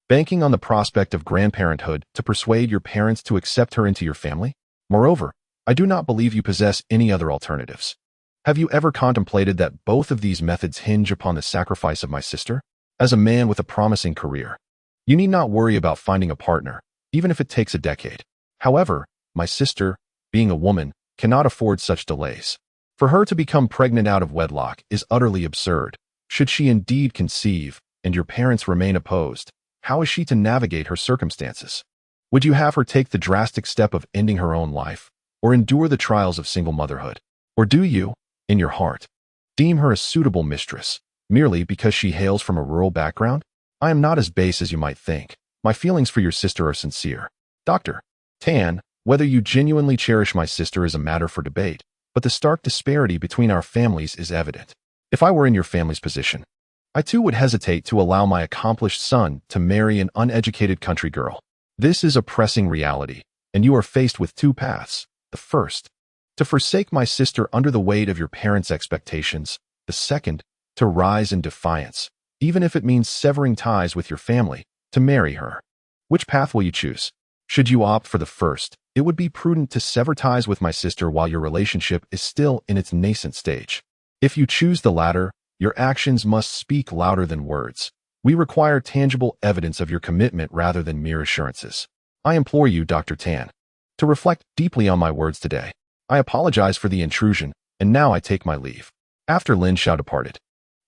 banking on the prospect of grandparenthood to persuade your parents to accept her into your family? Moreover, I do not believe you possess any other alternatives. Have you ever contemplated that both of these methods hinge upon the sacrifice of my sister? As a man with a promising career, you need not worry about finding a partner, even if it takes a decade. However, my sister, being a woman, cannot afford such delays. For her to become pregnant out of wedlock is utterly absurd. Should she indeed conceive, and your parents remain opposed, how is she to navigate her circumstances? Would you have her take the drastic step of ending her own life, or endure the trials of single motherhood? Or do you, in your heart, deem her a suitable mistress, merely because she hails from a rural background? I am not as base as you might think. My feelings for your sister are sincere. Dr. Tan, whether you genuinely cherish my sister is a matter for debate, but the stark disparity between our families is evident. If I were in your family's position, I too would hesitate to allow my accomplished son to marry an uneducated country girl. This is a pressing reality, and you are faced with two paths. The first, to forsake my sister under the weight of your parents' expectations. The second, to rise in defiance, even if it means severing ties with your family, to marry her. Which path will you choose? Should you opt for the first, it would be prudent to sever ties with my sister while your relationship is still in its nascent stage. If you choose the latter, your actions must speak louder than words. We require tangible evidence of your commitment rather than mere assurances. I implore you, Dr. Tan, to reflect deeply on my words today. I apologize for the intrusion, and now I take my leave. After Lin Xiao departed,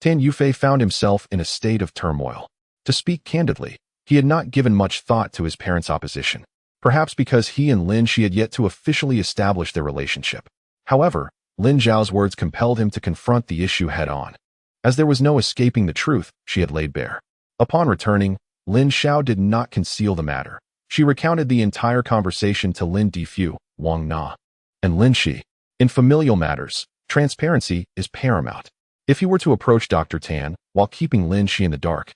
Tan Yufei found himself in a state of turmoil. To speak candidly, he had not given much thought to his parents' opposition, perhaps because he and Lin Xiao had yet to officially establish their relationship. However, Lin Xiao's words compelled him to confront the issue head-on, as there was no escaping the truth she had laid bare. Upon returning, Lin Xiao did not conceal the matter. She recounted the entire conversation to Lin Difu, Wang Na, and Lin Shi. In familial matters, transparency is paramount. If he were to approach Dr. Tan while keeping Lin Shi in the dark,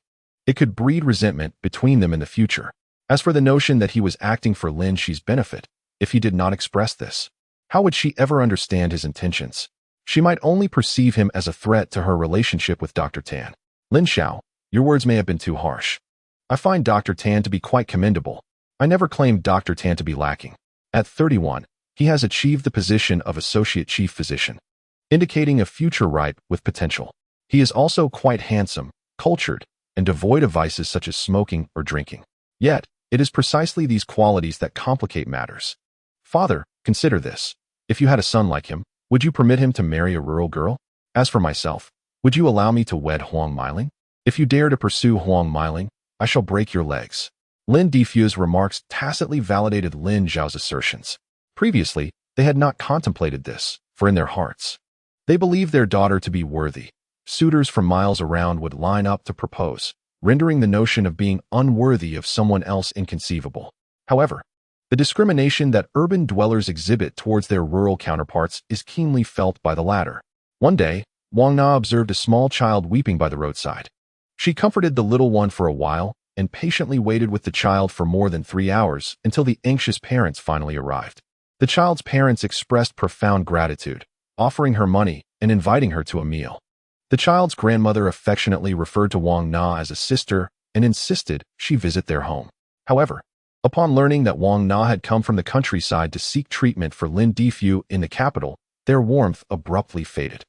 it could breed resentment between them in the future. As for the notion that he was acting for Lin Shi's benefit, if he did not express this, how would she ever understand his intentions? She might only perceive him as a threat to her relationship with Dr. Tan. Lin Xiao, your words may have been too harsh. I find Dr. Tan to be quite commendable. I never claimed Dr. Tan to be lacking. At 31, he has achieved the position of Associate Chief Physician, indicating a future ripe with potential. He is also quite handsome, cultured, and devoid of vices such as smoking or drinking. Yet, it is precisely these qualities that complicate matters. Father, consider this. If you had a son like him, would you permit him to marry a rural girl? As for myself, would you allow me to wed Huang Meiling? If you dare to pursue Huang Meiling, I shall break your legs. Lin Difu's remarks tacitly validated Lin Xiao's assertions. Previously, they had not contemplated this, for in their hearts, they believed their daughter to be worthy. Suitors from miles around would line up to propose, rendering the notion of being unworthy of someone else inconceivable. However, the discrimination that urban dwellers exhibit towards their rural counterparts is keenly felt by the latter. One day, Wang Na observed a small child weeping by the roadside. She comforted the little one for a while and patiently waited with the child for more than 3 hours until the anxious parents finally arrived. The child's parents expressed profound gratitude, offering her money and inviting her to a meal. The child's grandmother affectionately referred to Wang Na as a sister and insisted she visit their home. However, upon learning that Wang Na had come from the countryside to seek treatment for Lin Difu in the capital, their warmth abruptly faded.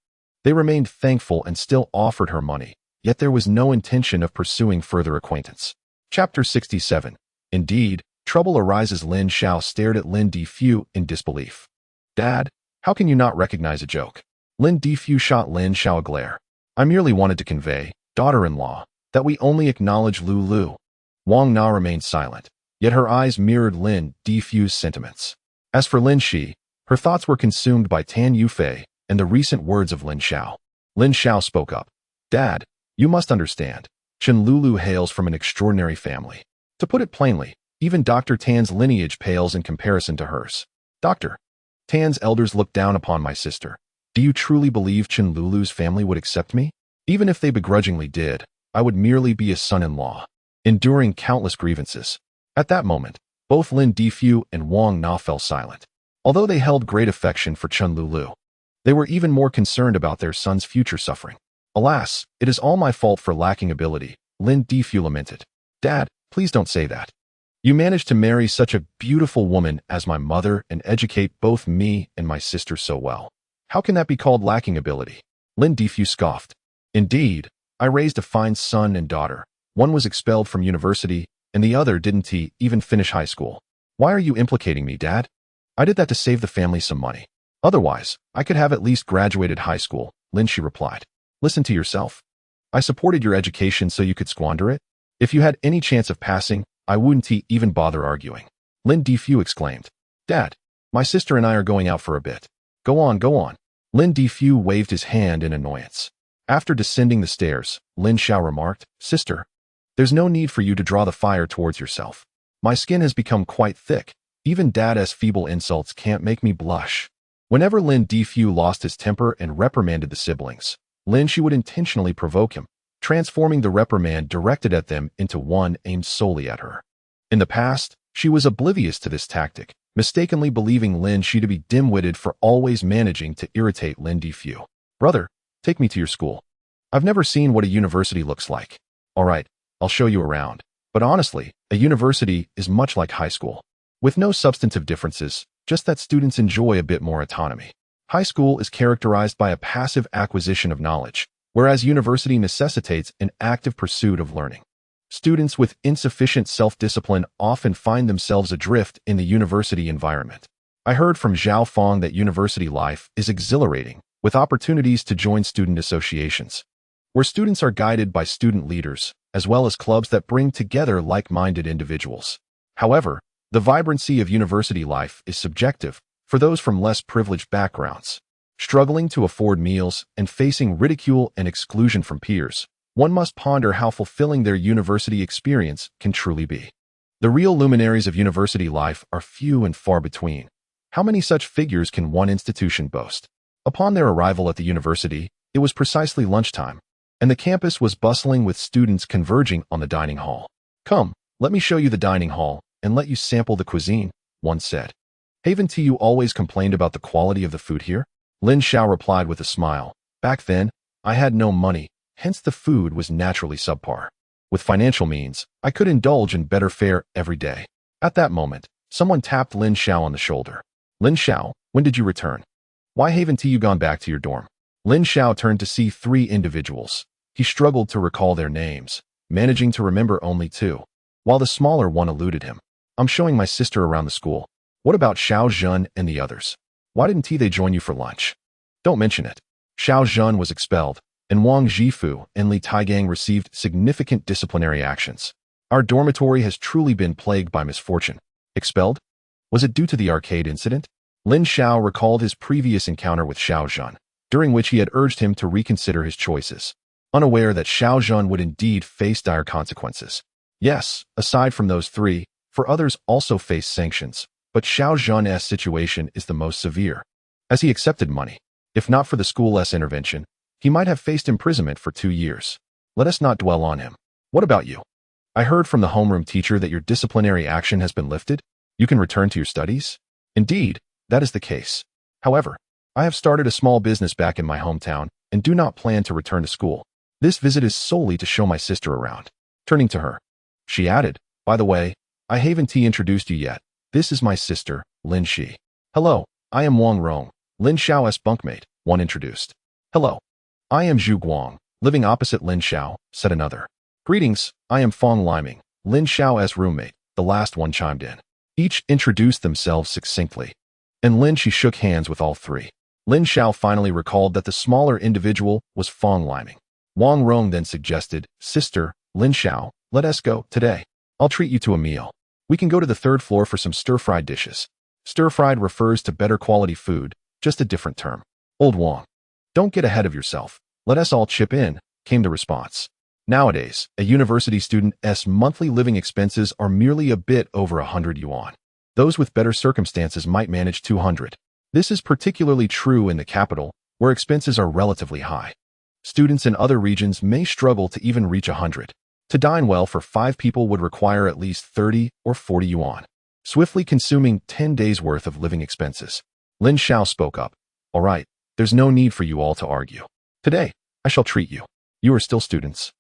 They remained thankful and still offered her money, yet there was no intention of pursuing further acquaintance. Chapter 67. Indeed, trouble arises. Lin Xiao stared at Lin Difu in disbelief. Dad, how can you not recognize a joke? Lin Difu shot Lin Xiao a glare. I merely wanted to convey, daughter-in-law, that we only acknowledge Lulu. Wang Na remained silent, yet her eyes mirrored Lin Difu's sentiments. As for Lin Shi, her thoughts were consumed by Tan Yufei and the recent words of Lin Xiao. Lin Xiao spoke up. Dad, you must understand. Chen Lulu hails from an extraordinary family. To put it plainly, even Dr. Tan's lineage pales in comparison to hers. Doctor, Tan's elders looked down upon my sister. Do you truly believe Chen Lulu's family would accept me? Even if they begrudgingly did, I would merely be a son-in-law, enduring countless grievances. At that moment, both Lin Xiao and Wang Na fell silent. Although they held great affection for Chen Lulu, they were even more concerned about their son's future suffering. Alas, it is all my fault for lacking ability, Lin Xiao lamented. Dad, please don't say that. You managed to marry such a beautiful woman as my mother and educate both me and my sister so well. How can that be called lacking ability? Lin Xiao scoffed. Indeed, I raised a fine son and daughter. One was expelled from university, and the other didn't even finish high school. Why are you implicating me, Dad? I did that to save the family some money. Otherwise, I could have at least graduated high school, Lin Xiao replied. Listen to yourself. I supported your education so you could squander it. If you had any chance of passing, I wouldn't even bother arguing. Lin Xiao exclaimed. Dad, my sister and I are going out for a bit. Go on, go on. Lin Xiao waved his hand in annoyance. After descending the stairs, Lin Xiao remarked, Sister, there's no need for you to draw the fire towards yourself. My skin has become quite thick. Even Dad's feeble insults can't make me blush. Whenever Lin Xiao lost his temper and reprimanded the siblings, Lin Xiao would intentionally provoke him, transforming the reprimand directed at them into one aimed solely at her. In the past, she was oblivious to this tactic, mistakenly believing Lin Xiao to be dim-witted for always managing to irritate Lin Xiao. Brother, take me to your school. I've never seen what a university looks like. All right, I'll show you around. But honestly, a university is much like high school, with no substantive differences, just that students enjoy a bit more autonomy. High school is characterized by a passive acquisition of knowledge, whereas university necessitates an active pursuit of learning. Students with insufficient self-discipline often find themselves adrift in the university environment. I heard from Zhao Fong that university life is exhilarating, with opportunities to join student associations, where students are guided by student leaders, as well as clubs that bring together like-minded individuals. However, the vibrancy of university life is subjective for those from less privileged backgrounds. Struggling to afford meals and facing ridicule and exclusion from peers, one must ponder how fulfilling their university experience can truly be. The real luminaries of university life are few and far between. How many such figures can one institution boast? Upon their arrival at the university, it was precisely lunchtime, and the campus was bustling with students converging on the dining hall. Come, let me show you the dining hall and let you sample the cuisine, one said. Haven't you always complained about the quality of the food here? Lin Xiao replied with a smile. Back then, I had no money, hence the food was naturally subpar. With financial means, I could indulge in better fare every day. At that moment, someone tapped Lin Xiao on the shoulder. Lin Xiao, when did you return? Why haven't you gone back to your dorm? Lin Xiao turned to see three individuals. He struggled to recall their names, managing to remember only two, while the smaller one eluded him. I'm showing my sister around the school. What about Xiao Zhen and the others? Why didn't they join you for lunch? Don't mention it. Xiao Zhen was expelled, and Wang Zhifu and Li Taigang received significant disciplinary actions. Our dormitory has truly been plagued by misfortune. Expelled? Was it due to the arcade incident? Lin Xiao recalled his previous encounter with Xiao Zhen, during which he had urged him to reconsider his choices, unaware that Xiao Zhen would indeed face dire consequences. Yes, aside from those three, for others also face sanctions, but Xiao Zhen's situation is the most severe, as he accepted money. If not for the school's intervention, he might have faced imprisonment for 2 years. Let us not dwell on him. What about you? I heard from the homeroom teacher that your disciplinary action has been lifted. You can return to your studies? Indeed, that is the case. However, I have started a small business back in my hometown and do not plan to return to school. This visit is solely to show my sister around. Turning to her, she added, by the way, I haven't introduced you yet. This is my sister, Lin Xi. Hello, I am Wang Rong, Lin Xiao's bunkmate, one introduced. Hello, I am Zhu Guang, living opposite Lin Xiao, said another. Greetings, I am Fong Liming, Lin Xiao's roommate, the last one chimed in. Each introduced themselves succinctly, and Lin Xi shook hands with all three. Lin Xiao finally recalled that the smaller individual was Fong Liming. Wang Rong then suggested, Sister, Lin Xiao, let us go today. I'll treat you to a meal. We can go to the 3rd floor for some stir-fried dishes. Stir-fried refers to better quality food, just a different term. Old Wang, don't get ahead of yourself. Let us all chip in, came the response. Nowadays, a university student's monthly living expenses are merely a bit over 100 yuan. Those with better circumstances might manage 200. This is particularly true in the capital, where expenses are relatively high. Students in other regions may struggle to even reach 100. To dine well for 5 people would require at least 30 or 40 yuan, swiftly consuming 10 days' worth of living expenses. Lin Xiao spoke up. All right, there's no need for you all to argue. Today, I shall treat you. You are still students,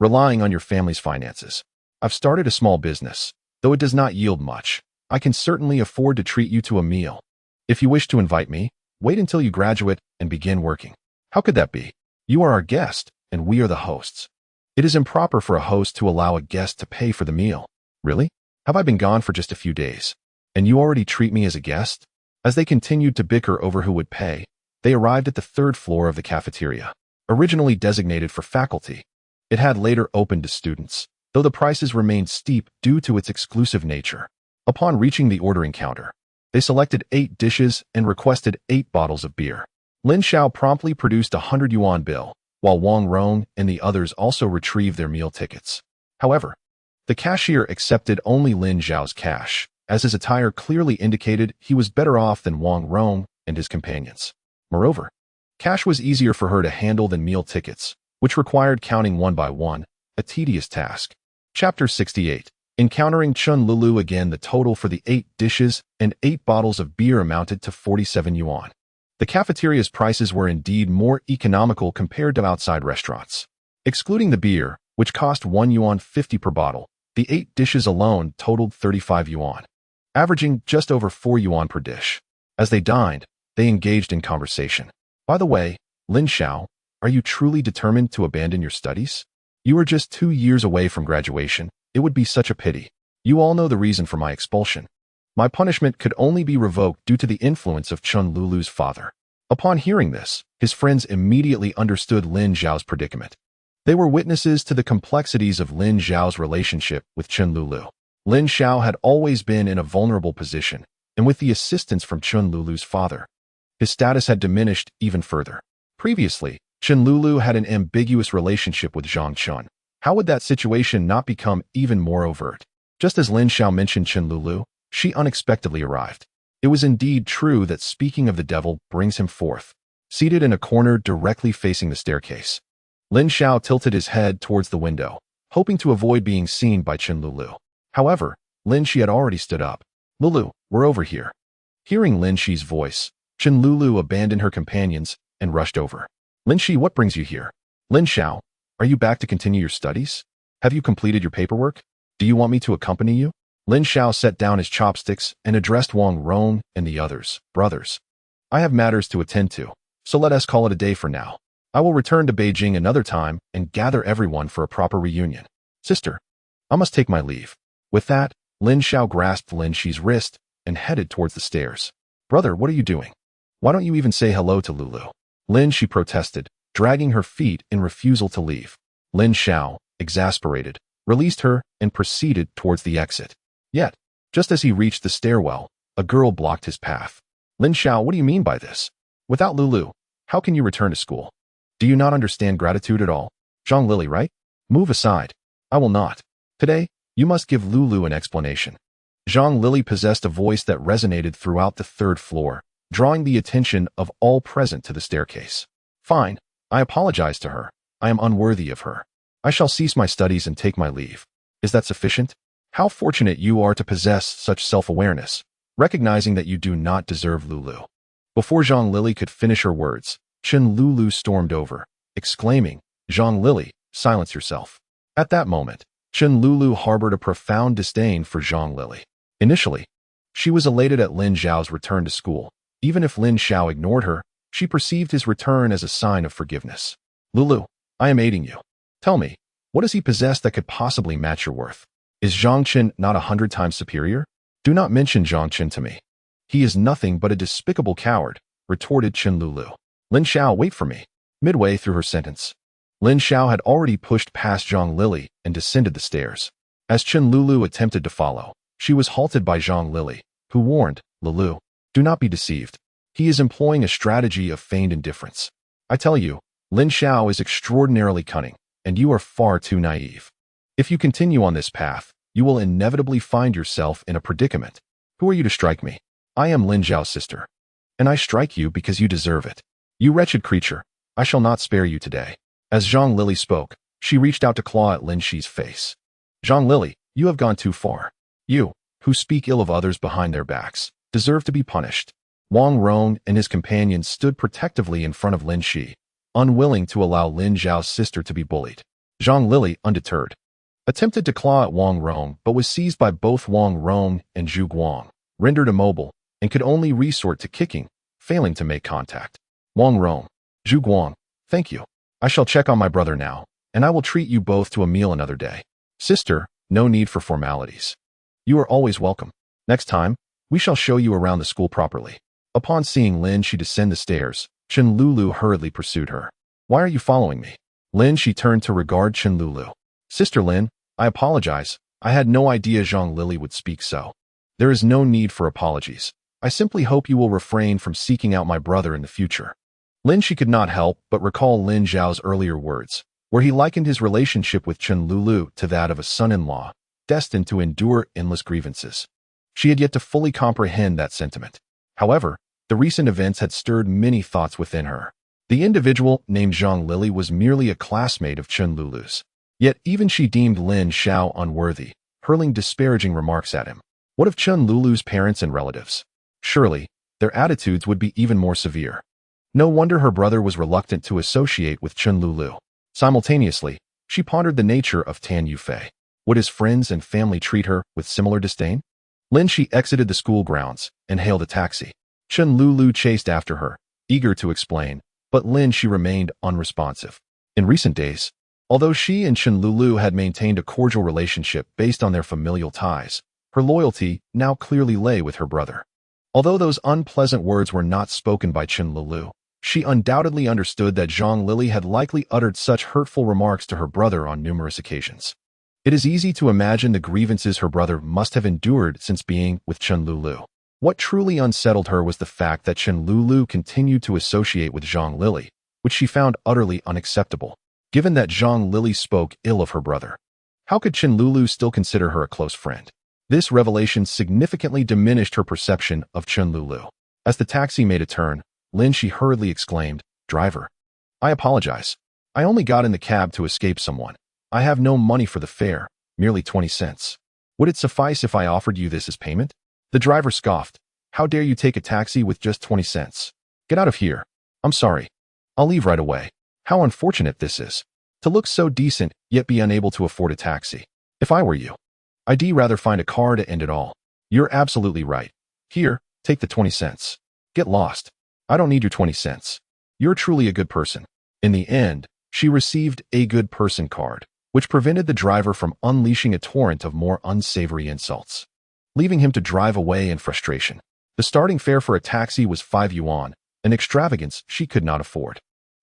relying on your family's finances. I've started a small business. Though it does not yield much, I can certainly afford to treat you to a meal. If you wish to invite me, wait until you graduate and begin working. How could that be? You are our guest, and we are the hosts. It is improper for a host to allow a guest to pay for the meal. Really? Have I been gone for just a few days? And you already treat me as a guest? As they continued to bicker over who would pay, they arrived at the 3rd floor of the cafeteria. Originally designated for faculty, it had later opened to students, though the prices remained steep due to its exclusive nature. Upon reaching the ordering counter, they selected 8 dishes and requested 8 bottles of beer. Lin Xiao promptly produced a 100 yuan bill, while Wang Rong and the others also retrieved their meal tickets. However, the cashier accepted only Lin Xiao's cash, as his attire clearly indicated he was better off than Wang Rong and his companions. Moreover, cash was easier for her to handle than meal tickets, which required counting one by one, a tedious task. Chapter 68. Encountering Chun Lulu again. The total for the 8 dishes and 8 bottles of beer amounted to 47 yuan. The cafeteria's prices were indeed more economical compared to outside restaurants. Excluding the beer, which cost 1 yuan 50 per bottle, the 8 dishes alone totaled 35 yuan, averaging just over 4 yuan per dish. As they dined, they engaged in conversation. By the way, Lin Xiao, are you truly determined to abandon your studies? You are just 2 years away from graduation. It would be such a pity. You all know the reason for my expulsion. My punishment could only be revoked due to the influence of Chun Lulu's father. Upon hearing this, his friends immediately understood Lin Xiao's predicament. They were witnesses to the complexities of Lin Xiao's relationship with Chun Lulu. Lin Xiao had always been in a vulnerable position, and with the assistance from Chun Lulu's father, his status had diminished even further. Previously, Chun Lulu had an ambiguous relationship with Zhang Chun. How would that situation not become even more overt? Just as Lin Xiao mentioned Chun Lulu, she unexpectedly arrived. It was indeed true that speaking of the devil brings him forth. Seated in a corner directly facing the staircase, Lin Xiao tilted his head towards the window, hoping to avoid being seen by Chun Lulu. However, Lin Xi had already stood up. Lulu, we're over here. Hearing Lin Xi's voice, Chun Lulu abandoned her companions and rushed over. Lin Xi, what brings you here? Lin Xiao, are you back to continue your studies? Have you completed your paperwork? Do you want me to accompany you? Lin Xiao set down his chopsticks and addressed Wang Rong and the others. Brothers, I have matters to attend to, so let us call it a day for now. I will return to Beijing another time and gather everyone for a proper reunion. Sister, I must take my leave. With that, Lin Xiao grasped Lin Xi's wrist and headed towards the stairs. Brother, what are you doing? Why don't you even say hello to Lulu? Lin Xi protested, dragging her feet in refusal to leave. Lin Xiao, exasperated, released her and proceeded towards the exit. Yet, just as he reached the stairwell, a girl blocked his path. Lin Xiao, what do you mean by this? Without Lulu, how can you return to school? Do you not understand gratitude at all? Zhang Lili, right? Move aside. I will not. Today, you must give Lulu an explanation. Zhang Lili possessed a voice that resonated throughout the 3rd floor, drawing the attention of all present to the staircase. Fine, I apologize to her. I am unworthy of her. I shall cease my studies and take my leave. Is that sufficient? How fortunate you are to possess such self-awareness, recognizing that you do not deserve Lulu. Before Zhang Lili could finish her words, Chun Lulu stormed over, exclaiming, Zhang Lili, silence yourself. At that moment, Chun Lulu harbored a profound disdain for Zhang Lili. Initially, she was elated at Lin Xiao's return to school. Even if Lin Xiao ignored her, she perceived his return as a sign of forgiveness. Lulu, I am aiding you. Tell me, what does he possess that could possibly match your worth? Is Zhang Chen not 100 times superior? Do not mention Zhang Chen to me. He is nothing but a despicable coward, retorted Chun Lulu. Lin Xiao, wait for me. Midway through her sentence, Lin Xiao had already pushed past Zhang Lili and descended the stairs. As Chun Lulu attempted to follow, she was halted by Zhang Lili, who warned, Lulu, do not be deceived. He is employing a strategy of feigned indifference. I tell you, Lin Xiao is extraordinarily cunning, and you are far too naive. If you continue on this path, you will inevitably find yourself in a predicament. Who are you to strike me? I am Lin Xiao's sister, and I strike you because you deserve it. You wretched creature, I shall not spare you today." As Zhang Lili spoke, she reached out to claw at Lin Xi's face. "Zhang Lili, you have gone too far. You, who speak ill of others behind their backs, deserve to be punished." Wang Rong and his companions stood protectively in front of Lin Xi, unwilling to allow Lin Xiao's sister to be bullied. Zhang Lili, undeterred, attempted to claw at Wang Rong but was seized by both Wang Rong and Zhu Guang, rendered immobile, and could only resort to kicking, failing to make contact. Wang Rong, Zhu Guang, thank you. I shall check on my brother now, and I will treat you both to a meal another day. Sister, no need for formalities. You are always welcome. Next time, we shall show you around the school properly. Upon seeing Lin Xi descend the stairs, Chen Lulu hurriedly pursued her. Why are you following me? Lin Xi turned to regard Chen Lulu. Sister Lin, I apologize. I had no idea Zhang Lili would speak so. There is no need for apologies. I simply hope you will refrain from seeking out my brother in the future. Lin Xi could not help but recall Lin Xiao's earlier words, where he likened his relationship with Chen Lulu to that of a son-in-law, destined to endure endless grievances. She had yet to fully comprehend that sentiment. However, the recent events had stirred many thoughts within her. The individual named Zhang Lili was merely a classmate of Chen Lulu's. Yet even she deemed Lin Xiao unworthy, hurling disparaging remarks at him. What of Chen Lulu's parents and relatives? Surely, their attitudes would be even more severe. No wonder her brother was reluctant to associate with Chen Lulu. Simultaneously, she pondered the nature of Tan Yufei. Would his friends and family treat her with similar disdain? Lin Xi exited the school grounds and hailed a taxi. Chen Lulu chased after her, eager to explain, but Lin Xi remained unresponsive. In recent days, although she and Chen Lulu had maintained a cordial relationship based on their familial ties, her loyalty now clearly lay with her brother. Although those unpleasant words were not spoken by Chen Lulu, she undoubtedly understood that Zhang Lili had likely uttered such hurtful remarks to her brother on numerous occasions. It is easy to imagine the grievances her brother must have endured since being with Chen Lulu. What truly unsettled her was the fact that Chen Lulu continued to associate with Zhang Lili, which she found utterly unacceptable, given that Zhang Lili spoke ill of her brother. How could Chen Lulu still consider her a close friend? This revelation significantly diminished her perception of Chen Lulu. As the taxi made a turn, Lin Xi hurriedly exclaimed, "Driver, I apologize. I only got in the cab to escape someone. I have no money for the fare, merely 20 cents. Would it suffice if I offered you this as payment?" The driver scoffed. "How dare you take a taxi with just 20 cents? Get out of here. I'm sorry. I'll leave right away. How unfortunate this is. To look so decent, yet be unable to afford a taxi. If I were you, I'd rather find a car to end it all." "You're absolutely right. Here, take the 20 cents. Get lost. I don't need your 20 cents. You're truly a good person." In the end, she received a good person card, which prevented the driver from unleashing a torrent of more unsavory insults, leaving him to drive away in frustration. The starting fare for a taxi was 5 yuan, an extravagance she could not afford.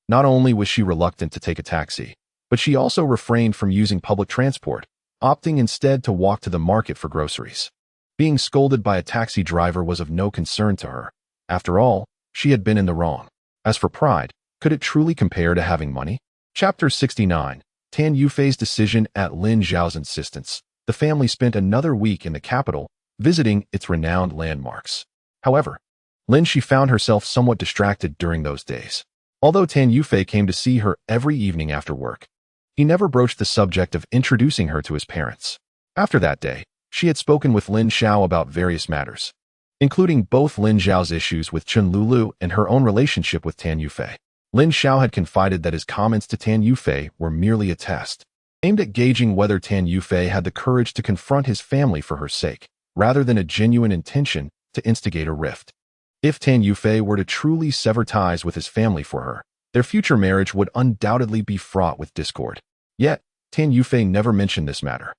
Not only was she reluctant to take a taxi, but she also refrained from using public transport, opting instead to walk to the market for groceries. Being scolded by a taxi driver was of no concern to her. After all, she had been in the wrong. As for pride, could it truly compare to having money? Chapter 69. Tan Yufei's decision at Lin Xiao's insistence. The family spent another week in the capital, visiting its renowned landmarks. However, Lin Xi found herself somewhat distracted during those days. Although Tan Yufei came to see her every evening after work, he never broached the subject of introducing her to his parents. After that day, she had spoken with Lin Xiao about various matters, including both Lin Xiao's issues with Chen Lulu and her own relationship with Tan Yufei. Lin Xiao had confided that his comments to Tan Yufei were merely a test, aimed at gauging whether Tan Yufei had the courage to confront his family for her sake, rather than a genuine intention to instigate a rift. If Tan Yufei were to truly sever ties with his family for her, their future marriage would undoubtedly be fraught with discord. Yet, Tan Yufei never mentioned this matter,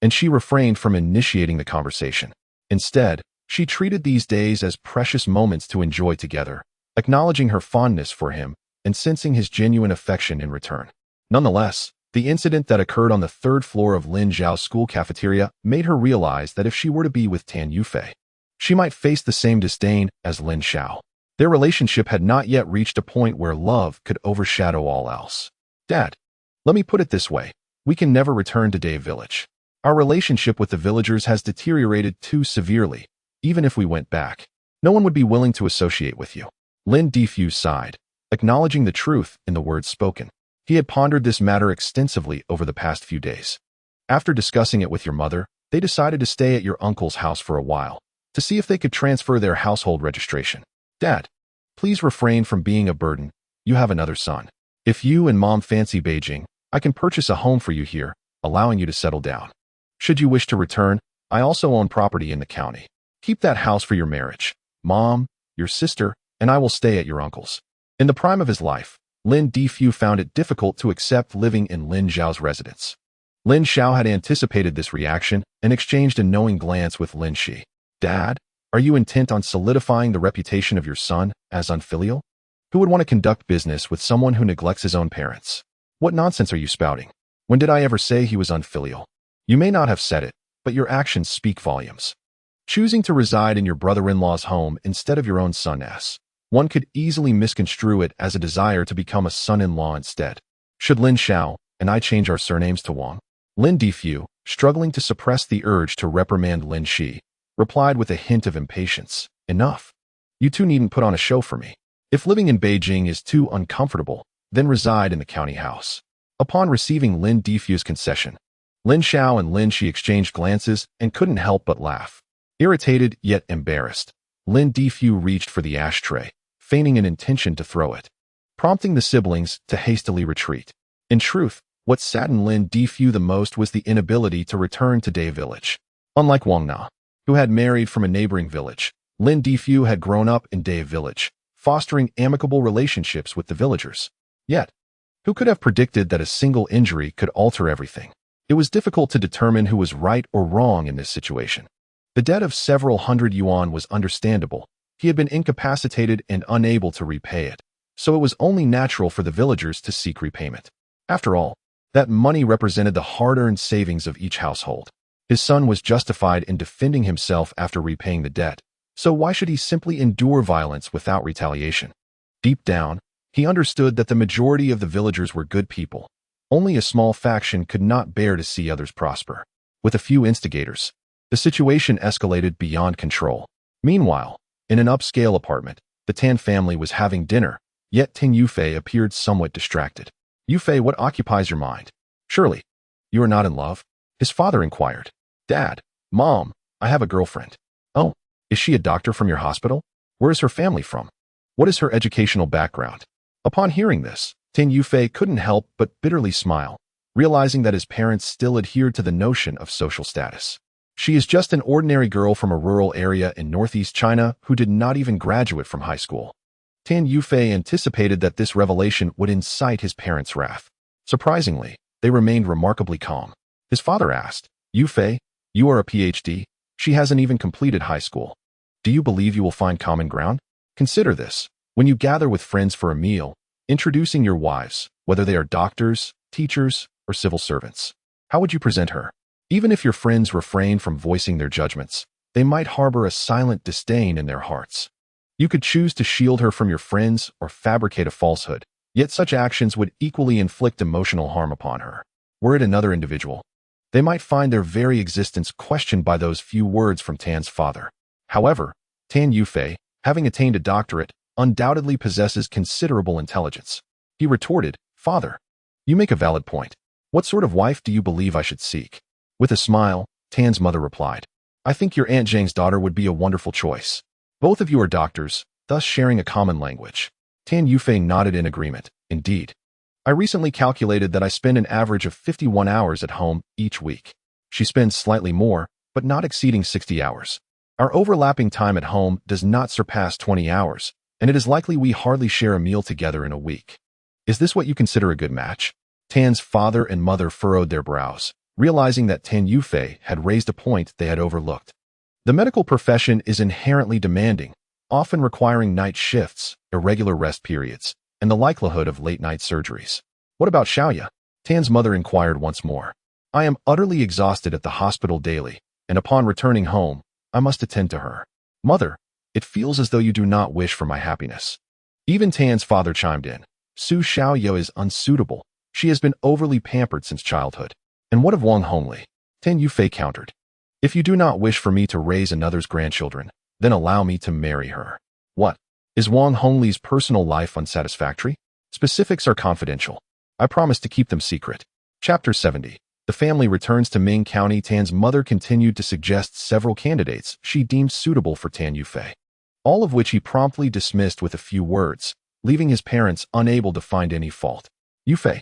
and she refrained from initiating the conversation. Instead, she treated these days as precious moments to enjoy together, acknowledging her fondness for him and sensing his genuine affection in return. Nonetheless, the incident that occurred on the 3rd floor of Lin Xiao's school cafeteria made her realize that if she were to be with Tan Yufei, she might face the same disdain as Lin Xiao. Their relationship had not yet reached a point where love could overshadow all else. "Dad, let me put it this way. We can never return to Day Village. Our relationship with the villagers has deteriorated too severely. Even if we went back, no one would be willing to associate with you. Lin Xiao sighed, acknowledging the truth in the words spoken. He had pondered this matter extensively over the past few days. After discussing it with your mother, they decided to stay at your uncle's house for a while, to see if they could transfer their household registration. Dad, please refrain from being a burden. You have another son. If you and Mom fancy Beijing, I can purchase a home for you here, allowing you to settle down. Should you wish to return, I also own property in the county. Keep that house for your marriage. Mom, your sister, and I will stay at your uncle's. In the prime of his life, Lin Xiao found it difficult to accept living in Lin Xiao's residence. Lin Xiao had anticipated this reaction and exchanged a knowing glance with Lin Shi. Dad, are you intent on solidifying the reputation of your son as unfilial? Who would want to conduct business with someone who neglects his own parents? What nonsense are you spouting? When did I ever say he was unfilial? You may not have said it, but your actions speak volumes. Choosing to reside in your brother-in-law's home instead of your own son's. One could easily misconstrue it as a desire to become a son-in-law instead. Should Lin Xiao and I change our surnames to Wang? Lin Xiao, struggling to suppress the urge to reprimand Lin Shi, replied with a hint of impatience. Enough. You two needn't put on a show for me. If living in Beijing is too uncomfortable, then reside in the county house. Upon receiving Lin Xiao's concession, Lin Xiao and Lin Shi exchanged glances and couldn't help but laugh. Irritated yet embarrassed, Lin Xiao reached for the ashtray, feigning an intention to throw it, prompting the siblings to hastily retreat. In truth, what saddened Lin Xiao the most was the inability to return to Day Village. Unlike Wang Na, who had married from a neighboring village, Lin Xiao had grown up in Day Village, fostering amicable relationships with the villagers. Yet, who could have predicted that a single injury could alter everything? It was difficult to determine who was right or wrong in this situation. The debt of several hundred yuan was understandable. He had been incapacitated and unable to repay it, so it was only natural for the villagers to seek repayment. After all, that money represented the hard-earned savings of each household. His son was justified in defending himself after repaying the debt, so why should he simply endure violence without retaliation? Deep down, he understood that the majority of the villagers were good people. Only a small faction could not bear to see others prosper. With a few instigators, the situation escalated beyond control. Meanwhile, in an upscale apartment, the Tan family was having dinner, yet Ting Yufei appeared somewhat distracted. Yufei, what occupies your mind? Surely, you are not in love? His father inquired. Dad, Mom, I have a girlfriend. Oh, is she a doctor from your hospital? Where is her family from? What is her educational background? Upon hearing this, Ting Yufei couldn't help but bitterly smile, realizing that his parents still adhered to the notion of social status. She is just an ordinary girl from a rural area in northeast China who did not even graduate from high school. Ting Yufei anticipated that this revelation would incite his parents' wrath. Surprisingly, they remained remarkably calm. His father asked, Yufei, you are a PhD? She hasn't even completed high school. Do you believe you will find common ground? Consider this. When you gather with friends for a meal, introducing your wives, whether they are doctors, teachers, or civil servants, how would you present her? Even if your friends refrain from voicing their judgments, they might harbor a silent disdain in their hearts. You could choose to shield her from your friends or fabricate a falsehood, yet such actions would equally inflict emotional harm upon her. Were it another individual, they might find their very existence questioned by those few words from Tan's father. However, Tan Yufei, having attained a doctorate, undoubtedly possesses considerable intelligence. He retorted, Father, you make a valid point. What sort of wife do you believe I should seek? With a smile, Tan's mother replied, I think your Aunt Zhang's daughter would be a wonderful choice. Both of you are doctors, thus sharing a common language. Tan Yufei nodded in agreement. Indeed. I recently calculated that I spend an average of 51 hours at home each week. She spends slightly more, but not exceeding 60 hours. Our overlapping time at home does not surpass 20 hours, and it is likely we hardly share a meal together in a week. Is this what you consider a good match? Tan's father and mother furrowed their brows, realizing that Tan Yufei had raised a point they had overlooked. The medical profession is inherently demanding, often requiring night shifts, irregular rest periods, and the likelihood of late-night surgeries. What about Xiaoya? Tan's mother inquired once more. I am utterly exhausted at the hospital daily, and upon returning home, I must attend to her. Mother, it feels as though you do not wish for my happiness. Even Tan's father chimed in. Su Xiaoya is unsuitable. She has been overly pampered since childhood. And what of Wang Hongli? Tan Yufei countered. If you do not wish for me to raise another's grandchildren, then allow me to marry her. What? Is Wang Hongli's personal life unsatisfactory? Specifics are confidential. I promise to keep them secret. Chapter 70. The family returns to Ming County. Tan's mother continued to suggest several candidates she deemed suitable for Tan Yufei, all of which he promptly dismissed with a few words, leaving his parents unable to find any fault. Yufei,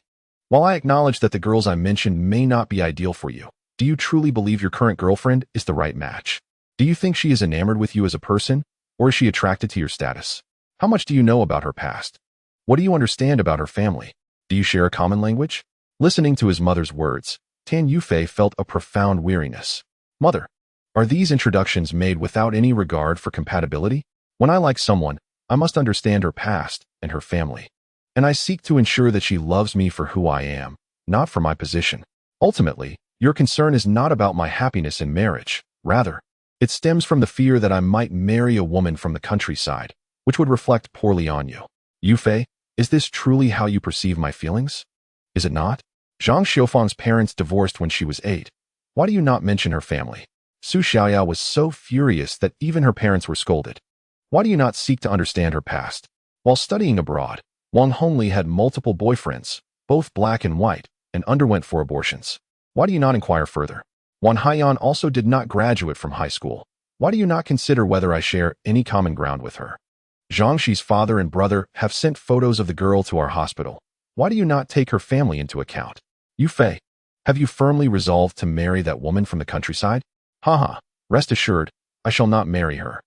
while I acknowledge that the girls I mentioned may not be ideal for you, do you truly believe your current girlfriend is the right match? Do you think she is enamored with you as a person, or is she attracted to your status? How much do you know about her past? What do you understand about her family? Do you share a common language? Listening to his mother's words, Tan Yufei felt a profound weariness. Mother, are these introductions made without any regard for compatibility? When I like someone, I must understand her past and her family. And I seek to ensure that she loves me for who I am, not for my position. Ultimately, your concern is not about my happiness in marriage. Rather, it stems from the fear that I might marry a woman from the countryside, which would reflect poorly on you. Yufei, is this truly how you perceive my feelings? Is it not? Zhang Xiufang's parents divorced when she was 8. Why do you not mention her family? Su Xiaoyao was so furious that even her parents were scolded. Why do you not seek to understand her past? While studying abroad, Wang Hongli had multiple boyfriends, both black and white, and underwent 4 abortions. Why do you not inquire further? Wan Haiyan also did not graduate from high school. Why do you not consider whether I share any common ground with her? Zhangxi's father and brother have sent photos of the girl to our hospital. Why do you not take her family into account? Yufei, have you firmly resolved to marry that woman from the countryside? Haha, rest assured, I shall not marry her.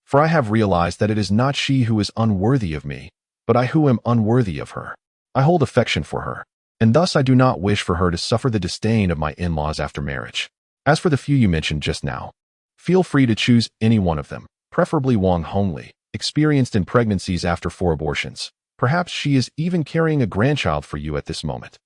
For I have realized that it is not she who is unworthy of me, but I who am unworthy of her. I hold affection for her, and thus I do not wish for her to suffer the disdain of my in-laws after marriage. As for the few you mentioned just now, feel free to choose any one of them, preferably Wang Hongli, experienced in pregnancies after 4 abortions. Perhaps she is even carrying a grandchild for you at this moment.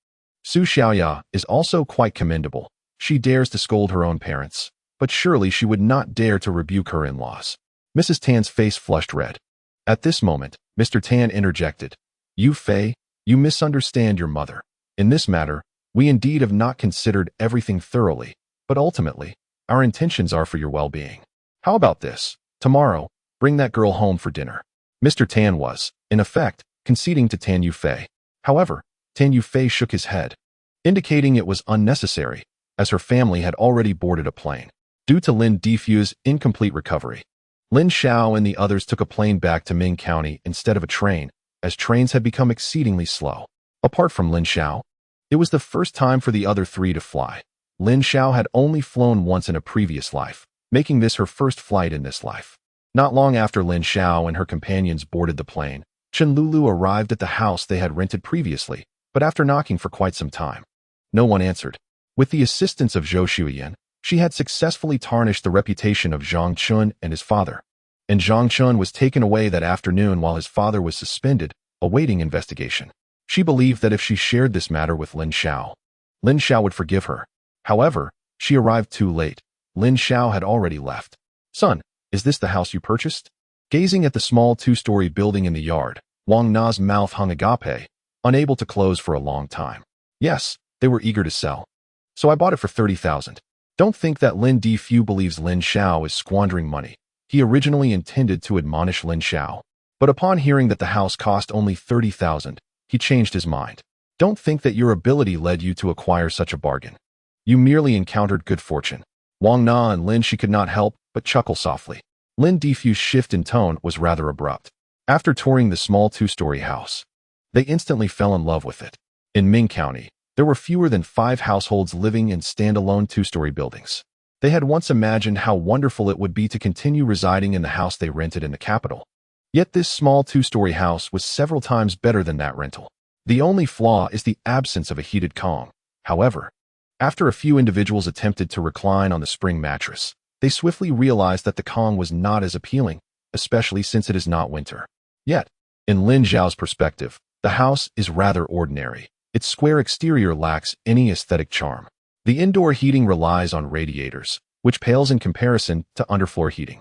Su Xiaoya is also quite commendable. She dares to scold her own parents, but surely she would not dare to rebuke her in-laws. Mrs. Tan's face flushed red. At this moment, Mr. Tan interjected. Yufei, you misunderstand your mother. In this matter, we indeed have not considered everything thoroughly, but ultimately, our intentions are for your well-being. How about this? Tomorrow, bring that girl home for dinner. Mr. Tan was, in effect, conceding to Tan Yufei. However, Tan Yufei shook his head, indicating it was unnecessary, as her family had already boarded a plane. Due to Lin Xiao's incomplete recovery, Lin Xiao and the others took a plane back to Ming County instead of a train, as trains had become exceedingly slow. Apart from Lin Xiao, it was the first time for the other 3 to fly. Lin Xiao had only flown once in a previous life, making this her first flight in this life. Not long after Lin Xiao and her companions boarded the plane, Chen Lulu arrived at the house they had rented previously, but after knocking for quite some time, no one answered. With the assistance of Zhou Shuyan, she had successfully tarnished the reputation of Zhang Chun and his father, and Zhang Chun was taken away that afternoon while his father was suspended, awaiting investigation. She believed that if she shared this matter with Lin Xiao would forgive her. However, she arrived too late. Lin Xiao had already left. Son, is this the house you purchased? Gazing at the small 2-story building in the yard, Wang Na's mouth hung agape, unable to close for a long time. Yes, they were eager to sell. So I bought it for 30,000. Don't think that Lin Xiao believes Lin Xiao is squandering money. He originally intended to admonish Lin Xiao, but upon hearing that the house cost only 30,000, he changed his mind. Don't think that your ability led you to acquire such a bargain. You merely encountered good fortune. Wang Na and Lin Shi could not help but chuckle softly. Lin Xiao's shift in tone was rather abrupt. After touring the small 2-story house, they instantly fell in love with it. In Ming County, there were fewer than 5 households living in standalone 2-story buildings. They had once imagined how wonderful it would be to continue residing in the house they rented in the capital. Yet this small 2-story house was several times better than that rental. The only flaw is the absence of a heated Kong. However, after a few individuals attempted to recline on the spring mattress, they swiftly realized that the Kong was not as appealing, especially since it is not winter. Yet, in Lin Xiao's perspective, the house is rather ordinary. Its square exterior lacks any aesthetic charm. The indoor heating relies on radiators, which pales in comparison to underfloor heating.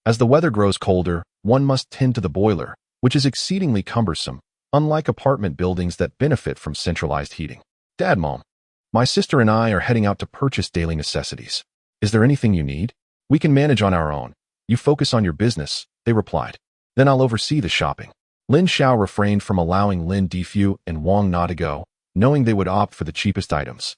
As the weather grows colder, one must tend to the boiler, which is exceedingly cumbersome, unlike apartment buildings that benefit from centralized heating. Dad, Mom, my sister and I are heading out to purchase daily necessities. Is there anything you need? We can manage on our own. You focus on your business, they replied. Then I'll oversee the shopping. Lin Xiao refrained from allowing Lin Xiao and Wang Na to go, knowing they would opt for the cheapest items,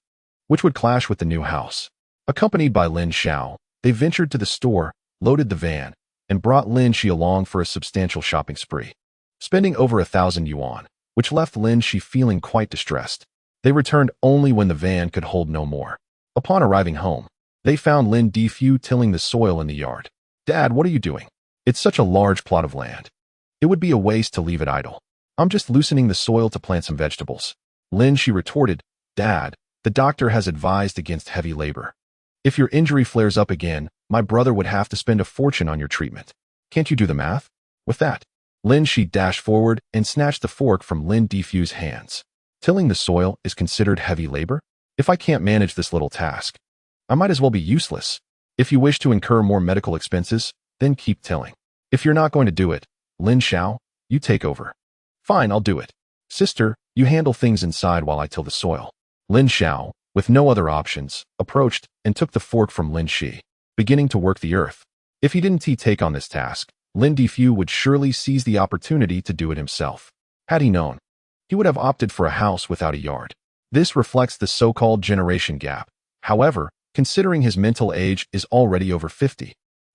which would clash with the new house. Accompanied by Lin Xiao, they ventured to the store, loaded the van, and brought Lin Xi along for a substantial shopping spree, spending over 1,000 yuan, which left Lin Xi feeling quite distressed. They returned only when the van could hold no more. Upon arriving home, they found Lin Xiao tilling the soil in the yard. Dad, what are you doing? It's such a large plot of land. It would be a waste to leave it idle. I'm just loosening the soil to plant some vegetables. Lin Xi retorted, Dad, the doctor has advised against heavy labor. If your injury flares up again, my brother would have to spend a fortune on your treatment. Can't you do the math? With that, Lin Xi dashed forward and snatched the fork from Lin Xiao's hands. Tilling the soil is considered heavy labor? If I can't manage this little task, I might as well be useless. If you wish to incur more medical expenses, then keep tilling. If you're not going to do it, Lin Xiao, you take over. Fine, I'll do it. Sister, you handle things inside while I till the soil. Lin Xiao, with no other options, approached and took the fork from Lin Xi, beginning to work the earth. If he didn't take on this task, Lin Xiao would surely seize the opportunity to do it himself. Had he known, he would have opted for a house without a yard. This reflects the so-called generation gap. However, considering his mental age is already over 50,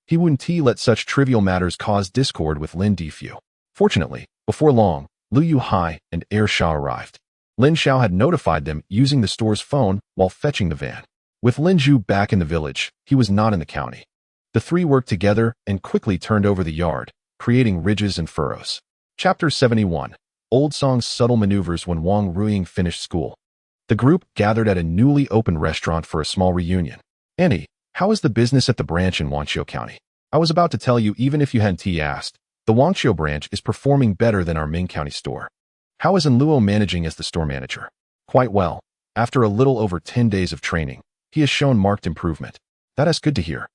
he wouldn't let such trivial matters cause discord with Lin Xiao. Fortunately, before long, Liu Yuhai and Air Xiao arrived. Lin Xiao had notified them using the store's phone while fetching the van. With Lin Zhu back in the village, he was not in the county. The three worked together and quickly turned over the yard, creating ridges and furrows. Chapter 71. Old Song's Subtle Maneuvers. When Wang Ruiying finished school, the group gathered at a newly opened restaurant for a small reunion. Annie, how is the business at the branch in Wanqiao County? I was about to tell you even if you hadn't asked. The Wanqiao branch is performing better than our Ming County store. How is Luo managing as the store manager? Quite well. After a little over 10 days of training, he has shown marked improvement. That is good to hear.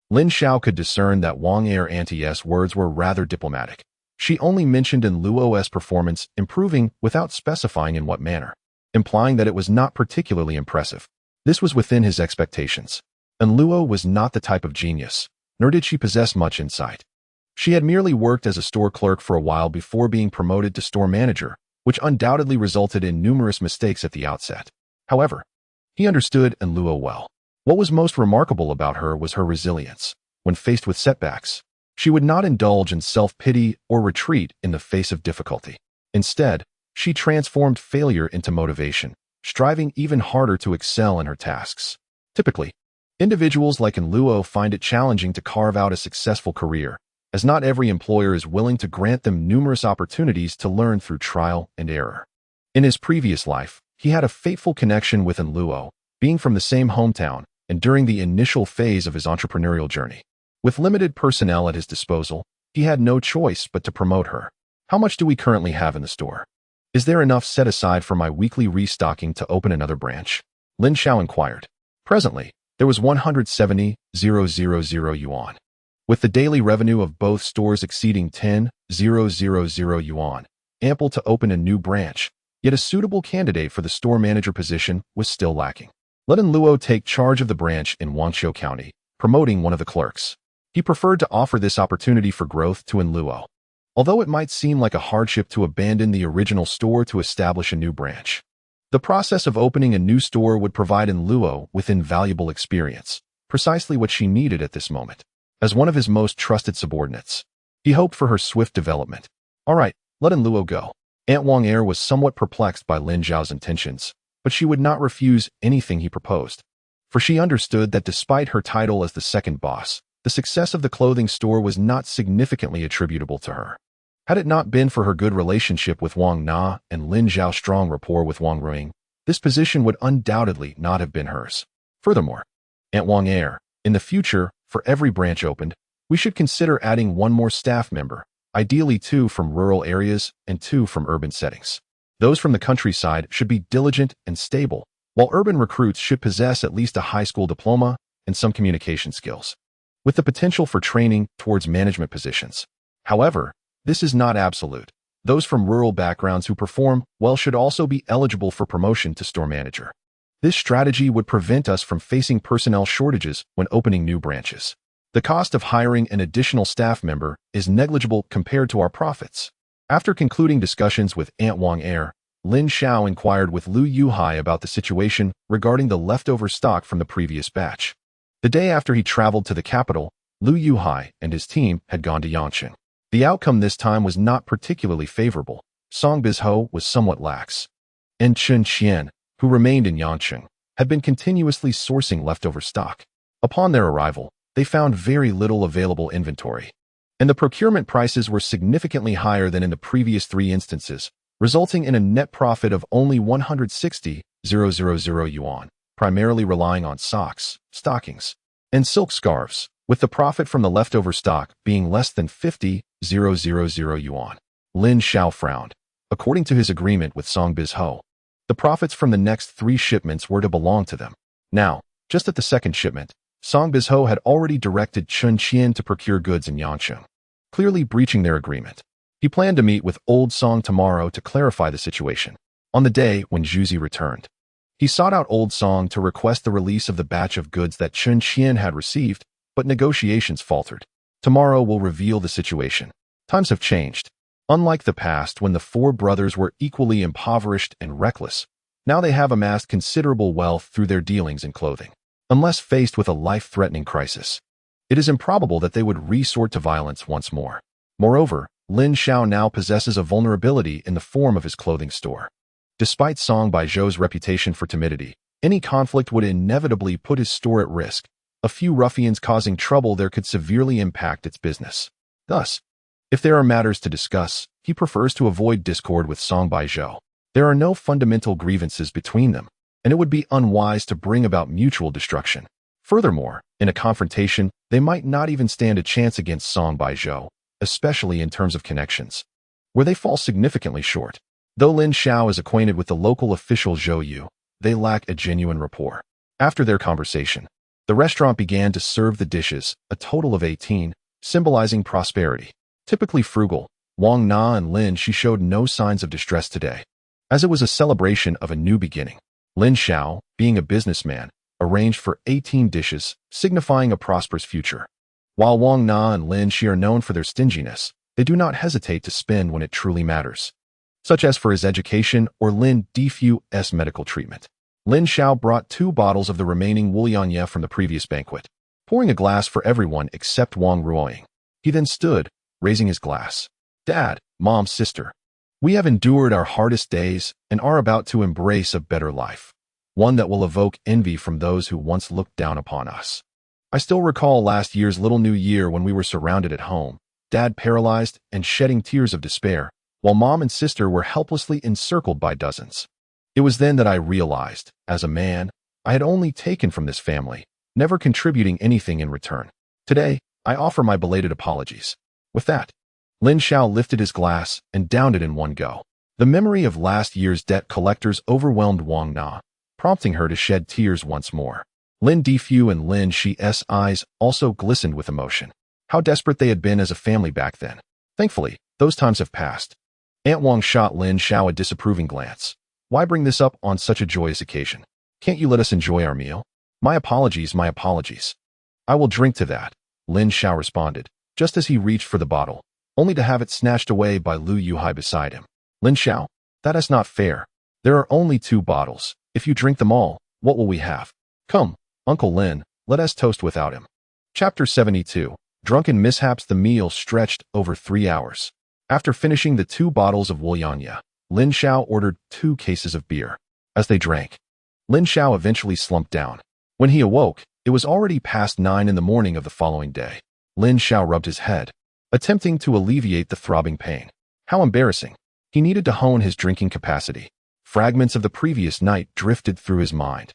Lin Xiao could discern that Wang Auntie's words were rather diplomatic. She only mentioned in Luo's performance improving without specifying in what manner, implying that it was not particularly impressive. This was within his expectations. And Luo was not the type of genius, nor did she possess much insight. She had merely worked as a store clerk for a while before being promoted to store manager, which undoubtedly resulted in numerous mistakes at the outset. However, he understood Luo well. What was most remarkable about her was her resilience. When faced with setbacks, she would not indulge in self-pity or retreat in the face of difficulty. Instead, she transformed failure into motivation, striving even harder to excel in her tasks. Typically, individuals like Luo find it challenging to carve out a successful career, as not every employer is willing to grant them numerous opportunities to learn through trial and error. In his previous life, he had a fateful connection with Luo, being from the same hometown, and during the initial phase of his entrepreneurial journey. With limited personnel at his disposal, he had no choice but to promote her. How much do we currently have in the store? Is there enough set aside for my weekly restocking to open another branch? Lin Xiao inquired. Presently, there was 170,000 yuan. With the daily revenue of both stores exceeding 10,000 yuan, ample to open a new branch, yet a suitable candidate for the store manager position was still lacking. Let Luo take charge of the branch in Wanqiao County, promoting one of the clerks. He preferred to offer this opportunity for growth to Luo. Although it might seem like a hardship to abandon the original store to establish a new branch, the process of opening a new store would provide Luo with invaluable experience, precisely what she needed at this moment. As one of his most trusted subordinates, he hoped for her swift development. All right, let Luo go. Aunt Wang was somewhat perplexed by Lin Xiao's intentions, but she would not refuse anything he proposed. For she understood that despite her title as the second boss, the success of the clothing store was not significantly attributable to her. Had it not been for her good relationship with Wang Na and Lin Xiao's strong rapport with Wang Ruiying, this position would undoubtedly not have been hers. Furthermore, Aunt Wang in the future, for every branch opened, we should consider adding one more staff member, ideally 2 from rural areas and 2 from urban settings. Those from the countryside should be diligent and stable, while urban recruits should possess at least a high school diploma and some communication skills, with the potential for training towards management positions. However, this is not absolute. Those from rural backgrounds who perform well should also be eligible for promotion to store manager. This strategy would prevent us from facing personnel shortages when opening new branches. The cost of hiring an additional staff member is negligible compared to our profits. After concluding discussions with Aunt Wang Air, Lin Xiao inquired with Lu Yuhai about the situation regarding the leftover stock from the previous batch. The day after he traveled to the capital, Lu Yuhai and his team had gone to Yanqing. The outcome this time was not particularly favorable. Song Bizhou was somewhat lax, and Chen Qian, who remained in Yanqing, had been continuously sourcing leftover stock. Upon their arrival, they found very little available inventory, and the procurement prices were significantly higher than in the previous 3 instances, resulting in a net profit of only 160,000 yuan, primarily relying on socks, stockings, and silk scarves, with the profit from the leftover stock being less than 50,000 yuan. Lin Xiao frowned. According to his agreement with Song Bizhou, the profits from the next 3 shipments were to belong to them. Now, just at the second shipment, Song Bizhou had already directed Chen Qian to procure goods in Yanqing, clearly breaching their agreement. He planned to meet with Old Song tomorrow to clarify the situation. On the day when Zhuzi returned, he sought out Old Song to request the release of the batch of goods that Chen Qian had received, but negotiations faltered. Tomorrow will reveal the situation. Times have changed. Unlike the past when the 4 brothers were equally impoverished and reckless, now they have amassed considerable wealth through their dealings in clothing. Unless faced with a life-threatening crisis, it is improbable that they would resort to violence once more. Moreover, Lin Xiao now possesses a vulnerability in the form of his clothing store. Despite Song Baizhou's reputation for timidity, any conflict would inevitably put his store at risk. A few ruffians causing trouble there could severely impact its business. Thus, if there are matters to discuss, he prefers to avoid discord with Song Baizhou. There are no fundamental grievances between them, and it would be unwise to bring about mutual destruction. Furthermore, in a confrontation, they might not even stand a chance against Song Baizhou, especially in terms of connections, where they fall significantly short. Though Lin Xiao is acquainted with the local official Zhou Yu, they lack a genuine rapport. After their conversation, the restaurant began to serve the dishes, a total of 18, symbolizing prosperity. Typically frugal, Wang Na and Lin Shi showed no signs of distress today, as it was a celebration of a new beginning. Lin Xiao, being a businessman, arranged for 18 dishes, signifying a prosperous future. While Wang Na and Lin Shi are known for their stinginess, they do not hesitate to spend when it truly matters, such as for his education or Lin Difu's medical treatment. Lin Xiao brought 2 bottles of the remaining Wulianye from the previous banquet, pouring a glass for everyone except Wang Ruoying. He then stood, raising his glass. Dad, Mom, sister, we have endured our hardest days and are about to embrace a better life, one that will evoke envy from those who once looked down upon us. I still recall last year's Little New Year when we were surrounded at home, Dad paralyzed and shedding tears of despair, while Mom and sister were helplessly encircled by dozens. It was then that I realized, as a man, I had only taken from this family, never contributing anything in return. Today, I offer my belated apologies. With that, Lin Xiao lifted his glass and downed it in one go. The memory of last year's debt collectors overwhelmed Wang Na, prompting her to shed tears once more. Lin Difu and Lin Shi's eyes also glistened with emotion. How desperate they had been as a family back then. Thankfully, those times have passed. Aunt Wang shot Lin Xiao a disapproving glance. Why bring this up on such a joyous occasion? Can't you let us enjoy our meal? My apologies, my apologies. I will drink to that, Lin Xiao responded, just as he reached for the bottle, only to have it snatched away by Lu Yuhai beside him. Lin Xiao, that is not fair. There are only 2 bottles. If you drink them all, what will we have? Come, Uncle Lin, let us toast without him. Chapter 72. Drunken mishaps. The meal stretched over 3 hours. After finishing the 2 bottles of Wulianye, Lin Xiao ordered 2 cases of beer. As they drank, Lin Xiao eventually slumped down. When he awoke, it was already past 9 in the morning of the following day. Lin Xiao rubbed his head, attempting to alleviate the throbbing pain. How embarrassing. He needed to hone his drinking capacity. Fragments of the previous night drifted through his mind.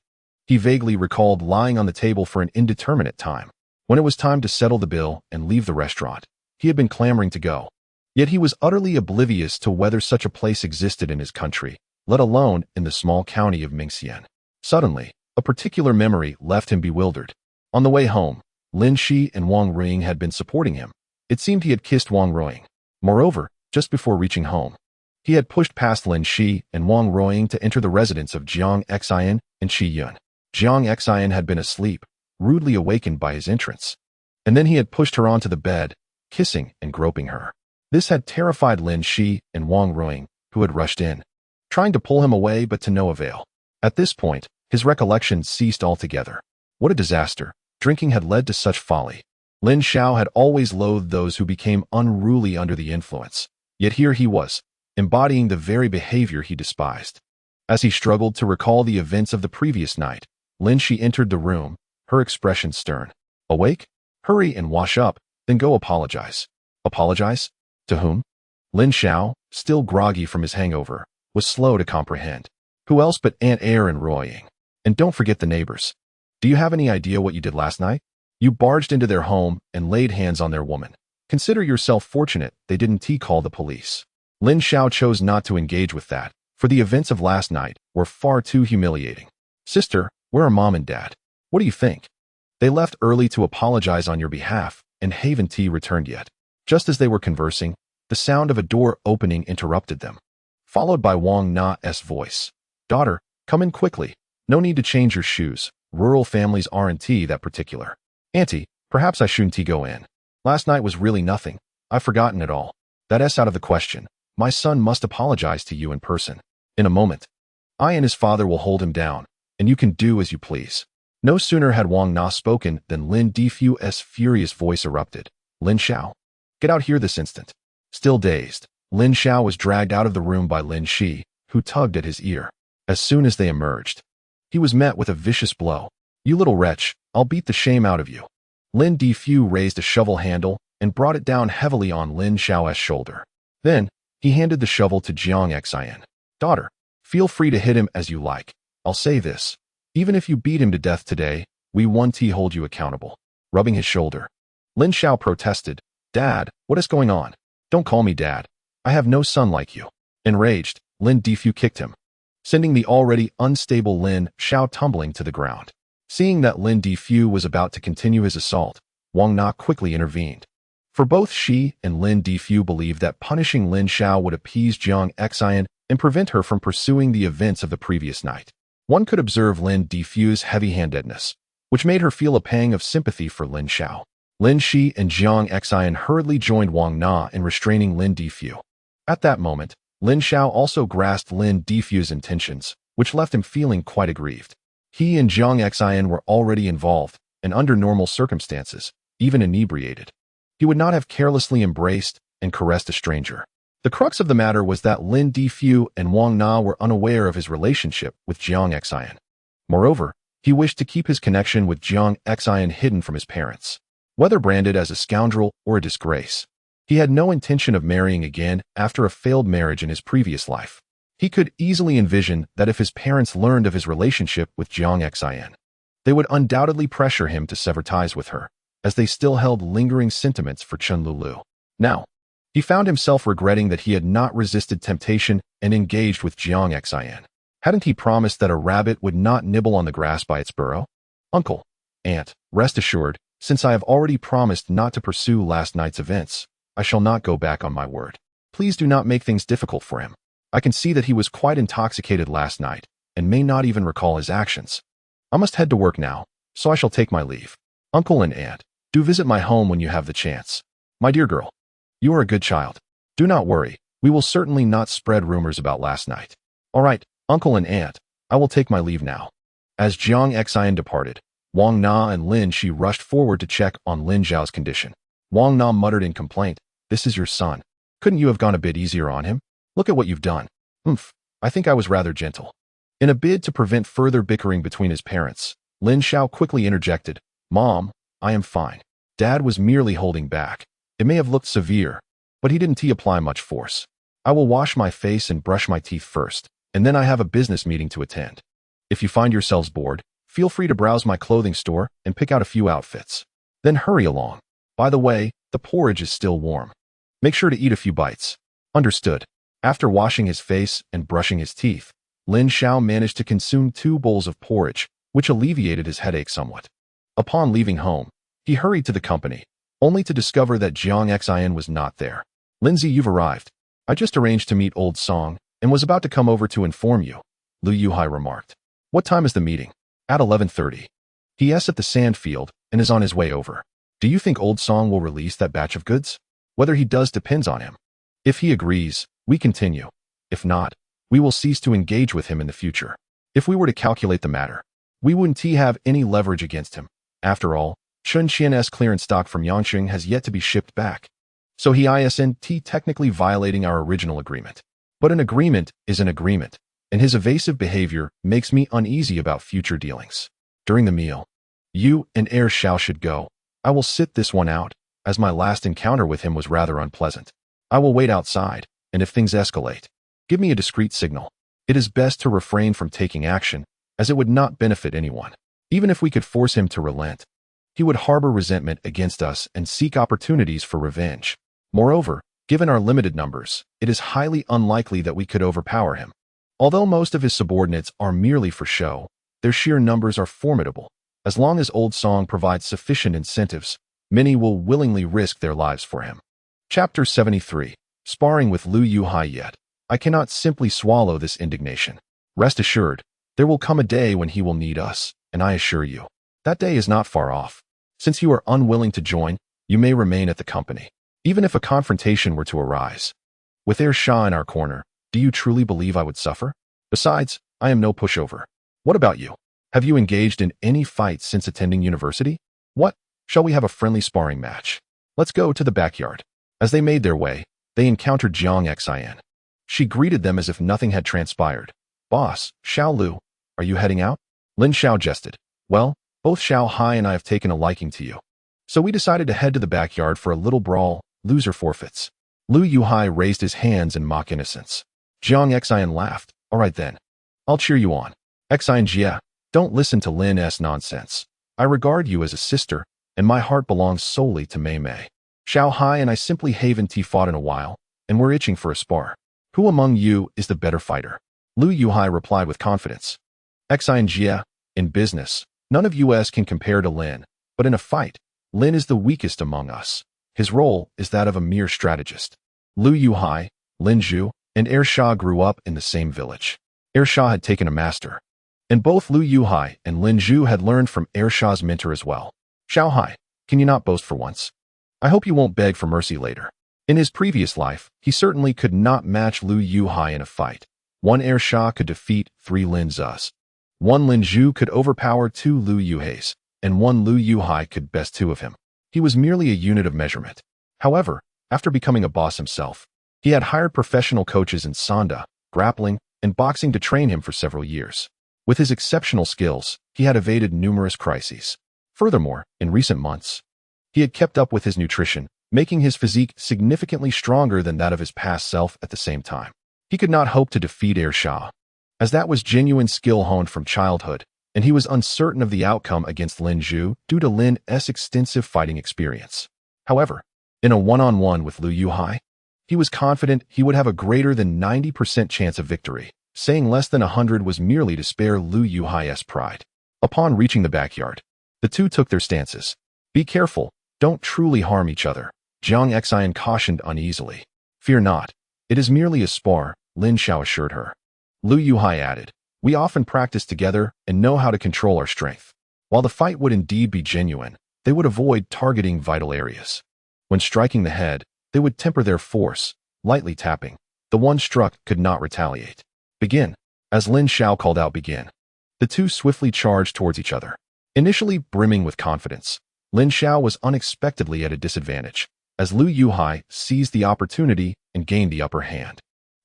He vaguely recalled lying on the table for an indeterminate time. When it was time to settle the bill and leave the restaurant, he had been clamoring to go. Yet he was utterly oblivious to whether such a place existed in his country, let alone in the small county of Mingxian. Suddenly, a particular memory left him bewildered. On the way home, Lin Shi and Wang Ruoying had been supporting him. It seemed he had kissed Wang Ruoying. Moreover, just before reaching home, He had pushed past Lin Shi and Wang Ruoying to enter the residence of Jiang Xian and Shi Yun. Jiang Xian had been asleep, rudely awakened by his entrance. And then he had pushed her onto the bed, kissing and groping her. This had terrified Lin Shi and Wang Ruoying, who had rushed in, trying to pull him away but to no avail. At this point, his recollection ceased altogether. What a disaster. Drinking had led to such folly. Lin Xiao had always loathed those who became unruly under the influence. Yet here he was, embodying the very behavior he despised. As he struggled to recall the events of the previous night, Lin Shi entered the room, her expression stern. Awake? Hurry and wash up, then go apologize. Apologize? To whom? Lin Xiao, still groggy from his hangover, was slow to comprehend. Who else but Aunt Air and Ruoying? And don't forget the neighbors. Do you have any idea what you did last night? You barged into their home and laid hands on their woman. Consider yourself fortunate they didn't call the police. Lin Xiao chose not to engage with that, for the events of last night were far too humiliating. Sister, where are Mom and Dad? What do you think? They left early to apologize on your behalf, and haven't returned yet. Just as they were conversing, the sound of a door opening interrupted them, followed by Wang Na's voice. Daughter, come in quickly. No need to change your shoes. Rural families aren't that particular. Auntie, perhaps I shouldn't go in. Last night was really nothing. I've forgotten it all. That's out of the question. My son must apologize to you in person. In a moment. I and his father will hold him down, and you can do as you please. No sooner had Wang Na spoken than Lin Difu's furious voice erupted. Lin Xiao, get out here this instant. Still dazed, Lin Xiao was dragged out of the room by Lin Shi, who tugged at his ear. As soon as they emerged, he was met with a vicious blow. You little wretch, I'll beat the shame out of you. Lin Difu raised a shovel handle and brought it down heavily on Lin Xiao's shoulder. Then, he handed the shovel to Jiang Xian. Daughter, feel free to hit him as you like. I'll say this. Even if you beat him to death today, we won't hold you accountable. Rubbing his shoulder, Lin Xiao protested. Dad, what is going on? Don't call me Dad. I have no son like you. Enraged, Lin Difu kicked him, sending the already unstable Lin Xiao tumbling to the ground. Seeing that Lin Difu was about to continue his assault, Wang Na quickly intervened. For both Shi and Lin Difu believed that punishing Lin Xiao would appease Jiang Xian and prevent her from pursuing the events of the previous night. One could observe Lin Difu's heavy-handedness, which made her feel a pang of sympathy for Lin Xiao. Lin Shi and Jiang Xian hurriedly joined Wang Na in restraining Lin Difu. At that moment, Lin Xiao also grasped Lin Difu's intentions, which left him feeling quite aggrieved. He and Jiang Xian were already involved, and under normal circumstances, even inebriated, he would not have carelessly embraced and caressed a stranger. The crux of the matter was that Lin Difu and Wang Na were unaware of his relationship with Jiang Xian. Moreover, he wished to keep his connection with Jiang Xian hidden from his parents. Whether branded as a scoundrel or a disgrace, he had no intention of marrying again after a failed marriage in his previous life. He could easily envision that if his parents learned of his relationship with Jiang Xian, they would undoubtedly pressure him to sever ties with her, as they still held lingering sentiments for Chen Lulu. Now, he found himself regretting that he had not resisted temptation and engaged with Jiang Xian. Hadn't he promised that a rabbit would not nibble on the grass by its burrow? Uncle, Aunt, rest assured, since I have already promised not to pursue last night's events, I shall not go back on my word. Please do not make things difficult for him. I can see that he was quite intoxicated last night and may not even recall his actions. I must head to work now, so I shall take my leave. Uncle and Aunt, do visit my home when you have the chance. My dear girl, you are a good child. Do not worry, we will certainly not spread rumors about last night. All right, Uncle and Aunt, I will take my leave now. As Jiang Xian departed, Wang Na and Lin Shi rushed forward to check on Lin Xiao's condition. Wang Na muttered in complaint, "This is your son. Couldn't you have gone a bit easier on him? Look at what you've done." I think I was rather gentle. In a bid to prevent further bickering between his parents, Lin Xiao quickly interjected, "Mom, I am fine. Dad was merely holding back. It may have looked severe, but he didn't apply much force. I will wash my face and brush my teeth first, and then I have a business meeting to attend. If you find yourselves bored, feel free to browse my clothing store and pick out a few outfits. Then hurry along. By the way, the porridge is still warm. Make sure to eat a few bites." Understood. After washing his face and brushing his teeth, Lin Xiao managed to consume 2 bowls of porridge, which alleviated his headache somewhat. Upon leaving home, he hurried to the company, only to discover that Jiang Xian was not there. "Lindsay, you've arrived. I just arranged to meet Old Song and was about to come over to inform you, Lu Yuhai remarked. What time is the meeting? At 11:30. He is at the sand field and is on his way over. Do you think Old Song will release that batch of goods? Whether he does depends on him. If he agrees, we continue. If not, we will cease to engage with him in the future. If we were to calculate the matter, we wouldn't have any leverage against him. After all, Chun Qian's clearance stock from Yangqing has yet to be shipped back. So he isn't technically violating our original agreement. But an agreement is an agreement, and his evasive behavior makes me uneasy about future dealings. During the meal, you and Heir Xiao should go. I will sit this one out, as my last encounter with him was rather unpleasant. I will wait outside, and if things escalate, give me a discreet signal. It is best to refrain from taking action, as it would not benefit anyone. Even if we could force him to relent, he would harbor resentment against us and seek opportunities for revenge. Moreover, given our limited numbers, it is highly unlikely that we could overpower him. Although most of his subordinates are merely for show, their sheer numbers are formidable. As long as Old Song provides sufficient incentives, many will willingly risk their lives for him. Chapter 73. Sparring with Lu Yuhai yet. I cannot simply swallow this indignation. Rest assured, there will come a day when he will need us, and I assure you, that day is not far off. Since you are unwilling to join, you may remain at the company, even if a confrontation were to arise. With Heir Xiao in our corner, do you truly believe I would suffer? Besides, I am no pushover. What about you? Have you engaged in any fights since attending university? What? Shall we have a friendly sparring match? Let's go to the backyard. As they made their way, they encountered Jiang Xian. She greeted them as if nothing had transpired. Boss, Xiao Lu, are you heading out? Lin Xiao jested. Well, both Xiao Hai and I have taken a liking to you. So we decided to head to the backyard for a little brawl, loser forfeits. Lu Yuhai raised his hands in mock innocence. Jiang Xian laughed. All right then. I'll cheer you on. Xian Jia, don't listen to Lin's nonsense. I regard you as a sister, and my heart belongs solely to Mei Mei. Xiao Hai and I simply haven't fought in a while, and we're itching for a spar. Who among you is the better fighter? Lu Yuhai replied with confidence. Xian Jia, in business, none of us can compare to Lin, but in a fight, Lin is the weakest among us. His role is that of a mere strategist. Lu Yuhai, Lin Zhu, and Heir Xiao grew up in the same village. Heir Xiao had taken a master, and both Lu Yuhai and Lin Zhu had learned from Heir Xiao's mentor as well. Xiao Hai, can you not boast for once? I hope you won't beg for mercy later. In his previous life, he certainly could not match Lu Yuhai in a fight. One Heir Xiao could defeat 3 Lin Zhus. One Lin Zhu could overpower 2 Lu Yuhais, and one Lu Yuhai could best 2 of him. He was merely a unit of measurement. However, after becoming a boss himself, he had hired professional coaches in Sanda, grappling, and boxing to train him for several years. With his exceptional skills, he had evaded numerous crises. Furthermore, in recent months, he had kept up with his nutrition, making his physique significantly stronger than that of his past self at the same time. He could not hope to defeat Heir Xiao, as that was genuine skill honed from childhood, and he was uncertain of the outcome against Lin Zhu due to Lin's extensive fighting experience. However, in a one-on-one with Lu Yuhai, he was confident he would have a greater than 90% chance of victory. Saying less than 100 was merely to spare Lu Yuhai's pride. Upon reaching the backyard, the two took their stances. Be careful, don't truly harm each other, Jiang Xian cautioned uneasily. Fear not, it is merely a spar, Lin Xiao assured her. Lu Yuhai added, we often practice together and know how to control our strength. While the fight would indeed be genuine, they would avoid targeting vital areas. When striking the head, they would temper their force, lightly tapping. The one struck could not retaliate. Begin. As Lin Xiao called out begin, the two swiftly charged towards each other. Initially brimming with confidence, Lin Xiao was unexpectedly at a disadvantage, as Lu Yuhai seized the opportunity and gained the upper hand.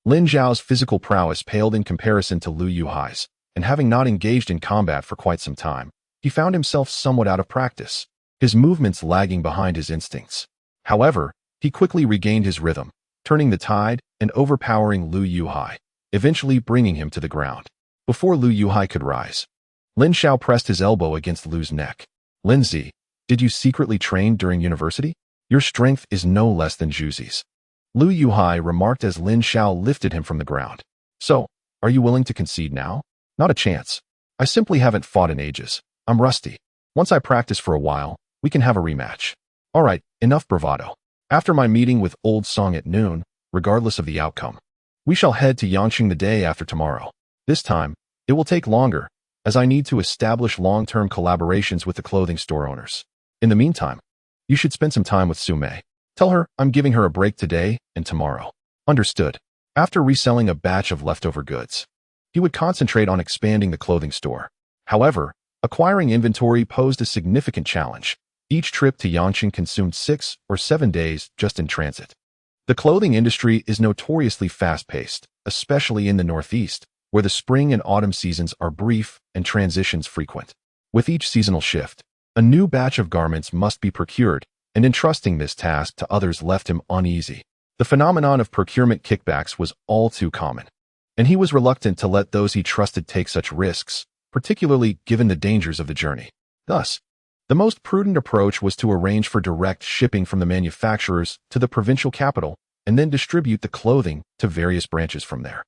Lin Xiao's physical prowess paled in comparison to Lu Yuhai's, and having not engaged in combat for quite some time, he found himself somewhat out of practice, his movements lagging behind his instincts. However, he quickly regained his rhythm, turning the tide and overpowering Lu Yuhai, eventually bringing him to the ground. Before Lu Yuhai could rise, Lin Xiao pressed his elbow against Lu's neck. Lindsay, did you secretly train during university? Your strength is no less than Zhuzi's. Lu Yuhai remarked as Lin Xiao lifted him from the ground. So, are you willing to concede now? Not a chance. I simply haven't fought in ages. I'm rusty. Once I practice for a while, we can have a rematch. All right, enough bravado. After my meeting with Old Song at noon, regardless of the outcome. We shall head to Yangqing the day after tomorrow. This time, it will take longer, as I need to establish long-term collaborations with the clothing store owners. In the meantime, you should spend some time with Sume. Tell her I'm giving her a break today and tomorrow. Understood. After reselling a batch of leftover goods, he would concentrate on expanding the clothing store. However, acquiring inventory posed a significant challenge. Each trip to Yangqing consumed 6 or 7 days just in transit. The clothing industry is notoriously fast-paced, especially in the Northeast, where the spring and autumn seasons are brief and transitions frequent. With each seasonal shift, a new batch of garments must be procured, and entrusting this task to others left him uneasy. The phenomenon of procurement kickbacks was all too common, and he was reluctant to let those he trusted take such risks, particularly given the dangers of the journey. Thus, the most prudent approach was to arrange for direct shipping from the manufacturers to the provincial capital and then distribute the clothing to various branches from there.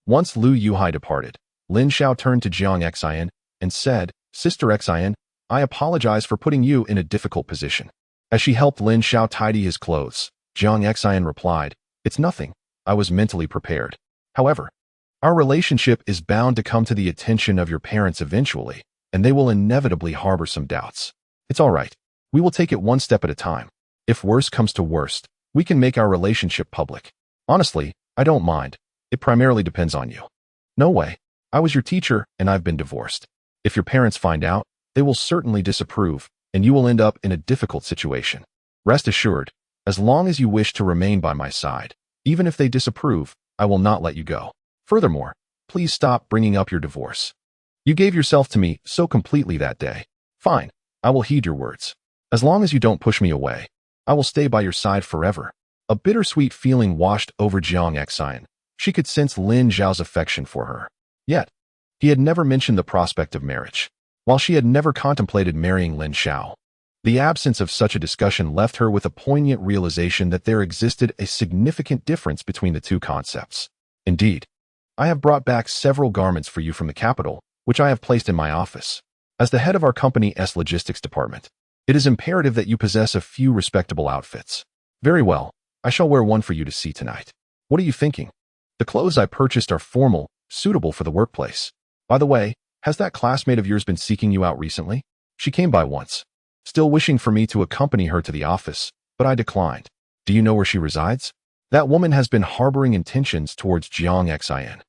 Once Lu Yuhai departed, Lin Xiao turned to Jiang Xian and said, "Sister Xian, I apologize for putting you in a difficult position." As she helped Lin Xiao tidy his clothes, Jiang Xian replied, "It's nothing. I was mentally prepared. However, our relationship is bound to come to the attention of your parents eventually, and they will inevitably harbor some doubts. It's all right. We will take it one step at a time. If worst comes to worst, we can make our relationship public. Honestly, I don't mind. It primarily depends on you." "No way. I was your teacher, and I've been divorced. If your parents find out, they will certainly disapprove, and you will end up in a difficult situation. Rest assured, as long as you wish to remain by my side, even if they disapprove, I will not let you go. Furthermore, please stop bringing up your divorce. You gave yourself to me so completely that day. Fine, I will heed your words. As long as you don't push me away, I will stay by your side forever." A bittersweet feeling washed over Jiang Xian. She could sense Lin Xiao's affection for her. Yet, he had never mentioned the prospect of marriage, while she had never contemplated marrying Lin Xiao. The absence of such a discussion left her with a poignant realization that there existed a significant difference between the two concepts. "Indeed, I have brought back several garments for you from the capital, which I have placed in my office. As the head of our company's logistics department, it is imperative that you possess a few respectable outfits." "Very well, I shall wear one for you to see tonight." "What are you thinking? The clothes I purchased are formal, suitable for the workplace. By the way, has that classmate of yours been seeking you out recently? She came by once, still wishing for me to accompany her to the office, but I declined. Do you know where she resides? That woman has been harboring intentions towards Jiang Xian,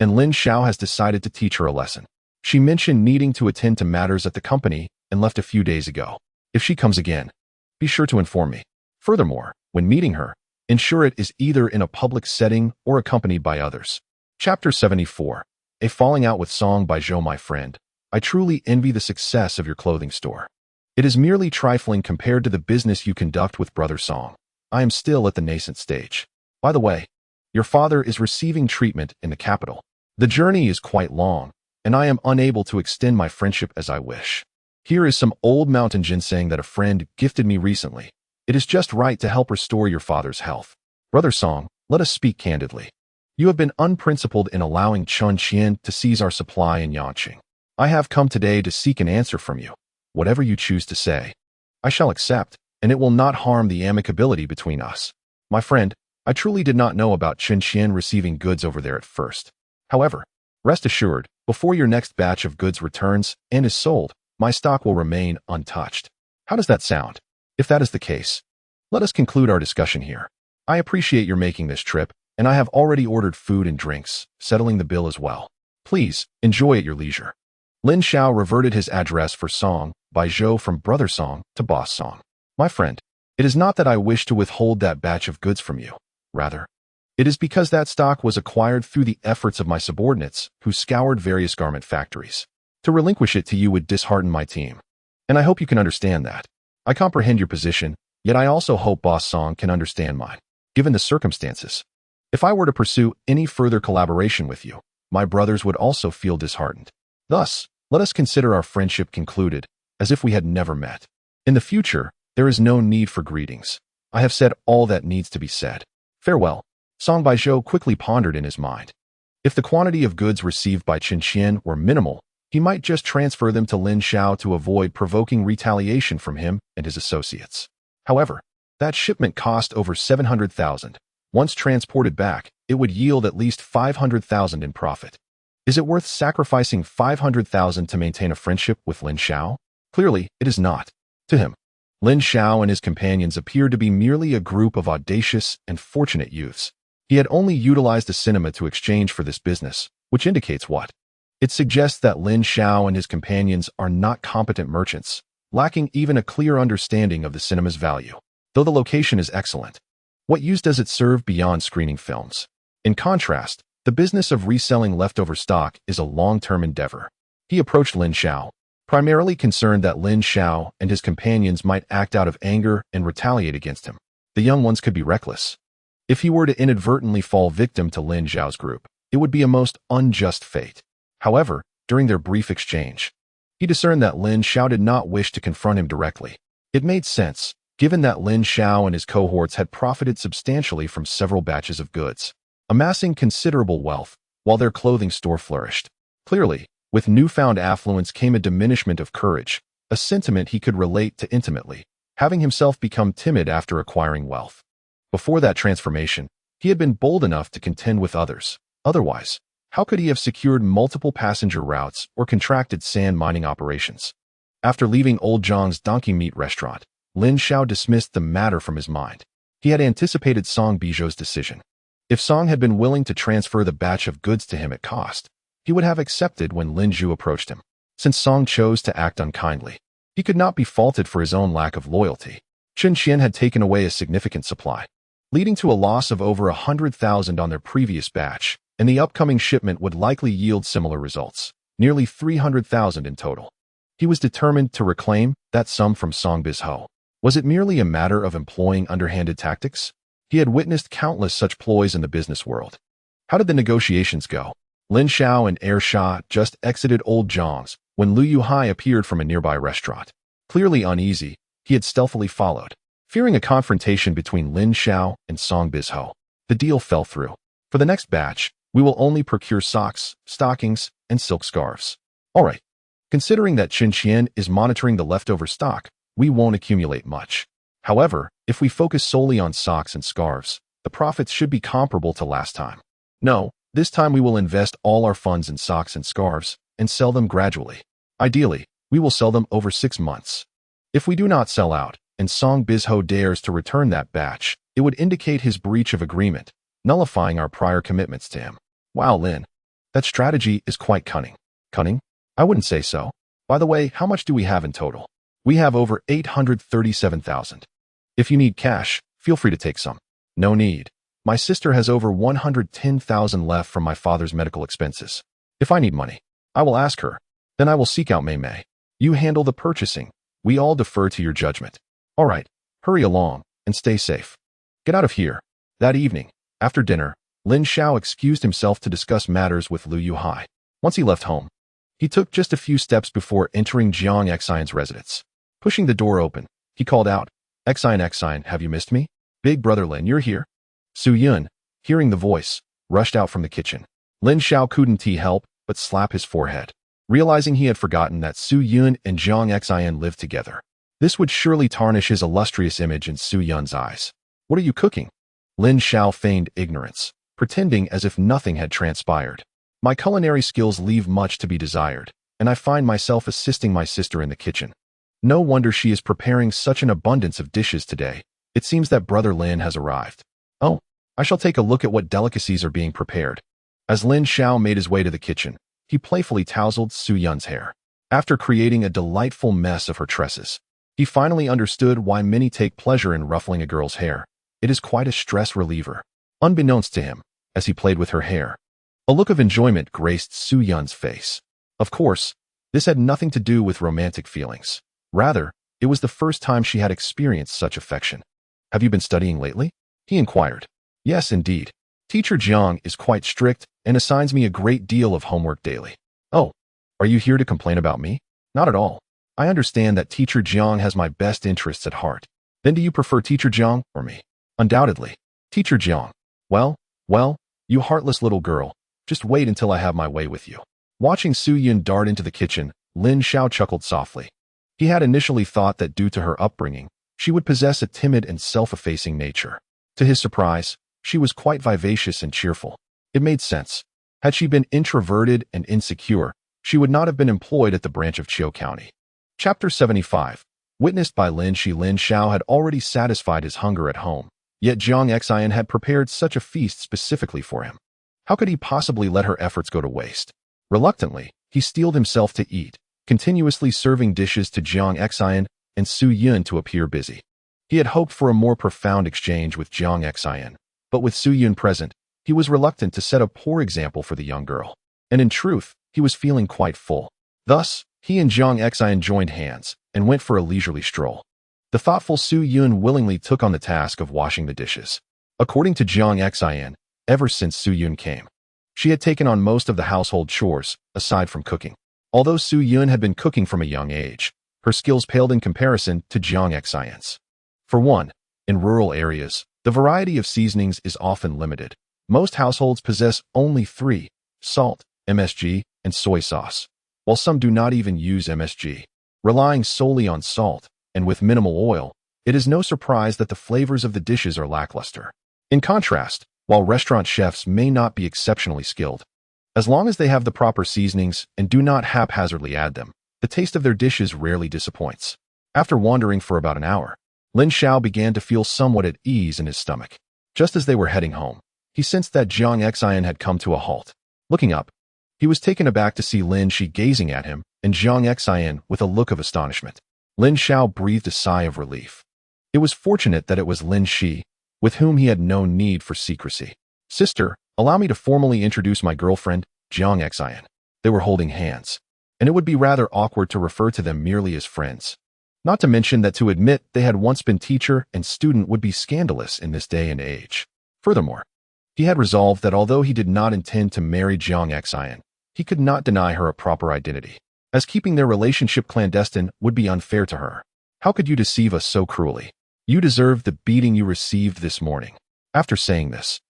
and Lin Xiao has decided to teach her a lesson. She mentioned needing to attend to matters at the company and left a few days ago. If she comes again, be sure to inform me. Furthermore, when meeting her, ensure it is either in a public setting or accompanied by others." Chapter 74. A falling out with Song by Zhou. My friend, I truly envy the success of your clothing store. It is merely trifling compared to the business you conduct with Brother Song. I am still at the nascent stage. By the way, your father is receiving treatment in the capital. The journey is quite long, and I am unable to extend my friendship as I wish. Here is some old mountain ginseng that a friend gifted me recently. It is just right to help restore your father's health. Brother Song, let us speak candidly. You have been unprincipled in allowing Chun Qian to seize our supply in Yangqing. I have come today to seek an answer from you. Whatever you choose to say, I shall accept, and it will not harm the amicability between us. My friend, I truly did not know about Chun Qian receiving goods over there at first. However, rest assured, before your next batch of goods returns and is sold, my stock will remain untouched. How does that sound? If that is the case, let us conclude our discussion here. I appreciate your making this trip, and I have already ordered food and drinks, settling the bill as well. Please, enjoy at your leisure." Lin Xiao reverted his address for Song by Zhou from Brother Song to Boss Song. "My friend, it is not that I wish to withhold that batch of goods from you. Rather, it is because that stock was acquired through the efforts of my subordinates who scoured various garment factories. To relinquish it to you would dishearten my team, and I hope you can understand that. I comprehend your position, yet I also hope Boss Song can understand mine. Given the circumstances, if I were to pursue any further collaboration with you, my brothers would also feel disheartened. Thus, let us consider our friendship concluded, as if we had never met. In the future, there is no need for greetings. I have said all that needs to be said. Farewell." Song Baizhou quickly pondered in his mind. If the quantity of goods received by Qin Qian were minimal, he might just transfer them to Lin Xiao to avoid provoking retaliation from him and his associates. However, that shipment cost over 700,000, Once transported back, it would yield at least 500,000 in profit. Is it worth sacrificing 500,000 to maintain a friendship with Lin Xiao? Clearly, it is not. To him, Lin Xiao and his companions appeared to be merely a group of audacious and fortunate youths. He had only utilized the cinema to exchange for this business, which indicates what? It suggests that Lin Xiao and his companions are not competent merchants, lacking even a clear understanding of the cinema's value, though the location is excellent. What use does it serve beyond screening films? In contrast, the business of reselling leftover stock is a long-term endeavor. He approached Lin Xiao, primarily concerned that Lin Xiao and his companions might act out of anger and retaliate against him. The young ones could be reckless. If he were to inadvertently fall victim to Lin Xiao's group, it would be a most unjust fate. However, during their brief exchange, he discerned that Lin Xiao did not wish to confront him directly. It made sense, given that Lin Xiao and his cohorts had profited substantially from several batches of goods, amassing considerable wealth, while their clothing store flourished. Clearly, with newfound affluence came a diminishment of courage, a sentiment he could relate to intimately, having himself become timid after acquiring wealth. Before that transformation, he had been bold enough to contend with others. Otherwise, how could he have secured multiple passenger routes or contracted sand mining operations? After leaving Old Zhang's donkey meat restaurant, Lin Xiao dismissed the matter from his mind. He had anticipated Song Bijou's decision. If Song had been willing to transfer the batch of goods to him at cost, he would have accepted when Lin Zhu approached him. Since Song chose to act unkindly, he could not be faulted for his own lack of loyalty. Chen Qian had taken away a significant supply, leading to a loss of over 100,000 on their previous batch, and the upcoming shipment would likely yield similar results, nearly 300,000 in total. He was determined to reclaim that sum from Song Bijou. Was it merely a matter of employing underhanded tactics? He had witnessed countless such ploys in the business world. How did the negotiations go? Lin Xiao and Air Sha just exited Old Zhang's when Lu Yuhai appeared from a nearby restaurant. Clearly uneasy, he had stealthily followed. Fearing a confrontation between Lin Xiao and Song Bijou, the deal fell through. For the next batch, we will only procure socks, stockings, and silk scarves. All right. Considering that Chen Qian is monitoring the leftover stock, we won't accumulate much. However, if we focus solely on socks and scarves, the profits should be comparable to last time. No, this time we will invest all our funds in socks and scarves and sell them gradually. Ideally, we will sell them over 6 months. If we do not sell out, and Song Bijou dares to return that batch, it would indicate his breach of agreement, nullifying our prior commitments to him. Wow, Lin. That strategy is quite cunning. Cunning? I wouldn't say so. By the way, how much do we have in total? We have over 837,000. If you need cash, feel free to take some. No need. My sister has over 110,000 left from my father's medical expenses. If I need money, I will ask her. Then I will seek out Mei Mei. You handle the purchasing. We all defer to your judgment. All right, hurry along and stay safe. Get out of here. That evening, after dinner, Lin Xiao excused himself to discuss matters with Lu Yuhai. Once he left home, he took just a few steps before entering Jiang Xian's residence. Pushing the door open, he called out, Xian, have you missed me? Big brother Lin, you're here. Su Yun, hearing the voice, rushed out from the kitchen. Lin Xiao couldn't help but slap his forehead, realizing he had forgotten that Su Yun and Jiang Xian lived together. This would surely tarnish his illustrious image in Su Yun's eyes. What are you cooking? Lin Xiao feigned ignorance, pretending as if nothing had transpired. My culinary skills leave much to be desired, and I find myself assisting my sister in the kitchen. No wonder she is preparing such an abundance of dishes today. It seems that brother Lin has arrived. Oh, I shall take a look at what delicacies are being prepared. As Lin Xiao made his way to the kitchen, he playfully tousled Su Yun's hair. After creating a delightful mess of her tresses, he finally understood why many take pleasure in ruffling a girl's hair. It is quite a stress reliever. Unbeknownst to him, as he played with her hair, a look of enjoyment graced Su Yun's face. Of course, this had nothing to do with romantic feelings. Rather, it was the first time she had experienced such affection. Have you been studying lately? He inquired. Yes, indeed. Teacher Jiang is quite strict and assigns me a great deal of homework daily. Oh, are you here to complain about me? Not at all. I understand that Teacher Jiang has my best interests at heart. Then do you prefer Teacher Jiang or me? Undoubtedly. Teacher Jiang. Well, you heartless little girl. Just wait until I have my way with you. Watching Su Yun dart into the kitchen, Lin Xiao chuckled softly. He had initially thought that due to her upbringing, she would possess a timid and self-effacing nature. To his surprise, She was quite vivacious and cheerful. It made sense. Had she been introverted and insecure, she would not have been employed at the branch of Qiu County. Chapter 75. Witnessed by Lin Xiao had already satisfied his hunger at home, yet Jiang Xian had prepared such a feast specifically for him. How could he possibly let her efforts go to waste? Reluctantly, he steeled himself to eat, continuously serving dishes to Jiang Xian and Su Yun to appear busy. He had hoped for a more profound exchange with Jiang Xian, but with Su Yun present, he was reluctant to set a poor example for the young girl. And in truth, he was feeling quite full. Thus, he and Jiang Xian joined hands and went for a leisurely stroll. The thoughtful Su Yun willingly took on the task of washing the dishes. According to Jiang Xian, ever since Su Yun came, she had taken on most of the household chores, aside from cooking. Although Su Yun had been cooking from a young age, her skills paled in comparison to Jiang Xian's. For one, in rural areas, the variety of seasonings is often limited. Most households possess only 3, salt, MSG, and soy sauce, while some do not even use MSG. Relying solely on salt, and with minimal oil, it is no surprise that the flavors of the dishes are lackluster. In contrast, while restaurant chefs may not be exceptionally skilled, as long as they have the proper seasonings and do not haphazardly add them, the taste of their dishes rarely disappoints. After wandering for about an hour, Lin Xiao began to feel somewhat at ease in his stomach. Just as they were heading home, he sensed that Jiang Xian had come to a halt. Looking up, he was taken aback to see Lin Shi gazing at him and Jiang Xian with a look of astonishment. Lin Xiao breathed a sigh of relief. It was fortunate that it was Lin Shi, with whom he had no need for secrecy. Sister, allow me to formally introduce my girlfriend, Jiang Xian. They were holding hands, and it would be rather awkward to refer to them merely as friends. Not to mention that to admit they had once been teacher and student would be scandalous in this day and age. Furthermore, he had resolved that although he did not intend to marry Jiang Xian, he could not deny her a proper identity, as keeping their relationship clandestine would be unfair to her. How could you deceive us so cruelly? You deserve the beating you received this morning. After saying this,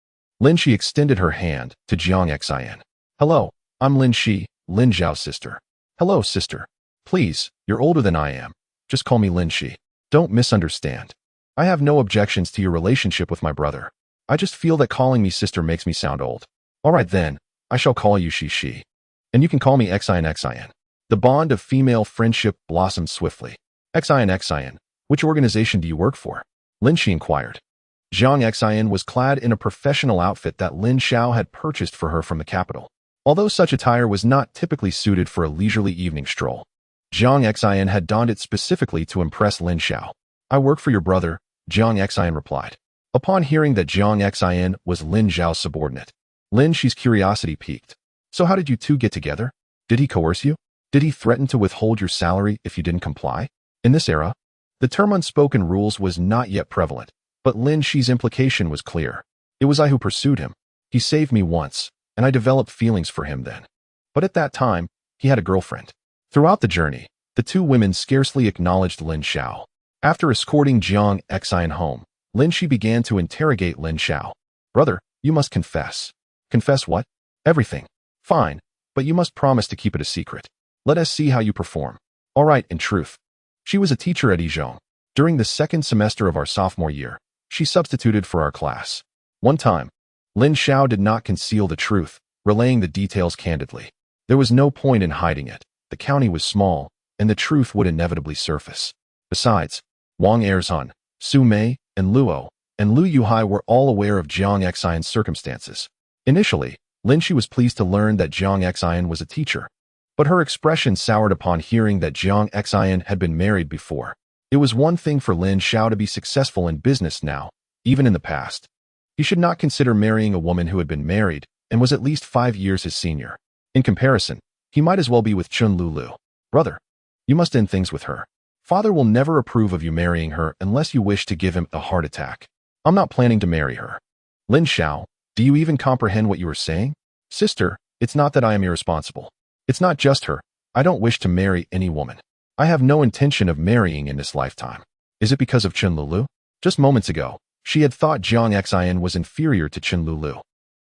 Lin Shi extended her hand to Jiang Xian. Hello, I'm Lin Shi, Lin Xiao's sister. Hello, sister. Please, you're older than I am. Just call me Lin Shi. Don't misunderstand. I have no objections to your relationship with my brother. I just feel that calling me sister makes me sound old. All right then, I shall call you Shi. And you can call me Xian. The bond of female friendship blossomed swiftly. Xian, which organization do you work for? Lin Shi inquired. Jiang Xian was clad in a professional outfit that Lin Xiao had purchased for her from the capital. Although such attire was not typically suited for a leisurely evening stroll, Jiang Xian had donned it specifically to impress Lin Xiao. I work for your brother, Jiang Xian replied. Upon hearing that Jiang Xian was Lin Xiao's subordinate, Lin Shi's curiosity piqued. So how did you two get together? Did he coerce you? Did he threaten to withhold your salary if you didn't comply? In this era, the term unspoken rules was not yet prevalent, but Lin Shi's implication was clear. It was I who pursued him. He saved me once, and I developed feelings for him then. But at that time, he had a girlfriend. Throughout the journey, the two women scarcely acknowledged Lin Xiao. After escorting Jiang Xian home, Lin Shi began to interrogate Lin Xiao. Brother, you must confess. Confess what? Everything. Fine, but you must promise to keep it a secret. Let us see how you perform. All right, in truth. She was a teacher at Yizhong. During the second semester of our sophomore year, she substituted for our class. One time, Lin Xiao did not conceal the truth, relaying the details candidly. There was no point in hiding it. The county was small, and the truth would inevitably surface. Besides, Wang Erzhan, Su Mei, and Luo, and Lu Yuhai were all aware of Jiang Xian's circumstances. Initially, Lin Shi was pleased to learn that Jiang Xian was a teacher, but her expression soured upon hearing that Jiang Xian had been married before. It was one thing for Lin Xiao to be successful in business now, even in the past. He should not consider marrying a woman who had been married and was at least 5 years his senior. In comparison, he might as well be with Chun Lulu. Brother, you must end things with her. Father will never approve of you marrying her unless you wish to give him a heart attack. I'm not planning to marry her. Lin Xiao, do you even comprehend what you are saying? Sister, it's not that I am irresponsible. It's not just her. I don't wish to marry any woman. I have no intention of marrying in this lifetime. Is it because of Chun Lulu? Just moments ago, she had thought Jiang Xian was inferior to Chun Lulu.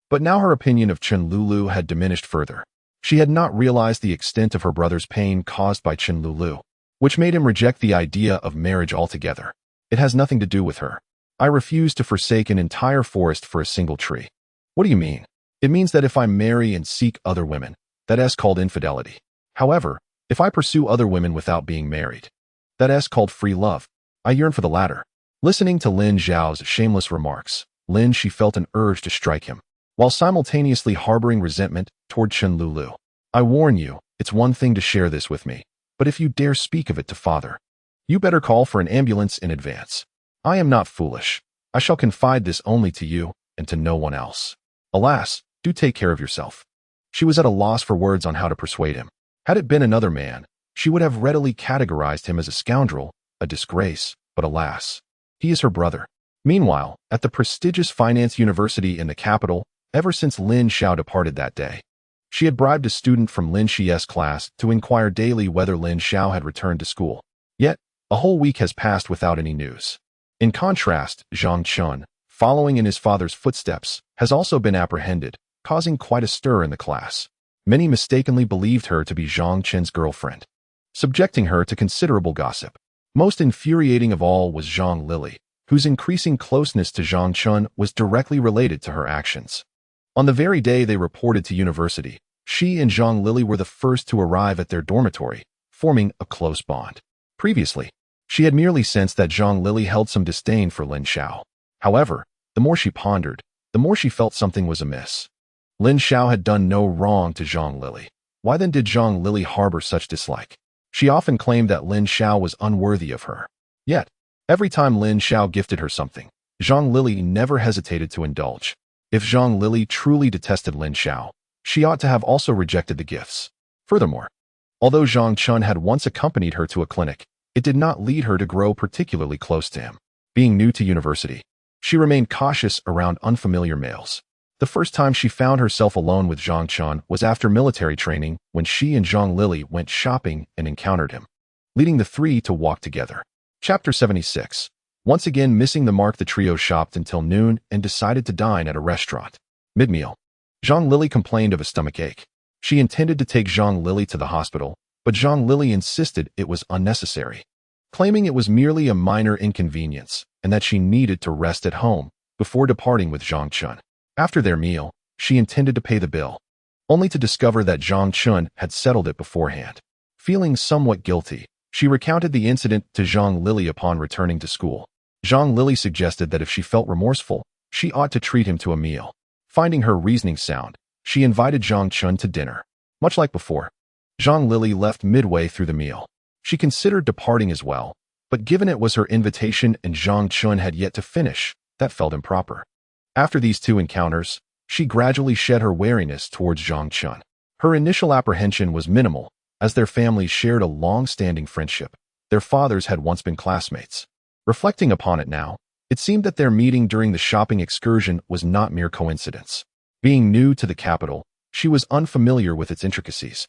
But now her opinion of Chun Lulu had diminished further. She had not realized the extent of her brother's pain caused by Chun Lulu, which made him reject the idea of marriage altogether. It has nothing to do with her. I refuse to forsake an entire forest for a single tree. What do you mean? It means that if I marry and seek other women, that's called infidelity. However, if I pursue other women without being married, that's called free love. I yearn for the latter. Listening to Lin Xiao's shameless remarks, she felt an urge to strike him, while simultaneously harboring resentment toward Chen Lulu. I warn you, it's one thing to share this with me, but if you dare speak of it to father, you better call for an ambulance in advance. I am not foolish. I shall confide this only to you and to no one else. Alas, do take care of yourself. She was at a loss for words on how to persuade him. Had it been another man, she would have readily categorized him as a scoundrel, a disgrace, but alas, he is her brother. Meanwhile, at the prestigious finance university in the capital, ever since Lin Xiao departed that day, she had bribed a student from Lin Xiao's class to inquire daily whether Lin Xiao had returned to school. Yet, a whole week has passed without any news. In contrast, Zhang Chun, following in his father's footsteps, has also been apprehended, causing quite a stir in the class. Many mistakenly believed her to be Zhang Chen's girlfriend, subjecting her to considerable gossip. Most infuriating of all was Zhang Lili, whose increasing closeness to Zhang Chun was directly related to her actions. On the very day they reported to university, she and Zhang Lili were the first to arrive at their dormitory, forming a close bond. Previously, she had merely sensed that Zhang Lili held some disdain for Lin Xiao. However, the more she pondered, the more she felt something was amiss. Lin Xiao had done no wrong to Zhang Lili. Why then did Zhang Lili harbor such dislike? She often claimed that Lin Xiao was unworthy of her. Yet, every time Lin Xiao gifted her something, Zhang Lili never hesitated to indulge. If Zhang Lili truly detested Lin Xiao, she ought to have also rejected the gifts. Furthermore, although Zhang Chun had once accompanied her to a clinic, it did not lead her to grow particularly close to him. Being new to university, she remained cautious around unfamiliar males. The first time she found herself alone with Zhang Chun was after military training, when she and Zhang Lili went shopping and encountered him, leading the three to walk together. Chapter 76. Once again missing the mark, the trio shopped until noon and decided to dine at a restaurant. Mid-meal, Zhang Lili complained of a stomachache. She intended to take Zhang Lili to the hospital, but Zhang Lili insisted it was unnecessary, claiming it was merely a minor inconvenience and that she needed to rest at home before departing with Zhang Chun. After their meal, she intended to pay the bill, only to discover that Zhang Chun had settled it beforehand. Feeling somewhat guilty, she recounted the incident to Zhang Lili upon returning to school. Zhang Lili suggested that if she felt remorseful, she ought to treat him to a meal. Finding her reasoning sound, she invited Zhang Chun to dinner. Much like before, Zhang Lili left midway through the meal. She considered departing as well, but given it was her invitation and Zhang Chun had yet to finish, that felt improper. After these two encounters, she gradually shed her wariness towards Zhang Chun. Her initial apprehension was minimal, as their families shared a long-standing friendship. Their fathers had once been classmates. Reflecting upon it now, it seemed that their meeting during the shopping excursion was not mere coincidence. Being new to the capital, she was unfamiliar with its intricacies,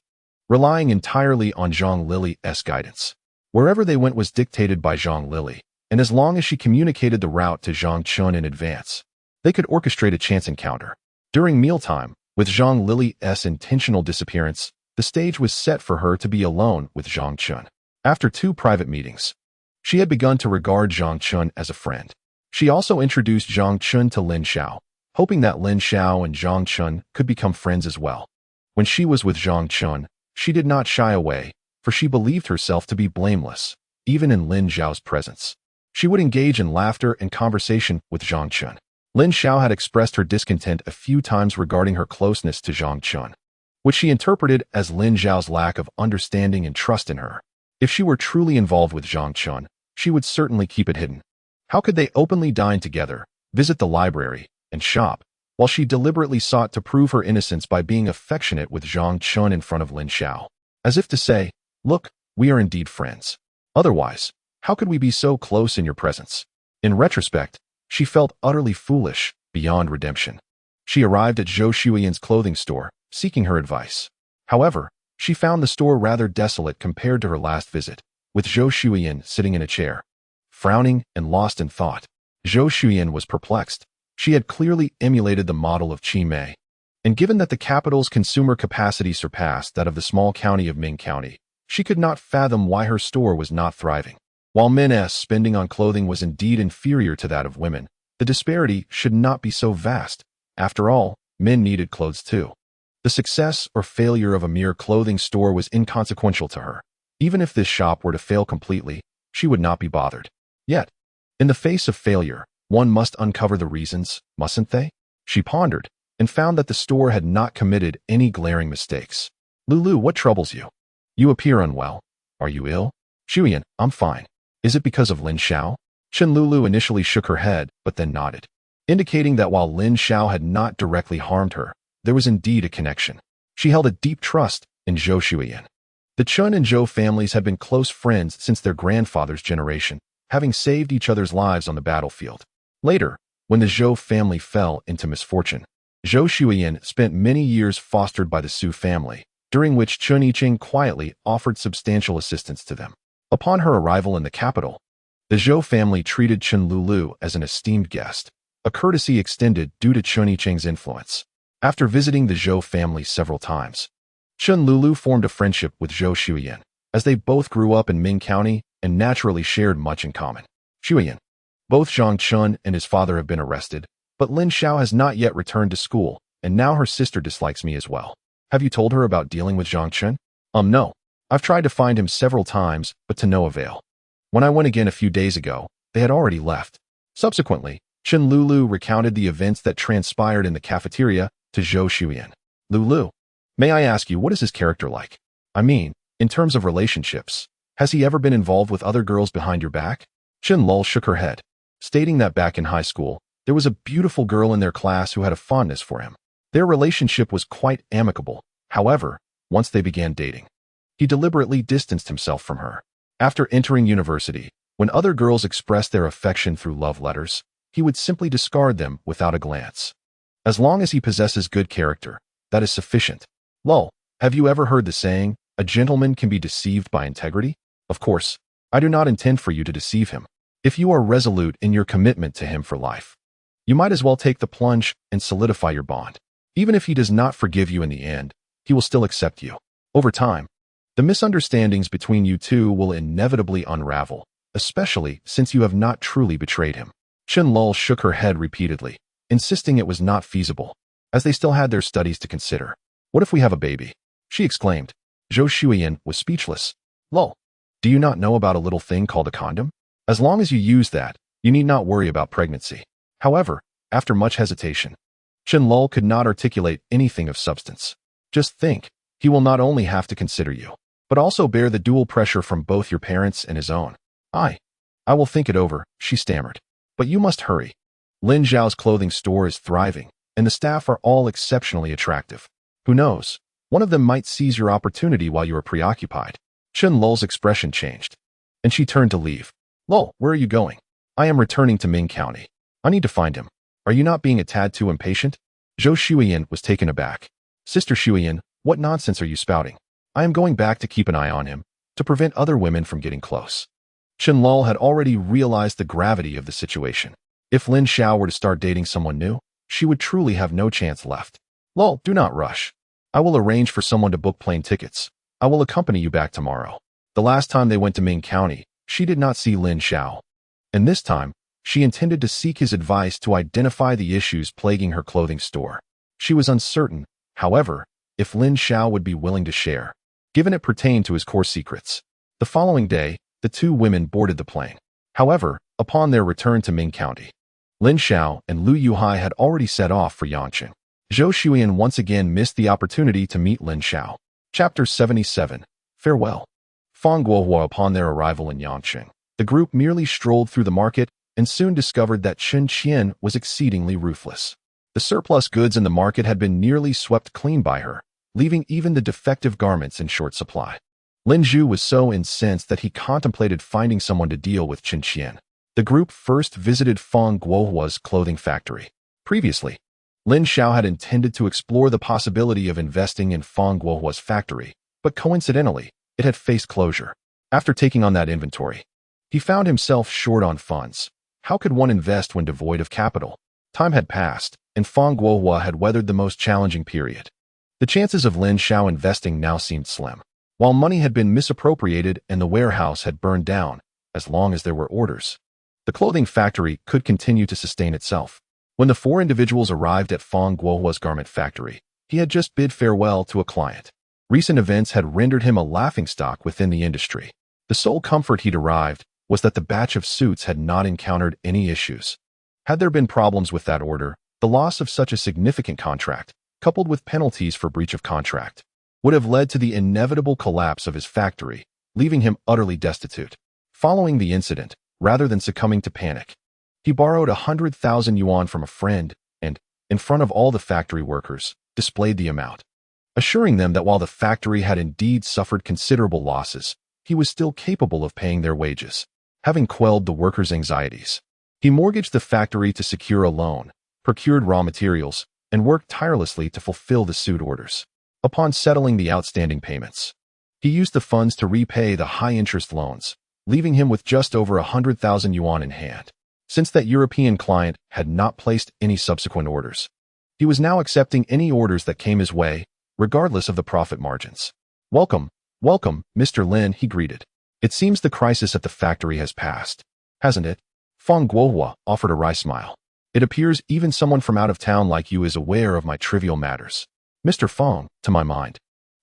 relying entirely on Zhang Lili's guidance. Wherever they went was dictated by Zhang Lili, and as long as she communicated the route to Zhang Chun in advance, they could orchestrate a chance encounter. During mealtime, with Zhang Lili's intentional disappearance, the stage was set for her to be alone with Zhang Chun. After two private meetings, she had begun to regard Zhang Chun as a friend. She also introduced Zhang Chun to Lin Xiao, hoping that Lin Xiao and Zhang Chun could become friends as well. When she was with Zhang Chun, she did not shy away, for she believed herself to be blameless, even in Lin Xiao's presence. She would engage in laughter and conversation with Zhang Chun. Lin Xiao had expressed her discontent a few times regarding her closeness to Zhang Chun, which she interpreted as Lin Xiao's lack of understanding and trust in her. If she were truly involved with Zhang Chun, she would certainly keep it hidden. How could they openly dine together, visit the library, and shop, while she deliberately sought to prove her innocence by being affectionate with Zhang Chun in front of Lin Xiao, as if to say, "Look, we are indeed friends. Otherwise, how could we be so close in your presence?" In retrospect, she felt utterly foolish, beyond redemption. She arrived at Zhou Shuiyan's clothing store, seeking her advice. However, she found the store rather desolate compared to her last visit, with Zhou Shuiyan sitting in a chair, frowning and lost in thought. Zhou Shuiyan was perplexed. She had clearly emulated the model of Qi Mei, and given that the capital's consumer capacity surpassed that of the small county of Ming County, she could not fathom why her store was not thriving. While men's spending on clothing was indeed inferior to that of women, the disparity should not be so vast. After all, men needed clothes too. The success or failure of a mere clothing store was inconsequential to her. Even if this shop were to fail completely, she would not be bothered. Yet, in the face of failure, one must uncover the reasons, mustn't they? She pondered, and found that the store had not committed any glaring mistakes. Lulu, what troubles you? You appear unwell. Are you ill? Shuyan, I'm fine. Is it because of Lin Xiao? Chen Lulu initially shook her head, but then nodded, indicating that while Lin Xiao had not directly harmed her, there was indeed a connection. She held a deep trust in Zhou Shuyan. The Chun and Zhou families had been close friends since their grandfather's generation, having saved each other's lives on the battlefield. Later, when the Zhou family fell into misfortune, Zhou Shuyan spent many years fostered by the Su family, during which Chun Yiqing quietly offered substantial assistance to them. Upon her arrival in the capital, the Zhou family treated Chen Lulu as an esteemed guest, a courtesy extended due to Chun Yiqing's influence. After visiting the Zhou family several times, Chen Lulu formed a friendship with Zhou Shuyan, as they both grew up in Ming County and naturally shared much in common. Shuyan. Both Zhang Chun and his father have been arrested, but Lin Xiao has not yet returned to school, and now her sister dislikes me as well. Have you told her about dealing with Zhang Chun? No. I've tried to find him several times, but to no avail. When I went again a few days ago, they had already left. Subsequently, Chen Lulu recounted the events that transpired in the cafeteria to Zhou Shuyan. Lulu, may I ask you, what is his character like? I mean, in terms of relationships, has he ever been involved with other girls behind your back? Chen Lul shook her head, stating that back in high school, there was a beautiful girl in their class who had a fondness for him. Their relationship was quite amicable. However, once they began dating, he deliberately distanced himself from her. After entering university, when other girls expressed their affection through love letters, he would simply discard them without a glance. As long as he possesses good character, that is sufficient. Lol, have you ever heard the saying, a gentleman can be deceived by integrity? Of course, I do not intend for you to deceive him. If you are resolute in your commitment to him for life, you might as well take the plunge and solidify your bond. Even if he does not forgive you in the end, he will still accept you. Over time, the misunderstandings between you two will inevitably unravel, especially since you have not truly betrayed him. Chen Lul shook her head repeatedly, insisting it was not feasible, as they still had their studies to consider. What if we have a baby? She exclaimed. Zhou Shuyan was speechless. Lul, do you not know about a little thing called a condom? As long as you use that, you need not worry about pregnancy. However, after much hesitation, Chen Lul could not articulate anything of substance. Just think, he will not only have to consider you, but also bear the dual pressure from both your parents and his own. I will think it over, she stammered. But you must hurry. Lin Xiao's clothing store is thriving, and the staff are all exceptionally attractive. Who knows, one of them might seize your opportunity while you are preoccupied. Chen Lul's expression changed, and she turned to leave. Lul, where are you going? I am returning to Ming County. I need to find him. Are you not being a tad too impatient? Zhou Shuyan was taken aback. Sister Shuyan, what nonsense are you spouting? I am going back to keep an eye on him, to prevent other women from getting close. Chen Lul had already realized the gravity of the situation. If Lin Xiao were to start dating someone new, she would truly have no chance left. Lul, do not rush. I will arrange for someone to book plane tickets. I will accompany you back tomorrow. The last time they went to Ming County, she did not see Lin Xiao. And this time, she intended to seek his advice to identify the issues plaguing her clothing store. She was uncertain, however, if Lin Xiao would be willing to share, given it pertained to his core secrets. The following day, the two women boarded the plane. However, upon their return to Ming County, Lin Xiao and Lu Yuhai had already set off for Yangqing. Zhou Shuyan once again missed the opportunity to meet Lin Xiao. Chapter 77. Farewell. Fang Guohua. Upon their arrival in Yangqing, the group merely strolled through the market and soon discovered that Chen Qian was exceedingly ruthless. The surplus goods in the market had been nearly swept clean by her, leaving even the defective garments in short supply. Lin Zhu was so incensed that he contemplated finding someone to deal with Chen Qian. The group first visited Fang Guohua's clothing factory. Previously, Lin Xiao had intended to explore the possibility of investing in Fang Guohua's factory, but coincidentally, it had faced closure. After taking on that inventory, he found himself short on funds. How could one invest when devoid of capital? Time had passed, and Fang Guohua had weathered the most challenging period. The chances of Lin Xiao investing now seemed slim. While money had been misappropriated and the warehouse had burned down, as long as there were orders. The clothing factory could continue to sustain itself. When the four individuals arrived at Fang Guohua's garment factory, he had just bid farewell to a client. Recent events had rendered him a laughingstock within the industry. The sole comfort he derived was that the batch of suits had not encountered any issues. Had there been problems with that order, the loss of such a significant contract, coupled with penalties for breach of contract, would have led to the inevitable collapse of his factory, leaving him utterly destitute. Following the incident, rather than succumbing to panic, he borrowed 100,000 yuan from a friend and, in front of all the factory workers, displayed the amount, assuring them that while the factory had indeed suffered considerable losses, he was still capable of paying their wages. Having quelled the workers' anxieties, he mortgaged the factory to secure a loan, procured raw materials, and worked tirelessly to fulfill the suit orders. Upon settling the outstanding payments, he used the funds to repay the high-interest loans, leaving him with just over 100,000 yuan in hand. Since that European client had not placed any subsequent orders, he was now accepting any orders that came his way, regardless of the profit margins. "Welcome, welcome, Mr. Lin," he greeted. "It seems the crisis at the factory has passed, hasn't it?" Fang Guohua offered a wry smile. "It appears even someone from out of town like you is aware of my trivial matters." "Mr. Fang, to my mind,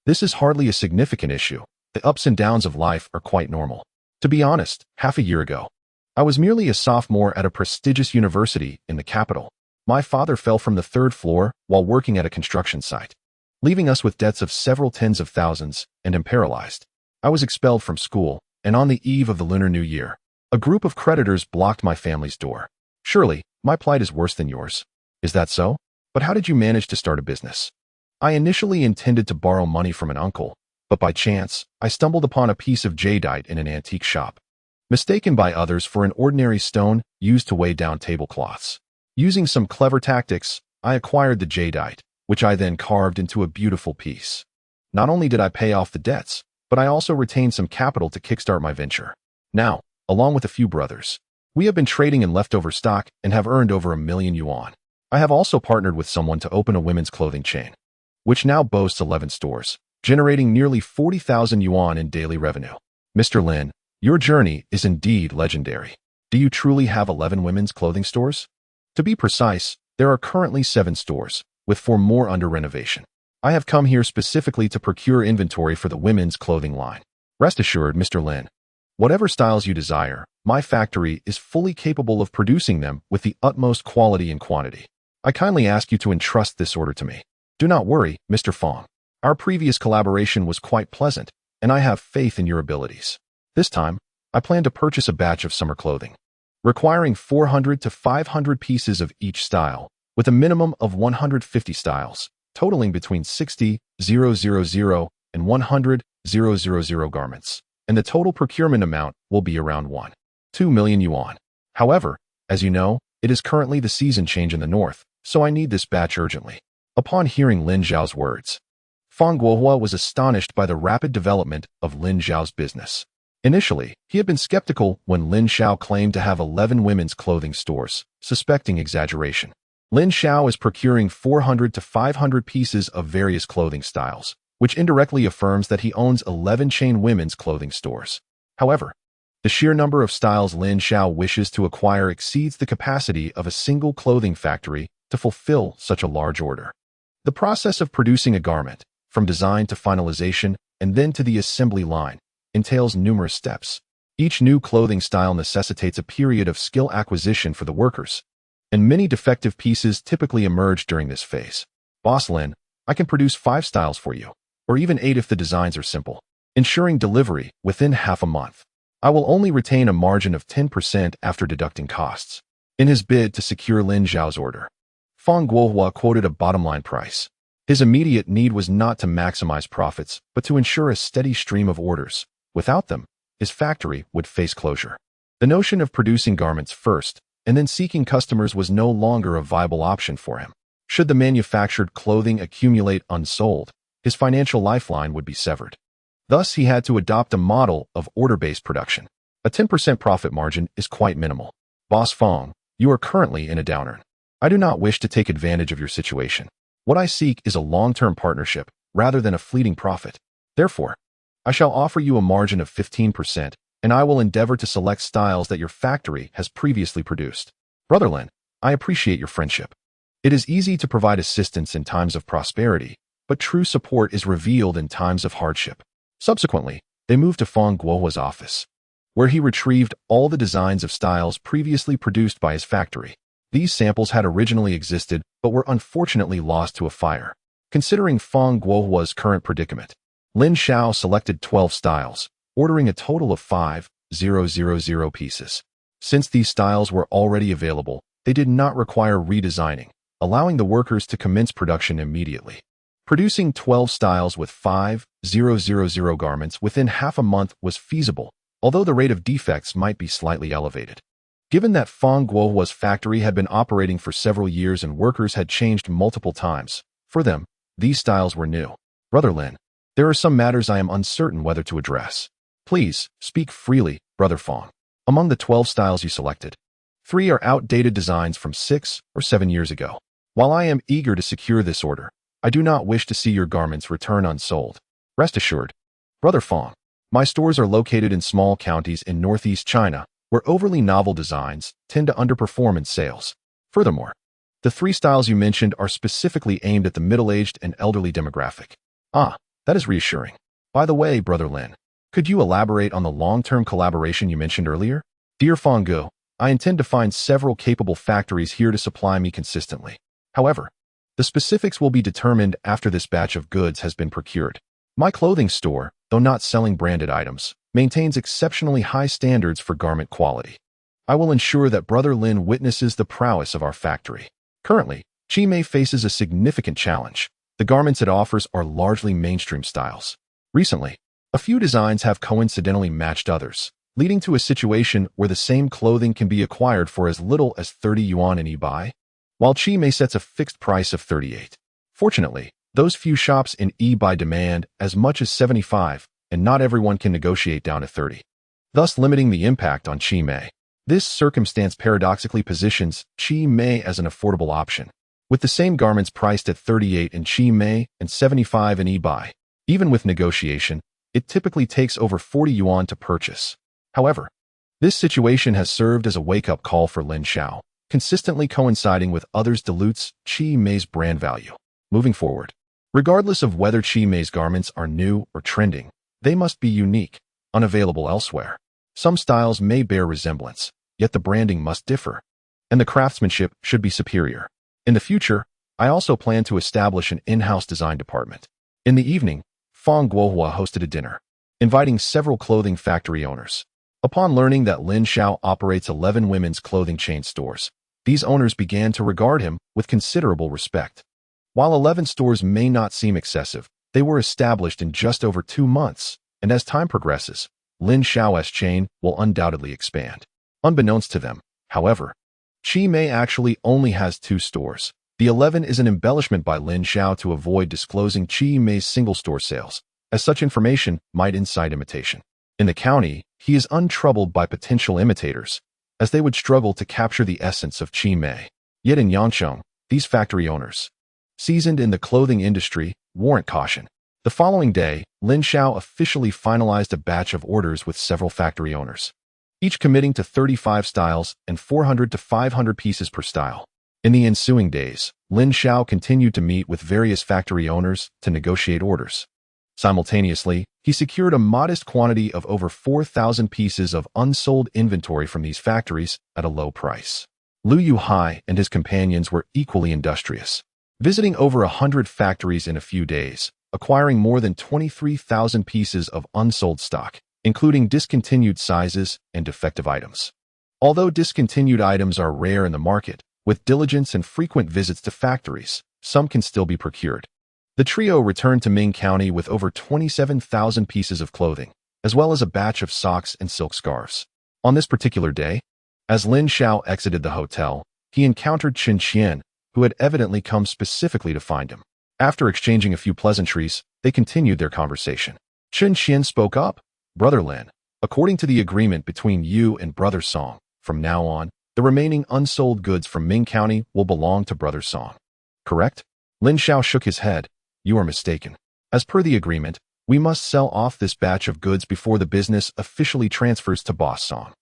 this is hardly a significant issue. The ups and downs of life are quite normal. To be honest, half a year ago, I was merely a sophomore at a prestigious university in the capital. My father fell from the third floor while working at a construction site, leaving us with debts of several tens of thousands and paralyzed. I was expelled from school, and on the eve of the Lunar New Year, a group of creditors blocked my family's door. Surely, my plight is worse than yours. Is that so? But how did you manage to start a business?" "I initially intended to borrow money from an uncle, but by chance, I stumbled upon a piece of jadeite in an antique shop, mistaken by others for an ordinary stone used to weigh down tablecloths. Using some clever tactics, I acquired the jadeite, which I then carved into a beautiful piece. Not only did I pay off the debts, but I also retained some capital to kickstart my venture. Now, along with a few brothers, we have been trading in leftover stock and have earned over 1,000,000 yuan. I have also partnered with someone to open a women's clothing chain, which now boasts 11 stores, generating nearly 40,000 yuan in daily revenue. Mr. Lin, your journey is indeed legendary. Do you truly have 11 women's clothing stores?" "To be precise, there are currently 7 stores, with 4 more under renovation. I have come here specifically to procure inventory for the women's clothing line. Rest assured, Mr. Lin, whatever styles you desire, my factory is fully capable of producing them with the utmost quality and quantity. I kindly ask you to entrust this order to me." "Do not worry, Mr. Fang. Our previous collaboration was quite pleasant, and I have faith in your abilities. This time, I plan to purchase a batch of summer clothing, requiring 400 to 500 pieces of each style, with a minimum of 150 styles, totaling between 60,000 and 100,000 garments, and the total procurement amount will be around 1.2 million yuan. However, as you know, it is currently the season change in the north, so I need this batch urgently." Upon hearing Lin Xiao's words, Fang Guohua was astonished by the rapid development of Lin Xiao's business. Initially, he had been skeptical when Lin Xiao claimed to have 11 women's clothing stores, suspecting exaggeration. Lin Xiao is procuring 400 to 500 pieces of various clothing styles, which indirectly affirms that he owns 11 chain women's clothing stores. However, the sheer number of styles Lin Xiao wishes to acquire exceeds the capacity of a single clothing factory to fulfill such a large order. The process of producing a garment, from design to finalization and then to the assembly line, entails numerous steps. Each new clothing style necessitates a period of skill acquisition for the workers, and many defective pieces typically emerge during this phase. "Boss Lin, I can produce 5 styles for you, or even 8 if the designs are simple, ensuring delivery within half a month. I will only retain a margin of 10% after deducting costs." In his bid to secure Lin Xiao's order, Fang Guohua quoted a bottom-line price. His immediate need was not to maximize profits, but to ensure a steady stream of orders. Without them, his factory would face closure. The notion of producing garments first and then seeking customers was no longer a viable option for him. Should the manufactured clothing accumulate unsold, his financial lifeline would be severed. Thus, he had to adopt a model of order-based production. A 10% profit margin is quite minimal. "Boss Fang, you are currently in a downturn. I do not wish to take advantage of your situation. What I seek is a long-term partnership rather than a fleeting profit. Therefore, I shall offer you a margin of 15%, and I will endeavor to select styles that your factory has previously produced. Brother Lin, I appreciate your friendship. It is easy to provide assistance in times of prosperity, but true support is revealed in times of hardship. Subsequently, they moved to Fang Guohua's office, where he retrieved all the designs of styles previously produced by his factory. These samples had originally existed, but were unfortunately lost to a fire. Considering Fang Guohua's current predicament, Lin Xiao selected 12 styles, ordering a total of 5,000 pieces. Since these styles were already available, they did not require redesigning, allowing the workers to commence production immediately. Producing 12 styles with 5,000 garments within half a month was feasible, although the rate of defects might be slightly elevated. Given that Fang Guohua's factory had been operating for several years and workers had changed multiple times, for them, these styles were new. Brother Lin, there are some matters I am uncertain whether to address. Please, speak freely, Brother Fang. Among the 12 styles you selected, 3 are outdated designs from 6 or 7 years ago. While I am eager to secure this order, I do not wish to see your garments return unsold. Rest assured, Brother Fang, my stores are located in small counties in northeast China, where overly novel designs tend to underperform in sales. Furthermore, the 3 styles you mentioned are specifically aimed at the middle-aged and elderly demographic. Ah, that is reassuring. By the way, Brother Lin, could you elaborate on the long-term collaboration you mentioned earlier? Dear Fang Guo, I intend to find several capable factories here to supply me consistently. However, the specifics will be determined after this batch of goods has been procured. My clothing store, though not selling branded items, maintains exceptionally high standards for garment quality. I will ensure that Brother Lin witnesses the prowess of our factory. Currently, Chi Mei faces a significant challenge. The garments it offers are largely mainstream styles. Recently, a few designs have coincidentally matched others, leading to a situation where the same clothing can be acquired for as little as 30 yuan in eBay, while Chi Mei sets a fixed price of 38. Fortunately, those few shops in eBay demand as much as 75, and not everyone can negotiate down to 30, thus limiting the impact on Chi Mei. This circumstance paradoxically positions Chi Mei as an affordable option, with the same garments priced at 38 in Chi Mei and 75 in eBay. Even with negotiation, it typically takes over 40 yuan to purchase. However, this situation has served as a wake-up call for Lin Xiao, consistently coinciding with others dilutes Chi Mei's brand value. Moving forward, regardless of whether Chi Mei's garments are new or trending, they must be unique, unavailable elsewhere. Some styles may bear resemblance, yet the branding must differ, and the craftsmanship should be superior. In the future, I also plan to establish an in-house design department. In the evening, Fang Guohua hosted a dinner, inviting several clothing factory owners. Upon learning that Lin Xiao operates 11 women's clothing chain stores, these owners began to regard him with considerable respect. While 11 stores may not seem excessive, they were established in just over 2 months, and as time progresses, Lin Xiao's chain will undoubtedly expand. Unbeknownst to them, however, Chi Mei actually only has 2 stores. The 11 is an embellishment by Lin Xiao to avoid disclosing Chi Mei's single-store sales, as such information might incite imitation. In the county, he is untroubled by potential imitators, as they would struggle to capture the essence of Chi Mei. Yet in Yangcheng, these factory owners, seasoned in the clothing industry, warrant caution. The following day, Lin Xiao officially finalized a batch of orders with several factory owners, each committing to 35 styles and 400 to 500 pieces per style. In the ensuing days, Lin Xiao continued to meet with various factory owners to negotiate orders. Simultaneously, he secured a modest quantity of over 4,000 pieces of unsold inventory from these factories at a low price. Lu Yuhai and his companions were equally industrious, visiting over 100 factories in a few days, acquiring more than 23,000 pieces of unsold stock, including discontinued sizes and defective items. Although discontinued items are rare in the market, with diligence and frequent visits to factories, some can still be procured. The trio returned to Ming County with over 27,000 pieces of clothing, as well as a batch of socks and silk scarves. On this particular day, as Lin Xiao exited the hotel, he encountered Chen Qian, who had evidently come specifically to find him. After exchanging a few pleasantries, they continued their conversation. Chen Qian spoke up. Brother Lin, according to the agreement between you and Brother Song, from now on, the remaining unsold goods from Ming County will belong to Brother Song. Correct? Lin Xiao shook his head. You are mistaken. As per the agreement, We must sell off this batch of goods before the business officially transfers to Boss Song.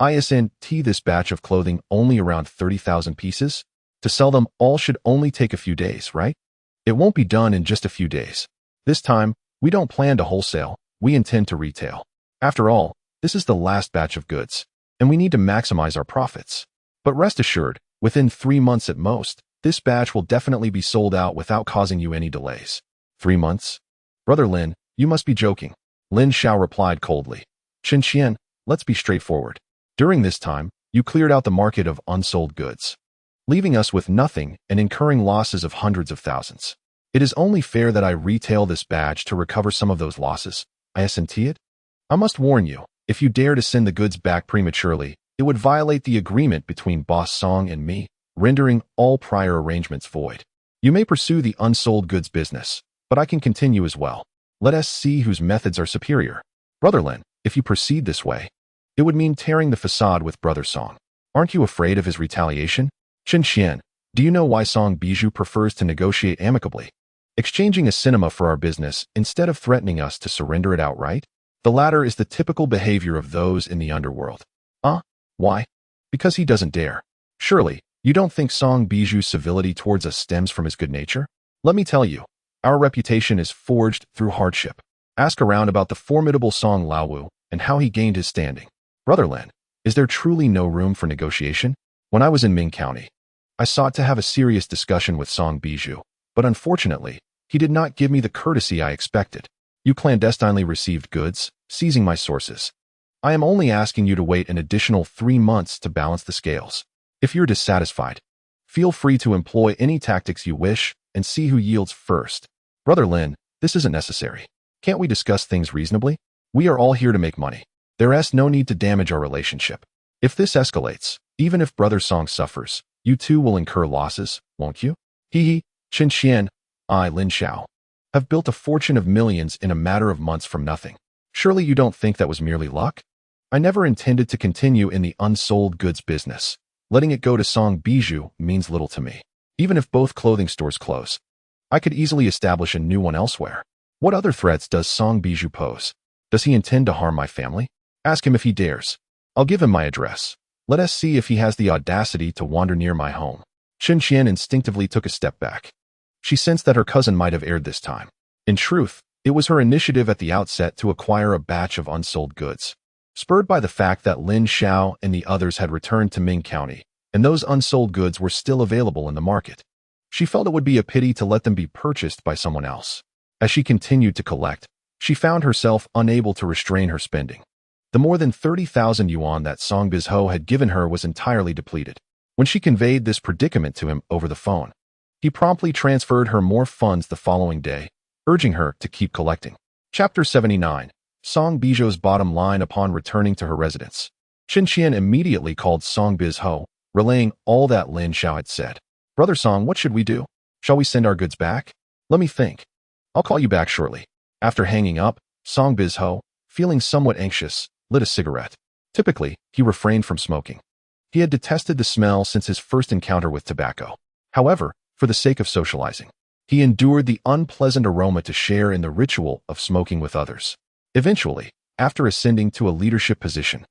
Isn't this batch of clothing only around 30,000 pieces? To sell them all should only take a few days, right? It won't be done in just a few days. This time, we don't plan to wholesale, we intend to retail. After all, this is the last batch of goods, and we need to maximize our profits. But rest assured, within 3 months at most, this batch will definitely be sold out without causing you any delays. 3 months? Brother Lin, you must be joking. Lin Xiao replied coldly. Chen Qian, let's be straightforward. During this time, you cleared out the market of unsold goods, leaving us with nothing and incurring losses of hundreds of thousands. It is only fair that I retail this batch to recover some of those losses. Isn't it? I must warn you, if you dare to send the goods back prematurely, it would violate the agreement between Boss Song and me, rendering all prior arrangements void. You may pursue the unsold goods business, but I can continue as well. Let us see whose methods are superior. Brother Lin, if you proceed this way, it would mean tearing the facade with Brother Song. Aren't you afraid of his retaliation? Chen Qian, do you know why Song Bijou prefers to negotiate amicably, exchanging a cinema for our business instead of threatening us to surrender it outright? The latter is the typical behavior of those in the underworld. Why? Because he doesn't dare. Surely, you don't think Song Bijou's civility towards us stems from his good nature? Let me tell you, our reputation is forged through hardship. Ask around about the formidable Song Laowu and how he gained his standing. Brother Lin, is there truly no room for negotiation? When I was in Ming County, I sought to have a serious discussion with Song Bijou, but unfortunately, he did not give me the courtesy I expected. You clandestinely received goods, seizing my sources. I am only asking you to wait an additional 3 months to balance the scales. If you're dissatisfied, feel free to employ any tactics you wish and see who yields first. Brother Lin, this isn't necessary. Can't we discuss things reasonably? We are all here to make money. There's no need to damage our relationship. If this escalates, even if Brother Song suffers, you too will incur losses, won't you? Chen Qian, I, Lin Xiao, have built a fortune of millions in a matter of months from nothing. Surely you don't think that was merely luck? I never intended to continue in the unsold goods business. Letting it go to Song Bijou means little to me. Even if both clothing stores close, I could easily establish a new one elsewhere. What other threats does Song Bijou pose? Does he intend to harm my family? Ask him if he dares. I'll give him my address. Let us see if he has the audacity to wander near my home. Chen Qian instinctively took a step back. She sensed that her cousin might have erred this time. In truth, it was her initiative at the outset to acquire a batch of unsold goods, spurred by the fact that Lin Xiao and the others had returned to Ming County, and those unsold goods were still available in the market. She felt it would be a pity to let them be purchased by someone else. As she continued to collect, she found herself unable to restrain her spending. The more than 30,000 yuan that Song Bijou had given her was entirely depleted. When she conveyed this predicament to him over the phone, he promptly transferred her more funds the following day, urging her to keep collecting. Chapter 79. Song Bijou's bottom line upon returning to her residence. Chen Qian immediately called Song Bijou, relaying all that Lin Xiao had said. Brother Song, what should we do? Shall we send our goods back? Let me think. I'll call you back shortly. After hanging up, Song Bijou, feeling somewhat anxious, lit a cigarette. Typically, he refrained from smoking. He had detested the smell since his first encounter with tobacco. However, for the sake of socializing, he endured the unpleasant aroma to share in the ritual of smoking with others. Eventually, after ascending to a leadership position,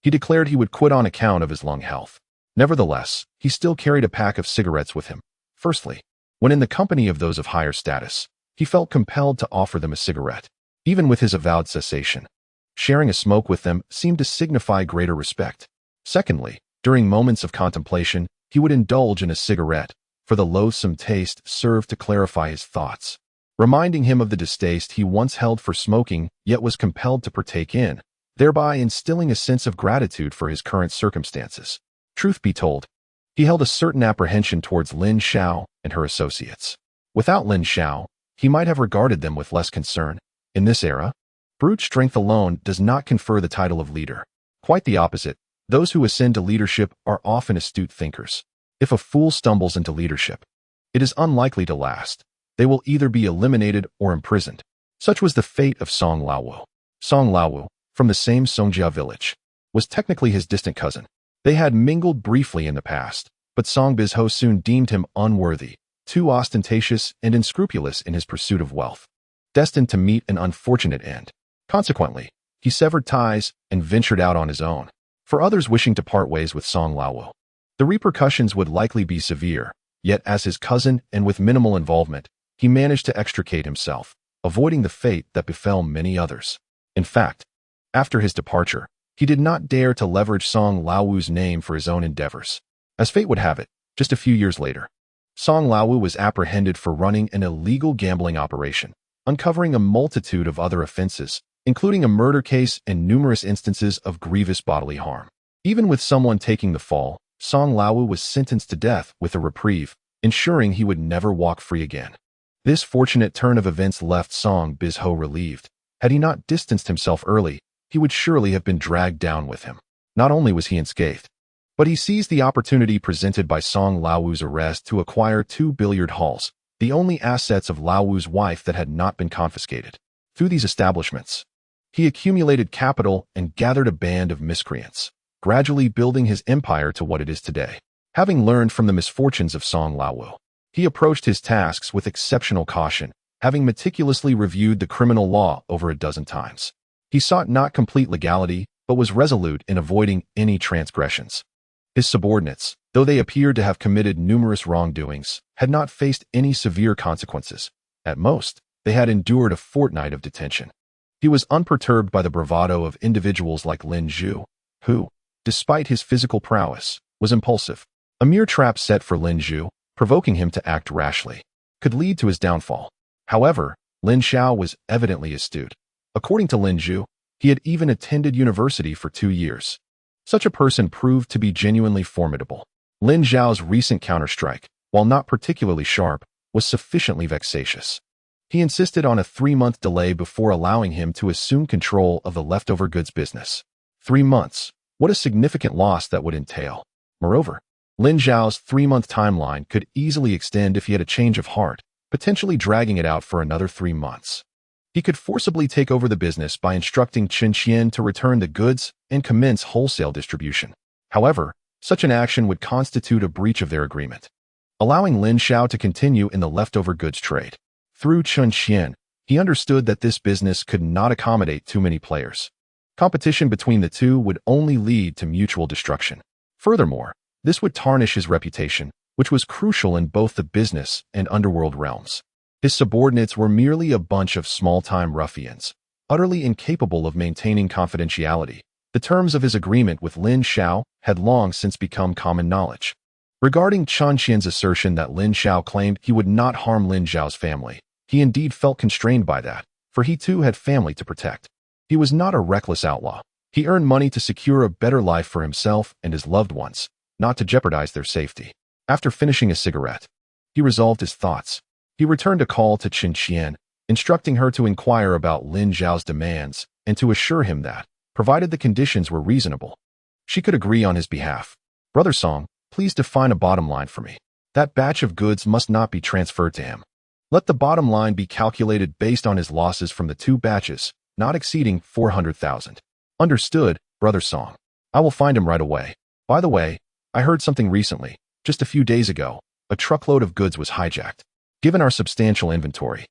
he declared he would quit on account of his lung health. Nevertheless, he still carried a pack of cigarettes with him. Firstly, when in the company of those of higher status, he felt compelled to offer them a cigarette. Even with his avowed cessation, sharing a smoke with them seemed to signify greater respect. Secondly, during moments of contemplation, he would indulge in a cigarette, for the loathsome taste served to clarify his thoughts, reminding him of the distaste he once held for smoking yet was compelled to partake in, thereby instilling a sense of gratitude for his current circumstances. Truth be told, he held a certain apprehension towards Lin Xiao and her associates. Without Lin Xiao, he might have regarded them with less concern. In this era, brute strength alone does not confer the title of leader. Quite the opposite. Those who ascend to leadership are often astute thinkers. If a fool stumbles into leadership, it is unlikely to last. They will either be eliminated or imprisoned. Such was the fate of Song Laowu. Song Laowu, from the same Songjia village, was technically his distant cousin. They had mingled briefly in the past, but Song Bijou soon deemed him unworthy, too ostentatious and unscrupulous in his pursuit of wealth. destined to meet an unfortunate end. Consequently, he severed ties and ventured out on his own. For others wishing to part ways with Song Laowu, the repercussions would likely be severe, yet as his cousin and with minimal involvement, he managed to extricate himself, avoiding the fate that befell many others. In fact, after his departure, he did not dare to leverage Song Laowu's name for his own endeavors. As fate would have it, just a few years later, Song Laowu was apprehended for running an illegal gambling operation, uncovering a multitude of other offenses, including a murder case and numerous instances of grievous bodily harm. Even with someone taking the fall, Song Laowu was sentenced to death with a reprieve, ensuring he would never walk free again. This fortunate turn of events left Song Bizho relieved. Had he not distanced himself early, he would surely have been dragged down with him. Not only was he unscathed, but he seized the opportunity presented by Song Laowu's arrest to acquire 2 billiard halls, the only assets of Laowu's wife that had not been confiscated. Through these establishments, he accumulated capital and gathered a band of miscreants, gradually building his empire to what it is today. Having learned from the misfortunes of Song Laowu, he approached his tasks with exceptional caution, having meticulously reviewed the criminal law over a dozen times. He sought not complete legality, but was resolute in avoiding any transgressions. His subordinates, though they appeared to have committed numerous wrongdoings, had not faced any severe consequences. At most, they had endured a fortnight of detention. He was unperturbed by the bravado of individuals like Lin Xiao, who, despite his physical prowess, was impulsive. A mere trap set for Lin Xiao, provoking him to act rashly, could lead to his downfall. However, Lin Xiao was evidently astute. According to Lin Xiao, he had even attended university for 2 years. Such a person proved to be genuinely formidable. Lin Xiao's recent counterstrike, while not particularly sharp, was sufficiently vexatious. He insisted on a 3-month delay before allowing him to assume control of the leftover goods business. 3 months. What a significant loss that would entail. Moreover, Lin Xiao's 3-month timeline could easily extend if he had a change of heart, potentially dragging it out for another 3 months. He could forcibly take over the business by instructing Chen Qian to return the goods and commence wholesale distribution. However, such an action would constitute a breach of their agreement, allowing Lin Xiao to continue in the leftover goods trade. Through Chen Qian, he understood that this business could not accommodate too many players. Competition between the two would only lead to mutual destruction. Furthermore, this would tarnish his reputation, which was crucial in both the business and underworld realms. His subordinates were merely a bunch of small-time ruffians, utterly incapable of maintaining confidentiality. The terms of his agreement with Lin Xiao had long since become common knowledge. Regarding Chen Qian's assertion that Lin Xiao claimed he would not harm Lin Xiao's family, he indeed felt constrained by that, for he too had family to protect. He was not a reckless outlaw. He earned money to secure a better life for himself and his loved ones, not to jeopardize their safety. After finishing a cigarette, he resolved his thoughts. He returned a call to Chen Qian, instructing her to inquire about Lin Xiao's demands and to assure him that, provided the conditions were reasonable, she could agree on his behalf. Brother Song, please define a bottom line for me. That batch of goods must not be transferred to him. Let the bottom line be calculated based on his losses from the 2 batches, not exceeding 400,000. Understood, Brother Song. I will find him right away. By the way, I heard something recently. Just a few days ago, a truckload of goods was hijacked. Given our substantial inventory,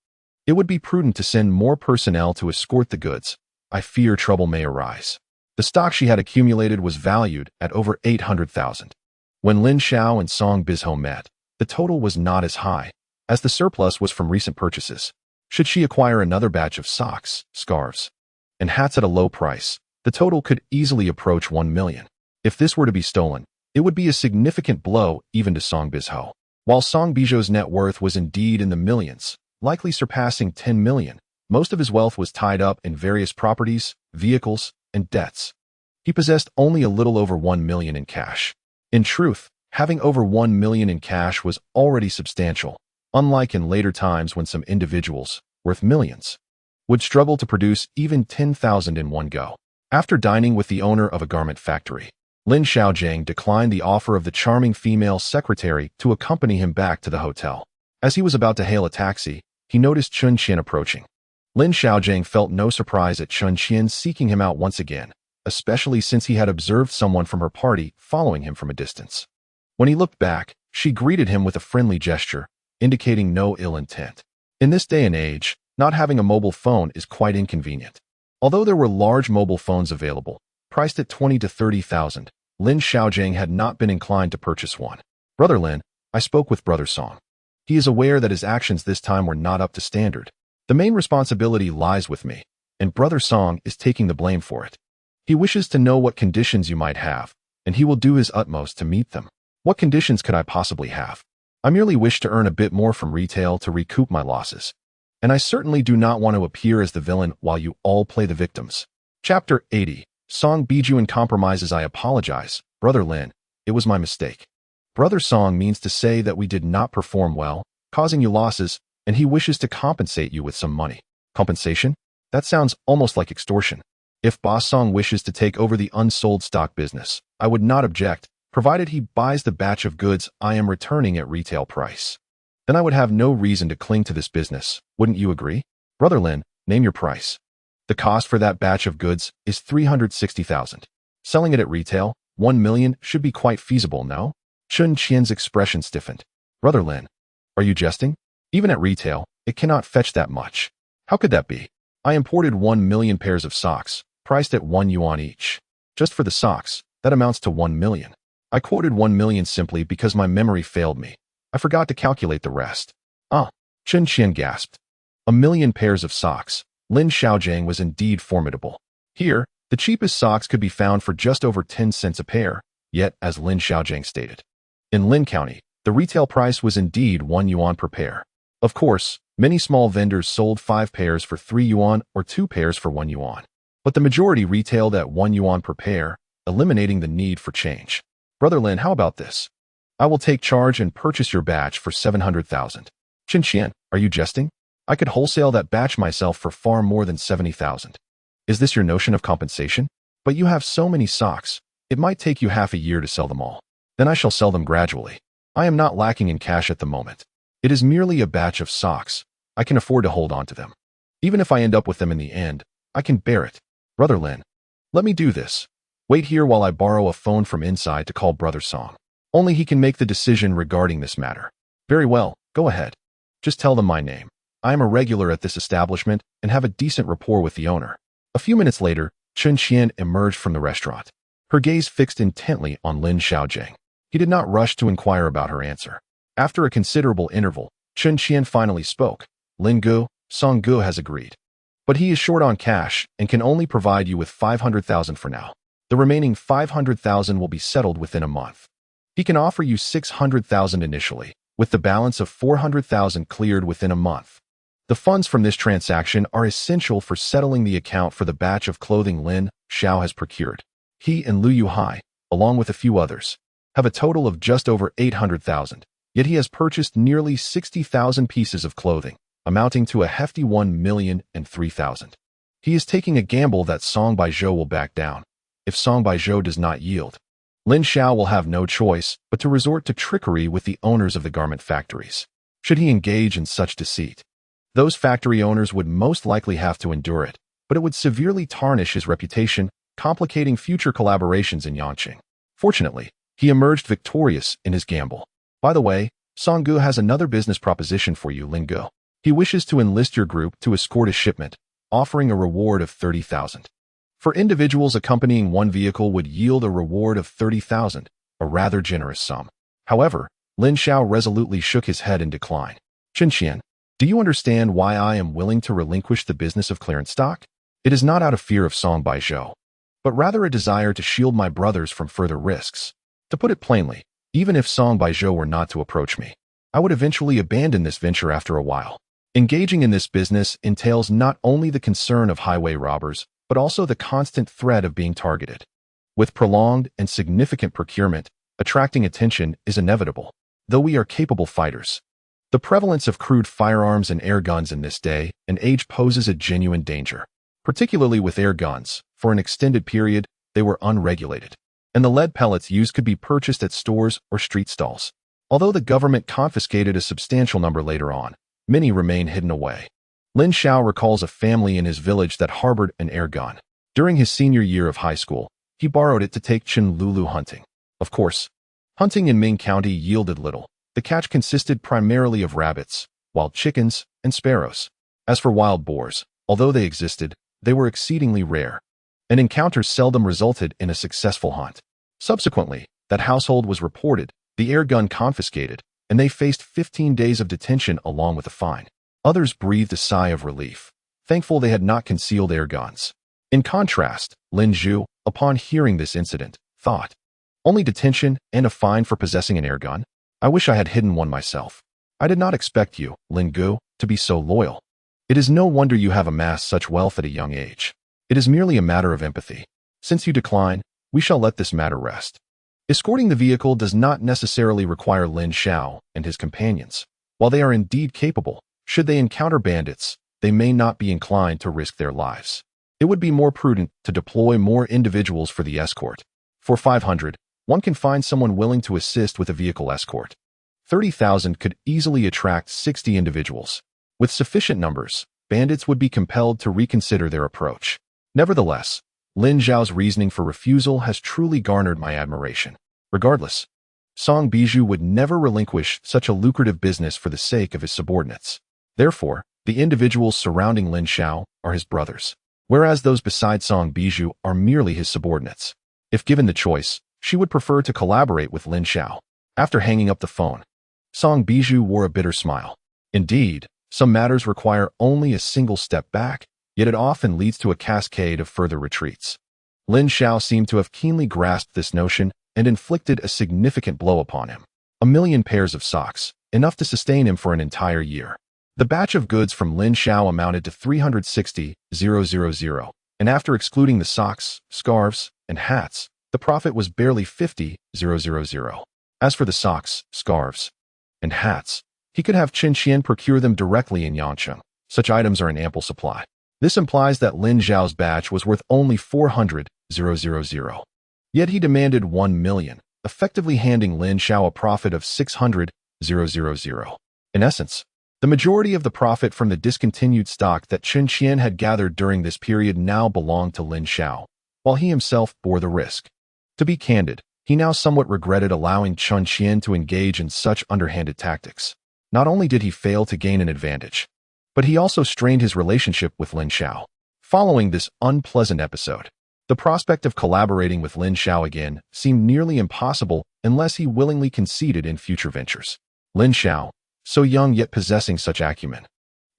it would be prudent to send more personnel to escort the goods. I fear trouble may arise. The stock she had accumulated was valued at over 800,000. When Lin Xiao and Song Bizho met, the total was not as high, as the surplus was from recent purchases. Should she acquire another batch of socks, scarves, and hats at a low price, the total could easily approach 1 million. If this were to be stolen, it would be a significant blow even to Song Bizho. While Song Bizho's net worth was indeed in the millions, likely surpassing 10 million, most of his wealth was tied up in various properties, vehicles, and debts. He possessed only a little over 1 million in cash. In truth, having over 1 million in cash was already substantial, unlike in later times when some individuals, worth millions, would struggle to produce even 10,000 in one go. After dining with the owner of a garment factory, Lin Xiaojing declined the offer of the charming female secretary to accompany him back to the hotel. As he was about to hail a taxi, he noticed Chen Qian approaching. Lin Xiaojing felt no surprise at Chen Qian seeking him out once again, especially since he had observed someone from her party following him from a distance. When he looked back, she greeted him with a friendly gesture, indicating no ill intent. In this day and age, Not having a mobile phone is quite inconvenient. Although there were large mobile phones available, priced at 20 to 30,000, Lin Xiao had not been inclined to purchase one. Brother Lin, I spoke with Brother Song. He is aware that his actions this time were not up to standard. The main responsibility lies with me, and Brother Song is taking the blame for it. He wishes to know what conditions you might have, and he will do his utmost to meet them. What conditions could I possibly have? I merely wish to earn a bit more from retail to recoup my losses. And I certainly do not want to appear as the villain while you all play the victims. Chapter 80. Song Biju and Compromises. I apologize, Brother Lin. It was my mistake. Brother Song means to say that we did not perform well, causing you losses, and he wishes to compensate you with some money. Compensation? That sounds almost like extortion. If Boss Song wishes to take over the unsold stock business, I would not object, provided he buys the batch of goods I am returning at retail price. Then I would have no reason to cling to this business, wouldn't you agree? Brother Lin, name your price. The cost for that batch of goods is 360,000. Selling it at retail, 1 million should be quite feasible, no? Chun Qian's expression stiffened. Brother Lin, are you jesting? Even at retail, it cannot fetch that much. How could that be? I imported 1 million pairs of socks, priced at 1 yuan each. Just for the socks, that amounts to 1 million. I quoted 1 million simply because my memory failed me. I forgot to calculate the rest. Chun Qian gasped. 1 million pairs of socks. Lin Xiao was indeed formidable. Here, the cheapest socks could be found for just over 10 cents a pair, yet, as Lin Xiao stated, in Lin County, the retail price was indeed 1 yuan per pair. Of course, many small vendors sold 5 pairs for 3 yuan or 2 pairs for 1 yuan. But the majority retailed at 1 yuan per pair, eliminating the need for change. Brother Lin, how about this? I will take charge and purchase your batch for 700,000. Chun Qian, are you jesting? I could wholesale that batch myself for far more than 70,000. Is this your notion of compensation? But you have so many socks, it might take you half a year to sell them all. Then I shall sell them gradually. I am not lacking in cash at the moment. It is merely a batch of socks. I can afford to hold on to them. Even if I end up with them in the end, I can bear it. Brother Lin, let me do this. Wait here while I borrow a phone from inside to call Brother Song. Only he can make the decision regarding this matter. Very well, go ahead. Just tell them my name. I am a regular at this establishment and have a decent rapport with the owner. A few minutes later, Chun Qian emerged from the restaurant, her gaze fixed intently on Lin Xiao. He did not rush to inquire about her answer. After a considerable interval, Chun Qian finally spoke. Lin Gu, Song Gu has agreed. But he is short on cash and can only provide you with 500,000 for now. The remaining 500,000 will be settled within a month. He can offer you 600,000 initially, with the balance of 400,000 cleared within a month. The funds from this transaction are essential for settling the account for the batch of clothing Lin Xiao has procured. He and Lu Yuhai, along with a few others, have a total of just over 800,000, yet he has purchased nearly 60,000 pieces of clothing, amounting to a hefty 1,003,000. He is taking a gamble that Song Baizhou will back down. If Song Baizhou does not yield, Lin Xiao will have no choice but to resort to trickery with the owners of the garment factories. Should he engage in such deceit, those factory owners would most likely have to endure it, but it would severely tarnish his reputation, complicating future collaborations in Yangqing. Fortunately, he emerged victorious in his gamble. By the way, Song Gu has another business proposition for you, Lin Gu. He wishes to enlist your group to escort a shipment, offering a reward of 30,000. For individuals accompanying one vehicle would yield a reward of 30,000, a rather generous sum. However, Lin Xiao resolutely shook his head in decline. Chun Qian, do you understand why I am willing to relinquish the business of clearance stock? It is not out of fear of Song Baizhou, but rather a desire to shield my brothers from further risks. To put it plainly, even if Song Baizhou were not to approach me, I would eventually abandon this venture after a while. Engaging in this business entails not only the concern of highway robbers, but also the constant threat of being targeted. With prolonged and significant procurement, attracting attention is inevitable, though we are capable fighters. The prevalence of crude firearms and air guns in this day and age poses a genuine danger, particularly with air guns. For an extended period, they were unregulated, and the lead pellets used could be purchased at stores or street stalls. Although the government confiscated a substantial number later on, many remain hidden away. Lin Xiao recalls a family in his village that harbored an air gun. During his senior year of high school, he borrowed it to take Chen Lulu hunting. Of course, hunting in Ming County yielded little. The catch consisted primarily of rabbits, wild chickens, and sparrows. As for wild boars, although they existed, they were exceedingly rare, and encounters seldom resulted in a successful hunt. Subsequently, that household was reported, the air gun confiscated, and they faced 15 days of detention along with a fine. Others breathed a sigh of relief, thankful they had not concealed air guns. In contrast, Lin Xiao, upon hearing this incident, thought, only detention and a fine for possessing an air gun? I wish I had hidden one myself. I did not expect you, Lin Gu, to be so loyal. It is no wonder you have amassed such wealth at a young age. It is merely a matter of empathy. Since you decline, we shall let this matter rest. Escorting the vehicle does not necessarily require Lin Xiao and his companions. While they are indeed capable, should they encounter bandits, they may not be inclined to risk their lives. It would be more prudent to deploy more individuals for the escort. For 500, one can find someone willing to assist with a vehicle escort. 30,000 could easily attract 60 individuals. With sufficient numbers, bandits would be compelled to reconsider their approach. Nevertheless, Lin Xiao's reasoning for refusal has truly garnered my admiration. Regardless, Song Bijou would never relinquish such a lucrative business for the sake of his subordinates. Therefore, the individuals surrounding Lin Xiao are his brothers, whereas those beside Song Bijou are merely his subordinates. If given the choice, she would prefer to collaborate with Lin Xiao. After hanging up the phone, Song Bijou wore a bitter smile. Indeed, some matters require only a single step back, yet it often leads to a cascade of further retreats. Lin Xiao seemed to have keenly grasped this notion and inflicted a significant blow upon him. 1,000,000 pairs of socks, enough to sustain him for an entire year. The batch of goods from Lin Xiao amounted to 360,000, and after excluding the socks, scarves, and hats, the profit was barely 50,000. As for the socks, scarves, and hats, he could have Qin Qian procure them directly in Yangcheng. Such items are in ample supply. This implies that Lin Xiao's batch was worth only 400,000. Yet he demanded 1,000,000, effectively handing Lin Xiao a profit of 600,000. In essence, the majority of the profit from the discontinued stock that Qin Qian had gathered during this period now belonged to Lin Xiao, while he himself bore the risk. To be candid, he now somewhat regretted allowing Qin Qian to engage in such underhanded tactics. Not only did he fail to gain an advantage, but he also strained his relationship with Lin Xiao. Following this unpleasant episode, the prospect of collaborating with Lin Xiao again seemed nearly impossible unless he willingly conceded in future ventures. Lin Xiao, so young yet possessing such acumen,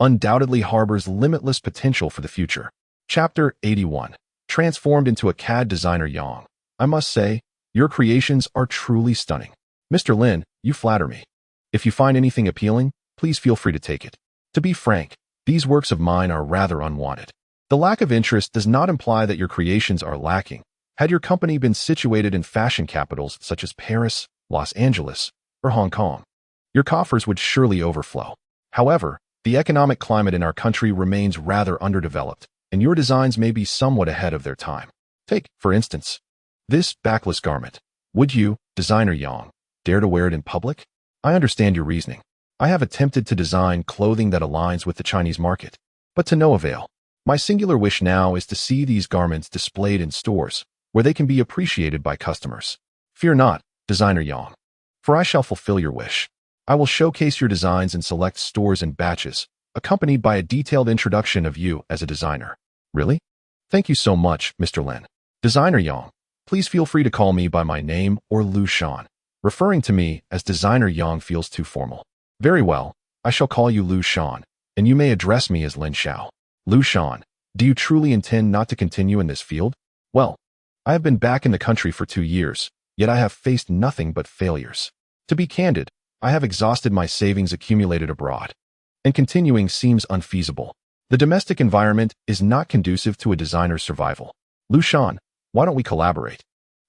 undoubtedly harbors limitless potential for the future. Chapter 81. Transformed into a CAD designer Yang. I must say, your creations are truly stunning. Mr. Lin, you flatter me. If you find anything appealing, please feel free to take it. To be frank, these works of mine are rather unwanted. The lack of interest does not imply that your creations are lacking. Had your company been situated in fashion capitals such as Paris, Los Angeles, or Hong Kong, your coffers would surely overflow. However, the economic climate in our country remains rather underdeveloped, and your designs may be somewhat ahead of their time. Take, for instance, this backless garment. Would you, designer Yang, dare to wear it in public? I understand your reasoning. I have attempted to design clothing that aligns with the Chinese market, but to no avail. My singular wish now is to see these garments displayed in stores, where they can be appreciated by customers. Fear not, designer Yang, for I shall fulfill your wish. I will showcase your designs in select stores and batches, accompanied by a detailed introduction of you as a designer. Really? Thank you so much, Mr. Lin. Designer Yang, please feel free to call me by my name or Lu Shan. Referring to me as designer Yang feels too formal. Very well, I shall call you Lu Shan, and you may address me as Lin Xiao. Lu Shan, do you truly intend not to continue in this field? Well, I have been back in the country for 2 years, yet I have faced nothing but failures. To be candid, I have exhausted my savings accumulated abroad, and continuing seems unfeasible. The domestic environment is not conducive to a designer's survival. Lu Shan, why don't we collaborate?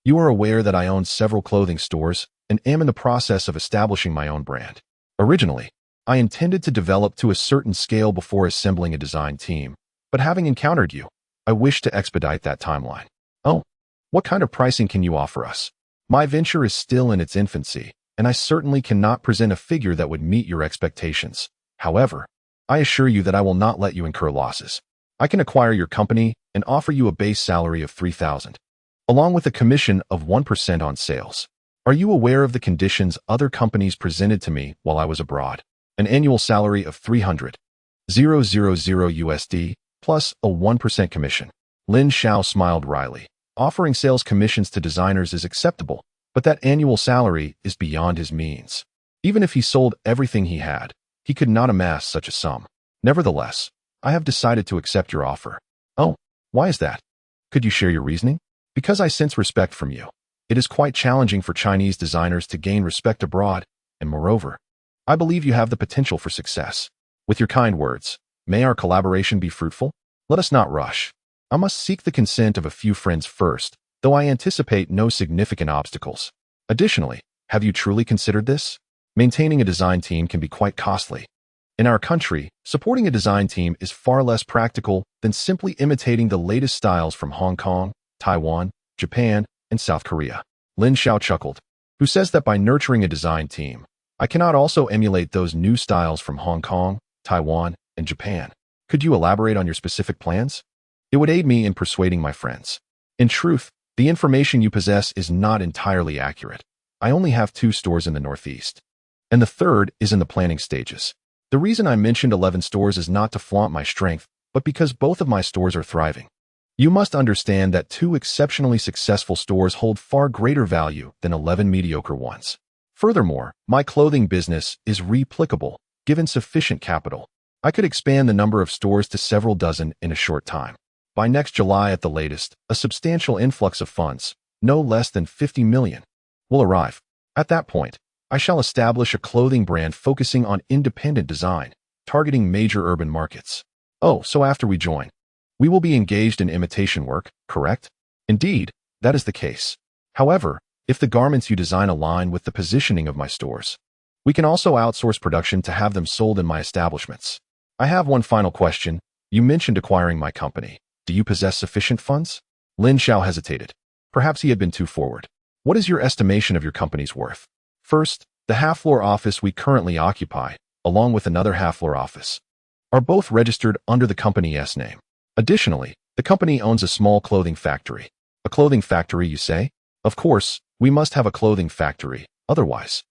You are aware that I own several clothing stores and am in the process of establishing my own brand. Originally, I intended to develop to a certain scale before assembling a design team, but having encountered you, I wish to expedite that timeline. Oh, what kind of pricing can you offer us? My venture is still in its infancy, and I certainly cannot present a figure that would meet your expectations. However, I assure you that I will not let you incur losses. I can acquire your company and offer you a base salary of 3,000, along with a commission of 1% on sales. Are you aware of the conditions other companies presented to me while I was abroad? An annual salary of 300,000 $0.000 plus a 1% commission. Lin Xiao smiled wryly. Offering sales commissions to designers is acceptable, but that annual salary is beyond his means. Even if he sold everything he had, he could not amass such a sum. Nevertheless, I have decided to accept your offer. Oh, why is that? Could you share your reasoning? Because I sense respect from you. It is quite challenging for Chinese designers to gain respect abroad, and moreover, I believe you have the potential for success. With your kind words, may our collaboration be fruitful? Let us not rush. I must seek the consent of a few friends first, though I anticipate no significant obstacles. Additionally, have you truly considered this? Maintaining a design team can be quite costly. In our country, supporting a design team is far less practical than simply imitating the latest styles from Hong Kong, Taiwan, Japan, and South Korea. Lin Xiao chuckled. Who says that by nurturing a design team, I cannot also emulate those new styles from Hong Kong, Taiwan, and Japan? Could you elaborate on your specific plans? It would aid me in persuading my friends. In truth, the information you possess is not entirely accurate. I only have 2 stores in the Northeast, and the third is in the planning stages. The reason I mentioned 11 stores is not to flaunt my strength, but because both of my stores are thriving. You must understand that 2 exceptionally successful stores hold far greater value than 11 mediocre ones. Furthermore, my clothing business is replicable, given sufficient capital. I could expand the number of stores to several dozen in a short time. By next July at the latest, a substantial influx of funds, no less than 50 million, will arrive. At that point, I shall establish a clothing brand focusing on independent design, targeting major urban markets. Oh, so after we join, we will be engaged in imitation work, correct? Indeed, that is the case. However, if the garments you design align with the positioning of my stores, we can also outsource production to have them sold in my establishments. I have one final question. You mentioned acquiring my company. Do you possess sufficient funds? Lin Xiao hesitated. Perhaps he had been too forward. What is your estimation of your company's worth? First, the half-floor office we currently occupy, along with another half-floor office, are both registered under the company's name. Additionally, the company owns a small clothing factory. A clothing factory, you say? Of course, we must have a clothing factory. Otherwise,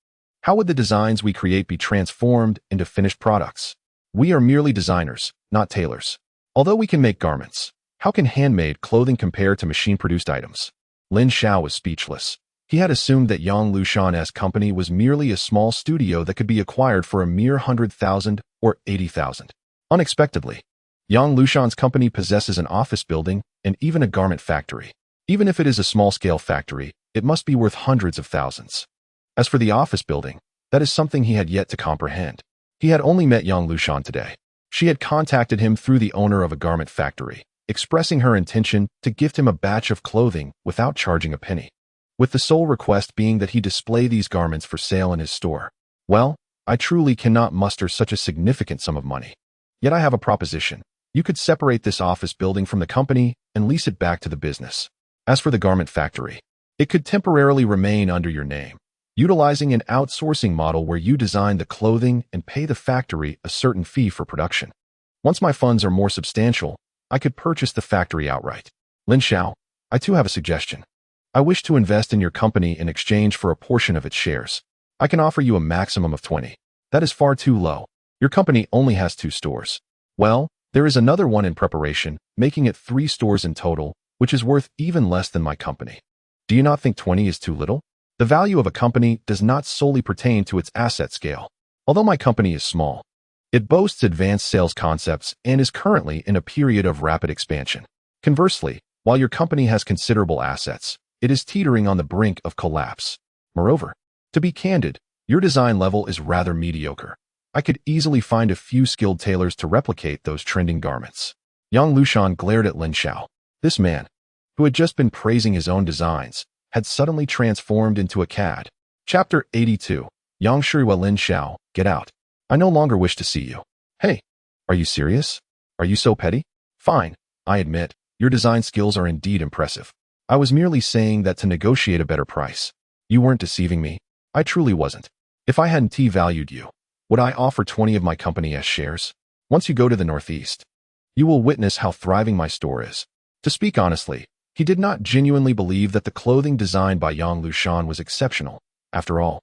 how would the designs we create be transformed into finished products? We are merely designers, not tailors. Although we can make garments, how can handmade clothing compare to machine-produced items? Lin Xiao was speechless. He had assumed that Yang Lushan's company was merely a small studio that could be acquired for a mere 100,000 or 80,000. Unexpectedly, Yang Lushan's company possesses an office building and even a garment factory. Even if it is a small-scale factory, it must be worth hundreds of thousands. As for the office building, that is something he had yet to comprehend. He had only met Yang Lushan today. She had contacted him through the owner of a garment factory, expressing her intention to gift him a batch of clothing without charging a penny, with the sole request being that he display these garments for sale in his store. Well, I truly cannot muster such a significant sum of money. Yet I have a proposition. You could separate this office building from the company and lease it back to the business. As for the garment factory, it could temporarily remain under your name, utilizing an outsourcing model where you design the clothing and pay the factory a certain fee for production. Once my funds are more substantial, I could purchase the factory outright. Lin Xiao, I too have a suggestion. I wish to invest in your company in exchange for a portion of its shares. I can offer you a maximum of 20. That is far too low. Your company only has 2 stores. Well, there is another one in preparation, making it 3 stores in total, which is worth even less than my company. Do you not think 20 is too little? The value of a company does not solely pertain to its asset scale. Although my company is small, it boasts advanced sales concepts and is currently in a period of rapid expansion. Conversely, while your company has considerable assets, it is teetering on the brink of collapse. Moreover, to be candid, your design level is rather mediocre. I could easily find a few skilled tailors to replicate those trending garments. Yang Lushan glared at Lin Xiao. This man, who had just been praising his own designs, had suddenly transformed into a cad. Chapter 82. Yang Shirihua Lin Xiao, get out. I no longer wish to see you. Hey, are you serious? Are you so petty? Fine, I admit, your design skills are indeed impressive. I was merely saying that to negotiate a better price. You weren't deceiving me. I truly wasn't. If I hadn't valued you, would I offer 20 of my company as shares? Once you go to the Northeast, you will witness how thriving my store is. To speak honestly, he did not genuinely believe that the clothing designed by Yang Lushan was exceptional. After all,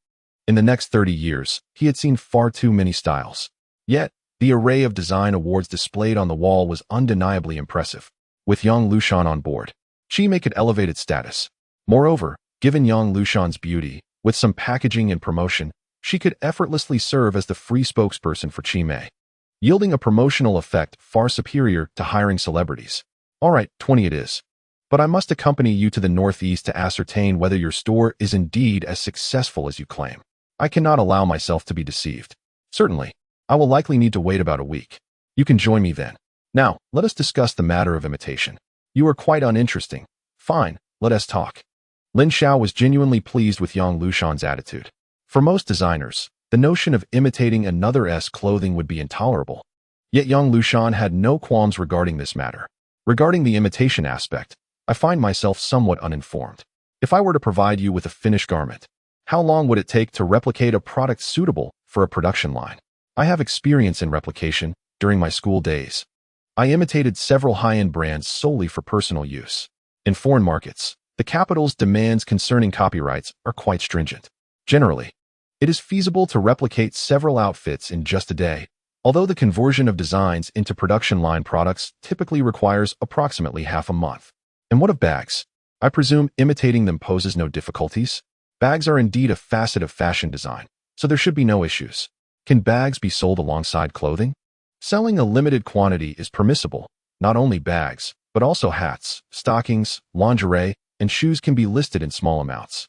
in the next 30 years, he had seen far too many styles. Yet, The array of design awards displayed on the wall was undeniably impressive. With Yang Lushan on board, Chime could elevate its status. Moreover, given Yang Lushan's beauty, with some packaging and promotion, she could effortlessly serve as the free spokesperson for Chime, yielding a promotional effect far superior to hiring celebrities. All right, 20 it is. But I must accompany you to the northeast to ascertain whether your store is indeed as successful as you claim. I cannot allow myself to be deceived. Certainly, I will likely need to wait about a week. You can join me then. Now, let us discuss the matter of imitation. You are quite uninteresting. Fine, let us talk. Lin Xiao was genuinely pleased with Yang Lushan's attitude. For most designers, the notion of imitating another's clothing would be intolerable. Yet Yang Lushan had no qualms regarding this matter. Regarding the imitation aspect, I find myself somewhat uninformed. If I were to provide you with a finished garment, how long would it take to replicate a product suitable for a production line? I have experience in replication during my school days. I imitated several high-end brands solely for personal use. In foreign markets, the capital's demands concerning copyrights are quite stringent. Generally, it is feasible to replicate several outfits in just a day, although the conversion of designs into production line products typically requires approximately half a month. And what of bags? I presume imitating them poses no difficulties? Bags are indeed a facet of fashion design, so there should be no issues. Can bags be sold alongside clothing? Selling a limited quantity is permissible. Not only bags, but also hats, stockings, lingerie, and shoes can be listed in small amounts,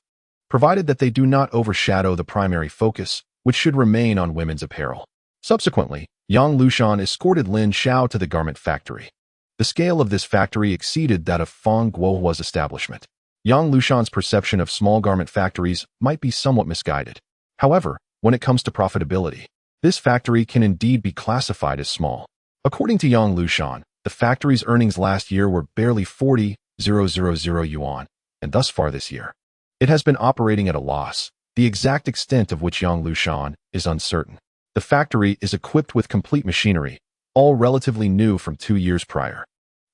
provided that they do not overshadow the primary focus, which should remain on women's apparel. Subsequently, Yang Lushan escorted Lin Xiao to the garment factory. The scale of this factory exceeded that of Fang Guohua's establishment. Yang Lushan's perception of small garment factories might be somewhat misguided. However, when it comes to profitability, this factory can indeed be classified as small. According to Yang Lushan, the factory's earnings last year were barely 40,000 yuan, and thus far this year, it has been operating at a loss, the exact extent of which Yang Lushan is uncertain. The factory is equipped with complete machinery, all relatively new from 2 years prior,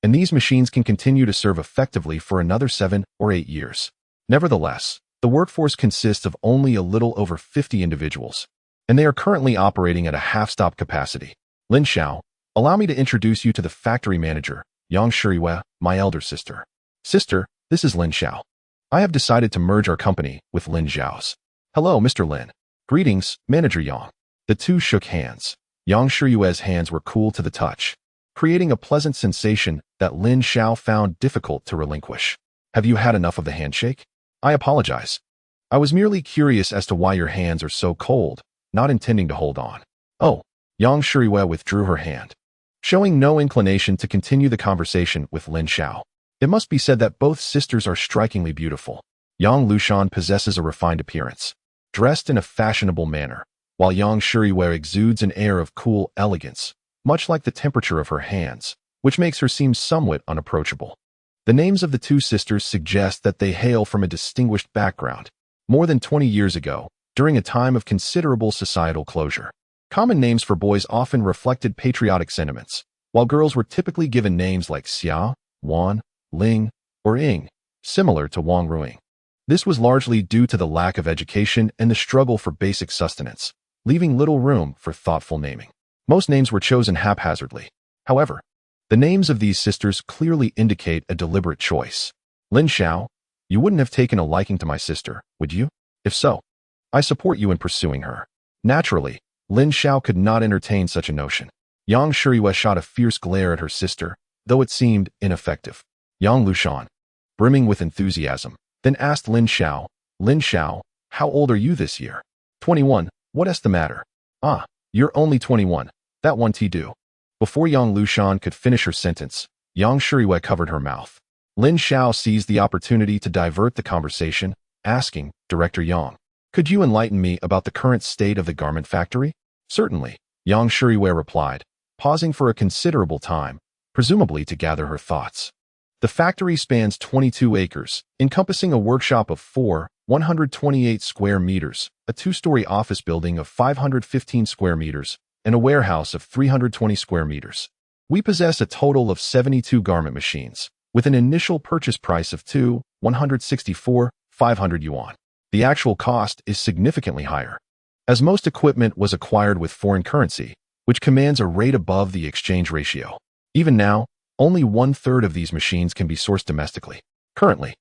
and these machines can continue to serve effectively for another 7 or 8 years. Nevertheless, the workforce consists of only a little over 50 individuals, and they are currently operating at a half-stop capacity. Lin Xiao, allow me to introduce you to the factory manager, Yang Shiyue, my elder sister. Sister, this is Lin Xiao. I have decided to merge our company with Lin Xiao's. Hello, Mr. Lin. Greetings, Manager Yang. The two shook hands. Yang Shiyue's hands were cool to the touch, creating a pleasant sensation that Lin Xiao found difficult to relinquish. Have you had enough of the handshake? I apologize. I was merely curious as to why your hands are so cold, not intending to hold on. Oh, Yang Shiyue withdrew her hand, showing no inclination to continue the conversation with Lin Xiao. It must be said that both sisters are strikingly beautiful. Yang Lushan possesses a refined appearance, dressed in a fashionable manner, while Yang Shiyue exudes an air of cool elegance, much like the temperature of her hands, which makes her seem somewhat unapproachable. The names of the two sisters suggest that they hail from a distinguished background. More than 20 years ago, during a time of considerable societal closure, common names for boys often reflected patriotic sentiments, while girls were typically given names like Xia, Wan, Ling, or Ying, similar to Wang Ruing. This was largely due to the lack of education and the struggle for basic sustenance, leaving little room for thoughtful naming. Most names were chosen haphazardly. However, the names of these sisters clearly indicate a deliberate choice. Lin Xiao, you wouldn't have taken a liking to my sister, would you? If so, I support you in pursuing her. Naturally, Lin Xiao could not entertain such a notion. Yang Shiyue shot a fierce glare at her sister, though it seemed ineffective. Yang Lushan, brimming with enthusiasm, then asked Lin Xiao, how old are you this year? 21, what's the matter? Ah, you're only 21, that one do. Before Yang Lushan could finish her sentence, Yang Shiyue covered her mouth. Lin Xiao seized the opportunity to divert the conversation, asking, Director Yang, could you enlighten me about the current state of the garment factory? Certainly, Yang Shiyue replied, pausing for a considerable time, presumably to gather her thoughts. The factory spans 22 acres, encompassing a workshop of 128 square meters, a 2-story office building of 515 square meters, and a warehouse of 320 square meters. We possess a total of 72 garment machines, with an initial purchase price of 164,500 yuan. The actual cost is significantly higher. As most equipment was acquired with foreign currency, which commands a rate above the exchange ratio. Even now, only 1/3 of these machines can be sourced domestically. Currently,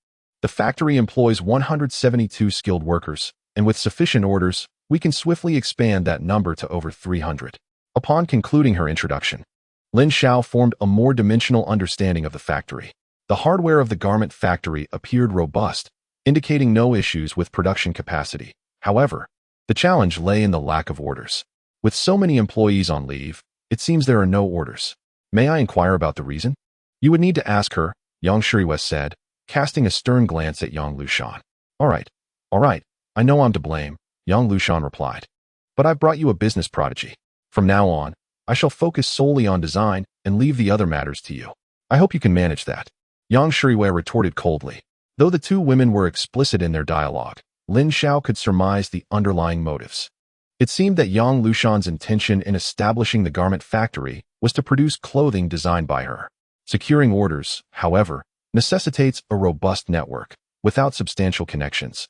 the factory employs 172 skilled workers, and with sufficient orders, we can swiftly expand that number to over 300. Upon concluding her introduction, Lin Xiao formed a more dimensional understanding of the factory. The hardware of the garment factory appeared robust, indicating no issues with production capacity. However, the challenge lay in the lack of orders. With so many employees on leave, it seems there are no orders. May I inquire about the reason? You would need to ask her, Yang Shiriwei said, casting a stern glance at Yang Lushan. All right, I know I'm to blame, Yang Lushan replied. But I've brought you a business prodigy. From now on, I shall focus solely on design and leave the other matters to you. I hope you can manage that. Yang Shiriwei retorted coldly. Though the two women were explicit in their dialogue, Lin Xiao could surmise the underlying motives. It seemed that Yang Lushan's intention in establishing the garment factory was to produce clothing designed by her. Securing orders, however, necessitates a robust network. Without substantial connections,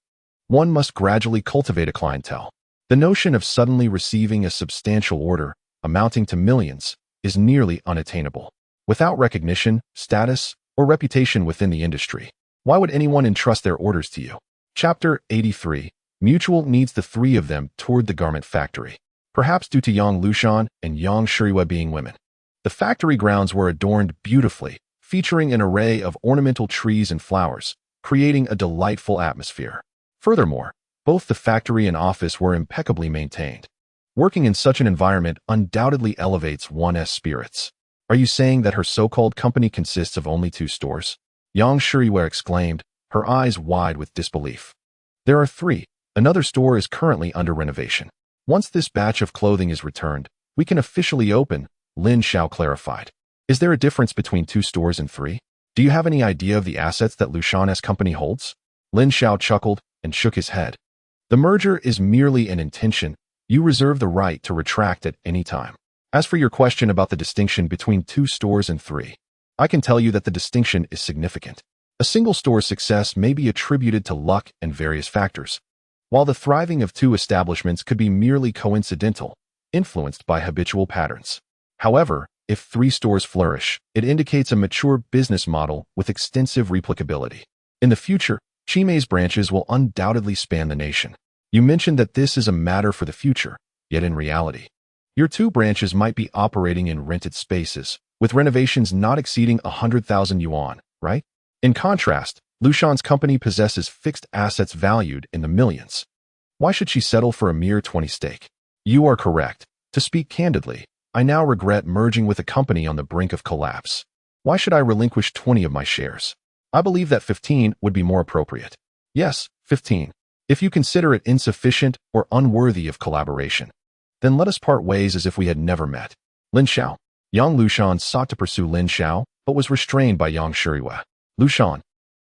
one must gradually cultivate a clientele. The notion of suddenly receiving a substantial order, amounting to millions, is nearly unattainable. Without recognition, status, or reputation within the industry, why would anyone entrust their orders to you? Chapter 83. Mutual needs the three of them toward the garment factory. Perhaps due to Yang Lushan and Yang Shiriwei being women, the factory grounds were adorned beautifully, featuring an array of ornamental trees and flowers, creating a delightful atmosphere. Furthermore, both the factory and office were impeccably maintained. Working in such an environment undoubtedly elevates one's spirits. Are you saying that her so-called company consists of only 2 stores? Yang Shiriwei exclaimed, her eyes wide with disbelief. There are 3. Another store is currently under renovation. Once this batch of clothing is returned, we can officially open, Lin Xiao clarified. Is there a difference between 2 stores and 3? Do you have any idea of the assets that Lushan's company holds? Lin Xiao chuckled and shook his head. The merger is merely an intention. You reserve the right to retract at any time. As for your question about the distinction between 2 stores and 3, I can tell you that the distinction is significant. A single store's success may be attributed to luck and various factors, while the thriving of 2 establishments could be merely coincidental, influenced by habitual patterns. However, if 3 stores flourish, it indicates a mature business model with extensive replicability. In the future, Chimei's branches will undoubtedly span the nation. You mentioned that this is a matter for the future, yet in reality, your 2 branches might be operating in rented spaces, with renovations not exceeding 100,000 yuan, right? In contrast, Lushan's company possesses fixed assets valued in the millions. Why should she settle for a mere 20 stake? You are correct. To speak candidly, I now regret merging with a company on the brink of collapse. Why should I relinquish 20 of my shares? I believe that 15 would be more appropriate. Yes, 15. If you consider it insufficient or unworthy of collaboration, then let us part ways as if we had never met. Lin Xiao. Yang Lushan sought to pursue Lin Xiao, but was restrained by Yang Shiriwei. Lushan,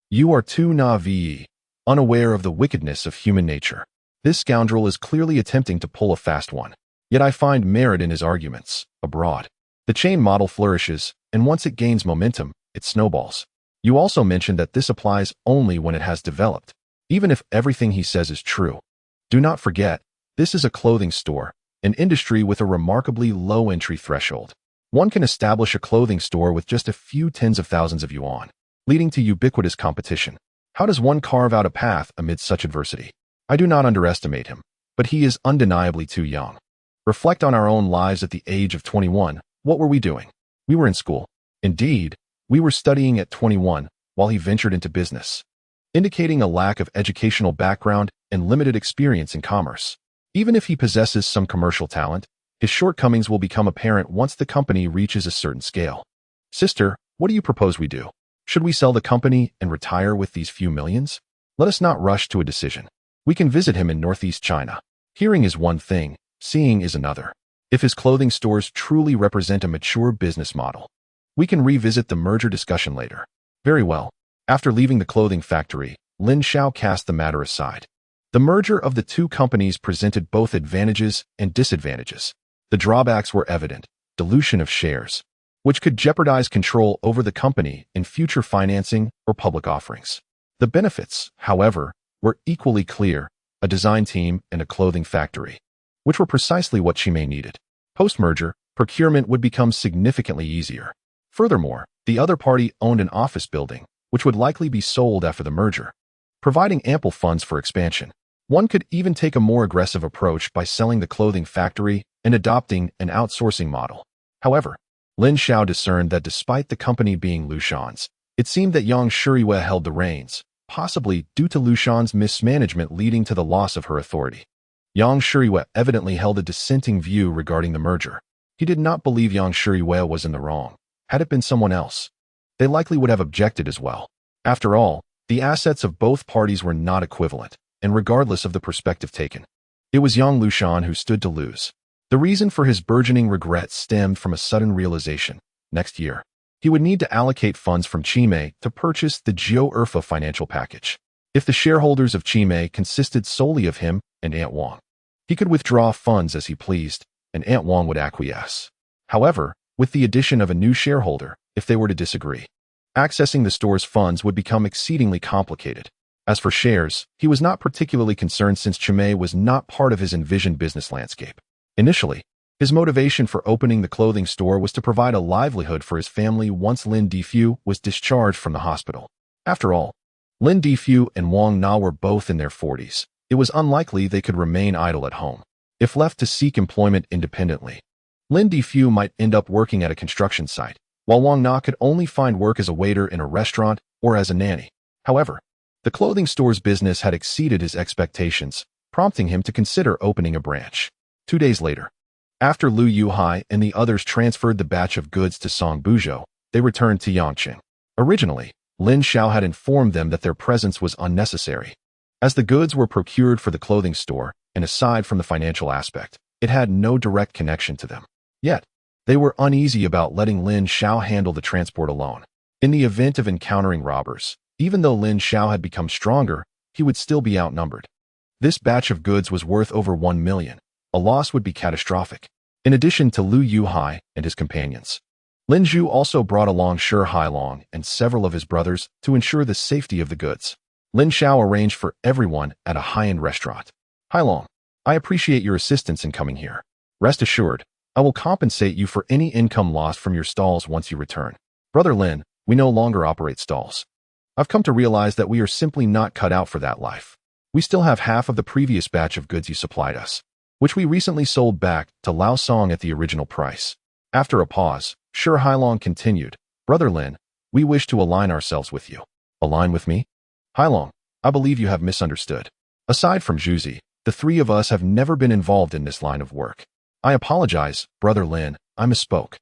you are too naive, unaware of the wickedness of human nature. This scoundrel is clearly attempting to pull a fast one. Yet I find merit in his arguments. Abroad, the chain model flourishes, and once it gains momentum, it snowballs. You also mentioned that this applies only when it has developed, even if everything he says is true. Do not forget, this is a clothing store, an industry with a remarkably low entry threshold. One can establish a clothing store with just a few tens of thousands of yuan, leading to ubiquitous competition. How does one carve out a path amid such adversity? I do not underestimate him, but he is undeniably too young. Reflect on our own lives at the age of 21. What were we doing? We were in school. Indeed, we were studying at 21 while he ventured into business, indicating a lack of educational background and limited experience in commerce. Even if he possesses some commercial talent, his shortcomings will become apparent once the company reaches a certain scale. Sister, what do you propose we do? Should we sell the company and retire with these few millions? Let us not rush to a decision. We can visit him in northeast China. Hearing is one thing, seeing is another. If his clothing stores truly represent a mature business model, we can revisit the merger discussion later. Very well. After leaving the clothing factory, Lin Xiao cast the matter aside. The merger of the 2 companies presented both advantages and disadvantages. The drawbacks were evident: dilution of shares, which could jeopardize control over the company in future financing or public offerings. The benefits, however, were equally clear: a design team and a clothing factory, which were precisely what Chimei needed. Post-merger, procurement would become significantly easier. Furthermore, the other party owned an office building, which would likely be sold after the merger, providing ample funds for expansion. One could even take a more aggressive approach by selling the clothing factory and adopting an outsourcing model. However, Lin Xiao discerned that despite the company being Lu Shan's, it seemed that Yang Shiriyue held the reins, possibly due to Lu Shan's mismanagement leading to the loss of her authority. Yang Shiriyue evidently held a dissenting view regarding the merger. He did not believe Yang Shiriyue was in the wrong. Had it been someone else, they likely would have objected as well. After all, the assets of both parties were not equivalent, and regardless of the perspective taken, it was Yang Lushan who stood to lose. The reason for his burgeoning regret stemmed from a sudden realization. Next year, he would need to allocate funds from Chimay to purchase the Jiu Erfa financial package. If the shareholders of Chimay consisted solely of him and Aunt Wang, he could withdraw funds as he pleased, and Aunt Wang would acquiesce. However, with the addition of a new shareholder, if they were to disagree, accessing the store's funds would become exceedingly complicated. As for shares, he was not particularly concerned since Chimay was not part of his envisioned business landscape. Initially, his motivation for opening the clothing store was to provide a livelihood for his family once Lin Difu was discharged from the hospital. After all, Lin Difu and Wang Na were both in their 40s. It was unlikely they could remain idle at home. If left to seek employment independently, Lin Difu might end up working at a construction site, while Wang Na could only find work as a waiter in a restaurant or as a nanny. However, the clothing store's business had exceeded his expectations, prompting him to consider opening a branch. 2 days later, after Lu Yuhai and the others transferred the batch of goods to Song Buzhou, they returned to Yangqing. Originally, Lin Xiao had informed them that their presence was unnecessary, as the goods were procured for the clothing store, and aside from the financial aspect, it had no direct connection to them. Yet, they were uneasy about letting Lin Xiao handle the transport alone. In the event of encountering robbers, even though Lin Xiao had become stronger, he would still be outnumbered. This batch of goods was worth over 1 million. A loss would be catastrophic. In addition to Lu Yuhai and his companions, Lin Zhu also brought along Shi Hailong and several of his brothers to ensure the safety of the goods. Lin Xiao arranged for everyone at a high-end restaurant. Hailong, I appreciate your assistance in coming here. Rest assured, I will compensate you for any income lost from your stalls once you return. Brother Lin, we no longer operate stalls. I've come to realize that we are simply not cut out for that life. We still have half of the previous batch of goods you supplied us, which we recently sold back to Lao Song at the original price. After a pause, Shi Hailong continued, Brother Lin, we wish to align ourselves with you. Align with me? Hailong, I believe you have misunderstood. Aside from Zhuzi, the three of us have never been involved in this line of work. I apologize, Brother Lin, I misspoke.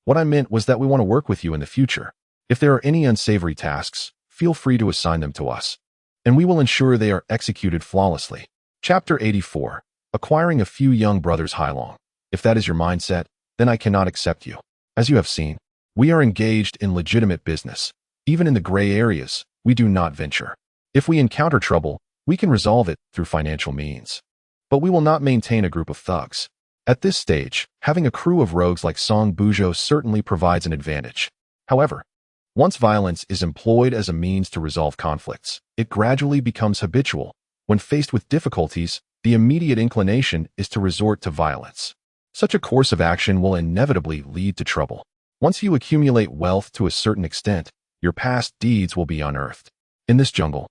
What I meant was that we want to work with you in the future. If there are any unsavory tasks, feel free to assign them to us, and we will ensure they are executed flawlessly. Chapter 84. Acquiring a few young brothers. Hailong, if that is your mindset, then I cannot accept you. As you have seen, we are engaged in legitimate business. Even in the gray areas, we do not venture. If we encounter trouble, we can resolve it through financial means. But we will not maintain a group of thugs. At this stage, having a crew of rogues like Song Buzhou certainly provides an advantage. However, once violence is employed as a means to resolve conflicts, it gradually becomes habitual. When faced with difficulties, the immediate inclination is to resort to violence. Such a course of action will inevitably lead to trouble. Once you accumulate wealth to a certain extent, your past deeds will be unearthed. In this jungle,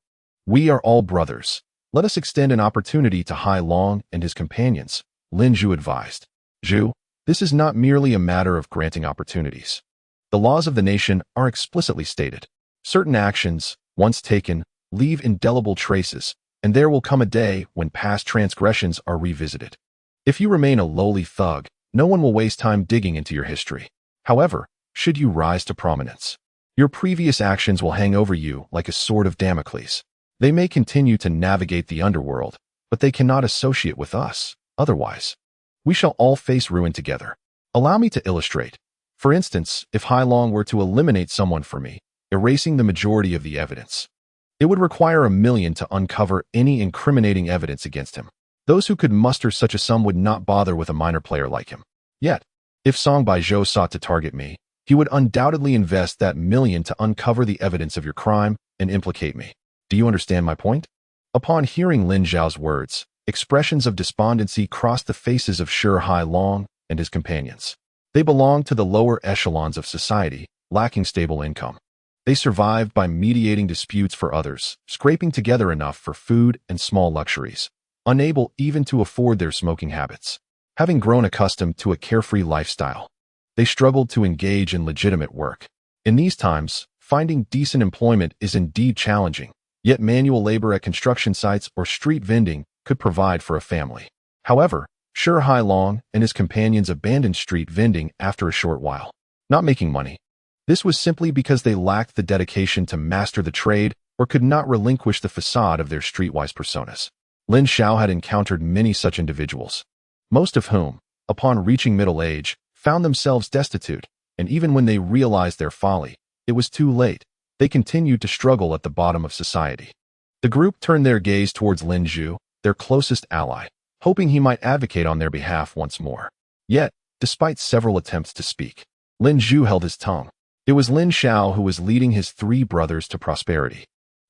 we are all brothers. Let us extend an opportunity to Hailong and his companions, Lin Zhu advised. Zhu, this is not merely a matter of granting opportunities. The laws of the nation are explicitly stated. Certain actions, once taken, leave indelible traces, and there will come a day when past transgressions are revisited. If you remain a lowly thug, no one will waste time digging into your history. However, should you rise to prominence, your previous actions will hang over you like a sword of Damocles. They may continue to navigate the underworld, but they cannot associate with us. Otherwise, we shall all face ruin together. Allow me to illustrate. For instance, if Hailong were to eliminate someone for me, erasing the majority of the evidence, it would require 1 million to uncover any incriminating evidence against him. Those who could muster such a sum would not bother with a minor player like him. Yet, if Song Baizhou sought to target me, he would undoubtedly invest that 1 million to uncover the evidence of your crime and implicate me. Do you understand my point? Upon hearing Lin Xiao's words, expressions of despondency crossed the faces of Shi Hailong and his companions. They belonged to the lower echelons of society, lacking stable income. They survived by mediating disputes for others, scraping together enough for food and small luxuries, unable even to afford their smoking habits. Having grown accustomed to a carefree lifestyle, they struggled to engage in legitimate work. In these times, finding decent employment is indeed challenging, yet manual labor at construction sites or street vending could provide for a family. However, Shi Hailong and his companions abandoned street vending after a short while, not making money. This was simply because they lacked the dedication to master the trade or could not relinquish the facade of their streetwise personas. Lin Xiao had encountered many such individuals, most of whom, upon reaching middle age, found themselves destitute, and even when they realized their folly, it was too late. They continued to struggle at the bottom of society. The group turned their gaze towards Lin Xiao, their closest ally, hoping he might advocate on their behalf once more. Yet, despite several attempts to speak, Lin Xiao held his tongue. It was Lin Xiao who was leading his three brothers to prosperity.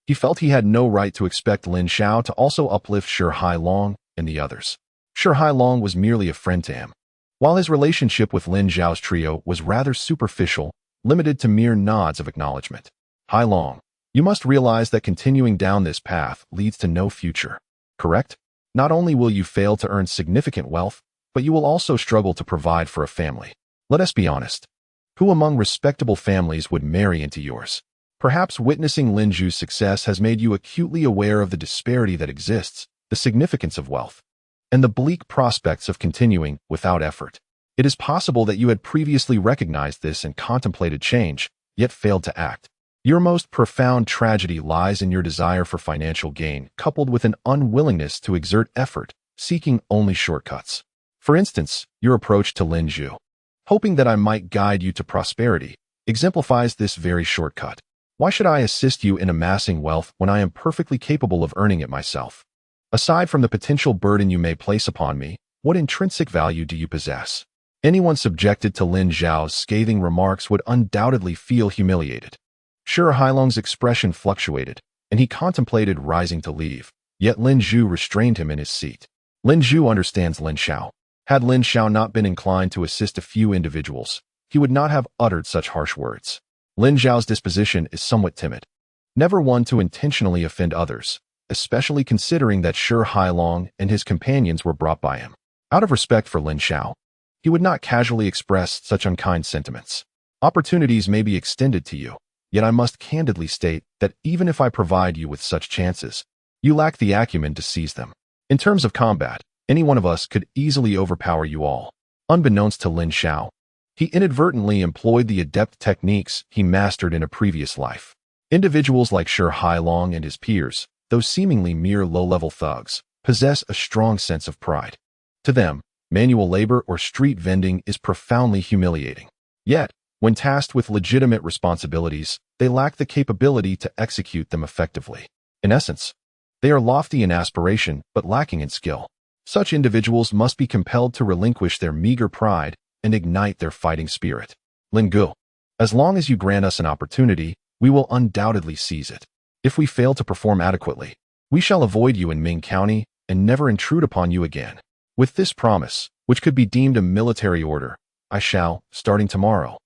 He felt he had no right to expect Lin Xiao to also uplift Shi Hailong and the others. Shi Hailong was merely a friend to him, while his relationship with Lin Xiao's trio was rather superficial, limited to mere nods of acknowledgement. Hailong, you must realize that continuing down this path leads to no future, correct? Not only will you fail to earn significant wealth, but you will also struggle to provide for a family. Let us be honest. Who among respectable families would marry into yours? Perhaps witnessing Lin Xiao's success has made you acutely aware of the disparity that exists, the significance of wealth, and the bleak prospects of continuing without effort. It is possible that you had previously recognized this and contemplated change, yet failed to act. Your most profound tragedy lies in your desire for financial gain, coupled with an unwillingness to exert effort, seeking only shortcuts. For instance, your approach to Lin Xiao, hoping that I might guide you to prosperity, exemplifies this very shortcut. Why should I assist you in amassing wealth when I am perfectly capable of earning it myself? Aside from the potential burden you may place upon me, what intrinsic value do you possess? Anyone subjected to Lin Xiao's scathing remarks would undoubtedly feel humiliated. Shi Hailong's expression fluctuated, and he contemplated rising to leave, yet Lin Xiao restrained him in his seat. Lin Xiao understands Lin Xiao. Had Lin Xiao not been inclined to assist a few individuals, he would not have uttered such harsh words. Lin Xiao's disposition is somewhat timid, never one to intentionally offend others, especially considering that Shi Hailong and his companions were brought by him. Out of respect for Lin Xiao, he would not casually express such unkind sentiments. Opportunities may be extended to you, yet I must candidly state that even if I provide you with such chances, you lack the acumen to seize them. In terms of combat, any one of us could easily overpower you all. Unbeknownst to Lin Xiao, he inadvertently employed the adept techniques he mastered in a previous life. Individuals like Shi Hailong and his peers, though seemingly mere low-level thugs, possess a strong sense of pride. To them, manual labor or street vending is profoundly humiliating. Yet, when tasked with legitimate responsibilities, they lack the capability to execute them effectively. In essence, they are lofty in aspiration but lacking in skill. Such individuals must be compelled to relinquish their meager pride and ignite their fighting spirit. Lin Gu, as long as you grant us an opportunity, we will undoubtedly seize it. If we fail to perform adequately, we shall avoid you in Ming County and never intrude upon you again. With this promise, which could be deemed a military order, I shall, starting tomorrow,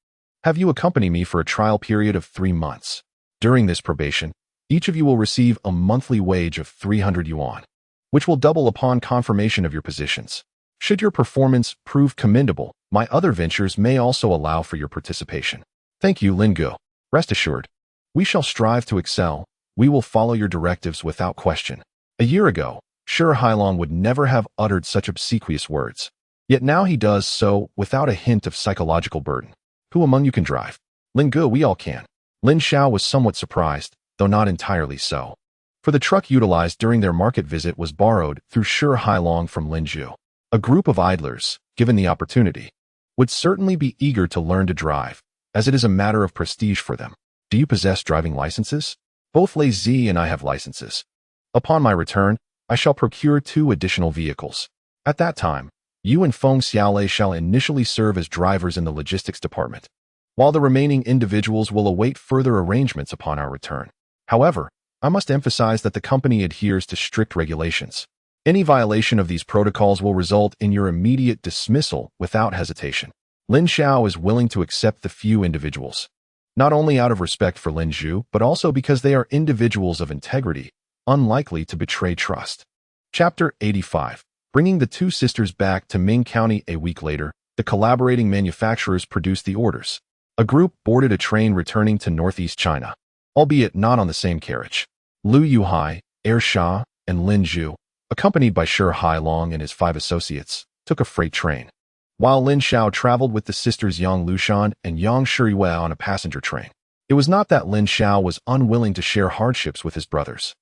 have you accompany me for a trial period of 3 months. During this probation, each of you will receive a monthly wage of 300 yuan, which will double upon confirmation of your positions. Should your performance prove commendable, my other ventures may also allow for your participation. Thank you, Lin Gu. Rest assured, we shall strive to excel. We will follow your directives without question. A year ago, Shi Hailong would never have uttered such obsequious words. Yet now he does so without a hint of psychological burden. Who among you can drive? Lin Gu, we all can. Lin Xiao was somewhat surprised, though not entirely so. For the truck utilized during their market visit was borrowed through Shi Hailong from Lin Xiao. A group of idlers, given the opportunity, would certainly be eager to learn to drive, as it is a matter of prestige for them. Do you possess driving licenses? Both Lei Zi and I have licenses. Upon my return, I shall procure 2 additional vehicles. At that time, you and Feng Xiaolei shall initially serve as drivers in the logistics department, while the remaining individuals will await further arrangements upon our return. However, I must emphasize that the company adheres to strict regulations. Any violation of these protocols will result in your immediate dismissal without hesitation. Lin Xiao is willing to accept the few individuals, not only out of respect for Lin Zhu, but also because they are individuals of integrity, unlikely to betray trust. Chapter 85. Bringing the two sisters back to Ming County. A week later, the collaborating manufacturers produced the orders. A group boarded a train returning to northeast China, albeit not on the same carriage. Lu Yuhai, Er Sha, and Lin Zhu, accompanied by Shi Hailong and his 5 associates, took a freight train, while Lin Xiao traveled with the sisters Yang Lushan and Yang Shiriyue on a passenger train. It was not that Lin Xiao was unwilling to share hardships with his brothers,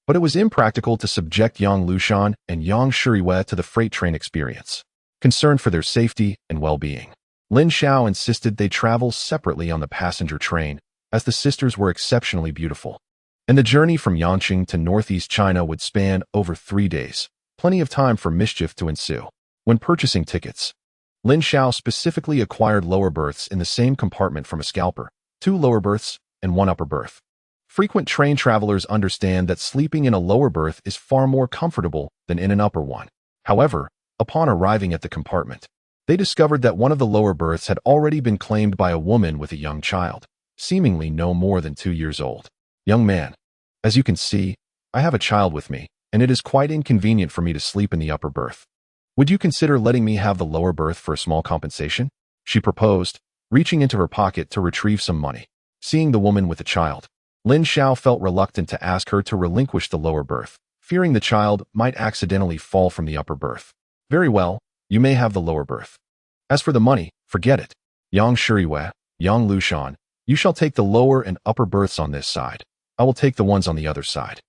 but it was impractical to subject Yang Lushan and Yang Shiriyue to the freight train experience. Concerned for their safety and well-being, Lin Xiao insisted they travel separately on the passenger train, as the sisters were exceptionally beautiful, and the journey from Yanqing to northeast China would span over 3 days, plenty of time for mischief to ensue. When purchasing tickets, Lin Xiao specifically acquired lower berths in the same compartment from a scalper, 2 lower berths and 1 upper berth. Frequent train travelers understand that sleeping in a lower berth is far more comfortable than in an upper one. However, upon arriving at the compartment, they discovered that one of the lower berths had already been claimed by a woman with a young child, seemingly no more than 2 years old. Young man, as you can see, I have a child with me, and it is quite inconvenient for me to sleep in the upper berth. Would you consider letting me have the lower berth for a small compensation? She proposed, reaching into her pocket to retrieve some money. Seeing the woman with the child, Lin Xiao felt reluctant to ask her to relinquish the lower berth, fearing the child might accidentally fall from the upper berth. Very well, you may have the lower berth. As for the money, forget it. Yang Shiriyue, Yang Lushan, you shall take the lower and upper berths on this side. I will take the ones on the other side.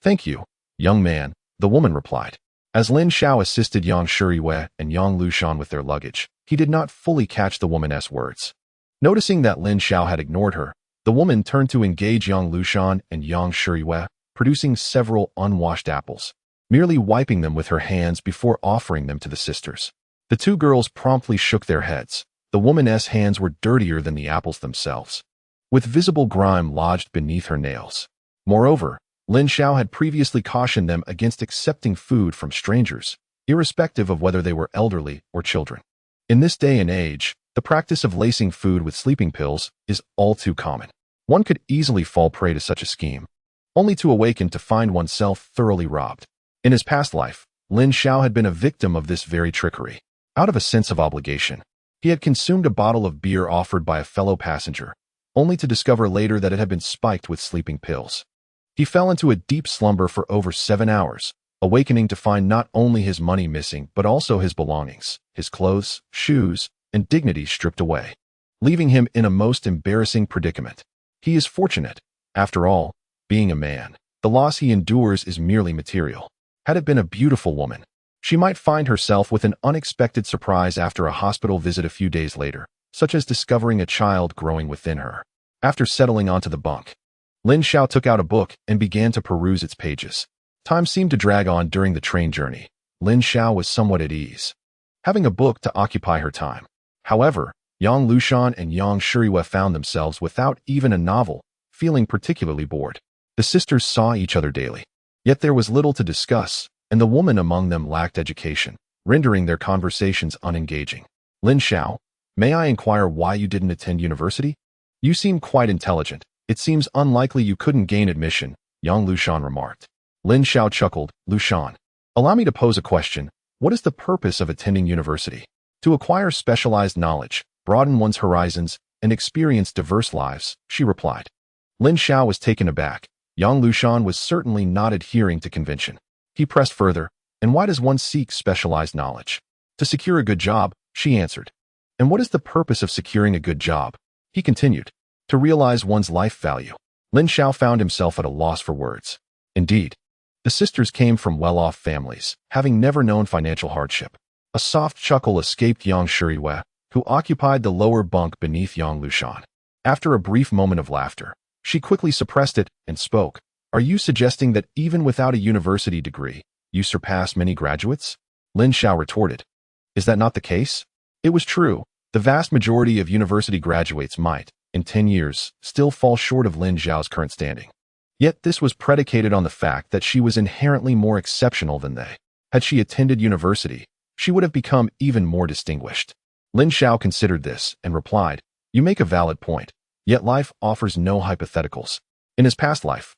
Thank you, young man, the woman replied. As Lin Xiao assisted Yang Shiriyue and Yang Lushan with their luggage, he did not fully catch the woman's words. Noticing that Lin Xiao had ignored her, the woman turned to engage Yang Lushan and Yang Shiriyue, producing several unwashed apples, merely wiping them with her hands before offering them to the sisters. The 2 girls promptly shook their heads. The woman's hands were dirtier than the apples themselves, with visible grime lodged beneath her nails. Moreover, Lin Xiao had previously cautioned them against accepting food from strangers, irrespective of whether they were elderly or children. In this day and age, the practice of lacing food with sleeping pills is all too common. One could easily fall prey to such a scheme, only to awaken to find oneself thoroughly robbed. In his past life, Lin Xiao had been a victim of this very trickery. Out of a sense of obligation, he had consumed a bottle of beer offered by a fellow passenger, only to discover later that it had been spiked with sleeping pills. He fell into a deep slumber for over 7 hours, awakening to find not only his money missing but also his belongings, his clothes, shoes, and dignity stripped away, leaving him in a most embarrassing predicament. He is fortunate. After all, being a man, the loss he endures is merely material. Had it been a beautiful woman, she might find herself with an unexpected surprise after a hospital visit a few days later, such as discovering a child growing within her. After settling onto the bunk, Lin Xiao took out a book and began to peruse its pages. Time seemed to drag on during the train journey. Lin Xiao was somewhat at ease, having a book to occupy her time. However, Yang Lushan and Yang Shiriyue found themselves without even a novel, feeling particularly bored. The sisters saw each other daily, yet there was little to discuss, and the woman among them lacked education, rendering their conversations unengaging. Lin Xiao, may I inquire why you didn't attend university? You seem quite intelligent. It seems unlikely you couldn't gain admission, Yang Lushan remarked. Lin Xiao chuckled. Lushan, allow me to pose a question. What is the purpose of attending university? To acquire specialized knowledge, broaden one's horizons, and experience diverse lives, she replied. Lin Xiao was taken aback. Yang Lushan was certainly not adhering to convention. He pressed further. And why does one seek specialized knowledge? To secure a good job, she answered. And what is the purpose of securing a good job? He continued. To realize one's life value. Lin Xiao found himself at a loss for words. Indeed, the sisters came from well-off families, having never known financial hardship. A soft chuckle escaped Yang Shiriyue, who occupied the lower bunk beneath Yang Lushan. After a brief moment of laughter, she quickly suppressed it and spoke. Are you suggesting that even without a university degree, you surpass many graduates? Lin Xiao retorted. Is that not the case? It was true. The vast majority of university graduates might, in 10 years, still fall short of Lin Xiao's current standing. Yet this was predicated on the fact that she was inherently more exceptional than they. Had she attended university, she would have become even more distinguished. Lin Xiao considered this and replied, "You make a valid point, yet life offers no hypotheticals." In his past life,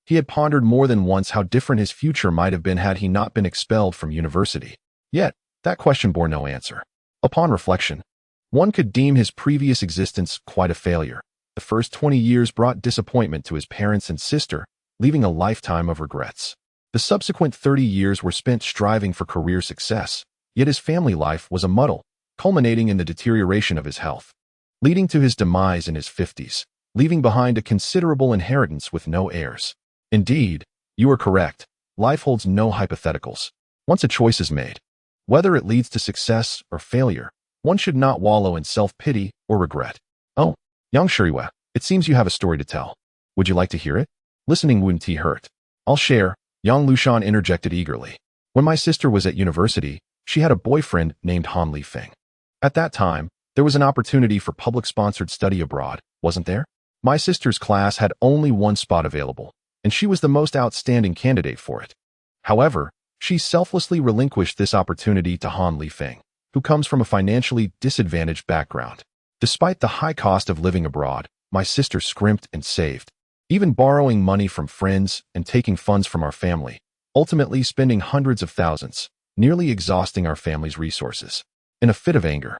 he had pondered more than once how different his future might have been had he not been expelled from university. Yet, that question bore no answer. Upon reflection, one could deem his previous existence quite a failure. The first 20 years brought disappointment to his parents and sister, leaving a lifetime of regrets. The subsequent 30 years were spent striving for career success, yet his family life was a muddle, culminating in the deterioration of his health, leading to his demise in his 50s, leaving behind a considerable inheritance with no heirs. Indeed, you are correct. Life holds no hypotheticals. Once a choice is made, whether it leads to success or failure, one should not wallow in self-pity or regret. "Oh, young Shuriwa, it seems you have a story to tell. Would you like to hear it?" Listening wouldn't hurt. "I'll share," Yang Lushan interjected eagerly. "When my sister was at university, she had a boyfriend named Han Lifeng. At that time, there was an opportunity for public-sponsored study abroad, wasn't there? My sister's class had only one spot available, and she was the most outstanding candidate for it. However, she selflessly relinquished this opportunity to Han Lifeng, who comes from a financially disadvantaged background. Despite the high cost of living abroad, my sister scrimped and saved, even borrowing money from friends and taking funds from our family, ultimately spending hundreds of thousands, nearly exhausting our family's resources. In a fit of anger,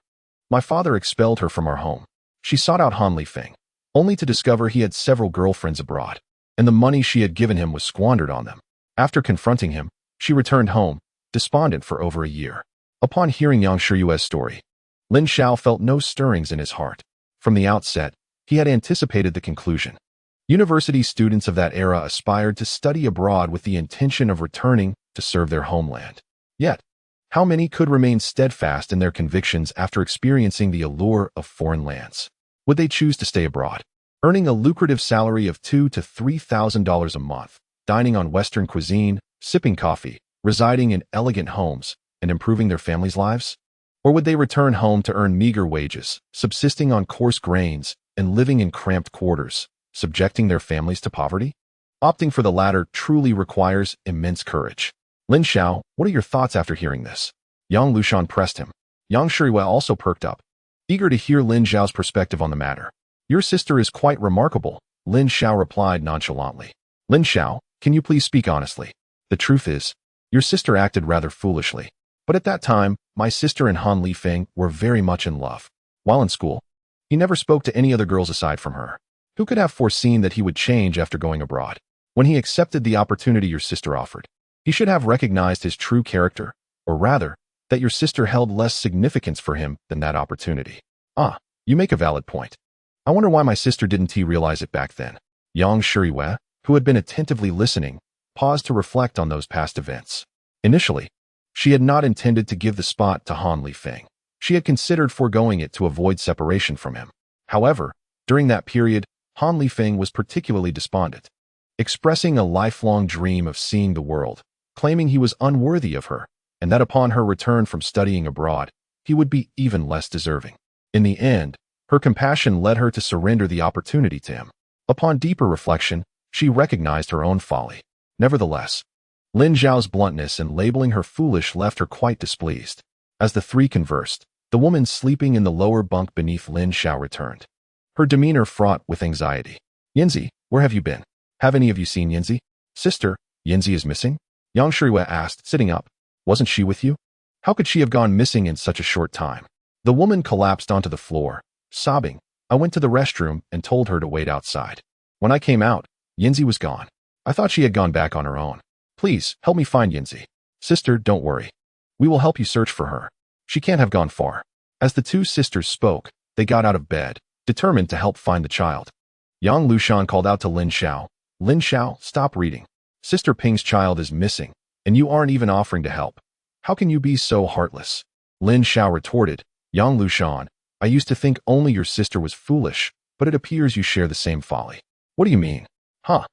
my father expelled her from our home. She sought out Han Lifeng, only to discover he had several girlfriends abroad, and the money she had given him was squandered on them. After confronting him, she returned home, despondent for over a year. Upon hearing Yang Shiyue's story, Lin Xiao felt no stirrings in his heart. From the outset, he had anticipated the conclusion. University students of that era aspired to study abroad with the intention of returning to serve their homeland. Yet, how many could remain steadfast in their convictions after experiencing the allure of foreign lands? Would they choose to stay abroad, earning a lucrative salary of $2,000 to $3,000 a month, dining on Western cuisine, sipping coffee, residing in elegant homes, and improving their families' lives? Or would they return home to earn meager wages, subsisting on coarse grains, and living in cramped quarters, subjecting their families to poverty? Opting for the latter truly requires immense courage. Lin Xiao, what are your thoughts after hearing this? Yang Lushan pressed him. Yang Shuriwa also perked up, eager to hear Lin Xiao's perspective on the matter. Your sister is quite remarkable, Lin Xiao replied nonchalantly. Lin Xiao, can you please speak honestly? The truth is, your sister acted rather foolishly. But at that time, my sister and Han Lifeng were very much in love. While in school, he never spoke to any other girls aside from her. Who could have foreseen that he would change after going abroad? When he accepted the opportunity your sister offered, he should have recognized his true character, or rather, that your sister held less significance for him than that opportunity. Ah, you make a valid point. I wonder why my sister didn't realize it back then. Yang Shuriwa, who had been attentively listening, paused to reflect on those past events. Initially, she had not intended to give the spot to Han Lifeng. She had considered foregoing it to avoid separation from him. However, during that period, Han Lifeng was particularly despondent, expressing a lifelong dream of seeing the world, claiming he was unworthy of her, and that upon her return from studying abroad, he would be even less deserving. In the end, her compassion led her to surrender the opportunity to him. Upon deeper reflection, she recognized her own folly. Nevertheless, Lin Xiao's bluntness in labeling her foolish left her quite displeased. As the three conversed, the woman sleeping in the lower bunk beneath Lin Xiao returned, her demeanor fraught with anxiety. Yinzi, where have you been? Have any of you seen Yinzi? Sister, Yinzi is missing? Yang Shuriwa asked, sitting up. Wasn't she with you? How could she have gone missing in such a short time? The woman collapsed onto the floor, sobbing. I went to the restroom and told her to wait outside. When I came out, Yinzi was gone. I thought she had gone back on her own. Please, help me find Yinzi. Sister, don't worry. We will help you search for her. She can't have gone far. As the two sisters spoke, they got out of bed, determined to help find the child. Yang Lushan called out to Lin Xiao. Lin Xiao, stop reading. Sister Ping's child is missing, and you aren't even offering to help. How can you be so heartless? Lin Xiao retorted. Yang Lushan, I used to think only your sister was foolish, but it appears you share the same folly. What do you mean? Huh?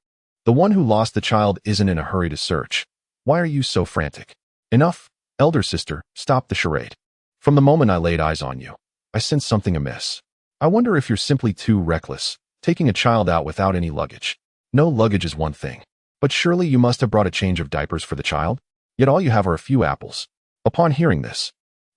The one who lost the child isn't in a hurry to search. Why are you so frantic? Enough, elder sister, stop the charade. From the moment I laid eyes on you, I sensed something amiss. I wonder if you're simply too reckless, taking a child out without any luggage. No luggage is one thing, but surely you must have brought a change of diapers for the child? Yet all you have are a few apples. Upon hearing this,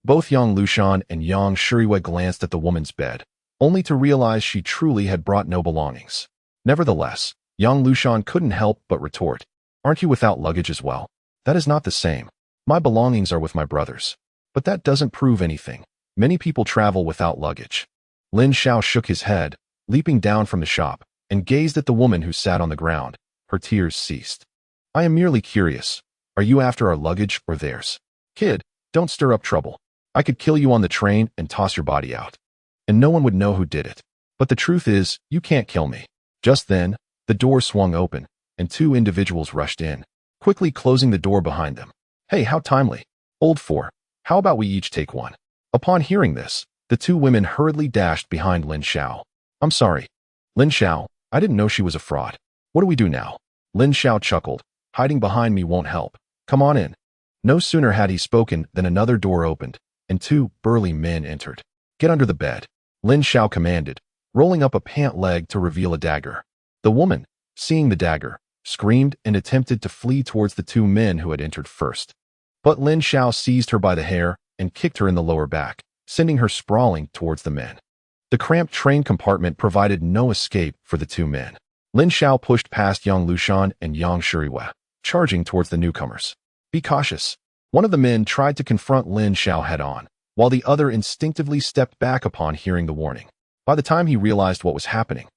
Both Yang Lushan and Yang Shuriwei glanced at the woman's bed, only to realize she truly had brought no belongings. Nevertheless, Yang Lushan couldn't help but retort, "Aren't you without luggage as well? That is not the same. My belongings are with my brothers. But that doesn't prove anything. Many people travel without luggage." Lin Xiao shook his head, leaping down from the shop, and gazed at the woman who sat on the ground. Her tears ceased. "I am merely curious. Are you after our luggage or theirs? Kid, don't stir up trouble. I could kill you on the train and toss your body out. And no one would know who did it. But the truth is, you can't kill me." Just then, the door swung open, and two individuals rushed in, quickly closing the door behind them. "Hey, how timely. Old four, how about we each take one?" Upon hearing this, the two women hurriedly dashed behind Lin Xiao. "I'm sorry. Lin Xiao, I didn't know she was a fraud. What do we do now?" Lin Xiao chuckled. "Hiding behind me won't help. Come on in." No sooner had he spoken than another door opened, and two burly men entered. "Get under the bed," Lin Xiao commanded, rolling up a pant leg to reveal a dagger. The woman, seeing the dagger, screamed and attempted to flee towards the two men who had entered first. But Lin Xiao seized her by the hair and kicked her in the lower back, sending her sprawling towards the men. The cramped train compartment provided no escape for the two men. Lin Xiao pushed past Yang Lushan and Yang Shuriwei, charging towards the newcomers. "Be cautious." One of the men tried to confront Lin Xiao head-on, while the other instinctively stepped back upon hearing the warning. By the time he realized what was happening,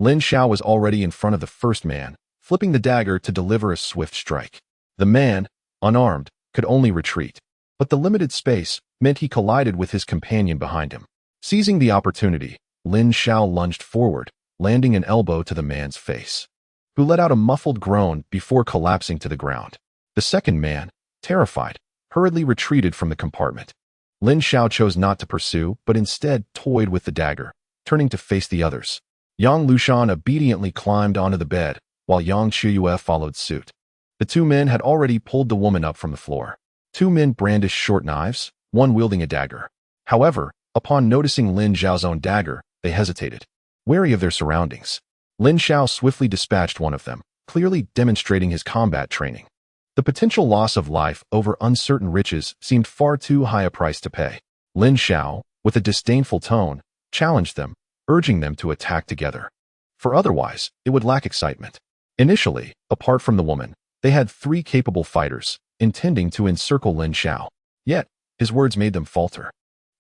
Lin Xiao was already in front of the first man, flipping the dagger to deliver a swift strike. The man, unarmed, could only retreat, but the limited space meant he collided with his companion behind him. Seizing the opportunity, Lin Xiao lunged forward, landing an elbow to the man's face, who let out a muffled groan before collapsing to the ground. The second man, terrified, hurriedly retreated from the compartment. Lin Xiao chose not to pursue, but instead toyed with the dagger, turning to face the others. Yang Lushan obediently climbed onto the bed, while Yang Shuyue followed suit. The two men had already pulled the woman up from the floor. Two men brandished short knives, one wielding a dagger. However, upon noticing Lin Xiao's own dagger, they hesitated, wary of their surroundings. Lin Xiao swiftly dispatched one of them, clearly demonstrating his combat training. The potential loss of life over uncertain riches seemed far too high a price to pay. Lin Xiao, with a disdainful tone, challenged them, urging them to attack together. For otherwise, it would lack excitement. Initially, apart from the woman, they had three capable fighters, intending to encircle Lin Xiao. Yet, his words made them falter.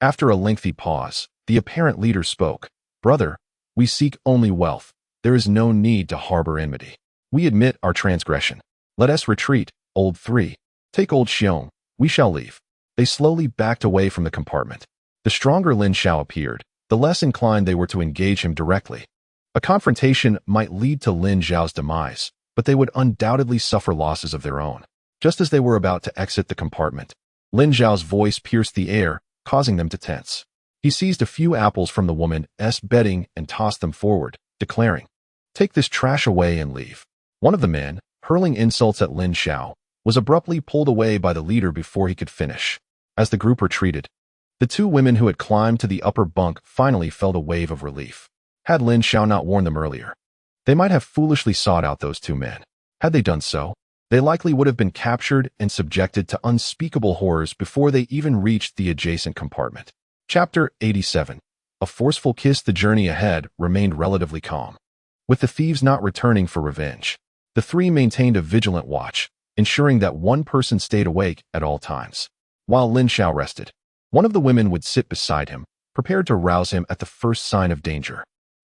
After a lengthy pause, the apparent leader spoke. "Brother, we seek only wealth. There is no need to harbor enmity. We admit our transgression. Let us retreat, old three. Take old Xiong, we shall leave." They slowly backed away from the compartment. The stronger Lin Xiao appeared, the less inclined they were to engage him directly. A confrontation might lead to Lin Xiao's demise, but they would undoubtedly suffer losses of their own. Just as they were about to exit the compartment, Lin Xiao's voice pierced the air, causing them to tense. He seized a few apples from the woman's bedding and tossed them forward, declaring, "Take this trash away and leave." One of the men, hurling insults at Lin Xiao, was abruptly pulled away by the leader before he could finish. As the group retreated, the two women who had climbed to the upper bunk finally felt a wave of relief. Had Lin Xiao not warned them earlier, they might have foolishly sought out those two men. Had they done so, they likely would have been captured and subjected to unspeakable horrors before they even reached the adjacent compartment. Chapter 87. A forceful kiss. The journey ahead remained relatively calm, with the thieves not returning for revenge. The three maintained a vigilant watch, ensuring that one person stayed awake at all times. While Lin Xiao rested, one of the women would sit beside him, prepared to rouse him at the first sign of danger.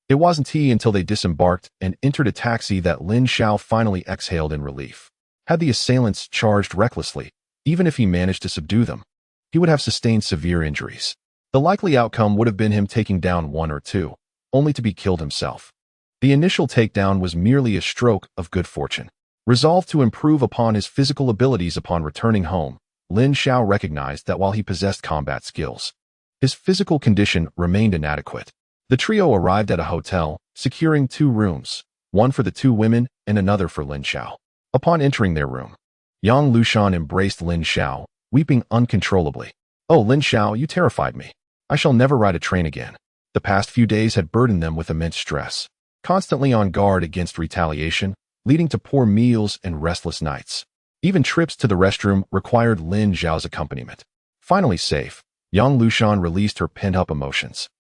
It wasn't until they disembarked and entered a taxi that Lin Xiao finally exhaled in relief. Had the assailants charged recklessly, even if he managed to subdue them, he would have sustained severe injuries. The likely outcome would have been him taking down one or two, only to be killed himself. The initial takedown was merely a stroke of good fortune. Resolved to improve upon his physical abilities upon returning home, Lin Xiao recognized that while he possessed combat skills, his physical condition remained inadequate. The trio arrived at a hotel, securing 2 rooms, one for the 2 women and another for Lin Xiao. Upon entering their room, Yang Lushan embraced Lin Xiao, weeping uncontrollably. "Oh, Lin Xiao, you terrified me. I shall never ride a train again." The past few days had burdened them with immense stress, constantly on guard against retaliation, leading to poor meals and restless nights. Even trips to the restroom required Lin Xiao's accompaniment. Finally safe, Yang Lushan released her pent-up emotions.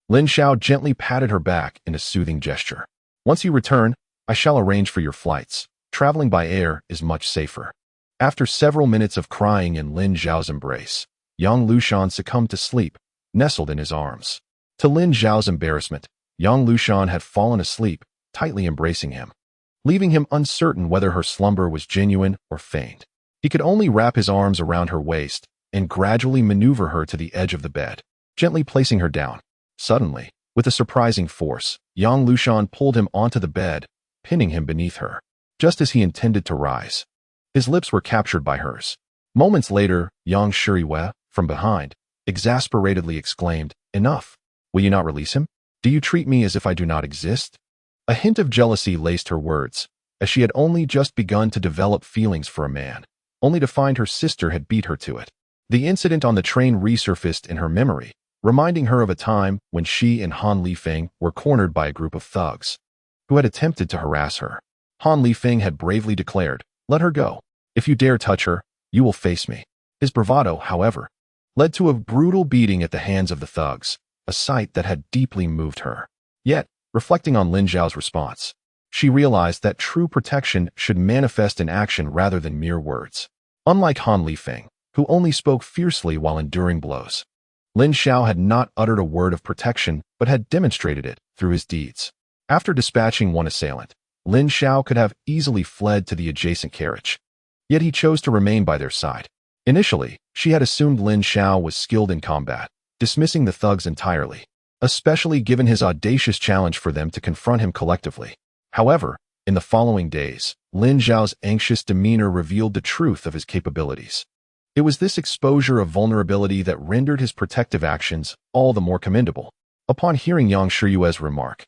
Lin Xiao gently patted her back in a soothing gesture. Once you return, I shall arrange for your flights. Traveling by air is much safer. After several minutes of crying in Lin Xiao's embrace, Yang Lushan succumbed to sleep, nestled in his arms. To Lin Xiao's embarrassment, Yang Lushan had fallen asleep, tightly embracing him, leaving him uncertain whether her slumber was genuine or feigned. He could only wrap his arms around her waist and gradually maneuver her to the edge of the bed, gently placing her down. Suddenly, with a surprising force, Yang Lushan pulled him onto the bed, pinning him beneath her, just as he intended to rise. His lips were captured by hers. Moments later, Yang Shuriwei, from behind, exasperatedly exclaimed, "Enough! Will you not release him? Do you treat me as if I do not exist?" A hint of jealousy laced her words, as she had only just begun to develop feelings for a man, only to find her sister had beat her to it. The incident on the train resurfaced in her memory, reminding her of a time when she and Han Lifeng were cornered by a group of thugs who had attempted to harass her. Han Lifeng had bravely declared, "Let her go. If you dare touch her, you will face me." His bravado, however, led to a brutal beating at the hands of the thugs, a sight that had deeply moved her. Yet, reflecting on Lin Xiao's response, she realized that true protection should manifest in action rather than mere words. Unlike Han Lifeng, who only spoke fiercely while enduring blows, Lin Xiao had not uttered a word of protection but had demonstrated it through his deeds. After dispatching one assailant, Lin Xiao could have easily fled to the adjacent carriage. Yet he chose to remain by their side. Initially, she had assumed Lin Xiao was skilled in combat, dismissing the thugs entirely, especially given his audacious challenge for them to confront him collectively. However, in the following days, Lin Xiao's anxious demeanor revealed the truth of his capabilities. It was this exposure of vulnerability that rendered his protective actions all the more commendable. Upon hearing Yang Shuyue's remark,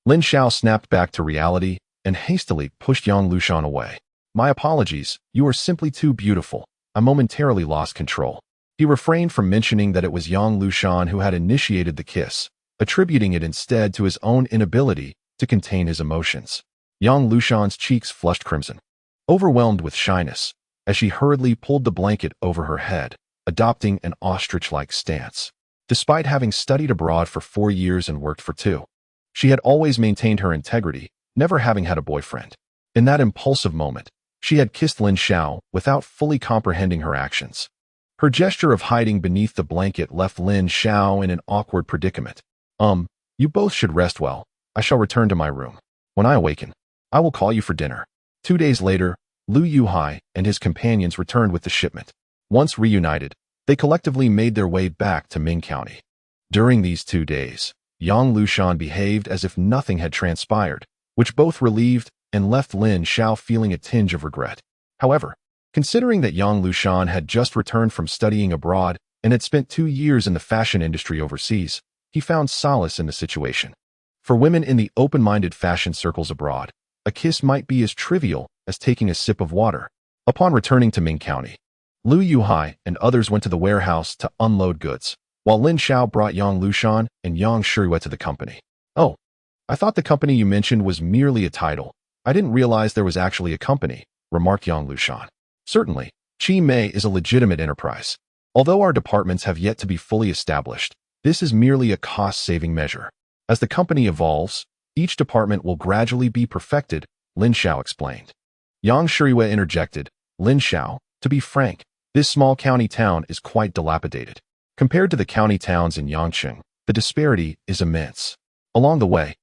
Lin Xiao snapped back to reality and hastily pushed Yang Lushan away. "My apologies, you are simply too beautiful. I momentarily lost control." He refrained from mentioning that it was Yang Lushan who had initiated the kiss, attributing it instead to his own inability to contain his emotions. Yang Lushan's cheeks flushed crimson, overwhelmed with shyness, as she hurriedly pulled the blanket over her head, adopting an ostrich-like stance. Despite having studied abroad for 4 years and worked for 2, she had always maintained her integrity, never having had a boyfriend. In that impulsive moment, she had kissed Lin Xiao without fully comprehending her actions. Her gesture of hiding beneath the blanket left Lin Xiao in an awkward predicament. You both should rest well. I shall return to my room. When I awaken, I will call you for dinner." 2 days later, Lu Yuhai and his companions returned with the shipment. Once reunited, they collectively made their way back to Ming County. During these 2 days, Yang Lushan behaved as if nothing had transpired, which both relieved and left Lin Xiao feeling a tinge of regret. However, considering that Yang Lushan had just returned from studying abroad and had spent 2 years in the fashion industry overseas, he found solace in the situation. For women in the open-minded fashion circles abroad, a kiss might be as trivial as taking a sip of water. Upon returning to Ming County, Lu Yuhai and others went to the warehouse to unload goods, while Lin Xiao brought Yang Lushan and Yang Shuriwei to the company. "Oh, I thought the company you mentioned was merely a title. I didn't realize there was actually a company," remarked Yang Lushan. "Certainly, Chi Mei is a legitimate enterprise. Although our departments have yet to be fully established, this is merely a cost-saving measure. As the company evolves, each department will gradually be perfected," Lin Xiao explained. Yang Shuriwei interjected, "Lin Xiao, to be frank, this small county town is quite dilapidated. Compared to the county towns in Yangqing, the disparity is immense. Along the way,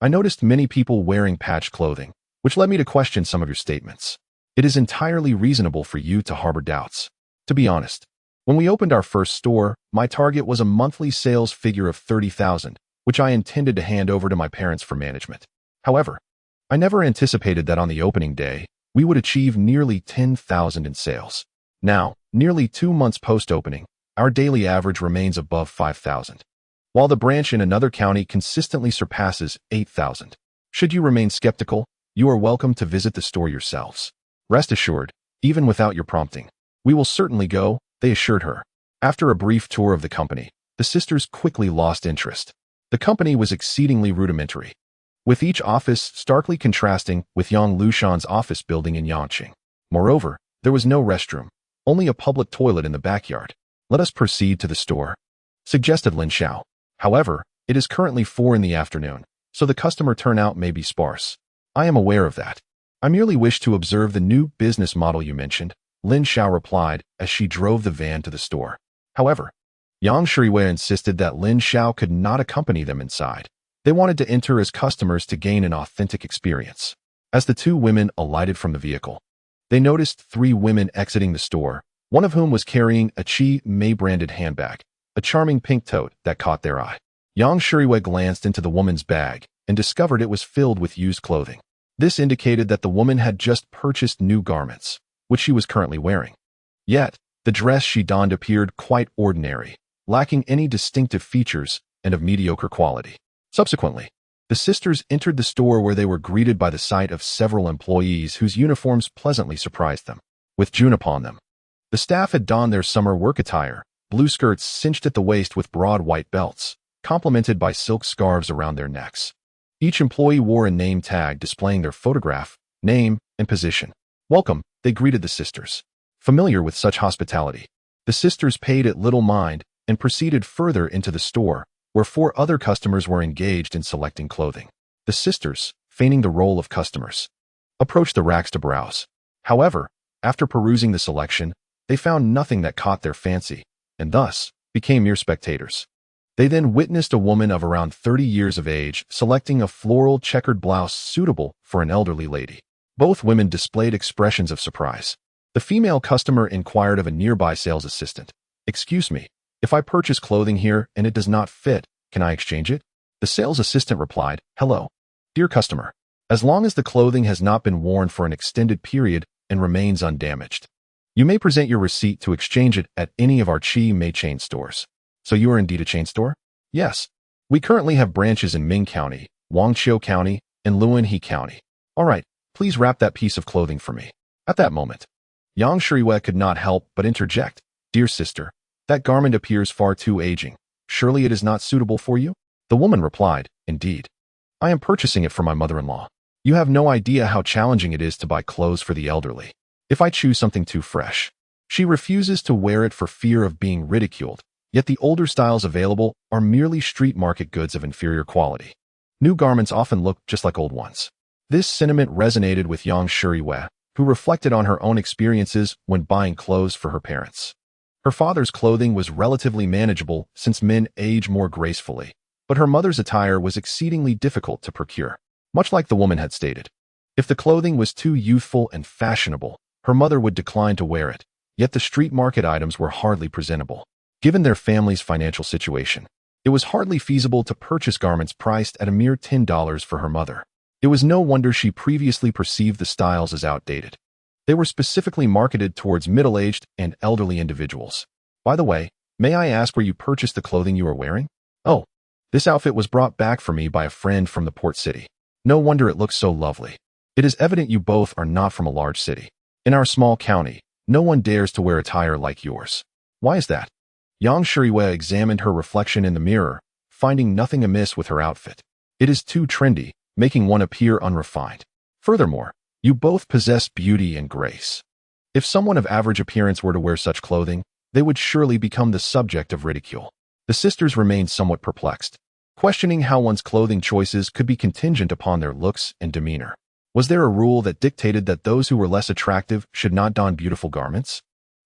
I noticed many people wearing patched clothing, which led me to question some of your statements. It is entirely reasonable for you to harbor doubts. To be honest, when we opened our first store, my target was a monthly sales figure of 30,000, which I intended to hand over to my parents for management. However, I never anticipated that on the opening day, we would achieve nearly 10,000 in sales. Now, nearly 2 months post-opening, our daily average remains above 5,000, while the branch in another county consistently surpasses 8,000. Should you remain skeptical, you are welcome to visit the store yourselves. Rest assured, even without your prompting, we will certainly go," they assured her. After a brief tour of the company, the sisters quickly lost interest. The company was exceedingly rudimentary, with each office starkly contrasting with Yang Lushan's office building in Yangqing. Moreover, there was no restroom, only a public toilet in the backyard. "Let us proceed to the store." suggested Lin Xiao. However, it is currently 4 in the afternoon, so the customer turnout may be sparse. I am aware of that. I merely wish to observe the new business model you mentioned, Lin Xiao replied as she drove the van to the store. However, Yang Shuriwei insisted that Lin Xiao could not accompany them inside. They wanted to enter as customers to gain an authentic experience. As the two women alighted from the vehicle, they noticed 3 women exiting the store, one of whom was carrying a Chi Mei-branded handbag, a charming pink tote that caught their eye. Yang Shuriwei glanced into the woman's bag and discovered it was filled with used clothing. This indicated that the woman had just purchased new garments, which she was currently wearing. Yet, the dress she donned appeared quite ordinary, lacking any distinctive features and of mediocre quality. Subsequently, the sisters entered the store where they were greeted by the sight of several employees whose uniforms pleasantly surprised them. With June upon them, the staff had donned their summer work attire, blue skirts cinched at the waist with broad white belts, complemented by silk scarves around their necks. Each employee wore a name tag displaying their photograph, name, and position. Welcome, they greeted the sisters. Familiar with such hospitality, the sisters paid it little mind and proceeded further into the store, where 4 other customers were engaged in selecting clothing. The sisters, feigning the role of customers, approached the racks to browse. However, after perusing the selection, they found nothing that caught their fancy, and thus became mere spectators. They then witnessed a woman of around 30 years of age selecting a floral checkered blouse suitable for an elderly lady. Both women displayed expressions of surprise. The female customer inquired of a nearby sales assistant, "Excuse me, if I purchase clothing here and it does not fit, can I exchange it?" The sales assistant replied, "Hello, dear customer. As long as the clothing has not been worn for an extended period and remains undamaged, you may present your receipt to exchange it at any of our Chi Mei chain stores." So you are indeed a chain store? Yes. We currently have branches in Ming County, Guangqiu County, and Luanhe County. All right, please wrap that piece of clothing for me. At that moment, Yang Shuriwei could not help but interject, "Dear sister, that garment appears far too aging. Surely it is not suitable for you?" The woman replied, "Indeed. I am purchasing it for my mother-in-law. You have no idea how challenging it is to buy clothes for the elderly. If I choose something too fresh, she refuses to wear it for fear of being ridiculed. Yet the older styles available are merely street market goods of inferior quality. New garments often look just like old ones." This sentiment resonated with Yang Shuriwei, who reflected on her own experiences when buying clothes for her parents. Her father's clothing was relatively manageable since men age more gracefully, but her mother's attire was exceedingly difficult to procure. Much like the woman had stated, if the clothing was too youthful and fashionable, her mother would decline to wear it, yet the street market items were hardly presentable. Given their family's financial situation, it was hardly feasible to purchase garments priced at a mere $10 for her mother. It was no wonder she previously perceived the styles as outdated. They were specifically marketed towards middle-aged and elderly individuals. "By the way, may I ask where you purchased the clothing you are wearing?" "Oh, this outfit was brought back for me by a friend from the port city. No wonder it looks so lovely. It is evident you both are not from a large city. In our small county, no one dares to wear attire like yours. Why is that?" Yang Shuriwei examined her reflection in the mirror, finding nothing amiss with her outfit. "It is too trendy, making one appear unrefined. Furthermore, you both possess beauty and grace. If someone of average appearance were to wear such clothing, they would surely become the subject of ridicule." The sisters remained somewhat perplexed, questioning how one's clothing choices could be contingent upon their looks and demeanor. Was there a rule that dictated that those who were less attractive should not don beautiful garments?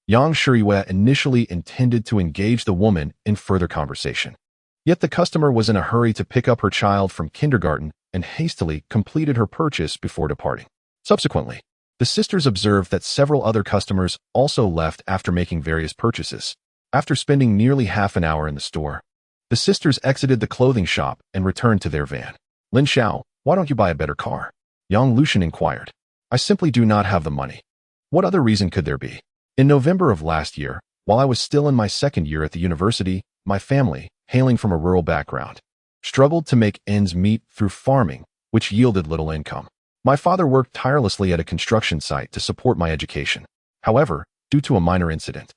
Yang Shuriwei initially intended to engage the woman in further conversation. Yet the customer was in a hurry to pick up her child from kindergarten and hastily completed her purchase before departing. Subsequently, the sisters observed that several other customers also left after making various purchases. After spending nearly half an hour in the store, the sisters exited the clothing shop and returned to their van. "Lin Xiao, why don't you buy a better car?" Yang Lushan inquired. "I simply do not have the money." "What other reason could there be?" In November of last year, while I was still in my second year at the university, my family, hailing from a rural background, struggled to make ends meet through farming, which yielded little income. My father worked tirelessly at a construction site to support my education. However, due to a minor incident,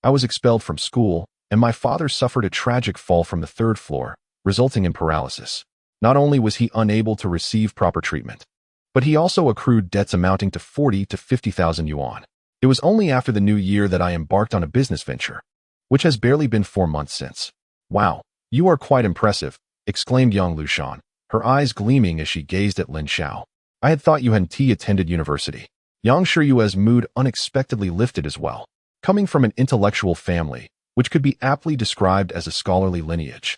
I was expelled from school, and my father suffered a tragic fall from the 3rd floor, resulting in paralysis. Not only was he unable to receive proper treatment, but he also accrued debts amounting to 40 to 50,000 yuan. It was only after the new year that I embarked on a business venture, which has barely been 4 months since. Wow, you are quite impressive, exclaimed young Lushan, her eyes gleaming as she gazed at Lin Xiao. I had thought you had attended university. Yang Shiyue's mood unexpectedly lifted as well. Coming from an intellectual family, which could be aptly described as a scholarly lineage,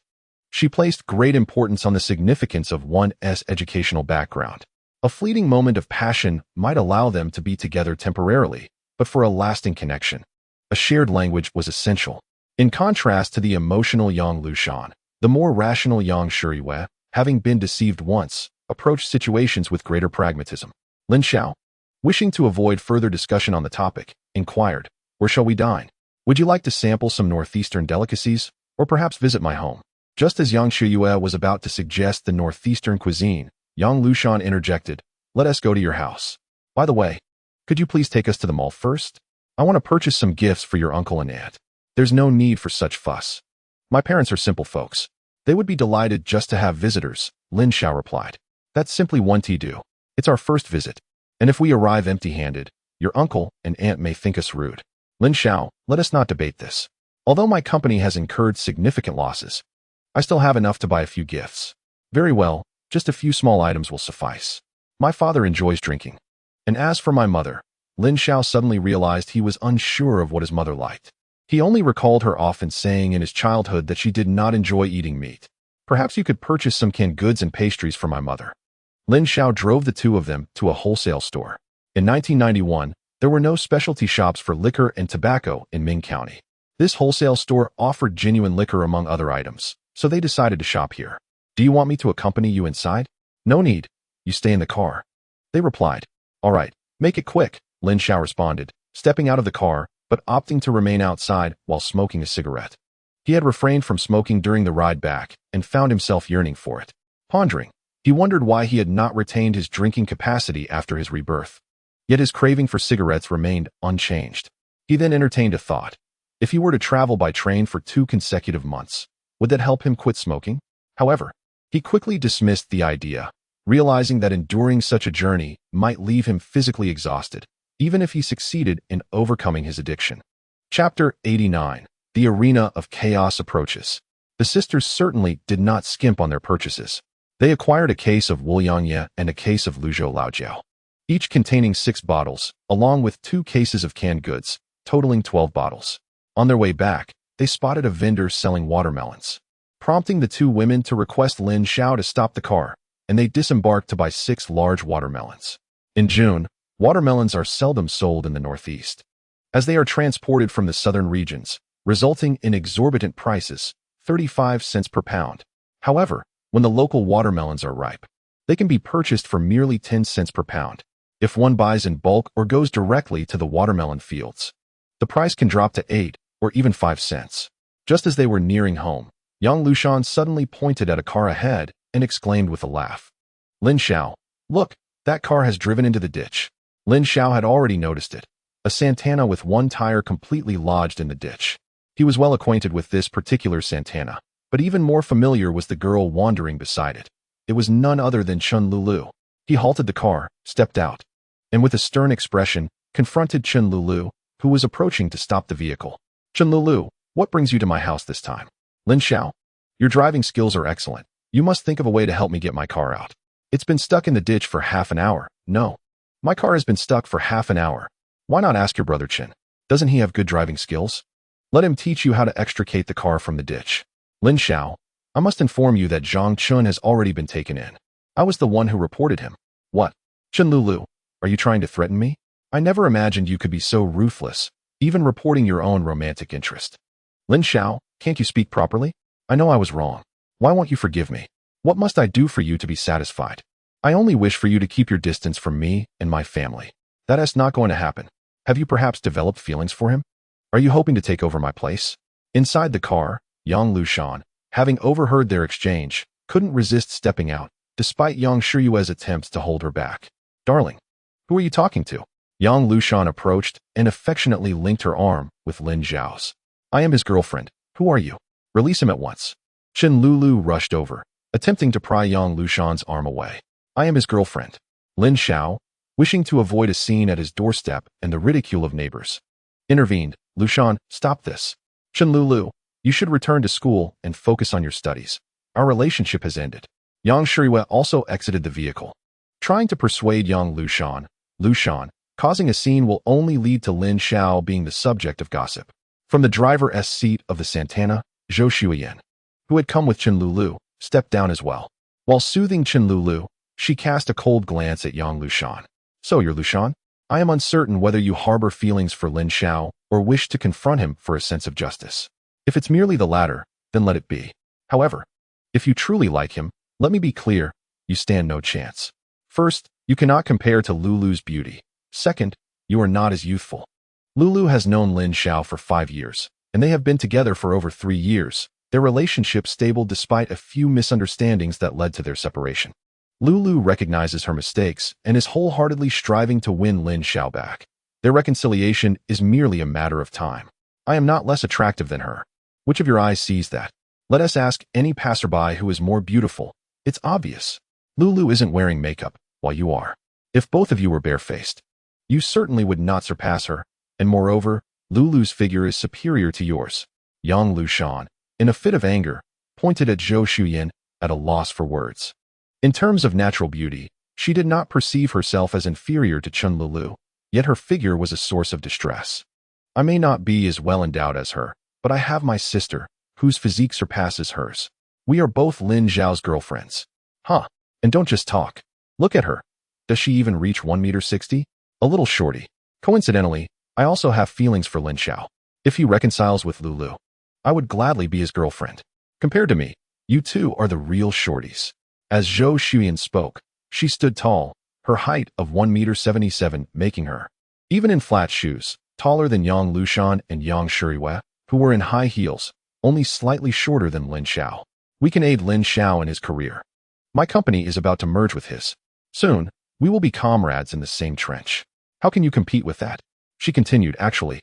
she placed great importance on the significance of one's educational background. A fleeting moment of passion might allow them to be together temporarily, but for a lasting connection, a shared language was essential. In contrast to the emotional Yang Lushan, the more rational Yang Shiyue, having been deceived once, approached situations with greater pragmatism. Lin Xiao, wishing to avoid further discussion on the topic, inquired, "Where shall we dine? Would you like to sample some northeastern delicacies, or perhaps visit my home?" Just as Yang Shiyue was about to suggest the northeastern cuisine, Yang Lushan interjected, "Let us go to your house. By the way, could you please take us to the mall first? I want to purchase some gifts for your uncle and aunt. There's no need for such fuss. My parents are simple folks. They would be delighted just to have visitors," Lin Xiao replied. "That's simply one to do. It's our first visit. And if we arrive empty-handed, your uncle and aunt may think us rude. Lin Xiao, let us not debate this. Although my company has incurred significant losses, I still have enough to buy a few gifts." "Very well, just a few small items will suffice. My father enjoys drinking. And as for my mother," Lin Xiao suddenly realized he was unsure of what his mother liked. He only recalled her often saying in his childhood that she did not enjoy eating meat. "Perhaps you could purchase some canned goods and pastries for my mother." Lin Xiao drove the two of them to a wholesale store. In 1991, there were no specialty shops for liquor and tobacco in Ming County. This wholesale store offered genuine liquor among other items, so they decided to shop here. "Do you want me to accompany you inside?" "No need. You stay in the car," they replied. "All right, make it quick," Lin Xiao responded, stepping out of the car, but opting to remain outside while smoking a cigarette. He had refrained from smoking during the ride back and found himself yearning for it. Pondering, he wondered why he had not retained his drinking capacity after his rebirth. Yet his craving for cigarettes remained unchanged. He then entertained a thought. If he were to travel by train for 2 consecutive months, would that help him quit smoking? However, he quickly dismissed the idea, realizing that enduring such a journey might leave him physically exhausted, even if he succeeded in overcoming his addiction. Chapter 89. The Arena of Chaos approaches. The sisters certainly did not skimp on their purchases. They acquired a case of Wuliangye and a case of Luzhou Laojiao, each containing 6 bottles, along with 2 cases of canned goods, totaling 12 bottles. On their way back, they spotted a vendor selling watermelons, prompting the 2 women to request Lin Xiao to stop the car, and they disembarked to buy 6 large watermelons. In June, watermelons are seldom sold in the Northeast, as they are transported from the southern regions, resulting in exorbitant prices, 35 cents per pound. However, when the local watermelons are ripe, they can be purchased for merely 10 cents per pound. If one buys in bulk or goes directly to the watermelon fields, the price can drop to 8 or even 5 cents. Just as they were nearing home, Yang Lushan suddenly pointed at a car ahead and exclaimed with a laugh, "Lin Xiao, look, that car has driven into the ditch." Lin Xiao had already noticed it, a Santana with one tire completely lodged in the ditch. He was well acquainted with this particular Santana, but even more familiar was the girl wandering beside it. It was none other than Chen Lulu. He halted the car, stepped out, and with a stern expression, confronted Chen Lulu, who was approaching to stop the vehicle. "Chen Lulu, what brings you to my house this time?" "Lin Xiao, your driving skills are excellent. You must think of a way to help me get my car out. It's been stuck in the ditch for half an hour." "No. My car has been stuck for half an hour. Why not ask your brother Chen? Doesn't he have good driving skills? Let him teach you how to extricate the car from the ditch." "Lin Xiao, I must inform you that Zhang Chun has already been taken in. I was the one who reported him." "What? Chen Lulu, are you trying to threaten me? I never imagined you could be so ruthless, even reporting your own romantic interest." "Lin Xiao, can't you speak properly? I know I was wrong. Why won't you forgive me? What must I do for you to be satisfied? I only wish for you to keep your distance from me and my family. That is not going to happen. Have you perhaps developed feelings for him? Are you hoping to take over my place?" Inside the car, Yang Lushan, having overheard their exchange, couldn't resist stepping out, despite Yang Shiyue's attempts to hold her back. "Darling, who are you talking to?" Yang Lushan approached and affectionately linked her arm with Lin Xiao's. "I am his girlfriend. Who are you? Release him at once." Chen Lulu rushed over, attempting to pry Yang Lushan's arm away. "I am his girlfriend." Lin Xiao, wishing to avoid a scene at his doorstep and the ridicule of neighbors, intervened. "Lushan, stop this." "Chen Lulu, You should return to school and focus on your studies. Our relationship has ended. Yang Shirihue also exited the vehicle, trying to persuade Yang Lushan, causing a scene will only lead to Lin Xiao being the subject of gossip. From the driver's seat of the Santana, Zhou Shuyan, who had come with Chen Lulu, stepped down as well. While soothing Chen Lulu, she cast a cold glance at Yang Lushan. So you're Lushan? I am uncertain whether you harbor feelings for Lin Xiao or wish to confront him for a sense of justice. If it's merely the latter, then let it be. However, if you truly like him, let me be clear, you stand no chance. First, you cannot compare to Lulu's beauty. Second, you are not as youthful. Lulu has known Lin Xiao for 5 years, and they have been together for over 3 years, their relationship stable despite a few misunderstandings that led to their separation. Lulu recognizes her mistakes and is wholeheartedly striving to win Lin Xiao back. Their reconciliation is merely a matter of time. I am not less attractive than her. Which of your eyes sees that? Let us ask any passerby who is more beautiful. It's obvious. Lulu isn't wearing makeup, while you are. If both of you were barefaced, you certainly would not surpass her, and moreover, Lulu's figure is superior to yours. Yang Lushan, in a fit of anger, pointed at Zhou Shuyan, at a loss for words. In terms of natural beauty, she did not perceive herself as inferior to Chen Lulu, yet her figure was a source of distress. I may not be as well endowed as her, but I have my sister, whose physique surpasses hers. We are both Lin Xiao's girlfriends. Huh, and don't just talk. Look at her. Does she even reach 1.60 meters? A little shorty. Coincidentally, I also have feelings for Lin Xiao. If he reconciles with Lulu, I would gladly be his girlfriend. Compared to me, you two are the real shorties. As Zhou Shuyan spoke, she stood tall, her height of 1.77 meters making her, even in flat shoes, taller than Yang Lushan and Yang Shirihue, who were in high heels, only slightly shorter than Lin Xiao. We can aid Lin Xiao in his career. My company is about to merge with his. Soon, we will be comrades in the same trench. How can you compete with that? She continued, actually.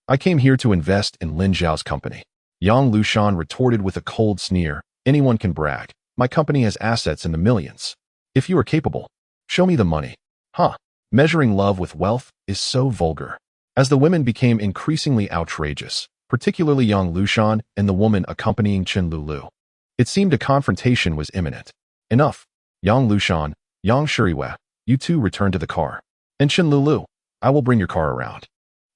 I came here to invest in Lin Xiao's company. Yang Lushan retorted with a cold sneer. Anyone can brag. My company has assets in the millions. If you are capable, show me the money. Huh. Measuring love with wealth is so vulgar. As the women became increasingly outrageous, particularly Yang Lushan and the woman accompanying Chen Lulu, it seemed a confrontation was imminent. Enough. Yang Lushan, Yang Shirihue, you two return to the car. And Chen Lulu, I will bring your car around.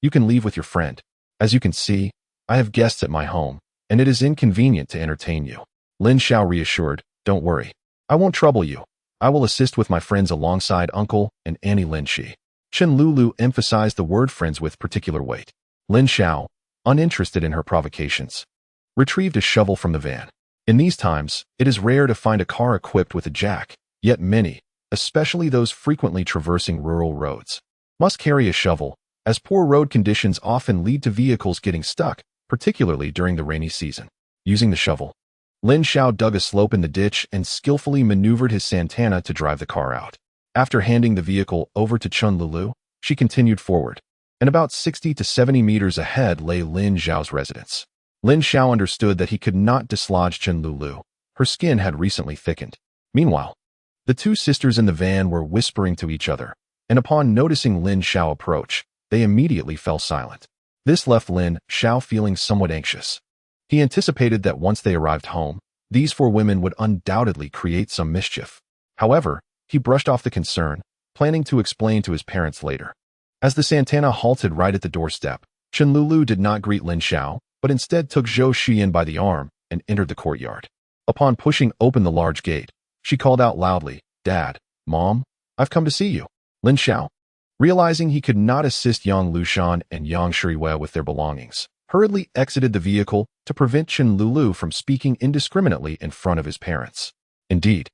You can leave with your friend. As you can see, I have guests at my home, and it is inconvenient to entertain you. Lin Xiao reassured, don't worry. I won't trouble you. I will assist with my friends alongside Uncle and Annie Lin Shi. Chen Lulu emphasized the word friends with particular weight. Lin Xiao, uninterested in her provocations, retrieved a shovel from the van. In these times, it is rare to find a car equipped with a jack, yet many, especially those frequently traversing rural roads, must carry a shovel, as poor road conditions often lead to vehicles getting stuck, particularly during the rainy season. Using the shovel, Lin Xiao dug a slope in the ditch and skillfully maneuvered his Santana to drive the car out. After handing the vehicle over to Chen Lulu, she continued forward, and about 60 to 70 meters ahead lay Lin Xiao's residence. Lin Xiao understood that he could not dislodge Chen Lulu. Her skin had recently thickened. Meanwhile, the two sisters in the van were whispering to each other, and upon noticing Lin Xiao approach, they immediately fell silent. This left Lin Xiao feeling somewhat anxious. He anticipated that once they arrived home, these 4 women would undoubtedly create some mischief. However, he brushed off the concern, planning to explain to his parents later. As the Santana halted right at the doorstep, Chen Lulu did not greet Lin Xiao, but instead took Zhou Shuyan by the arm and entered the courtyard. Upon pushing open the large gate, she called out loudly, Dad, Mom, I've come to see you. Lin Xiao, realizing he could not assist Yang Lushan and Yang Shirihue with their belongings, hurriedly exited the vehicle to prevent Chen Lulu from speaking indiscriminately in front of his parents. Indeed,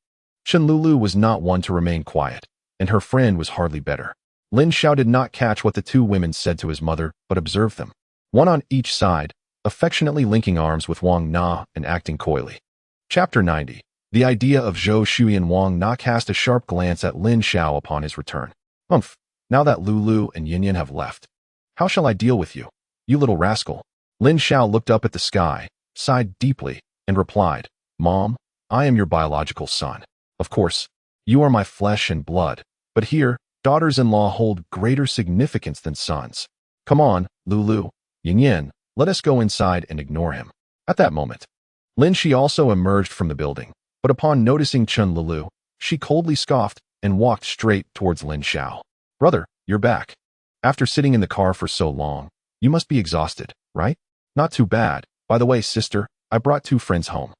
Chen Lulu was not one to remain quiet, and her friend was hardly better. Lin Xiao did not catch what the 2 women said to his mother, but observed them, one on each side, affectionately linking arms with Wang Na and acting coyly. Chapter 90. The idea of Zhou Shuyan. Wang Na cast a sharp glance at Lin Xiao upon his return. Humph, now that Lulu and Yin have left, how shall I deal with you, you little rascal? Lin Xiao looked up at the sky, sighed deeply, and replied, Mom, I am your biological son. Of course, you are my flesh and blood, but here, daughters-in-law hold greater significance than sons. Come on, Lulu, Yin, let us go inside and ignore him. At that moment, Lin Xiao also emerged from the building, but upon noticing Chen Lulu, she coldly scoffed and walked straight towards Lin Xiao. Brother, you're back. After sitting in the car for so long, you must be exhausted, right? Not too bad. By the way, sister, I brought 2 friends home.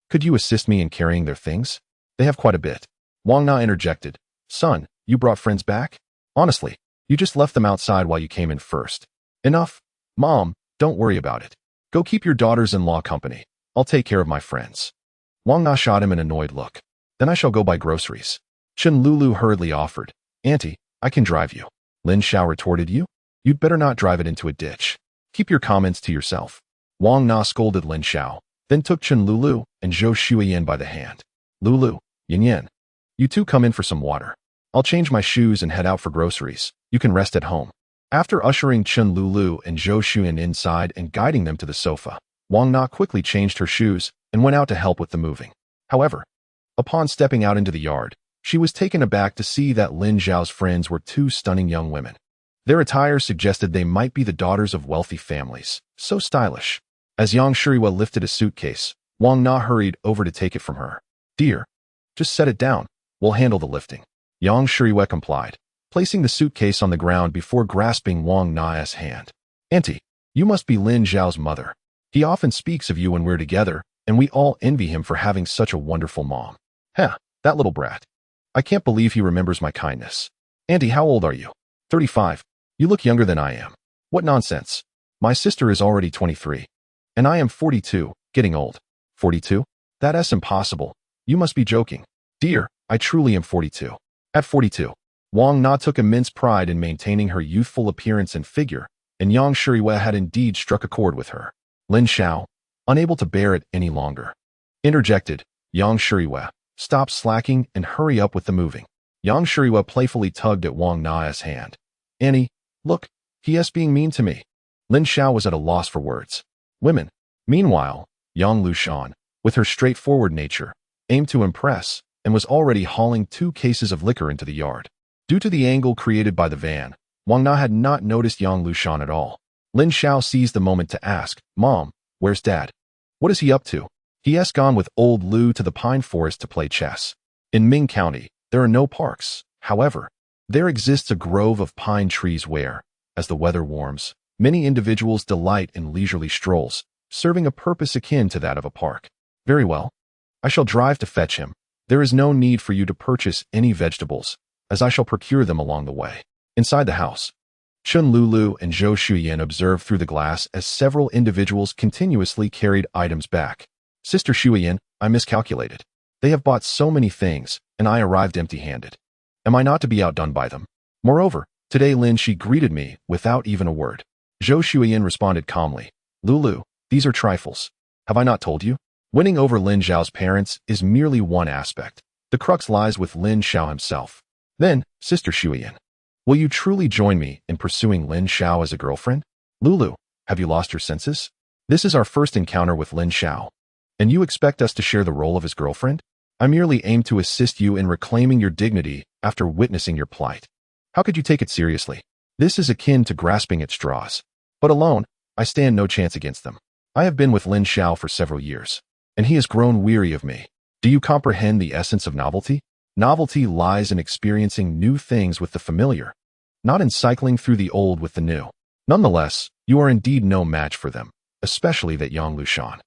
Could you assist me in carrying their things? They have quite a bit. Wang Na interjected. Son, you brought friends back? Honestly, you just left them outside while you came in first. Enough. Mom, don't worry about it. Go keep your daughters-in-law company. I'll take care of my friends. Wang Na shot him an annoyed look. Then I shall go buy groceries. Chen Lulu hurriedly offered. Auntie, I can drive you. Lin Xiao retorted. You'd better not drive it into a ditch. Keep your comments to yourself. Wang Na scolded Lin Xiao, then took Chen Lulu and Zhou Shuiyan by the hand. Lulu, Yin Yin, you two come in for some water. I'll change my shoes and head out for groceries. You can rest at home. After ushering Chen Lulu and Zhou Shuiyan inside and guiding them to the sofa, Wang Na quickly changed her shoes and went out to help with the moving. However, upon stepping out into the yard, she was taken aback to see that Lin Xiao's friends were 2 stunning young women. Their attire suggested they might be the daughters of wealthy families, so stylish. As Yang Shuriwa lifted a suitcase, Wang Na hurried over to take it from her. Dear, just set it down. We'll handle the lifting. Yang Shuriwa complied, placing the suitcase on the ground before grasping Wang Na's hand. Auntie, you must be Lin Xiao's mother. He often speaks of you when we're together, and we all envy him for having such a wonderful mom. Heh, that little brat. I can't believe he remembers my kindness. Auntie, how old are you? 35. You look younger than I am. What nonsense. My sister is already 23. And I am 42, getting old. 42? That's impossible. You must be joking. Dear, I truly am 42. At 42, Wang Na took immense pride in maintaining her youthful appearance and figure, and Yang Shuriwa had indeed struck a chord with her. Lin Xiao, unable to bear it any longer, interjected. Yang Shuriwa, stop slacking and hurry up with the moving. Yang Shuriwa playfully tugged at Wang Na's hand. Annie, look, he is being mean to me. Lin Xiao was at a loss for words. Women. Meanwhile, Yang Lushan, with her straightforward nature, aimed to impress, and was already hauling 2 cases of liquor into the yard. Due to the angle created by the van, Wang Na had not noticed Yang Lushan at all. Lin Xiao seized the moment to ask, Mom, where's Dad? What is he up to? He has gone with old Lu to the pine forest to play chess. In Ming County, there are no parks. However, there exists a grove of pine trees where, as the weather warms, many individuals delight in leisurely strolls, serving a purpose akin to that of a park. Very well. I shall drive to fetch him. There is no need for you to purchase any vegetables, as I shall procure them along the way. Inside the house, Chen Lulu and Zhou Shuiyan observed through the glass as several individuals continuously carried items back. Sister Shuiyan, I miscalculated. They have bought so many things, and I arrived empty-handed. Am I not to be outdone by them? Moreover, today Lin Shi greeted me without even a word. Zhou Shuiyan responded calmly. Lulu, these are trifles. Have I not told you? Winning over Lin Xiao's parents is merely one aspect. The crux lies with Lin Xiao himself. Then, Sister Shuiyan, will you truly join me in pursuing Lin Xiao as a girlfriend? Lulu, have you lost your senses? This is our first encounter with Lin Xiao, and you expect us to share the role of his girlfriend? I merely aim to assist you in reclaiming your dignity after witnessing your plight. How could you take it seriously? This is akin to grasping at straws. But alone, I stand no chance against them. I have been with Lin Xiao for several years, and he has grown weary of me. Do you comprehend the essence of novelty? Novelty lies in experiencing new things with the familiar, not in cycling through the old with the new. Nonetheless, you are indeed no match for them, especially that Yang Lushan.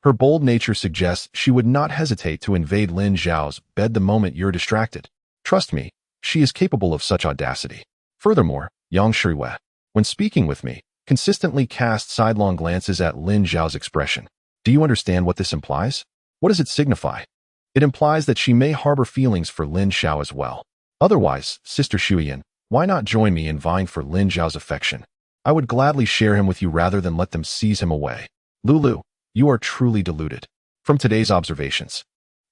Her bold nature suggests she would not hesitate to invade Lin Xiao's bed the moment you're distracted. Trust me, she is capable of such audacity. Furthermore, Yang Shuriwa, when speaking with me, consistently cast sidelong glances at Lin Xiao's expression. Do you understand what this implies? What does it signify? It implies that she may harbor feelings for Lin Xiao as well. Otherwise, Sister Shuiyan, why not join me in vying for Lin Xiao's affection? I would gladly share him with you rather than let them seize him away. Lulu, you are truly deluded. From today's observations,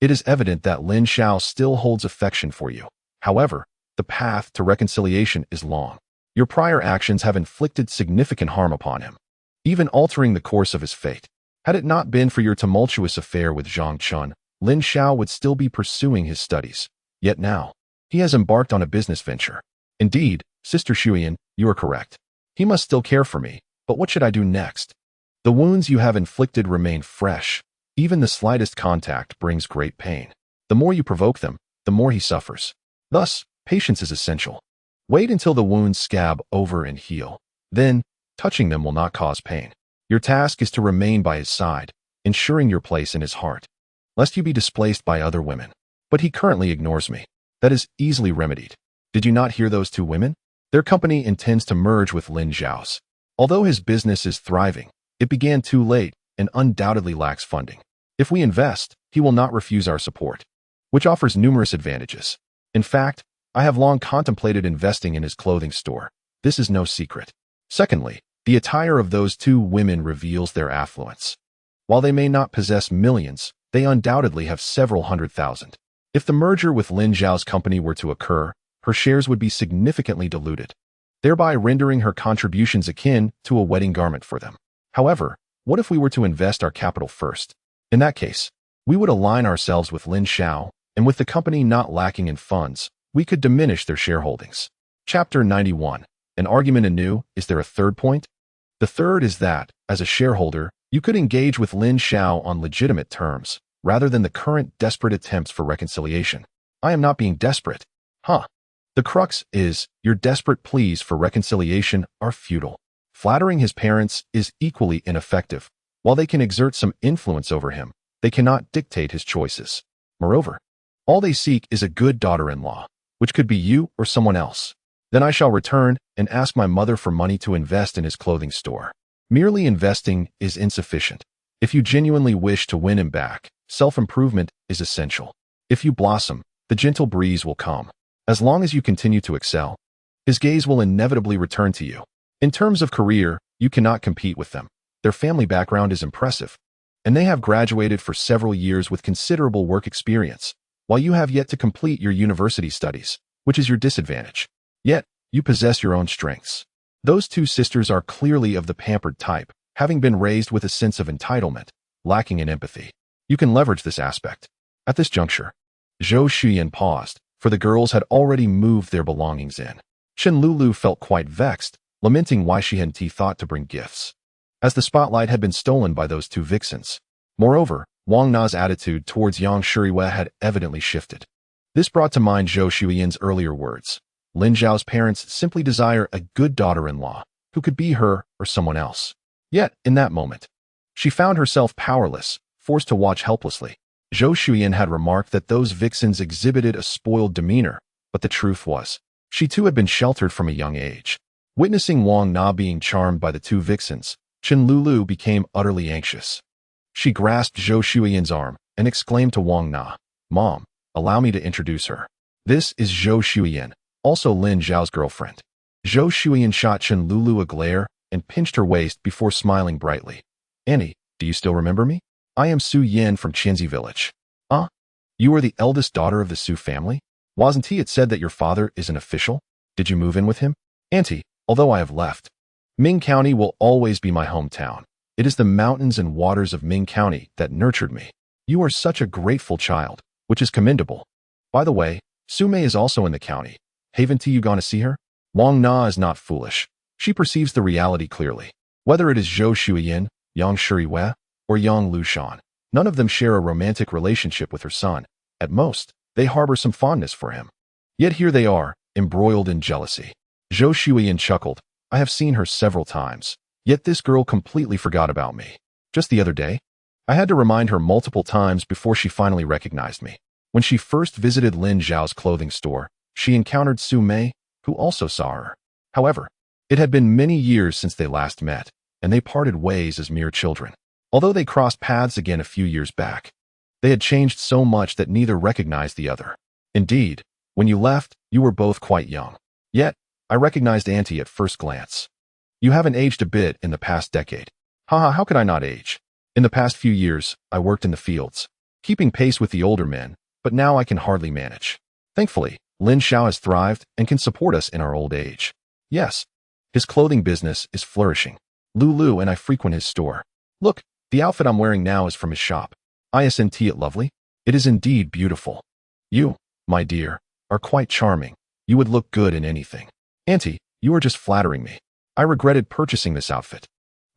it is evident that Lin Xiao still holds affection for you. However, the path to reconciliation is long. Your prior actions have inflicted significant harm upon him, even altering the course of his fate. Had it not been for your tumultuous affair with Zhang Chun, Lin Xiao would still be pursuing his studies. Yet now, he has embarked on a business venture. Indeed, Sister Shuiyan, you are correct. He must still care for me, but what should I do next? The wounds you have inflicted remain fresh. Even the slightest contact brings great pain. The more you provoke them, the more he suffers. Thus, patience is essential. Wait until the wounds scab over and heal. Then, touching them will not cause pain. Your task is to remain by his side, ensuring your place in his heart, lest you be displaced by other women. But he currently ignores me. That is easily remedied. Did you not hear those two women? Their company intends to merge with Lin Xiao's. Although his business is thriving, it began too late and undoubtedly lacks funding. If we invest, he will not refuse our support, which offers numerous advantages. In fact, I have long contemplated investing in his clothing store. This is no secret. Secondly, the attire of those two women reveals their affluence. While they may not possess millions, they undoubtedly have several 100,000. If the merger with Lin Xiao's company were to occur, her shares would be significantly diluted, thereby rendering her contributions akin to a wedding garment for them. However, what if we were to invest our capital first? In that case, we would align ourselves with Lin Xiao, and with the company not lacking in funds, we could diminish their shareholdings. Chapter 91. An argument anew. Is there a third point? The third is that, as a shareholder, you could engage with Lin Xiao on legitimate terms, rather than the current desperate attempts for reconciliation. I am not being desperate. The crux is, your desperate pleas for reconciliation are futile. Flattering his parents is equally ineffective. While they can exert some influence over him, they cannot dictate his choices. Moreover, all they seek is a good daughter-in-law, which could be you or someone else. Then I shall return and ask my mother for money to invest in his clothing store. Merely investing is insufficient. If you genuinely wish to win him back, self-improvement is essential. If you blossom, the gentle breeze will come. As long as you continue to excel, his gaze will inevitably return to you. In terms of career, you cannot compete with them. Their family background is impressive, and they have graduated for several years with considerable work experience, while you have yet to complete your university studies, which is your disadvantage. Yet, you possess your own strengths. Those two sisters are clearly of the pampered type, having been raised with a sense of entitlement, lacking in empathy. You can leverage this aspect. At this juncture, Zhou Xuyan paused, for the girls had already moved their belongings in. Chen Lulu felt quite vexed, lamenting why she hadn't thought to bring gifts, as the spotlight had been stolen by those two vixens. Moreover, Wang Na's attitude towards Yang Shuriwei had evidently shifted. This brought to mind Zhou Xuyan's earlier words. Lin Xiao's parents simply desire a good daughter-in-law, who could be her or someone else. Yet, in that moment, she found herself powerless, forced to watch helplessly. Zhou Xuyan had remarked that those vixens exhibited a spoiled demeanor, but the truth was, she too had been sheltered from a young age. Witnessing Wang Na being charmed by the two vixens, Chen Lulu became utterly anxious. She grasped Zhou Xuyan's arm and exclaimed to Wang Na, "Mom, allow me to introduce her. This is Zhou Xuyan, also Lin Xiao's girlfriend." Zhou Xuyan shot Chen Lulu a glare and pinched her waist before smiling brightly. "Annie, do you still remember me? I am Su Yin from Qianzi village." You are the eldest daughter of the Su family? Wasn't it said that your father is an official? Did you move in with him?" "Auntie, although I have left, Ming County will always be my hometown. It is the mountains and waters of Ming County that nurtured me. You are such a grateful child, which is commendable. By the way, Su Mei is also in the county. Haven't you gone to see her?" Wang Na is not foolish. She perceives the reality clearly. Whether it is Zhou Xuyan, Yang Shuriwei, or Yang Lushan, none of them share a romantic relationship with her son. At most, they harbor some fondness for him. Yet here they are, embroiled in jealousy. Zhou Xuyan chuckled. "I have seen her several times. Yet this girl completely forgot about me. Just the other day, I had to remind her multiple times before she finally recognized me. When she first visited Lin Xiao's clothing store, she encountered Su Mei, who also saw her. However, it had been many years since they last met, and they parted ways as mere children. Although they crossed paths again a few years back, they had changed so much that neither recognized the other. Indeed, when you left, you were both quite young. Yet, I recognized Auntie at first glance. You haven't aged a bit in the past decade." "Haha, how could I not age? In the past few years, I worked in the fields, keeping pace with the older men, but now I can hardly manage. Thankfully, Lin Xiao has thrived and can support us in our old age. Yes, his clothing business is flourishing. Lulu and I frequent his store. Look, the outfit I'm wearing now is from his shop. Isn't it lovely? It is indeed beautiful. You, my dear, are quite charming. You would look good in anything. Auntie, you are just flattering me. I regretted purchasing this outfit.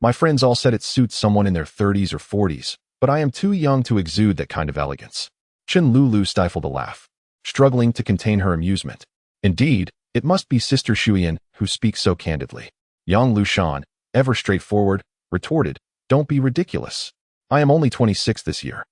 My friends all said it suits someone in their 30s or 40s, but I am too young to exude that kind of elegance. Chen Lulu stifled a laugh, struggling to contain her amusement. Indeed, it must be Sister Shuyan who speaks so candidly. Yang Lushan, ever straightforward, retorted, "Don't be ridiculous. I am only 26 this year.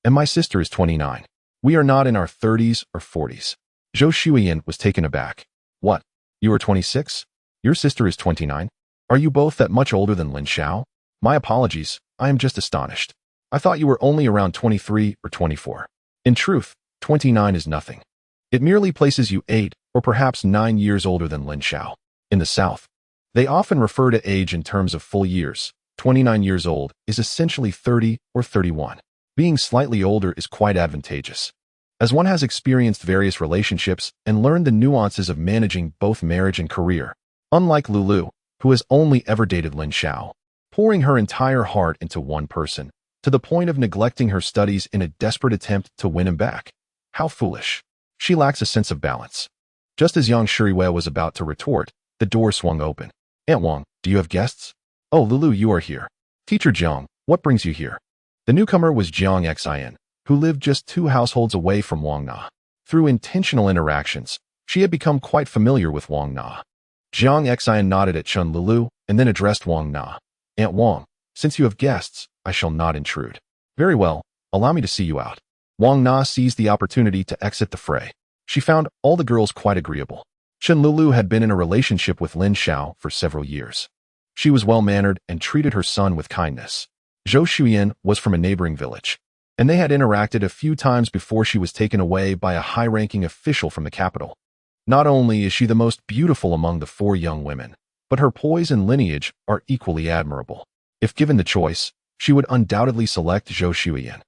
And my sister is 29. We are not in our 30s or 40s. Zhou Shuyan was taken aback. What? You are 26? Your sister is 29? Are you both that much older than Lin Xiao? My apologies, I am just astonished. I thought you were only around 23 or 24. In truth, 29 is nothing. It merely places you 8 or perhaps 9 years older than Lin Xiao. In the South, they often refer to age in terms of full years. 29 years old is essentially 30 or 31. Being slightly older is quite advantageous, as one has experienced various relationships and learned the nuances of managing both marriage and career. Unlike Lulu, who has only ever dated Lin Xiao, pouring her entire heart into one person, to the point of neglecting her studies in a desperate attempt to win him back. How foolish. She lacks a sense of balance. Just as Yang Shuriwei was about to retort, the door swung open. Aunt Wang, do you have guests? Oh, Lulu, you are here. Teacher Jiang, what brings you here? The newcomer was Jiang Xin, who lived just 2 households away from Wang Na. Through intentional interactions, she had become quite familiar with Wang Na. Jiang Xin nodded at Chun Lulu and then addressed Wang Na. Aunt Wang, since you have guests, I shall not intrude. Very well, allow me to see you out. Wang Na seized the opportunity to exit the fray. She found all the girls quite agreeable. Chun Lulu had been in a relationship with Lin Xiao for several years. She was well-mannered and treated her son with kindness. Zhou Shuyan was from a neighboring village, and they had interacted a few times before she was taken away by a high-ranking official from the capital. Not only is she the most beautiful among the 4 young women, but her poise and lineage are equally admirable. If given the choice, she would undoubtedly select Zhou Shuyan.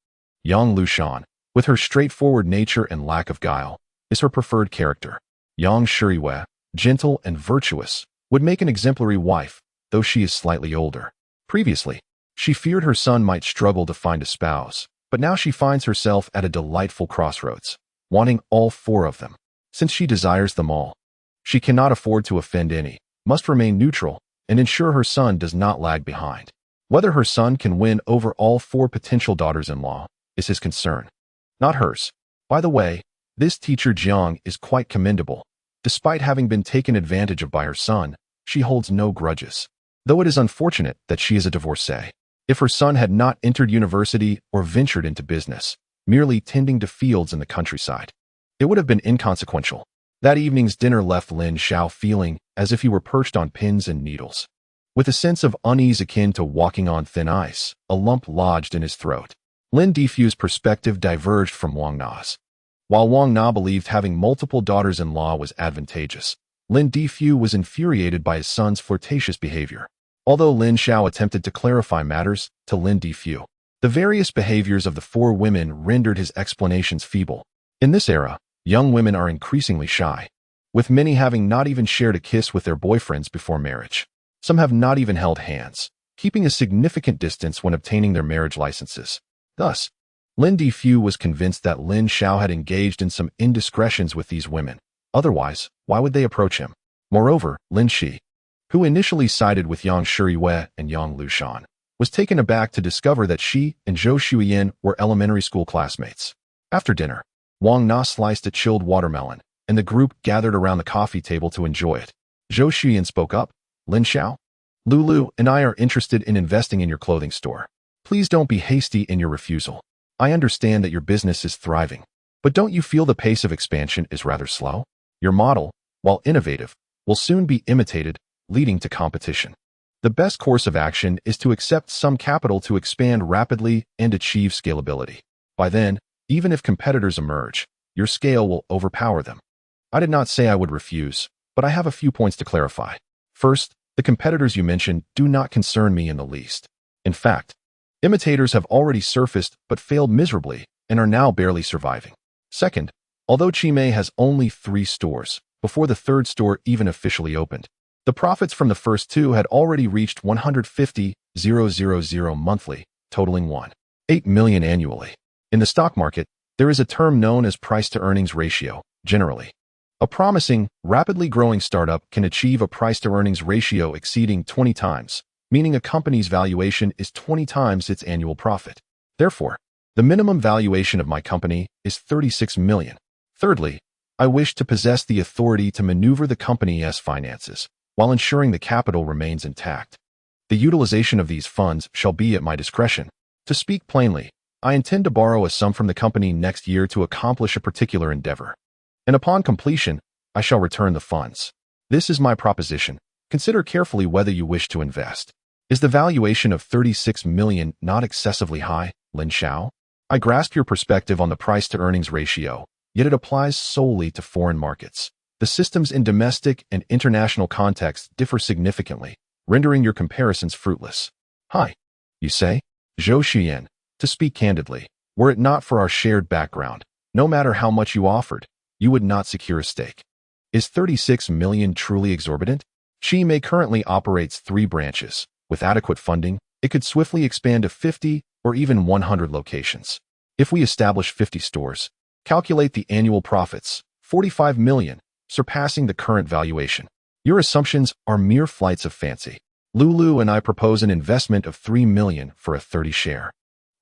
Yang Lushan, with her straightforward nature and lack of guile, is her preferred character. Yang Shuriwei, gentle and virtuous, would make an exemplary wife, though she is slightly older. Previously, she feared her son might struggle to find a spouse, but now she finds herself at a delightful crossroads, wanting all 4 of them. Since she desires them all, she cannot afford to offend any, must remain neutral, and ensure her son does not lag behind. Whether her son can win over all 4 potential daughters-in-law is his concern, not hers. By the way, this teacher Jiang is quite commendable. Despite having been taken advantage of by her son, she holds no grudges. Though it is unfortunate that she is a divorcee. If her son had not entered university or ventured into business, merely tending to fields in the countryside, it would have been inconsequential. That evening's dinner left Lin Xiao feeling as if he were perched on pins and needles. With a sense of unease akin to walking on thin ice, a lump lodged in his throat. Lin Difu's perspective diverged from Wang Na's. While Wang Na believed having multiple daughters-in-law was advantageous, Lin Difu was infuriated by his son's flirtatious behavior. Although Lin Xiao attempted to clarify matters to Lin Difu, the various behaviors of the 4 women rendered his explanations feeble. In this era, young women are increasingly shy, with many having not even shared a kiss with their boyfriends before marriage. Some have not even held hands, keeping a significant distance when obtaining their marriage licenses. Thus, Lin Difu was convinced that Lin Xiao had engaged in some indiscretions with these women. Otherwise, why would they approach him? Moreover, Lin Shi, who initially sided with Yang Shuriwei and Yang Lushan, was taken aback to discover that she and Zhou Shuyan were elementary school classmates. After dinner, Wang Na sliced a chilled watermelon, and the group gathered around the coffee table to enjoy it. Zhou Shuyan spoke up. Lin Xiao, Lulu and I are interested in investing in your clothing store. Please don't be hasty in your refusal. I understand that your business is thriving, but don't you feel the pace of expansion is rather slow? Your model, while innovative, will soon be imitated, leading to competition. The best course of action is to accept some capital to expand rapidly and achieve scalability. By then, even if competitors emerge, your scale will overpower them. I did not say I would refuse, but I have a few points to clarify. First, the competitors you mentioned do not concern me in the least. In fact, imitators have already surfaced but failed miserably and are now barely surviving. Second, although Chimay has only 3 stores, before the 3rd store even officially opened, the profits from the first 2 had already reached 150,000 monthly, totaling 1.8 million annually. In the stock market, there is a term known as price-to-earnings ratio, generally. A promising, rapidly growing startup can achieve a price-to-earnings ratio exceeding 20 times, meaning a company's valuation is 20 times its annual profit. Therefore, the minimum valuation of my company is 36 million. Thirdly, I wish to possess the authority to maneuver the company's finances while ensuring the capital remains intact. The utilization of these funds shall be at my discretion. To speak plainly, I intend to borrow a sum from the company next year to accomplish a particular endeavor, and upon completion, I shall return the funds. This is my proposition. Consider carefully whether you wish to invest. Is the valuation of 36 million not excessively high, Lin Xiao? I grasp your perspective on the price-to-earnings ratio, yet it applies solely to foreign markets. The systems in domestic and international contexts differ significantly, rendering your comparisons fruitless. Hi, you say? Zhou Xuyan, to speak candidly, were it not for our shared background, no matter how much you offered, you would not secure a stake. Is 36 million truly exorbitant? Qi Mei currently operates 3 branches. With adequate funding, it could swiftly expand to 50 or even 100 locations. If we establish 50 stores, calculate the annual profits, 45 million, surpassing the current valuation. Your assumptions are mere flights of fancy. Lulu and I propose an investment of 3 million for a 30 share,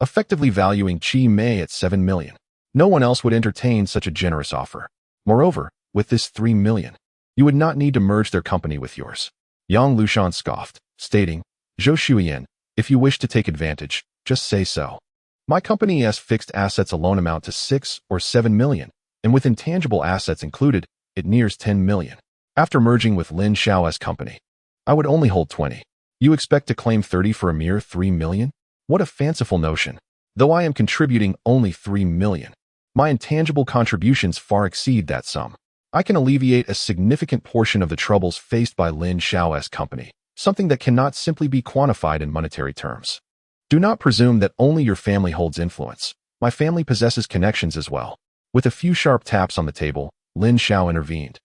effectively valuing Qi Mei at 7 million. No one else would entertain such a generous offer. Moreover, with this 3 million, you would not need to merge their company with yours. Yang Lushan scoffed, stating, Zhou Xuyan, if you wish to take advantage, just say so. My company's fixed assets alone amount to 6 or 7 million, and with intangible assets included, it nears 10 million. After merging with Lin Xiao's company, I would only hold 20. You expect to claim 30 for a mere 3 million? What a fanciful notion. Though I am contributing only 3 million, my intangible contributions far exceed that sum. I can alleviate a significant portion of the troubles faced by Lin Xiao's company, something that cannot simply be quantified in monetary terms. Do not presume that only your family holds influence. My family possesses connections as well. With a few sharp taps on the table, Lin Xiao intervened,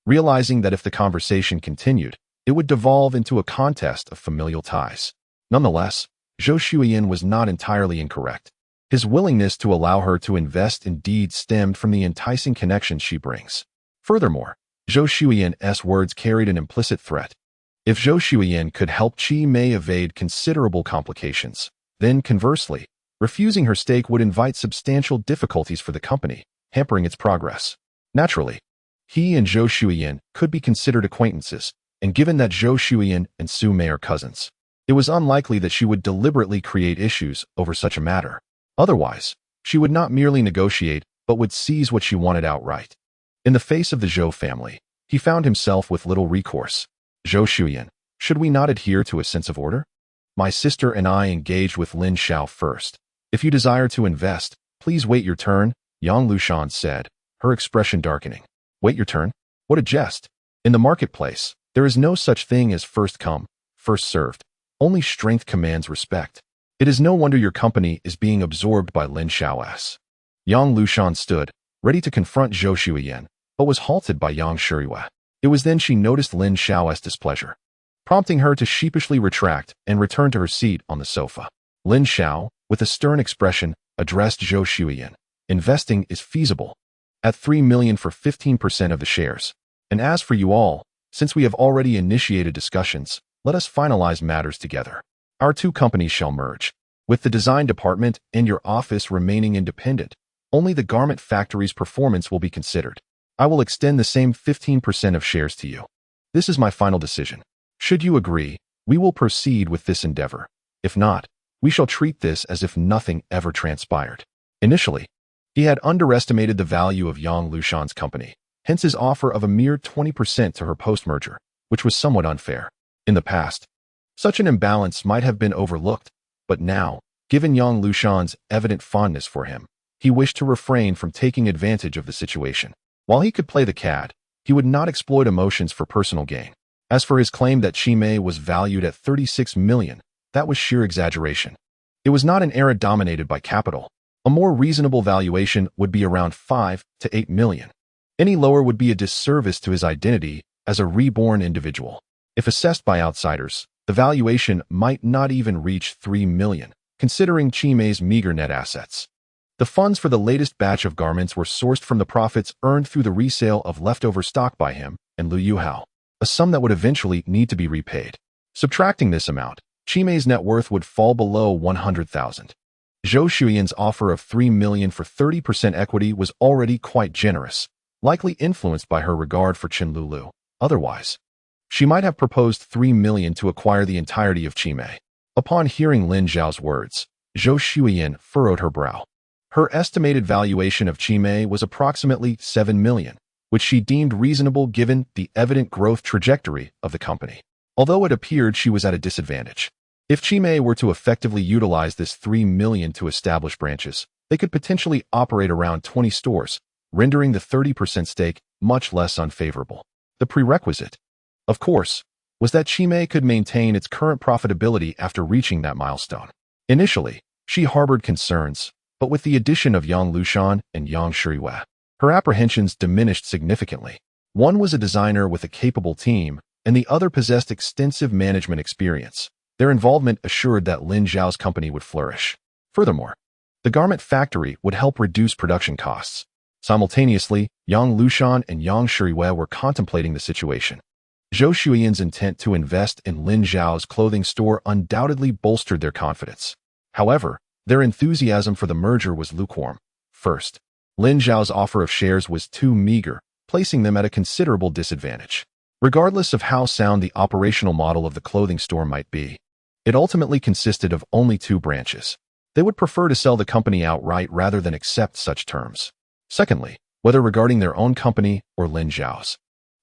realizing that if the conversation continued, it would devolve into a contest of familial ties. Nonetheless, Zhou Xuyan was not entirely incorrect. His willingness to allow her to invest indeed stemmed from the enticing connections she brings. Furthermore, Zhou Xuyan's words carried an implicit threat. If Zhou Xuyan could help Qi Mei evade considerable complications, then conversely, refusing her stake would invite substantial difficulties for the company, hampering its progress. Naturally, he and Zhou Xuyan could be considered acquaintances, and given that Zhou Xuyan and Su Mei are cousins, it was unlikely that she would deliberately create issues over such a matter. Otherwise, she would not merely negotiate, but would seize what she wanted outright. In the face of the Zhou family, he found himself with little recourse. Zhou Xuyan, should we not adhere to a sense of order? My sister and I engaged with Lin Xiao first. If you desire to invest, please wait your turn, Yang Lushan said, her expression darkening. Wait your turn? What a jest. In the marketplace, there is no such thing as first come, first served. Only strength commands respect. It is no wonder your company is being absorbed by Lin Xiao's. Yang Lushan stood, ready to confront Zhou Xuyan, but was halted by Yang Shirihua. It was then she noticed Lin Xiao's displeasure, prompting her to sheepishly retract and return to her seat on the sofa. Lin Xiao, with a stern expression, addressed Zhou Xuyan. Investing is feasible. At 3 million for 15% of the shares. And as for you all, since we have already initiated discussions, let us finalize matters together. Our 2 companies shall merge. With the design department and your office remaining independent, only the garment factory's performance will be considered. I will extend the same 15% of shares to you. This is my final decision. Should you agree, we will proceed with this endeavor. If not, we shall treat this as if nothing ever transpired. Initially, he had underestimated the value of Yang Lushan's company, hence his offer of a mere 20% to her post-merger, which was somewhat unfair. In the past, such an imbalance might have been overlooked, but now, given Yang Lushan's evident fondness for him, he wished to refrain from taking advantage of the situation. While he could play the cad, he would not exploit emotions for personal gain. As for his claim that Qi Mei was valued at 36 million, that was sheer exaggeration. It was not an era dominated by capital. A more reasonable valuation would be around 5 to 8 million. Any lower would be a disservice to his identity as a reborn individual. If assessed by outsiders, the valuation might not even reach 3 million, considering Qi Mei's meager net assets. The funds for the latest batch of garments were sourced from the profits earned through the resale of leftover stock by him and Liu Yuhao, a sum that would eventually need to be repaid. Subtracting this amount, Chimei's net worth would fall below 100,000. Zhou Shuyan's offer of 3 million for 30% equity was already quite generous, likely influenced by her regard for Chen Lulu. Otherwise, she might have proposed 3 million to acquire the entirety of Chimei. Upon hearing Lin Xiao's words, Zhou Shuyan furrowed her brow. Her estimated valuation of Chimei was approximately 7 million, which she deemed reasonable given the evident growth trajectory of the company. Although it appeared she was at a disadvantage. If Chimei were to effectively utilize this 3 million to establish branches, they could potentially operate around 20 stores, rendering the 30% stake much less unfavorable. The prerequisite, of course, was that Chimei could maintain its current profitability after reaching that milestone. Initially, she harbored concerns, but with the addition of Yang Lushan and Yang Shirihua, her apprehensions diminished significantly. One was a designer with a capable team, and the other possessed extensive management experience. Their involvement assured that Lin Xiao's company would flourish. Furthermore, the garment factory would help reduce production costs. Simultaneously, Yang Lushan and Yang Shirihua were contemplating the situation. Zhou Shuyan's intent to invest in Lin Xiao's clothing store undoubtedly bolstered their confidence. However, their enthusiasm for the merger was lukewarm. First, Lin Xiao's offer of shares was too meager, placing them at a considerable disadvantage. Regardless of how sound the operational model of the clothing store might be, it ultimately consisted of only 2 branches. They would prefer to sell the company outright rather than accept such terms. Secondly, whether regarding their own company or Lin Xiao's,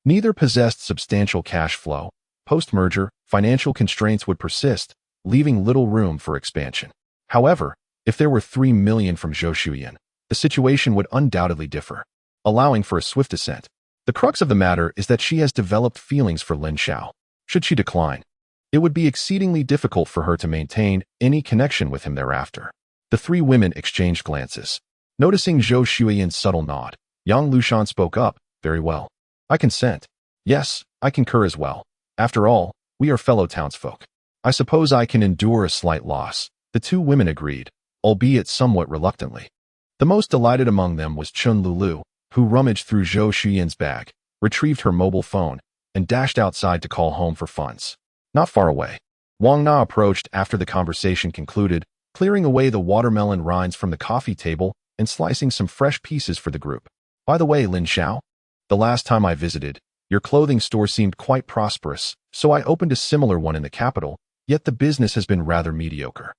neither possessed substantial cash flow. Post-merger, financial constraints would persist, leaving little room for expansion. However, if there were 3 million from Zhou Shuyan, the situation would undoubtedly differ, allowing for a swift ascent. The crux of the matter is that she has developed feelings for Lin Xiao. Should she decline, it would be exceedingly difficult for her to maintain any connection with him thereafter. The 3 women exchanged glances. Noticing Zhou Shuyan's subtle nod, Yang Lushan spoke up. Very well. I consent. Yes, I concur as well. After all, we are fellow townsfolk. I suppose I can endure a slight loss. The 2 women agreed, albeit somewhat reluctantly. The most delighted among them was Chen Lulu, who rummaged through Zhou Shuyan's bag, retrieved her mobile phone, and dashed outside to call home for funds. Not far away, Wang Na approached after the conversation concluded, clearing away the watermelon rinds from the coffee table and slicing some fresh pieces for the group. By the way, Lin Xiao, the last time I visited, your clothing store seemed quite prosperous, so I opened a similar one in the capital, yet the business has been rather mediocre.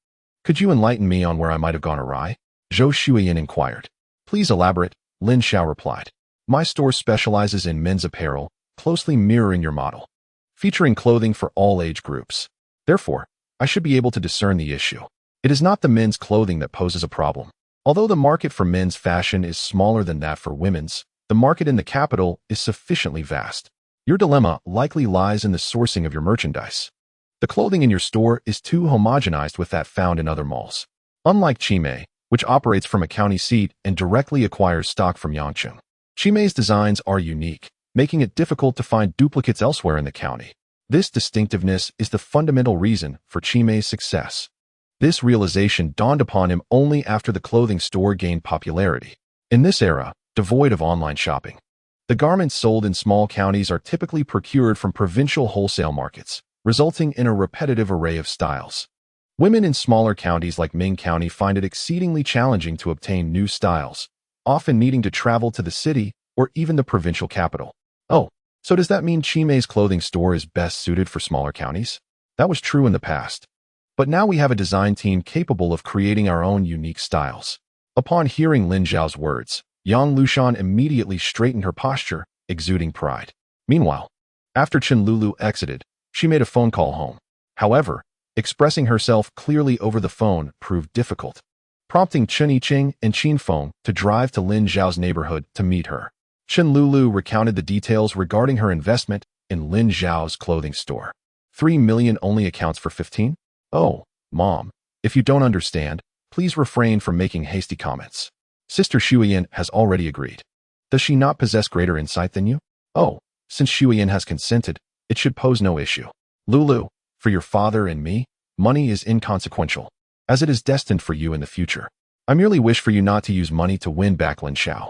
Could you enlighten me on where I might have gone awry? Zhou Shuyan inquired. Please elaborate, Lin Xiao replied. My store specializes in men's apparel, closely mirroring your model, featuring clothing for all age groups. Therefore, I should be able to discern the issue. It is not the men's clothing that poses a problem. Although the market for men's fashion is smaller than that for women's, the market in the capital is sufficiently vast. Your dilemma likely lies in the sourcing of your merchandise. The clothing in your store is too homogenized with that found in other malls. Unlike Chimei, which operates from a county seat and directly acquires stock from Yangcheng, Chimei's designs are unique, making it difficult to find duplicates elsewhere in the county. This distinctiveness is the fundamental reason for Chimei's success. This realization dawned upon him only after the clothing store gained popularity. In this era, devoid of online shopping, the garments sold in small counties are typically procured from provincial wholesale markets, resulting in a repetitive array of styles. Women in smaller counties like Ming County find it exceedingly challenging to obtain new styles, often needing to travel to the city or even the provincial capital. Oh, so does that mean Chimei's clothing store is best suited for smaller counties? That was true in the past. But now we have a design team capable of creating our own unique styles. Upon hearing Lin Xiao's words, Yang Lushan immediately straightened her posture, exuding pride. Meanwhile, after Chen Lulu exited, she made a phone call home. However, expressing herself clearly over the phone proved difficult, prompting Chen Yiqing and Qin Feng to drive to Lin Xiao's neighborhood to meet her. Chen Lulu recounted the details regarding her investment in Lin Xiao's clothing store. 3 million only accounts for 15? Oh, Mom, if you don't understand, please refrain from making hasty comments. Sister Shuyan has already agreed. Does she not possess greater insight than you? Oh, since Shuyan has consented, it should pose no issue. Lulu, for your father and me, money is inconsequential, as it is destined for you in the future. I merely wish for you not to use money to win back Lin Xiao.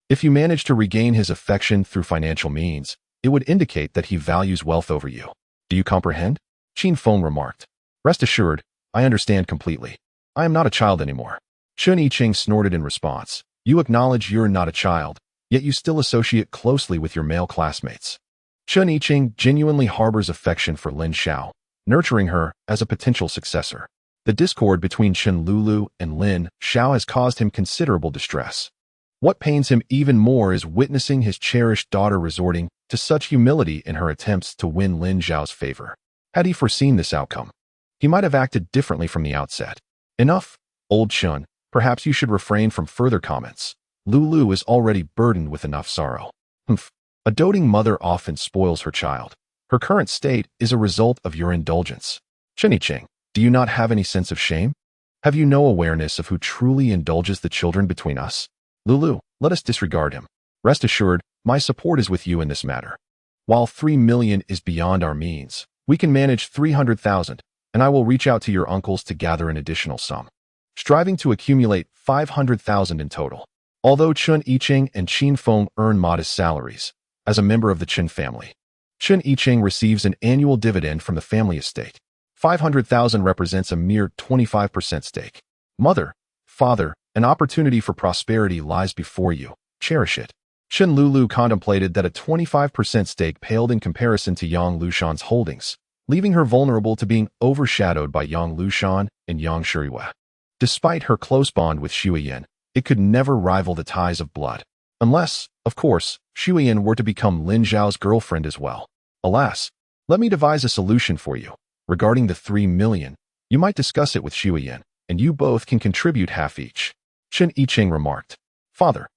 If you manage to regain his affection through financial means, it would indicate that he values wealth over you. Do you comprehend? Qin Feng remarked. Rest assured, I understand completely. I am not a child anymore. Chen Yiqing snorted in response. You acknowledge you're not a child, yet you still associate closely with your male classmates. Chen Yiqing genuinely harbors affection for Lin Xiao, nurturing her as a potential successor. The discord between Chen Lulu and Lin Xiao has caused him considerable distress. What pains him even more is witnessing his cherished daughter resorting to such humility in her attempts to win Lin Xiao's favor. Had he foreseen this outcome, he might have acted differently from the outset. Enough, old Chen. Perhaps you should refrain from further comments. Lulu is already burdened with enough sorrow. Humph. A doting mother often spoils her child. Her current state is a result of your indulgence. Chen Yiqing, do you not have any sense of shame? Have you no awareness of who truly indulges the children between us? Lulu, let us disregard him. Rest assured, my support is with you in this matter. While 3 million is beyond our means, we can manage 300,000, and I will reach out to your uncles to gather an additional sum, striving to accumulate 500,000 in total. Although Chen Yiqing and Qin Feng earn modest salaries, as a member of the Chen family, Chen Yiqing receives an annual dividend from the family estate. 500,000 represents a mere 25% stake. Mother, father, an opportunity for prosperity lies before you. Cherish it. Chen Lulu contemplated that a 25% stake paled in comparison to Yang Lushan's holdings, leaving her vulnerable to being overshadowed by Yang Lushan and Yang Shuriwa. Despite her close bond with Shuiyan, it could never rival the ties of blood. Unless, of course, Shuiyan were to become Lin Xiao's girlfriend as well. Alas, let me devise a solution for you. Regarding the 3 million, you might discuss it with Shuiyan, and you both can contribute half each. Chen Yiqing remarked. Father,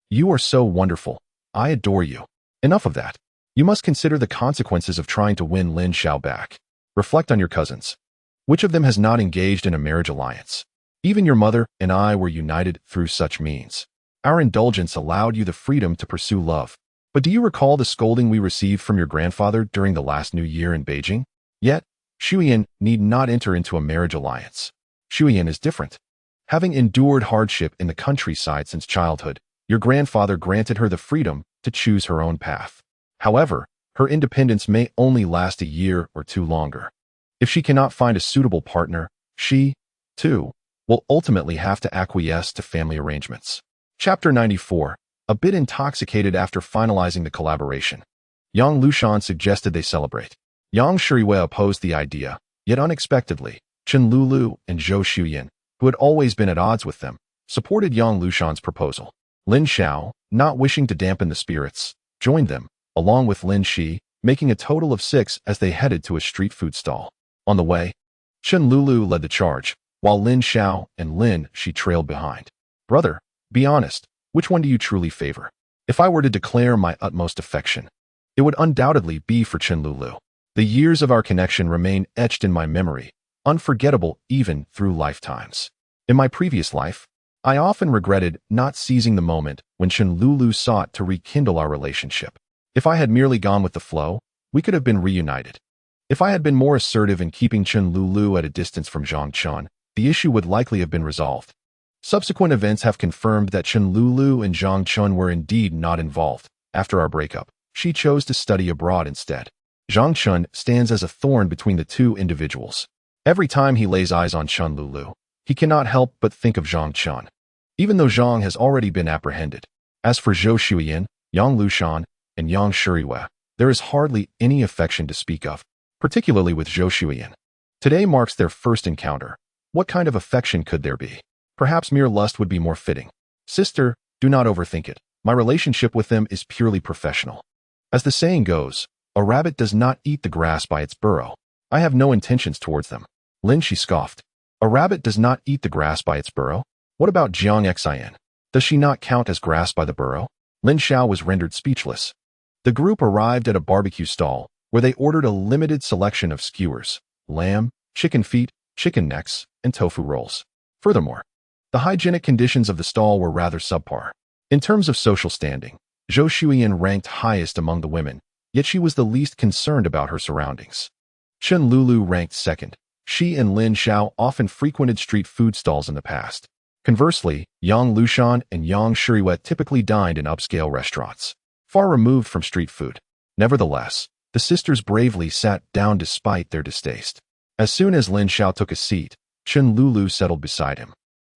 you are so wonderful. I adore you. Enough of that. You must consider the consequences of trying to win Lin Xiao back. Reflect on your cousins. Which of them has not engaged in a marriage alliance? Even your mother and I were united through such means. Our indulgence allowed you the freedom to pursue love. But do you recall the scolding we received from your grandfather during the last New Year in Beijing? Yet, Shuiyan need not enter into a marriage alliance. Shuiyan is different. Having endured hardship in the countryside since childhood, your grandfather granted her the freedom to choose her own path. However, her independence may only last a year or two longer. If she cannot find a suitable partner, she, too, will ultimately have to acquiesce to family arrangements. Chapter 94. A bit intoxicated after finalizing the collaboration, Yang Lushan suggested they celebrate. Yang Shuriwei opposed the idea, yet unexpectedly, Chen Lulu and Zhou Shuyan, who had always been at odds with them, supported Yang Lushan's proposal. Lin Xiao, not wishing to dampen the spirits, joined them, along with Lin Shi, making a total of 6 as they headed to a street food stall. On the way, Chen Lulu led the charge, while Lin Xiao and Lin Shi trailed behind. Brother, be honest, which one do you truly favor? If I were to declare my utmost affection, it would undoubtedly be for Chen Lulu. The years of our connection remain etched in my memory, unforgettable even through lifetimes. In my previous life, I often regretted not seizing the moment when Chen Lulu sought to rekindle our relationship. If I had merely gone with the flow, we could have been reunited. If I had been more assertive in keeping Chen Lulu at a distance from Zhang Chun, the issue would likely have been resolved. Subsequent events have confirmed that Chen Lulu and Zhang Chun were indeed not involved. After our breakup, she chose to study abroad instead. Zhang Chun stands as a thorn between the two individuals. Every time he lays eyes on Chen Lulu, he cannot help but think of Zhang Chun, even though Zhang has already been apprehended. As for Zhou Shuyan, Yang Lushan, and Yang Shuriwei, there is hardly any affection to speak of, particularly with Zhou Shuyan. Today marks their first encounter. What kind of affection could there be? Perhaps mere lust would be more fitting. Sister, do not overthink it. My relationship with them is purely professional. As the saying goes, a rabbit does not eat the grass by its burrow. I have no intentions towards them. Lin Shi scoffed. A rabbit does not eat the grass by its burrow? What about Jiang Xian? Does she not count as grass by the burrow? Lin Xiao was rendered speechless. The group arrived at a barbecue stall, where they ordered a limited selection of skewers, lamb, chicken feet, chicken necks, and tofu rolls. Furthermore, the hygienic conditions of the stall were rather subpar. In terms of social standing, Zhou Shuyan ranked highest among the women, yet she was the least concerned about her surroundings. Chen Lulu ranked second. She and Lin Xiao often frequented street food stalls in the past. Conversely, Yang Lushan and Yang Shuriwei typically dined in upscale restaurants, far removed from street food. Nevertheless, the sisters bravely sat down despite their distaste. As soon as Lin Xiao took a seat, Chen Lulu settled beside him,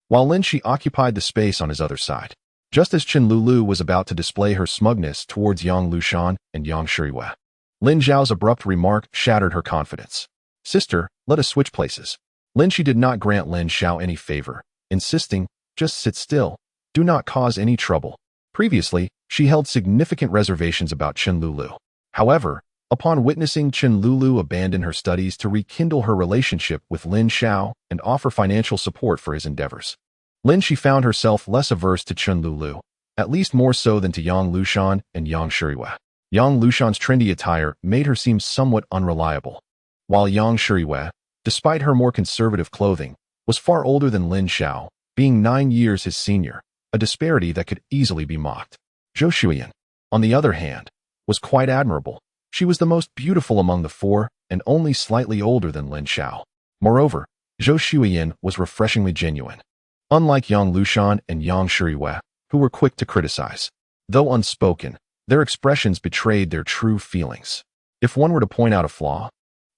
while Lin Shi occupied the space on his other side. Just as Chen Lulu was about to display her smugness towards Yang Lushan and Yang Shuriwei, Lin Xiao's abrupt remark shattered her confidence. "Sister, let us switch places." Lin Shi did not grant Lin Xiao any favor, insisting, "Just sit still. Do not cause any trouble." Previously, she held significant reservations about Chen Lulu. However, upon witnessing Chen Lulu abandon her studies to rekindle her relationship with Lin Xiao and offer financial support for his endeavors, Lin Shi found herself less averse to Chen Lulu, at least more so than to Yang Lushan and Yang Shuriwei. Yang Lushan's trendy attire made her seem somewhat unreliable, while Yang Shuriwei, despite her more conservative clothing, was far older than Lin Xiao, being 9 years his senior, a disparity that could easily be mocked. Zhou Xuyan, on the other hand, was quite admirable. She was the most beautiful among the four and only slightly older than Lin Xiao. Moreover, Zhou Xuyan was refreshingly genuine. Unlike Yang Lushan and Yang Shuriwei, who were quick to criticize, though unspoken, their expressions betrayed their true feelings. If one were to point out a flaw,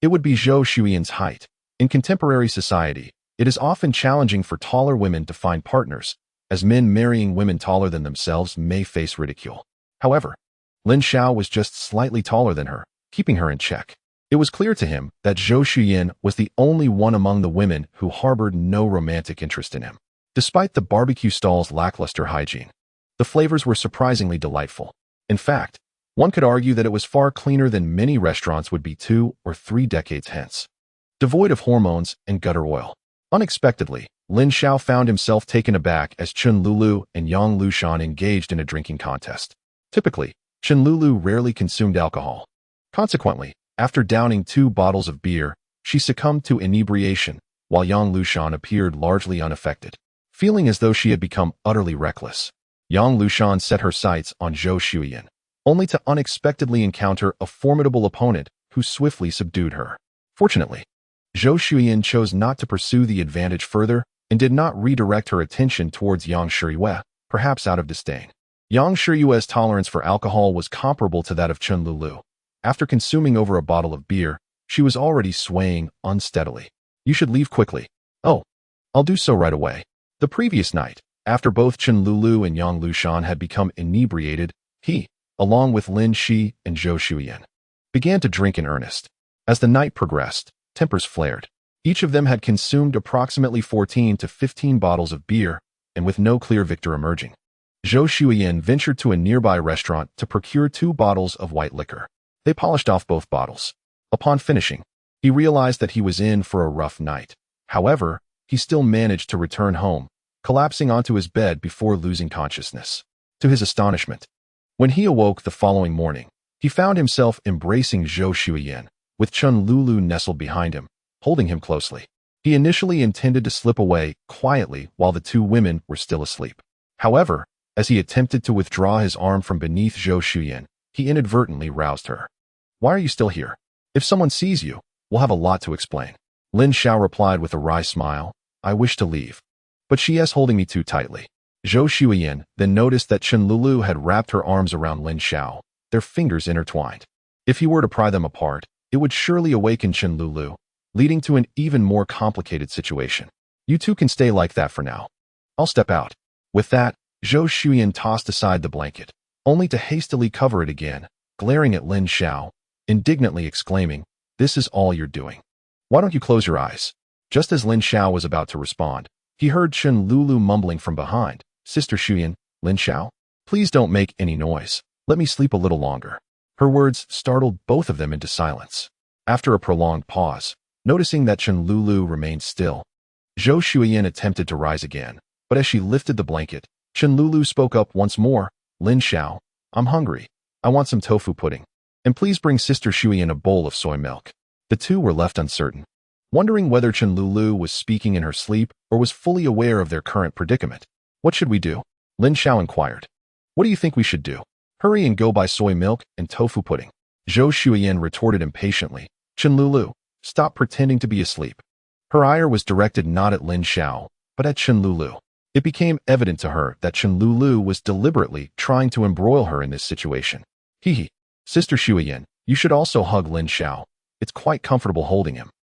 it would be Zhou Xuyan's height. In contemporary society, it is often challenging for taller women to find partners, as men marrying women taller than themselves may face ridicule. However, Lin Xiao was just slightly taller than her, keeping her in check. It was clear to him that Zhou Xuyan was the only one among the women who harbored no romantic interest in him. Despite the barbecue stall's lackluster hygiene, the flavors were surprisingly delightful. In fact, one could argue that it was far cleaner than many restaurants would be 2 or 3 decades hence. Devoid of hormones and gutter oil. Unexpectedly, Lin Xiao found himself taken aback as Chen Lulu and Yang Lushan engaged in a drinking contest. Typically, Chen Lulu rarely consumed alcohol. Consequently, after downing 2 bottles of beer, she succumbed to inebriation, while Yang Lushan appeared largely unaffected. Feeling as though she had become utterly reckless, Yang Lushan set her sights on Zhou Xuyan, only to unexpectedly encounter a formidable opponent who swiftly subdued her. Fortunately, Zhou Xuyan chose not to pursue the advantage further and did not redirect her attention towards Yang Shuriwei, perhaps out of disdain. Yang Shuriwei's tolerance for alcohol was comparable to that of Chen Lulu. After consuming over a bottle of beer, she was already swaying unsteadily. "You should leave quickly." "Oh, I'll do so right away." The previous night, after both Chen Lulu and Yang Lushan had become inebriated, he, along with Lin Shi and Zhou Xuyan, began to drink in earnest. As the night progressed, tempers flared. Each of them had consumed approximately 14 to 15 bottles of beer, and with no clear victor emerging, Zhou Xuyan ventured to a nearby restaurant to procure 2 bottles of white liquor. They polished off both bottles. Upon finishing, he realized that he was in for a rough night. However, he still managed to return home, collapsing onto his bed before losing consciousness. To his astonishment, when he awoke the following morning, he found himself embracing Zhou Xuyan, with Chen Lulu nestled behind him, holding him closely. He initially intended to slip away quietly while the 2 women were still asleep. However, as he attempted to withdraw his arm from beneath Zhou Xuyan, he inadvertently roused her. "Why are you still here? If someone sees you, we'll have a lot to explain." Lin Xiao replied with a wry smile, "I wish to leave, but she is holding me too tightly." Zhou Xuyan then noticed that Chen Lulu had wrapped her arms around Lin Xiao, their fingers intertwined. If he were to pry them apart, it would surely awaken Chen Lulu, leading to an even more complicated situation. "You two can stay like that for now. I'll step out." With that, Zhou Xuyan tossed aside the blanket, only to hastily cover it again, glaring at Lin Xiao, indignantly exclaiming, "This is all you're doing. Why don't you close your eyes?" Just as Lin Xiao was about to respond, he heard Chen Lulu mumbling from behind, "Sister Xuyan, Lin Xiao, please don't make any noise. Let me sleep a little longer." Her words startled both of them into silence. After a prolonged pause, noticing that Chen Lulu remained still, Zhou Xuyan attempted to rise again, but as she lifted the blanket, Chen Lulu spoke up once more, "Lin Xiao, I'm hungry. I want some tofu pudding. And please bring Sister Xuyan a bowl of soy milk." The 2 were left uncertain, wondering whether Chen Lulu was speaking in her sleep or was fully aware of their current predicament. "What should we do?" Lin Xiao inquired. "What do you think we should do? Hurry and go buy soy milk and tofu pudding." Zhou Xuyan retorted impatiently, "Chen Lulu, stop pretending to be asleep." Her ire was directed not at Lin Xiao, but at Chen Lulu. It became evident to her that Chen Lulu was deliberately trying to embroil her in this situation. "Hee hee. Sister Xuyan, you should also hug Lin Xiao. It's quite comfortable holding him."